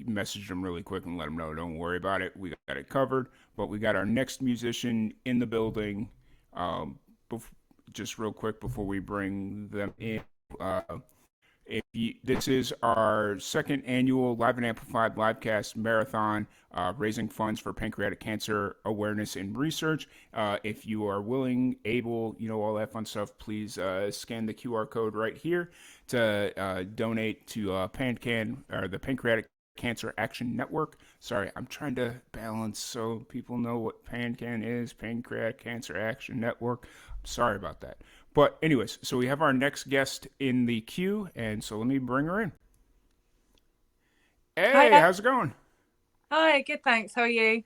messaged them really quick and let them know, don't worry about it. We got it covered. But we got our next musician in the building. Just real quick before we bring them in. This is our second annual Live and Amplified Livecast Marathon, raising funds for pancreatic cancer awareness and research. If you are willing, able, all that fun stuff, please scan the QR code right here to donate to PanCAN, or the Pancreatic Cancer Action Network. Sorry, I'm trying to balance so people know what PanCAN is, Pancreatic Cancer Action Network. Sorry about that. But anyways, so we have our next guest in the queue, and so let me bring her in. Hey, Hi. how's it going? Hi, good, thanks. How are you?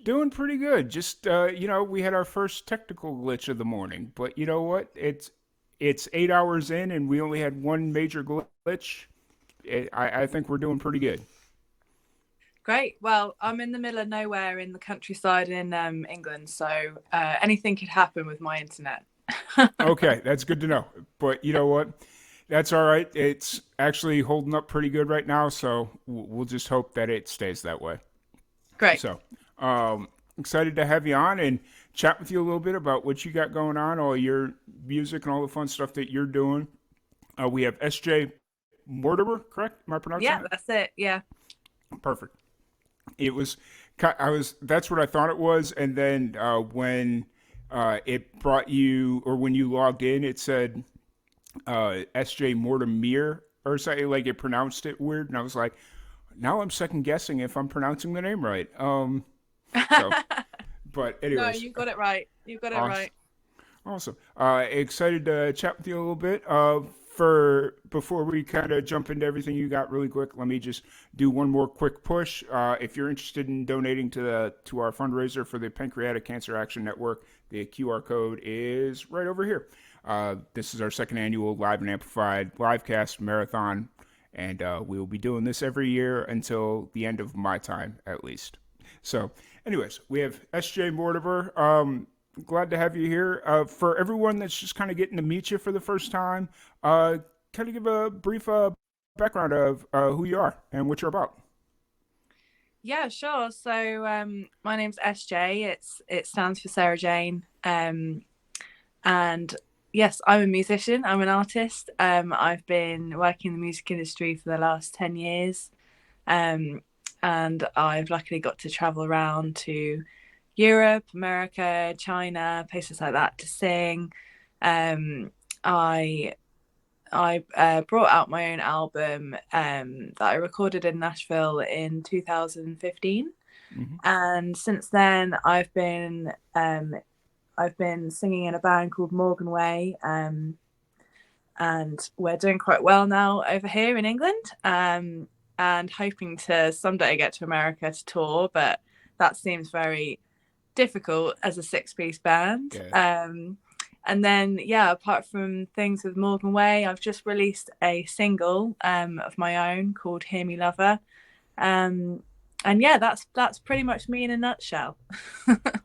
Doing pretty good. Just, we had our first technical glitch of the morning, but you know what? It's 8 hours in, and we only had one major glitch. I think we're doing pretty good. Great. Well, I'm in the middle of nowhere in the countryside in England, so anything could happen with my internet. Okay, that's good to know. But you know what? That's all right. It's actually holding up pretty good right now, so we'll just hope that it stays that way. Great. So, excited to have you on and chat with you a little bit about what you got going on, all your music and all the fun stuff that you're doing. We have S.J. Mortimer, correct? Am I pronouncing Yeah, that? that's it. Yeah. Perfect. That's what I thought it was. And then when it brought you, or when you logged in, it said S.J. Mortimer or something, like it pronounced it weird. And I was like, now I'm second guessing if I'm pronouncing the name right. But anyways. No, you got it right. You got it right. Awesome. Excited to chat with you a little bit. Before we kind of jump into everything you got really quick, let me just do one more quick push. If you're interested in donating to our fundraiser for the Pancreatic Cancer Action Network, the QR code is right over here. This is our second annual Live and Amplified Livecast Marathon, and we will be doing this every year until the end of my time, at least. So, anyways, we have S.J. Mortimer. Glad to have you here. For everyone that's just kind of getting to meet you for the first time, kind of give a brief background of who you are and what you're about. Yeah, sure. So my name's SJ. It stands for Sarah Jane. And yes, I'm a musician. I'm an artist. I've been working in the music industry for the last 10 years. And I've luckily got to travel around to Europe, America, China, places like that to sing. I brought out my own album that I recorded in Nashville in 2015, and since then I've been singing in a band called Morgan Way, and we're doing quite well now over here in England, and hoping to someday get to America to tour, but that seems very difficult as a 6-piece band. Yeah. And then, apart from things with Morgan Way, I've just released a single of my own called Hear Me Lover. yeah, that's pretty much me in a nutshell.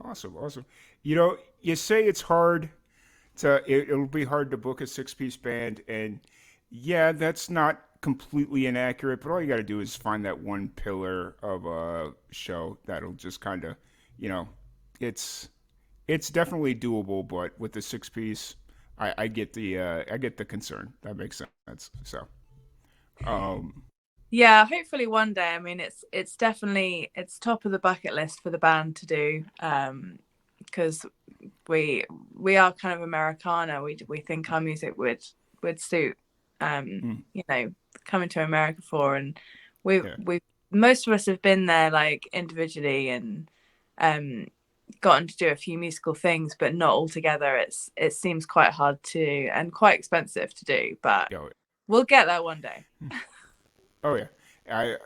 Awesome, awesome. You say it's hard it'll be hard to book a six-piece band, and yeah, that's not completely inaccurate, but all you got to do is find that one pillar of a show that'll just kind of, you know, it's it's definitely doable, but with the six-piece, I get the concern. That makes sense. So, um, Yeah, hopefully one day. I mean, it's definitely it's top of the bucket list for the band to do, because we are kind of Americana. We think our music would suit, you know, coming to America for, and we most of us have been there like individually and gotten to do a few musical things, but not all together. It seems quite hard to and quite expensive to do, but we'll get there one day. oh yeah, I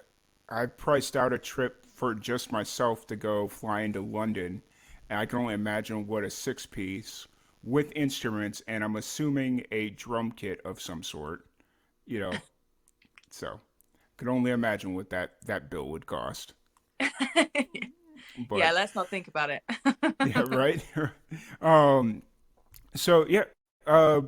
I priced out a trip for just myself to go fly into London, and I can only imagine what a six-piece with instruments, and I'm assuming a drum kit of some sort, you know. So, could only imagine what that bill would cost. Yeah, But let's not think about it. yeah, right. um, so yeah, uh,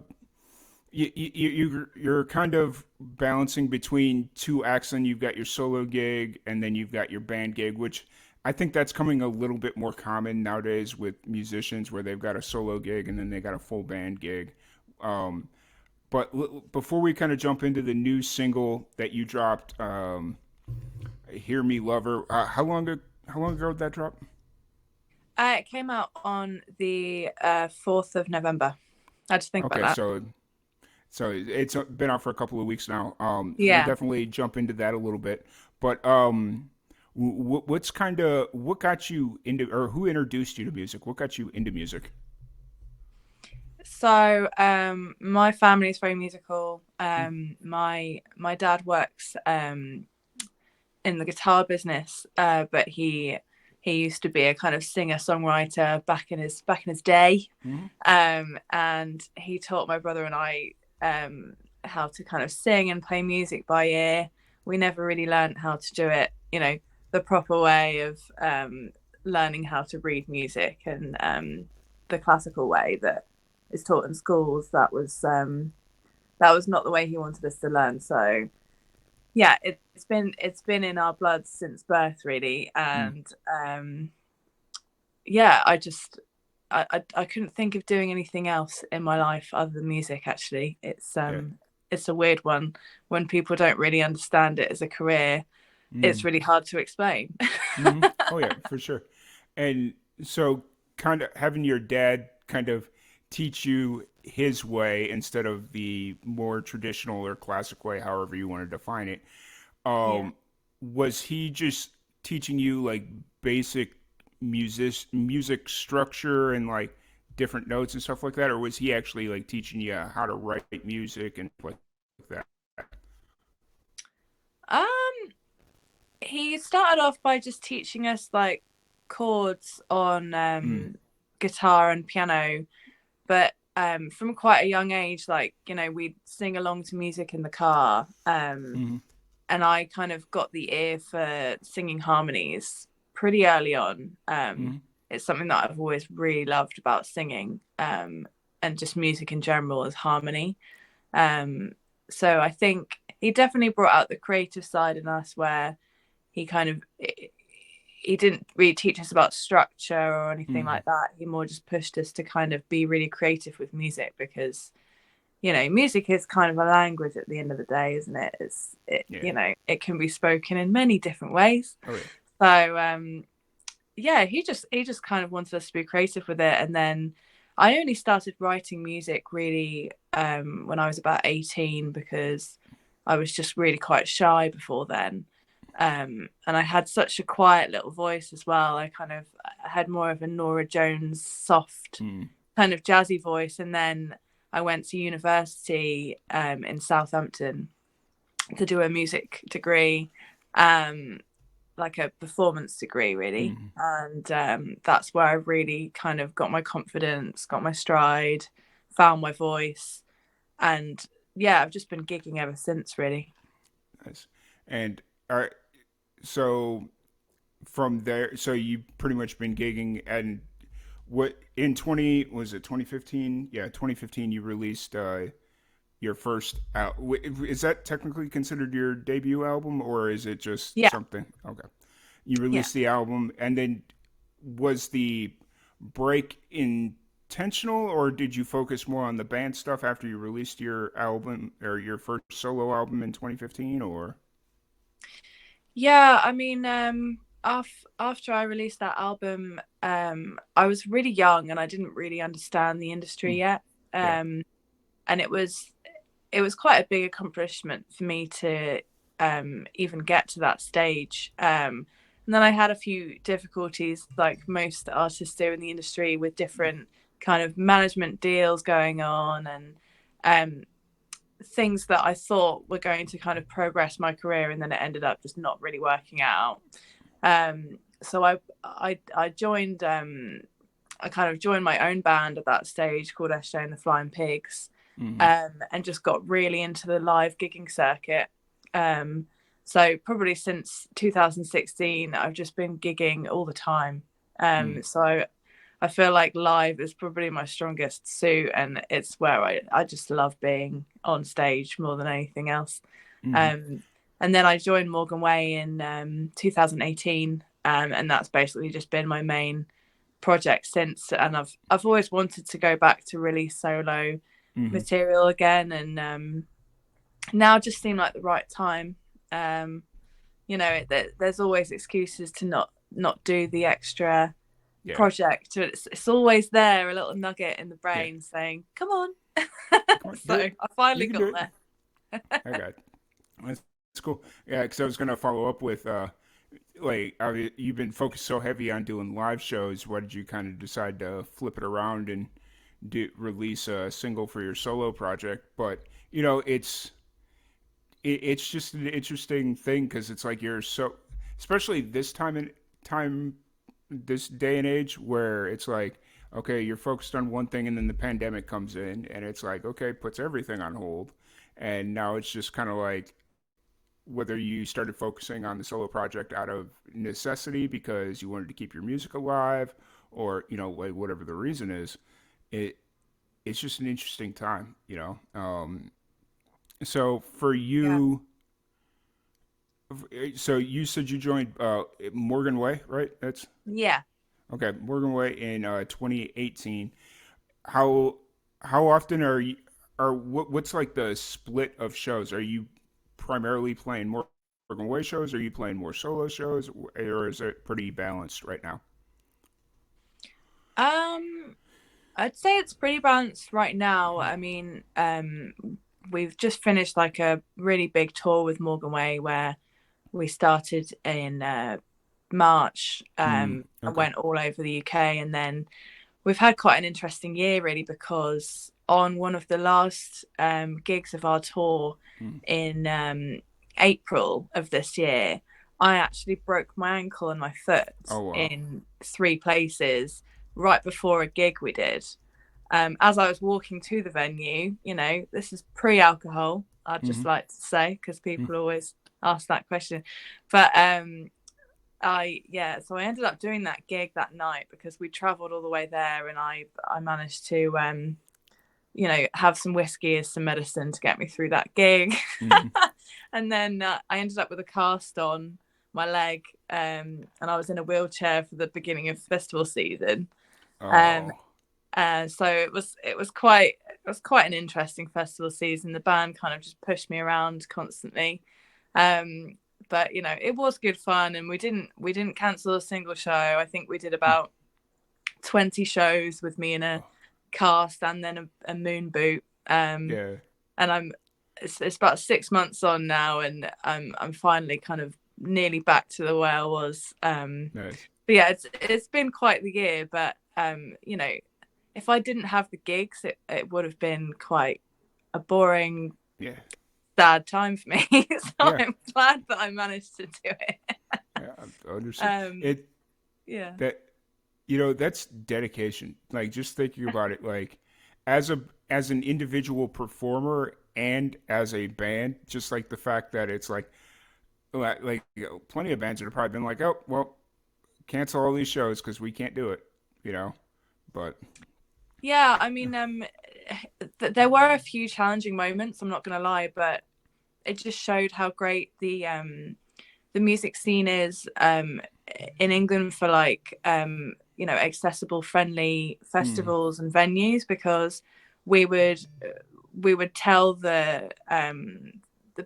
you're kind of balancing between two acts. And you've got your solo gig, and then you've got your band gig, which I think that's coming a little bit more common nowadays with musicians, where they've got a solo gig and then they got a full band gig. Um, but before we kind of jump into the new single that you dropped, "Hear Me, Lover," how long ago did that drop? It came out on the 4th of November. I had to think about Okay, that. so it's been out for a couple of weeks now. We'll Yeah. definitely jump into that a little bit. But what's kind of what got you into, or who introduced you to music? What got you into music? So my family is very musical. My dad works in the guitar business, but he used to be a kind of singer songwriter back in his day, and he taught my brother and I how to kind of sing and play music by ear. We never really learned how to do it, you know, the proper way of learning how to read music and the classical way that is taught in schools. That was not the way he wanted us to learn. So yeah, it's been in our blood since birth, really, and yeah, I couldn't think of doing anything else in my life other than music. Actually, Yeah. it's a weird one when people don't really understand it as a career. It's really hard to explain. Oh yeah, for sure. And so, kind of having your dad kind of teach you his way instead of the more traditional or classic way, however you want to define it. Yeah. Was he just teaching you like basic music structure and like different notes and stuff like that, or was he actually like teaching you how to write music and like that? Um, he started off by just teaching us like chords on guitar and piano, but from quite a young age, like, you know, we'd sing along to music in the car, and I kind of got the ear for singing harmonies pretty early on. It's something that I've always really loved about singing, and just music in general is harmony. So I think he definitely brought out the creative side in us, where he kind of he didn't really teach us about structure or anything like that. He more just pushed us to kind of be really creative with music, because, you know, music is kind of a language at the end of the day, isn't it? You know, it can be spoken in many different ways. Oh, yeah. So yeah, he just kind of wanted us to be creative with it. And then I only started writing music really when I was about 18, because I was just really quite shy before then. And I had such a quiet little voice as well. I had more of a Nora Jones soft kind of jazzy voice. And then I went to university in Southampton to do a music degree, like a performance degree, really. And that's where I really kind of got my confidence, got my stride, found my voice. And yeah, I've just been gigging ever since, really. Nice. And all right, so from there, so you pretty much been gigging, and what in 20 was it 2015? Yeah, 2015 you released your first is that technically considered your debut album, or is it just Yeah. something? Okay. You Yeah. released the album, and then was the break intentional, or did you focus more on the band stuff after you released your album or your first solo album in 2015, or? Yeah, I mean, after I released that album, I was really young and I didn't really understand the industry Mm, yet. yeah. And it was quite a big accomplishment for me to even get to that stage. And then I had a few difficulties, like most artists do in the industry, with different kind of management deals going on and um, things that I thought were going to kind of progress my career, and then it ended up just not really working out. So I joined I kind of joined my own band at that stage called SJ and the Flying Pigs, Mm-hmm. and just got really into the live gigging circuit. So probably since 2016, I've just been gigging all the time. So I feel like live is probably my strongest suit, and it's where I just love being on stage more than anything else. Mm-hmm. And then I joined Morgan Way in 2018, and that's basically just been my main project since. And I've always wanted to go back to release solo Mm-hmm. material again, and now just seemed like the right time. There's always excuses to not do the extra project. It's always there, a little nugget in the brain saying, "Come on." So I finally got there. I got it. That's cool. Yeah, because I was gonna follow up with you've been focused so heavy on doing live shows. Why did you kind of decide to flip it around and release a single for your solo project? But it's just an interesting thing because it's like you're so, especially this this day and age where it's like, okay, you're focused on one thing and then the pandemic comes in and it's like, okay, puts everything on hold. And now it's just kind of like whether you started focusing on the solo project out of necessity because you wanted to keep your music alive or, whatever the reason is, it's just an interesting time. So for you, so you said you joined Morgan Way, right? That's Yeah. Okay, Morgan Way in 2018. How often what's like the split of shows? Are you primarily playing more Morgan Way shows? Are you playing more solo shows, or is it pretty balanced right now? I'd say it's pretty balanced right now. I mean, we've just finished like a really big tour with Morgan Way where we started in March and went all over the UK, and then we've had quite an interesting year really, because on one of the last gigs of our tour in April of this year, I actually broke my ankle and my foot in 3 places right before a gig we did. As I was walking to the venue, this is pre-alcohol, I'd just like to say, because people always ask that question. But so I ended up doing that gig that night because we traveled all the way there, and I managed to have some whiskey as some medicine to get me through that gig. And then I ended up with a cast on my leg, and I was in a wheelchair for the beginning of festival season. So it was quite an interesting festival season. The band kind of just pushed me around constantly. But it was good fun, and we didn't cancel a single show. I think we did about 20 shows with me in a cast and then a moon boot. And it's about 6 months on now, and I'm finally kind of nearly back to the way I was. Nice. But yeah, it's been quite the year. But if I didn't have the gigs, it would have been quite a boring, sad time for me. So I'm glad that I managed to do it. I understand. That's dedication. Like, just thinking about it, like as an individual performer and as a band, just like the fact that it's like plenty of bands that have probably been like, oh well, cancel all these shows because we can't do it, you know. But Yeah, I mean, there were a few challenging moments, I'm not gonna lie, but it just showed how great the music scene is in England for like accessible, friendly festivals and venues, because we would tell the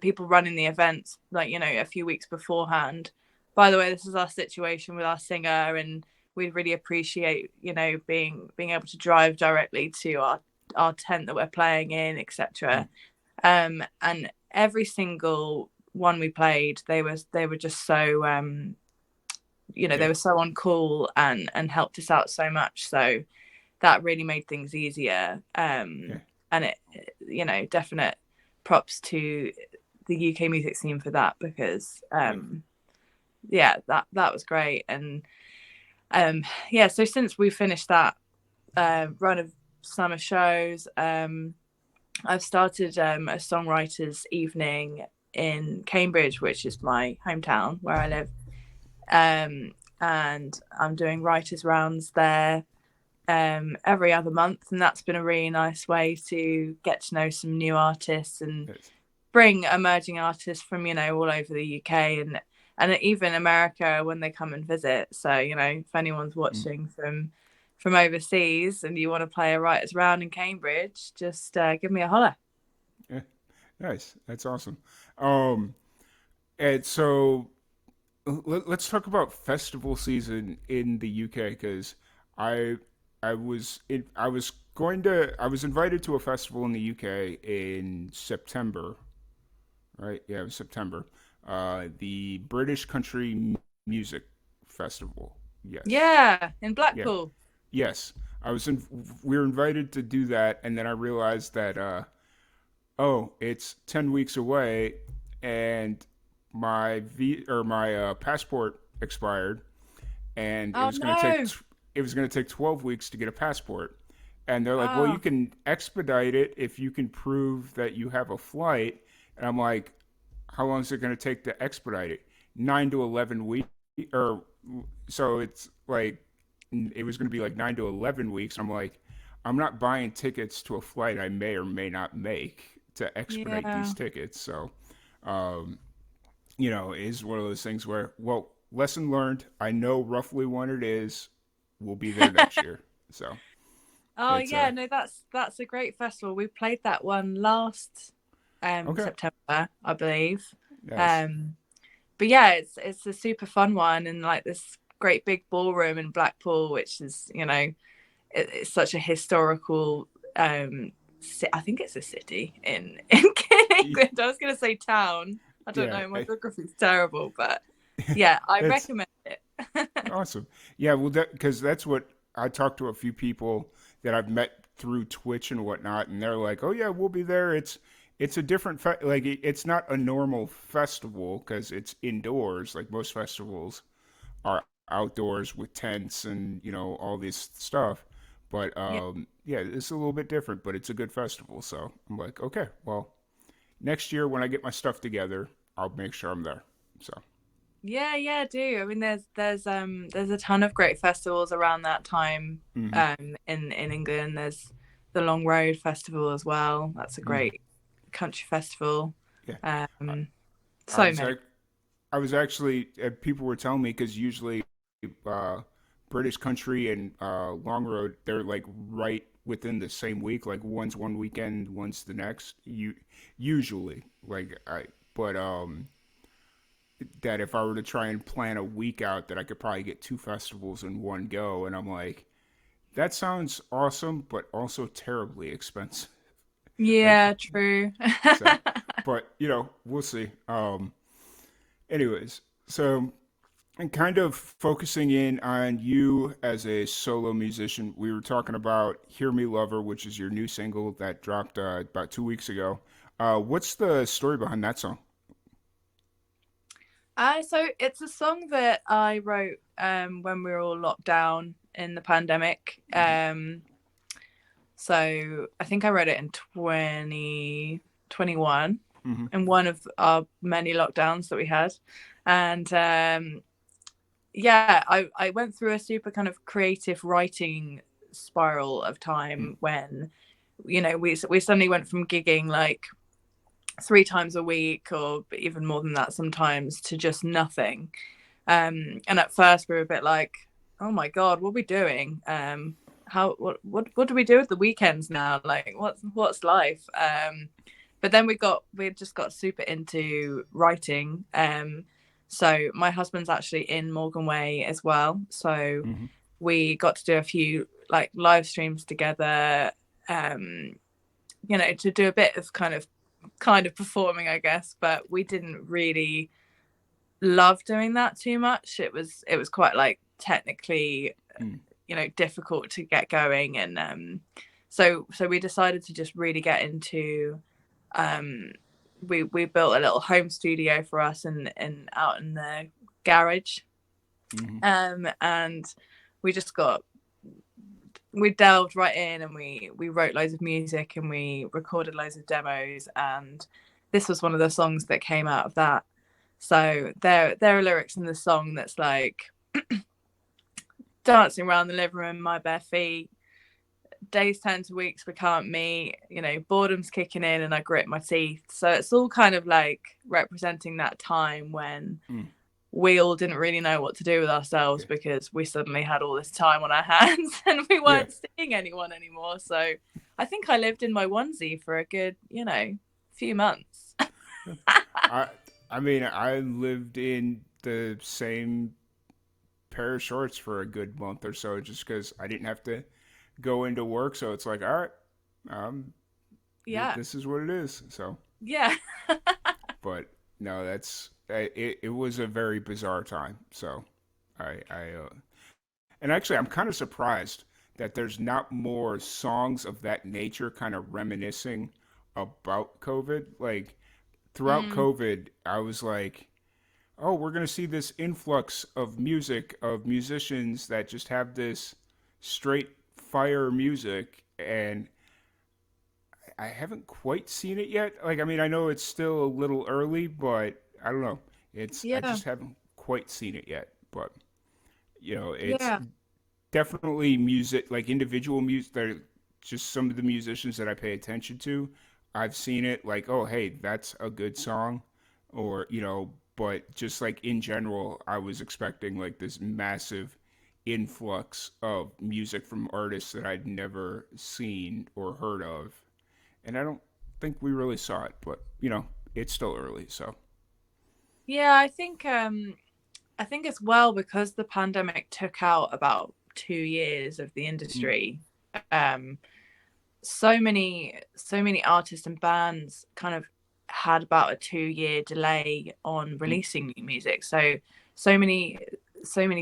people running the events, like, a few weeks beforehand, by the way, this is our situation with our singer, and we'd really appreciate being able to drive directly to our tent that we're playing in, etc. And every single one we played, they were just so they were so on call and helped us out so much, so that really made things easier. And it definite props to the UK music scene for that, because that was great. And so since we finished that run of summer shows, I've started a songwriters evening in Cambridge, which is my hometown where I live, and I'm doing writers rounds there every other month, and that's been a really nice way to get to know some new artists and bring emerging artists from all over the UK and even America when they come and visit. So if anyone's watching from overseas and you want to play a writers round in Cambridge, just give me a holler. Yeah, nice. That's awesome. And so let's talk about festival season in the UK, because I I was I was invited to a festival in the UK in September, right? Yeah, it was September. The British Country Music Festival. Yes. Yeah, in Yeah. Blackpool. Yes. We were invited to do that, and then I realized that oh, it's 10 weeks away, and my passport expired, and Oh no. it was going to take 12 weeks to get a passport. And they're like, "Well, you Oh, can expedite it if you can prove that you have a flight." And I'm like, "How long is it going to take to expedite it? 9 to 11 weeks or so it's like it was going to be like 9 to 11 weeks." I'm like, "I'm not buying tickets to a flight I may or may not make to expedite yeah. these tickets." So, um, it is one of those things where, well, lesson learned. I know roughly when it is. We'll be there next year. So Oh it's yeah, no, that's a great festival. We played that one last okay. September, I believe. Nice. Um, but yeah, it's a super fun one, and like this great big ballroom in Blackpool, which is it's such a historical I think it's a city in England. I was gonna say town. I don't Yeah. know, my geography's terrible, but yeah, I It's recommend it. awesome. Yeah, well, because that's what I talked to a few people that I've met through Twitch and whatnot, and they're like, "Oh yeah, we'll be there." It's a different like it's not a normal festival because it's indoors. Like most festivals are outdoors with tents and all this stuff. But Yeah. yeah, it's a little bit different, but it's a good festival. So I'm like, okay, well, next year when I get my stuff together, I'll make sure I'm there. So Yeah, do. I mean, there's a ton of great festivals around that time hmm in England. There's the Long Road Festival as well. That's a hmm great country festival. yeah. I, Um, I so was many. I was actually people were telling me because usually uh, British Country and Long Road they're like right within the same week. Like one's one weekend, one's the next. Usually like I but that if I were to try and plan a week out, that I could probably get two festivals in one go. And I'm like, that sounds awesome, but also terribly expensive. Like Yeah, true. so, but we'll see. Anyways, so and kind of focusing in on you as a solo musician, we were talking about "Hear Me Lover," which is your new single that dropped about 2 weeks ago. What's the story behind that song? So it's a song that I wrote when we were all locked down in the pandemic. So I think I wrote it in 2021, Mm-hmm. in one of our many lockdowns that we had. And yeah, I went through a super kind of creative writing spiral of time when, you know, we suddenly went from gigging like 3 times a week or even more than that sometimes to just nothing. And at first we were a bit like, oh my God, what are we doing? How what do we do with the weekends now? Like what's life? But then we just got super into writing. So my husband's actually in Morgan Way as well. So we got to do a few like live streams together, you know, to do a bit of kind of performing, I guess, but we didn't really love doing that too much. It was quite like technically, you know, difficult to get going, and so we decided to just really get into. We built a little home studio for us and out in the garage, and we just got we delved right in and we wrote loads of music and we recorded loads of demos, and this was one of the songs that came out of that. So there are lyrics in the song that's like dancing around the living room in my bare feet, days turn to weeks we can't meet, you know, boredom's kicking in and I grit my teeth. So it's all kind of like representing that time when we all didn't really know what to do with ourselves because we suddenly had all this time on our hands and we weren't seeing anyone anymore. So I think I lived in my onesie for a good, you know, few months. I mean, I lived in the same pair of shorts for a good month or so just because I didn't have to go into work. So it's like, all right, this is what it is. So yeah. But no, it was a very bizarre time. So and actually, I'm kind of surprised that there's not more songs of that nature kind of reminiscing about COVID. Like throughout COVID, I was like, oh, we're going to see this influx of music, of musicians that just have this straight fire music. And I haven't quite seen it yet. Like, I mean, I know it's still a little early, but I don't know. I just haven't quite seen it yet. But, you know, it's definitely music, like individual music. They're just some of the musicians that I pay attention to. I've seen it like, oh, hey, that's a good song. Or, you know, but just like in general, I was expecting like this massive influx of music from artists that I'd never seen or heard of. And I don't think we really saw it, but you know, it's still early, so. Yeah, I think as well because the pandemic took out about 2 years of the industry. So many artists and bands kind of had about a 2 year delay on releasing new music. So many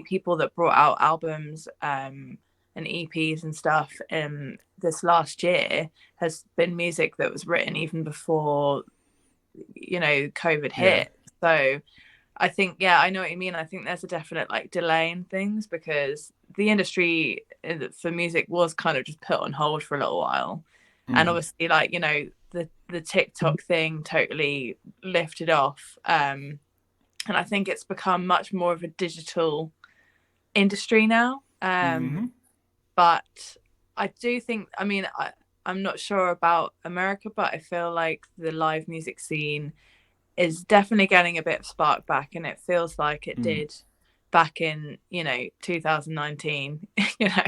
people that brought out albums and EPs and stuff this last year has been music that was written even before, you know, COVID hit. So I think, yeah, I know what you mean. I think there's a definite like delay in things because the industry for music was kind of just put on hold for a little while. And obviously, like, you know, the TikTok thing totally lifted off. And I think it's become much more of a digital industry now. But I do think, I mean, I'm not sure about America, but I feel like the live music scene is definitely getting a bit of spark back, and it feels like it did back in, you know, 2019. You know,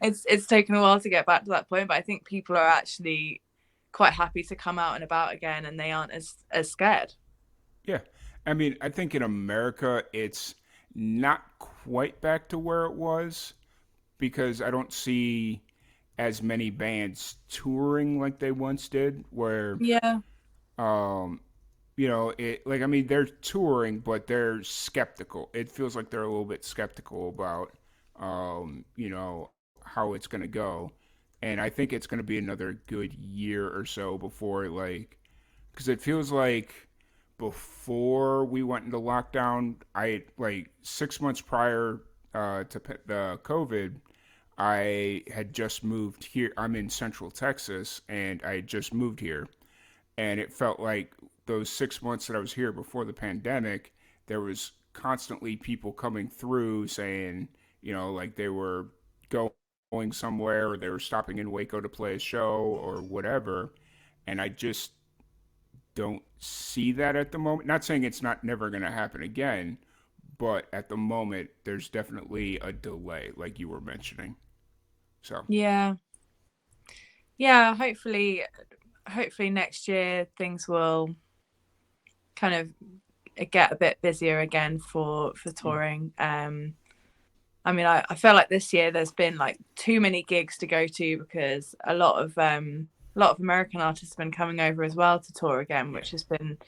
it's taken a while to get back to that point, but I think people are actually quite happy to come out and about again, and they aren't as scared. Yeah, I mean, I think in America it's not quite back to where it was because I don't see as many bands touring like they once did. Where um, you know, it like I mean they're touring, but they're skeptical. It feels like they're a little bit skeptical about you know, how it's gonna go. And I think it's gonna be another good year or so before like because it feels like before we went into lockdown, I like 6 months prior the COVID, I had just moved here. I'm in Central Texas, and I had just moved here, and it felt like those 6 months that I was here before the pandemic, there was constantly people coming through saying, like they were going somewhere or they were stopping in Waco to play a show or whatever. And I just don't see that at the moment. Not saying it's not never going to happen again, but at the moment, there's definitely a delay, like you were mentioning. So, Yeah. Hopefully next year things will kind of get a bit busier again for touring. I mean, I feel like this year there's been like too many gigs to go to because a lot of American artists have been coming over as well to tour again, which has been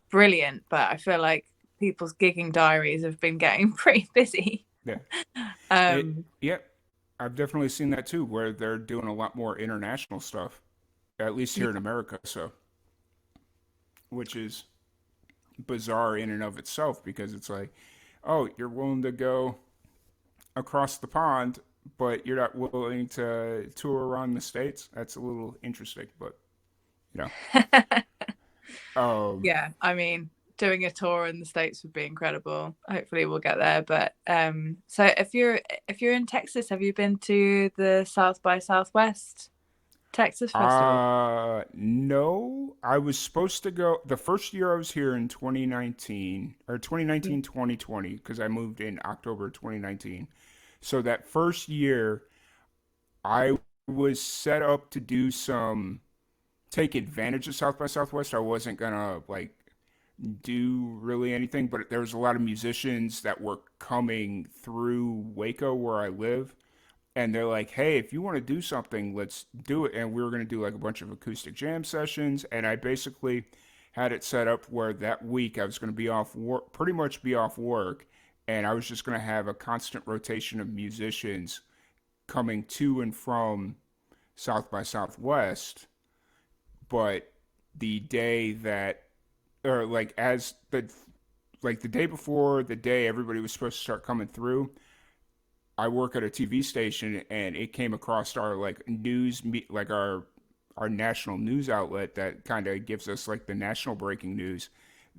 brilliant. But I feel like people's gigging diaries have been getting pretty busy. yeah. Yep. I've definitely seen that too, where they're doing a lot more international stuff, at least here in America. So, which is bizarre in and of itself because it's like, oh, you're willing to go across the pond, but you're not willing to tour around the States. That's a little interesting, but yeah, I mean, doing a tour in the States would be incredible. Hopefully we'll get there. But so if you're in Texas, have you been to the South by Southwest Texas Festival? No, I was supposed to go the first year I was here in 2019 or 2020 because I moved in October 2019. So that first year I was set up to take advantage of South by Southwest. I wasn't gonna like do really anything, but there was a lot of musicians that were coming through Waco where I live, and they're like, "Hey, if you want to do something, let's do it." And we were going to do like a bunch of acoustic jam sessions, and I basically had it set up where that week I was going to be off work, pretty much be off work, and I was just going to have a constant rotation of musicians coming to and from South by Southwest. But the day that, or like as the day before the day everybody was supposed to start coming through, I work at a TV station and it came across our like like our national news outlet that kind of gives us like the national breaking news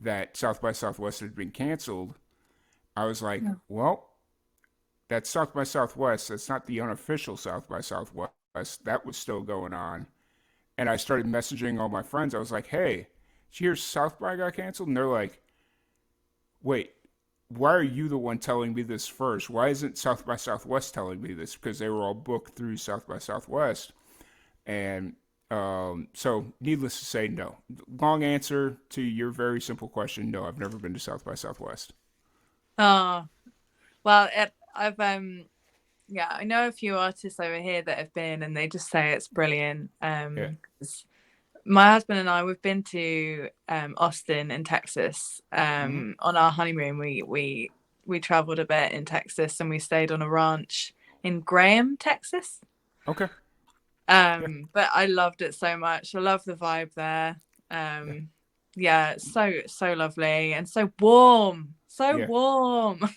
that South by Southwest had been canceled. I was like, well, that's South by Southwest. That's not the unofficial South by Southwest. That was still going on. And I started messaging all my friends. I was like, hey, did you hear South by got canceled? And they're like, wait, why are you the one telling me this first? Why isn't South by Southwest telling me this? Because they were all booked through South by Southwest. And so, needless to say, no. Long answer to your very simple question: no, I've never been to South by Southwest. Oh, well, I've yeah, I know a few artists over here that have been, and they just say it's brilliant. Yeah. My husband and I, we've been to Austin in Texas on our honeymoon. We traveled a bit in Texas, and we stayed on a ranch in Graham, Texas. Okay. But I loved it so much. I love the vibe there. Yeah, it's so lovely and so warm. So warm.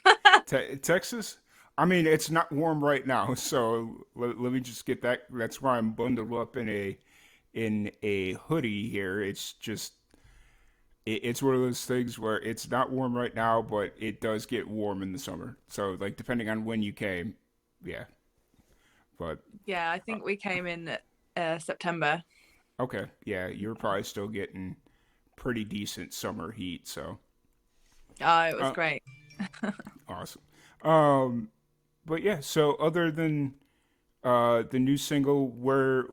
Texas? I mean, it's not warm right now, so let me just get that. That's why I'm bundled up in a hoodie here. It's just it's one of those things where it's not warm right now, but it does get warm in the summer. So like depending on when you came, yeah. But yeah, I think we came in September. Okay, yeah, you're probably still getting pretty decent summer heat, so. Oh, it was great. Awesome. But yeah, so other than the new single, where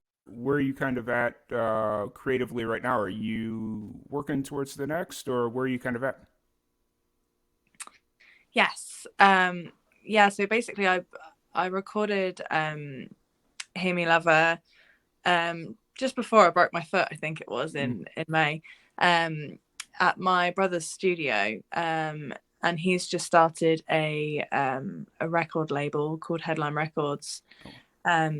are you kind of at creatively right now? Are you working towards the next, or where are you kind of at? Yes. Yeah, so basically I recorded Hear Me Lover just before I broke my foot, I think it was in May, at my brother's studio. And he's just started a record label called Headline Records.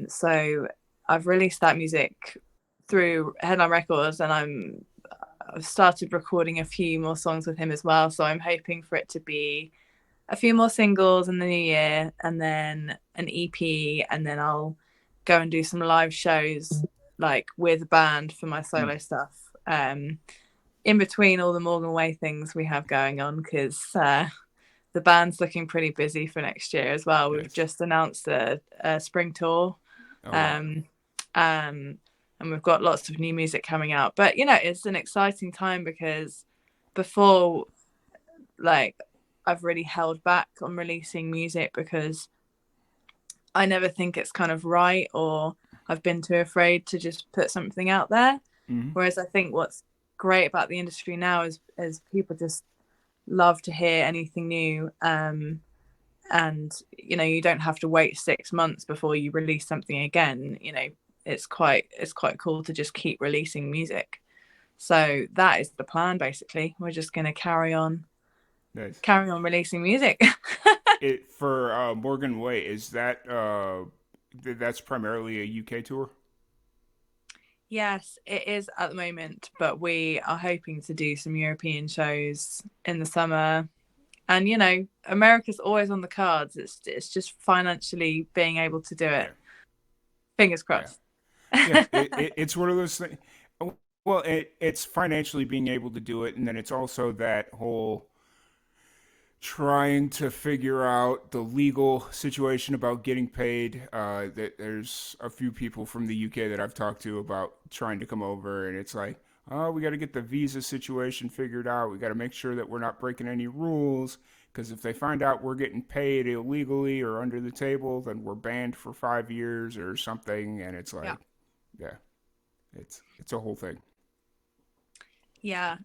So I've released that music through Headline Records, and I've started recording a few more songs with him as well. So I'm hoping for it to be a few more singles in the new year, and then an EP, and then I'll go and do some live shows like with a band for my solo stuff. In between all the Morgan Way things we have going on, because the band's looking pretty busy for next year as well. We've just announced a spring tour. And we've got lots of new music coming out. But it's an exciting time because before, like, I've really held back on releasing music because I never think it's kind of right, or I've been too afraid to just put something out there. Whereas I think what's great about the industry now is people just love to hear anything new. And you don't have to wait 6 months before you release something again. It's quite cool to just keep releasing music. So that is the plan, basically. We're just going to carry on releasing music. For Morgan Way, is that's primarily a UK tour? Yes, it is at the moment, but we are hoping to do some European shows in the summer. And America's always on the cards. It's just financially being able to do it. Fingers crossed. It's one of those things. Well, it's financially being able to do it, and then it's also that whole trying to figure out the legal situation about getting paid. That there's a few people from the UK that I've talked to about trying to come over, and it's like, oh, we got to get the visa situation figured out. We got to make sure that we're not breaking any rules, because if they find out we're getting paid illegally or under the table, then we're banned for 5 years or something. And it's like, it's a whole thing. Yeah,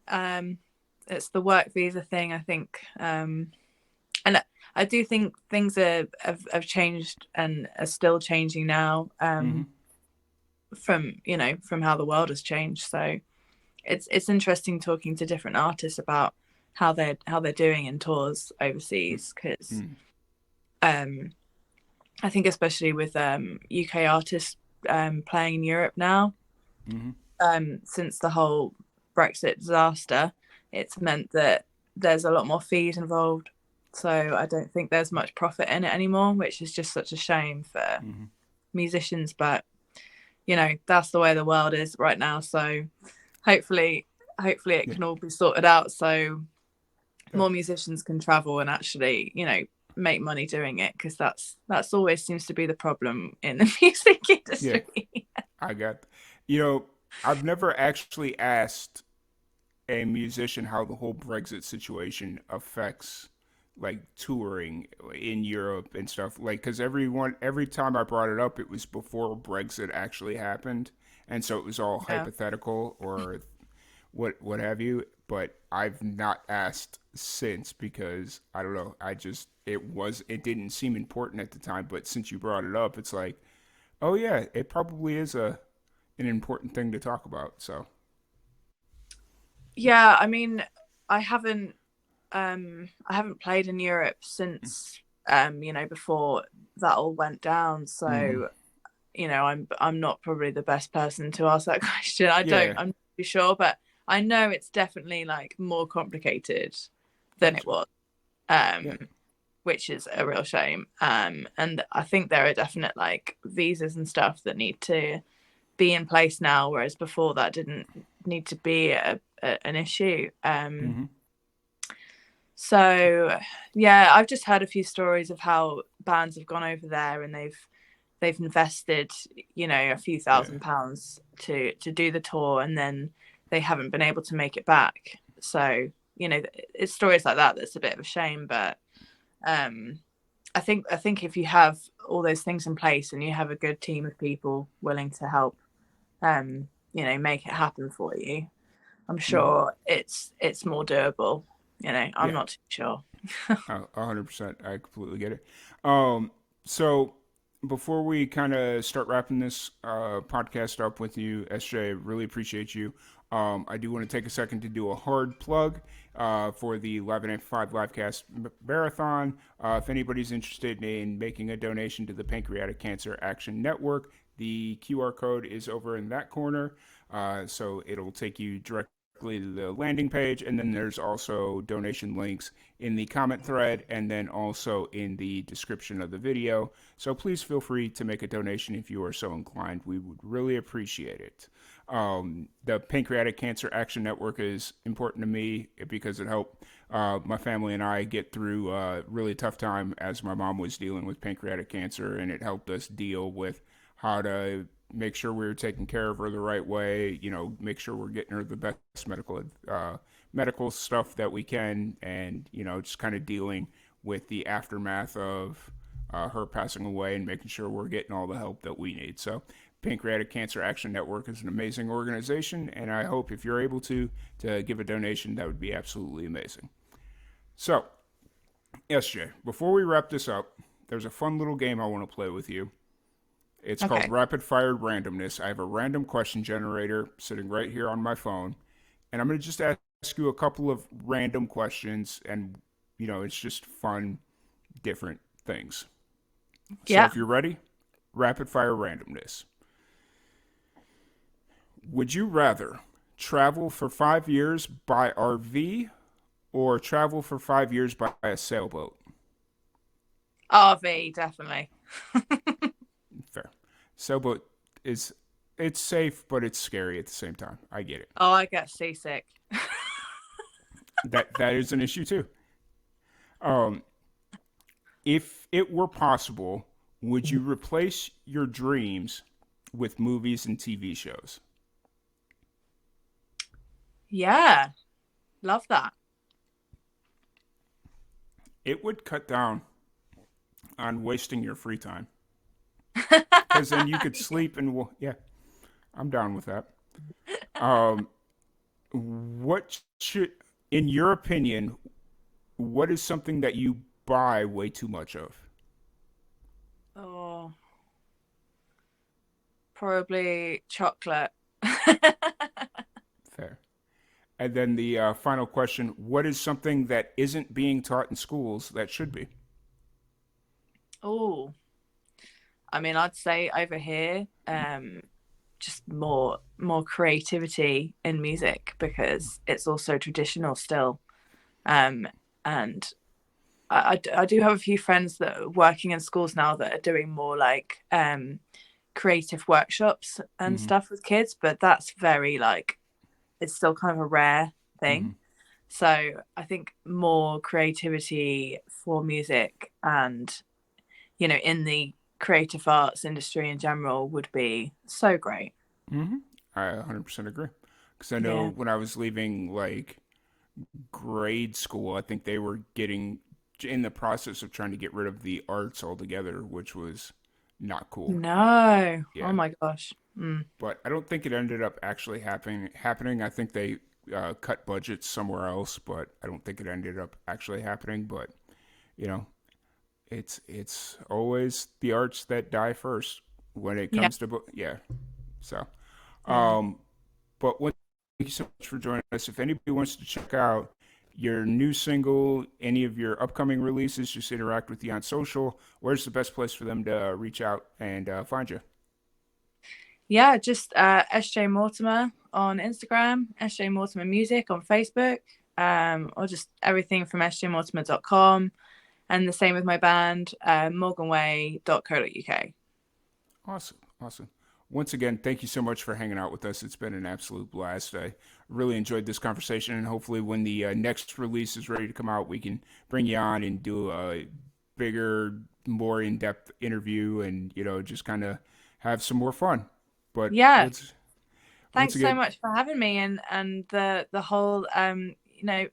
it's the work visa thing, I think. And I do think things have changed and are still changing now. From how the world has changed. So it's interesting talking to different artists about how they're doing in tours overseas, because I think especially with UK artists playing in Europe now, since the whole Brexit disaster, it's meant that there's a lot more fees involved. So I don't think there's much profit in it anymore, which is just such a shame for musicians. But that's the way the world is right now. So hopefully it can all be sorted out, so more musicians can travel and actually make money doing it, because that's always seems to be the problem in the music industry. I got I've never actually asked a musician how the whole Brexit situation affects like touring in Europe and stuff, like, because every time I brought it up, it was before Brexit actually happened, and so it was all hypothetical or what have you. But I've not asked since, because I don't know, it didn't seem important at the time, but since you brought it up, it's like, oh yeah, it probably is an important thing to talk about. So yeah, I mean, I haven't played in Europe since before that all went down. So I'm not probably the best person to ask that question. I'm not too sure, but I know it's definitely like more complicated than it was, which is a real shame. And I think there are definite like visas and stuff that need to be in place now, whereas before that didn't need to be an issue. So yeah, I've just heard a few stories of how bands have gone over there and they've invested a few £1,000s to do the tour, and then they haven't been able to make it back. So it's stories like that that's a bit of a shame. But I think if you have all those things in place and you have a good team of people willing to help make it happen for you, I'm sure it's more durable. I'm not too sure. 100%. I completely get it. So before we kind of start wrapping this podcast up with you, SJ, really appreciate you. I do want to take a second to do a hard plug for the Live at 5 Livecast Marathon. If anybody's interested in making a donation to the Pancreatic Cancer Action Network, the QR code is over in that corner. So it'll take you directly to the landing page, and then there's also donation links in the comment thread and then also in the description of the video. So please feel free to make a donation if you are so inclined. We would really appreciate it. The Pancreatic Cancer Action Network is important to me because it helped my family and I get through a really tough time as my mom was dealing with pancreatic cancer, and it helped us deal with how to make sure we were taking care of her the right way, make sure we're getting her the best medical stuff that we can, and, just kind of dealing with the aftermath of her passing away and making sure we're getting all the help that we need. So Pancreatic Cancer Action Network is an amazing organization, and I hope if you're able to give a donation, that would be absolutely amazing. So, SJ, before we wrap this up, there's a fun little game I want to play with you. It's called Rapid Fire Randomness. I have a random question generator sitting right here on my phone, and I'm going to just ask you a couple of random questions, and, it's just fun, different things. So if you're ready, Rapid Fire Randomness. Would you rather travel for 5 years by RV or travel for 5 years by a sailboat? RV, definitely. Fair. Sailboat it's safe, but it's scary at the same time. I get it. Oh, I get seasick. That is an issue too. If it were possible, would you replace your dreams with movies and TV shows? Yeah. Love that. It would cut down on wasting your free time. Because then you could sleep and, I'm down with that. What should, in your opinion, what is something that you buy way too much of? Oh, probably chocolate. Fair. And then the final question, what is something that isn't being taught in schools that should be? Oh, I mean, I'd say over here, just more creativity in music because it's also traditional still. And I do have a few friends that are working in schools now that are doing more like creative workshops and stuff with kids, but that's very it's still kind of a rare thing. So I think more creativity for music and, in the creative arts industry in general would be so great. I 100% agree. Because I know when I was leaving grade school, I think they were getting in the process of trying to get rid of the arts altogether, which was not cool. No. Yeah. Oh my gosh. But I don't think it ended up actually happening. I think they cut budgets somewhere else, but I don't think it ended up actually happening. But, it's always the arts that die first when it comes to So, but thank you so much for joining us. If anybody wants to check out your new single, any of your upcoming releases, just interact with you on social, where's the best place for them to reach out and find you? Yeah, just SJ Mortimer on Instagram, SJ Mortimer Music on Facebook, or just everything from sjmortimer.com. And the same with my band, morganway.co.uk. Awesome. Once again, thank you so much for hanging out with us. It's been an absolute blast. I really enjoyed this conversation, and hopefully when the next release is ready to come out, we can bring you on and do a bigger, more in-depth interview and, just kind of have some more fun. But thanks so much for having me and the whole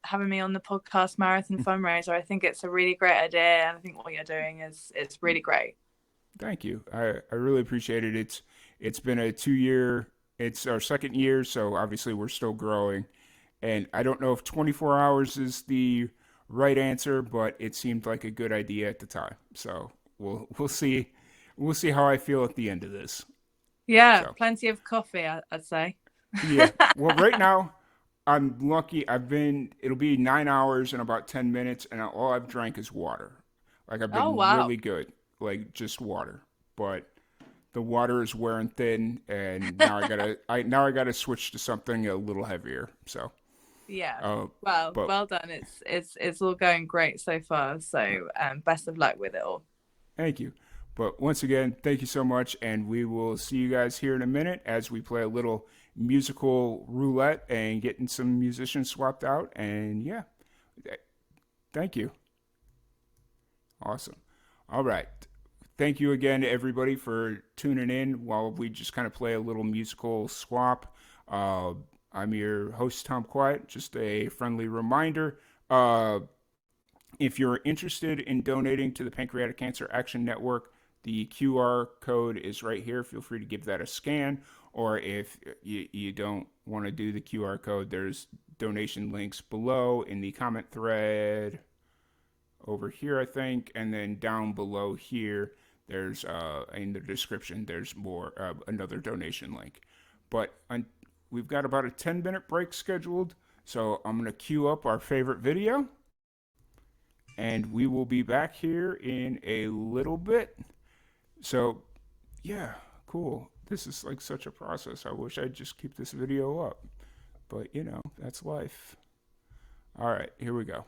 having me on the podcast Marathon Fundraiser. I think it's a really great idea, and I think what you're doing is really great. Thank you. I really appreciate it. It's been a 2-year, it's our second year, so obviously we're still growing. And I don't know if 24 hours is the right answer, but it seemed like a good idea at the time. So we'll see how I feel at the end of this. Yeah, so. Plenty of coffee, I'd say. Yeah. Well, right now, I'm lucky. It'll be 9 hours and about 10 minutes, and all I've drank is water. I've been really good, just water. But the water is wearing thin, and now I gotta switch to something a little heavier. So Yeah. but Well done. It's all going great so far. So best of luck with it all. thank you. But once again, thank you so much, and we will see you guys here in a minute as we play a little musical roulette and getting some musicians swapped out. And yeah, thank you. Awesome. All right. Thank you again, everybody, for tuning in while we just kind of play a little musical swap. I'm your host, Tom Quiet. Just a friendly reminder. If you're interested in donating to the Pancreatic Cancer Action Network, the QR code is right here. Feel free to give that a scan. Or if you don't want to do the QR code, there's donation links below in the comment thread over here, I think. And then down below here, there's in the description, there's more another donation link. But we've got about a 10-minute break scheduled. So I'm going to queue up our favorite video. And we will be back here in a little bit. So, yeah, cool. This is like such a process. I wish I'd just keep this video up. But, you know, that's life. All right, here we go.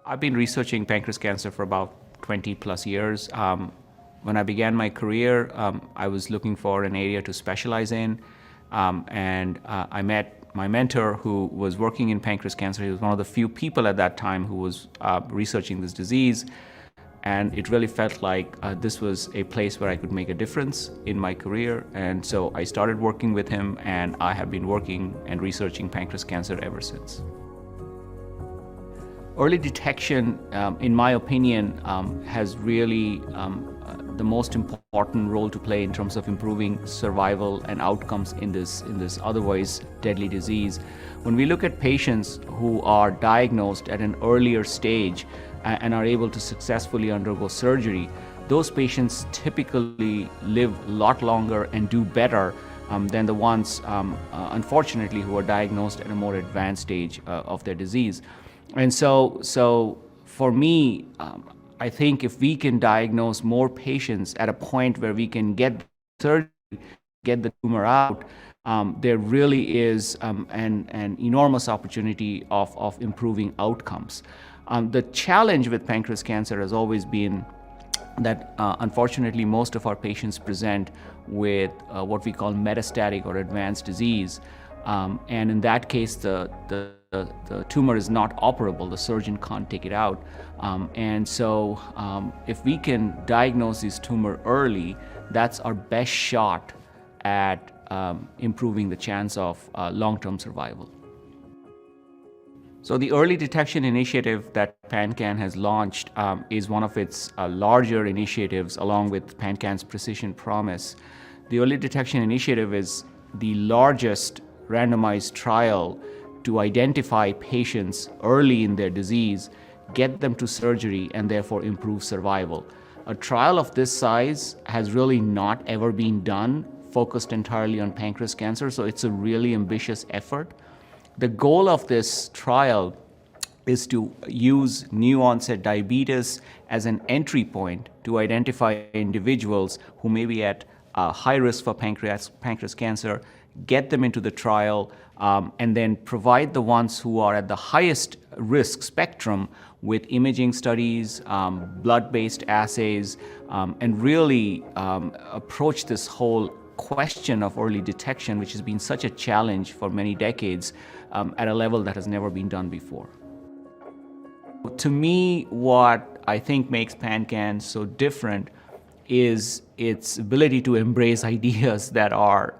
I've been researching pancreas cancer for about 20 plus years. When I began my career, I was looking for an area to specialize in. And I met my mentor who was working in pancreas cancer. He was one of the few people at that time who was researching this disease. And it really felt like this was a place where I could make a difference in my career. And so I started working with him, and I have been working and researching pancreas cancer ever since. Early detection, in my opinion, has really the most important role to play in terms of improving survival and outcomes in this otherwise deadly disease. When we look at patients who are diagnosed at an earlier stage and are able to successfully undergo surgery, those patients typically live a lot longer and do better than the ones, unfortunately, who are diagnosed at a more advanced stage of their disease. And so for me, I think if we can diagnose more patients at a point where we can get surgery, get the tumor out, there really is an enormous opportunity of improving outcomes. The challenge with pancreas cancer has always been that unfortunately most of our patients present with what we call metastatic or advanced disease. And in that case, the tumor is not operable. The surgeon can't take it out. And so if we can diagnose this tumor early, that's our best shot at improving the chance of long-term survival. So the early detection initiative that PanCAN has launched is one of its larger initiatives along with PanCAN's Precision Promise. The early detection initiative is the largest randomized trial to identify patients early in their disease, get them to surgery, and therefore improve survival. A trial of this size has really not ever been done, focused entirely on pancreas cancer, so it's a really ambitious effort. The goal of this trial is to use new onset diabetes as an entry point to identify individuals who may be at high risk for pancreas cancer, get them into the trial, and then provide the ones who are at the highest risk spectrum with imaging studies, blood-based assays, and really approach this whole question of early detection, which has been such a challenge for many decades, at a level that has never been done before. To me, what I think makes PanCAN so different is its ability to embrace ideas that are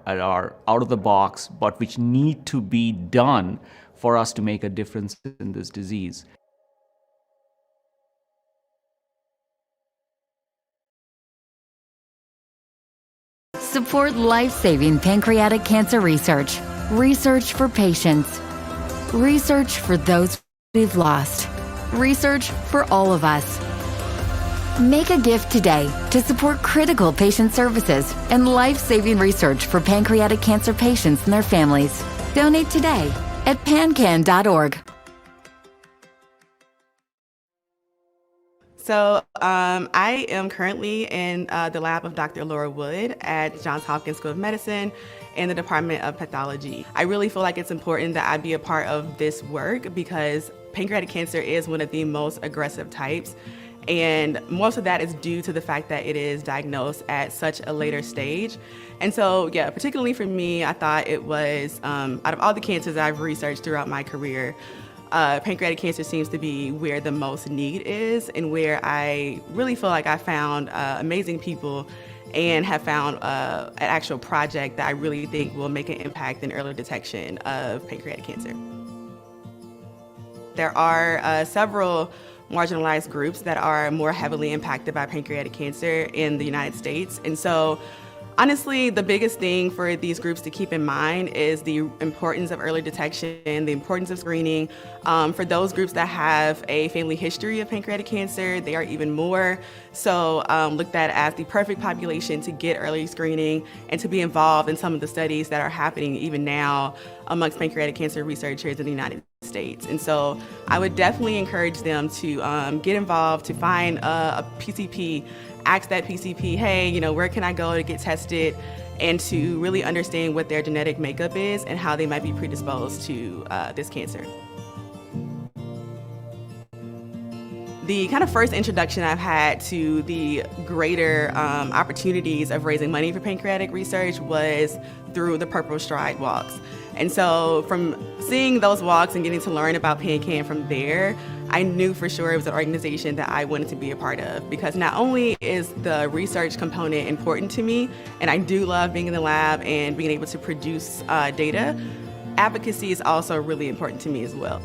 out of the box, but which need to be done for us to make a difference in this disease. Support life-saving pancreatic cancer research. Research for patients. Research for those we've lost. Research for all of us. Make a gift today to support critical patient services and life-saving research for pancreatic cancer patients and their families. Donate today at pancan.org. So I am currently in the lab of Dr. Laura Wood at Johns Hopkins School of Medicine in the Department of Pathology. I really feel like it's important that I be a part of this work because pancreatic cancer is one of the most aggressive types. And most of that is due to the fact that it is diagnosed at such a later stage. And so, yeah, particularly for me, I thought it was, out of all the cancers I've researched throughout my career, pancreatic cancer seems to be where the most need is and where I really feel like I found amazing people and have found an actual project that I really think will make an impact in early detection of pancreatic cancer. There are several marginalized groups that are more heavily impacted by pancreatic cancer in the United States. And so honestly, the biggest thing for these groups to keep in mind is the importance of early detection, the importance of screening. For those groups that have a family history of pancreatic cancer, they are even more so looked at as the perfect population to get early screening and to be involved in some of the studies that are happening even now amongst pancreatic cancer researchers in the United States. And so I would definitely encourage them to get involved, to find a PCP, ask that PCP, hey, where can I go to get tested, and to really understand what their genetic makeup is and how they might be predisposed to this cancer. The kind of first introduction I've had to the greater opportunities of raising money for pancreatic research was through the Purple Stride walks. And so from seeing those walks and getting to learn about PanCAN from there, I knew for sure it was an organization that I wanted to be a part of, because not only is the research component important to me, and I do love being in the lab and being able to produce data, advocacy is also really important to me as well.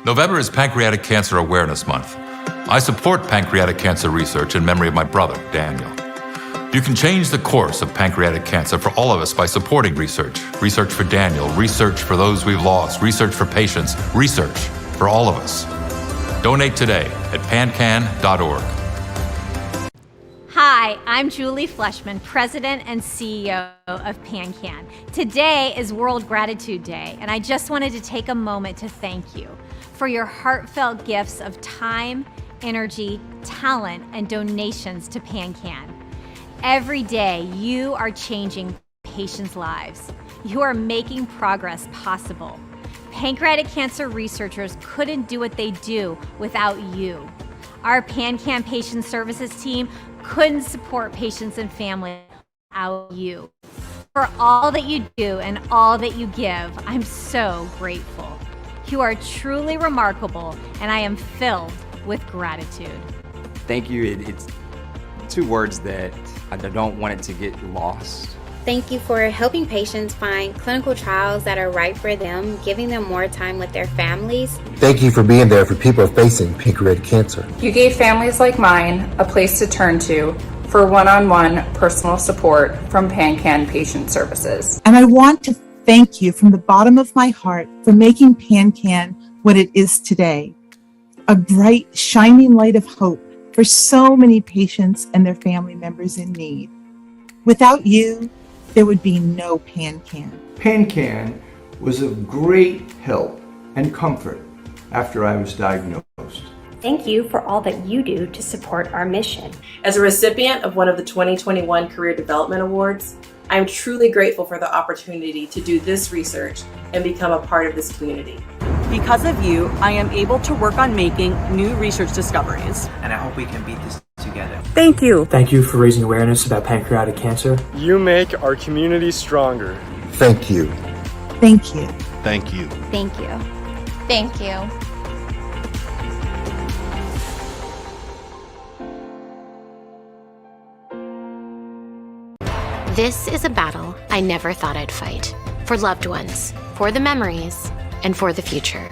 November is Pancreatic Cancer Awareness Month. I support pancreatic cancer research in memory of my brother, Daniel. You can change the course of pancreatic cancer for all of us by supporting research. Research for Daniel, research for those we've lost, research for patients, research for all of us. Donate today at pancan.org. Hi, I'm Julie Fleshman, President and CEO of PanCAN. Today is World Gratitude Day, and I just wanted to take a moment to thank you for your heartfelt gifts of time, energy, talent, and donations to PanCAN. Every day, you are changing patients' lives. You are making progress possible. Pancreatic cancer researchers couldn't do what they do without you. Our PanCAN Patient Services team couldn't support patients and families without you. For all that you do and all that you give, I'm so grateful. You are truly remarkable, and I am filled with gratitude. Thank you. It's two words that I don't want it to get lost. Thank you for helping patients find clinical trials that are right for them, giving them more time with their families. Thank you for being there for people facing pancreatic cancer. You gave families like mine a place to turn to for one-on-one personal support from PanCAN Patient Services. And I want to thank you from the bottom of my heart for making PanCAN what it is today. A bright, shining light of hope for so many patients and their family members in need. Without you, there would be no PanCAN. PanCAN was of great help and comfort after I was diagnosed. Thank you for all that you do to support our mission. As a recipient of one of the 2021 Career Development Awards, I am truly grateful for the opportunity to do this research and become a part of this community. Because of you, I am able to work on making new research discoveries. And I hope we can beat this together. Thank you. Thank you for raising awareness about pancreatic cancer. You make our community stronger. Thank you. Thank you. Thank you. Thank you. Thank you. This is a battle I never thought I'd fight. For loved ones, for the memories, and for the future.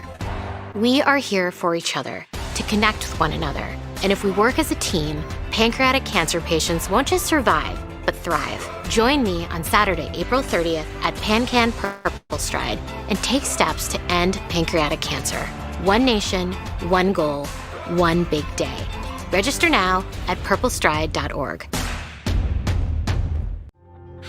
We are here for each other, to connect with one another. And if we work as a team, pancreatic cancer patients won't just survive, but thrive. Join me on Saturday, April 30th at PanCAN Purple Stride and take steps to end pancreatic cancer. One nation, one goal, one big day. Register now at purplestride.org.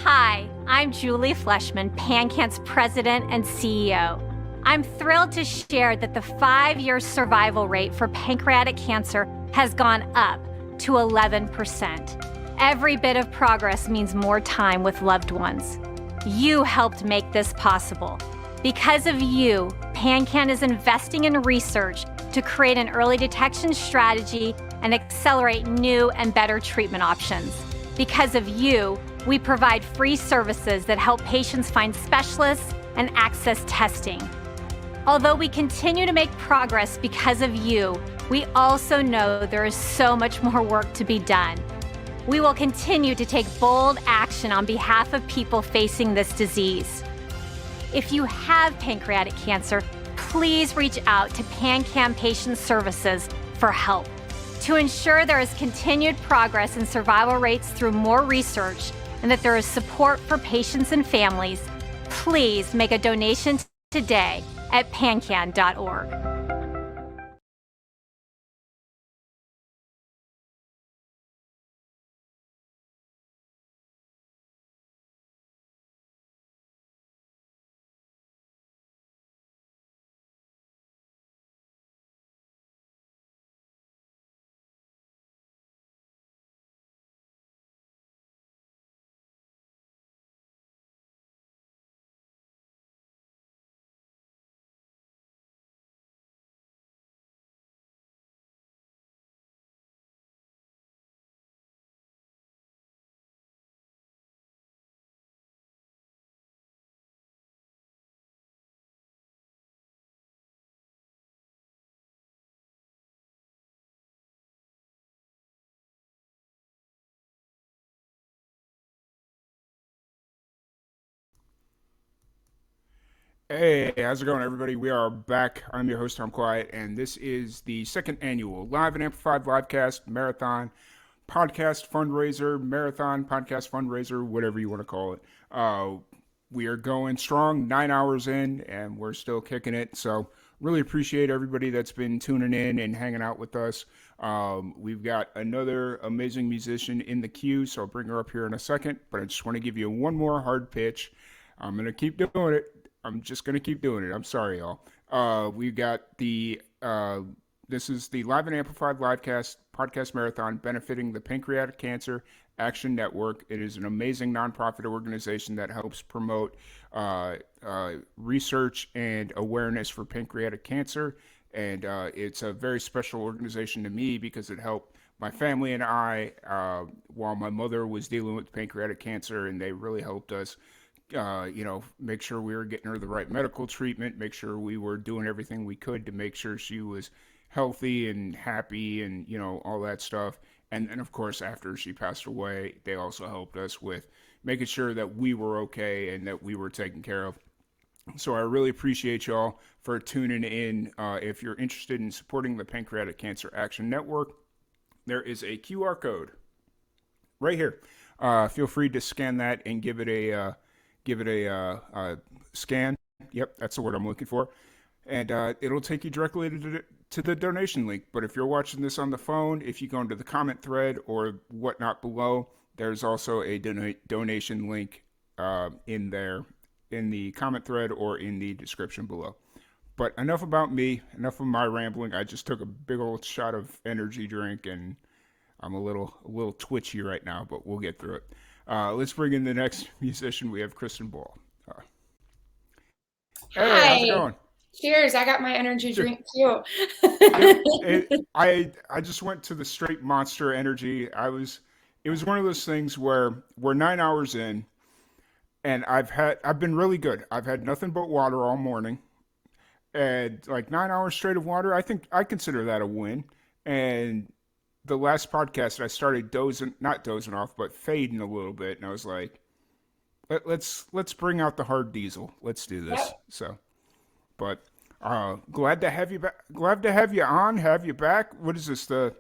Hi, I'm Julie Fleshman, PanCAN's president and CEO. I'm thrilled to share that the 5-year survival rate for pancreatic cancer has gone up to 11%. Every bit of progress means more time with loved ones. You helped make this possible. Because of you, PanCAN is investing in research to create an early detection strategy and accelerate new and better treatment options. Because of you, we provide free services that help patients find specialists and access testing. Although we continue to make progress because of you, we also know there is so much more work to be done. We will continue to take bold action on behalf of people facing this disease. If you have pancreatic cancer, please reach out to PanCAN Patient Services for help. To ensure there is continued progress in survival rates through more research and that there is support for patients and families, please make a donation today at pancan.org. Hey, how's it going, everybody? We are back. I'm your host, Tom Quiet, and this is the second annual Live and Amplified Livecast Marathon Podcast Fundraiser, Marathon Podcast Fundraiser, whatever you want to call it. We are going strong, 9 hours in, and we're still kicking it. So really appreciate everybody that's been tuning in and hanging out with us. We've got another amazing musician in the queue, so I'll bring her up here in a second, but I just want to give you one more hard pitch. I'm going to keep doing it. I'm just going to keep doing it. I'm sorry, y'all. We got this is the Live and Amplified Livecast Podcast Marathon benefiting the Pancreatic Cancer Action Network. It is an amazing nonprofit organization that helps promote research and awareness for pancreatic cancer. And it's a very special organization to me because it helped my family and I while my mother was dealing with pancreatic cancer, and they really helped us make sure we were getting her the right medical treatment, make sure we were doing everything we could to make sure she was healthy and happy and, all that stuff. And of course, after she passed away, they also helped us with making sure that we were okay and that we were taken care of. So I really appreciate y'all for tuning in. If you're interested in supporting the Pancreatic Cancer Action Network, there is a QR code right here. Feel free to scan that and give it a scan. Yep, that's the word I'm looking for. And it'll take you directly to the donation link. But if you're watching this on the phone, if you go into the comment thread or whatnot below, there's also a donation link in there, in the comment thread or in the description below. But enough about me, enough of my rambling. I just took a big old shot of energy drink and I'm a little twitchy right now, but we'll get through it. Let's bring in the next musician. We have Kristen Ball. Hey, how's it going? Cheers. I got my energy drink too. I just went to the straight Monster Energy. It was one of those things where we're 9 hours in and I've been really good. I've had nothing but water all morning. And like 9 hours straight of water, I think I consider that a win. And the last podcast, I started not dozing off, but fading a little bit, and I was like, "Let's bring out the hard diesel. Let's do this." Yep. So, but glad to have you back. Glad to have you on. Have you back? What is this? The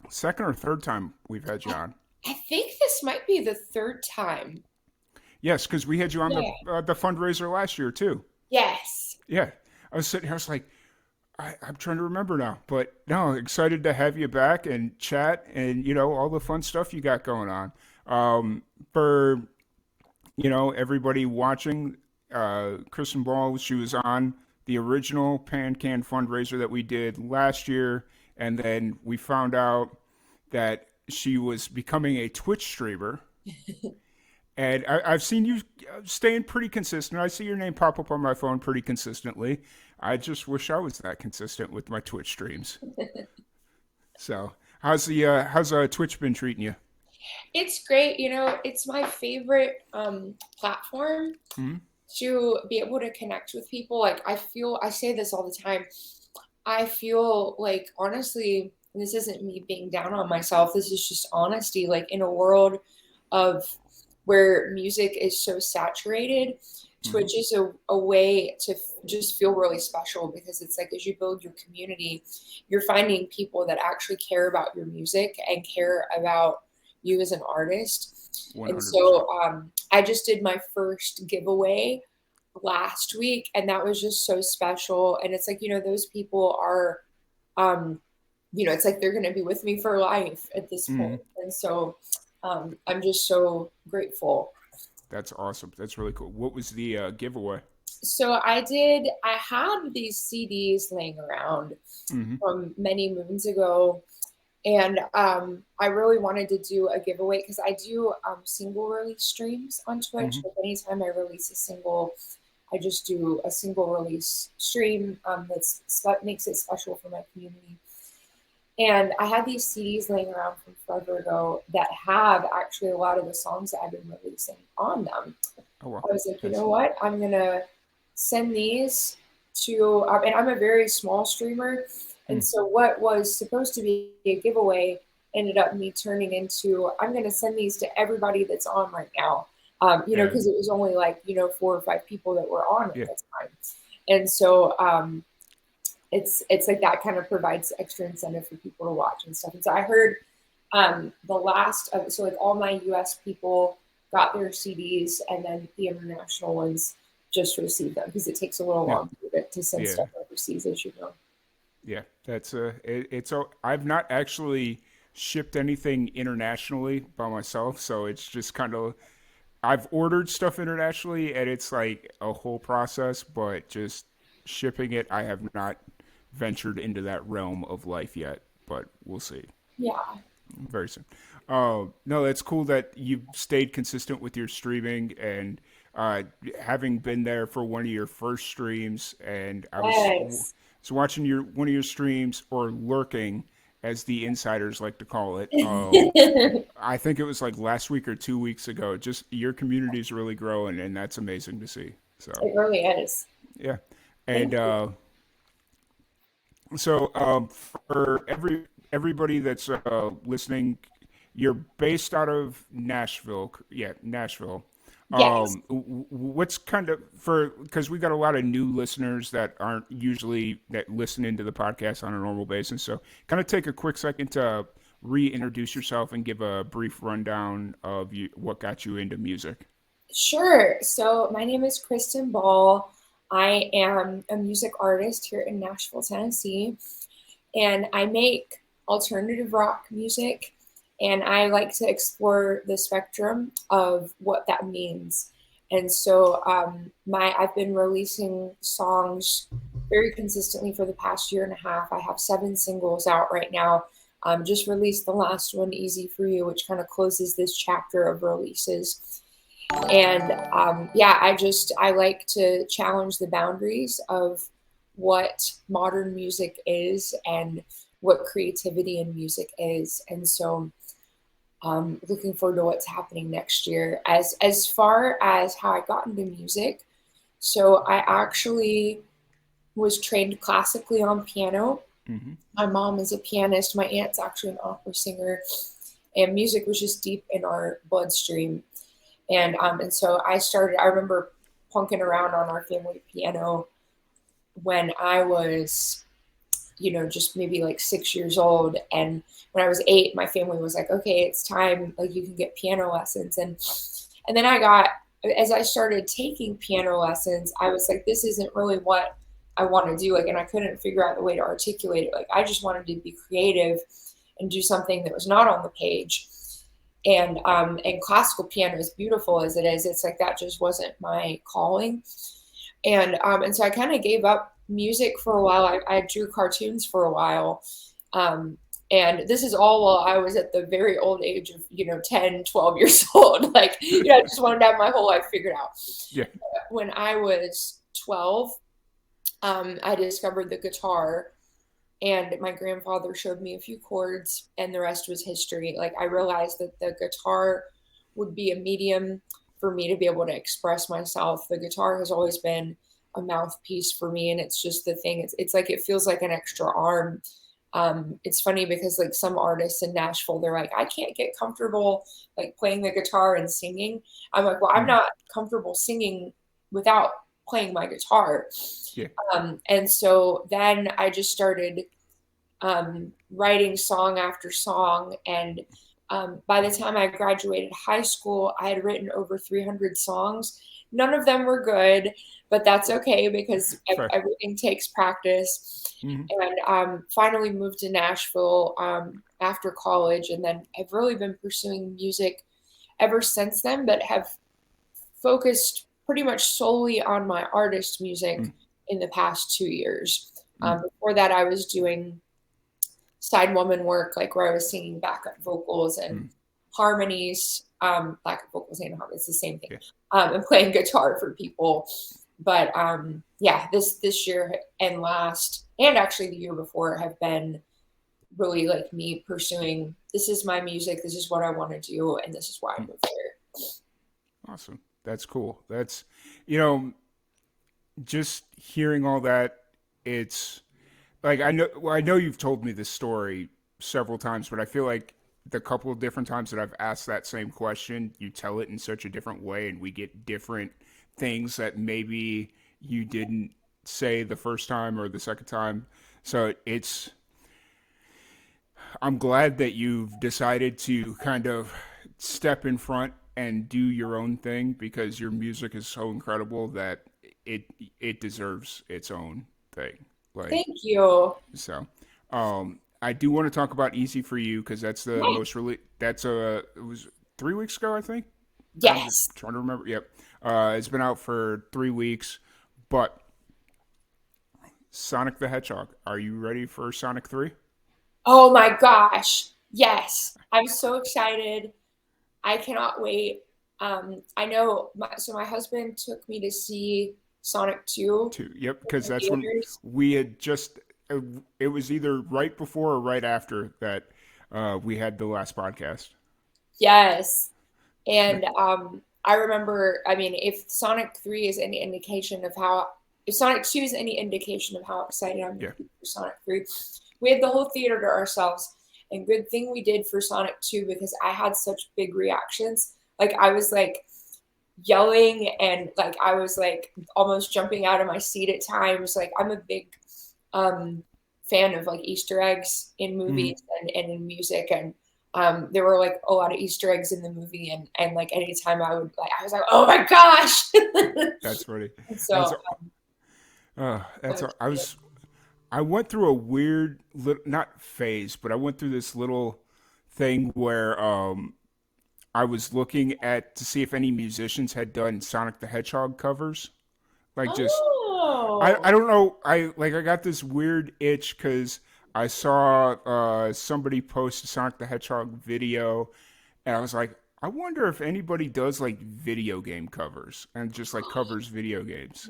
second or third time we've had you on? I think this might be the third time. Yes, because we had you on the fundraiser last year too. Yes. Yeah, I was sitting here. I was like, I'm trying to remember now, but no, excited to have you back and chat and, all the fun stuff you got going on. For, everybody watching, Kristen Ball, she was on the original PanCAN fundraiser that we did last year, and then we found out that she was becoming a Twitch streamer. And I've seen you staying pretty consistent. I see your name pop up on my phone pretty consistently. I just wish I was that consistent with my Twitch streams. So, how's Twitch been treating you? It's great. It's my favorite platform to be able to connect with people. Like, I say this all the time. I feel like, honestly, this isn't me being down on myself. This is just honesty. Like, in a world of where music is so saturated, Twitch is a way to just feel really special, because it's like, as you build your community, you're finding people that actually care about your music and care about you as an artist. 100%. And so I just did my first giveaway last week, and that was just so special. And it's like, those people are, it's like they're going to be with me for life at this point. And so I'm just so grateful. That's awesome. That's really cool. What was the giveaway? So I had these CDs laying around from many moons ago. And I really wanted to do a giveaway, because I do single release streams on Twitch. Like, anytime I release a single, I just do a single release stream that makes it special for my community. And I had these CDs laying around from forever ago that have actually a lot of the songs that I've been releasing on them. Oh, wow. I was like, you know what? I'm going to send these to, and I'm a very small streamer. And so what was supposed to be a giveaway ended up me turning into, I'm going to send these to everybody that's on right now. Because it was only like, 4 or 5 people that were on at the time. And so it's like that kind of provides extra incentive for people to watch and stuff. And so I heard the last of, so like all my US people got their CDs, and then the international ones just received them, because it takes a little longer to send stuff overseas, as you know. Yeah, that's I've not actually shipped anything internationally by myself, so it's just kind of, I've ordered stuff internationally, and it's like a whole process, but just shipping it, I have not ventured into that realm of life yet, but we'll see. Yeah. Very soon. No, that's cool that you've stayed consistent with your streaming, and having been there for one of your first streams, and I was watching one of your streams, or lurking, as the insiders like to call it. I think it was like last week or 2 weeks ago. Just your community is really growing, and that's amazing to see. So it really is. Yeah, and for everybody that's listening, you're based out of Nashville. Yeah, Nashville. Yes. What's kind of, because we got a lot of new listeners that aren't usually that listen into the podcast on a normal basis. So kind of take a quick second to reintroduce yourself and give a brief rundown of what got you into music. Sure. So my name is Kristen Ball. I am a music artist here in Nashville, Tennessee, and I make alternative rock music. And I like to explore the spectrum of what that means. And so I've been releasing songs very consistently for the past year and a half. I have 7 singles out right now. Just released the last one, Easy For You, which kind of closes this chapter of releases. And I like to challenge the boundaries of what modern music is and what creativity in music is. And so looking forward to what's happening next year. As far as how I got into music, so I actually was trained classically on piano. My mom is a pianist. My aunt's actually an opera singer, and music was just deep in our bloodstream. And so I remember punking around on our family piano when I was, just maybe like 6 years old. And when I was 8, my family was like, okay, it's time, like you can get piano lessons. And then as I started taking piano lessons, I was like, this isn't really what I want to do. Like, and I couldn't figure out the way to articulate it. Like, I just wanted to be creative and do something that was not on the page. And classical piano, as beautiful as it is, it's like that just wasn't my calling. And so I kind of gave up music for a while. I drew cartoons for a while. And this is all while I was at the very old age of, 10, 12 years old. Like, I just wanted to have my whole life figured out. Yeah. When I was 12, I discovered the guitar, and my grandfather showed me a few chords, and the rest was history. Like, I realized that the guitar would be a medium for me to be able to express myself. The guitar has always been a mouthpiece for me, and it's just the thing. It's like it feels like an extra arm. It's funny because like some artists in Nashville, they're like, I can't get comfortable like playing the guitar and singing. I'm like, well, I'm not comfortable singing without playing my guitar. Yeah. And so then I just started writing song after song. And by the time I graduated high school, I had written over 300 songs. None of them were good, but that's okay because everything takes practice. And finally moved to Nashville after college, and then I've really been pursuing music ever since then, but have focused pretty much solely on my artist music in the past 2 years. Before that, I was doing side woman work, like where I was singing backup vocals and harmonies, backup vocals and harmonies, it's the same thing, and playing guitar for people. But yeah, this year and last, and actually the year before, have been really like me pursuing, this is my music, this is what I want to do, and this is why I moved here. Awesome. That's cool. That's, just hearing all that, it's like, I know you've told me this story several times, but I feel like the couple of different times that I've asked that same question, you tell it in such a different way, and we get different things that maybe you didn't say the first time or the second time. So I'm glad that you've decided to kind of step in front and do your own thing, because your music is so incredible that it deserves its own thing. Like, thank you. So, I do want to talk about Easy for You, because that's the most it was 3 weeks ago, I think. Yes. I'm trying to remember. Yep. It's been out for 3 weeks, but Sonic the Hedgehog. Are you ready for Sonic 3? Oh my gosh. Yes. I'm so excited. I cannot wait. I know, my husband took me to see Sonic 2. Yep, because that's when we had just, it was either right before or right after that we had the last podcast. Yes. And I remember, if Sonic 3 is any indication of if Sonic 2 is any indication of how excited I'm for Sonic 3, we had the whole theater to ourselves. And good thing we did for Sonic 2, because I had such big reactions. Like, I was like yelling, and like I was like almost jumping out of my seat at times. Like, I'm a big fan of like Easter eggs in movies and in music, and there were like a lot of Easter eggs in the movie, and like anytime I was like, oh my gosh. That's funny. So I went through a weird not phase, but I went through this little thing where I was looking to see if any musicians had done Sonic the Hedgehog covers. Like, just I don't know, I got this weird itch because I saw somebody post a Sonic the Hedgehog video, and I was like, I wonder if anybody does like video game covers and just like covers video games.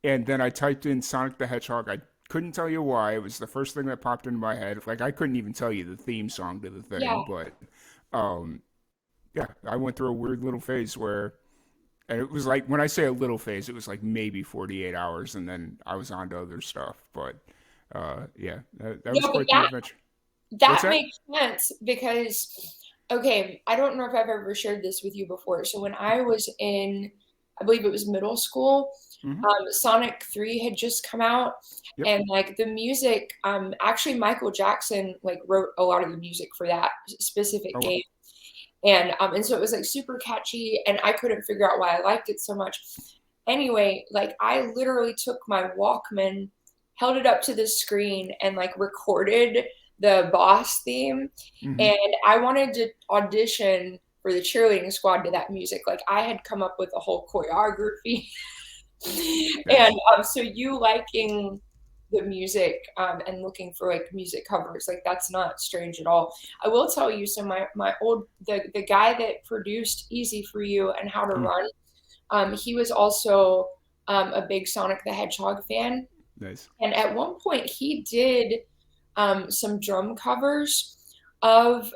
And then I typed in Sonic the Hedgehog. I couldn't tell you why. It was the first thing that popped into my head. Like, I couldn't even tell you the theme song to the thing, but I went through a weird little phase where, and it was like, when I say a little phase, it was like maybe 48 hours, and then I was on to other stuff. But that was quite the adventure. That makes sense, because, okay, I don't know if I've ever shared this with you before. So when I was in, I believe it was middle school, Sonic 3 had just come out, and like the music, actually Michael Jackson like wrote a lot of the music for that specific game. And so it was like super catchy, and I couldn't figure out why I liked it so much. Anyway, like I literally took my Walkman, held it up to the screen, and like recorded the boss theme, Mhm. and I wanted to audition for the cheerleading squad to that music. Like I had come up with a whole choreography. And Nice. so you liking the music and looking for like music covers, like that's not strange at all. I will tell you, so my old the guy that produced Easy for You and How to Mm. Run, he was also a big Sonic the Hedgehog fan. Nice. And at one point, he did some drum covers of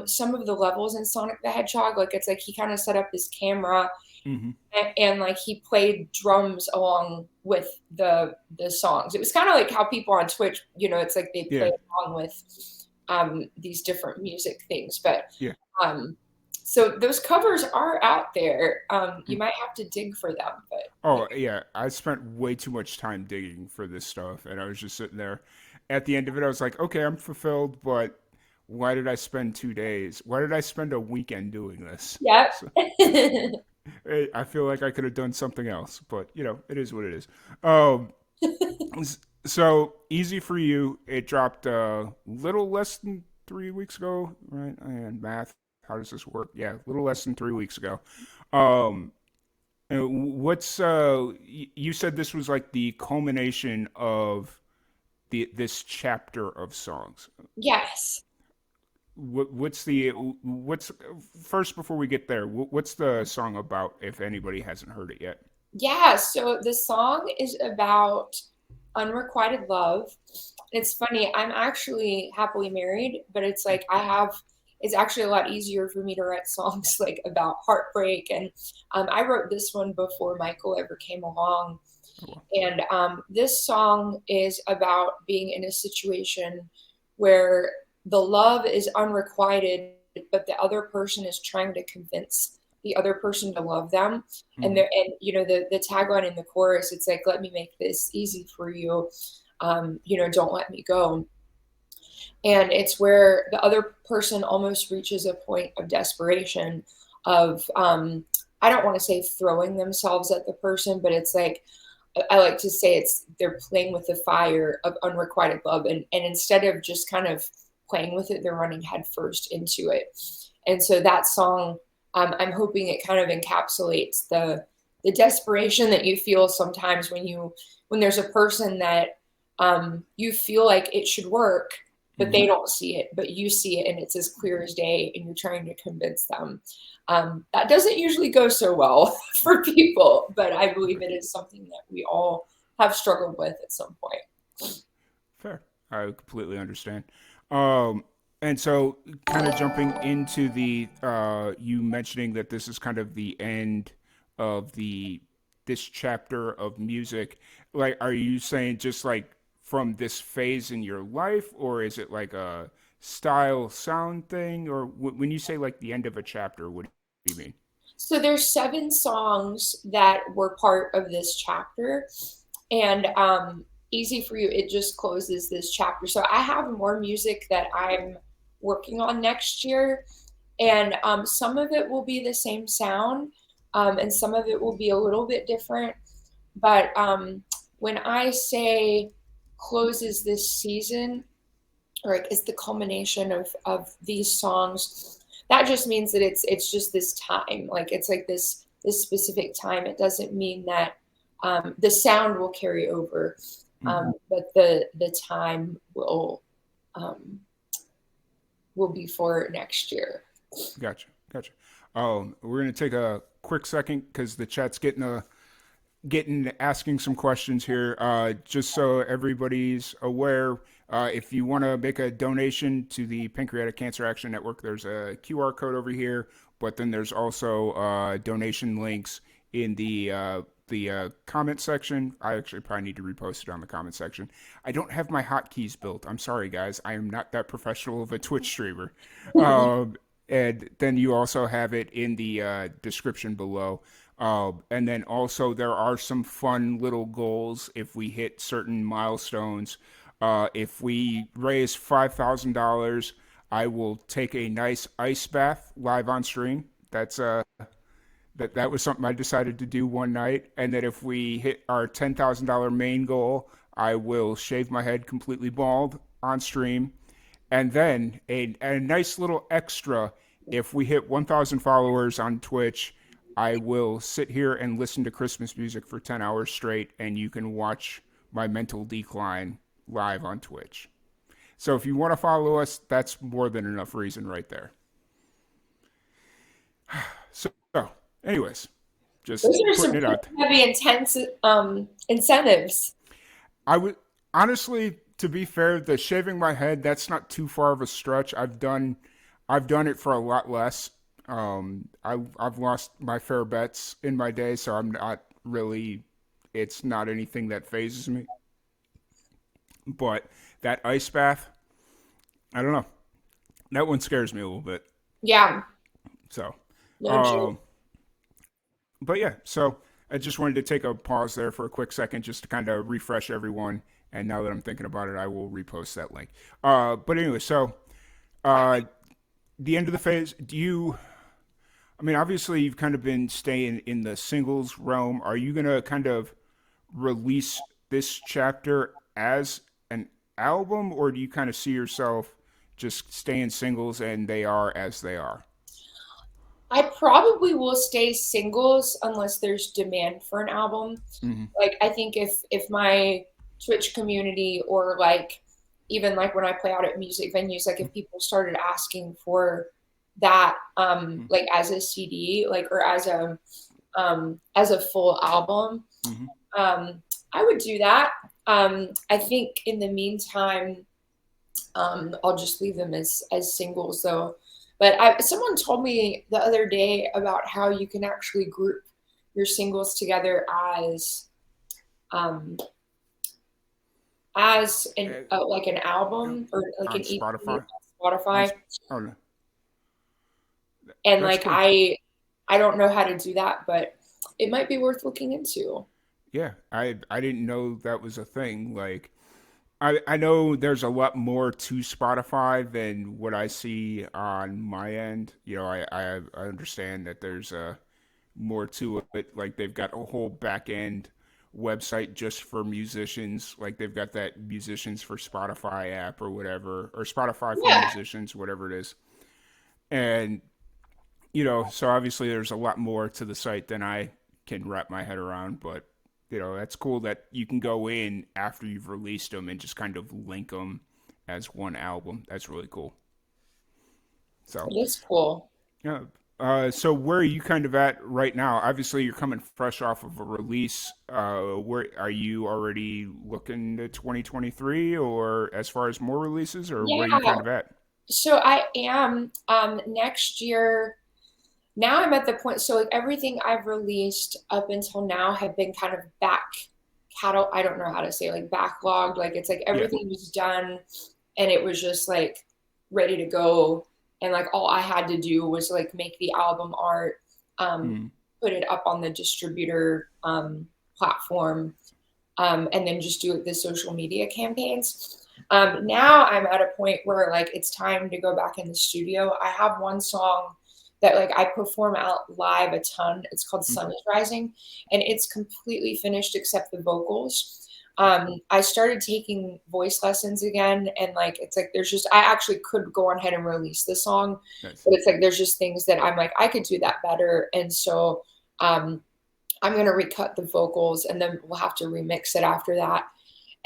some of the levels in Sonic the Hedgehog. Like it's like he kind of set up his camera Mhm. and like he played drums along with the songs. It was kind of like how people on Twitch, you know, it's like they Yeah. play along with these different music things. But Yeah. um, so those covers are out there. You Mm. might have to dig for them, but Oh, yeah. I spent way too much time digging for this stuff, and I was just sitting there. At the end of it, I was like, okay, I'm fulfilled, but why did I spend 2 days? Why did I spend a weekend doing this? yeah. So, I feel like I could have done something else, but it is what it is. So Easy for You, it dropped a little less than 3 weeks ago, right? And math, how does this work? Yeah, a little less than 3 weeks ago. Um, what's you said this was like the culmination of this chapter of songs. Yes. What's first before we get there? What's the song about? If anybody hasn't heard it yet. Yeah, so the song is about unrequited love. It's funny, I'm actually happily married, but it's like it's actually a lot easier for me to write songs like about heartbreak. And I wrote this one before Michael ever came along. And this song is about being in a situation where the love is unrequited, but the other person is trying to convince the other person to love them. And Mhm. there, and you know, the tagline in the chorus, it's like, "Let me make this easy for you. You know, don't let me go." And it's where the other person almost reaches a point of desperation of I don't want to say throwing themselves at the person, but it's like I like to say it's they're playing with the fire of unrequited love, and instead of just kind of playing with it, they're running headfirst into it. And so that song, I'm hoping it kind of encapsulates the desperation that you feel sometimes when there's a person that you feel like it should work, but they Mhm. don't see it, but you see it, and it's as clear as day, and you're trying to convince them. That doesn't usually go so well for people, but I believe it is something that we all have struggled with at some point. Fair. I completely understand. Um, and so, kind of jumping into the you mentioning that this is kind of the end of this chapter of music. Like, are you saying just like from this phase in your life, or is it like a style sound thing, or when you say like the end of a chapter, what do you mean? So there's 7 songs that were part of this chapter, and Easy for You, it just closes this chapter. So I have more music that I'm working on next year, and some of it will be the same sound, and some of it will be a little bit different. But when I say closes this season, or like is the culmination of these songs, that just means that it's just this time. Like it's like this specific time. It doesn't mean that the sound will carry over, Mhm. but the time um, will be for next year. Gotcha, gotcha. We're gonna take a quick second because the chat's getting asking some questions here. Just so everybody's aware, if you want to make a donation to the Pancreatic Cancer Action Network, there's a QR code over here, but then there's also donation links in the comment section. I actually probably need to repost it on the comment section. I don't have my hotkeys built. I'm sorry, guys. I am not that professional of a Twitch streamer. And then you also have it in the description below. And then also there are some fun little goals if we hit certain milestones. If we raise $5,000, I will take a nice ice bath live on stream. That was something I decided to do one night. And then if we hit our $10,000 main goal, I will shave my head completely bald on stream. And then a nice little extra, if we hit 1,000 followers on Twitch, I will sit here and listen to Christmas music for 10 hours straight, and you can watch my mental decline live on Twitch. So if you want to follow us, that's more than enough reason right there. So, anyways, just Those are some putting it out. heavy, intense incentives. I would honestly, to be fair, the shaving my head, that's not too far of a stretch. I've done it for a lot less. I've lost my fair bets in my day, so I'm not really. It's not anything that phases me. But that ice bath, I don't know. That one scares me a little bit. Yeah. So, No joke. but yeah, so I just wanted to take a pause there for a quick second just to kind of refresh everyone. And now that I'm thinking about it, I will repost that link. But anyway, so the end of the phase, I mean, obviously you've kind of been staying in the singles realm. Are you going to kind of release this chapter as an album, or do you kind of see yourself just staying singles and they are as they are? I probably will stay singles unless there's demand for an album. Mm-hmm. Like, I think if my Twitch community, or like even like when I play out at music venues, like if people started asking for that like as a CD, like, or as a full album, I would do that. I think in the meantime, I'll just leave them as singles though. But someone told me the other day about how you can actually group your singles together as like an album, or like on an EP Spotify. on Spotify. Oh, no. And That's like cool. I don't know how to do that, but it might be worth looking into. Yeah, I didn't know that was a thing. Like, I know there's a lot more to Spotify than what I see on my end. You know, I understand that there's more to it. Like, they've got a whole back end website just for musicians. Like, they've got that Musicians for Spotify app or whatever, or Spotify for Musicians, whatever it is. And, you know, so obviously there's a lot more to the site than I can wrap my head around, but you know, that's cool that you can go in after you've released them and just kind of link them as one album. That's really cool. So it's cool. Yeah. So where are you kind of at right now? Obviously, you're coming fresh off of a release. Where are you already looking to 2023, or as far as more releases, or where are you kind of at? So I am next year. Now I'm at the point, so like everything I've released up until now have been kind of I don't know how to say, like backlogged. Like it's like everything was done and it was just like ready to go. And like all I had to do was like make the album art, put it up on the distributor platform, and then just do the social media campaigns. Now I'm at a point where like it's time to go back in the studio. I have one song that like I perform out live a ton. It's called Sun is Rising, and it's completely finished except the vocals. I started taking voice lessons again, and like it's like there's just I actually could go on ahead and release the song, but it's like there's just things that I'm like I could do that better, and so I'm gonna recut the vocals, and then we'll have to remix it after that.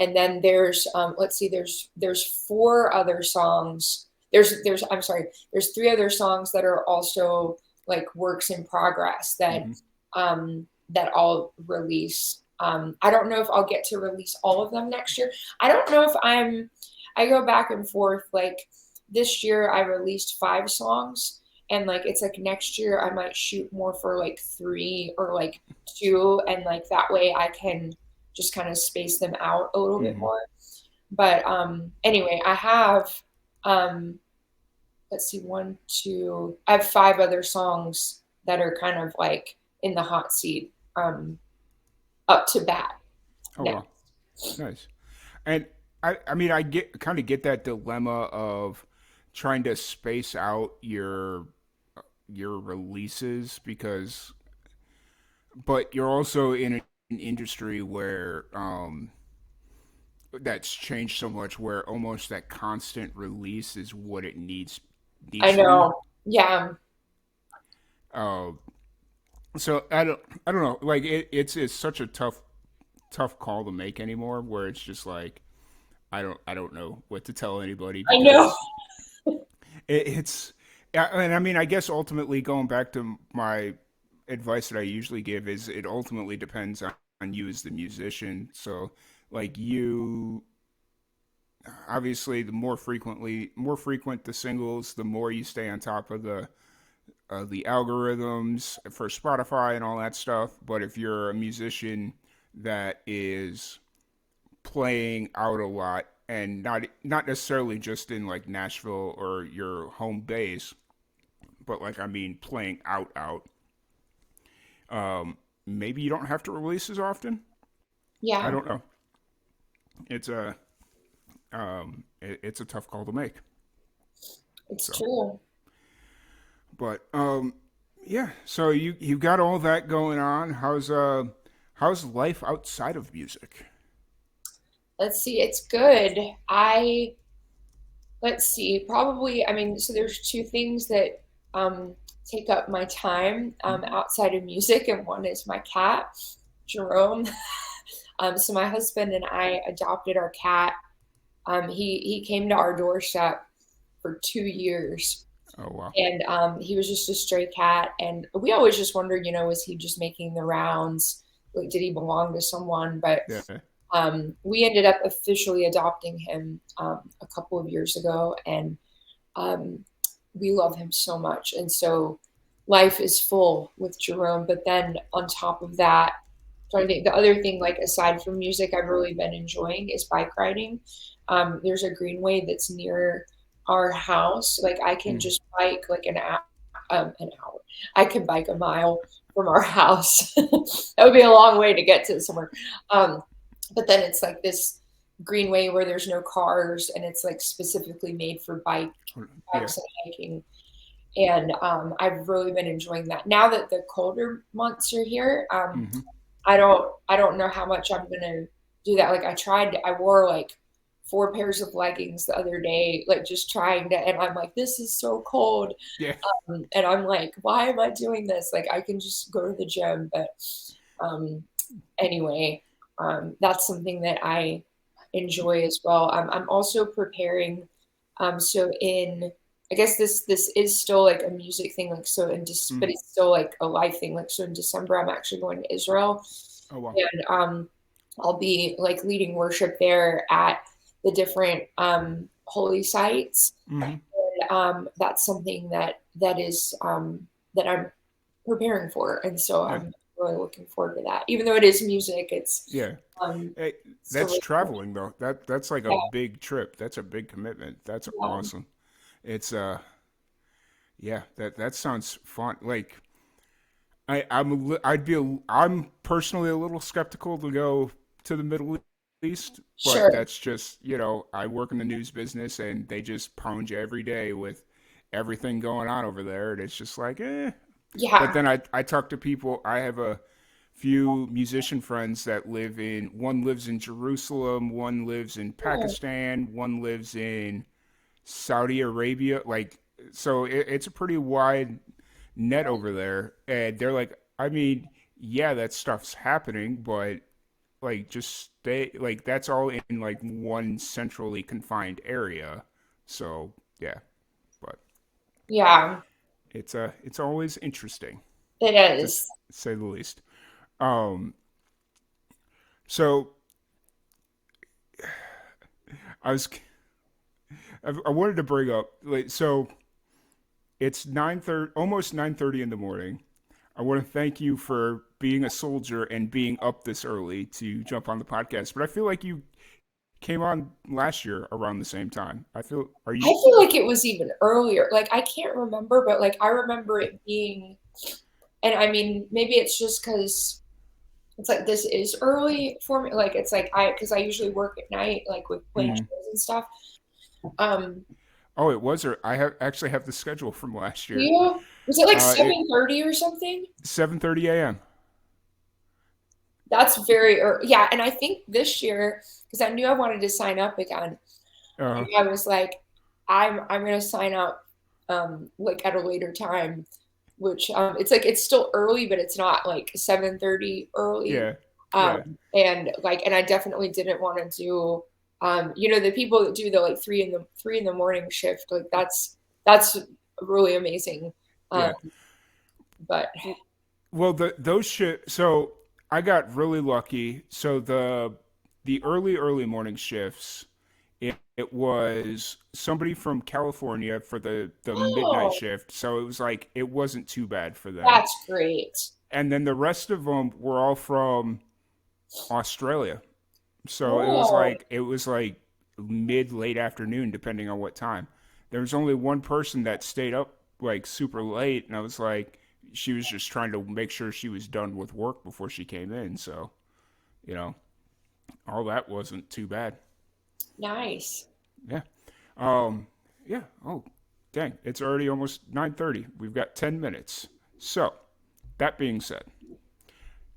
And then there's let's see, there's 4 other songs. I'm sorry, there's 3 other songs that are also like works in progress that that I'll release. I don't know if I'll get to release all of them next year. I don't know if I go back and forth. Like this year I released 5 songs, and like it's like next year I might shoot more for like 3 or like 2, and like that way I can just kind of space them out a little bit more. But anyway, I have let's see, 1, 2, I have 5 other songs that are kind of like in the hot seat, up to bat. Oh wow, nice. And I mean, I kind of get that dilemma of trying to space out your releases but you're also in an industry where that's changed so much where almost that constant release is what it I needs to be. know. Yeah. Uh, so I don't know. Like it's such a tough call to make anymore. Where it's just like I don't know what to tell anybody I know. because it's and I mean I guess ultimately going back to my advice that I usually give is it ultimately depends on you as the musician. So like you obviously more frequent the singles, the more you stay on top of the algorithms for Spotify and all that stuff. But if you're a musician that is playing out a lot and not necessarily just in like Nashville or your home base, but like I mean playing out, maybe you don't have to release as often. I Yeah. don't know. It's a it's a tough call to make. It's So, true. but yeah. So you've got all that going on. How's life outside of music? Let's see. It's good. Let's see. Probably, I mean, so there's two things that take up my time outside of music, and one is my cat, Jerome. So my husband and I adopted our cat. He came to our doorstep for 2 years. Oh wow. And he was just a stray cat. And we always just wondered, was he just making the rounds? Like, did he belong to someone? But Yeah. we ended up officially adopting him a couple of years ago. And we love him so much. And so life is full with Jerome. But then on top of that, trying to think, the other thing, like aside from music, I've really been enjoying is bike riding. There's a greenway that's near our house. Like I can just bike like an hour. I can bike a mile from our house. That would be a long way to get to somewhere. But then it's like this greenway where there's no cars, and it's like specifically made for bikes Yeah. and hiking. And I've really been enjoying that. Now that the colder months are here, I don't know how much I'm gonna do that. Like I wore like 4 pairs of leggings the other day, like just trying to, and I'm like, this is so cold. Yeah. And I'm like, why am I doing this? Like I can just go to the gym. But anyway, that's something that I enjoy as well. I'm also preparing. So in, I guess this is still like a music thing, like so but it's still like a life thing. Like so in December, I'm actually going to Israel, Oh wow. and I'll be like leading worship there at the different holy sites. And that's something that is that I'm preparing for, and so Yeah. I'm really looking forward to that. Even though it is music, it's Yeah. Hey, still that's really cool. traveling though. That's like a Yeah. big trip. That's a big commitment. That's awesome. It's yeah, that sounds fun. Like I'm personally a little skeptical to go to the Middle East, but Sure. that's just, I work in the news business and they just pound you every day with everything going on over there, and it's just like, eh. Yeah. But then I talk to people. I have a few musician friends that one lives in Jerusalem, one lives in Pakistan, one lives in Saudi Arabia. Like, so it's a pretty wide net over there. And they're like, I mean, yeah, that stuff's happening, but like just stay, like that's all in like one centrally confined area. So yeah, but Yeah, it's always interesting it to is. say the least. Um, so I was I wanted to bring up like so it's 9:30, almost 9:30 in the morning. I want to thank you for being a soldier and being up this early to jump on the podcast. But I feel like you came on last year around the same time. Are I you? feel like it was even earlier. Like I can't remember, but like I remember it being, and I mean maybe it's just because it's like this is early for me. Like it's like because I usually work at night, like with playing shows and stuff. Um, Oh, it was. Or actually have the schedule from last year. yeah, was it like It 7:30 or something? 7:30 a.m. That's very yeah, and I think this year, because I knew I wanted to sign up again, and I was like, I'm gonna sign up like at a later time, which it's like it's still early, but it's not like 7:30 early. Yeah. Yeah. And like, and I definitely didn't want to do you know, the people that do the like 3 in the morning shift, like that's really amazing. Yeah. But Well, those shit. So I got really lucky. So the early morning shifts, it was somebody from California for the midnight oh, shift. So it was like it wasn't too bad for them. that's great. And then the rest of them were all from Australia. So Oh, it was like mid late afternoon, depending on what time. There was only one person that stayed up like super late, and I was like, she was just trying to make sure she was done with work before she came in. So, you know, all that wasn't too bad. nice. Yeah. Yeah. Oh, dang! It's already almost 9:30. We've got 10 minutes. So, that being said, you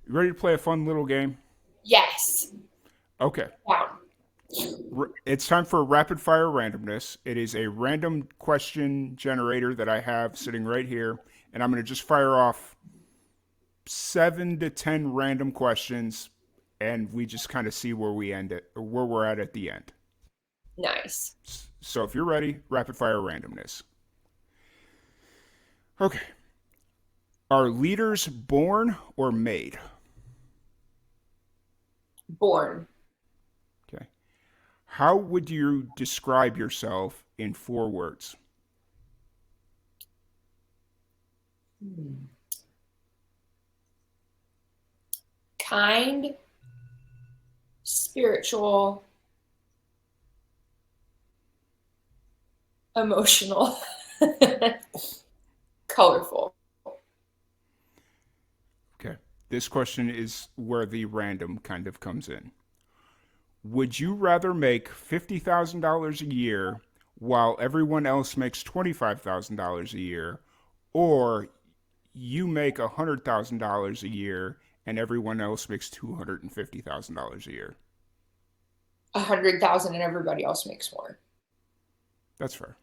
ready to play a fun little game? Yes. Okay. Wow. It's time for rapid fire randomness. It is a random question generator that I have sitting right here, and I'm going to just fire off 7 to 10 random questions, and we just kind of see where we end it, or where we're at the end. Nice. So if you're ready, rapid fire randomness. Okay. Are leaders born or made? Born. Okay. How would you describe yourself in 4 words? Kind, spiritual, emotional, colorful. Okay. This question is where the random kind of comes in. Would you rather make $50,000 a year while everyone else makes $25,000 a year, or you make $100,000 a year and everyone else makes $250,000 a year? 100,000 and everybody else makes more. That's fair.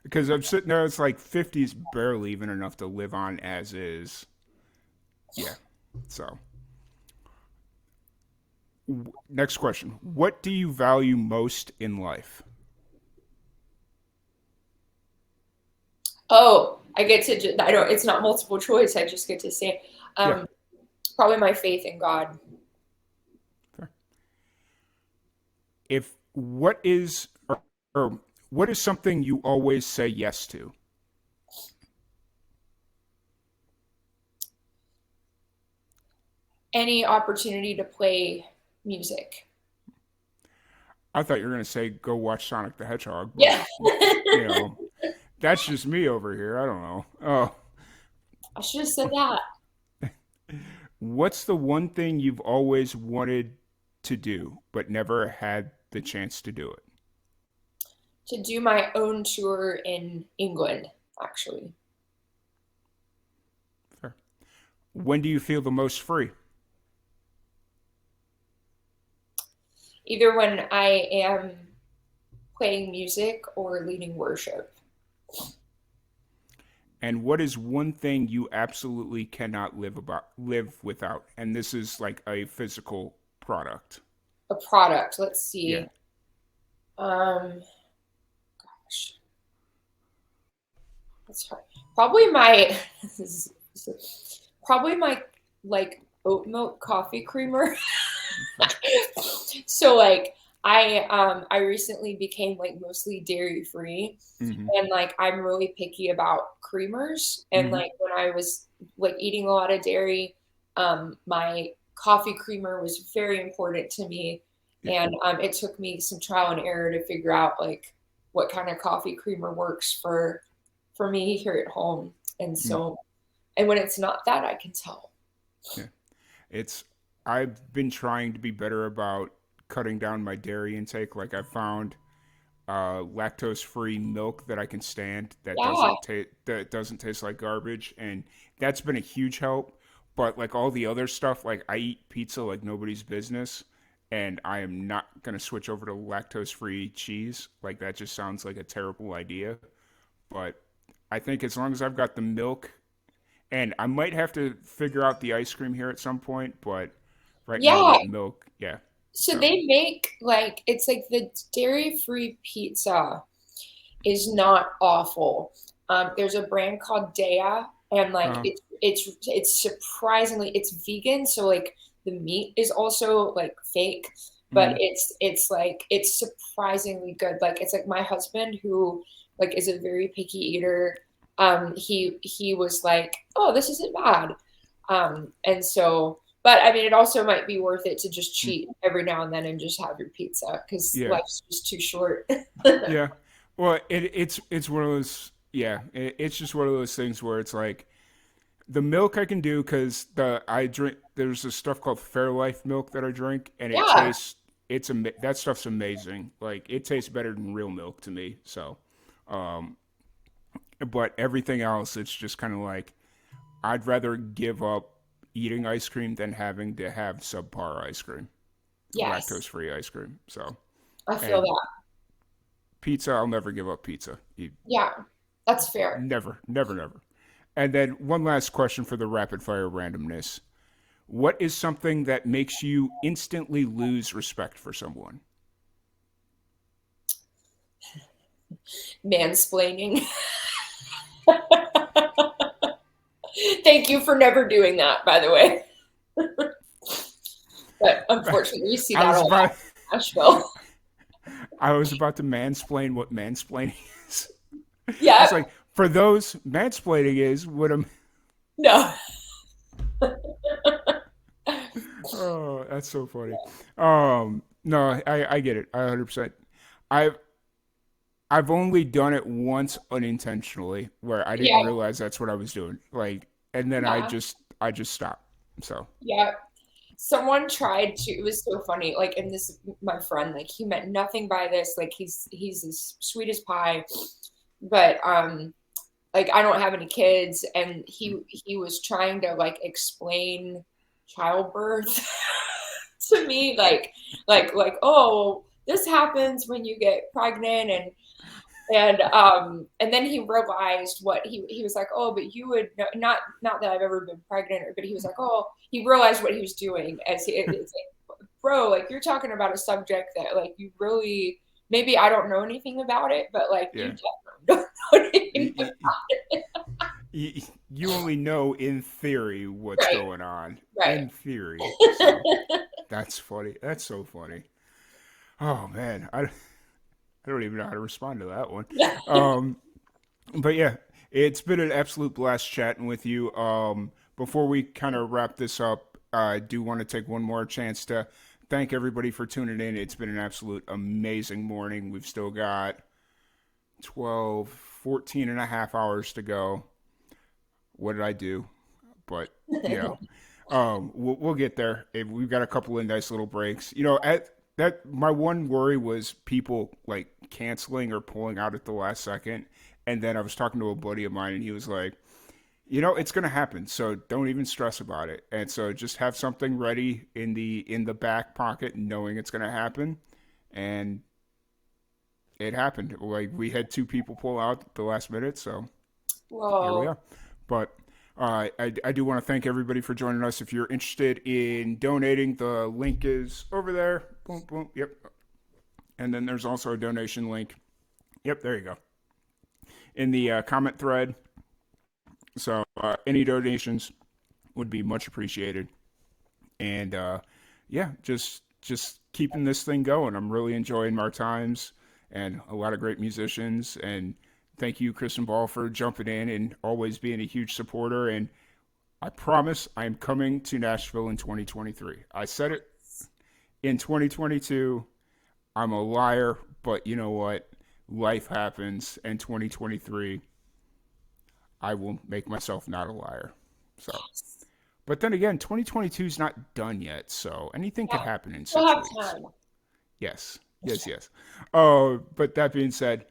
Because I'm sitting there, it's like 50 is barely even enough to live on as is. Yeah. So, next question. What do you value most in life? Oh, I get to, I don't, it's not multiple choice. I just get to say, Yeah. probably my faith in God. Fair. If what is or what is something you always say yes to? Any opportunity to play music. I thought you were going to say go watch Sonic the Hedgehog. But, Yeah. you know, that's just me over here. I don't know. Oh. I should have said that. What's the one thing you've always wanted to do but never had the chance to do it? To do my own tour in England, actually. Fair. When do you feel the most free? Either when I am playing music or leading worship. And what is one thing you absolutely cannot live without? And this is like a physical product. A product. Let's see. Yeah. Gosh. That's hard. Probably my probably my like oat milk coffee creamer. So like I recently became like mostly dairy free, and like I'm really picky about creamers, and like when I was like eating a lot of dairy, my coffee creamer was very important to me, and it took me some trial and error to figure out like what kind of coffee creamer works for me here at home. And so and when it's not that, I can tell. Yeah. I've been trying to be better about cutting down my dairy intake. Like I found lactose-free milk that I can stand that doesn't taste like garbage, and that's been a huge help. but like all the other stuff, like I eat pizza like nobody's business, and I am not gonna switch over to lactose-free cheese. Like that just sounds like a terrible idea. But I think as long as I've got the milk, and I might have to figure out the ice cream here at some point, but right now Yeah. that milk, yeah. So they make like it's like the dairy-free pizza is not awful. There's a brand called Dea, and like it's surprisingly it's vegan, so like the meat is also like fake, but it's like it's surprisingly good. Like it's like my husband who like is a very picky eater. He was like, oh, this isn't bad. And so, but I mean, it also might be worth it to just cheat every now and then and just have your pizza because Yeah. life's just too short. Yeah. Well, it's one of those. Yeah, it's just one of those things where it's like the milk I can do because I drink. There's this stuff called Fairlife milk that I drink, and it Yeah. tastes. That stuff's amazing. Like it tastes better than real milk to me. So, but everything else, it's just kind of like I'd rather give up eating ice cream than having to have subpar ice cream, Yes, lactose-free ice cream. So, I feel and that. pizza, I'll never give up pizza. Yeah, that's fair. Never, never, never. And then one last question for the rapid fire randomness. What is something that makes you instantly lose respect for someone? Mansplaining. Thank you for never doing that, by the way. But unfortunately, you see that a lot in Nashville. I was about to mansplain what mansplaining is. Yeah. It's like, for those, mansplaining is what a... No. Oh, that's so funny. No, I get it. 100%. I've only done it once unintentionally where I didn't realize that's what I was doing. Like, and then I just stopped. So Yeah. Someone tried to, it was so funny. Like, and this, my friend, like, he meant nothing by this. Like, he's as sweet as pie, but, like, I don't have any kids. And he was trying to, like, explain childbirth to me. Like, oh, this happens when you get pregnant and then he realized what he was like, oh, but you would not that I've ever been pregnant, but he was like, oh, he realized what he was doing as it's like, bro, like you're talking about a subject that like you really maybe I don't know anything about it, but like you definitely don't know anything about it. You only know in theory what's going on. Right. In theory. So, that's funny. That's so funny. Oh man, I don't even know how to respond to that one. But yeah, it's been an absolute blast chatting with you. Before we kind of wrap this up, I do want to take one more chance to thank everybody for tuning in. It's been an absolute amazing morning. We've still got 14 and a half hours to go. What did I do? But, you know, we'll get there. We've got a couple of nice little breaks. You know, my one worry was people like canceling or pulling out at the last second. And then I was talking to a buddy of mine and he was like, you know, it's going to happen. So don't even stress about it. And so just have something ready in the back pocket, knowing it's going to happen. And it happened. Like we had 2 people pull out at the last minute. So here we are. But I do want to thank everybody for joining us. If you're interested in donating, the link is over there. Boom, boom. Yep. And then there's also a donation link. Yep, there you go. In the comment thread. So any donations would be much appreciated. And yeah, just keeping this thing going. I'm really enjoying our times and a lot of great musicians. And thank you, Kristen Ball, for jumping in and always being a huge supporter. And I promise I'm coming to Nashville in 2023. I said it in 2022. I'm a liar, but you know what? Life happens. And 2023, I will make myself not a liar. So, but then again, 2022 is not done yet. So anything could happen in 6 weeks. Time. Yes. But that being said,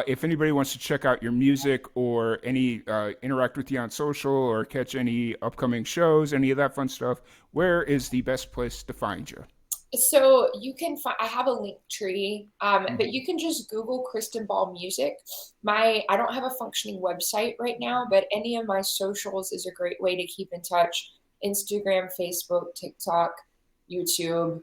if anybody wants to check out your music or any interact with you on social or catch any upcoming shows, any of that fun stuff, where is the best place to find you? So you can find, I have a link tree, but you can just Google Kristen Ball Music. I don't have a functioning website right now, but any of my socials is a great way to keep in touch. Instagram, Facebook, TikTok, YouTube,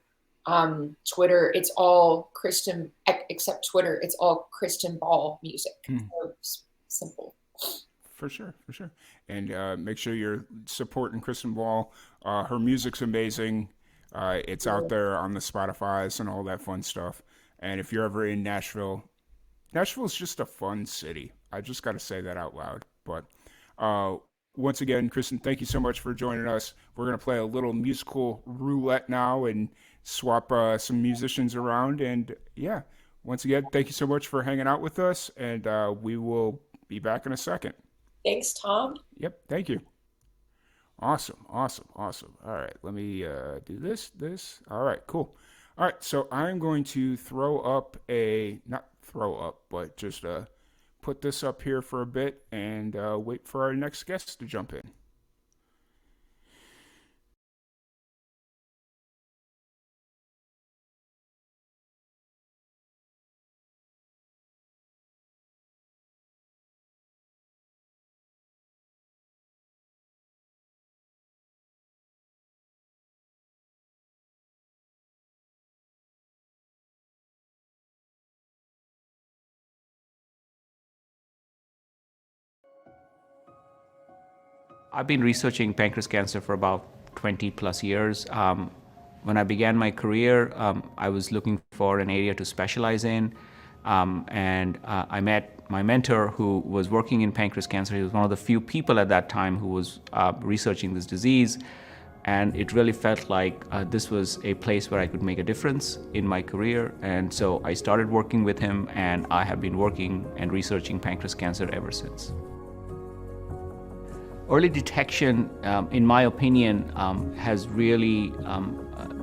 Twitter. It's all Kristen, except Twitter. It's all Kristen Ball Music. So it's simple. For sure, for sure. And make sure you're supporting Kristen Ball. Her music's amazing. It's out there on the Spotify's and all that fun stuff. And if you're ever in Nashville, Nashville's just a fun city. I just got to say that out loud. But once again, Kristen, thank you so much for joining us. We're going to play a little musical roulette now and swap some musicians around. And yeah, once again, thank you so much for hanging out with us. And we will be back in a second. Thanks, Tom. Yep, thank you. Awesome. All right, let me do this. All right, cool. All right, so I'm going to not throw up, but just put this up here for a bit and wait for our next guest to jump in. I've been researching pancreas cancer for about 20 plus years. When I began my career, I was looking for an area to specialize in, and I met my mentor who was working in pancreas cancer. He was one of the few people at that time who was researching this disease, and it really felt like this was a place where I could make a difference in my career. And so I started working with him, and I have been working and researching pancreas cancer ever since. Early detection, in my opinion, has really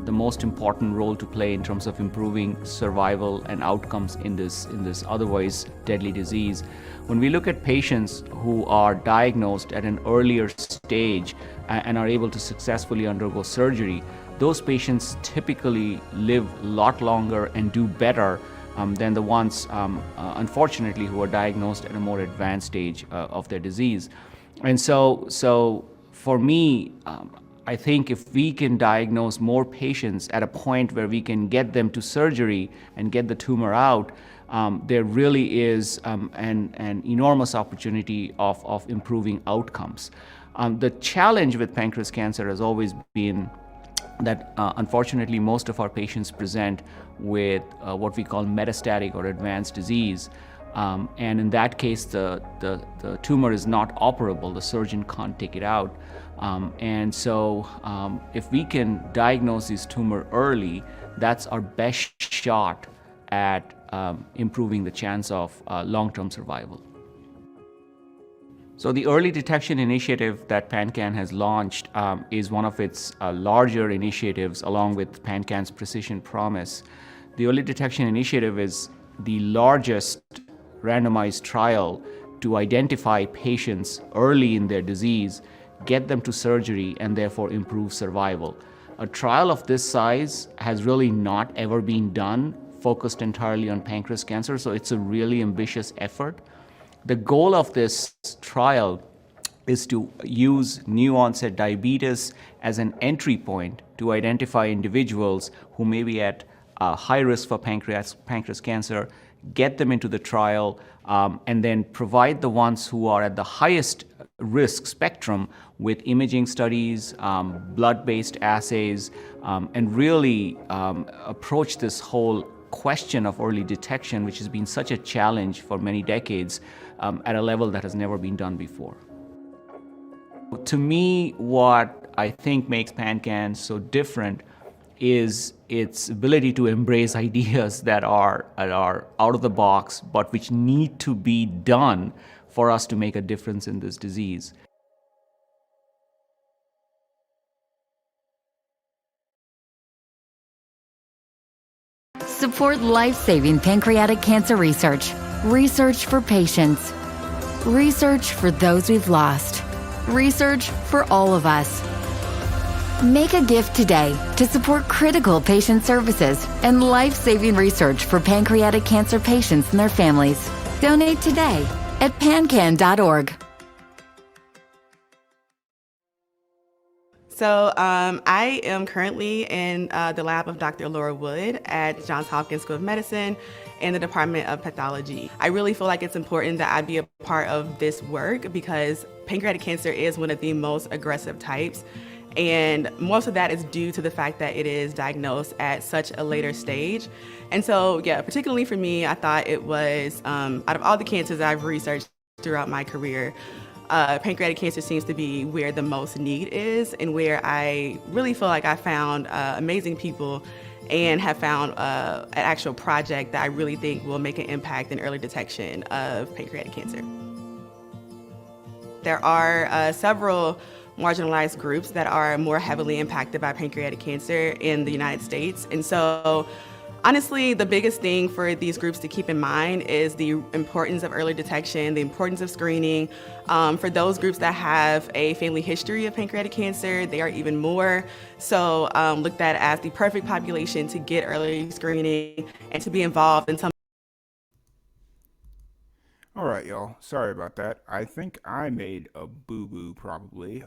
the most important role to play in terms of improving survival and outcomes in this otherwise deadly disease. When we look at patients who are diagnosed at an earlier stage and are able to successfully undergo surgery, those patients typically live a lot longer and do better than the ones, unfortunately, who are diagnosed at a more advanced stage of their disease. And so for me, I think if we can diagnose more patients at a point where we can get them to surgery and get the tumor out, there really is an enormous opportunity of improving outcomes. The challenge with pancreas cancer has always been that unfortunately most of our patients present with what we call metastatic or advanced disease. And in that case, the tumor is not operable. The surgeon can't take it out. And so if we can diagnose this tumor early, that's our best shot at improving the chance of long-term survival. So the early detection initiative that PanCAN has launched is one of its larger initiatives, along with PanCAN's Precision Promise. The early detection initiative is the largest randomized trial to identify patients early in their disease, get them to surgery, and therefore improve survival. A trial of this size has really not ever been done, focused entirely on pancreas cancer, so it's a really ambitious effort. The goal of this trial is to use new onset diabetes as an entry point to identify individuals who may be at high risk for pancreas cancer, get them into the trial, and then provide the ones who are at the highest risk spectrum with imaging studies, blood-based assays, and really approach this whole question of early detection, which has been such a challenge for many decades, at a level that has never been done before. To me, what I think makes PanCAN so different is its ability to embrace ideas that are out of the box, but which need to be done for us to make a difference in this disease. Support life-saving pancreatic cancer research. Research for patients. Research for those we've lost. Research for all of us. Make a gift today to support critical patient services and life-saving research for pancreatic cancer patients and their families. Donate today at pancan.org. So I am currently in the lab of Dr. Laura Wood at Johns Hopkins School of Medicine in the Department of Pathology. I really feel like it's important that I be a part of this work because pancreatic cancer is one of the most aggressive types. And most of that is due to the fact that it is diagnosed at such a later stage. And so, yeah, particularly for me, I thought it was, out of all the cancers I've researched throughout my career, pancreatic cancer seems to be where the most need is and where I really feel like I found amazing people and have found an actual project that I really think will make an impact in early detection of pancreatic cancer. There are several marginalized groups that are more heavily impacted by pancreatic cancer in the United States. And so honestly, the biggest thing for these groups to keep in mind is the importance of early detection, the importance of screening. For those groups that have a family history of pancreatic cancer, they are even more so looked at as the perfect population to get early screening and to be involved in some. All right, y'all. Sorry about that. I think I made a boo-boo probably.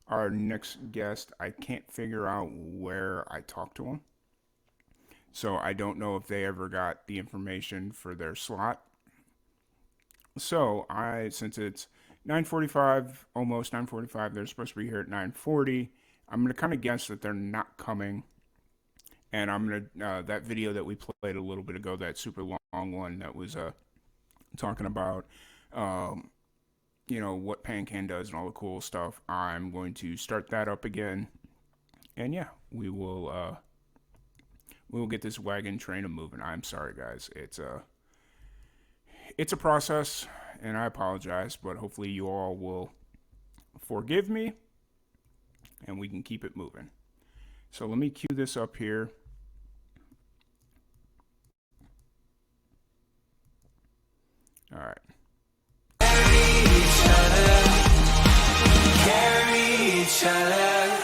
Our next guest, I can't figure out where I talked to him. So I don't know if they ever got the information for their slot. So since it's 9:45, almost 9:45, they're supposed to be here at 9:40. I'm going to kind of guess that they're not coming. And I'm going to, that video that we played a little bit ago, that super long one that was talking about, what PanCAN does and all the cool stuff. I'm going to start that up again. And yeah, we will get this wagon train a moving. I'm sorry, guys. It's a process, and I apologize, but hopefully you all will forgive me, and we can keep it moving. So let me cue this up here. All right. Carry each other.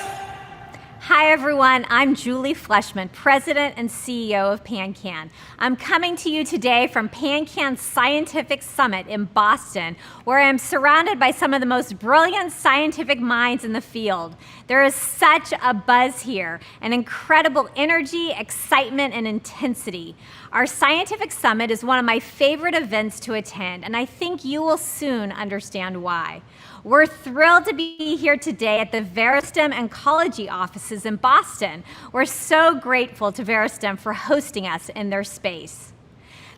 Hi everyone, I'm Julie Fleshman, President and CEO of PanCAN. I'm coming to you today from PanCAN's Scientific Summit in Boston, where I'm surrounded by some of the most brilliant scientific minds in the field. There is such a buzz here, an incredible energy, excitement, and intensity. Our Scientific Summit is one of my favorite events to attend, and I think you will soon understand why. We're thrilled to be here today at the Verastem Oncology offices in Boston. We're so grateful to Verastem for hosting us in their space.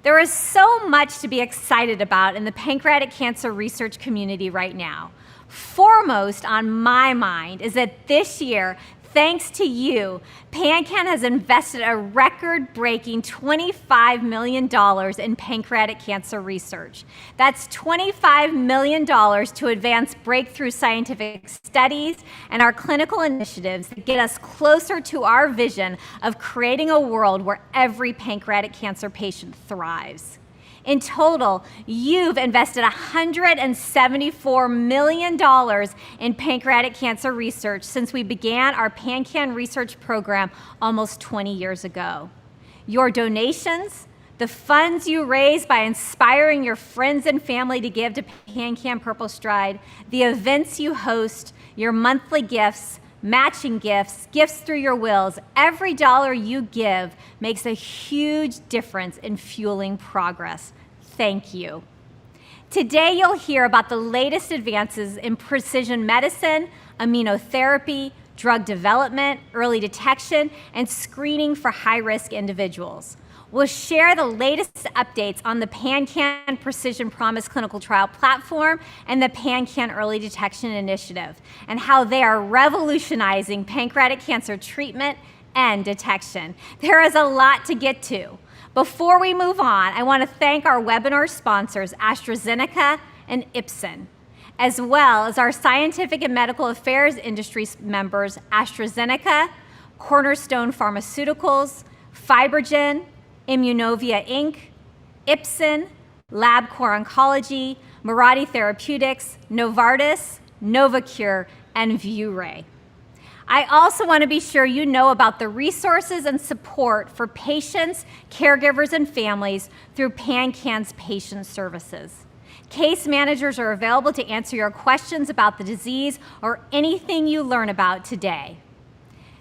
There is so much to be excited about in the pancreatic cancer research community right now. Foremost on my mind is that this year, thanks to you, PanCAN has invested a record-breaking $25 million in pancreatic cancer research. That's $25 million to advance breakthrough scientific studies and our clinical initiatives that get us closer to our vision of creating a world where every pancreatic cancer patient thrives. In total, you've invested $174 million in pancreatic cancer research since we began our PanCAN research program almost 20 years ago. Your donations, the funds you raise by inspiring your friends and family to give to PanCAN Purple Stride, the events you host, your monthly gifts, matching gifts, gifts through your wills, every dollar you give makes a huge difference in fueling progress. Thank you. Today you'll hear about the latest advances in precision medicine, immunotherapy, drug development, early detection, and screening for high-risk individuals. We'll share the latest updates on the PanCAN Precision Promise clinical trial platform and the PanCAN Early Detection Initiative, and how they are revolutionizing pancreatic cancer treatment and detection. There is a lot to get to. Before we move on, I want to thank our webinar sponsors, AstraZeneca and Ipsen, as well as our scientific and medical affairs industry members, AstraZeneca, Cornerstone Pharmaceuticals, Fibrogen, Immunovia Inc., Ipsen, LabCorp Oncology, Mirati Therapeutics, Novartis, Novacure, and ViewRay. I also want to be sure you know about the resources and support for patients, caregivers, and families through PanCAN's patient services. Case managers are available to answer your questions about the disease or anything you learn about today.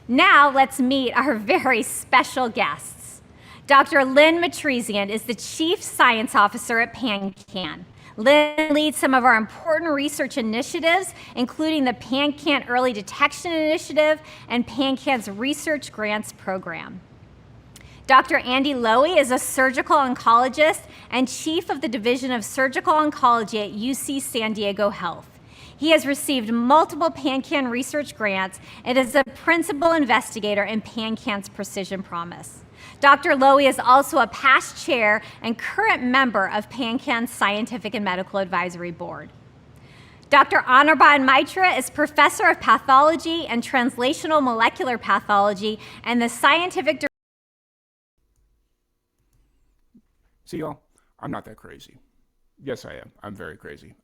Now let's meet our very special guests. Dr. Lynn Matresian is the Chief Science Officer at PanCAN. Lynn leads some of our important research initiatives, including the PanCAN Early Detection Initiative and PanCAN's Research Grants Program. Dr. Andy Lowy is a surgical oncologist and chief of the Division of Surgical Oncology at UC San Diego Health. He has received multiple PanCAN research grants and is a principal investigator in PanCAN's Precision Promise. Dr. Lowy is also a past chair and current member of PanCAN's Scientific and Medical Advisory Board. Dr. Anirban Maitra is professor of pathology and translational molecular pathology and the scientific director. See, y'all, I'm not that crazy. Yes, I am. I'm very crazy.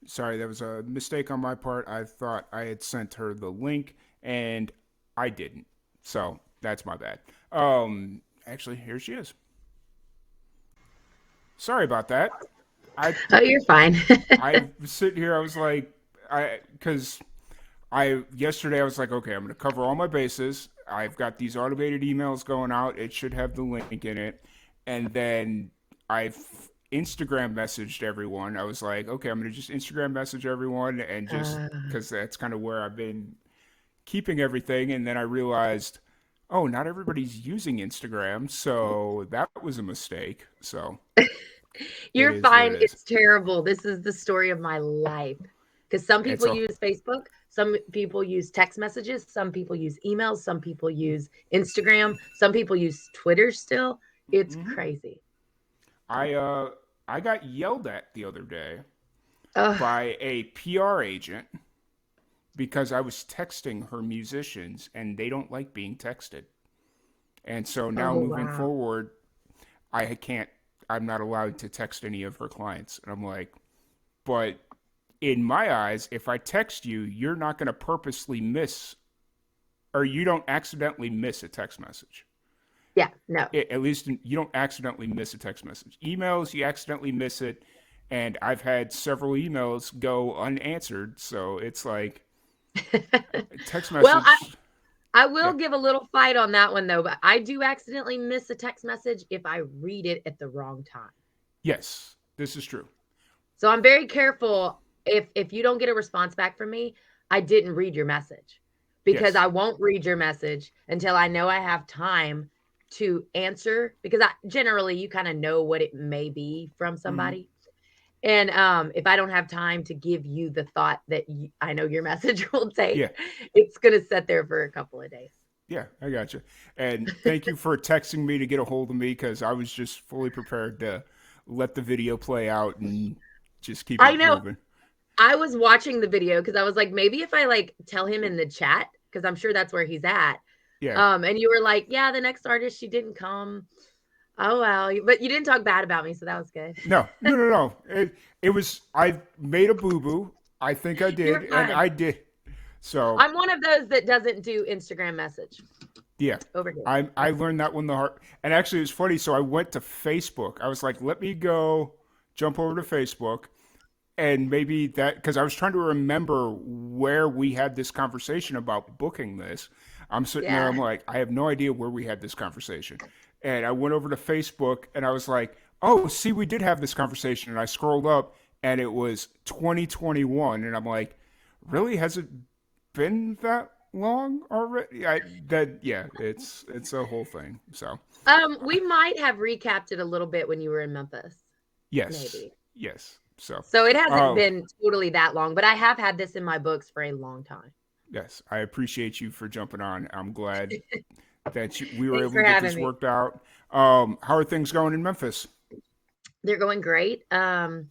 Sorry, that was a mistake on my part. I thought I had sent her the link, and I didn't. So that's my bad. Actually, here she is. Sorry about that. Oh, you're fine. I was sitting here. I was like, yesterday I was like, okay, I'm going to cover all my bases. I've got these automated emails going out. It should have the link in it. And then I've Instagram messaged everyone. I was like, okay, I'm going to just Instagram message everyone, and just because that's kind of where I've been keeping everything. And then I realized, oh, not everybody's using Instagram, so that was a mistake. So you're fine. It's terrible. This is the story of my life, because some people use Facebook, some people use text messages, some people use emails, some people use Instagram, some people use Twitter still. It's crazy. I got yelled at the other day by a PR agent because I was texting her musicians, and they don't like being texted. And so now moving forward, I'm not allowed to text any of her clients. And I'm like, but in my eyes, if I text you, you're not going to purposely miss, or you don't accidentally miss a text message. Yeah, no. At least you don't accidentally miss a text message. Emails, you accidentally miss it. And I've had several emails go unanswered. So it's like text message. Well, I will give a little fight on that one, though. But I do accidentally miss a text message if I read it at the wrong time. Yes, this is true. So I'm very careful. If you don't get a response back from me, I didn't read your message, because I won't read your message until I know I have time to answer, because generally you kind of know what it may be from somebody. And if I don't have time to give you the thought that I know your message will take, it's going to sit there for a couple of days. Yeah, I got you. And thank you for texting me to get a hold of me, because I was just fully prepared to let the video play out and just keep it moving. I was watching the video because I was like, maybe if I tell him in the chat, because I'm sure that's where he's at. Yeah. And you were like, yeah, the next artist, she didn't come. Oh, well, but you didn't talk bad about me, so that was good. No. It was, I made a boo-boo. I think I did, and I did. So I'm one of those that doesn't do Instagram message. Yeah. Over here. I learned that one the hard. And actually, it was funny. So I went to Facebook. I was like, let me go jump over to Facebook. And maybe that, because I was trying to remember where we had this conversation about booking this. I'm sitting there, I'm like, I have no idea where we had this conversation. And I went over to Facebook, and I was like, oh, see, we did have this conversation. And I scrolled up, and it was 2021. And I'm like, really? Has it been that long already? It's a whole thing. So we might have recapped it a little bit when you were in Memphis. Yes. Maybe. Yes. So it hasn't been totally that long, but I have had this in my books for a long time. Yes, I appreciate you for jumping on. I'm glad that we were able to Thanks get this worked out. How are things going in Memphis? They're going great. I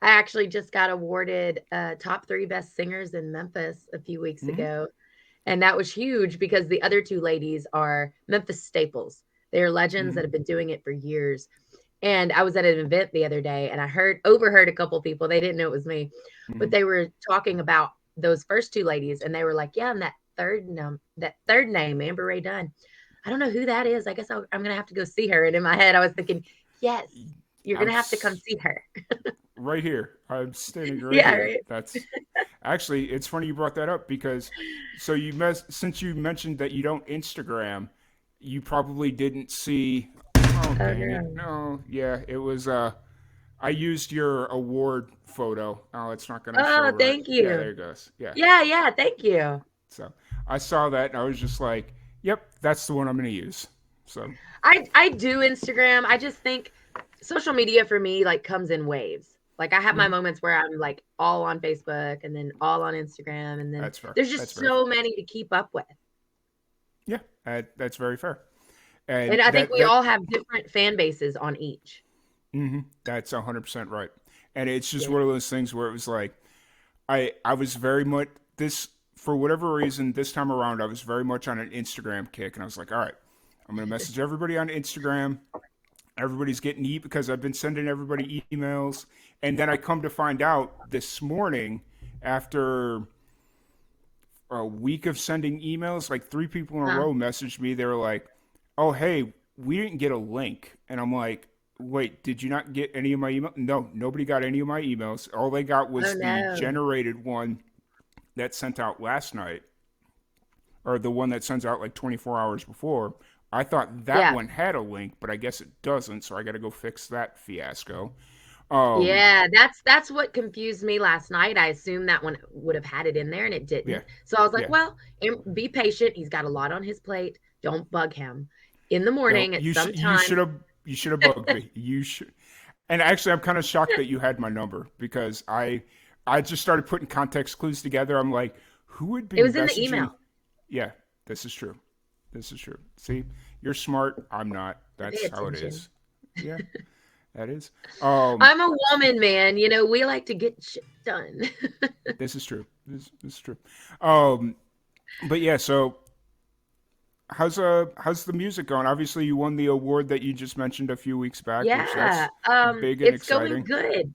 actually just got awarded top 3 best singers in Memphis a few weeks ago. And that was huge because the other 2 ladies are Memphis staples. They are legends that have been doing it for years. And I was at an event the other day and I overheard a couple people. They didn't know it was me, but they were talking about those first two ladies, and they were like, "Yeah, and that third name, Amber Ray Dunn. I don't know who that is. I guess I'm gonna have to go see her." And in my head, I was thinking, "Yes, you're gonna have to come see her." Right here. I'm standing right Yeah, here. right. That's actually, it's funny you brought that up because so since you mentioned that you don't Instagram, you probably didn't see. Oh, dang it. No, yeah, it was I used your award photo. Oh, it's not gonna show Oh, right. thank you. Yeah, there it goes. Yeah. Yeah, thank you. So I saw that and I was just like, yep, that's the one I'm gonna use. So I do Instagram. I just think social media for me like comes in waves. Like I have my moments where I'm like all on Facebook and then all on Instagram, and then that's fair. there's just so many to keep up with. Yeah, that's very fair. And I think we all have different fan bases on each. That's 100% right. And it's just one of those things where it was like, I was very much for whatever reason, this time around, I was very much on an Instagram kick. And I was like, all right, I'm going to message everybody on Instagram. Everybody's getting because I've been sending everybody emails. And then I come to find out this morning, after a week of sending emails, like 3 people in a row messaged me. They were like, oh, hey, we didn't get a link. And I'm like, wait, did you not get any of my emails? No, nobody got any of my emails. All they got was the generated one that sent out last night, or the one that sends out like 24 hours before. I thought that one had a link, but I guess it doesn't, so I got to go fix that fiasco. Yeah, that's what confused me last night. I assumed that one would have had it in there, and it didn't. Yeah. So I was like, well, be patient. He's got a lot on his plate. Don't bug him. In the morning at some time. You should have bugged me. You should. And actually, I'm kind of shocked that you had my number, because I just started putting context clues together. I'm like, who would be? It was in the email. Yeah, this is true. This is true. See, you're smart. I'm not. That's how it is. Yeah, that is. I'm a woman, man. You know, we like to get shit done. This is true. This is true. But yeah, so how's the music going? Obviously, you won the award that you just mentioned a few weeks back. Yeah, which that's big and it's exciting. going good.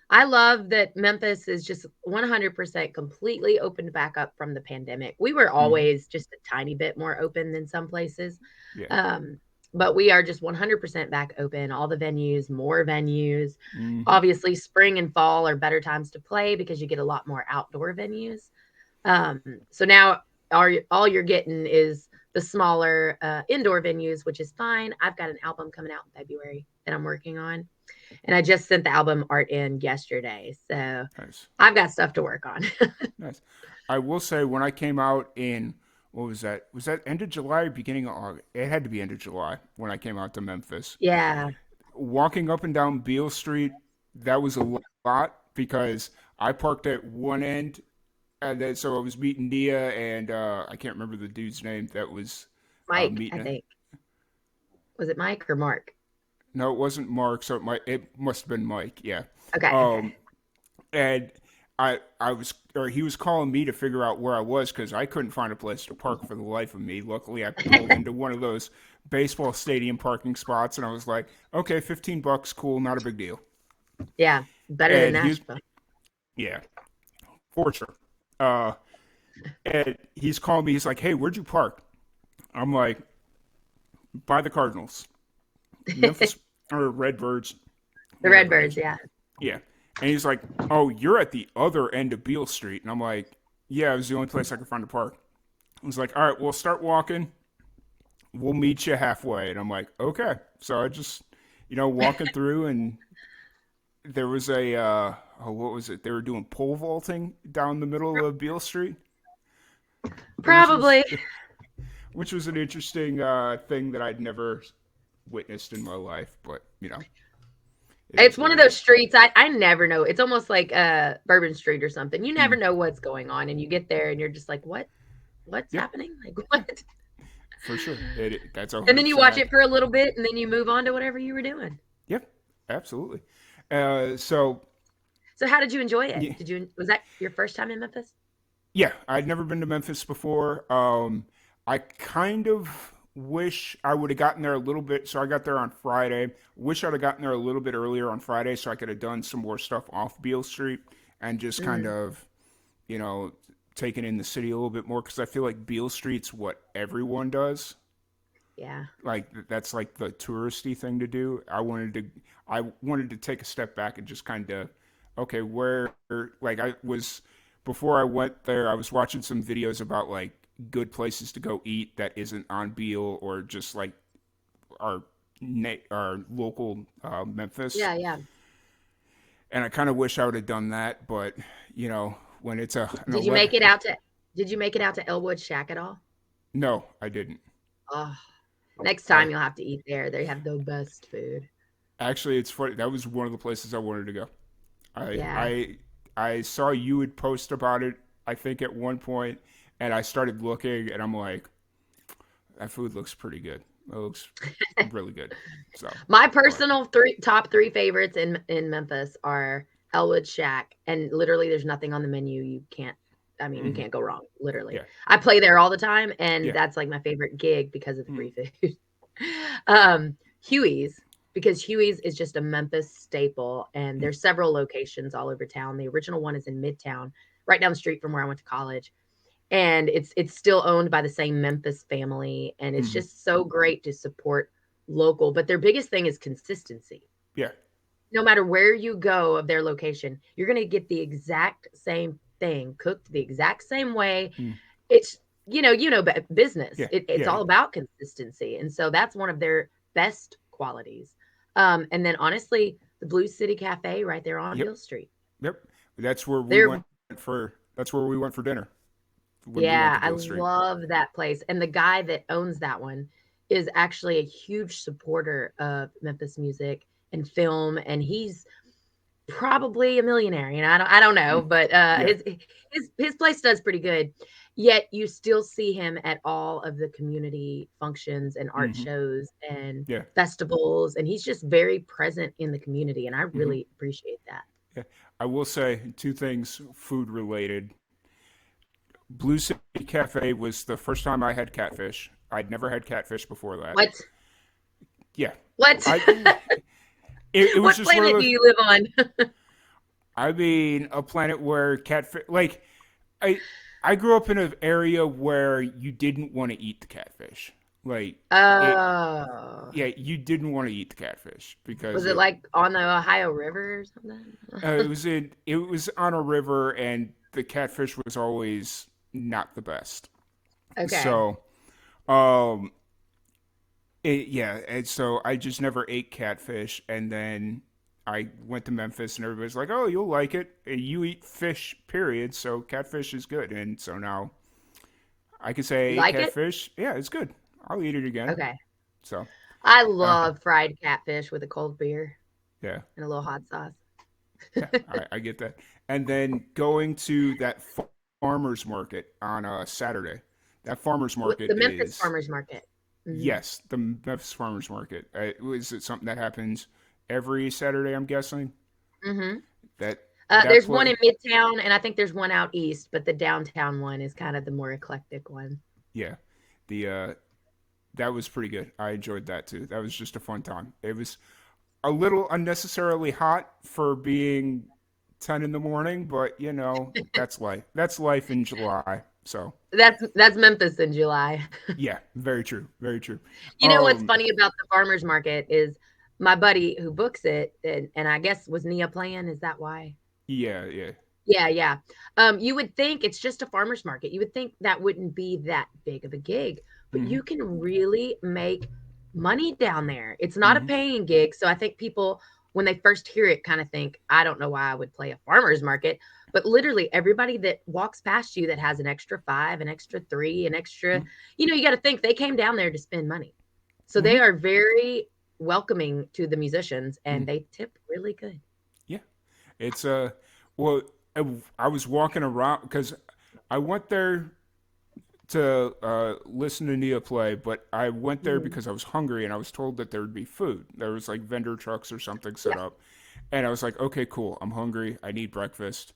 I love that Memphis is just 100% completely opened back up from the pandemic. We were always just a tiny bit more open than some places. Yeah. But we are just 100% back open. All the venues, more venues. Obviously, spring and fall are better times to play because you get a lot more outdoor venues. So now all you're getting is the smaller indoor venues, which is fine. I've got an album coming out in February that I'm working on. And I just sent the album art in yesterday. So nice. I've got stuff to work on. Nice. I will say, when I came out in, what was that? Was that end of July or beginning of August? It had to be end of July when I came out to Memphis. Yeah. Walking up and down Beale Street, that was a lot, because I parked at one end. And then, so I was meeting Nia and I can't remember the dude's name that was Mike, I think. Was it Mike or Mark? No, it wasn't Mark. So it must have been Mike. Yeah. Okay. And he was calling me to figure out where I was, because I couldn't find a place to park for the life of me. Luckily, I pulled into one of those baseball stadium parking spots, and I was like, okay, $15, cool, not a big deal. Yeah, better than Nashville. Yeah, for sure. And he's calling me. He's like, hey, where'd you park? I'm like, by the Cardinals. Memphis or Redbirds. The Redbirds, yeah. Yeah. And he's like, oh, you're at the other end of Beale Street. And I'm like, yeah, it was the only place I could find to park. I was like, all right, we'll start walking. We'll meet you halfway. And I'm like, okay. So I just, walking through, and there was what was it? They were doing pole vaulting down the middle of Beale Street. Probably. Which was an interesting thing that I'd never witnessed in my life, but it's one of those streets I never know. It's almost like Bourbon Street or something. You never know what's going on, and you get there and you're just like, what's happening? Like, what? For sure. That's and then you watch it for a little bit, and then you move on to whatever you were doing. Yep, absolutely. So how did you enjoy it? Yeah. Was that your first time in Memphis? Yeah, I'd never been to Memphis before. I kind of wish I would have gotten there a little bit. So I got there on Friday. Wish I'd have gotten there a little bit earlier on Friday so I could have done some more stuff off Beale Street and just kind of, you know, taken in the city a little bit more because I feel like Beale Street's what everyone does. Yeah. Like that's like the touristy thing to do. I wanted to take a step back and just kind of, okay, where like I was before I went there, I was watching some videos about like good places to go eat that isn't on Beale or just like our our local Memphis. Yeah, yeah. And I kind of wish I would have done that, but you know, when it's an Did you 11, make it out to Did you make it out to Elwood Shack at all? no, I didn't. Oh, next time you'll have to eat there. They have the best food. Actually, it's funny. That was one of the places I wanted to go. Yeah. I saw you would post about it, I think at one point, and I started looking, and I'm like, that food looks pretty good. It looks really good. So My personal top three favorites in Memphis are Elwood Shack, and literally there's nothing on the menu you can't. I mean, you can't go wrong. Literally, Yeah. I play there all the time, and Yeah. that's like my favorite gig because of the free food. Huey's, because Huey's is just a Memphis staple, and there's several locations all over town. The original one is in Midtown, right down the street from where I went to college. And it's still owned by the same Memphis family, and it's just so great to support local. But their biggest thing is consistency. Yeah. No matter where you go of their location, you're going to get the exact same thing cooked the exact same way. It's business. Yeah. It's all about consistency, and so that's one of their best qualities. And then honestly, the Blue City Cafe right there on Beale Street. Yep. That's where we went for dinner. Yeah, I love that place. And the guy that owns that one is actually a huge supporter of Memphis music and film, and he's probably a millionaire. You know, I don't know, but his place does pretty good. Yet you still see him at all of the community functions and art shows and festivals, and he's just very present in the community, and I really appreciate that. Yeah. I will say two things food related. Blue City Cafe was the first time I had catfish. I'd never had catfish before that. What? Yeah. What? It was what just planet do you live on? I mean, a planet where catfish, like, I grew up in an area where you didn't want to eat the catfish. Like, you didn't want to eat the catfish because was it like on the Ohio River or something? It was on a river, and the catfish was always not the best. Okay. So, and so I just never ate catfish, and then I went to Memphis, and everybody's like, "Oh, you'll like it. You eat fish, period. So catfish is good." And so now I can say like catfish. Yeah, it's good. I'll eat it again. Okay. So I love fried catfish with a cold beer. Yeah. And a little hot sauce. Yeah, I get that. And then going to that farmer's market on a Saturday. That farmer's market the Memphis farmer's market. Yes, the Memphis farmer's market. Is it something that happens every Saturday, I'm guessing? There's one in Midtown, and I think there's one out east, but the downtown one is kind of the more eclectic one. Yeah. That was pretty good. I enjoyed that too. That was just a fun time. It was a little unnecessarily hot for being 10 in the morning, but you know, that's life. That's life in July. So that's Memphis in July. Yeah, very true. Very true. You know what's funny about the farmer's market is my buddy who books it, and I guess was Nia playing? Is that why? Yeah. Yeah. You would think it's just a farmer's market. You would think that wouldn't be that big of a gig, but you can really make money down there. It's not a paying gig. So I think people, when they first hear it, kind of think, I don't know why I would play a farmer's market. But literally everybody that walks past you that has an extra 5, an extra 3, an extra, you got to think they came down there to spend money. So they are very welcoming to the musicians, and they tip really good. Yeah. It's well, I was walking around because I went there to listen to Nia play, but I went there because I was hungry, and I was told that there would be food. There was like vendor trucks or something set up, and I was like, okay, cool. I'm hungry. I need breakfast.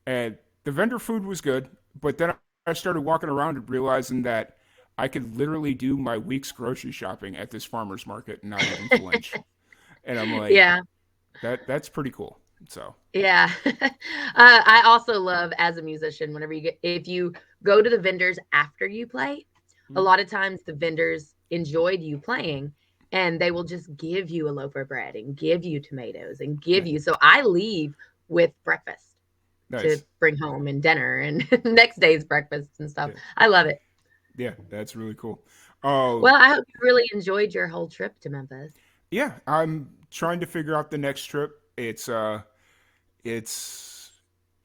And the vendor food was good, but then I started walking around and realizing that I could literally do my week's grocery shopping at this farmer's market and not even flinch. And I'm like, Yeah. that's pretty cool. So Yeah. I also love as a musician, if you go to the vendors after you play, a lot of times the vendors enjoyed you playing and they will just give you a loaf of bread and give you tomatoes and give you. So I leave with breakfast to nice. bring home and dinner and next day's breakfast and stuff. I love it. Yeah, that's really cool. Well, I hope you really enjoyed your whole trip to Memphis. Yeah, I'm trying to figure out the next trip. It's a Did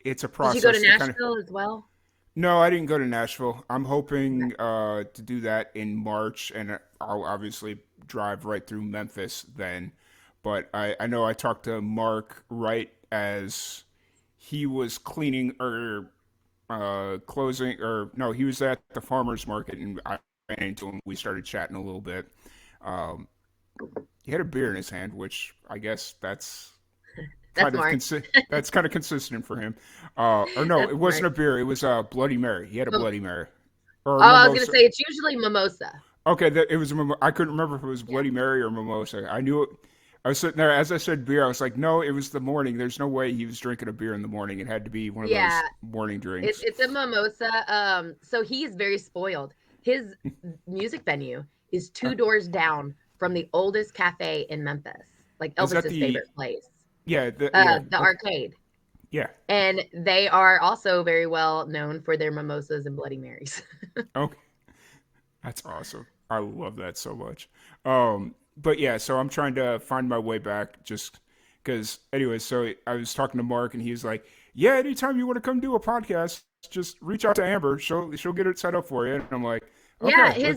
you go to process. Nashville as well? No, I didn't go to Nashville. I'm hoping to do that in March, and I'll obviously drive right through Memphis then. But I know I talked to Mark right as he was cleaning or closing, or no, he was at the farmer's market, and I ran into him. We started chatting a little bit. Um, he had a beer in his hand, which I guess that's kind of that's kind of consistent for him. Or no, it wasn't a beer. It was a Bloody Mary. He had a Bloody Mary. Or I was going to say it's usually mimosa. Okay, it was I couldn't remember if it was Bloody Mary or mimosa. I knew it. I was sitting there as I said beer. I was like, no, it was the morning. There's no way he was drinking a beer in the morning. It had to be one of those morning drinks. It's a mimosa. So he's very spoiled. His music venue is 2 doors down from the oldest cafe in Memphis, like Elvis's favorite place. Yeah, the arcade. Yeah. And they are also very well known for their mimosas and Bloody Marys. Okay. That's awesome. I love that so much. But yeah, so I'm trying to find my way back just because, anyway, so I was talking to Mark and he was like, yeah, anytime you want to come do a podcast, just reach out to Amber. She'll get it set up for you. And I'm like, okay. Yeah,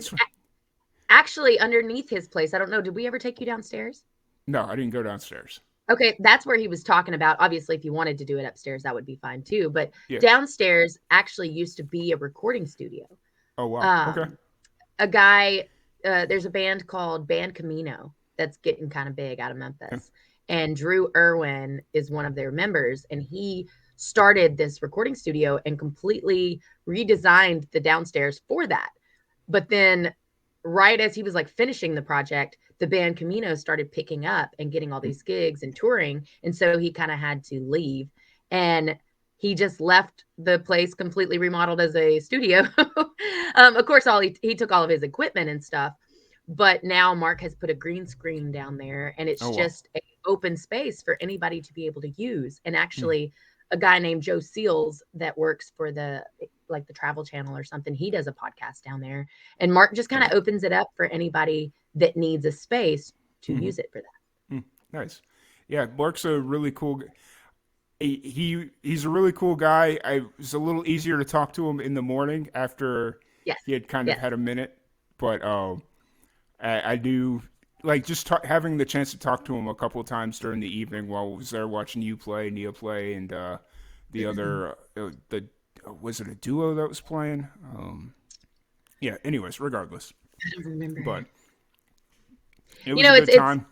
actually underneath his place. I don't know. Did we ever take you downstairs? No, I didn't go downstairs. Okay, that's where he was talking about. Obviously, if you wanted to do it upstairs, that would be fine too. But downstairs actually used to be a recording studio. Oh, wow. Okay. A guy, there's a band called Band Camino that's getting kind of big out of Memphis. And Drew Irwin is one of their members. And he started this recording studio and completely redesigned the downstairs for that. But then right as he was like finishing the project, the band Camino started picking up and getting all these gigs and touring. And so he kind of had to leave. And he just left the place completely remodeled as a studio. Of course, he took all of his equipment and stuff. But now Mark has put a green screen down there and it's just an open space for anybody to be able to use. And actually a guy named Joe Seals that works for the Travel Channel or something, he does a podcast down there. And Mark just kind of opens it up for anybody that needs a space to use it for that. Nice. Yeah, Mark's a really cool he's a really cool guy. It was a little easier to talk to him in the morning after he had kind of had a minute. But I do like just having the chance to talk to him a couple of times during the evening while I was there watching you play, Nia play, and the other was it a duo that was playing? Yeah. Anyways, regardless, I don't remember. But it was a good time.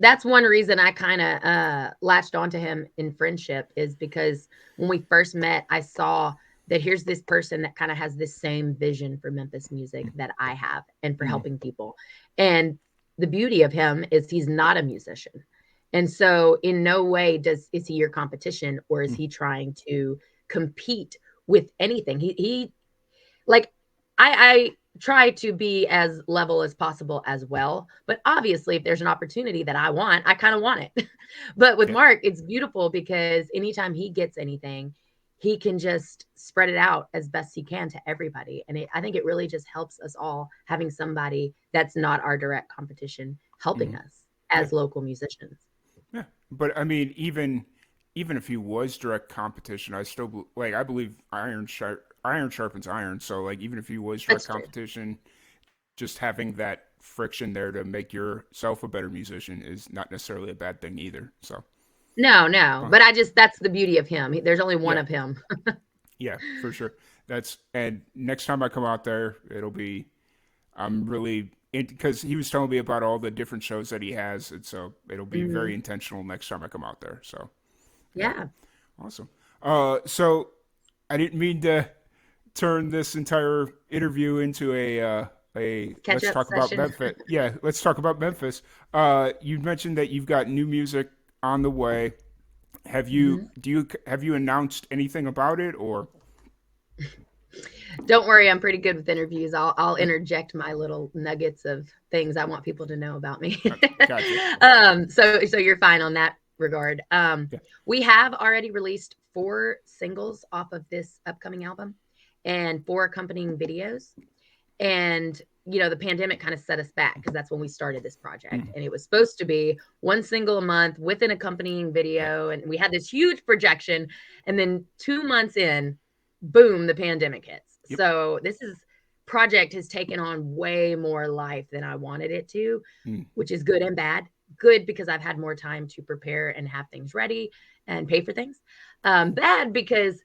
That's one reason I kind of latched onto him in friendship is because when we first met, I saw that here's this person that kind of has this same vision for Memphis music that I have and for helping people. And the beauty of him is he's not a musician. And so in no way is he your competition or is he trying to compete with anything. He like I try to be as level as possible as well. But obviously, if there's an opportunity that I want, I kind of want it. But with Mark, it's beautiful because anytime he gets anything, he can just spread it out as best he can to everybody. And I think it really just helps us all having somebody that's not our direct competition helping us as local musicians. Yeah. But I mean, even if he was direct competition, I still I believe iron sharpens iron. So like even if he was direct competition, just having that friction there to make yourself a better musician is not necessarily a bad thing either. So no, but that's the beauty of him. There's only one of him. Yeah, for sure. And next time I come out there, I'm really because he was telling me about all the different shows that he has, and so it'll be very intentional next time I come out there. So yeah. Awesome. So I didn't mean to turn this entire interview into a let's Catch-up talk about session. Memphis. Yeah, let's talk about Memphis. You mentioned that you've got new music on the way. Have you have you announced anything about it or? Don't worry, I'm pretty good with interviews. I'll interject my little nuggets of things I want people to know about me. Gotcha. So you're fine on that regard. We have already released 4 singles off of this upcoming album and 4 accompanying videos. And the pandemic kind of set us back because that's when we started this project. And it was supposed to be 1 single a month with an accompanying video. And we had this huge projection. And then 2 months in, boom, the pandemic hits. Yep. So this project has taken on way more life than I wanted it to, which is good and bad. Good because I've had more time to prepare and have things ready and pay for things. Bad because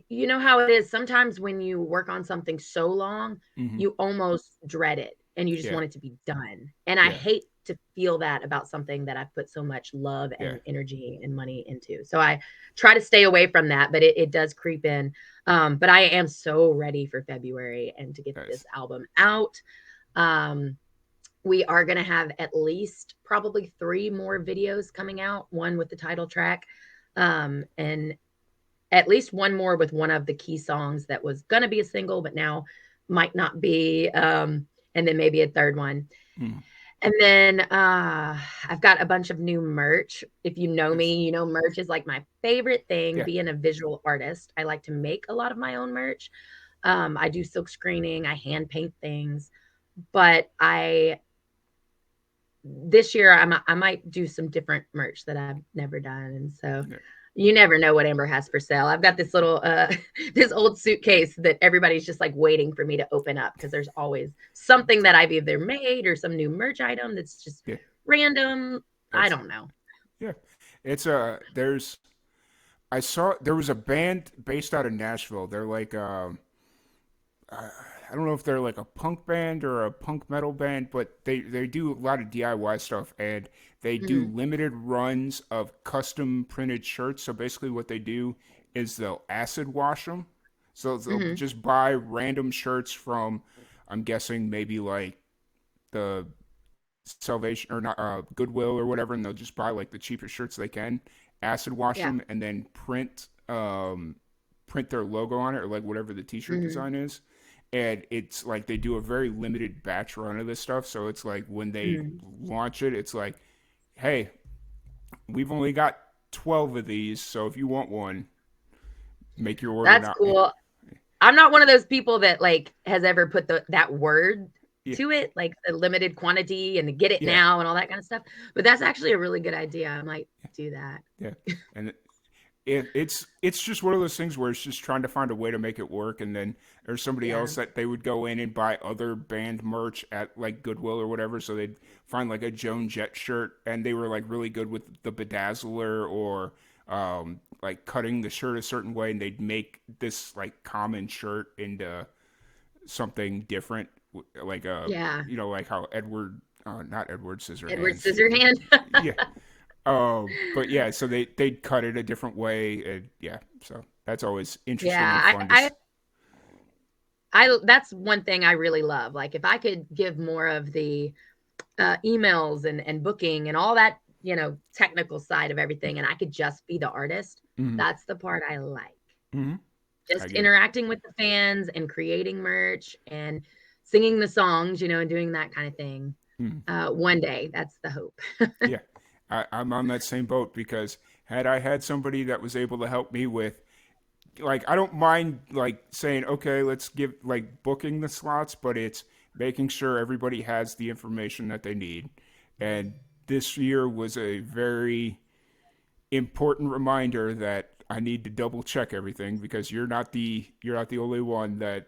you know how it is. Sometimes when you work on something so long, you almost dread it and you just want it to be done. And I hate to feel that about something that I've put so much love and energy and money into. So I try to stay away from that, but it does creep in. But I am so ready for February and to get this album out. We are going to have at least probably 3 more videos coming out, one with the title track, and at least one more with one of the key songs that was going to be a single, but now might not be. And then maybe a 3rd one. And then I've got a bunch of new merch. If you know me, merch is like my favorite thing. Being a visual artist, I like to make a lot of my own merch. I do silk screening. I hand paint things. But this year I might do some different merch that I've never done. And so you never know what Amber has for sale. I've got this little, this old suitcase that everybody's just like waiting for me to open up because there's always something that I've either made or some new merch item that's just random. I don't know. Yeah. It's I saw there was a band based out of Nashville. They're like, I don't know if they're like a punk band or a punk metal band, but they do a lot of DIY stuff and they do limited runs of custom printed shirts. So basically what they do is they'll acid wash them. So they'll just buy random shirts from, I'm guessing maybe like the Salvation or not Goodwill or whatever, and they'll just buy like the cheapest shirts they can, acid wash them, and then print their logo on it or like whatever the t-shirt design is. And it's like they do a very limited batch run of this stuff. So it's like when they launch it, it's like, hey, we've only got 12 of these. So if you want one, make your order. That's cool. I'm not one of those people that like has ever put that word to it, like the limited quantity and the get it now and all that kind of stuff. But that's actually a really good idea. I might do that. Yeah. And it's just one of those things where it's just trying to find a way to make it work. And then there's somebody else that they would go in and buy other band merch at like Goodwill or whatever. So they'd find like a Joan Jett shirt and they were like really good with the bedazzler or like cutting the shirt a certain way. And they'd make this like common shirt into something different. Like, like how not Edward Scissorhands. Edward Scissorhands. Yeah. But yeah, so they'd cut it a different way, and so that's always interesting. Yeah, I that's one thing I really love. Like if I could give more of the emails and booking and all that, technical side of everything, and I could just be the artist. That's the part I like. Just interacting with the fans and creating merch and singing the songs, and doing that kind of thing. One day, that's the hope. Yeah. I'm on that same boat because had I had somebody that was able to help me with, like, I don't mind like saying, okay, let's give like booking the slots, but it's making sure everybody has the information that they need. And this year was a very important reminder that I need to double check everything because you're not the only one that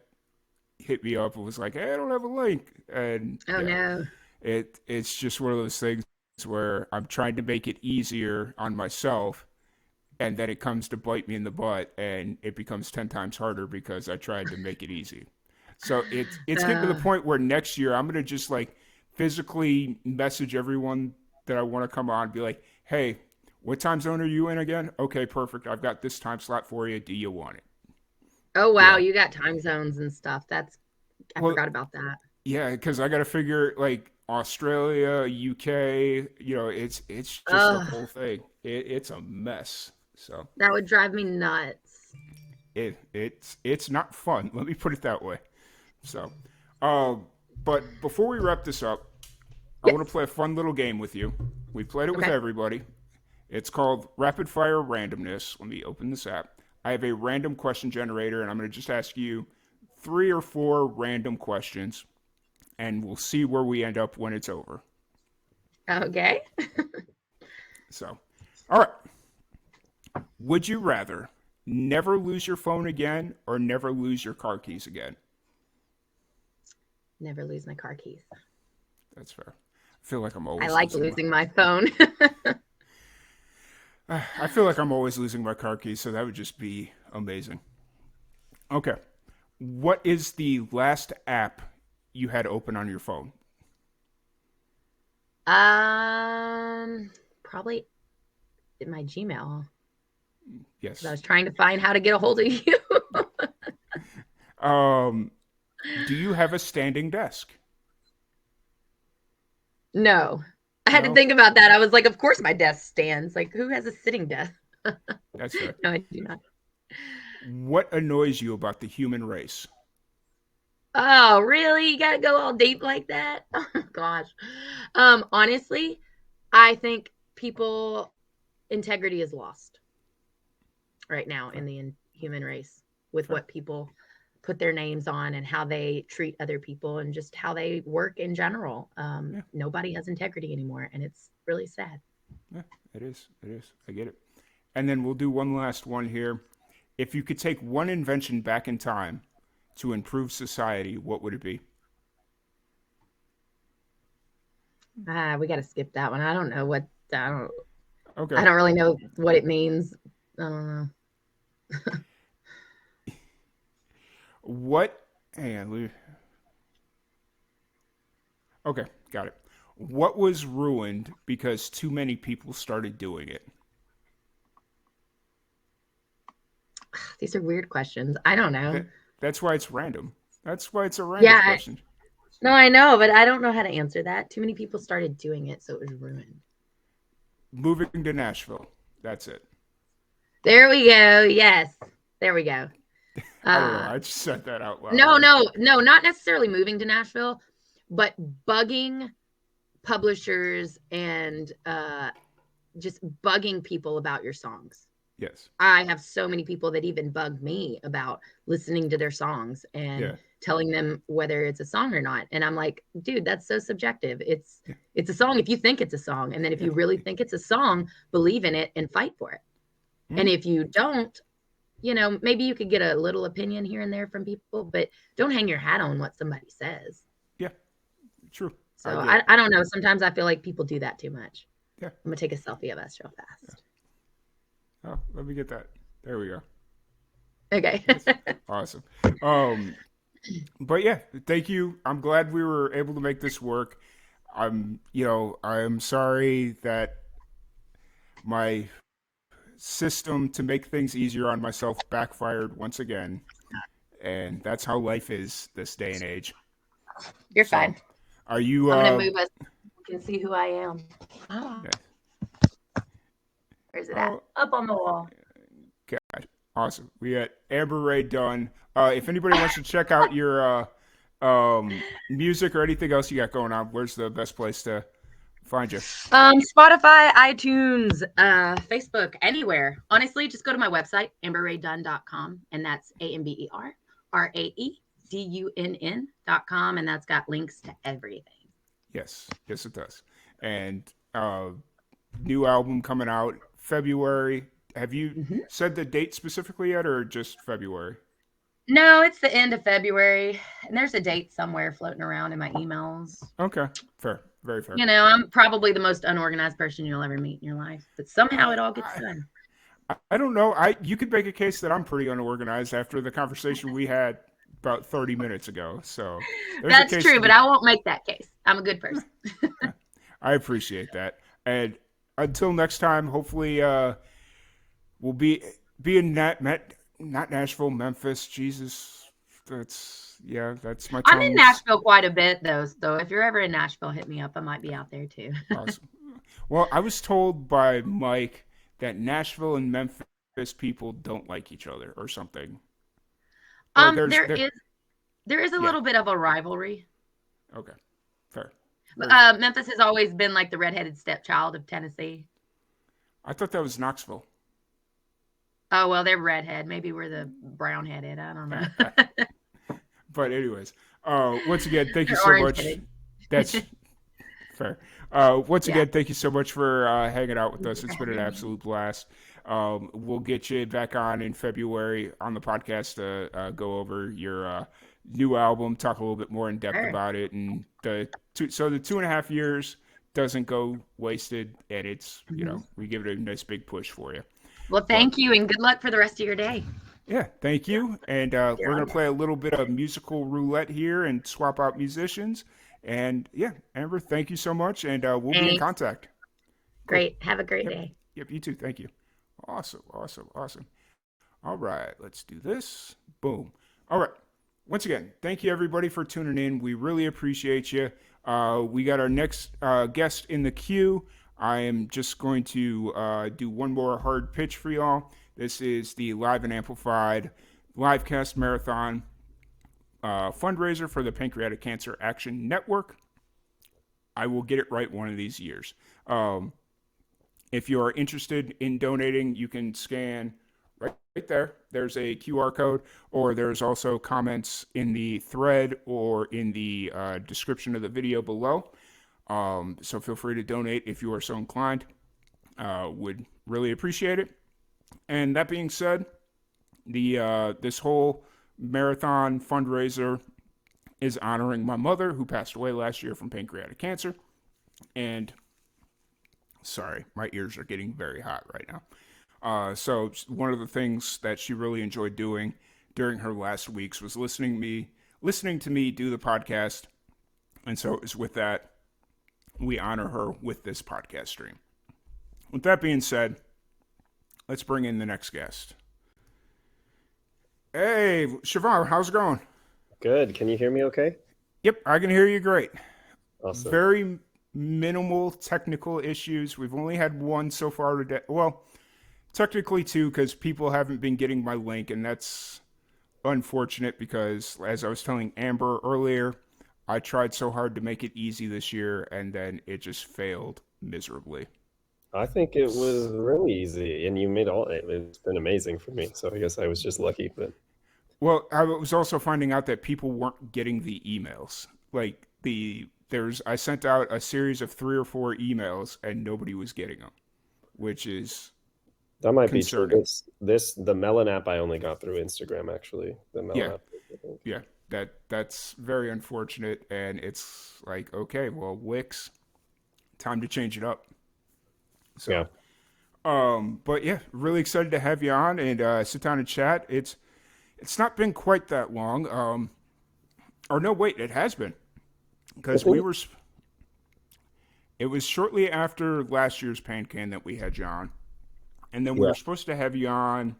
hit me up and was like, hey, I don't have a link. And no, it's just one of those things where I'm trying to make it easier on myself and then it comes to bite me in the butt and it becomes 10 times harder because I tried to make it easy. So it's getting to the point where next year I'm going to just like physically message everyone that I want to come on, be like, hey, what time zone are you in again? Okay, perfect. I've got this time slot for you. Do you want it? Oh, wow. Yeah. You got time zones and stuff. I Well, forgot about that. yeah, because I got to figure like Australia, UK. It's just the Oh, whole thing. It's a mess. So that would drive me nuts. it's not fun. Let me put it that way. So, uh, but before we wrap this up, I Yes. want to play a fun little game with you. We played it with Okay. everybody. It's called Rapid Fire Randomness. Let me open this app. I have a random question generator, and I'm going to just ask you 3 or 4 random questions, and we'll see where we end up when it's over. Okay. So, all right. Would you rather never lose your phone again or never lose your car keys again? Never lose my car keys. That's fair. I feel like I'm I always like losing my phone. I feel like I'm always losing my car keys, so that would just be amazing. Okay. What is the last app you had open on your phone? Probably in my Gmail. Yes. I was trying to find how to get a hold of you. Do you have a standing desk? No. I had to No? think about that. I was like, of course my desk stands. Like, who has a sitting desk? That's fair. No, I do not. What annoys you about the human race? Oh, really? You gotta go all deep like that? Oh gosh. Honestly, I think people integrity is lost right now in the human race with what people put their names on and how they treat other people and just how they work in general. Nobody has integrity anymore, and it's really sad. Yeah, it is. It is. I get it. And then we'll do one last one here. If you could take one invention back in time to improve society, what would it be? We got to skip that one. I don't know what Okay. I don't really know what it means. I don't know. What? Hang on. Okay, got it. What was ruined because too many people started doing it? These are weird questions. I don't know. That's why it's random. That's why it's a random question. No, I know, but I don't know how to answer that. Too many people started doing it, so it was ruined. Moving to Nashville. That's it. There we go. Yes. There we go. I don't know. I just said that out loud. No, not necessarily moving to Nashville, but bugging publishers and just bugging people about your songs. Yes. I have so many people that even bug me about listening to their songs and telling them whether it's a song or not. And I'm like, dude, that's so subjective. It's a song if you think it's a song. And then if you really think it's a song, believe in it and fight for it. Mm-hmm. And if you don't, maybe you could get a little opinion here and there from people, but don't hang your hat on what somebody says. Yeah, true. So I don't know. Sometimes I feel like people do that too much. Yeah. I'm going to take a selfie of us real fast. Yeah. Oh, let me get that. There we go. Okay. Awesome. But yeah, thank you. I'm glad we were able to make this work. I'm sorry that my system to make things easier on myself backfired once again. And that's how life is this day and age. You're fine. Are you I'm gonna move us so you can see who I am. Where's it at? Up on the wall. Okay. Awesome. We got Amber Ray done. If anybody wants to check out your music or anything else you got going on, where's the best place to find you? Spotify, iTunes, Facebook, anywhere. Honestly, just go to my website, amberraydunn.com, and that's AMBERRAEDUNN.com, and that's got links to everything. Yes, it does. And new album coming out February. Have you said the date specifically yet, or just February? No, it's the end of February, and there's a date somewhere floating around in my emails. Okay, fair. Very fair. I'm probably the most unorganized person you'll ever meet in your life, but somehow it all gets done. I don't know. You could make a case that I'm pretty unorganized after the conversation we had about 30 minutes ago. So that's true, but I won't make that case. I'm a good person. I appreciate that. And until next time, hopefully we'll be in Not Nashville, Memphis. Jesus, that's my I'm in tongue's Nashville quite a bit though. So if you're ever in Nashville, hit me up. I might be out there too. awesome. Well, I was told by Mike that Nashville and Memphis people don't like each other or something. Or there is a little bit of a rivalry. Okay, fair. Memphis has always been like the redheaded stepchild of Tennessee. I thought that was Knoxville. Oh, well, they're redhead. Maybe we're the brown-headed. I don't know. But anyways, once again, thank you so much. That's fair. Once again, thank you so much for hanging out with us. It's been an absolute blast. We'll get you back on in February on the podcast to go over your new album, talk a little bit more in depth about it, and the 2.5 years doesn't go wasted, and it's we give it a nice big push for you. Well, thank you, and good luck for the rest of your day. Yeah, thank you. And we're going to play a little bit of musical roulette here and swap out musicians. And yeah, Amber, thank you so much, and we'll be in contact. Great. Have a great day. Yep, you too. Thank you. Awesome. All right, let's do this. Boom. All right. Once again, thank you everybody for tuning in. We really appreciate you. We got our next guest in the queue. I am just going to do one more hard pitch for y'all. This is the Live and Amplified Livecast Marathon fundraiser for the Pancreatic Cancer Action Network. I will get it right one of these years. If you are interested in donating, you can scan right there. There's a QR code, or there's also comments in the thread or in the description of the video below. So feel free to donate if you are so inclined. Would really appreciate it. And that being said, this whole marathon fundraiser is honoring my mother, who passed away last year from pancreatic cancer. And sorry, my ears are getting very hot right now. So one of the things that she really enjoyed doing during her last weeks was listening to me do the podcast. And so it was with that, we honor her with this podcast stream. With that being said, let's bring in the next guest. Hey, Siobhan, how's it going? Good. Can you hear me okay? Yep, I can hear you great. Awesome. Very minimal technical issues. We've only had one so far today. Well, technically two, because people haven't been getting my link, and that's unfortunate because, as I was telling Amber earlier, I tried so hard to make it easy this year, and then it just failed miserably. I think it was really easy, and you made it's been amazing for me. So I guess I was just lucky, but. Well, I was also finding out that people weren't getting the emails. Like I sent out a series of 3 or 4 emails, and nobody was getting them, which is that might concerning. Be true. The Melon app I only got through Instagram, actually. The Melon app. Yeah, that's very unfortunate, and it's like, okay, well, Wix, time to change it up. So, yeah. But yeah, really excited to have you on and sit down and chat. It's not been quite that long. Or no, wait, it has been, because it was shortly after last year's PanCAN that we had you on, and then we were supposed to have you on.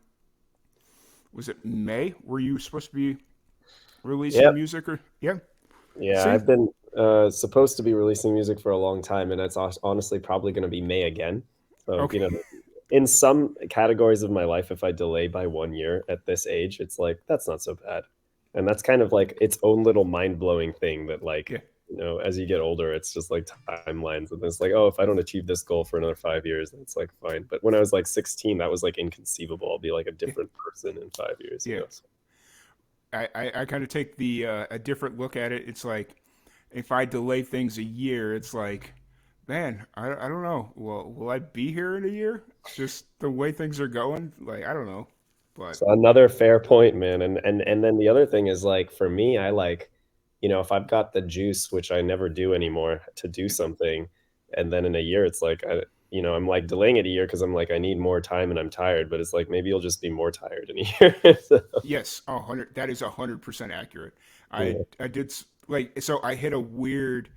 Was it May? Were you supposed to be releasing music or Yeah, I've been supposed to be releasing music for a long time, and it's honestly probably going to be May again. So, okay. In some categories of my life, if I delay by 1 year at this age, it's like, that's not so bad. And that's kind of like its own little mind-blowing thing that as you get older, it's just like timelines. And it's like, oh, if I don't achieve this goal for another 5 years, then it's like, fine. But when I was like 16, that was like inconceivable. I'll be like a different person in 5 years. Yeah. So. I kind of take a different look at it. It's like, if I delay things a year, it's like, man, I don't know. Well, will I be here in a year? Just the way things are going, like, I don't know. But so another fair point, man. And then the other thing is, like, for me, I if I've got the juice, which I never do anymore, to do something, and then in a year, it's like, I'm like delaying it a year because I'm like, I need more time and I'm tired, but it's like, maybe you'll just be more tired in a year. So. Yes, 100. That is 100% accurate. I did so I hit a weird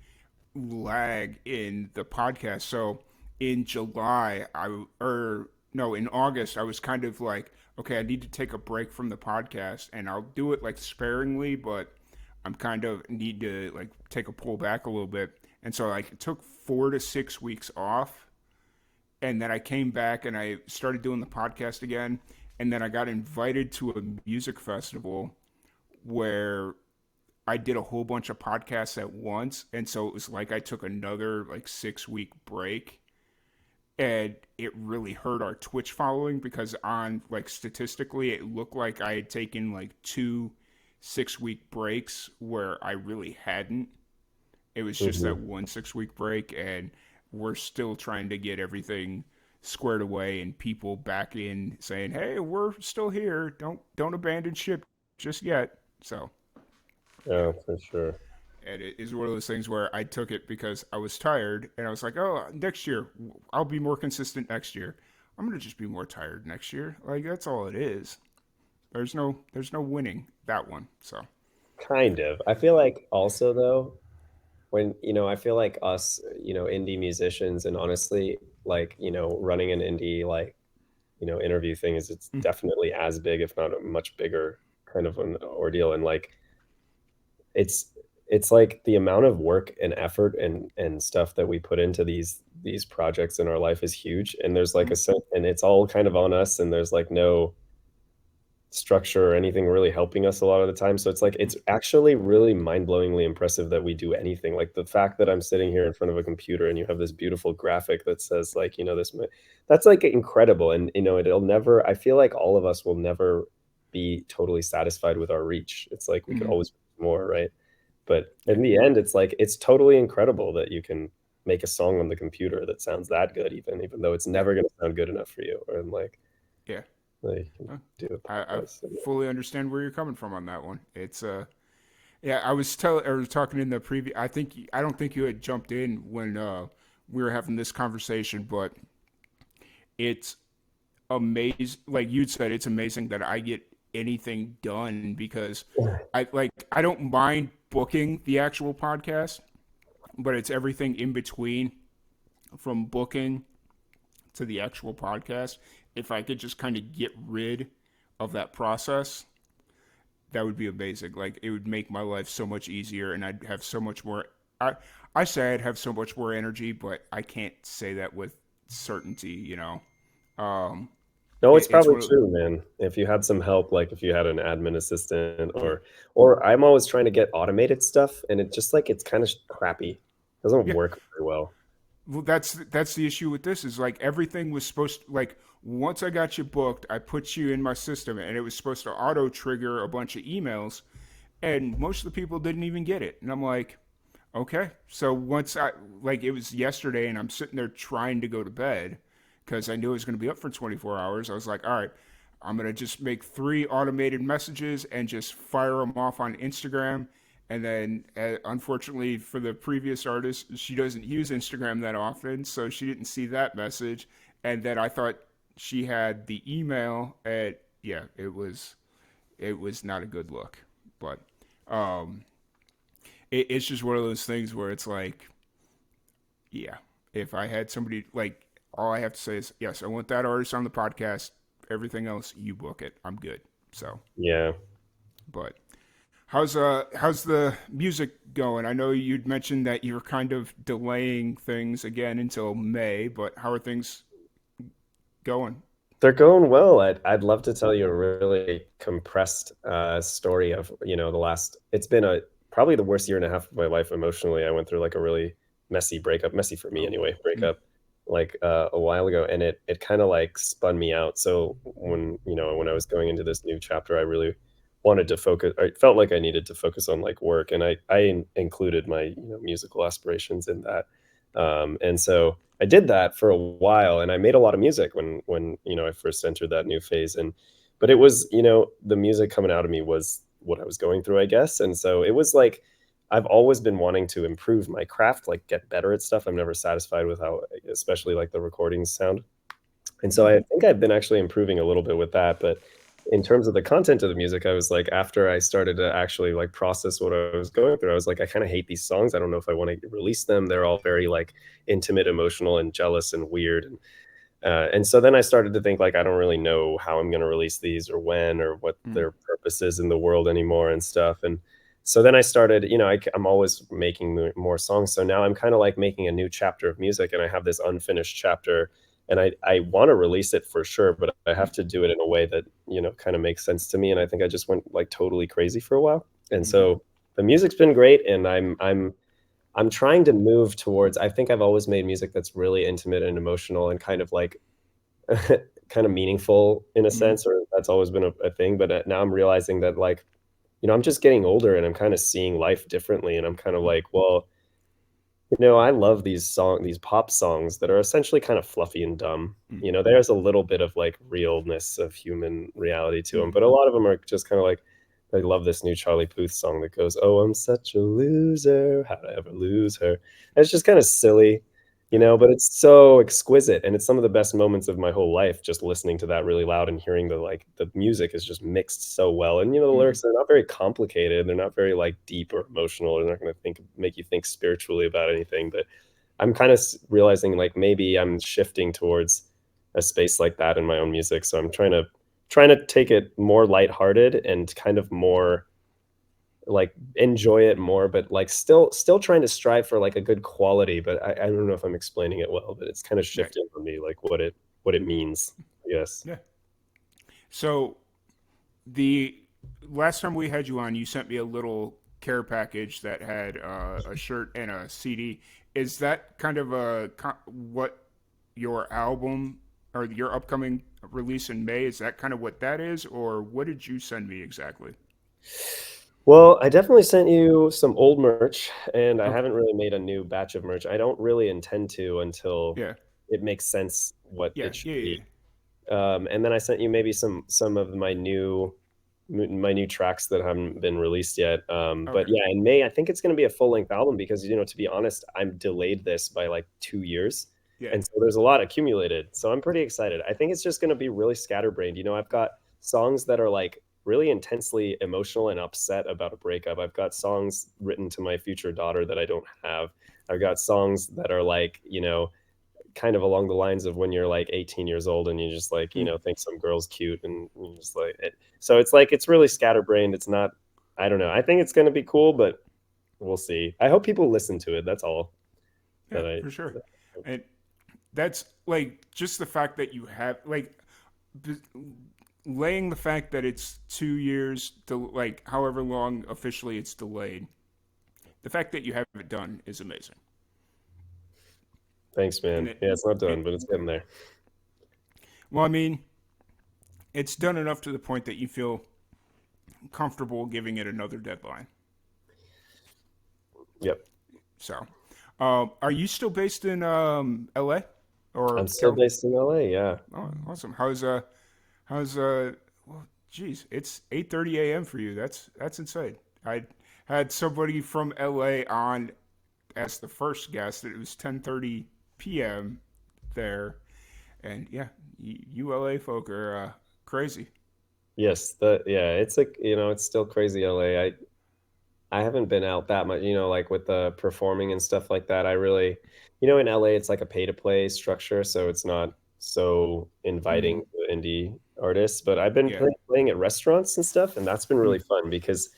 lag in the podcast. So in July, in August, I was kind of like, okay, I need to take a break from the podcast, and I'll do it like sparingly, but I'm kind of need to like take a pull back a little bit. And so like it took 4 to 6 weeks off, and then I came back and I started doing the podcast again, and then I got invited to a music festival where I did a whole bunch of podcasts at once, and so it was like I took another like 6 week break, and it really hurt our Twitch following because on like statistically it looked like I had taken like 2 6 week breaks where I really hadn't. It was just that one 6 week break, and we're still trying to get everything squared away and people back in saying, "Hey, we're still here. Don't abandon ship just yet." So, yeah, for sure. And it is one of those things where I took it because I was tired, and I was like, "Oh, next year I'll be more consistent next year. I'm gonna just be more tired next year. Like that's all it is. There's no winning that one." So, Kind of. I feel like also though, when I feel like us, indie musicians, and honestly, like running an indie like interview thing it's definitely as big, if not a much bigger kind of an ordeal, and like it's like the amount of work and effort and stuff that we put into these projects in our life is huge, and there's like and it's all kind of on us, and there's like no structure or anything really helping us a lot of the time. So it's like it's actually really mind-blowingly impressive that we do anything. Like the fact that I'm sitting here in front of a computer and you have this beautiful graphic that says like that's like incredible. And it'll never, I feel like all of us will never be totally satisfied with our reach. It's like we could always do more, right? But in the end, it's like it's totally incredible that you can make a song on the computer that sounds that good, even though it's never going to sound good enough for you. Or like, yeah. I fully understand where you're coming from on that one. It's yeah, I was talking in the previous. I don't think you had jumped in when we were having this conversation, but it's amazing. Like you'd said, it's amazing that I get anything done because I don't mind booking the actual podcast, but it's everything in between from booking to the actual podcast. If I could just kind of get rid of that process, that would be amazing. Like it would make my life so much easier, and I'd have so much more. I say I'd have so much more energy, but I can't say that with certainty. No, it's probably true, man. If you had some help, like if you had an admin assistant, or I'm always trying to get automated stuff, and it just like it's kind of crappy. It doesn't work very well. Well, that's the issue with this is like everything was supposed to, like once I got you booked, I put you in my system and it was supposed to auto trigger a bunch of emails, and most of the people didn't even get it. And I'm like, okay. So once it was yesterday and I'm sitting there trying to go to bed because I knew I was going to be up for 24 hours. I was like, all right, I'm going to just make 3 automated messages and just fire them off on Instagram. And then, unfortunately for the previous artist, she doesn't use Instagram that often, so she didn't see that message. And then I thought she had the email, and yeah, it was not a good look. But it's just one of those things where it's like, yeah, if I had somebody like, all I have to say is, yes, I want that artist on the podcast. Everything else, you book it. I'm good. So yeah, but. How's the music going? I know you'd mentioned that you're kind of delaying things again until May, but how are things going? They're going well. I'd love to tell you a really compressed story of it's been probably the worst year and a half of my life emotionally. I went through like a really messy breakup, messy for me anyway, breakup like a while ago, and it kind of like spun me out. So when I was going into this new chapter, I really wanted to focus. I felt like I needed to focus on like work, and I included my musical aspirations in that, and so I did that for a while, and I made a lot of music when I first entered that new phase, but it was the music coming out of me was what I was going through, I guess, and so it was like I've always been wanting to improve my craft, like get better at stuff. I'm never satisfied with how, especially like the recordings sound, and so I think I've been actually improving a little bit with that, but in terms of the content of the music, I was like, after I started to actually like process what I was going through, I was like, I kind of hate these songs. I don't know if I want to release them. They're all very like intimate, emotional, and jealous and weird. And so then I started to think, like, I don't really know how I'm going to release these or when or what their purpose is in the world anymore and stuff. And so then I started, I'm always making more songs. So now I'm kind of like making a new chapter of music, and I have this unfinished chapter, and I want to release it for sure, but I have to do it in a way that, kind of makes sense to me. And I think I just went like totally crazy for a while. And so the music's been great, and I'm trying to move towards, I think I've always made music that's really intimate and emotional and kind of like kind of meaningful in a sense, or that's always been a thing. But now I'm realizing that, like, I'm just getting older, and I'm kind of seeing life differently. And I'm kind of like, well, I love these pop songs that are essentially kind of fluffy and dumb. There's a little bit of like realness of human reality to them, but a lot of them are just kind of like, I love this new Charlie Puth song that goes, "Oh, I'm such a loser. How'd I ever lose her?" And it's just kind of silly, but it's so exquisite. And it's some of the best moments of my whole life, just listening to that really loud and hearing the music is just mixed so well. And, the lyrics are not very complicated. They're not very like deep or emotional. They're not going to make you think spiritually about anything. But I'm kind of realizing, like, maybe I'm shifting towards a space like that in my own music. So I'm trying to take it more lighthearted and kind of more like enjoy it more, but like still trying to strive for like a good quality. But I don't know if I'm explaining it well, but it's kind of shifting for me, like what it means, I guess. Yeah. So the last time we had you on, you sent me a little care package that had a shirt and a CD. Is that kind of what your album or your upcoming release in May, is that kind of what that is, or what did you send me exactly? Well, I definitely sent you some old merch, and I haven't really made a new batch of merch. I don't really intend to until it makes sense what it should be. And then I sent you maybe some of my new tracks that haven't been released yet. But yeah, in May, I think it's going to be a full-length album because, to be honest, I'm delayed this by like 2 years. And so there's a lot accumulated. So I'm pretty excited. I think it's just going to be really scatterbrained. I've got songs that are like really intensely emotional and upset about a breakup. I've got songs written to my future daughter that I don't have. I've got songs that are like, kind of along the lines of when you're like 18 years old and you just like, think some girl's cute and you just like it. So it's like, it's really scatterbrained. It's not, I don't know. I think it's going to be cool, but we'll see. I hope people listen to it. That's all. Yeah, for sure. And that's like just the fact that you have like laying the fact that it's 2 years to like however long officially it's delayed. The fact that you have it done is amazing. Thanks, man. Yeah, it's not done, but it's getting there. Well, I mean, it's done enough to the point that you feel comfortable giving it another deadline. Yep. So, are you still based in LA? Or I'm still based in LA, yeah. Oh, awesome. How's well, geez, it's 8:30 a.m. for you. That's insane. I had somebody from LA on as the first guest. It was 10:30 p.m. there, and yeah, you LA folk are crazy. Yes, it's like, it's still crazy LA. I haven't been out that much, like with the performing and stuff like that. I really, in LA, it's like a pay to play structure, so it's not so inviting to indie artists. But I've been playing at restaurants and stuff, and that's been really fun because,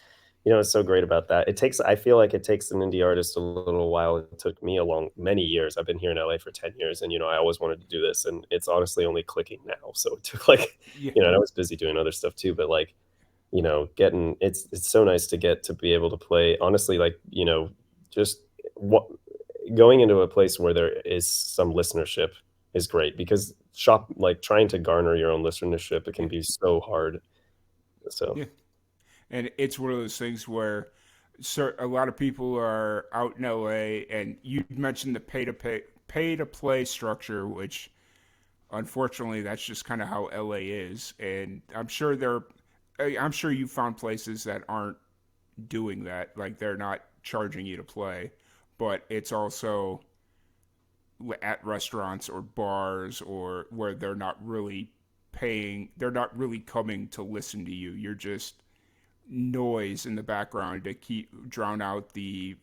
it's so great about that. I feel like it takes an indie artist a little while. It took me many years. I've been here in LA for 10 years, and, I always wanted to do this, and it's honestly only clicking now. So it took like, I was busy doing other stuff too, but like, it's so nice to get to be able to play, honestly, like, just going into a place where there is some listenership is great, because like trying to garner your own listenership, it can be so hard. So yeah, and it's one of those things where a lot of people are out in LA, and you mentioned the pay to play structure, which unfortunately that's just kind of how LA is, and I'm sure you found places that aren't doing that, like they're not charging you to play, but it's also at restaurants or bars or where they're not really coming to listen to you. You're just noise in the background to drown out the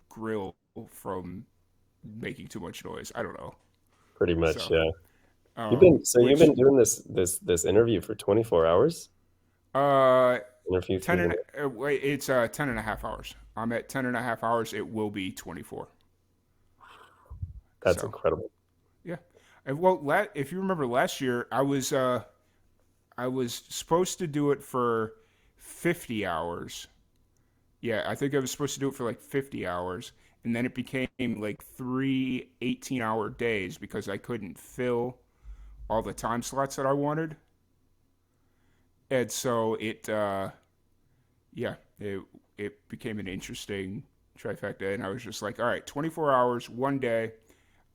grill from making too much noise. I don't know. Pretty much, So, yeah. You've which been doing this interview for 24 hours? Interview 10 through and the wait, it's 10 and a half hours. I'm at 10 and a half hours. It will be 24. That's So, incredible. yeah. And well, if you remember last year, I was supposed to do it for 50 hours. Yeah, I think I was supposed to do it for like 50 hours, and then it became like 3 18-hour days because I couldn't fill all the time slots that I wanted. And so yeah, it became an interesting trifecta, and I was just like, all right, 24 hours, one day,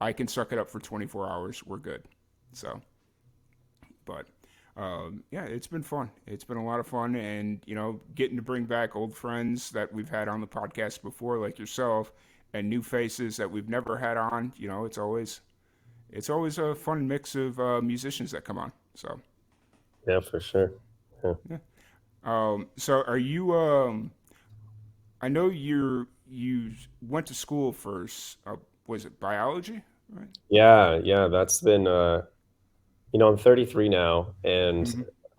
I can suck it up for 24 hours. We're good. So, but yeah, it's been fun. It's been a lot of fun, and getting to bring back old friends that we've had on the podcast before, like yourself, and new faces that we've never had on. It's always a fun mix of musicians that come on. So Yeah, for sure. Yeah. yeah. So are you? I know you went to school for was it biology, right? Yeah, that's been I'm 33 now, and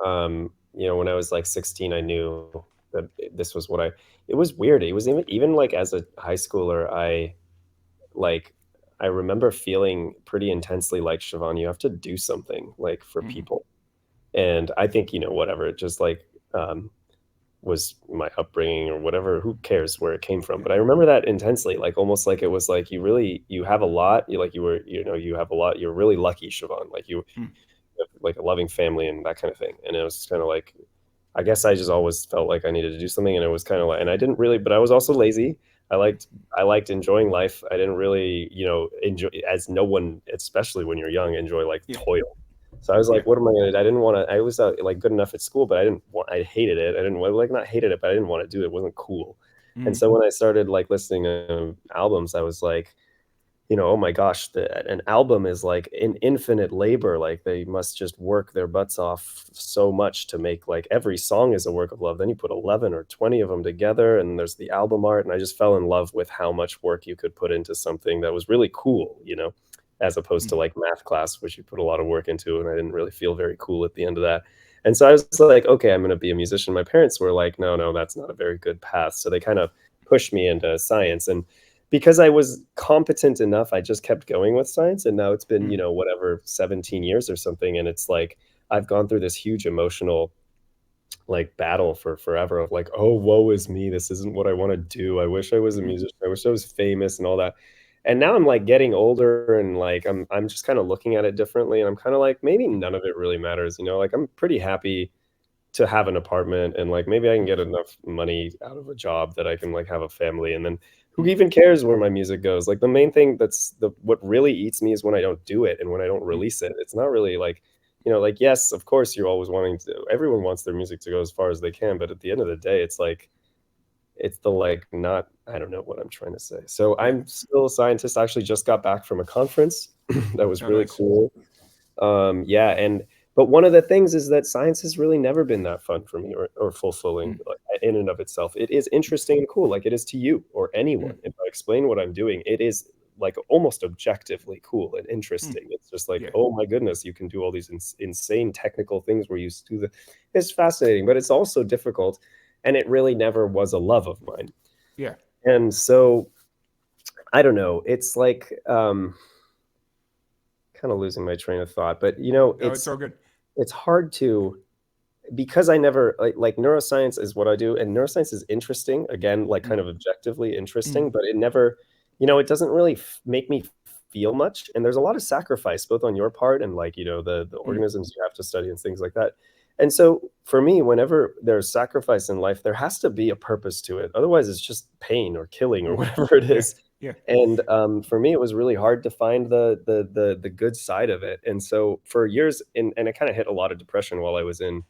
Mm-hmm. when I was like 16, I knew that this was what it was weird. It was even like as a high schooler, like I remember feeling pretty intensely like, Siobhan, you have to do something like for Mm-hmm. people. And I think, whatever, it just like was my upbringing or whatever, who cares where it came from. Yeah. But I remember that intensely, like almost like it was like you have a lot, you have a lot, you're really lucky, Siobhan, like you Mm. have like a loving family and that kind of thing. And it was kind of like, I guess I just always felt like I needed to do something, and it was kind of like, and I didn't really, but I was also lazy. I liked enjoying life. I didn't really, enjoy, as no one, especially when you're young, enjoy like Yeah. toil. So I was Yeah. like, what am I gonna do? I didn't want to. I was like good enough at school, but I hated it. I didn't like not hated it, but I didn't want to do it. It wasn't cool. And Mm. so when I started like listening to albums, I was like, oh my gosh, an album is like an infinite labor. Like they must just work their butts off so much to make, like, every song is a work of love. Then you put 11 or 20 of them together, and there's the album art. And I just fell in love with how much work you could put into something that was really cool, as opposed to like math class, which you put a lot of work into. And I didn't really feel very cool at the end of that. And so I was like, okay, I'm going to be a musician. My parents were like, no, that's not a very good path. So they kind of pushed me into science. And because I was competent enough, I just kept going with science. And now it's been, whatever, 17 years or something. And it's like, I've gone through this huge emotional like battle for forever of like, oh, woe is me. This isn't what I want to do. I wish I was a musician. I wish I was famous and all that. And now I'm like getting older, and like, I'm just kind of looking at it differently. And I'm kind of like, maybe none of it really matters. Like I'm pretty happy to have an apartment, and like maybe I can get enough money out of a job that I can like have a family, and then who even cares where my music goes? Like the main thing what really eats me is when I don't do it and when I don't release it. It's not really like, like, yes, of course you're always everyone wants their music to go as far as they can, but at the end of the day, it's like, it's the like, not, I don't know what I'm trying to say. So Yeah. I'm still a scientist. I actually just got back from a conference that was really nice. cool. But one of the things is that science has really never been that fun for me or fulfilling like, in and of itself. It is interesting and cool, like it is to you or anyone. If I explain what I'm doing, it is like almost objectively cool and interesting. It's just like, oh my goodness, you can do all these insane technical things where you do it's fascinating, but it's also difficult. And it really never was a love of mine. Yeah. And so I don't know. It's like, kind of losing my train of thought, but It's all good. It's hard to, because I never like neuroscience is what I do, and neuroscience is interesting, again, like kind of objectively interesting, but it never, it doesn't really make me feel much. And there's a lot of sacrifice both on your part and like, the organisms you have to study and things like that. And so for me, whenever there's sacrifice in life, there has to be a purpose to it. Otherwise, it's just pain or killing or whatever it is. Yeah. And for me, it was really hard to find the good side of it. And so for years, and it kind of hit a lot of depression while I was in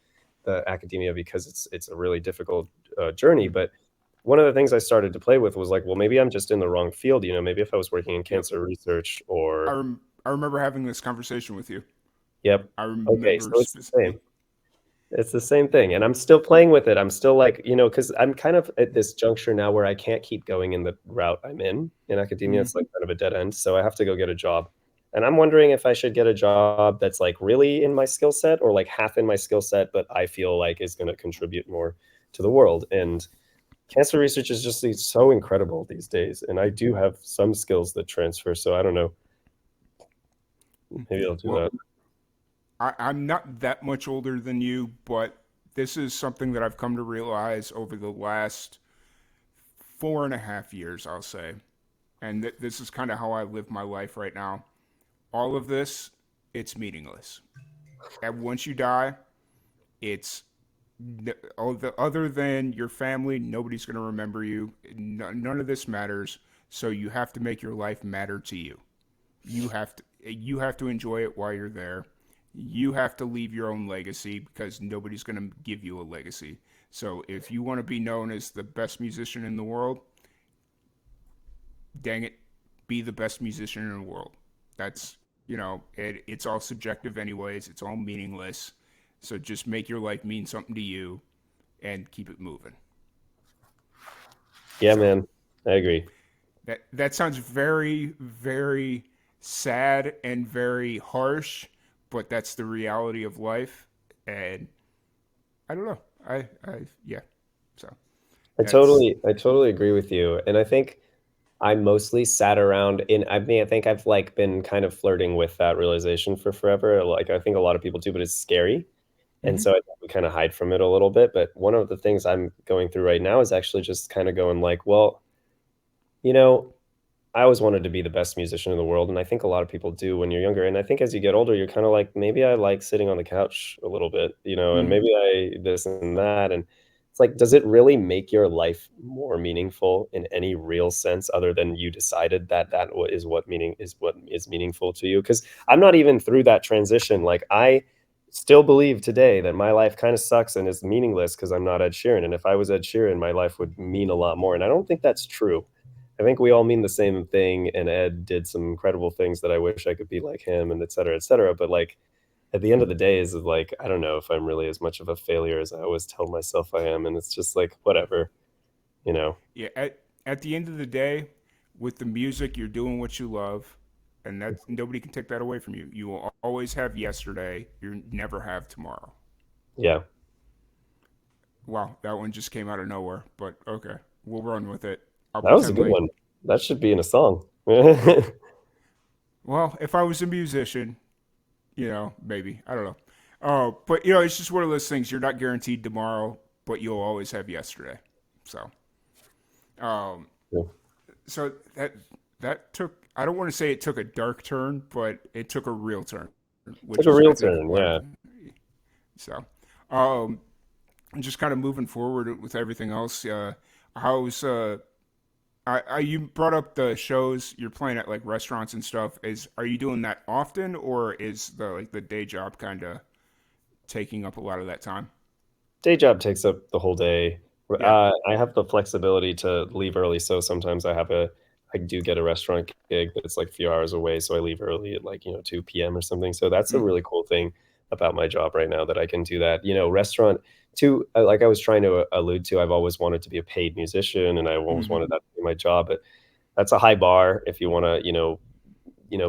the academia, because it's a really difficult journey. But one of the things I started to play with was like, well, maybe I'm just in the wrong field. Maybe if I was working in cancer research or. I remember having this conversation with you. Yep. I remember. Okay, so it's the same. It's the same thing. And I'm still playing with it. I'm still like, because I'm kind of at this juncture now where I can't keep going in the route I'm in academia. It's like kind of a dead end. So I have to go get a job. And I'm wondering if I should get a job that's like really in my skill set or like half in my skill set, but I feel like is going to contribute more to the world. And cancer research is just so incredible these days. And I do have some skills that transfer. So I don't know. Maybe I'll do that. I'm not that much older than you, but this is something that I've come to realize over the last 4.5 years, I'll say. And this is kind of how I live my life right now. All of this, it's meaningless. And once you die, it's other than your family, nobody's going to remember you. None of this matters. So you have to make your life matter to you. You have to enjoy it while you're there. You have to leave your own legacy because nobody's going to give you a legacy. So if you want to be known as the best musician in the world, dang it, be the best musician in the world. That's, it's all subjective anyways. It's all meaningless. So just make your life mean something to you and keep it moving. Yeah, man. I agree. That sounds very, very sad and very harsh, but that's the reality of life. And I don't know. Yeah. So I totally agree with you. And I think I mostly sat around I think I've like been kind of flirting with that realization for forever. Like I think a lot of people do, but it's scary. And so I think we kind of hide from it a little bit. But one of the things I'm going through right now is actually just kind of going like, well, I always wanted to be the best musician in the world. And I think a lot of people do when you're younger. And I think as you get older, you're kind of like, maybe I like sitting on the couch a little bit, and maybe I this and that. And it's like, does it really make your life more meaningful in any real sense other than you decided that is what is meaningful to you? Because I'm not even through that transition. Like I still believe today that my life kind of sucks and is meaningless because I'm not Ed Sheeran. And if I was Ed Sheeran, my life would mean a lot more. And I don't think that's true. I think we all mean the same thing, and Ed did some incredible things that I wish I could be like him, and et cetera, et cetera. But like at the end of the day, is like I don't know if I'm really as much of a failure as I always tell myself I am, and it's just like whatever. Yeah. At the end of the day, with the music, you're doing what you love, and that nobody can take that away from you. You will always have yesterday. You never have tomorrow. Yeah. Wow, that one just came out of nowhere, but okay, we'll run with it. That was a good one. That should be in a song. Well, if I was a musician, maybe. I don't know. But it's just one of those things. You're not guaranteed tomorrow, but you'll always have yesterday. So, so that took. I don't want to say it took a dark turn, but it took a real turn. Took a real turn, yeah. So, just kind of moving forward with everything else. How's you brought up the shows you're playing at like restaurants and stuff. Are you doing that often, or is the day job kind of taking up a lot of that time? Day job takes up the whole day. Yeah. I have the flexibility to leave early, so sometimes I do get a restaurant gig that's like a few hours away, so I leave early at like 2 p.m. or something. So that's a really cool thing about my job right now that I can do that. Restaurant too, like I was trying to allude to, I've always wanted to be a paid musician, and I always wanted that to be my job, but that's a high bar if you want to,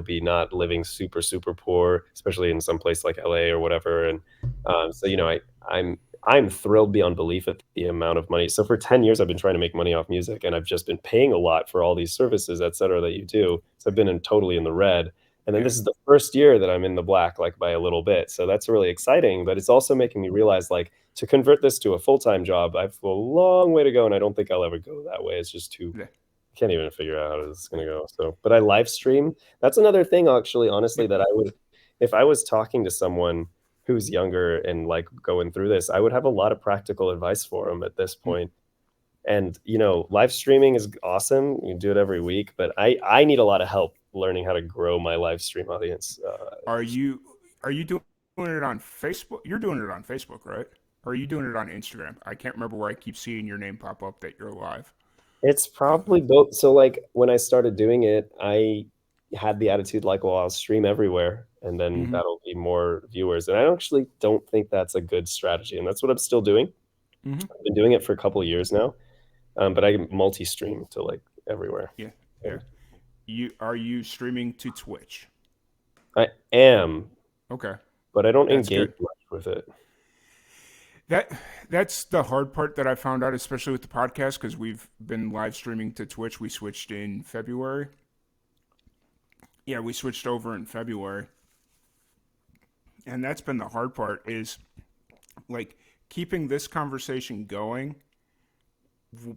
be not living super, super poor, especially in some place like LA or whatever. And so, I'm thrilled beyond belief at the amount of money. So for 10 years, I've been trying to make money off music, and I've just been paying a lot for all these services, et cetera, that you do. So I've been totally in the red. And then this is the first year that I'm in the black, like by a little bit. So that's really exciting, but it's also making me realize like to convert this to a full-time job, I have a long way to go. And I don't think I'll ever go that way. It's just too, I can't even figure out how this is going to go. So, but I live stream. That's another thing actually, honestly, that I would, if I was talking to someone who's younger and like going through this, I would have a lot of practical advice for them at this point. And, live streaming is awesome. You do it every week, but I need a lot of help learning how to grow my live stream audience. Are you doing it on Facebook? You're doing it on Facebook, right? Or are you doing it on Instagram? I can't remember where I keep seeing your name pop up that you're live. It's probably both. So like when I started doing it, I had the attitude like, well, I'll stream everywhere and then that'll be more viewers. And I actually don't think that's a good strategy. And that's what I'm still doing. I've been doing it for a couple of years now. But I multi-stream to like everywhere. Yeah. Are you streaming to Twitch? I am. Okay. But I don't That's engage good. much with it. That's the hard part that I found out, especially with the podcast, because we've been live streaming to Twitch. We switched in February. Yeah, we switched over in February. And that's been the hard part is like keeping this conversation going,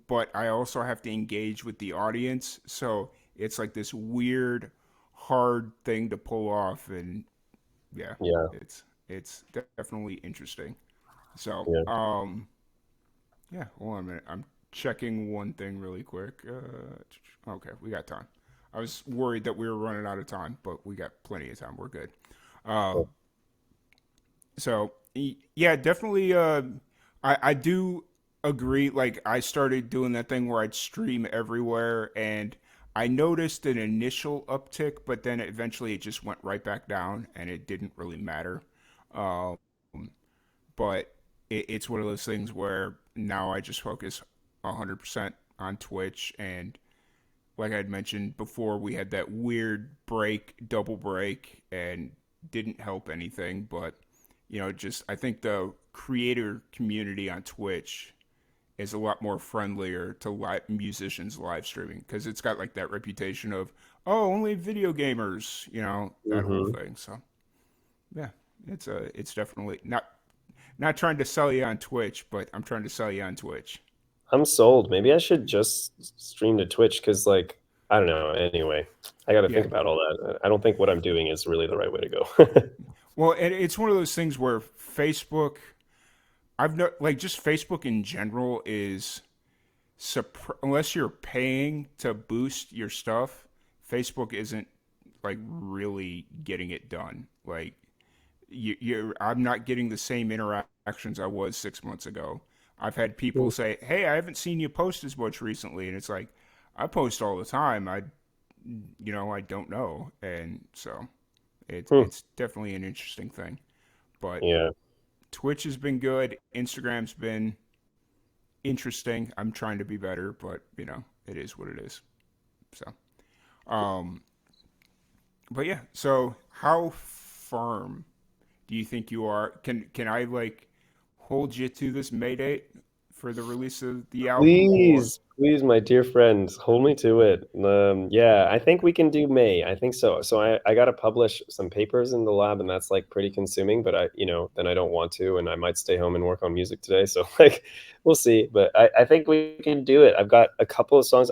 but I also have to engage with the audience. So it's like this weird, hard thing to pull off. And yeah, Yeah. it's definitely interesting. So, Yeah. yeah, hold on a minute. I'm checking one thing really quick. Okay, we got time. I was worried that we were running out of time, but we got plenty of time. We're good. Cool. So, yeah, definitely. I do agree. Like, I started doing that thing where I'd stream everywhere, and I noticed an initial uptick, but then eventually it just went right back down, and it didn't really matter. Um, but it's one of those things where now I just focus 100% on Twitch. And like I'd mentioned before, we had that weird double break, and didn't help anything. But, just I think the creator community on Twitch is a lot more friendlier to musicians live streaming, because it's got like that reputation of, oh, only video gamers, that whole thing. So yeah, it's definitely not trying to sell you on Twitch, but I'm trying to sell you on Twitch. I'm sold. Maybe I should just stream to Twitch because, like, I don't know. Anyway, I got to think about all that. I don't think what I'm doing is really the right way to go. Well, and it's one of those things where Facebook, just Facebook in general is, unless you're paying to boost your stuff, Facebook isn't like really getting it done. Like, I'm not getting the same interactions I was 6 months ago. I've had people say, "Hey, I haven't seen you post as much recently," and it's like, I post all the time. I don't know, and so it's definitely an interesting thing. But yeah, Twitch has been good. Instagram's been interesting. I'm trying to be better, but it is what it is. So, but yeah. So how firm do you think you are? Can I like hold you to this May date for the release of the album? Please, my dear friend, hold me to it. Yeah, I think we can do May. I think so. So I got to publish some papers in the lab, and that's like pretty consuming. But then I don't want to, and I might stay home and work on music today. So like, we'll see. But I think we can do it. I've got a couple of songs.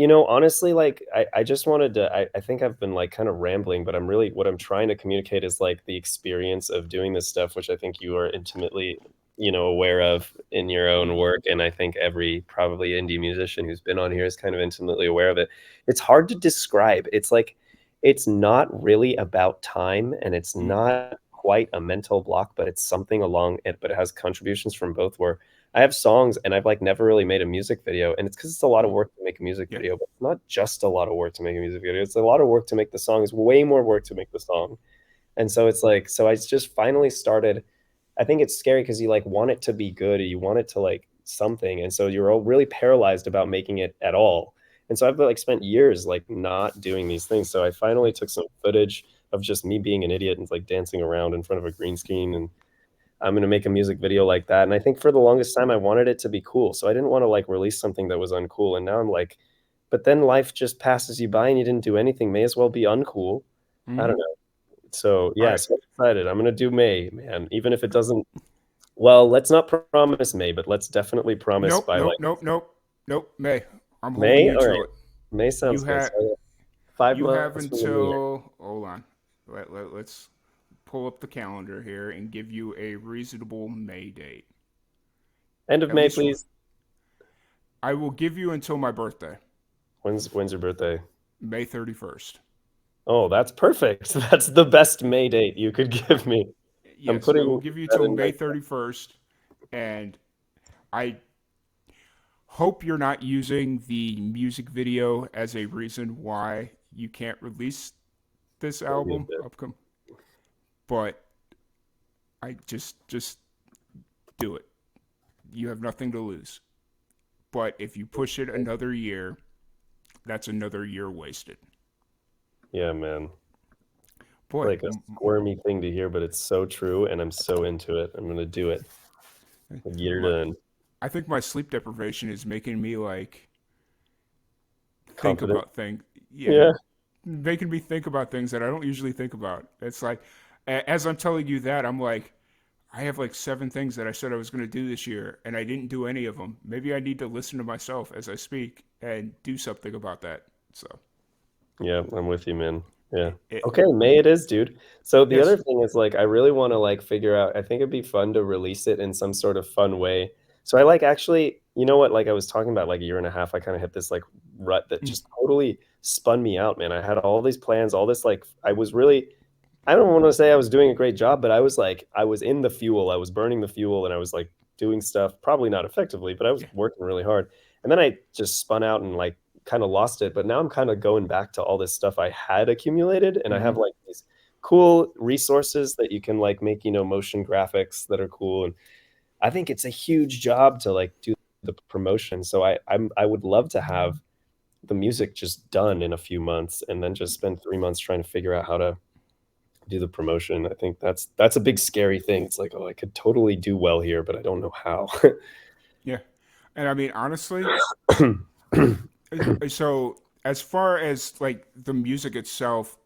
Honestly, like I just wanted to, I think I've been like kind of rambling, but what I'm trying to communicate is like the experience of doing this stuff, which I think you are intimately, aware of in your own work. And I think every probably indie musician who's been on here is kind of intimately aware of it. It's hard to describe. It's like, it's not really about time, and it's not quite a mental block, but it's something along it, but it has contributions from both, where I have songs and I've like never really made a music video, and it's because it's a lot of work to make a music video, but it's not just a lot of work to make a music video. It's a lot of work to make the song. It's way more work to make the song. And so it's like, so I just finally started. I think it's scary because you like want it to be good, or you want it to like something. And so you're all really paralyzed about making it at all. And so I've like spent years like not doing these things. So I finally took some footage of just me being an idiot and like dancing around in front of a green screen, and I'm going to make a music video like that. And I think for the longest time, I wanted it to be cool. So I didn't want to like release something that was uncool. And now I'm like, but then life just passes you by and you didn't do anything. May as well be uncool. I don't know. So yeah, so I'm excited. I'm going to do May, man. Even if it doesn't, well, let's not promise May, but let's definitely promise Nope. May. I'm holding May? you All to right. it. May sounds good. So 5 You have months from the new year. until, hold on. Let's pull up the calendar here and give you a reasonable May date. End of May, please. I will give you until my birthday. When's your birthday? May 31st. Oh, that's perfect. That's the best May date you could give me. Yes, I will give you till May 31st, and I hope you're not using the music video as a reason why you can't release this album. But I just do it. You have nothing to lose. But if you push it another year, that's another year wasted. Yeah, man. Boy, like a squirmy thing to hear, but it's so true, and I'm so into it. I'm gonna do it. Get her done. I think my sleep deprivation is making me like think Confident. about things. Yeah. Making me think about things that I don't usually think about. It's like, as I'm telling you that, I'm like, I have like 7 things that I said I was going to do this year, and I didn't do any of them. Maybe I need to listen to myself as I speak and do something about that. So, Yeah, I'm with you, man. Yeah. It- Okay, May it is, dude. So the Yes. other thing is like I really want to like figure out, I think it'd be fun to release it in some sort of fun way. So I like actually, you know what, like I was talking about like a year and a half, I kind of hit this like rut that just totally spun me out, man. I had all these plans, all this like I was really, I don't want to say I was doing a great job, but I was like I was in the fuel, I was burning the fuel, and I was like doing stuff probably not effectively, but I was working really hard. And then I just spun out and like kind of lost it, but now I'm kind of going back to all this stuff I had accumulated, and I have like these cool resources that you can like make, you know, motion graphics that are cool, and I think it's a huge job to like do the promotion. So I would love to have the music just done in a few months, and then just spend 3 months trying to figure out how to do the promotion. I think that's a big scary thing. It's like, oh, I could totally do well here, but I don't know how. Yeah. And I mean, honestly, so as far as like the music itself,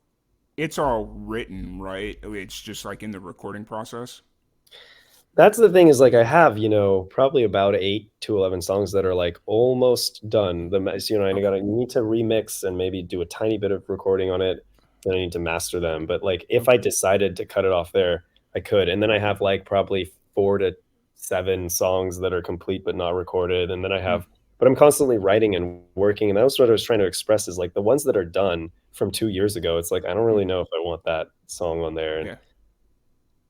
it's all written, right? It's just like in the recording process. That's the thing is like I have, you know, probably about 8 to 11 songs that are like almost done. You know, I need to remix and maybe do a tiny bit of recording on it. Then I need to master them. But like if I decided to cut it off there, I could. And then I have like probably 4 to 7 songs that are complete but not recorded. And then I have, but I'm constantly writing and working. And that was what I was trying to express is like the ones that are done from 2 years ago. It's like I don't really know if I want that song on there. And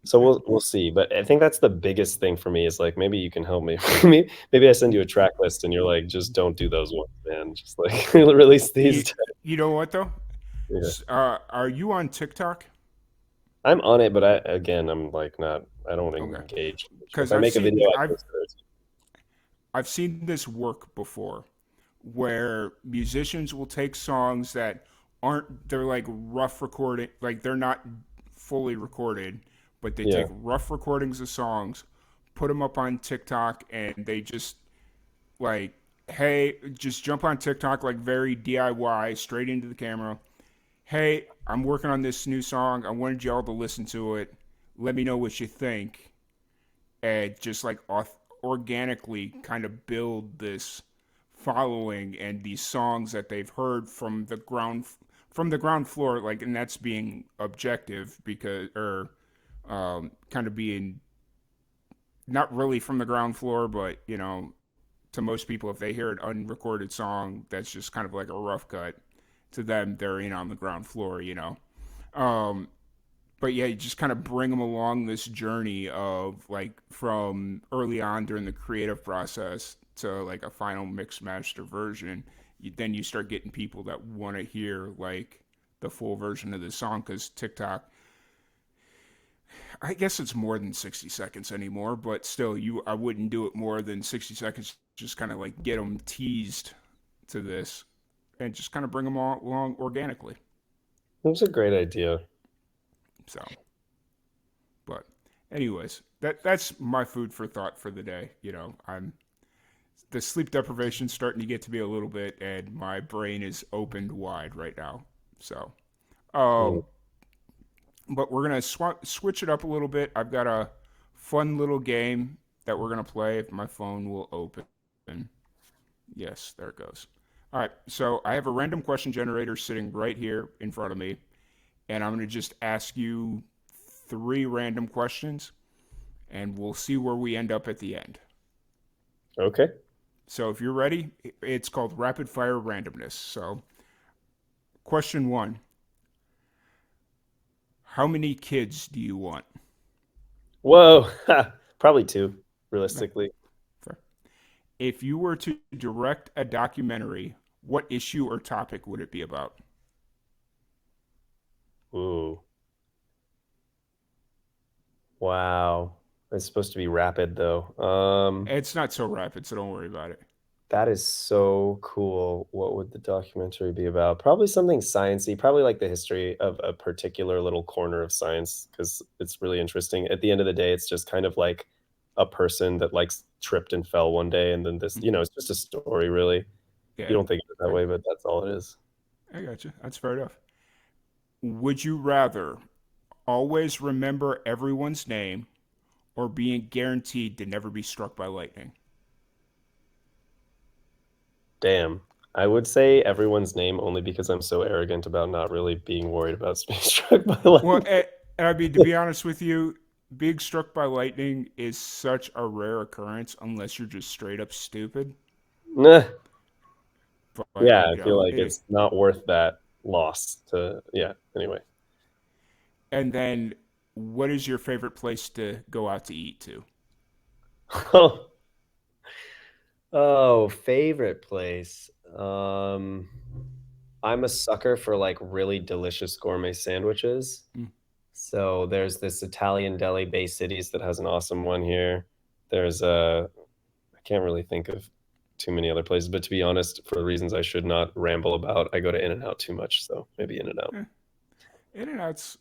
so we'll see, but I think that's the biggest thing for me is like maybe you can help me. Maybe I send you a track list and you're like, just don't do those ones, man. Just like release these. You know what though? Yeah. Are you on TikTok? I'm on it, but I'm like not. I don't engage. Because if I make a video, I've seen this work before, where musicians will take songs that they're like rough recording, like they're not fully recorded, but they take rough recordings of songs, put them up on TikTok, and they just like, hey, just jump on TikTok like very DIY, straight into the camera. Hey, I'm working on this new song. I wanted y'all to listen to it. Let me know what you think. And just like organically kind of build this following and these songs that they've heard from the ground floor, like, and that's being objective because kind of being not really from the ground floor, but you know, to most people, if they hear an unrecorded song that's just kind of like a rough cut, to them they're in on the ground floor, you know. But yeah, you just kind of bring them along this journey of like from early on during the creative process to like a final mix master version. Then you start getting people that want to hear like the full version of the song, because TikTok, I guess it's more than 60 seconds anymore, but still, I wouldn't do it more than 60 seconds. Just kind of like get them teased to this, and just kind of bring them along organically. That's a great idea. So, but anyways, that's my food for thought for the day. You know, the sleep deprivation starting to get to me a little bit, and my brain is opened wide right now. So, but we're gonna switch it up a little bit. I've got a fun little game that we're gonna play if my phone will open. Yes, there it goes. All right, so I have a random question generator sitting right here in front of me, and I'm gonna just ask you 3 random questions, and we'll see where we end up at the end. Okay. So if you're ready, it's called rapid fire randomness. So, question 1. How many kids do you want? Whoa, probably 2, realistically. Fair. If you were to direct a documentary, what issue or topic would it be about? Ooh. Wow. It's supposed to be rapid though. It's not so rapid, so don't worry about it. That is so cool. What would the documentary be about? Probably something sciencey, probably like the history of a particular little corner of science, because it's really interesting. At the end of the day, it's just kind of like a person that like tripped and fell one day, and then this, it's just a story, really. Yeah, You don't think of it that way, but that's all it is. I got you. That's fair enough. Would you rather always remember everyone's name or being guaranteed to never be struck by lightning? Damn. I would say everyone's name only because I'm so arrogant about not really being worried about being struck by lightning. Well, I mean, to be honest with you, being struck by lightning is such a rare occurrence unless you're just straight up stupid. Nah. But, Yeah, I feel like it's not worth that loss to, anyway. And then, what is your favorite place to go out to eat to? Oh, favorite place. I'm a sucker for like really delicious gourmet sandwiches. So there's this Italian deli, Bay Cities, that has an awesome one here. There's I can't really think of too many other places, but to be honest, for reasons I should not ramble about, I go to In-N-Out too much, so maybe In-N-Out. In-N-Out's,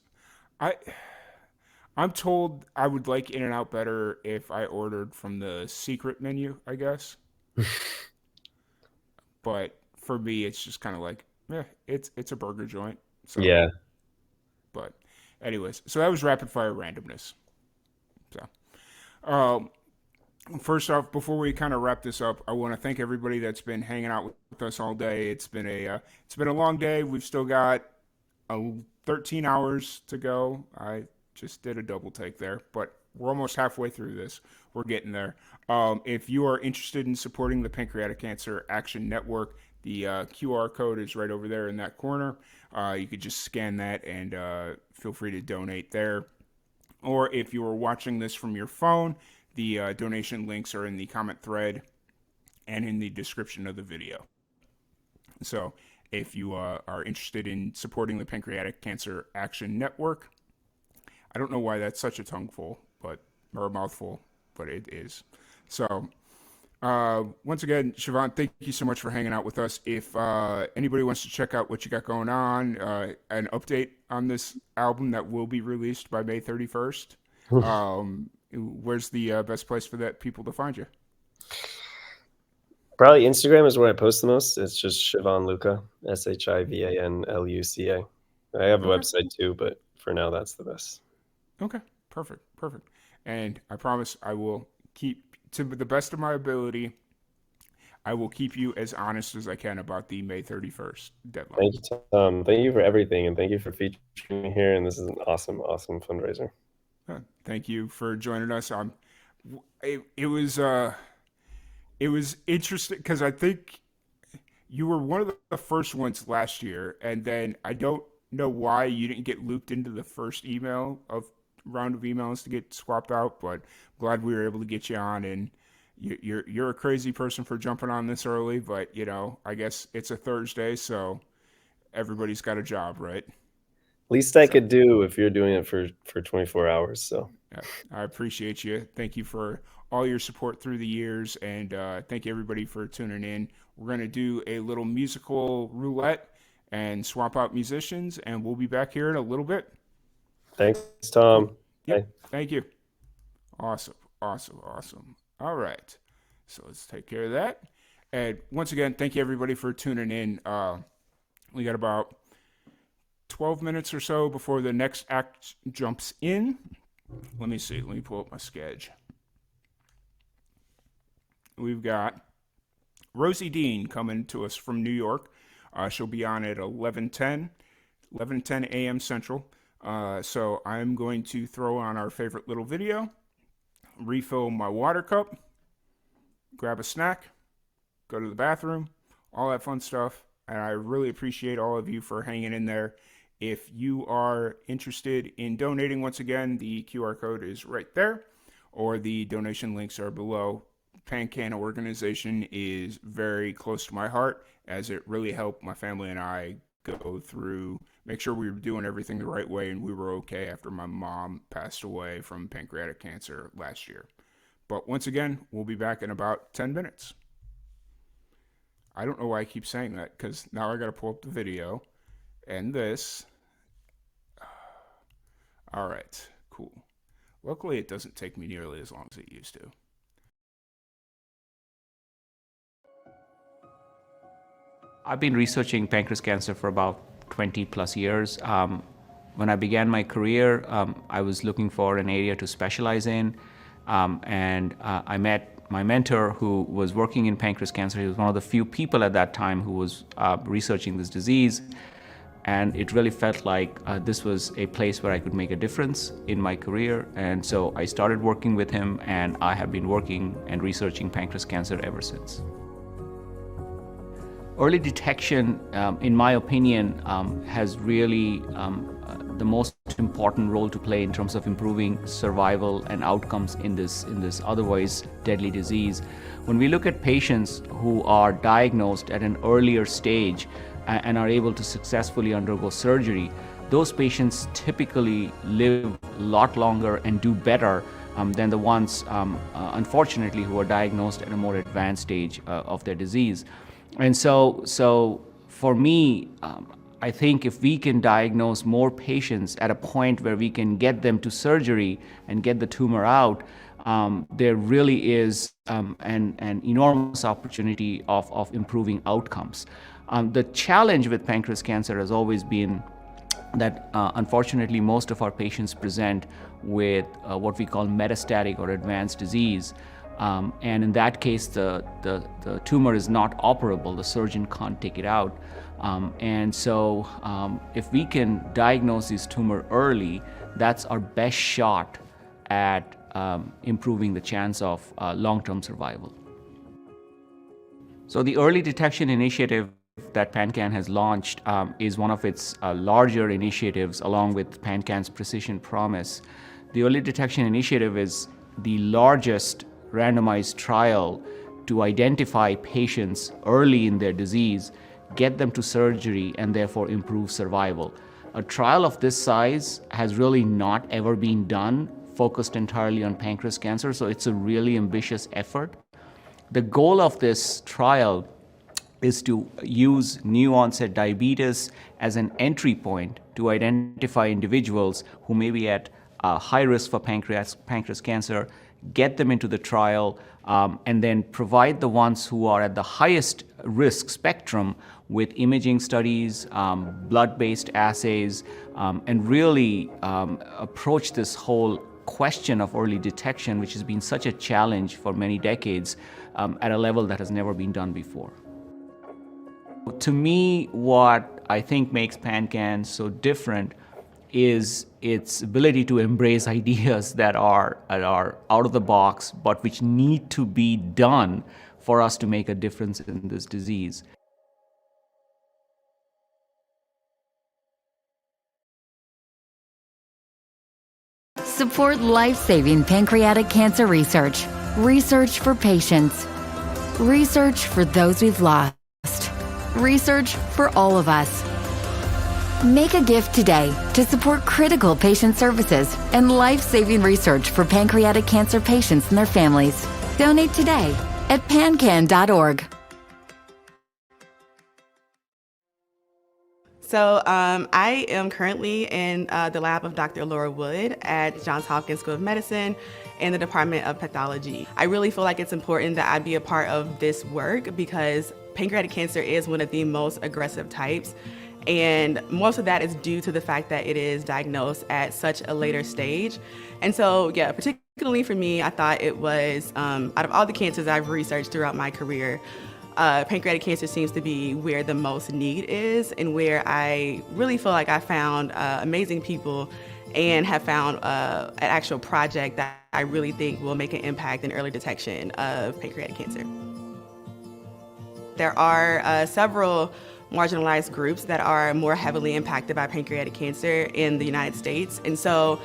I'm told I would like In-N-Out better if I ordered from the secret menu, I guess. But for me, it's just kind of like, it's a burger joint. So. Yeah. But anyways, so that was rapid fire randomness. So, first off, before we kind of wrap this up, I want to thank everybody that's been hanging out with us all day. It's been a long day. We've still got 13 hours to go. I just did a double take there, but we're almost halfway through this. We're getting there. If you are interested in supporting the Pancreatic Cancer Action Network, the QR code is right over there in that corner. You could just scan that and feel free to donate there. Or if you are watching this from your phone, the donation links are in the comment thread and in the description of the video. So if you are interested in supporting the Pancreatic Cancer Action Network, I don't know why that's such a tongueful, or a mouthful, but it is. So, once again, Siobhan, thank you so much for hanging out with us. If anybody wants to check out what you got going on, an update on this album that will be released by May 31st, where's the best place for that people to find you? Probably Instagram is where I post the most. It's just Siobhan Luca, SHIVANLUCA. I have a website too, but for now, that's the best. Okay, perfect. And I promise I will keep, to the best of my ability, I will keep you as honest as I can about the May 31st deadline. Thank you, Tom. Thank you for everything, and thank you for featuring me here. And this is an awesome fundraiser. Thank you for joining us. It was interesting because I think you were one of the first ones last year, and then I don't know why you didn't get looped into the first round of emails to get swapped out, but glad we were able to get you on. And you're a crazy person for jumping on this early, but I guess it's a Thursday, so everybody's got a job, right? Least I could do if you're doing it for 24 hours. So yeah, I appreciate you. Thank you for all your support through the years, and thank you everybody for tuning in. We're going to do a little musical roulette and swap out musicians, and we'll be back here in a little bit. Thanks, Tom. Yep. Thank you. Awesome. All right. So let's take care of that. And once again, thank you everybody for tuning in. We got about 12 minutes or so before the next act jumps in. Let me see. Let me pull up my schedule. We've got Rosie Dean coming to us from New York. She'll be on at 11:10 a.m. Central. So I'm going to throw on our favorite little video, refill my water cup, grab a snack, go to the bathroom, all that fun stuff. And I really appreciate all of you for hanging in there. If you are interested in donating, once again, the QR code is right there, or the donation links are below. PanCAN organization is very close to my heart, as it really helped my family and I go through, make sure we were doing everything the right way, and we were okay after my mom passed away from pancreatic cancer last year. But once again, we'll be back in about 10 minutes. I don't know why I keep saying that, because now I got to pull up the video and this. All right, cool. Luckily, it doesn't take me nearly as long as it used to. I've been researching pancreas cancer for about 20 plus years. When I began my career, I was looking for an area to specialize in, and I met my mentor who was working in pancreas cancer. He was one of the few people at that time who was researching this disease, and it really felt like this was a place where I could make a difference in my career. And so I started working with him, and I have been working and researching pancreas cancer ever since. Early detection, in my opinion, has really the most important role to play in terms of improving survival and outcomes in this otherwise deadly disease. When we look at patients who are diagnosed at an earlier stage and are able to successfully undergo surgery, those patients typically live a lot longer and do better than the ones, unfortunately, who are diagnosed at a more advanced stage of their disease. And so for me, I think if we can diagnose more patients at a point where we can get them to surgery and get the tumor out, there really is an enormous opportunity of improving outcomes. The challenge with pancreas cancer has always been that unfortunately most of our patients present with what we call metastatic or advanced disease. And in that case, the tumor is not operable. The surgeon can't take it out. And so if we can diagnose this tumor early, that's our best shot at improving the chance of long-term survival. So the early detection initiative that PanCAN has launched is one of its larger initiatives, along with PanCAN's Precision Promise. The early detection initiative is the largest randomized trial to identify patients early in their disease, get them to surgery, and therefore improve survival. A trial of this size has really not ever been done, focused entirely on pancreas cancer, so it's a really ambitious effort. The goal of this trial is to use new onset diabetes as an entry point to identify individuals who may be at high risk for pancreas cancer, get them into the trial, and then provide the ones who are at the highest risk spectrum with imaging studies, blood-based assays, and really approach this whole question of early detection, which has been such a challenge for many decades, at a level that has never been done before. To me, what I think makes PanCAN so different is its ability to embrace ideas that are out of the box, but which need to be done for us to make a difference in this disease. Support life-saving pancreatic cancer research. Research for patients. Research for those we've lost. Research for all of us. Make a gift today to support critical patient services and life-saving research for pancreatic cancer patients and their families. Donate today at pancan.org. So I am currently in the lab of Dr. Laura Wood at Johns Hopkins School of Medicine in the Department of Pathology. I really feel like it's important that I be a part of this work because pancreatic cancer is one of the most aggressive types. And most of that is due to the fact that it is diagnosed at such a later stage. And so, yeah, particularly for me, I thought it was, out of all the cancers I've researched throughout my career, pancreatic cancer seems to be where the most need is and where I really feel like I found amazing people and have found an actual project that I really think will make an impact in early detection of pancreatic cancer. There are several marginalized groups that are more heavily impacted by pancreatic cancer in the United States. And so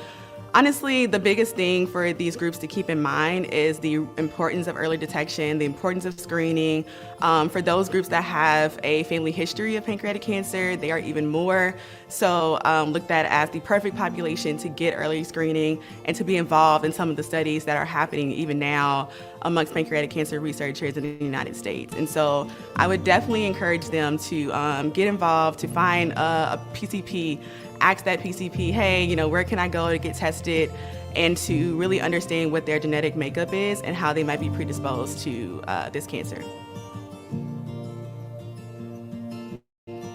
Honestly, the biggest thing for these groups to keep in mind is the importance of early detection, the importance of screening. For those groups that have a family history of pancreatic cancer, they are even more so looked at as the perfect population to get early screening and to be involved in some of the studies that are happening even now amongst pancreatic cancer researchers in the United States. And so I would definitely encourage them to get involved, to find a PCP, ask that PCP, hey, where can I go to get tested, and to really understand what their genetic makeup is and how they might be predisposed to this cancer.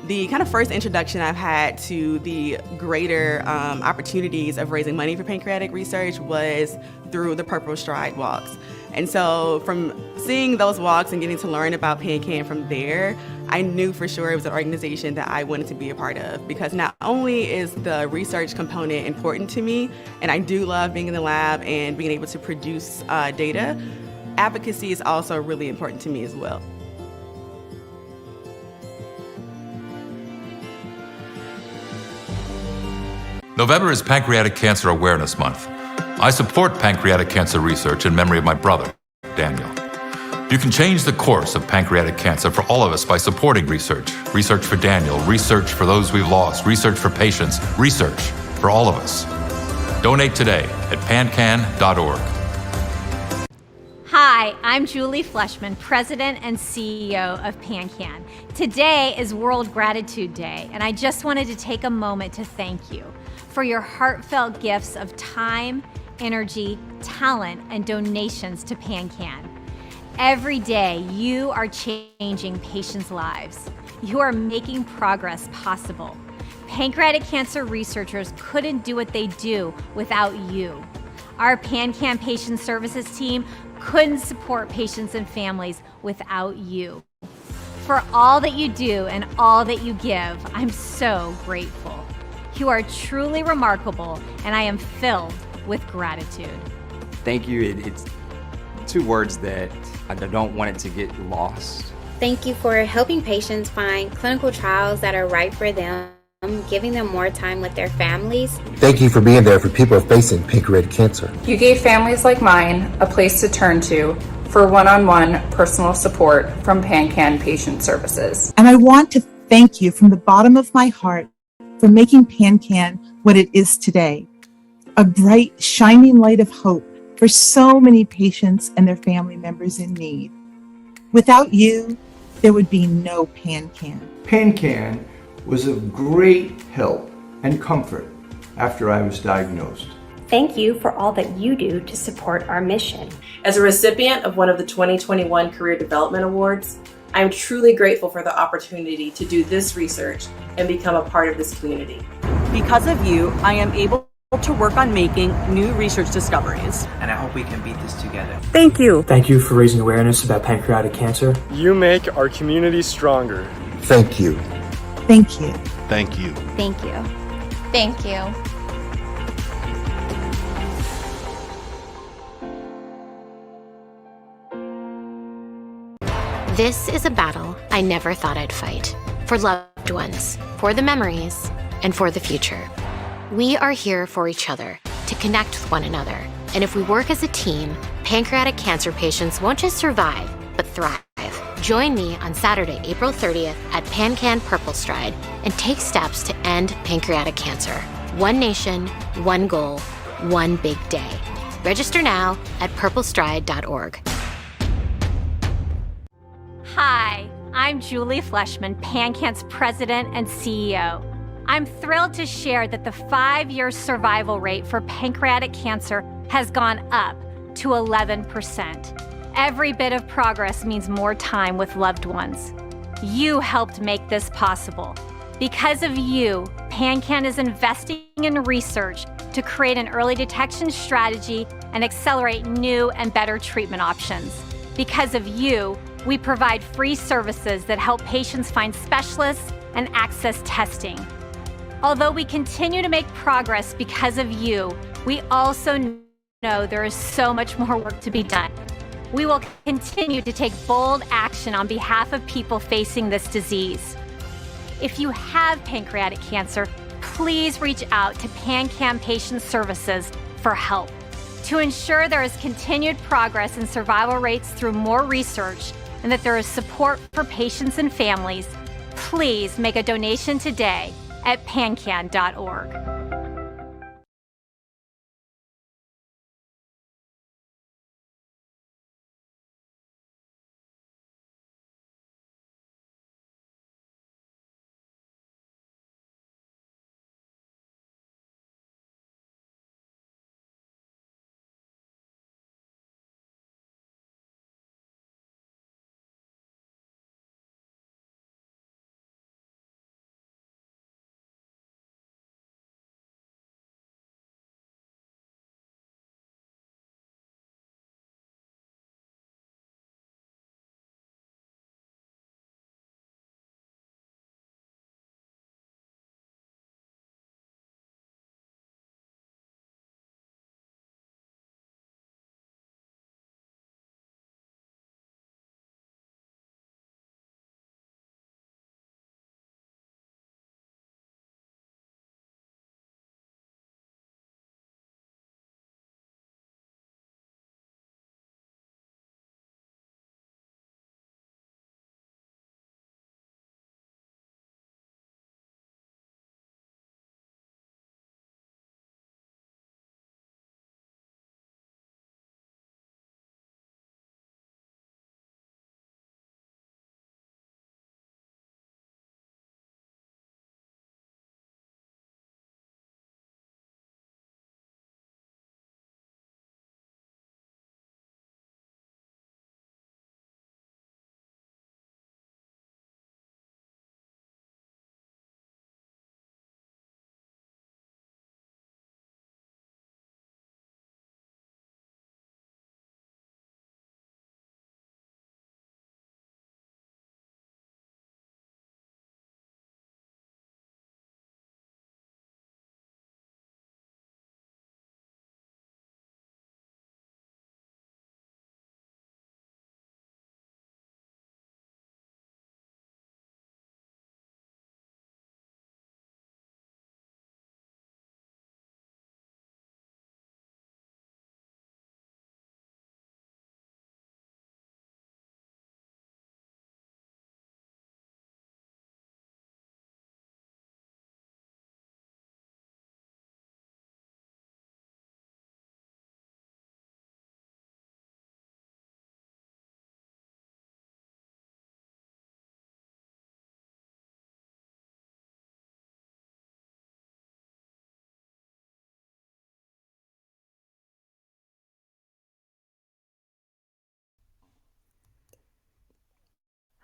The kind of first introduction I've had to the greater opportunities of raising money for pancreatic research was through the Purple Stride walks. And so from seeing those walks and getting to learn about PanCAN from there, I knew for sure it was an organization that I wanted to be a part of, because not only is the research component important to me, and I do love being in the lab and being able to produce data, advocacy is also really important to me as well. November is Pancreatic Cancer Awareness Month. I support pancreatic cancer research in memory of my brother, Daniel. You can change the course of pancreatic cancer for all of us by supporting research. Research for Daniel, research for those we've lost, research for patients, research for all of us. Donate today at pancan.org. Hi, I'm Julie Fleshman, President and CEO of PanCAN. Today is World Gratitude Day, and I just wanted to take a moment to thank you for your heartfelt gifts of time, energy, talent, and donations to PanCAN. Every day, you are changing patients' lives. You are making progress possible. Pancreatic cancer researchers couldn't do what they do without you. Our PanCAN Patient Services team couldn't support patients and families without you. For all that you do and all that you give, I'm so grateful. You are truly remarkable, and I am filled with gratitude. Thank you. It's two words that I don't want it to get lost. Thank you for helping patients find clinical trials that are right for them, giving them more time with their families. Thank you for being there for people facing pancreatic cancer. You gave families like mine a place to turn to for one-on-one personal support from PanCAN Patient Services. And I want to thank you from the bottom of my heart for making PanCAN what it is today. A bright, shining light of hope for so many patients and their family members in need. Without you, there would be no PanCAN. PanCAN was of great help and comfort after I was diagnosed. Thank you for all that you do to support our mission. As a recipient of one of the 2021 Career Development Awards, I am truly grateful for the opportunity to do this research and become a part of this community. Because of you, I am able to work on making new research discoveries. And I hope we can beat this together. Thank you. Thank you for raising awareness about pancreatic cancer. You make our community stronger. Thank you. Thank you. Thank you. Thank you. Thank you. This is a battle I never thought I'd fight. For loved ones, for the memories, and for the future. We are here for each other, to connect with one another. And if we work as a team, pancreatic cancer patients won't just survive, but thrive. Join me on Saturday, April 30th at PanCAN Purple Stride and take steps to end pancreatic cancer. One nation, one goal, one big day. Register now at purplestride.org. Hi, I'm Julie Fleshman, PanCAN's President and CEO. I'm thrilled to share that the 5-year survival rate for pancreatic cancer has gone up to 11%. Every bit of progress means more time with loved ones. You helped make this possible. Because of you, PanCAN is investing in research to create an early detection strategy and accelerate new and better treatment options. Because of you, we provide free services that help patients find specialists and access testing. Although we continue to make progress because of you, we also know there is so much more work to be done. We will continue to take bold action on behalf of people facing this disease. If you have pancreatic cancer, please reach out to PanCAN Patient Services for help. To ensure there is continued progress in survival rates through more research and that there is support for patients and families, please make a donation today at pancan.org.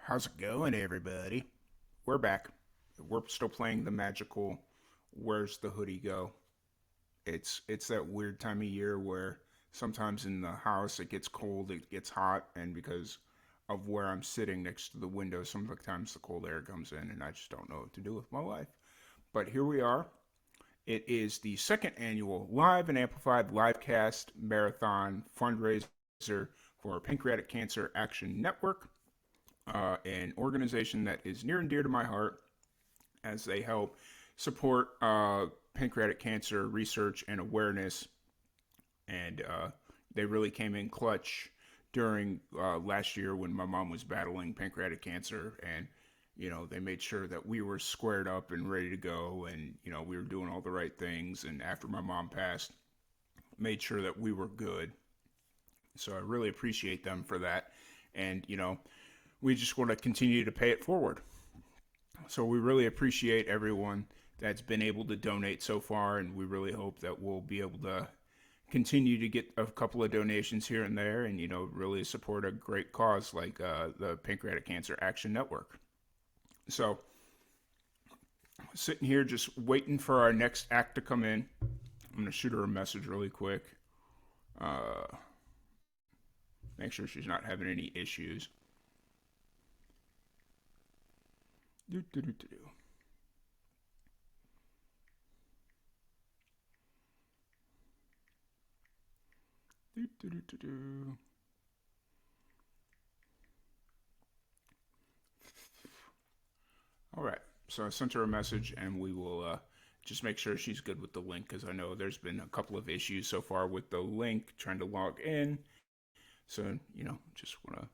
How's it going, everybody? We're back. We're still playing the magical "Where's the Hoodie Go?" It's that weird time of year where sometimes in the house it gets cold, it gets hot, and because of where I'm sitting next to the window, sometimes the cold air comes in, and I just don't know what to do with my life. But here we are. It is the second annual live and amplified livecast marathon fundraiser for Pancreatic Cancer Action Network, an organization that is near and dear to my heart as they help support pancreatic cancer research and awareness. And they really came in clutch during last year when my mom was battling pancreatic cancer. And, you know, they made sure that we were squared up and ready to go. And, you know, we were doing all the right things. And after my mom passed, made sure that we were good. So I really appreciate them for that. And, you know, we just want to continue to pay it forward. So we really appreciate everyone that's been able to donate so far, and we really hope that we'll be able to continue to get a couple of donations here and there and, you know, really support a great cause like the Pancreatic Cancer Action Network. So sitting here just waiting for our next act to come in. I'm going to shoot her a message really quick. Make sure she's not having any issues. Do. All right, so I sent her a message, and we will just make sure she's good with the link, because I know there's been a couple of issues so far with the link trying to log in. So, just want to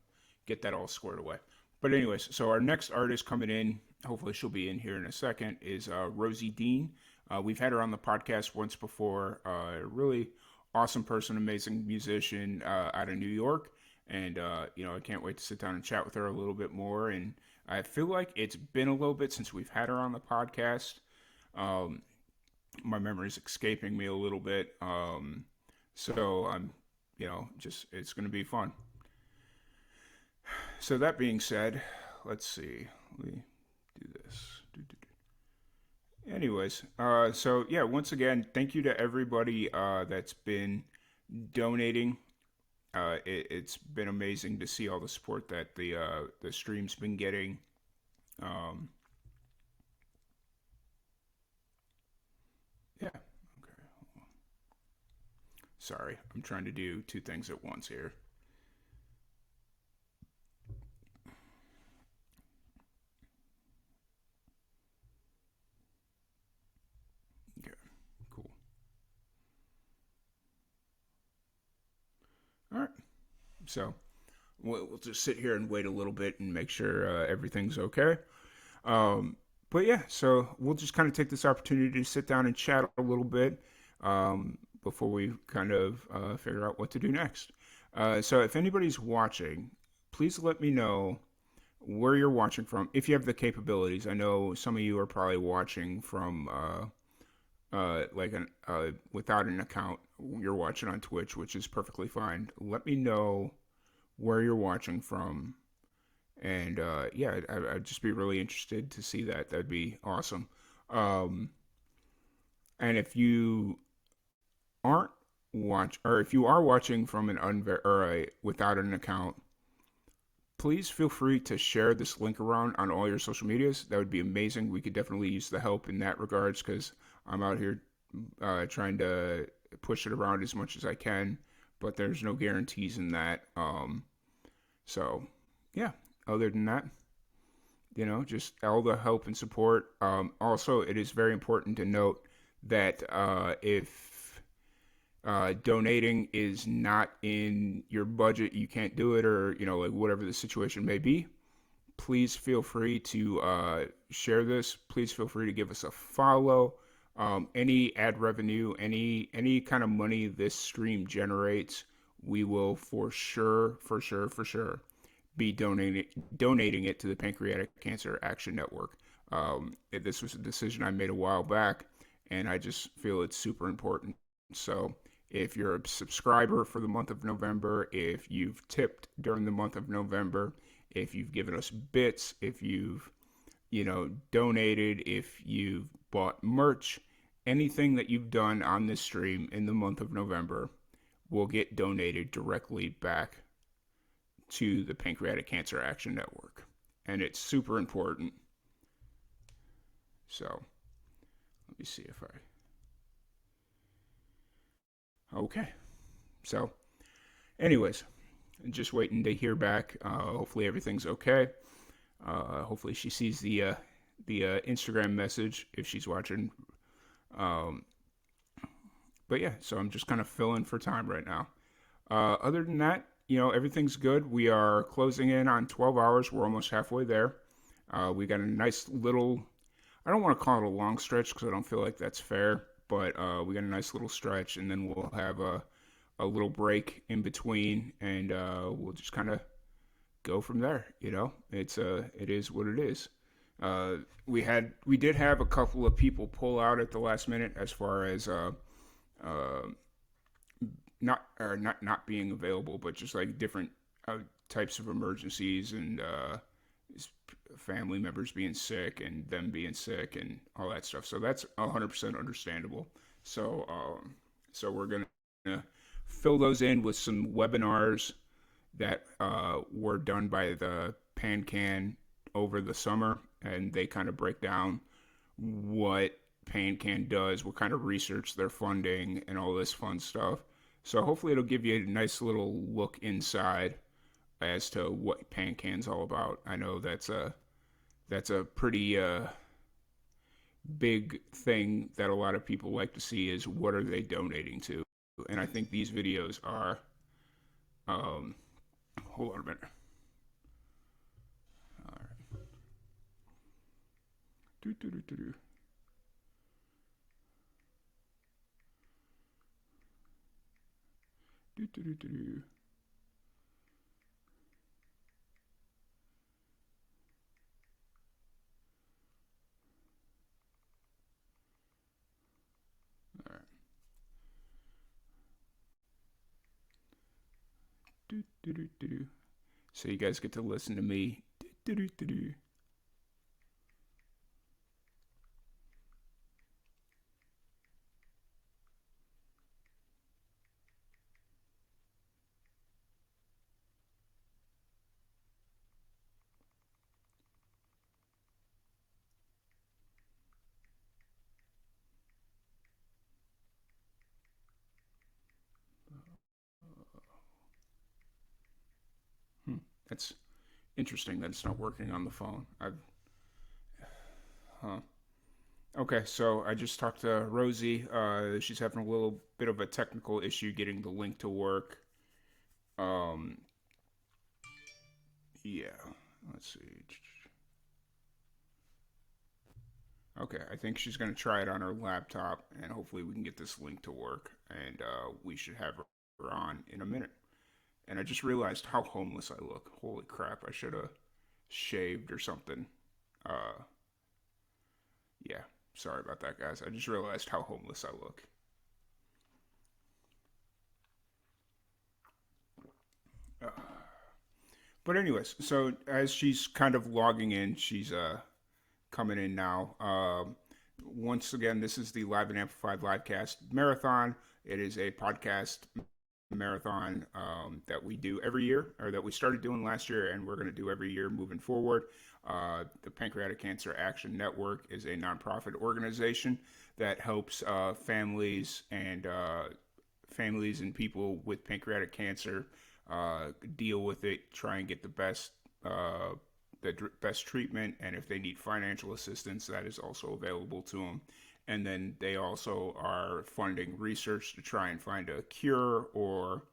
get that all squared away. But anyways, so our next artist coming in, hopefully she'll be in here in a second, is Rosie Dean. We've had her on the podcast once before. Really awesome person, amazing musician out of New York. And, I can't wait to sit down and chat with her a little bit more. And I feel like it's been a little bit since we've had her on the podcast. My memory's escaping me a little bit. So I'm, it's going to be fun. So that being said, let's see. Let me do this. Anyways, so yeah, once again, thank you to everybody that's been donating. It's been amazing to see all the support that the stream's been getting. Yeah. Okay. Sorry, I'm trying to do two things at once here. Okay. Cool. All right. So we'll just sit here and wait a little bit and make sure everything's okay. But yeah, so we'll just kind of take this opportunity to sit down and chat a little bit before we kind of figure out what to do next. So if anybody's watching, please let me know where you're watching from, if you have the capabilities. I know some of you are probably watching from without an account. You're watching on Twitch, which is perfectly fine. Let me know where you're watching from. And yeah, I'd just be really interested to see that. That'd be awesome. And if you aren't if you are watching from an without an account, please feel free to share this link around on all your social medias. That would be amazing. We could definitely use the help in that regards, because I'm out here trying to push it around as much as I can, but there's no guarantees in that. So yeah. Other than that, just all the help and support. Also, it is very important to note that if donating is not in your budget, you can't do it, or, whatever the situation may be, please feel free to share this. Please feel free to give us a follow. Any ad revenue, any kind of money this stream generates, we will for sure be donating it to the Pancreatic Cancer Action Network. This was a decision I made a while back, and I just feel it's super important. So if you're a subscriber for the month of November, if you've tipped during the month of November, if you've given us bits, if you've donated, if you've bought merch, anything that you've done on this stream in the month of November will get donated directly back to the Pancreatic Cancer Action Network. And it's super important. So let me see if okay. So anyways, just waiting to hear back. Hopefully everything's okay. Hopefully she sees the Instagram message if she's watching. But yeah, so I'm just kind of filling for time right now. Other than that, everything's good. We are closing in on 12 hours. We're almost halfway there. We got a nice little, I don't want to call it a long stretch because I don't feel like that's fair, but we got a nice little stretch, and then we'll have a little break in between, and we'll just kind of go from there. It is what it is. We did have a couple of people pull out at the last minute as far as not being available, but just like different types of emergencies, and family members being sick and them being sick and all that stuff. So that's 100% understandable. So we're gonna fill those in with some webinars that were done by the PanCAN over the summer, and they kind of break down what PanCAN does, what kind of research they're funding, and all this fun stuff. So hopefully it'll give you a nice little look inside as to what PanCAN's all about. I know that's a pretty big thing that a lot of people like to see is what are they donating to, and I think these videos are. Hold on a minute. All right. Do do do do do. Do do do do do. All right. Do do do do do. So you guys get to listen to me. Do do do do. That's interesting that it's not working on the phone. Okay, so I just talked to Rosie. She's having a little bit of a technical issue getting the link to work. Yeah, let's see. Okay, I think she's going to try it on her laptop, and hopefully we can get this link to work, and we should have her on in a minute. And I just realized how homeless I look. Holy crap, I should have shaved or something. Yeah, sorry about that, guys. I just realized how homeless I look. But anyways, so as she's kind of logging in, she's coming in now. Once again, this is the Live and Amplified Livecast Marathon. It is a podcast marathon that we do every year, or that we started doing last year, and we're going to do every year moving forward. The Pancreatic Cancer Action Network is a nonprofit organization that helps families and people with pancreatic cancer deal with it, try and get the best treatment, and if they need financial assistance, that is also available to them. And then they also are funding research to try and find a cure or,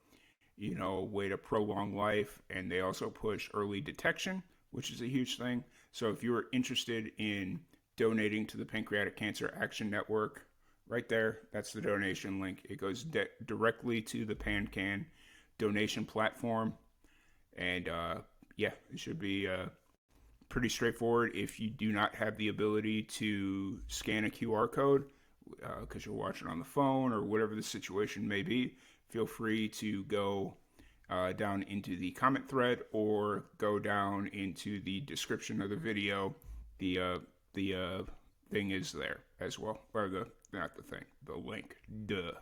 a way to prolong life. And they also push early detection, which is a huge thing. So if you're interested in donating to the Pancreatic Cancer Action Network, right there, that's the donation link. It goes directly to the PanCAN donation platform. And yeah, it should be pretty straightforward. If you do not have the ability to scan a QR code because you're watching on the phone or whatever the situation may be, feel free to go down into the comment thread or go down into the description of the video. The thing is there as well, or the link. Duh.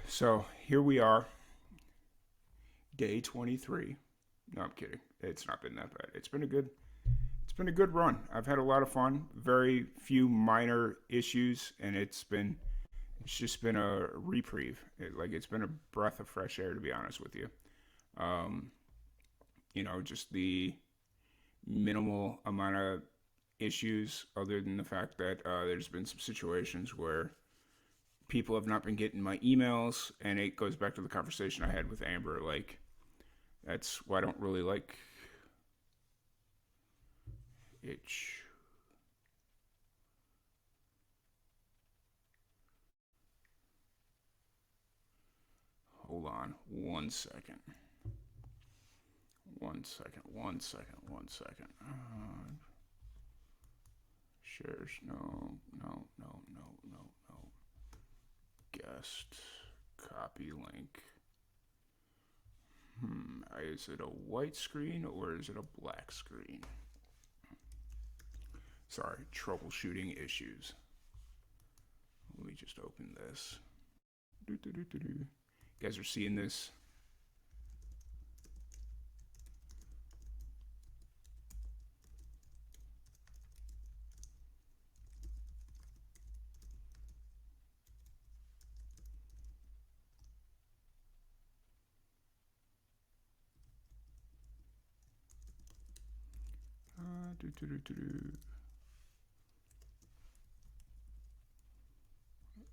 So here we are, day 23. No, I'm kidding. It's not been that bad. It's been a good run. I've had a lot of fun. Very few minor issues, and it's just been a reprieve. It's been a breath of fresh air, to be honest with you. Just the minimal amount of issues, other than the fact that there's been some situations where people have not been getting my emails, and it goes back to the conversation I had with Amber. That's why I don't really like itch. Hold on 1 second. 1 second. Shares, no. Guest, copy link. Is it a white screen or is it a black screen? Sorry, troubleshooting issues. Let me just open this. You guys are seeing this?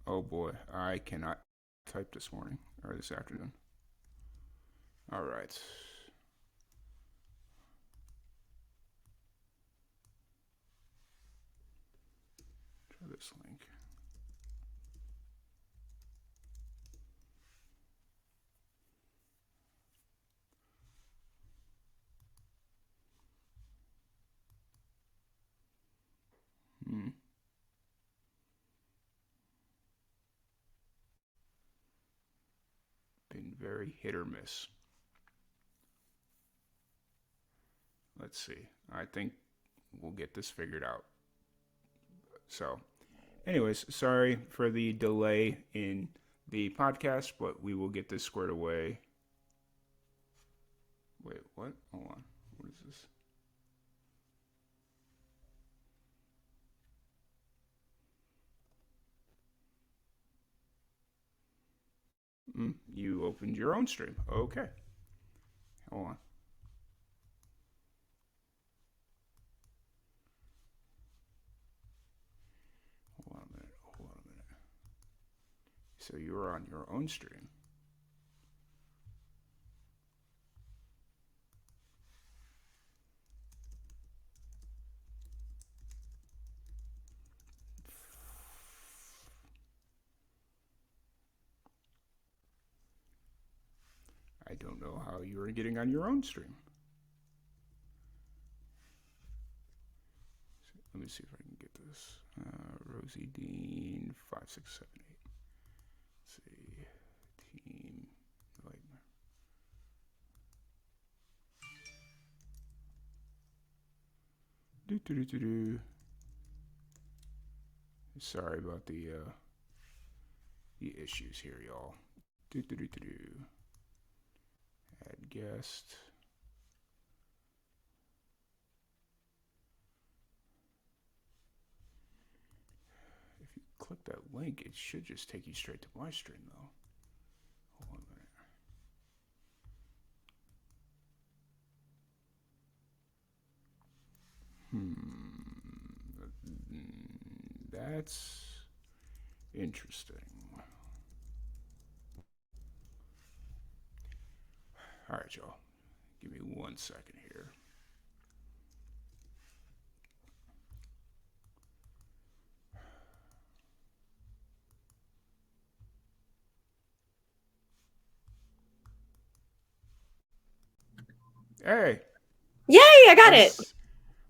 Oh boy, I cannot type this morning or this afternoon. All right. Try this link. Been very hit or miss. Let's see. I think we'll get this figured out. So, anyways, sorry for the delay in the podcast, but we will get this squared away. Wait, what? Hold on. What is this? You opened your own stream. Okay. Hold on. Hold on a minute. So you're on your own stream. I don't know how you are getting on your own stream. Let me see if I can get this. Rosie Dean 5678. Let's see. Team invite. Sorry about the issues here, y'all. Add guest. If you click that link, it should just take you straight to my stream, though. Hold on a minute. That's interesting. All right, y'all. Give me 1 second here. Hey. Yay, I got it.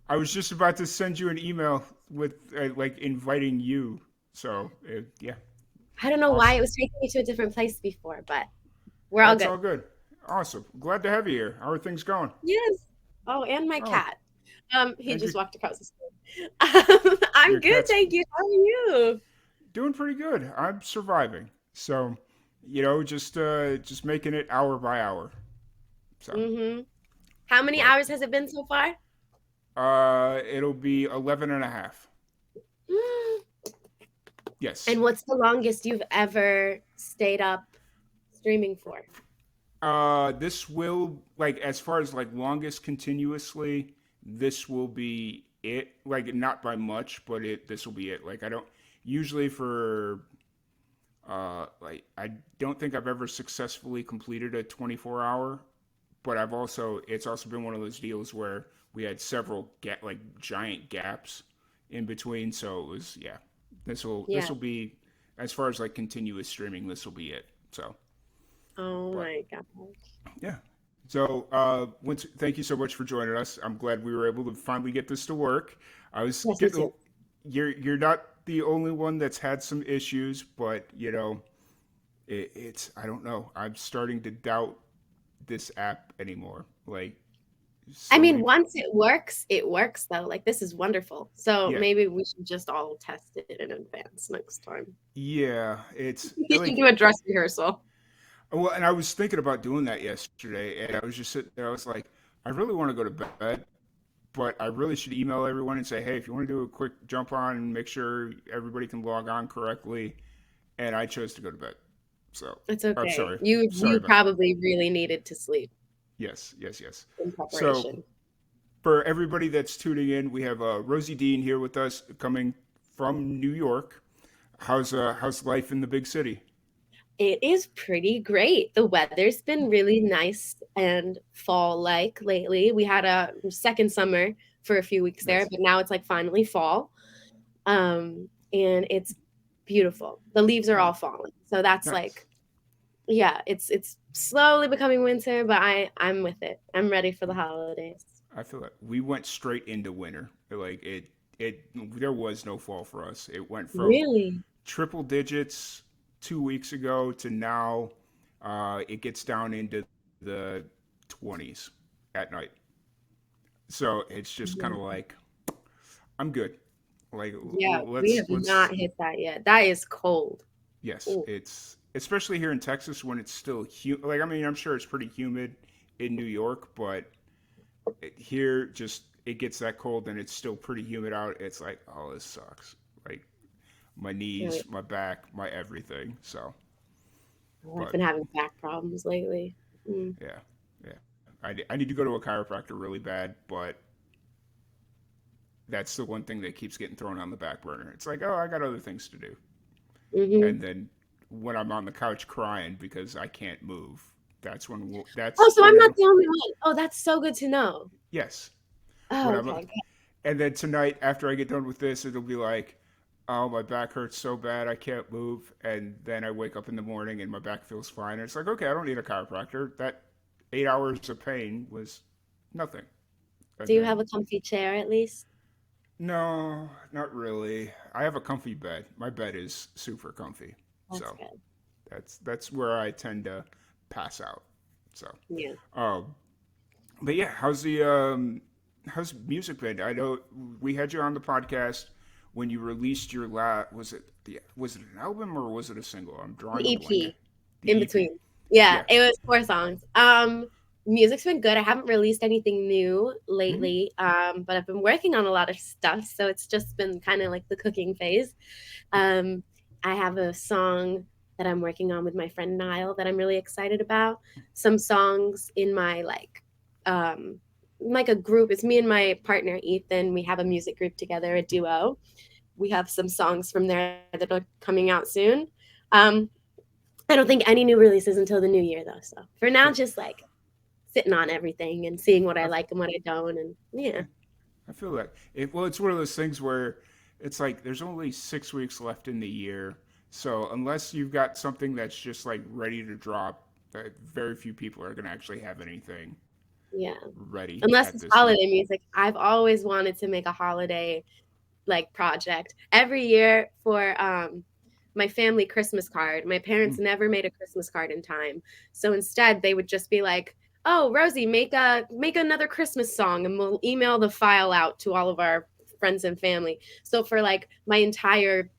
I was just about to send you an email with like inviting you. So, yeah. I don't know why it was taking me to a different place before, but we're all good. That's all good. Awesome. Glad to have you here. How are things going? Yes. Oh, and my cat. He And just walked across the street. I'm Your good, cat's- thank you. How are you? Doing pretty good. I'm surviving. So, just making it hour by hour. So, How many hours has it been so far? it'll be 11 and a half. Yes. And what's the longest you've ever stayed up streaming for? This will, like, as far as like longest continuously, this will be it. Like, not by much, but this will be it. Like, I don't usually for like, I don't think I've ever successfully completed a 24-hour, but it's also been one of those deals where we had several giant gaps in between. So it was, this will be, as far as like continuous streaming, this will be it. So. My gosh. Yeah. So, thank you so much for joining us. I'm glad we were able to finally get this to work. You're not the only one that's had some issues, but it's I don't know. I'm starting to doubt this app anymore. Like, Once it works though. Like, this is wonderful. So maybe we should just all test it in advance next time. Yeah, it's you can do a dress rehearsal. Well, and I was thinking about doing that yesterday, and I was just sitting there. I was like, I really want to go to bed, but I really should email everyone and say, hey, if you want to do a quick jump on and make sure everybody can log on correctly. And I chose to go to bed. So it's okay. I'm sorry. You probably really needed to sleep. Yes. In preparation. So, for everybody that's tuning in, we have Rosie Dean here with us, coming from New York. How's life in the big city? It is pretty great. The weather's been really nice and fall-like lately. We had a second summer for a few weeks there, but now it's like finally fall. And it's beautiful. The leaves are all falling. So that's like, yeah, it's slowly becoming winter, but I'm with it. I'm ready for the holidays. I feel like we went straight into winter. Like there was no fall for us. It went from Really? triple digits 2 weeks ago to now. It gets down into the 20s at night. So it's just kind of like, I'm good. Like, Yeah, we have not hit that yet. That is cold. Yes, Ooh. it's especially here in Texas when it's still humid. Like, I mean, I'm sure it's pretty humid in New York, but here just it gets that cold and it's still pretty humid out. It's like, oh, this sucks. Like my knees, my back, my everything. So I've been having back problems lately. Yeah. I need to go to a chiropractor really bad, but that's the one thing that keeps getting thrown on the back burner. It's like, oh, I got other things to do. And then when I'm on the couch crying because I can't move, that's when Oh, so I'm not the only one. Oh, that's so good to know. Yes. Oh, okay. And then tonight, after I get done with this, it'll be like, oh, my back hurts so bad I can't move. And then I wake up in the morning and my back feels fine. And it's like, okay, I don't need a chiropractor. That 8 hours of pain was nothing. Do you have a comfy chair at least? No, not really. I have a comfy bed. My bed is super comfy. That's so good. that's where I tend to pass out. So yeah. But yeah, how's music been? I know we had you on the podcast when you released your was it an album or was it a single? I'm drawing the a blank. EP in between. Yeah, it was 4 songs. Music's been good. I haven't released anything new lately, but I've been working on a lot of stuff, so it's just been kind of like the cooking phase. I have a song that I'm working on with my friend Niall that I'm really excited about. Some songs in my like a group. It's me and my partner Ethan. We have a music group together, a duo. We have some songs from there that are coming out soon. I don't think any new releases until the new year though. So for now, just like sitting on everything and seeing what I like and what I don't, and yeah. I feel like it's one of those things where it's like there's only 6 weeks left in the year, so unless you've got something that's just like ready to drop, very few people are going to actually have anything. Ready. Unless it's holiday music. I've always wanted to make a holiday like project every year for my family Christmas card. My parents never made a Christmas card in time, so instead they would just be like, oh, Rosie, make another Christmas song, and we'll email the file out to all of our friends and family. So for like my entire,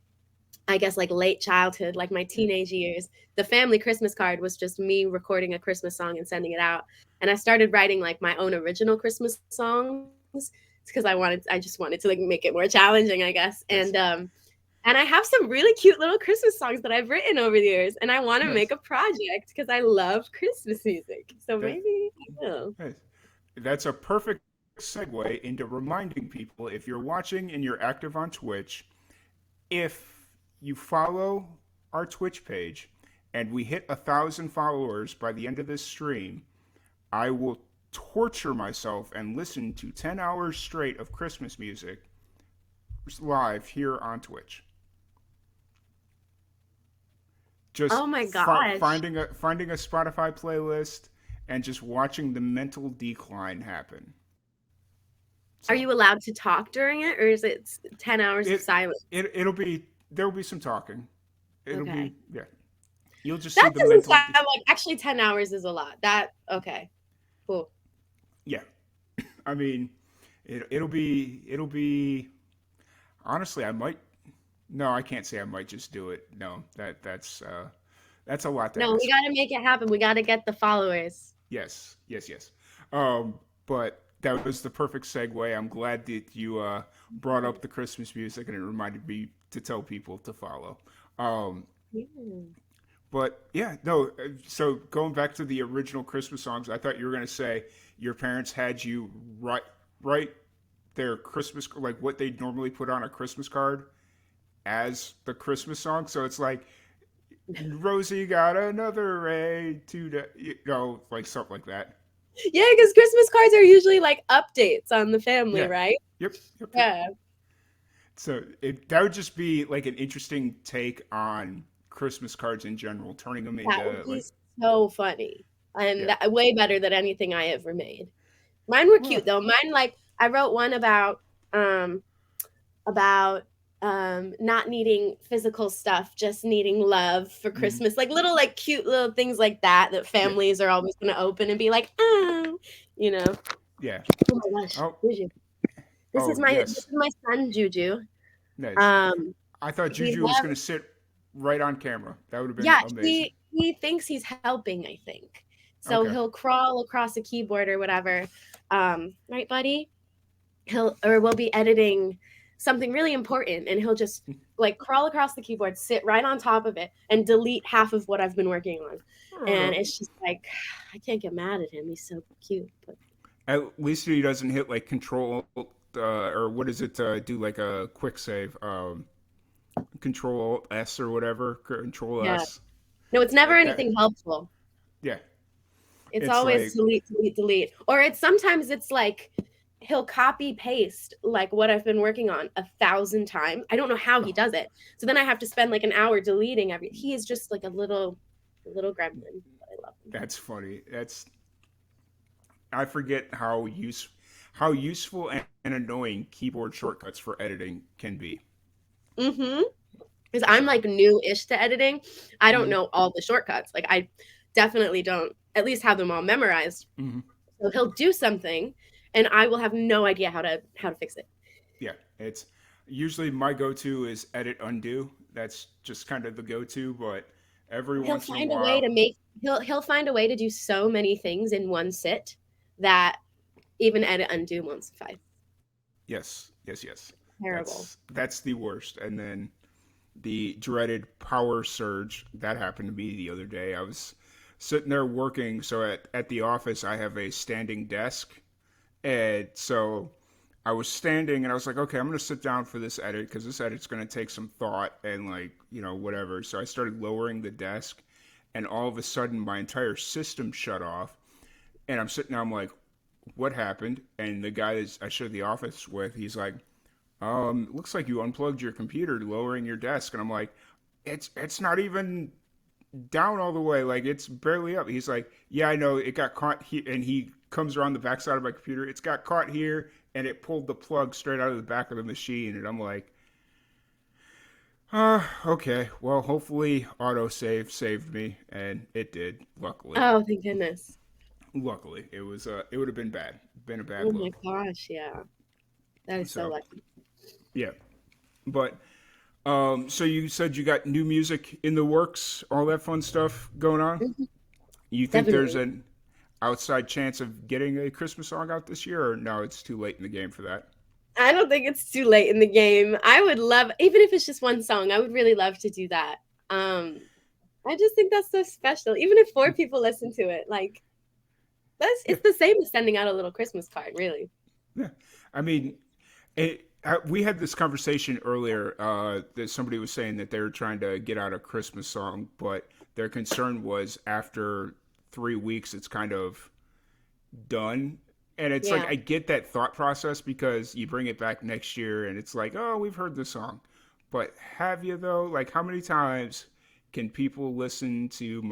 I guess like late childhood, like my teenage years, the family Christmas card was just me recording a Christmas song and sending it out. And I started writing like my own original Christmas songs because I just wanted to like make it more challenging, I guess. And I have some really cute little Christmas songs that I've written over the years, and I want to make a project because I love Christmas music. So maybe I will. That's a perfect segue into reminding people, if you're watching and you're active on Twitch, if you follow our Twitch page and we hit 1,000 followers by the end of this stream, I will torture myself and listen to 10 hours straight of Christmas music live here on Twitch. Just oh my gosh. Finding a Spotify playlist and just watching the mental decline happen. So, are you allowed to talk during it, or is it 10 hours of silence? There'll be some talking. It'll be You'll just that see the mental. Sound like actually 10 hours is a lot. Cool. Yeah, I mean, it'll be. Honestly, I might. No, I can't say I might just do it. No, that's a lot. No, we got to make it happen. We got to get the followers. Yes. But that was the perfect segue. I'm glad that you brought up the Christmas music, and it reminded me to tell people to follow. But yeah, no. So going back to the original Christmas songs, I thought you were going to say your parents had you write their Christmas, like what they normally put on a Christmas card as the Christmas song. So it's like, Rosie got another ray to, like something like that. Yeah, because Christmas cards are usually like updates on the family, Yeah. right? Yep. Yeah. So that would just be like an interesting take on Christmas cards in general, turning them That into would be like, so funny and yeah. way better than anything I ever made. Mine were Well, cute though. Mine, like, I wrote one um about not needing physical stuff, just needing love for Christmas. Like little like cute little things like that families are always going to open and be like, oh, you know. Yeah. Oh my gosh, Oh, Juju. This is yes. my son Juju. Nice. I thought We Juju was have, going to sit right on camera. That would have been yeah, amazing. he thinks he's helping, I think. So Okay. he'll crawl across a keyboard or whatever. Right, buddy? We'll be editing something really important and he'll just like crawl across the keyboard, sit right on top of it, and delete half of what I've been working on. And it's just like, I can't get mad at him. He's so cute. But At least he doesn't hit like control or what is it to do like a quick save? Control S or whatever. Control yeah. S. No, it's never anything helpful. Yeah. It's always like, delete. Or sometimes it's like he'll copy paste like what I've been working on 1,000 times. I don't know how he does it. So then I have to spend like an hour deleting he is just like a little gremlin. But I love him. That's funny. I forget how useful and annoying keyboard shortcuts for editing can be. Mm-hmm. Because I'm like new-ish to editing. I don't know all the shortcuts. Like I definitely don't at least have them all memorized. Mm-hmm. So he'll do something and I will have no idea how to fix it. Yeah, it's usually my go-to is edit undo. That's just kind of the go-to, but every once in a while he'll find a way to do so many things in one sit that even edit undo won't suffice. Yes. Terrible. That's the worst. And then the dreaded power surge that happened to me the other day. I was sitting there working. So at the office, I have a standing desk. And so I was standing and I was like, okay, I'm going to sit down for this edit because this edit's going to take some thought and like, whatever. So I started lowering the desk and all of a sudden my entire system shut off. And I'm sitting there, I'm like, what happened? And the guy that I shared the office with, he's like, looks like you unplugged your computer lowering your desk. And I'm like, it's not even down all the way. Like it's barely up. He's like, yeah, I know it got caught here. And he comes around the backside of my computer. It's got caught here and it pulled the plug straight out of the back of the machine. And I'm like, okay. Well, hopefully autosave saved me. And it did, luckily. Oh, thank goodness. Luckily. It was, it would have been bad. Been a bad Oh look. my gosh, yeah. That is so lucky. Yeah. But so you said you got new music in the works, all that fun stuff going on? Mm-hmm. You think Definitely. there's an outside chance of getting a Christmas song out this year, or no, it's too late in the game for that? I don't think it's too late in the game. I would love, even if it's just one song, I would really love to do that. I just think that's so special. Even if 4 people listen to it, like it's the same as sending out a little Christmas card, really. Yeah. I mean, we had this conversation earlier that somebody was saying that they were trying to get out a Christmas song, but their concern was after 3 weeks, it's kind of done. And it's like, I get that thought process because you bring it back next year and it's like, oh, we've heard the song. But have you though? Like how many times can people listen to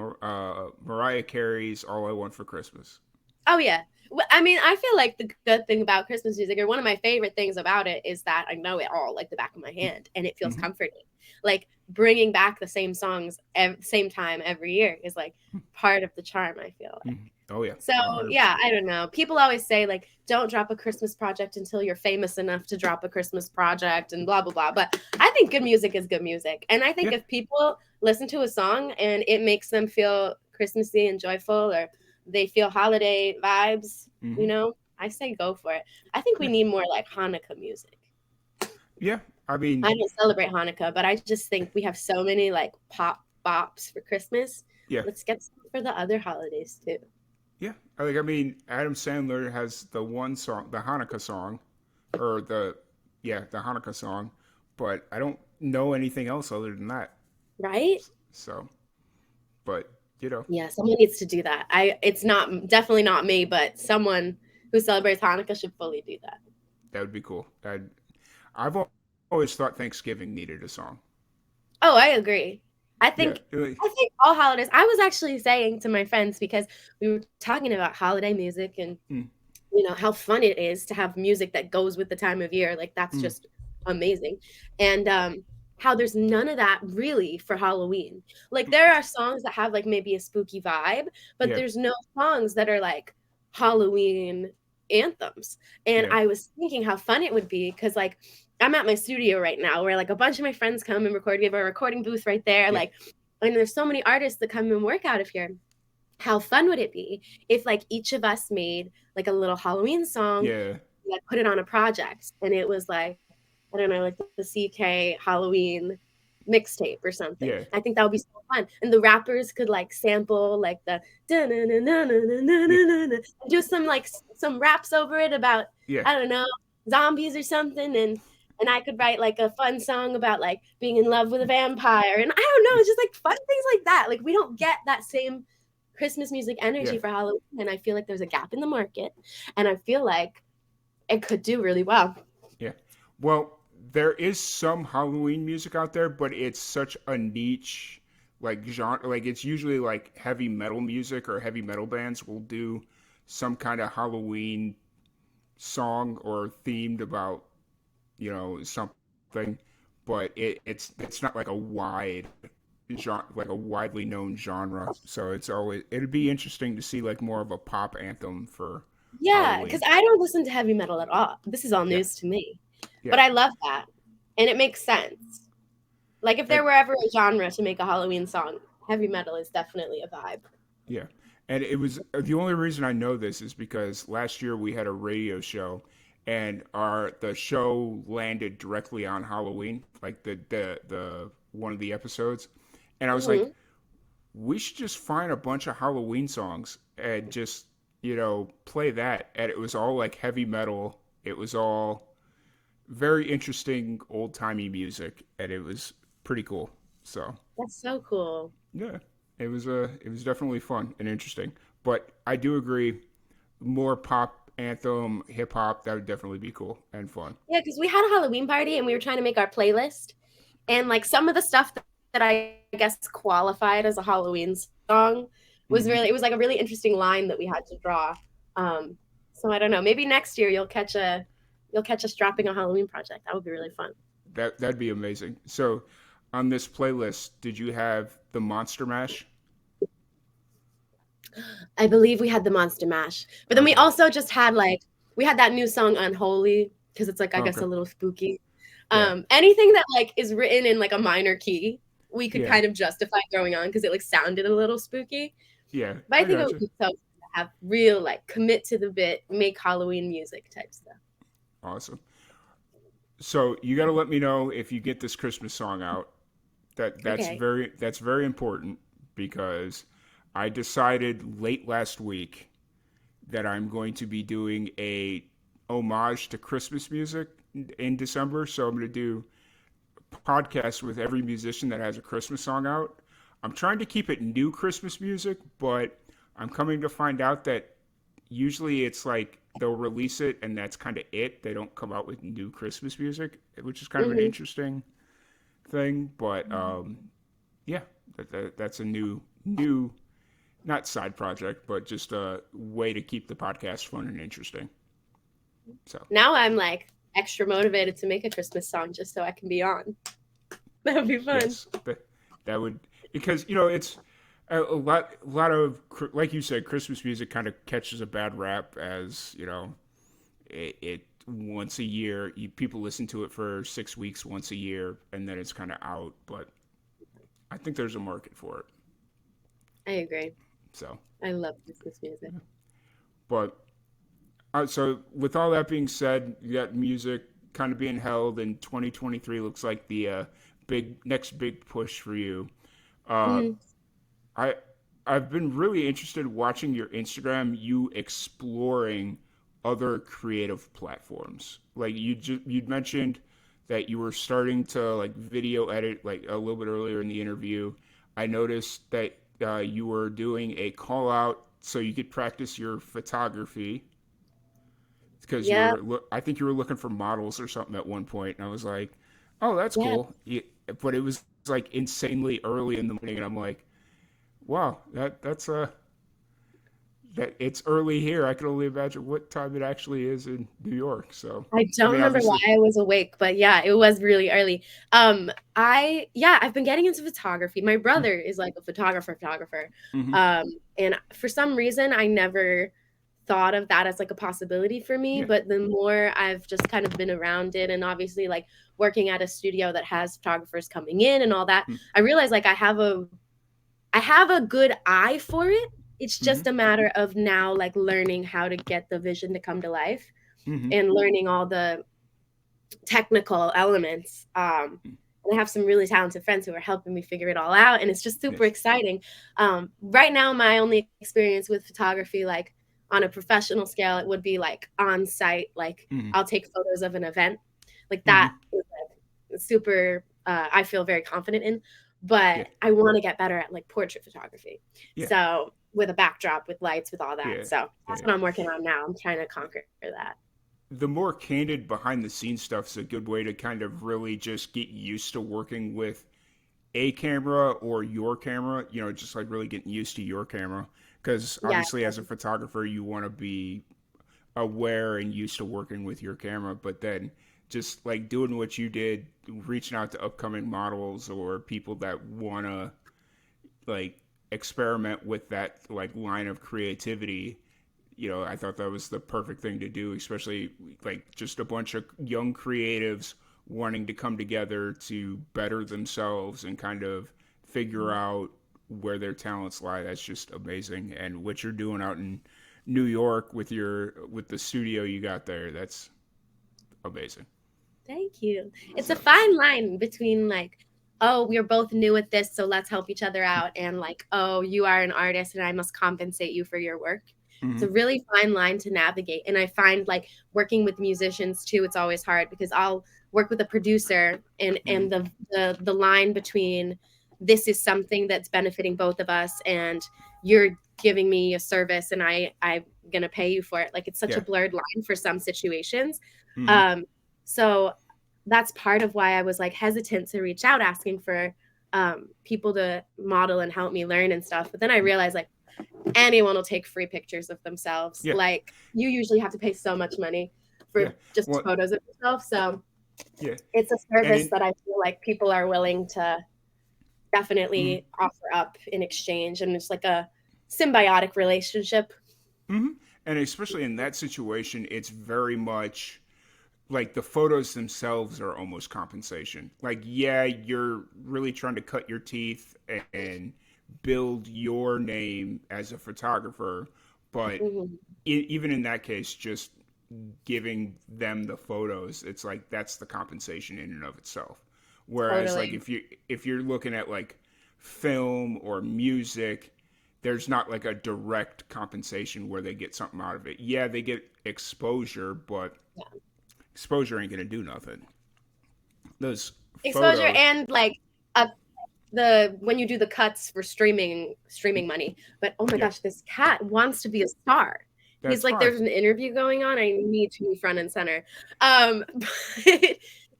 Mariah Carey's All I Want for Christmas? Oh, yeah. I mean, I feel like the good thing about Christmas music, or one of my favorite things about it, is that I know it all like the back of my hand, and it feels comforting. Like bringing back the same songs same time every year is like part of the charm, I feel like. Oh, yeah. So, 100%. yeah, I don't know. People always say, like, don't drop a Christmas project until you're famous enough to drop a Christmas project and blah, blah, blah. But I think good music is good music. And I think if people listen to a song and it makes them feel Christmassy and joyful, or they feel holiday vibes, you know, I say go for it. I think we need more like Hanukkah music. Yeah. I mean, I don't celebrate Hanukkah, but I just think we have so many like pop bops for Christmas. Yeah. Let's get some for the other holidays too. Yeah, I mean, Adam Sandler has the one song, the Hanukkah song, or the Hanukkah song, but I don't know anything else other than that. Right? So, but you know, Yeah, someone needs to do that. It's not definitely not me, but someone who celebrates Hanukkah should fully do that. that would be cool. I've always thought Thanksgiving needed a song. Oh, I agree. I Yeah, think I think all holidays. I was actually saying to my friends because we were talking about holiday music and how fun it is to have music that goes with the time of year. Like that's just amazing. And how there's none of that really for Halloween. Like there are songs that have like maybe a spooky vibe, but yeah, there's no songs that are like Halloween anthems. And yeah, I was thinking how fun it would be because like I'm at my studio right now where like a bunch of my friends come and record. We have a recording booth right there. yeah, Like, and there's so many artists that come and work out of here. How fun would it be if like each of us made like a little Halloween song, yeah, like put it on a project and it was like, I don't know, like the CK Halloween mixtape or something. yeah, I think that would be so fun. And the rappers could like sample like the and do some like some raps over it about yeah, I don't know, zombies or something and I could write like a fun song about like being in love with a vampire and I don't know, it's just like fun things like that. Like we don't get that same Christmas music energy yeah, for Halloween and I feel like there's a gap in the market and I feel like it could do really well. yeah. Well, there is some Halloween music out there, but it's such a niche like genre. Like it's usually like heavy metal music or heavy metal bands will do some kind of Halloween song or themed about something, but it's not like a wide genre, like a widely known genre. So it'd be interesting to see like more of a pop anthem for Yeah, Halloween. because I don't listen to heavy metal at all. This is all Yeah, news to me. But yeah, I love that. And it makes sense. Like if and there were ever a genre to make a Halloween song, heavy metal is definitely a vibe. yeah. And it was the only reason I know this is because last year we had a radio show, and the show landed directly on Halloween, like the one of the episodes, and I was like, we should just find a bunch of Halloween songs and just play that, and it was all like heavy metal. It was all very interesting old timey music, and it was pretty cool. So That's so cool. yeah, it was definitely fun and interesting. But I do agree, more pop anthem, hip hop, that would definitely be cool and fun. Yeah, because we had a Halloween party and we were trying to make our playlist. And like some of the stuff that I guess qualified as a Halloween song was Mhm. it was like a really interesting line that we had to draw. So I don't know, maybe next year you'll catch us dropping a Halloween project. That would be really fun. That'd be amazing. So, on this playlist, did you have the Monster Mash? I believe we had the Monster Mash, but then we Okay. also just had like we had that new song Unholy because it's like I guess Okay. a little spooky. Yeah. Anything that like is written in like a minor key, we could Yeah. kind of justify throwing on because it like sounded a little spooky. Yeah. But I I think it would gotcha. be so fun to have real like commit to the bit, make Halloween music type stuff. Awesome. So you got to let me know if you get this Christmas song out. Okay. That's very important because I decided late last week that I'm going to be doing a homage to Christmas music in December. So I'm going to do podcasts with every musician that has a Christmas song out. I'm trying to keep it new Christmas music, but I'm coming to find out that usually it's like they'll release it and that's kind of it. They don't come out with new Christmas music, which is kind of an interesting thing. But yeah, that's a new not side project, but just a way to keep the podcast fun and interesting. So Now I'm like extra motivated to make a Christmas song just so I can be on. That would be fun. yes, that would, because it's a lot of, like you said, Christmas music kind of catches a bad rap as it once a year. People listen to it for 6 weeks once a year, and then it's kind of out. But I think there's a market for it. I agree. So I love Christmas music. But so with all that being said, you got music kind of being held, and 2023 looks like the next big push for you. I I've been really interested watching your Instagram, you exploring other creative platforms. Like you'd mentioned that you were starting to like video edit like a little bit earlier in the interview. I noticed that you were doing a call out so you could practice your photography because Yeah, I think you were looking for models or something at one point, and I was like, oh, that's yeah. cool. Yeah, but it was like insanely early in the morning, and I'm like, wow, that it's early here. I can only imagine what time it actually is in New York. So, I I don't mean, remember why obviously, I was awake, but yeah, it was really early. I've been getting into photography. My brother is like a photographer. mm-hmm. Um, and for some reason I never thought of that as like a possibility for me, Yeah, but the more I've just kind of been around it and obviously like working at a studio that has photographers coming in and all that, I realized like I have a good eye for it. It's mm-hmm. just a matter of now like learning how to get the vision to come to life Mm-hmm. and learning all the technical elements. And I have some really talented friends who are helping me figure it all out, and it's just super Yes. exciting. Right now, my only experience with photography, like on a professional scale, it would be like on site. Like Mm-hmm. I'll take photos of an event, like Mm-hmm. that is like super. I feel very confident in, Yeah, but I want to get better at like portrait photography. yeah, So with a backdrop, with lights, with all that. yeah, So yeah. that's what I'm working on now. I'm trying to conquer that. The more candid behind the scenes stuff is a good way to kind of really just get used to working with a camera or your camera, just like really getting used to your camera. Because Yeah. obviously, as a photographer, you want to be aware and used to working with your camera, but then just like doing what you did, reaching out to upcoming models or people that want to like experiment with that like line of creativity. I thought that was the perfect thing to do, especially like just a bunch of young creatives wanting to come together to better themselves and kind of figure out where their talents lie. That's just amazing. And what you're doing out in New York with the studio you got there, that's amazing. Thank you. It's a So, fine line between like, oh, we're both new at this, so let's help each other out, and like, oh, you are an artist and I must compensate you for your work. It's mm-hmm. a really fine line to navigate. And I find like working with musicians too, it's always hard because I'll work with a producer and the line between this is something that's benefiting both of us and you're giving me a service and I'm gonna pay you for it. Like it's such a Yeah. blurred line for some situations. Mm-hmm. So that's part of why I was like hesitant to reach out asking for people to model and help me learn and stuff. But then I realized like anyone will take free pictures of themselves. Yeah. Like you usually have to pay so much money for Yeah. just Well, photos of yourself. So yeah. it's a And service that I feel like people are willing to definitely offer up in exchange. And it's like a symbiotic relationship. mm-hmm. And especially in that situation, it's very much like the photos themselves are almost compensation. Like, yeah, you're really trying to cut your teeth and build your name as a photographer, but even in that case, just giving them the photos, it's like that's the compensation in and of itself. Whereas, like if you're looking at like film or music, there's not like a direct compensation where they get something out of it. Yeah, they get exposure, but exposure ain't gonna do nothing. Those Exposure photos, and like when you do the cuts for streaming money. But oh my gosh, this cat wants to be a star. that's He's like, fine. there's an interview going on. I need to be front and center. But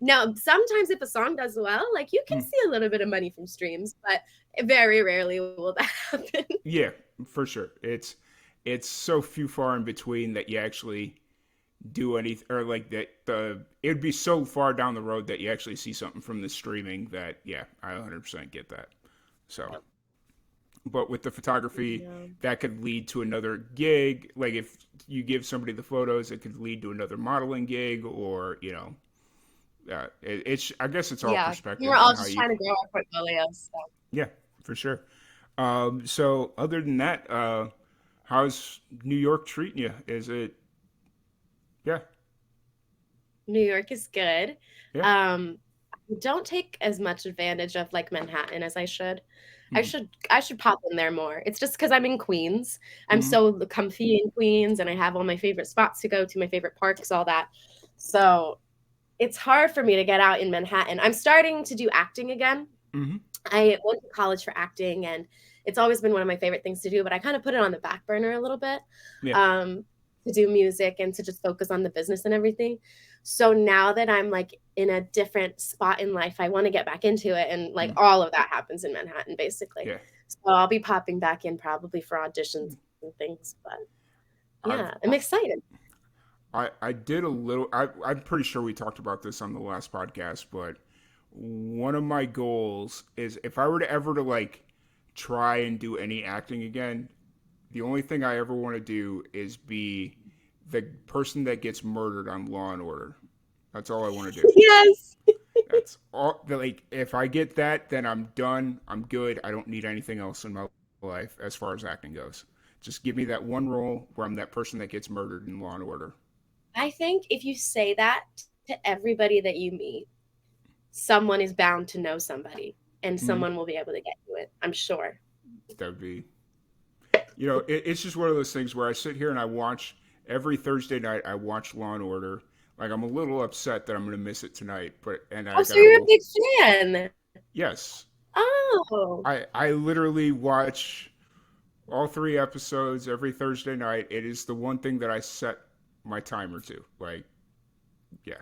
no, sometimes if a song does well, like you can see a little bit of money from streams, but very rarely will that happen. Yeah, for sure. It's so few far in between that you actually do anything, or like that it'd be so far down the road that you actually see something from the streaming that I 100% get that. So, but with the photography, that could lead to another gig. Like if you give somebody the photos, it could lead to another modeling gig, or it's I guess it's all perspective. We're all just trying to grow our portfolios. So. Yeah, for sure. So other than that, how's New York treating you? Is it? Yeah. New York is good. Yeah. I don't take as much advantage of like Manhattan as I should. I should pop in there more. It's just because I'm in Queens. I'm Mhm. so comfy in Queens, and I have all my favorite spots to go to, my favorite parks, all that. So it's hard for me to get out in Manhattan. I'm starting to do acting again. Mhm. I went to college for acting, and it's always been one of my favorite things to do, but I kind of put it on the back burner a little bit, Yeah. to do music and to just focus on the business and everything. So now that I'm like in a different spot in life, I want to get back into it. And like all of that happens in Manhattan, basically. Yeah. So I'll be popping back in probably for auditions and things, but yeah, I'm excited. I did a little. I'm pretty sure we talked about this on the last podcast, but one of my goals is if I were to ever to like try and do any acting again, the only thing I ever want to do is be the person that gets murdered on Law and Order. That's all I want to do. Yes. That's all. Like, if I get that, then I'm done. I'm good. I don't need anything else in my life as far as acting goes. Just give me that one role where I'm that person that gets murdered in Law and Order. I think if you say that to everybody that you meet, someone is bound to know somebody, and someone will be able to get you it. I'm sure. That would be, it's just one of those things where I sit here and I watch every Thursday night. I watch Law and Order. Like, I'm a little upset that I'm going to miss it tonight, So you're a big fan. Yes. Oh. I literally watch all 3 episodes every Thursday night. It is the one thing that I set my timer to. Like, yeah.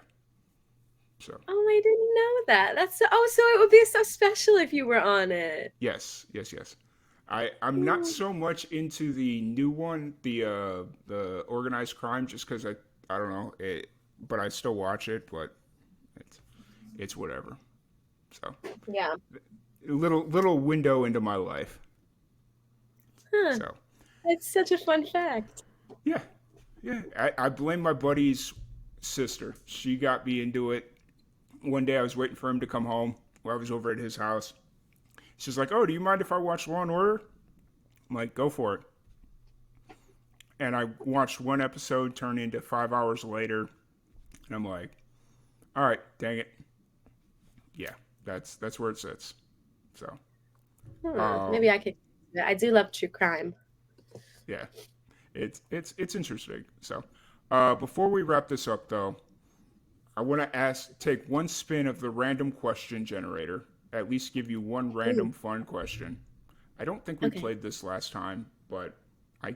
So. Oh, I didn't know that. So it would be so special if you were on it. Yes. I'm not so much into the new one, the organized crime, just because I don't know it, but I still watch it. But it's whatever. So yeah, little window into my life. Huh. So that's such a fun fact. Yeah. I blame my buddy's sister. She got me into it. One day I was waiting for him to come home while I was over at his house. She's like, "Oh, do you mind if I watch Law and Order?" I'm like, "Go for it." And I watched one episode turn into 5 hours later, and I'm like, "All right, dang it." Yeah, that's where it sits. So maybe I could. I do love true crime. Yeah, it's interesting. So before we wrap this up, though, I want to take one spin of the random question generator. At least give you one random fun question. I don't think we played this last time, but I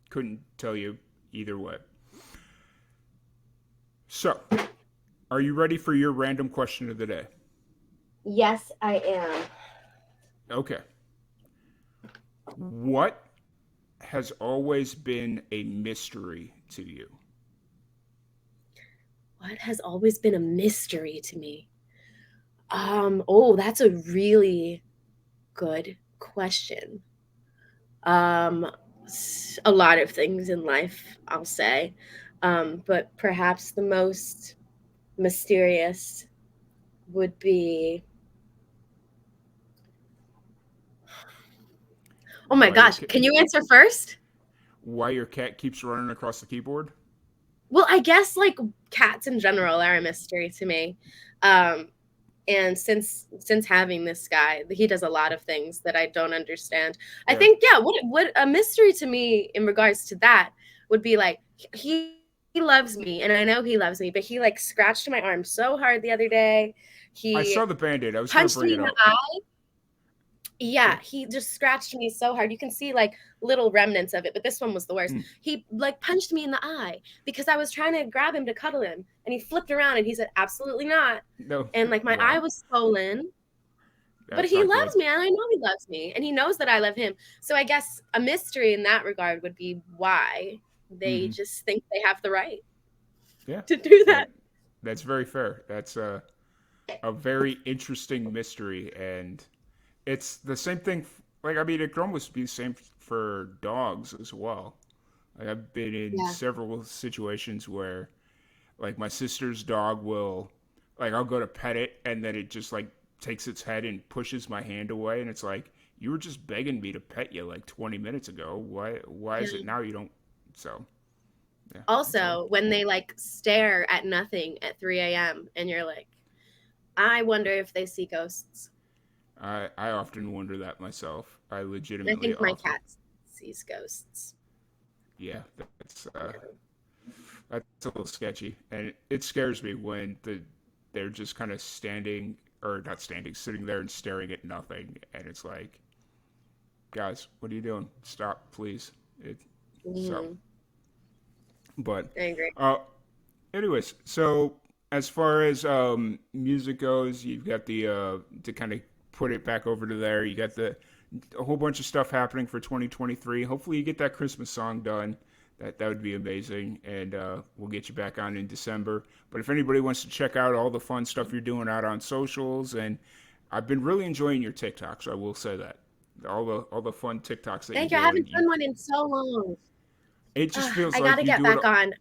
couldn't tell you either way. So, are you ready for your random question of the day? Yes, I am. Okay. What has always been a mystery to you? What has always been a mystery to me? That's a really good question. A lot of things in life, I'll say. But perhaps the most mysterious would be, oh my gosh, can you answer first? Why your cat keeps running across the keyboard? Well, I guess like cats in general are a mystery to me. And since having this guy, he does a lot of things that I don't understand. Yeah. I think, what a mystery to me in regards to that would be like, he loves me, and I know he loves me, but he like scratched my arm so hard the other day. I saw the Band-Aid. I was punched going to me bring in it the up. eye. Yeah, he just scratched me so hard. You can see like little remnants of it, but this one was the worst. He like punched me in the eye because I was trying to grab him to cuddle him, and he flipped around and he said, "Absolutely not." No. And like my eye was swollen. But he loves me, and I know he loves me, and he knows that I love him. So I guess a mystery in that regard would be why they just think they have the right to do that. That's very fair. That's a very interesting mystery, and it's the same thing. Like, I mean, it could almost be the same for dogs as well. Like, I've been in several situations where, like, my sister's dog will, like, I'll go to pet it, and then it just, like, takes its head and pushes my hand away, and it's like, you were just begging me to pet you, like, 20 minutes ago. Why is it now you don't? So, yeah. Also, when they, like, stare at nothing at 3 a.m., and you're like, I wonder if they see ghosts. I often wonder that myself. I I legitimately think my often. cat sees ghosts. Yeah, that's a little sketchy, and it scares me when they're just kind of standing or not standing, sitting there and staring at nothing, and it's like, guys, what are you doing? Stop, please. So, but I agree. uh, anyways, so as far as music goes, you've got the to kind of put it back over to there. You got a whole bunch of stuff happening for 2023. Hopefully, you get that Christmas song done. That would be amazing, and we'll get you back on in December. But if anybody wants to check out all the fun stuff you're doing out on socials, and I've been really enjoying your TikToks, I will say that all the fun TikToks that Thank you. you're I haven't doing. done one in so long. It just feels I like gotta you get do it. back on.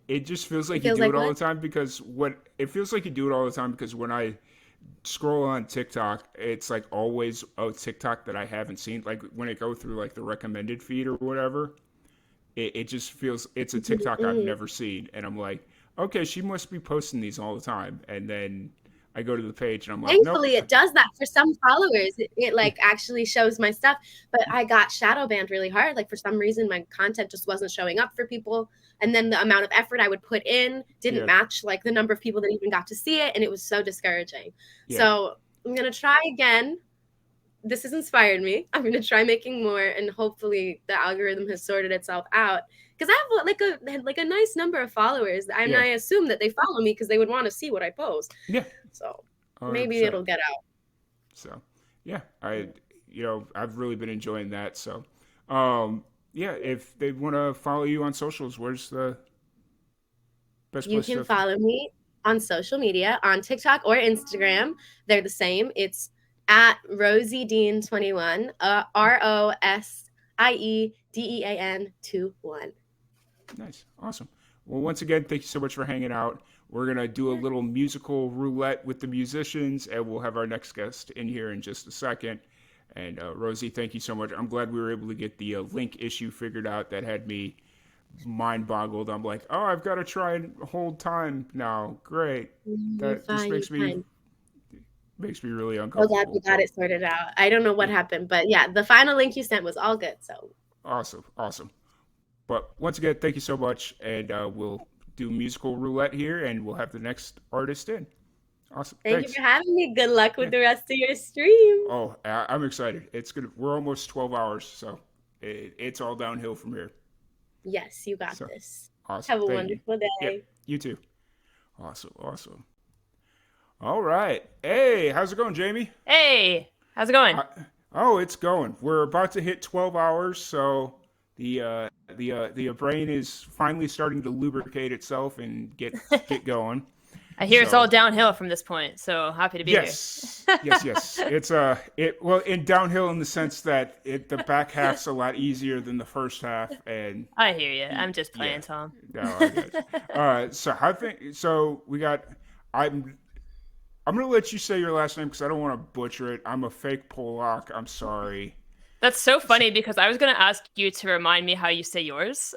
It just feels like It you feels do like it all the what? time because it feels like you do it all the time because when I scroll on TikTok, it's like always a TikTok that I haven't seen. Like when it go through like the recommended feed or whatever, it just feels it's a TikTok I've Mm-mm. never seen, and I'm like, okay, she must be posting these all the time. And then I go to the page and I'm like, nope. Thankfully, it does that for some followers. It like actually shows my stuff, but I got shadow banned really hard. Like for some reason, my content just wasn't showing up for people, and then the amount of effort I would put in didn't Yeah, match like the number of people that even got to see it, and it was so discouraging. yeah, So I'm gonna try again. This has inspired me. I'm gonna try making more, and hopefully the algorithm has sorted itself out. Because I have like a nice number of followers, and yeah, I assume that they follow me because they would want to see what I post. yeah, So maybe 100%. it'll get out. So, yeah, I've really been enjoying that. So, yeah, if they want to follow you on socials, where's the best You place can to? follow me on social media on TikTok or Instagram. They're the same. It's at RosieDean21, RosieDean21. Nice, awesome. Well, once again, thank you so much for hanging out. We're gonna do a little musical roulette with the musicians, and we'll have our next guest in here in just a second. And Rosie, thank you so much. I'm glad we were able to get the link issue figured out. That had me mind boggled. I'm like, oh, I've got to try and hold time now. Great. You're That just fine. You're fine. makes me really So glad we uncomfortable. got But it sorted out. I don't know what happened, but yeah, the final link you sent was all good. So awesome, awesome. But once again, thank you so much, and we'll do musical roulette here, and we'll have the next artist in. Awesome. thank Thanks. you for having me. Good luck with Yeah. the rest of your stream. Oh, I'm excited. It's good. We're almost 12 hours, so it's all downhill from here. Yes, you got So this. awesome. Have a Thank you. wonderful Yep. day. You too. Awesome. Awesome. All right. Hey, how's it going, Jamie? Hey, how's it going? Oh, it's going. We're about to hit 12 hours, so the brain is finally starting to lubricate itself and get going. I hear it's So- all downhill from this point, so happy to be Yes, yes. It's in downhill in the sense that the back half's a lot easier than the first half, and here. I hear you. I'm just playing, yeah. Tom. No, I get it. So we got. I'm gonna let you say your last name because I don't want to butcher it. I'm a fake Polak. I'm sorry. That's so funny because I was gonna ask you to remind me how you say yours,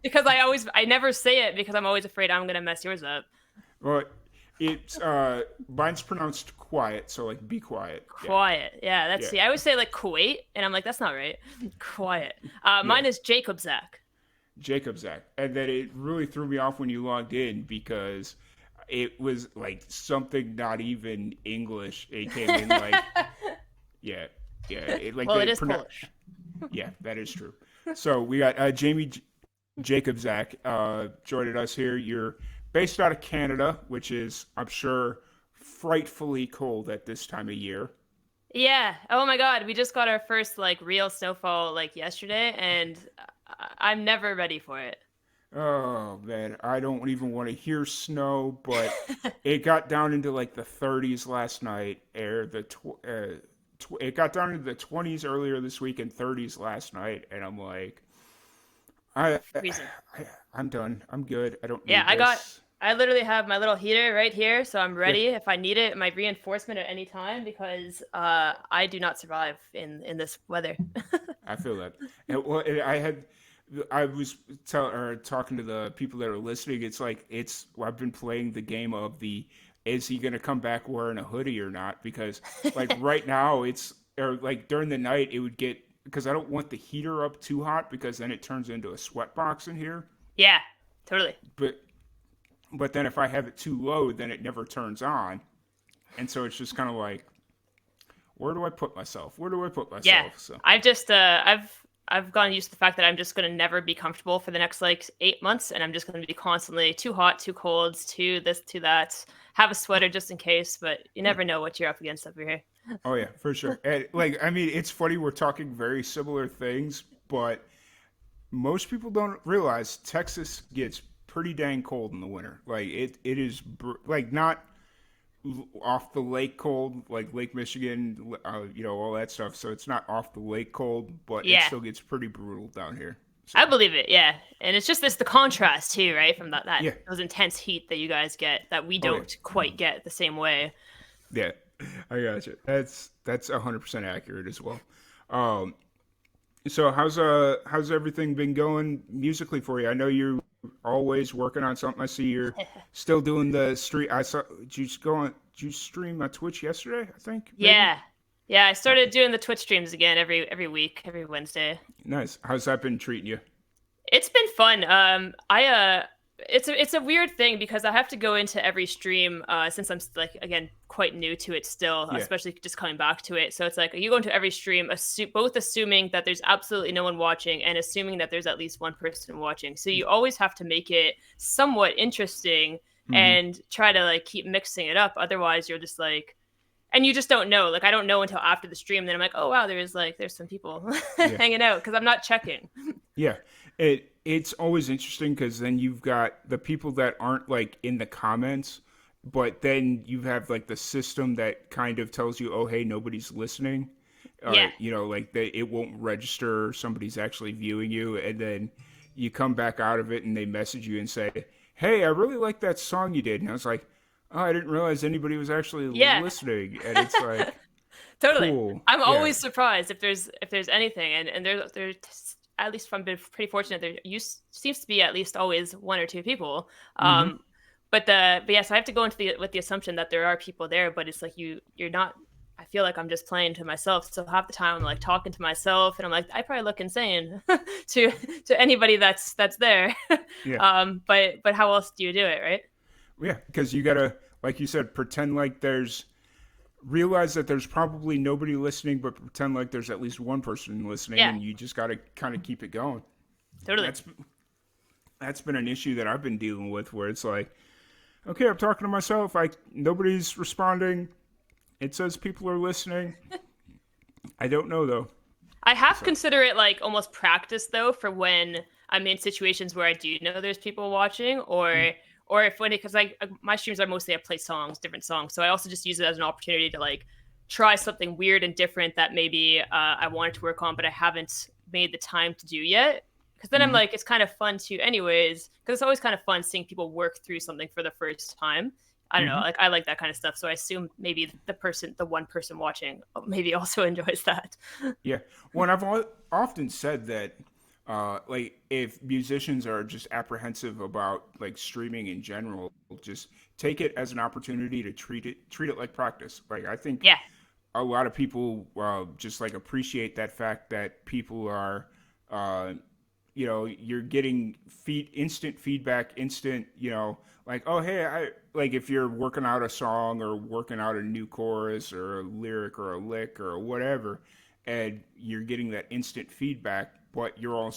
because I never say it because I'm always afraid I'm gonna mess yours up. Well, it's mine's pronounced quiet, so like be quiet. Yeah. Quiet, yeah. That's Yeah. see. I always say like Kuwait, and I'm like that's not right. Quiet. Mine is Jacob Zach. Jacob Zach. And then it really threw me off when you logged in because it was like something not even English. It came in like, yeah. Well, it is Polish. Yeah, that is true. So we got Jamie Jacob Zach joining us here. You're based out of Canada, which is, I'm sure, frightfully cold at this time of year. Yeah. Oh my God. We just got our first like real snowfall like yesterday, and I'm never ready for it. Oh man, I don't even want to hear snow, but it got down into like the 30s last night, or it got down into the 20s earlier this week and 30s last night, and I'm like, I'm done. I'm good. I don't need this. I literally have my little heater right here, so I'm ready if I need it, my reinforcement at any time, because I do not survive in this weather. I feel that. And, well, I was talking to the people that are listening. It's like I've been playing the game of the is he going to come back wearing a hoodie or not? Because like right now or like during the night it would get, because I don't want the heater up too hot because then it turns into a sweat box in here. Yeah, totally. But then if I have it too low, then it never turns on. And so it's just kind of like, where do I put myself? Where do I put myself? Yeah. So I've just I've gotten used to the fact that I'm just going to never be comfortable for the next like 8 months, and I'm just going to be constantly too hot, too cold, too this, too that. Have a sweater just in case, but you never know what you're up against up here. Oh yeah, for sure. And, like, I mean, it's funny, we're talking very similar things, but most people don't realize Texas gets pretty dang cold in the winter. Like it is like not off the lake cold, like Lake Michigan, all that stuff. So it's not off the lake cold, but it still gets pretty brutal down here. So. I believe it, yeah. And it's just the contrast too, right? From that Yeah. those intense heat that you guys get that we don't quite get the same way. Yeah, I got you. That's 100% accurate as well. So how's everything been going musically for you? I know you're always working on something. I see you're still doing the stream. Did you stream on Twitch yesterday, I think? Maybe? Yeah, I started doing the Twitch streams again every week, every Wednesday. Nice. How's that been treating you? It's been fun. It's a weird thing because I have to go into every stream since I'm like, again, quite new to it still, especially just coming back to it. So it's like you go into every stream, both assuming that there's absolutely no one watching and assuming that there's at least one person watching. So you always have to make it somewhat interesting and try to like keep mixing it up. Otherwise, you're just like, and you just don't know. Like I don't know until after the stream. Then I'm like, oh wow, there's some people hanging out because I'm not checking. Yeah. It's always interesting because then you've got the people that aren't like in the comments, but then you have like the system that kind of tells you, oh, hey, nobody's listening. Yeah. Like it won't register somebody's actually viewing you. And then you come back out of it and they message you and say, hey, I really like that song you did. And I was like, oh, I didn't realize anybody was actually listening. And it's like, totally. Cool. I'm always surprised if there's anything. And there's at least I'm pretty fortunate, there seems to be at least always one or two people. But yes, I have to go into with the assumption that there are people there, but it's like you're not. I feel like I'm just playing to myself. So half the time I'm like talking to myself, and I'm like, I probably look insane to anybody that's there. Yeah. But how else do you do it, right? Yeah, because you gotta, like you said, pretend like realize that there's probably nobody listening, but pretend like there's at least one person listening, and you just got to kind of keep it going. Totally. That's been an issue that I've been dealing with, where it's like, okay, I'm talking to myself, nobody's responding. It says people are listening. I don't know though. I have consider it like almost practice though for when I'm in situations where I do know there's people watching, or because my streams are mostly I play different songs. So I also just use it as an opportunity to like try something weird and different that maybe I wanted to work on, but I haven't made the time to do yet. Because then I'm like, it's kind of fun too anyways, because it's always kind of fun seeing people work through something for the first time. I don't know, like I like that kind of stuff. So I assume maybe the one person watching maybe also enjoys that. Yeah. Well, I've often said that like if musicians are just apprehensive about like streaming in general, just take it as an opportunity to treat it like practice. Like I think a lot of people just like appreciate that fact that people are you're getting instant feedback, like, oh hey, like if you're working out a song or working out a new chorus or a lyric or a lick or whatever, and you're getting that instant feedback, but you're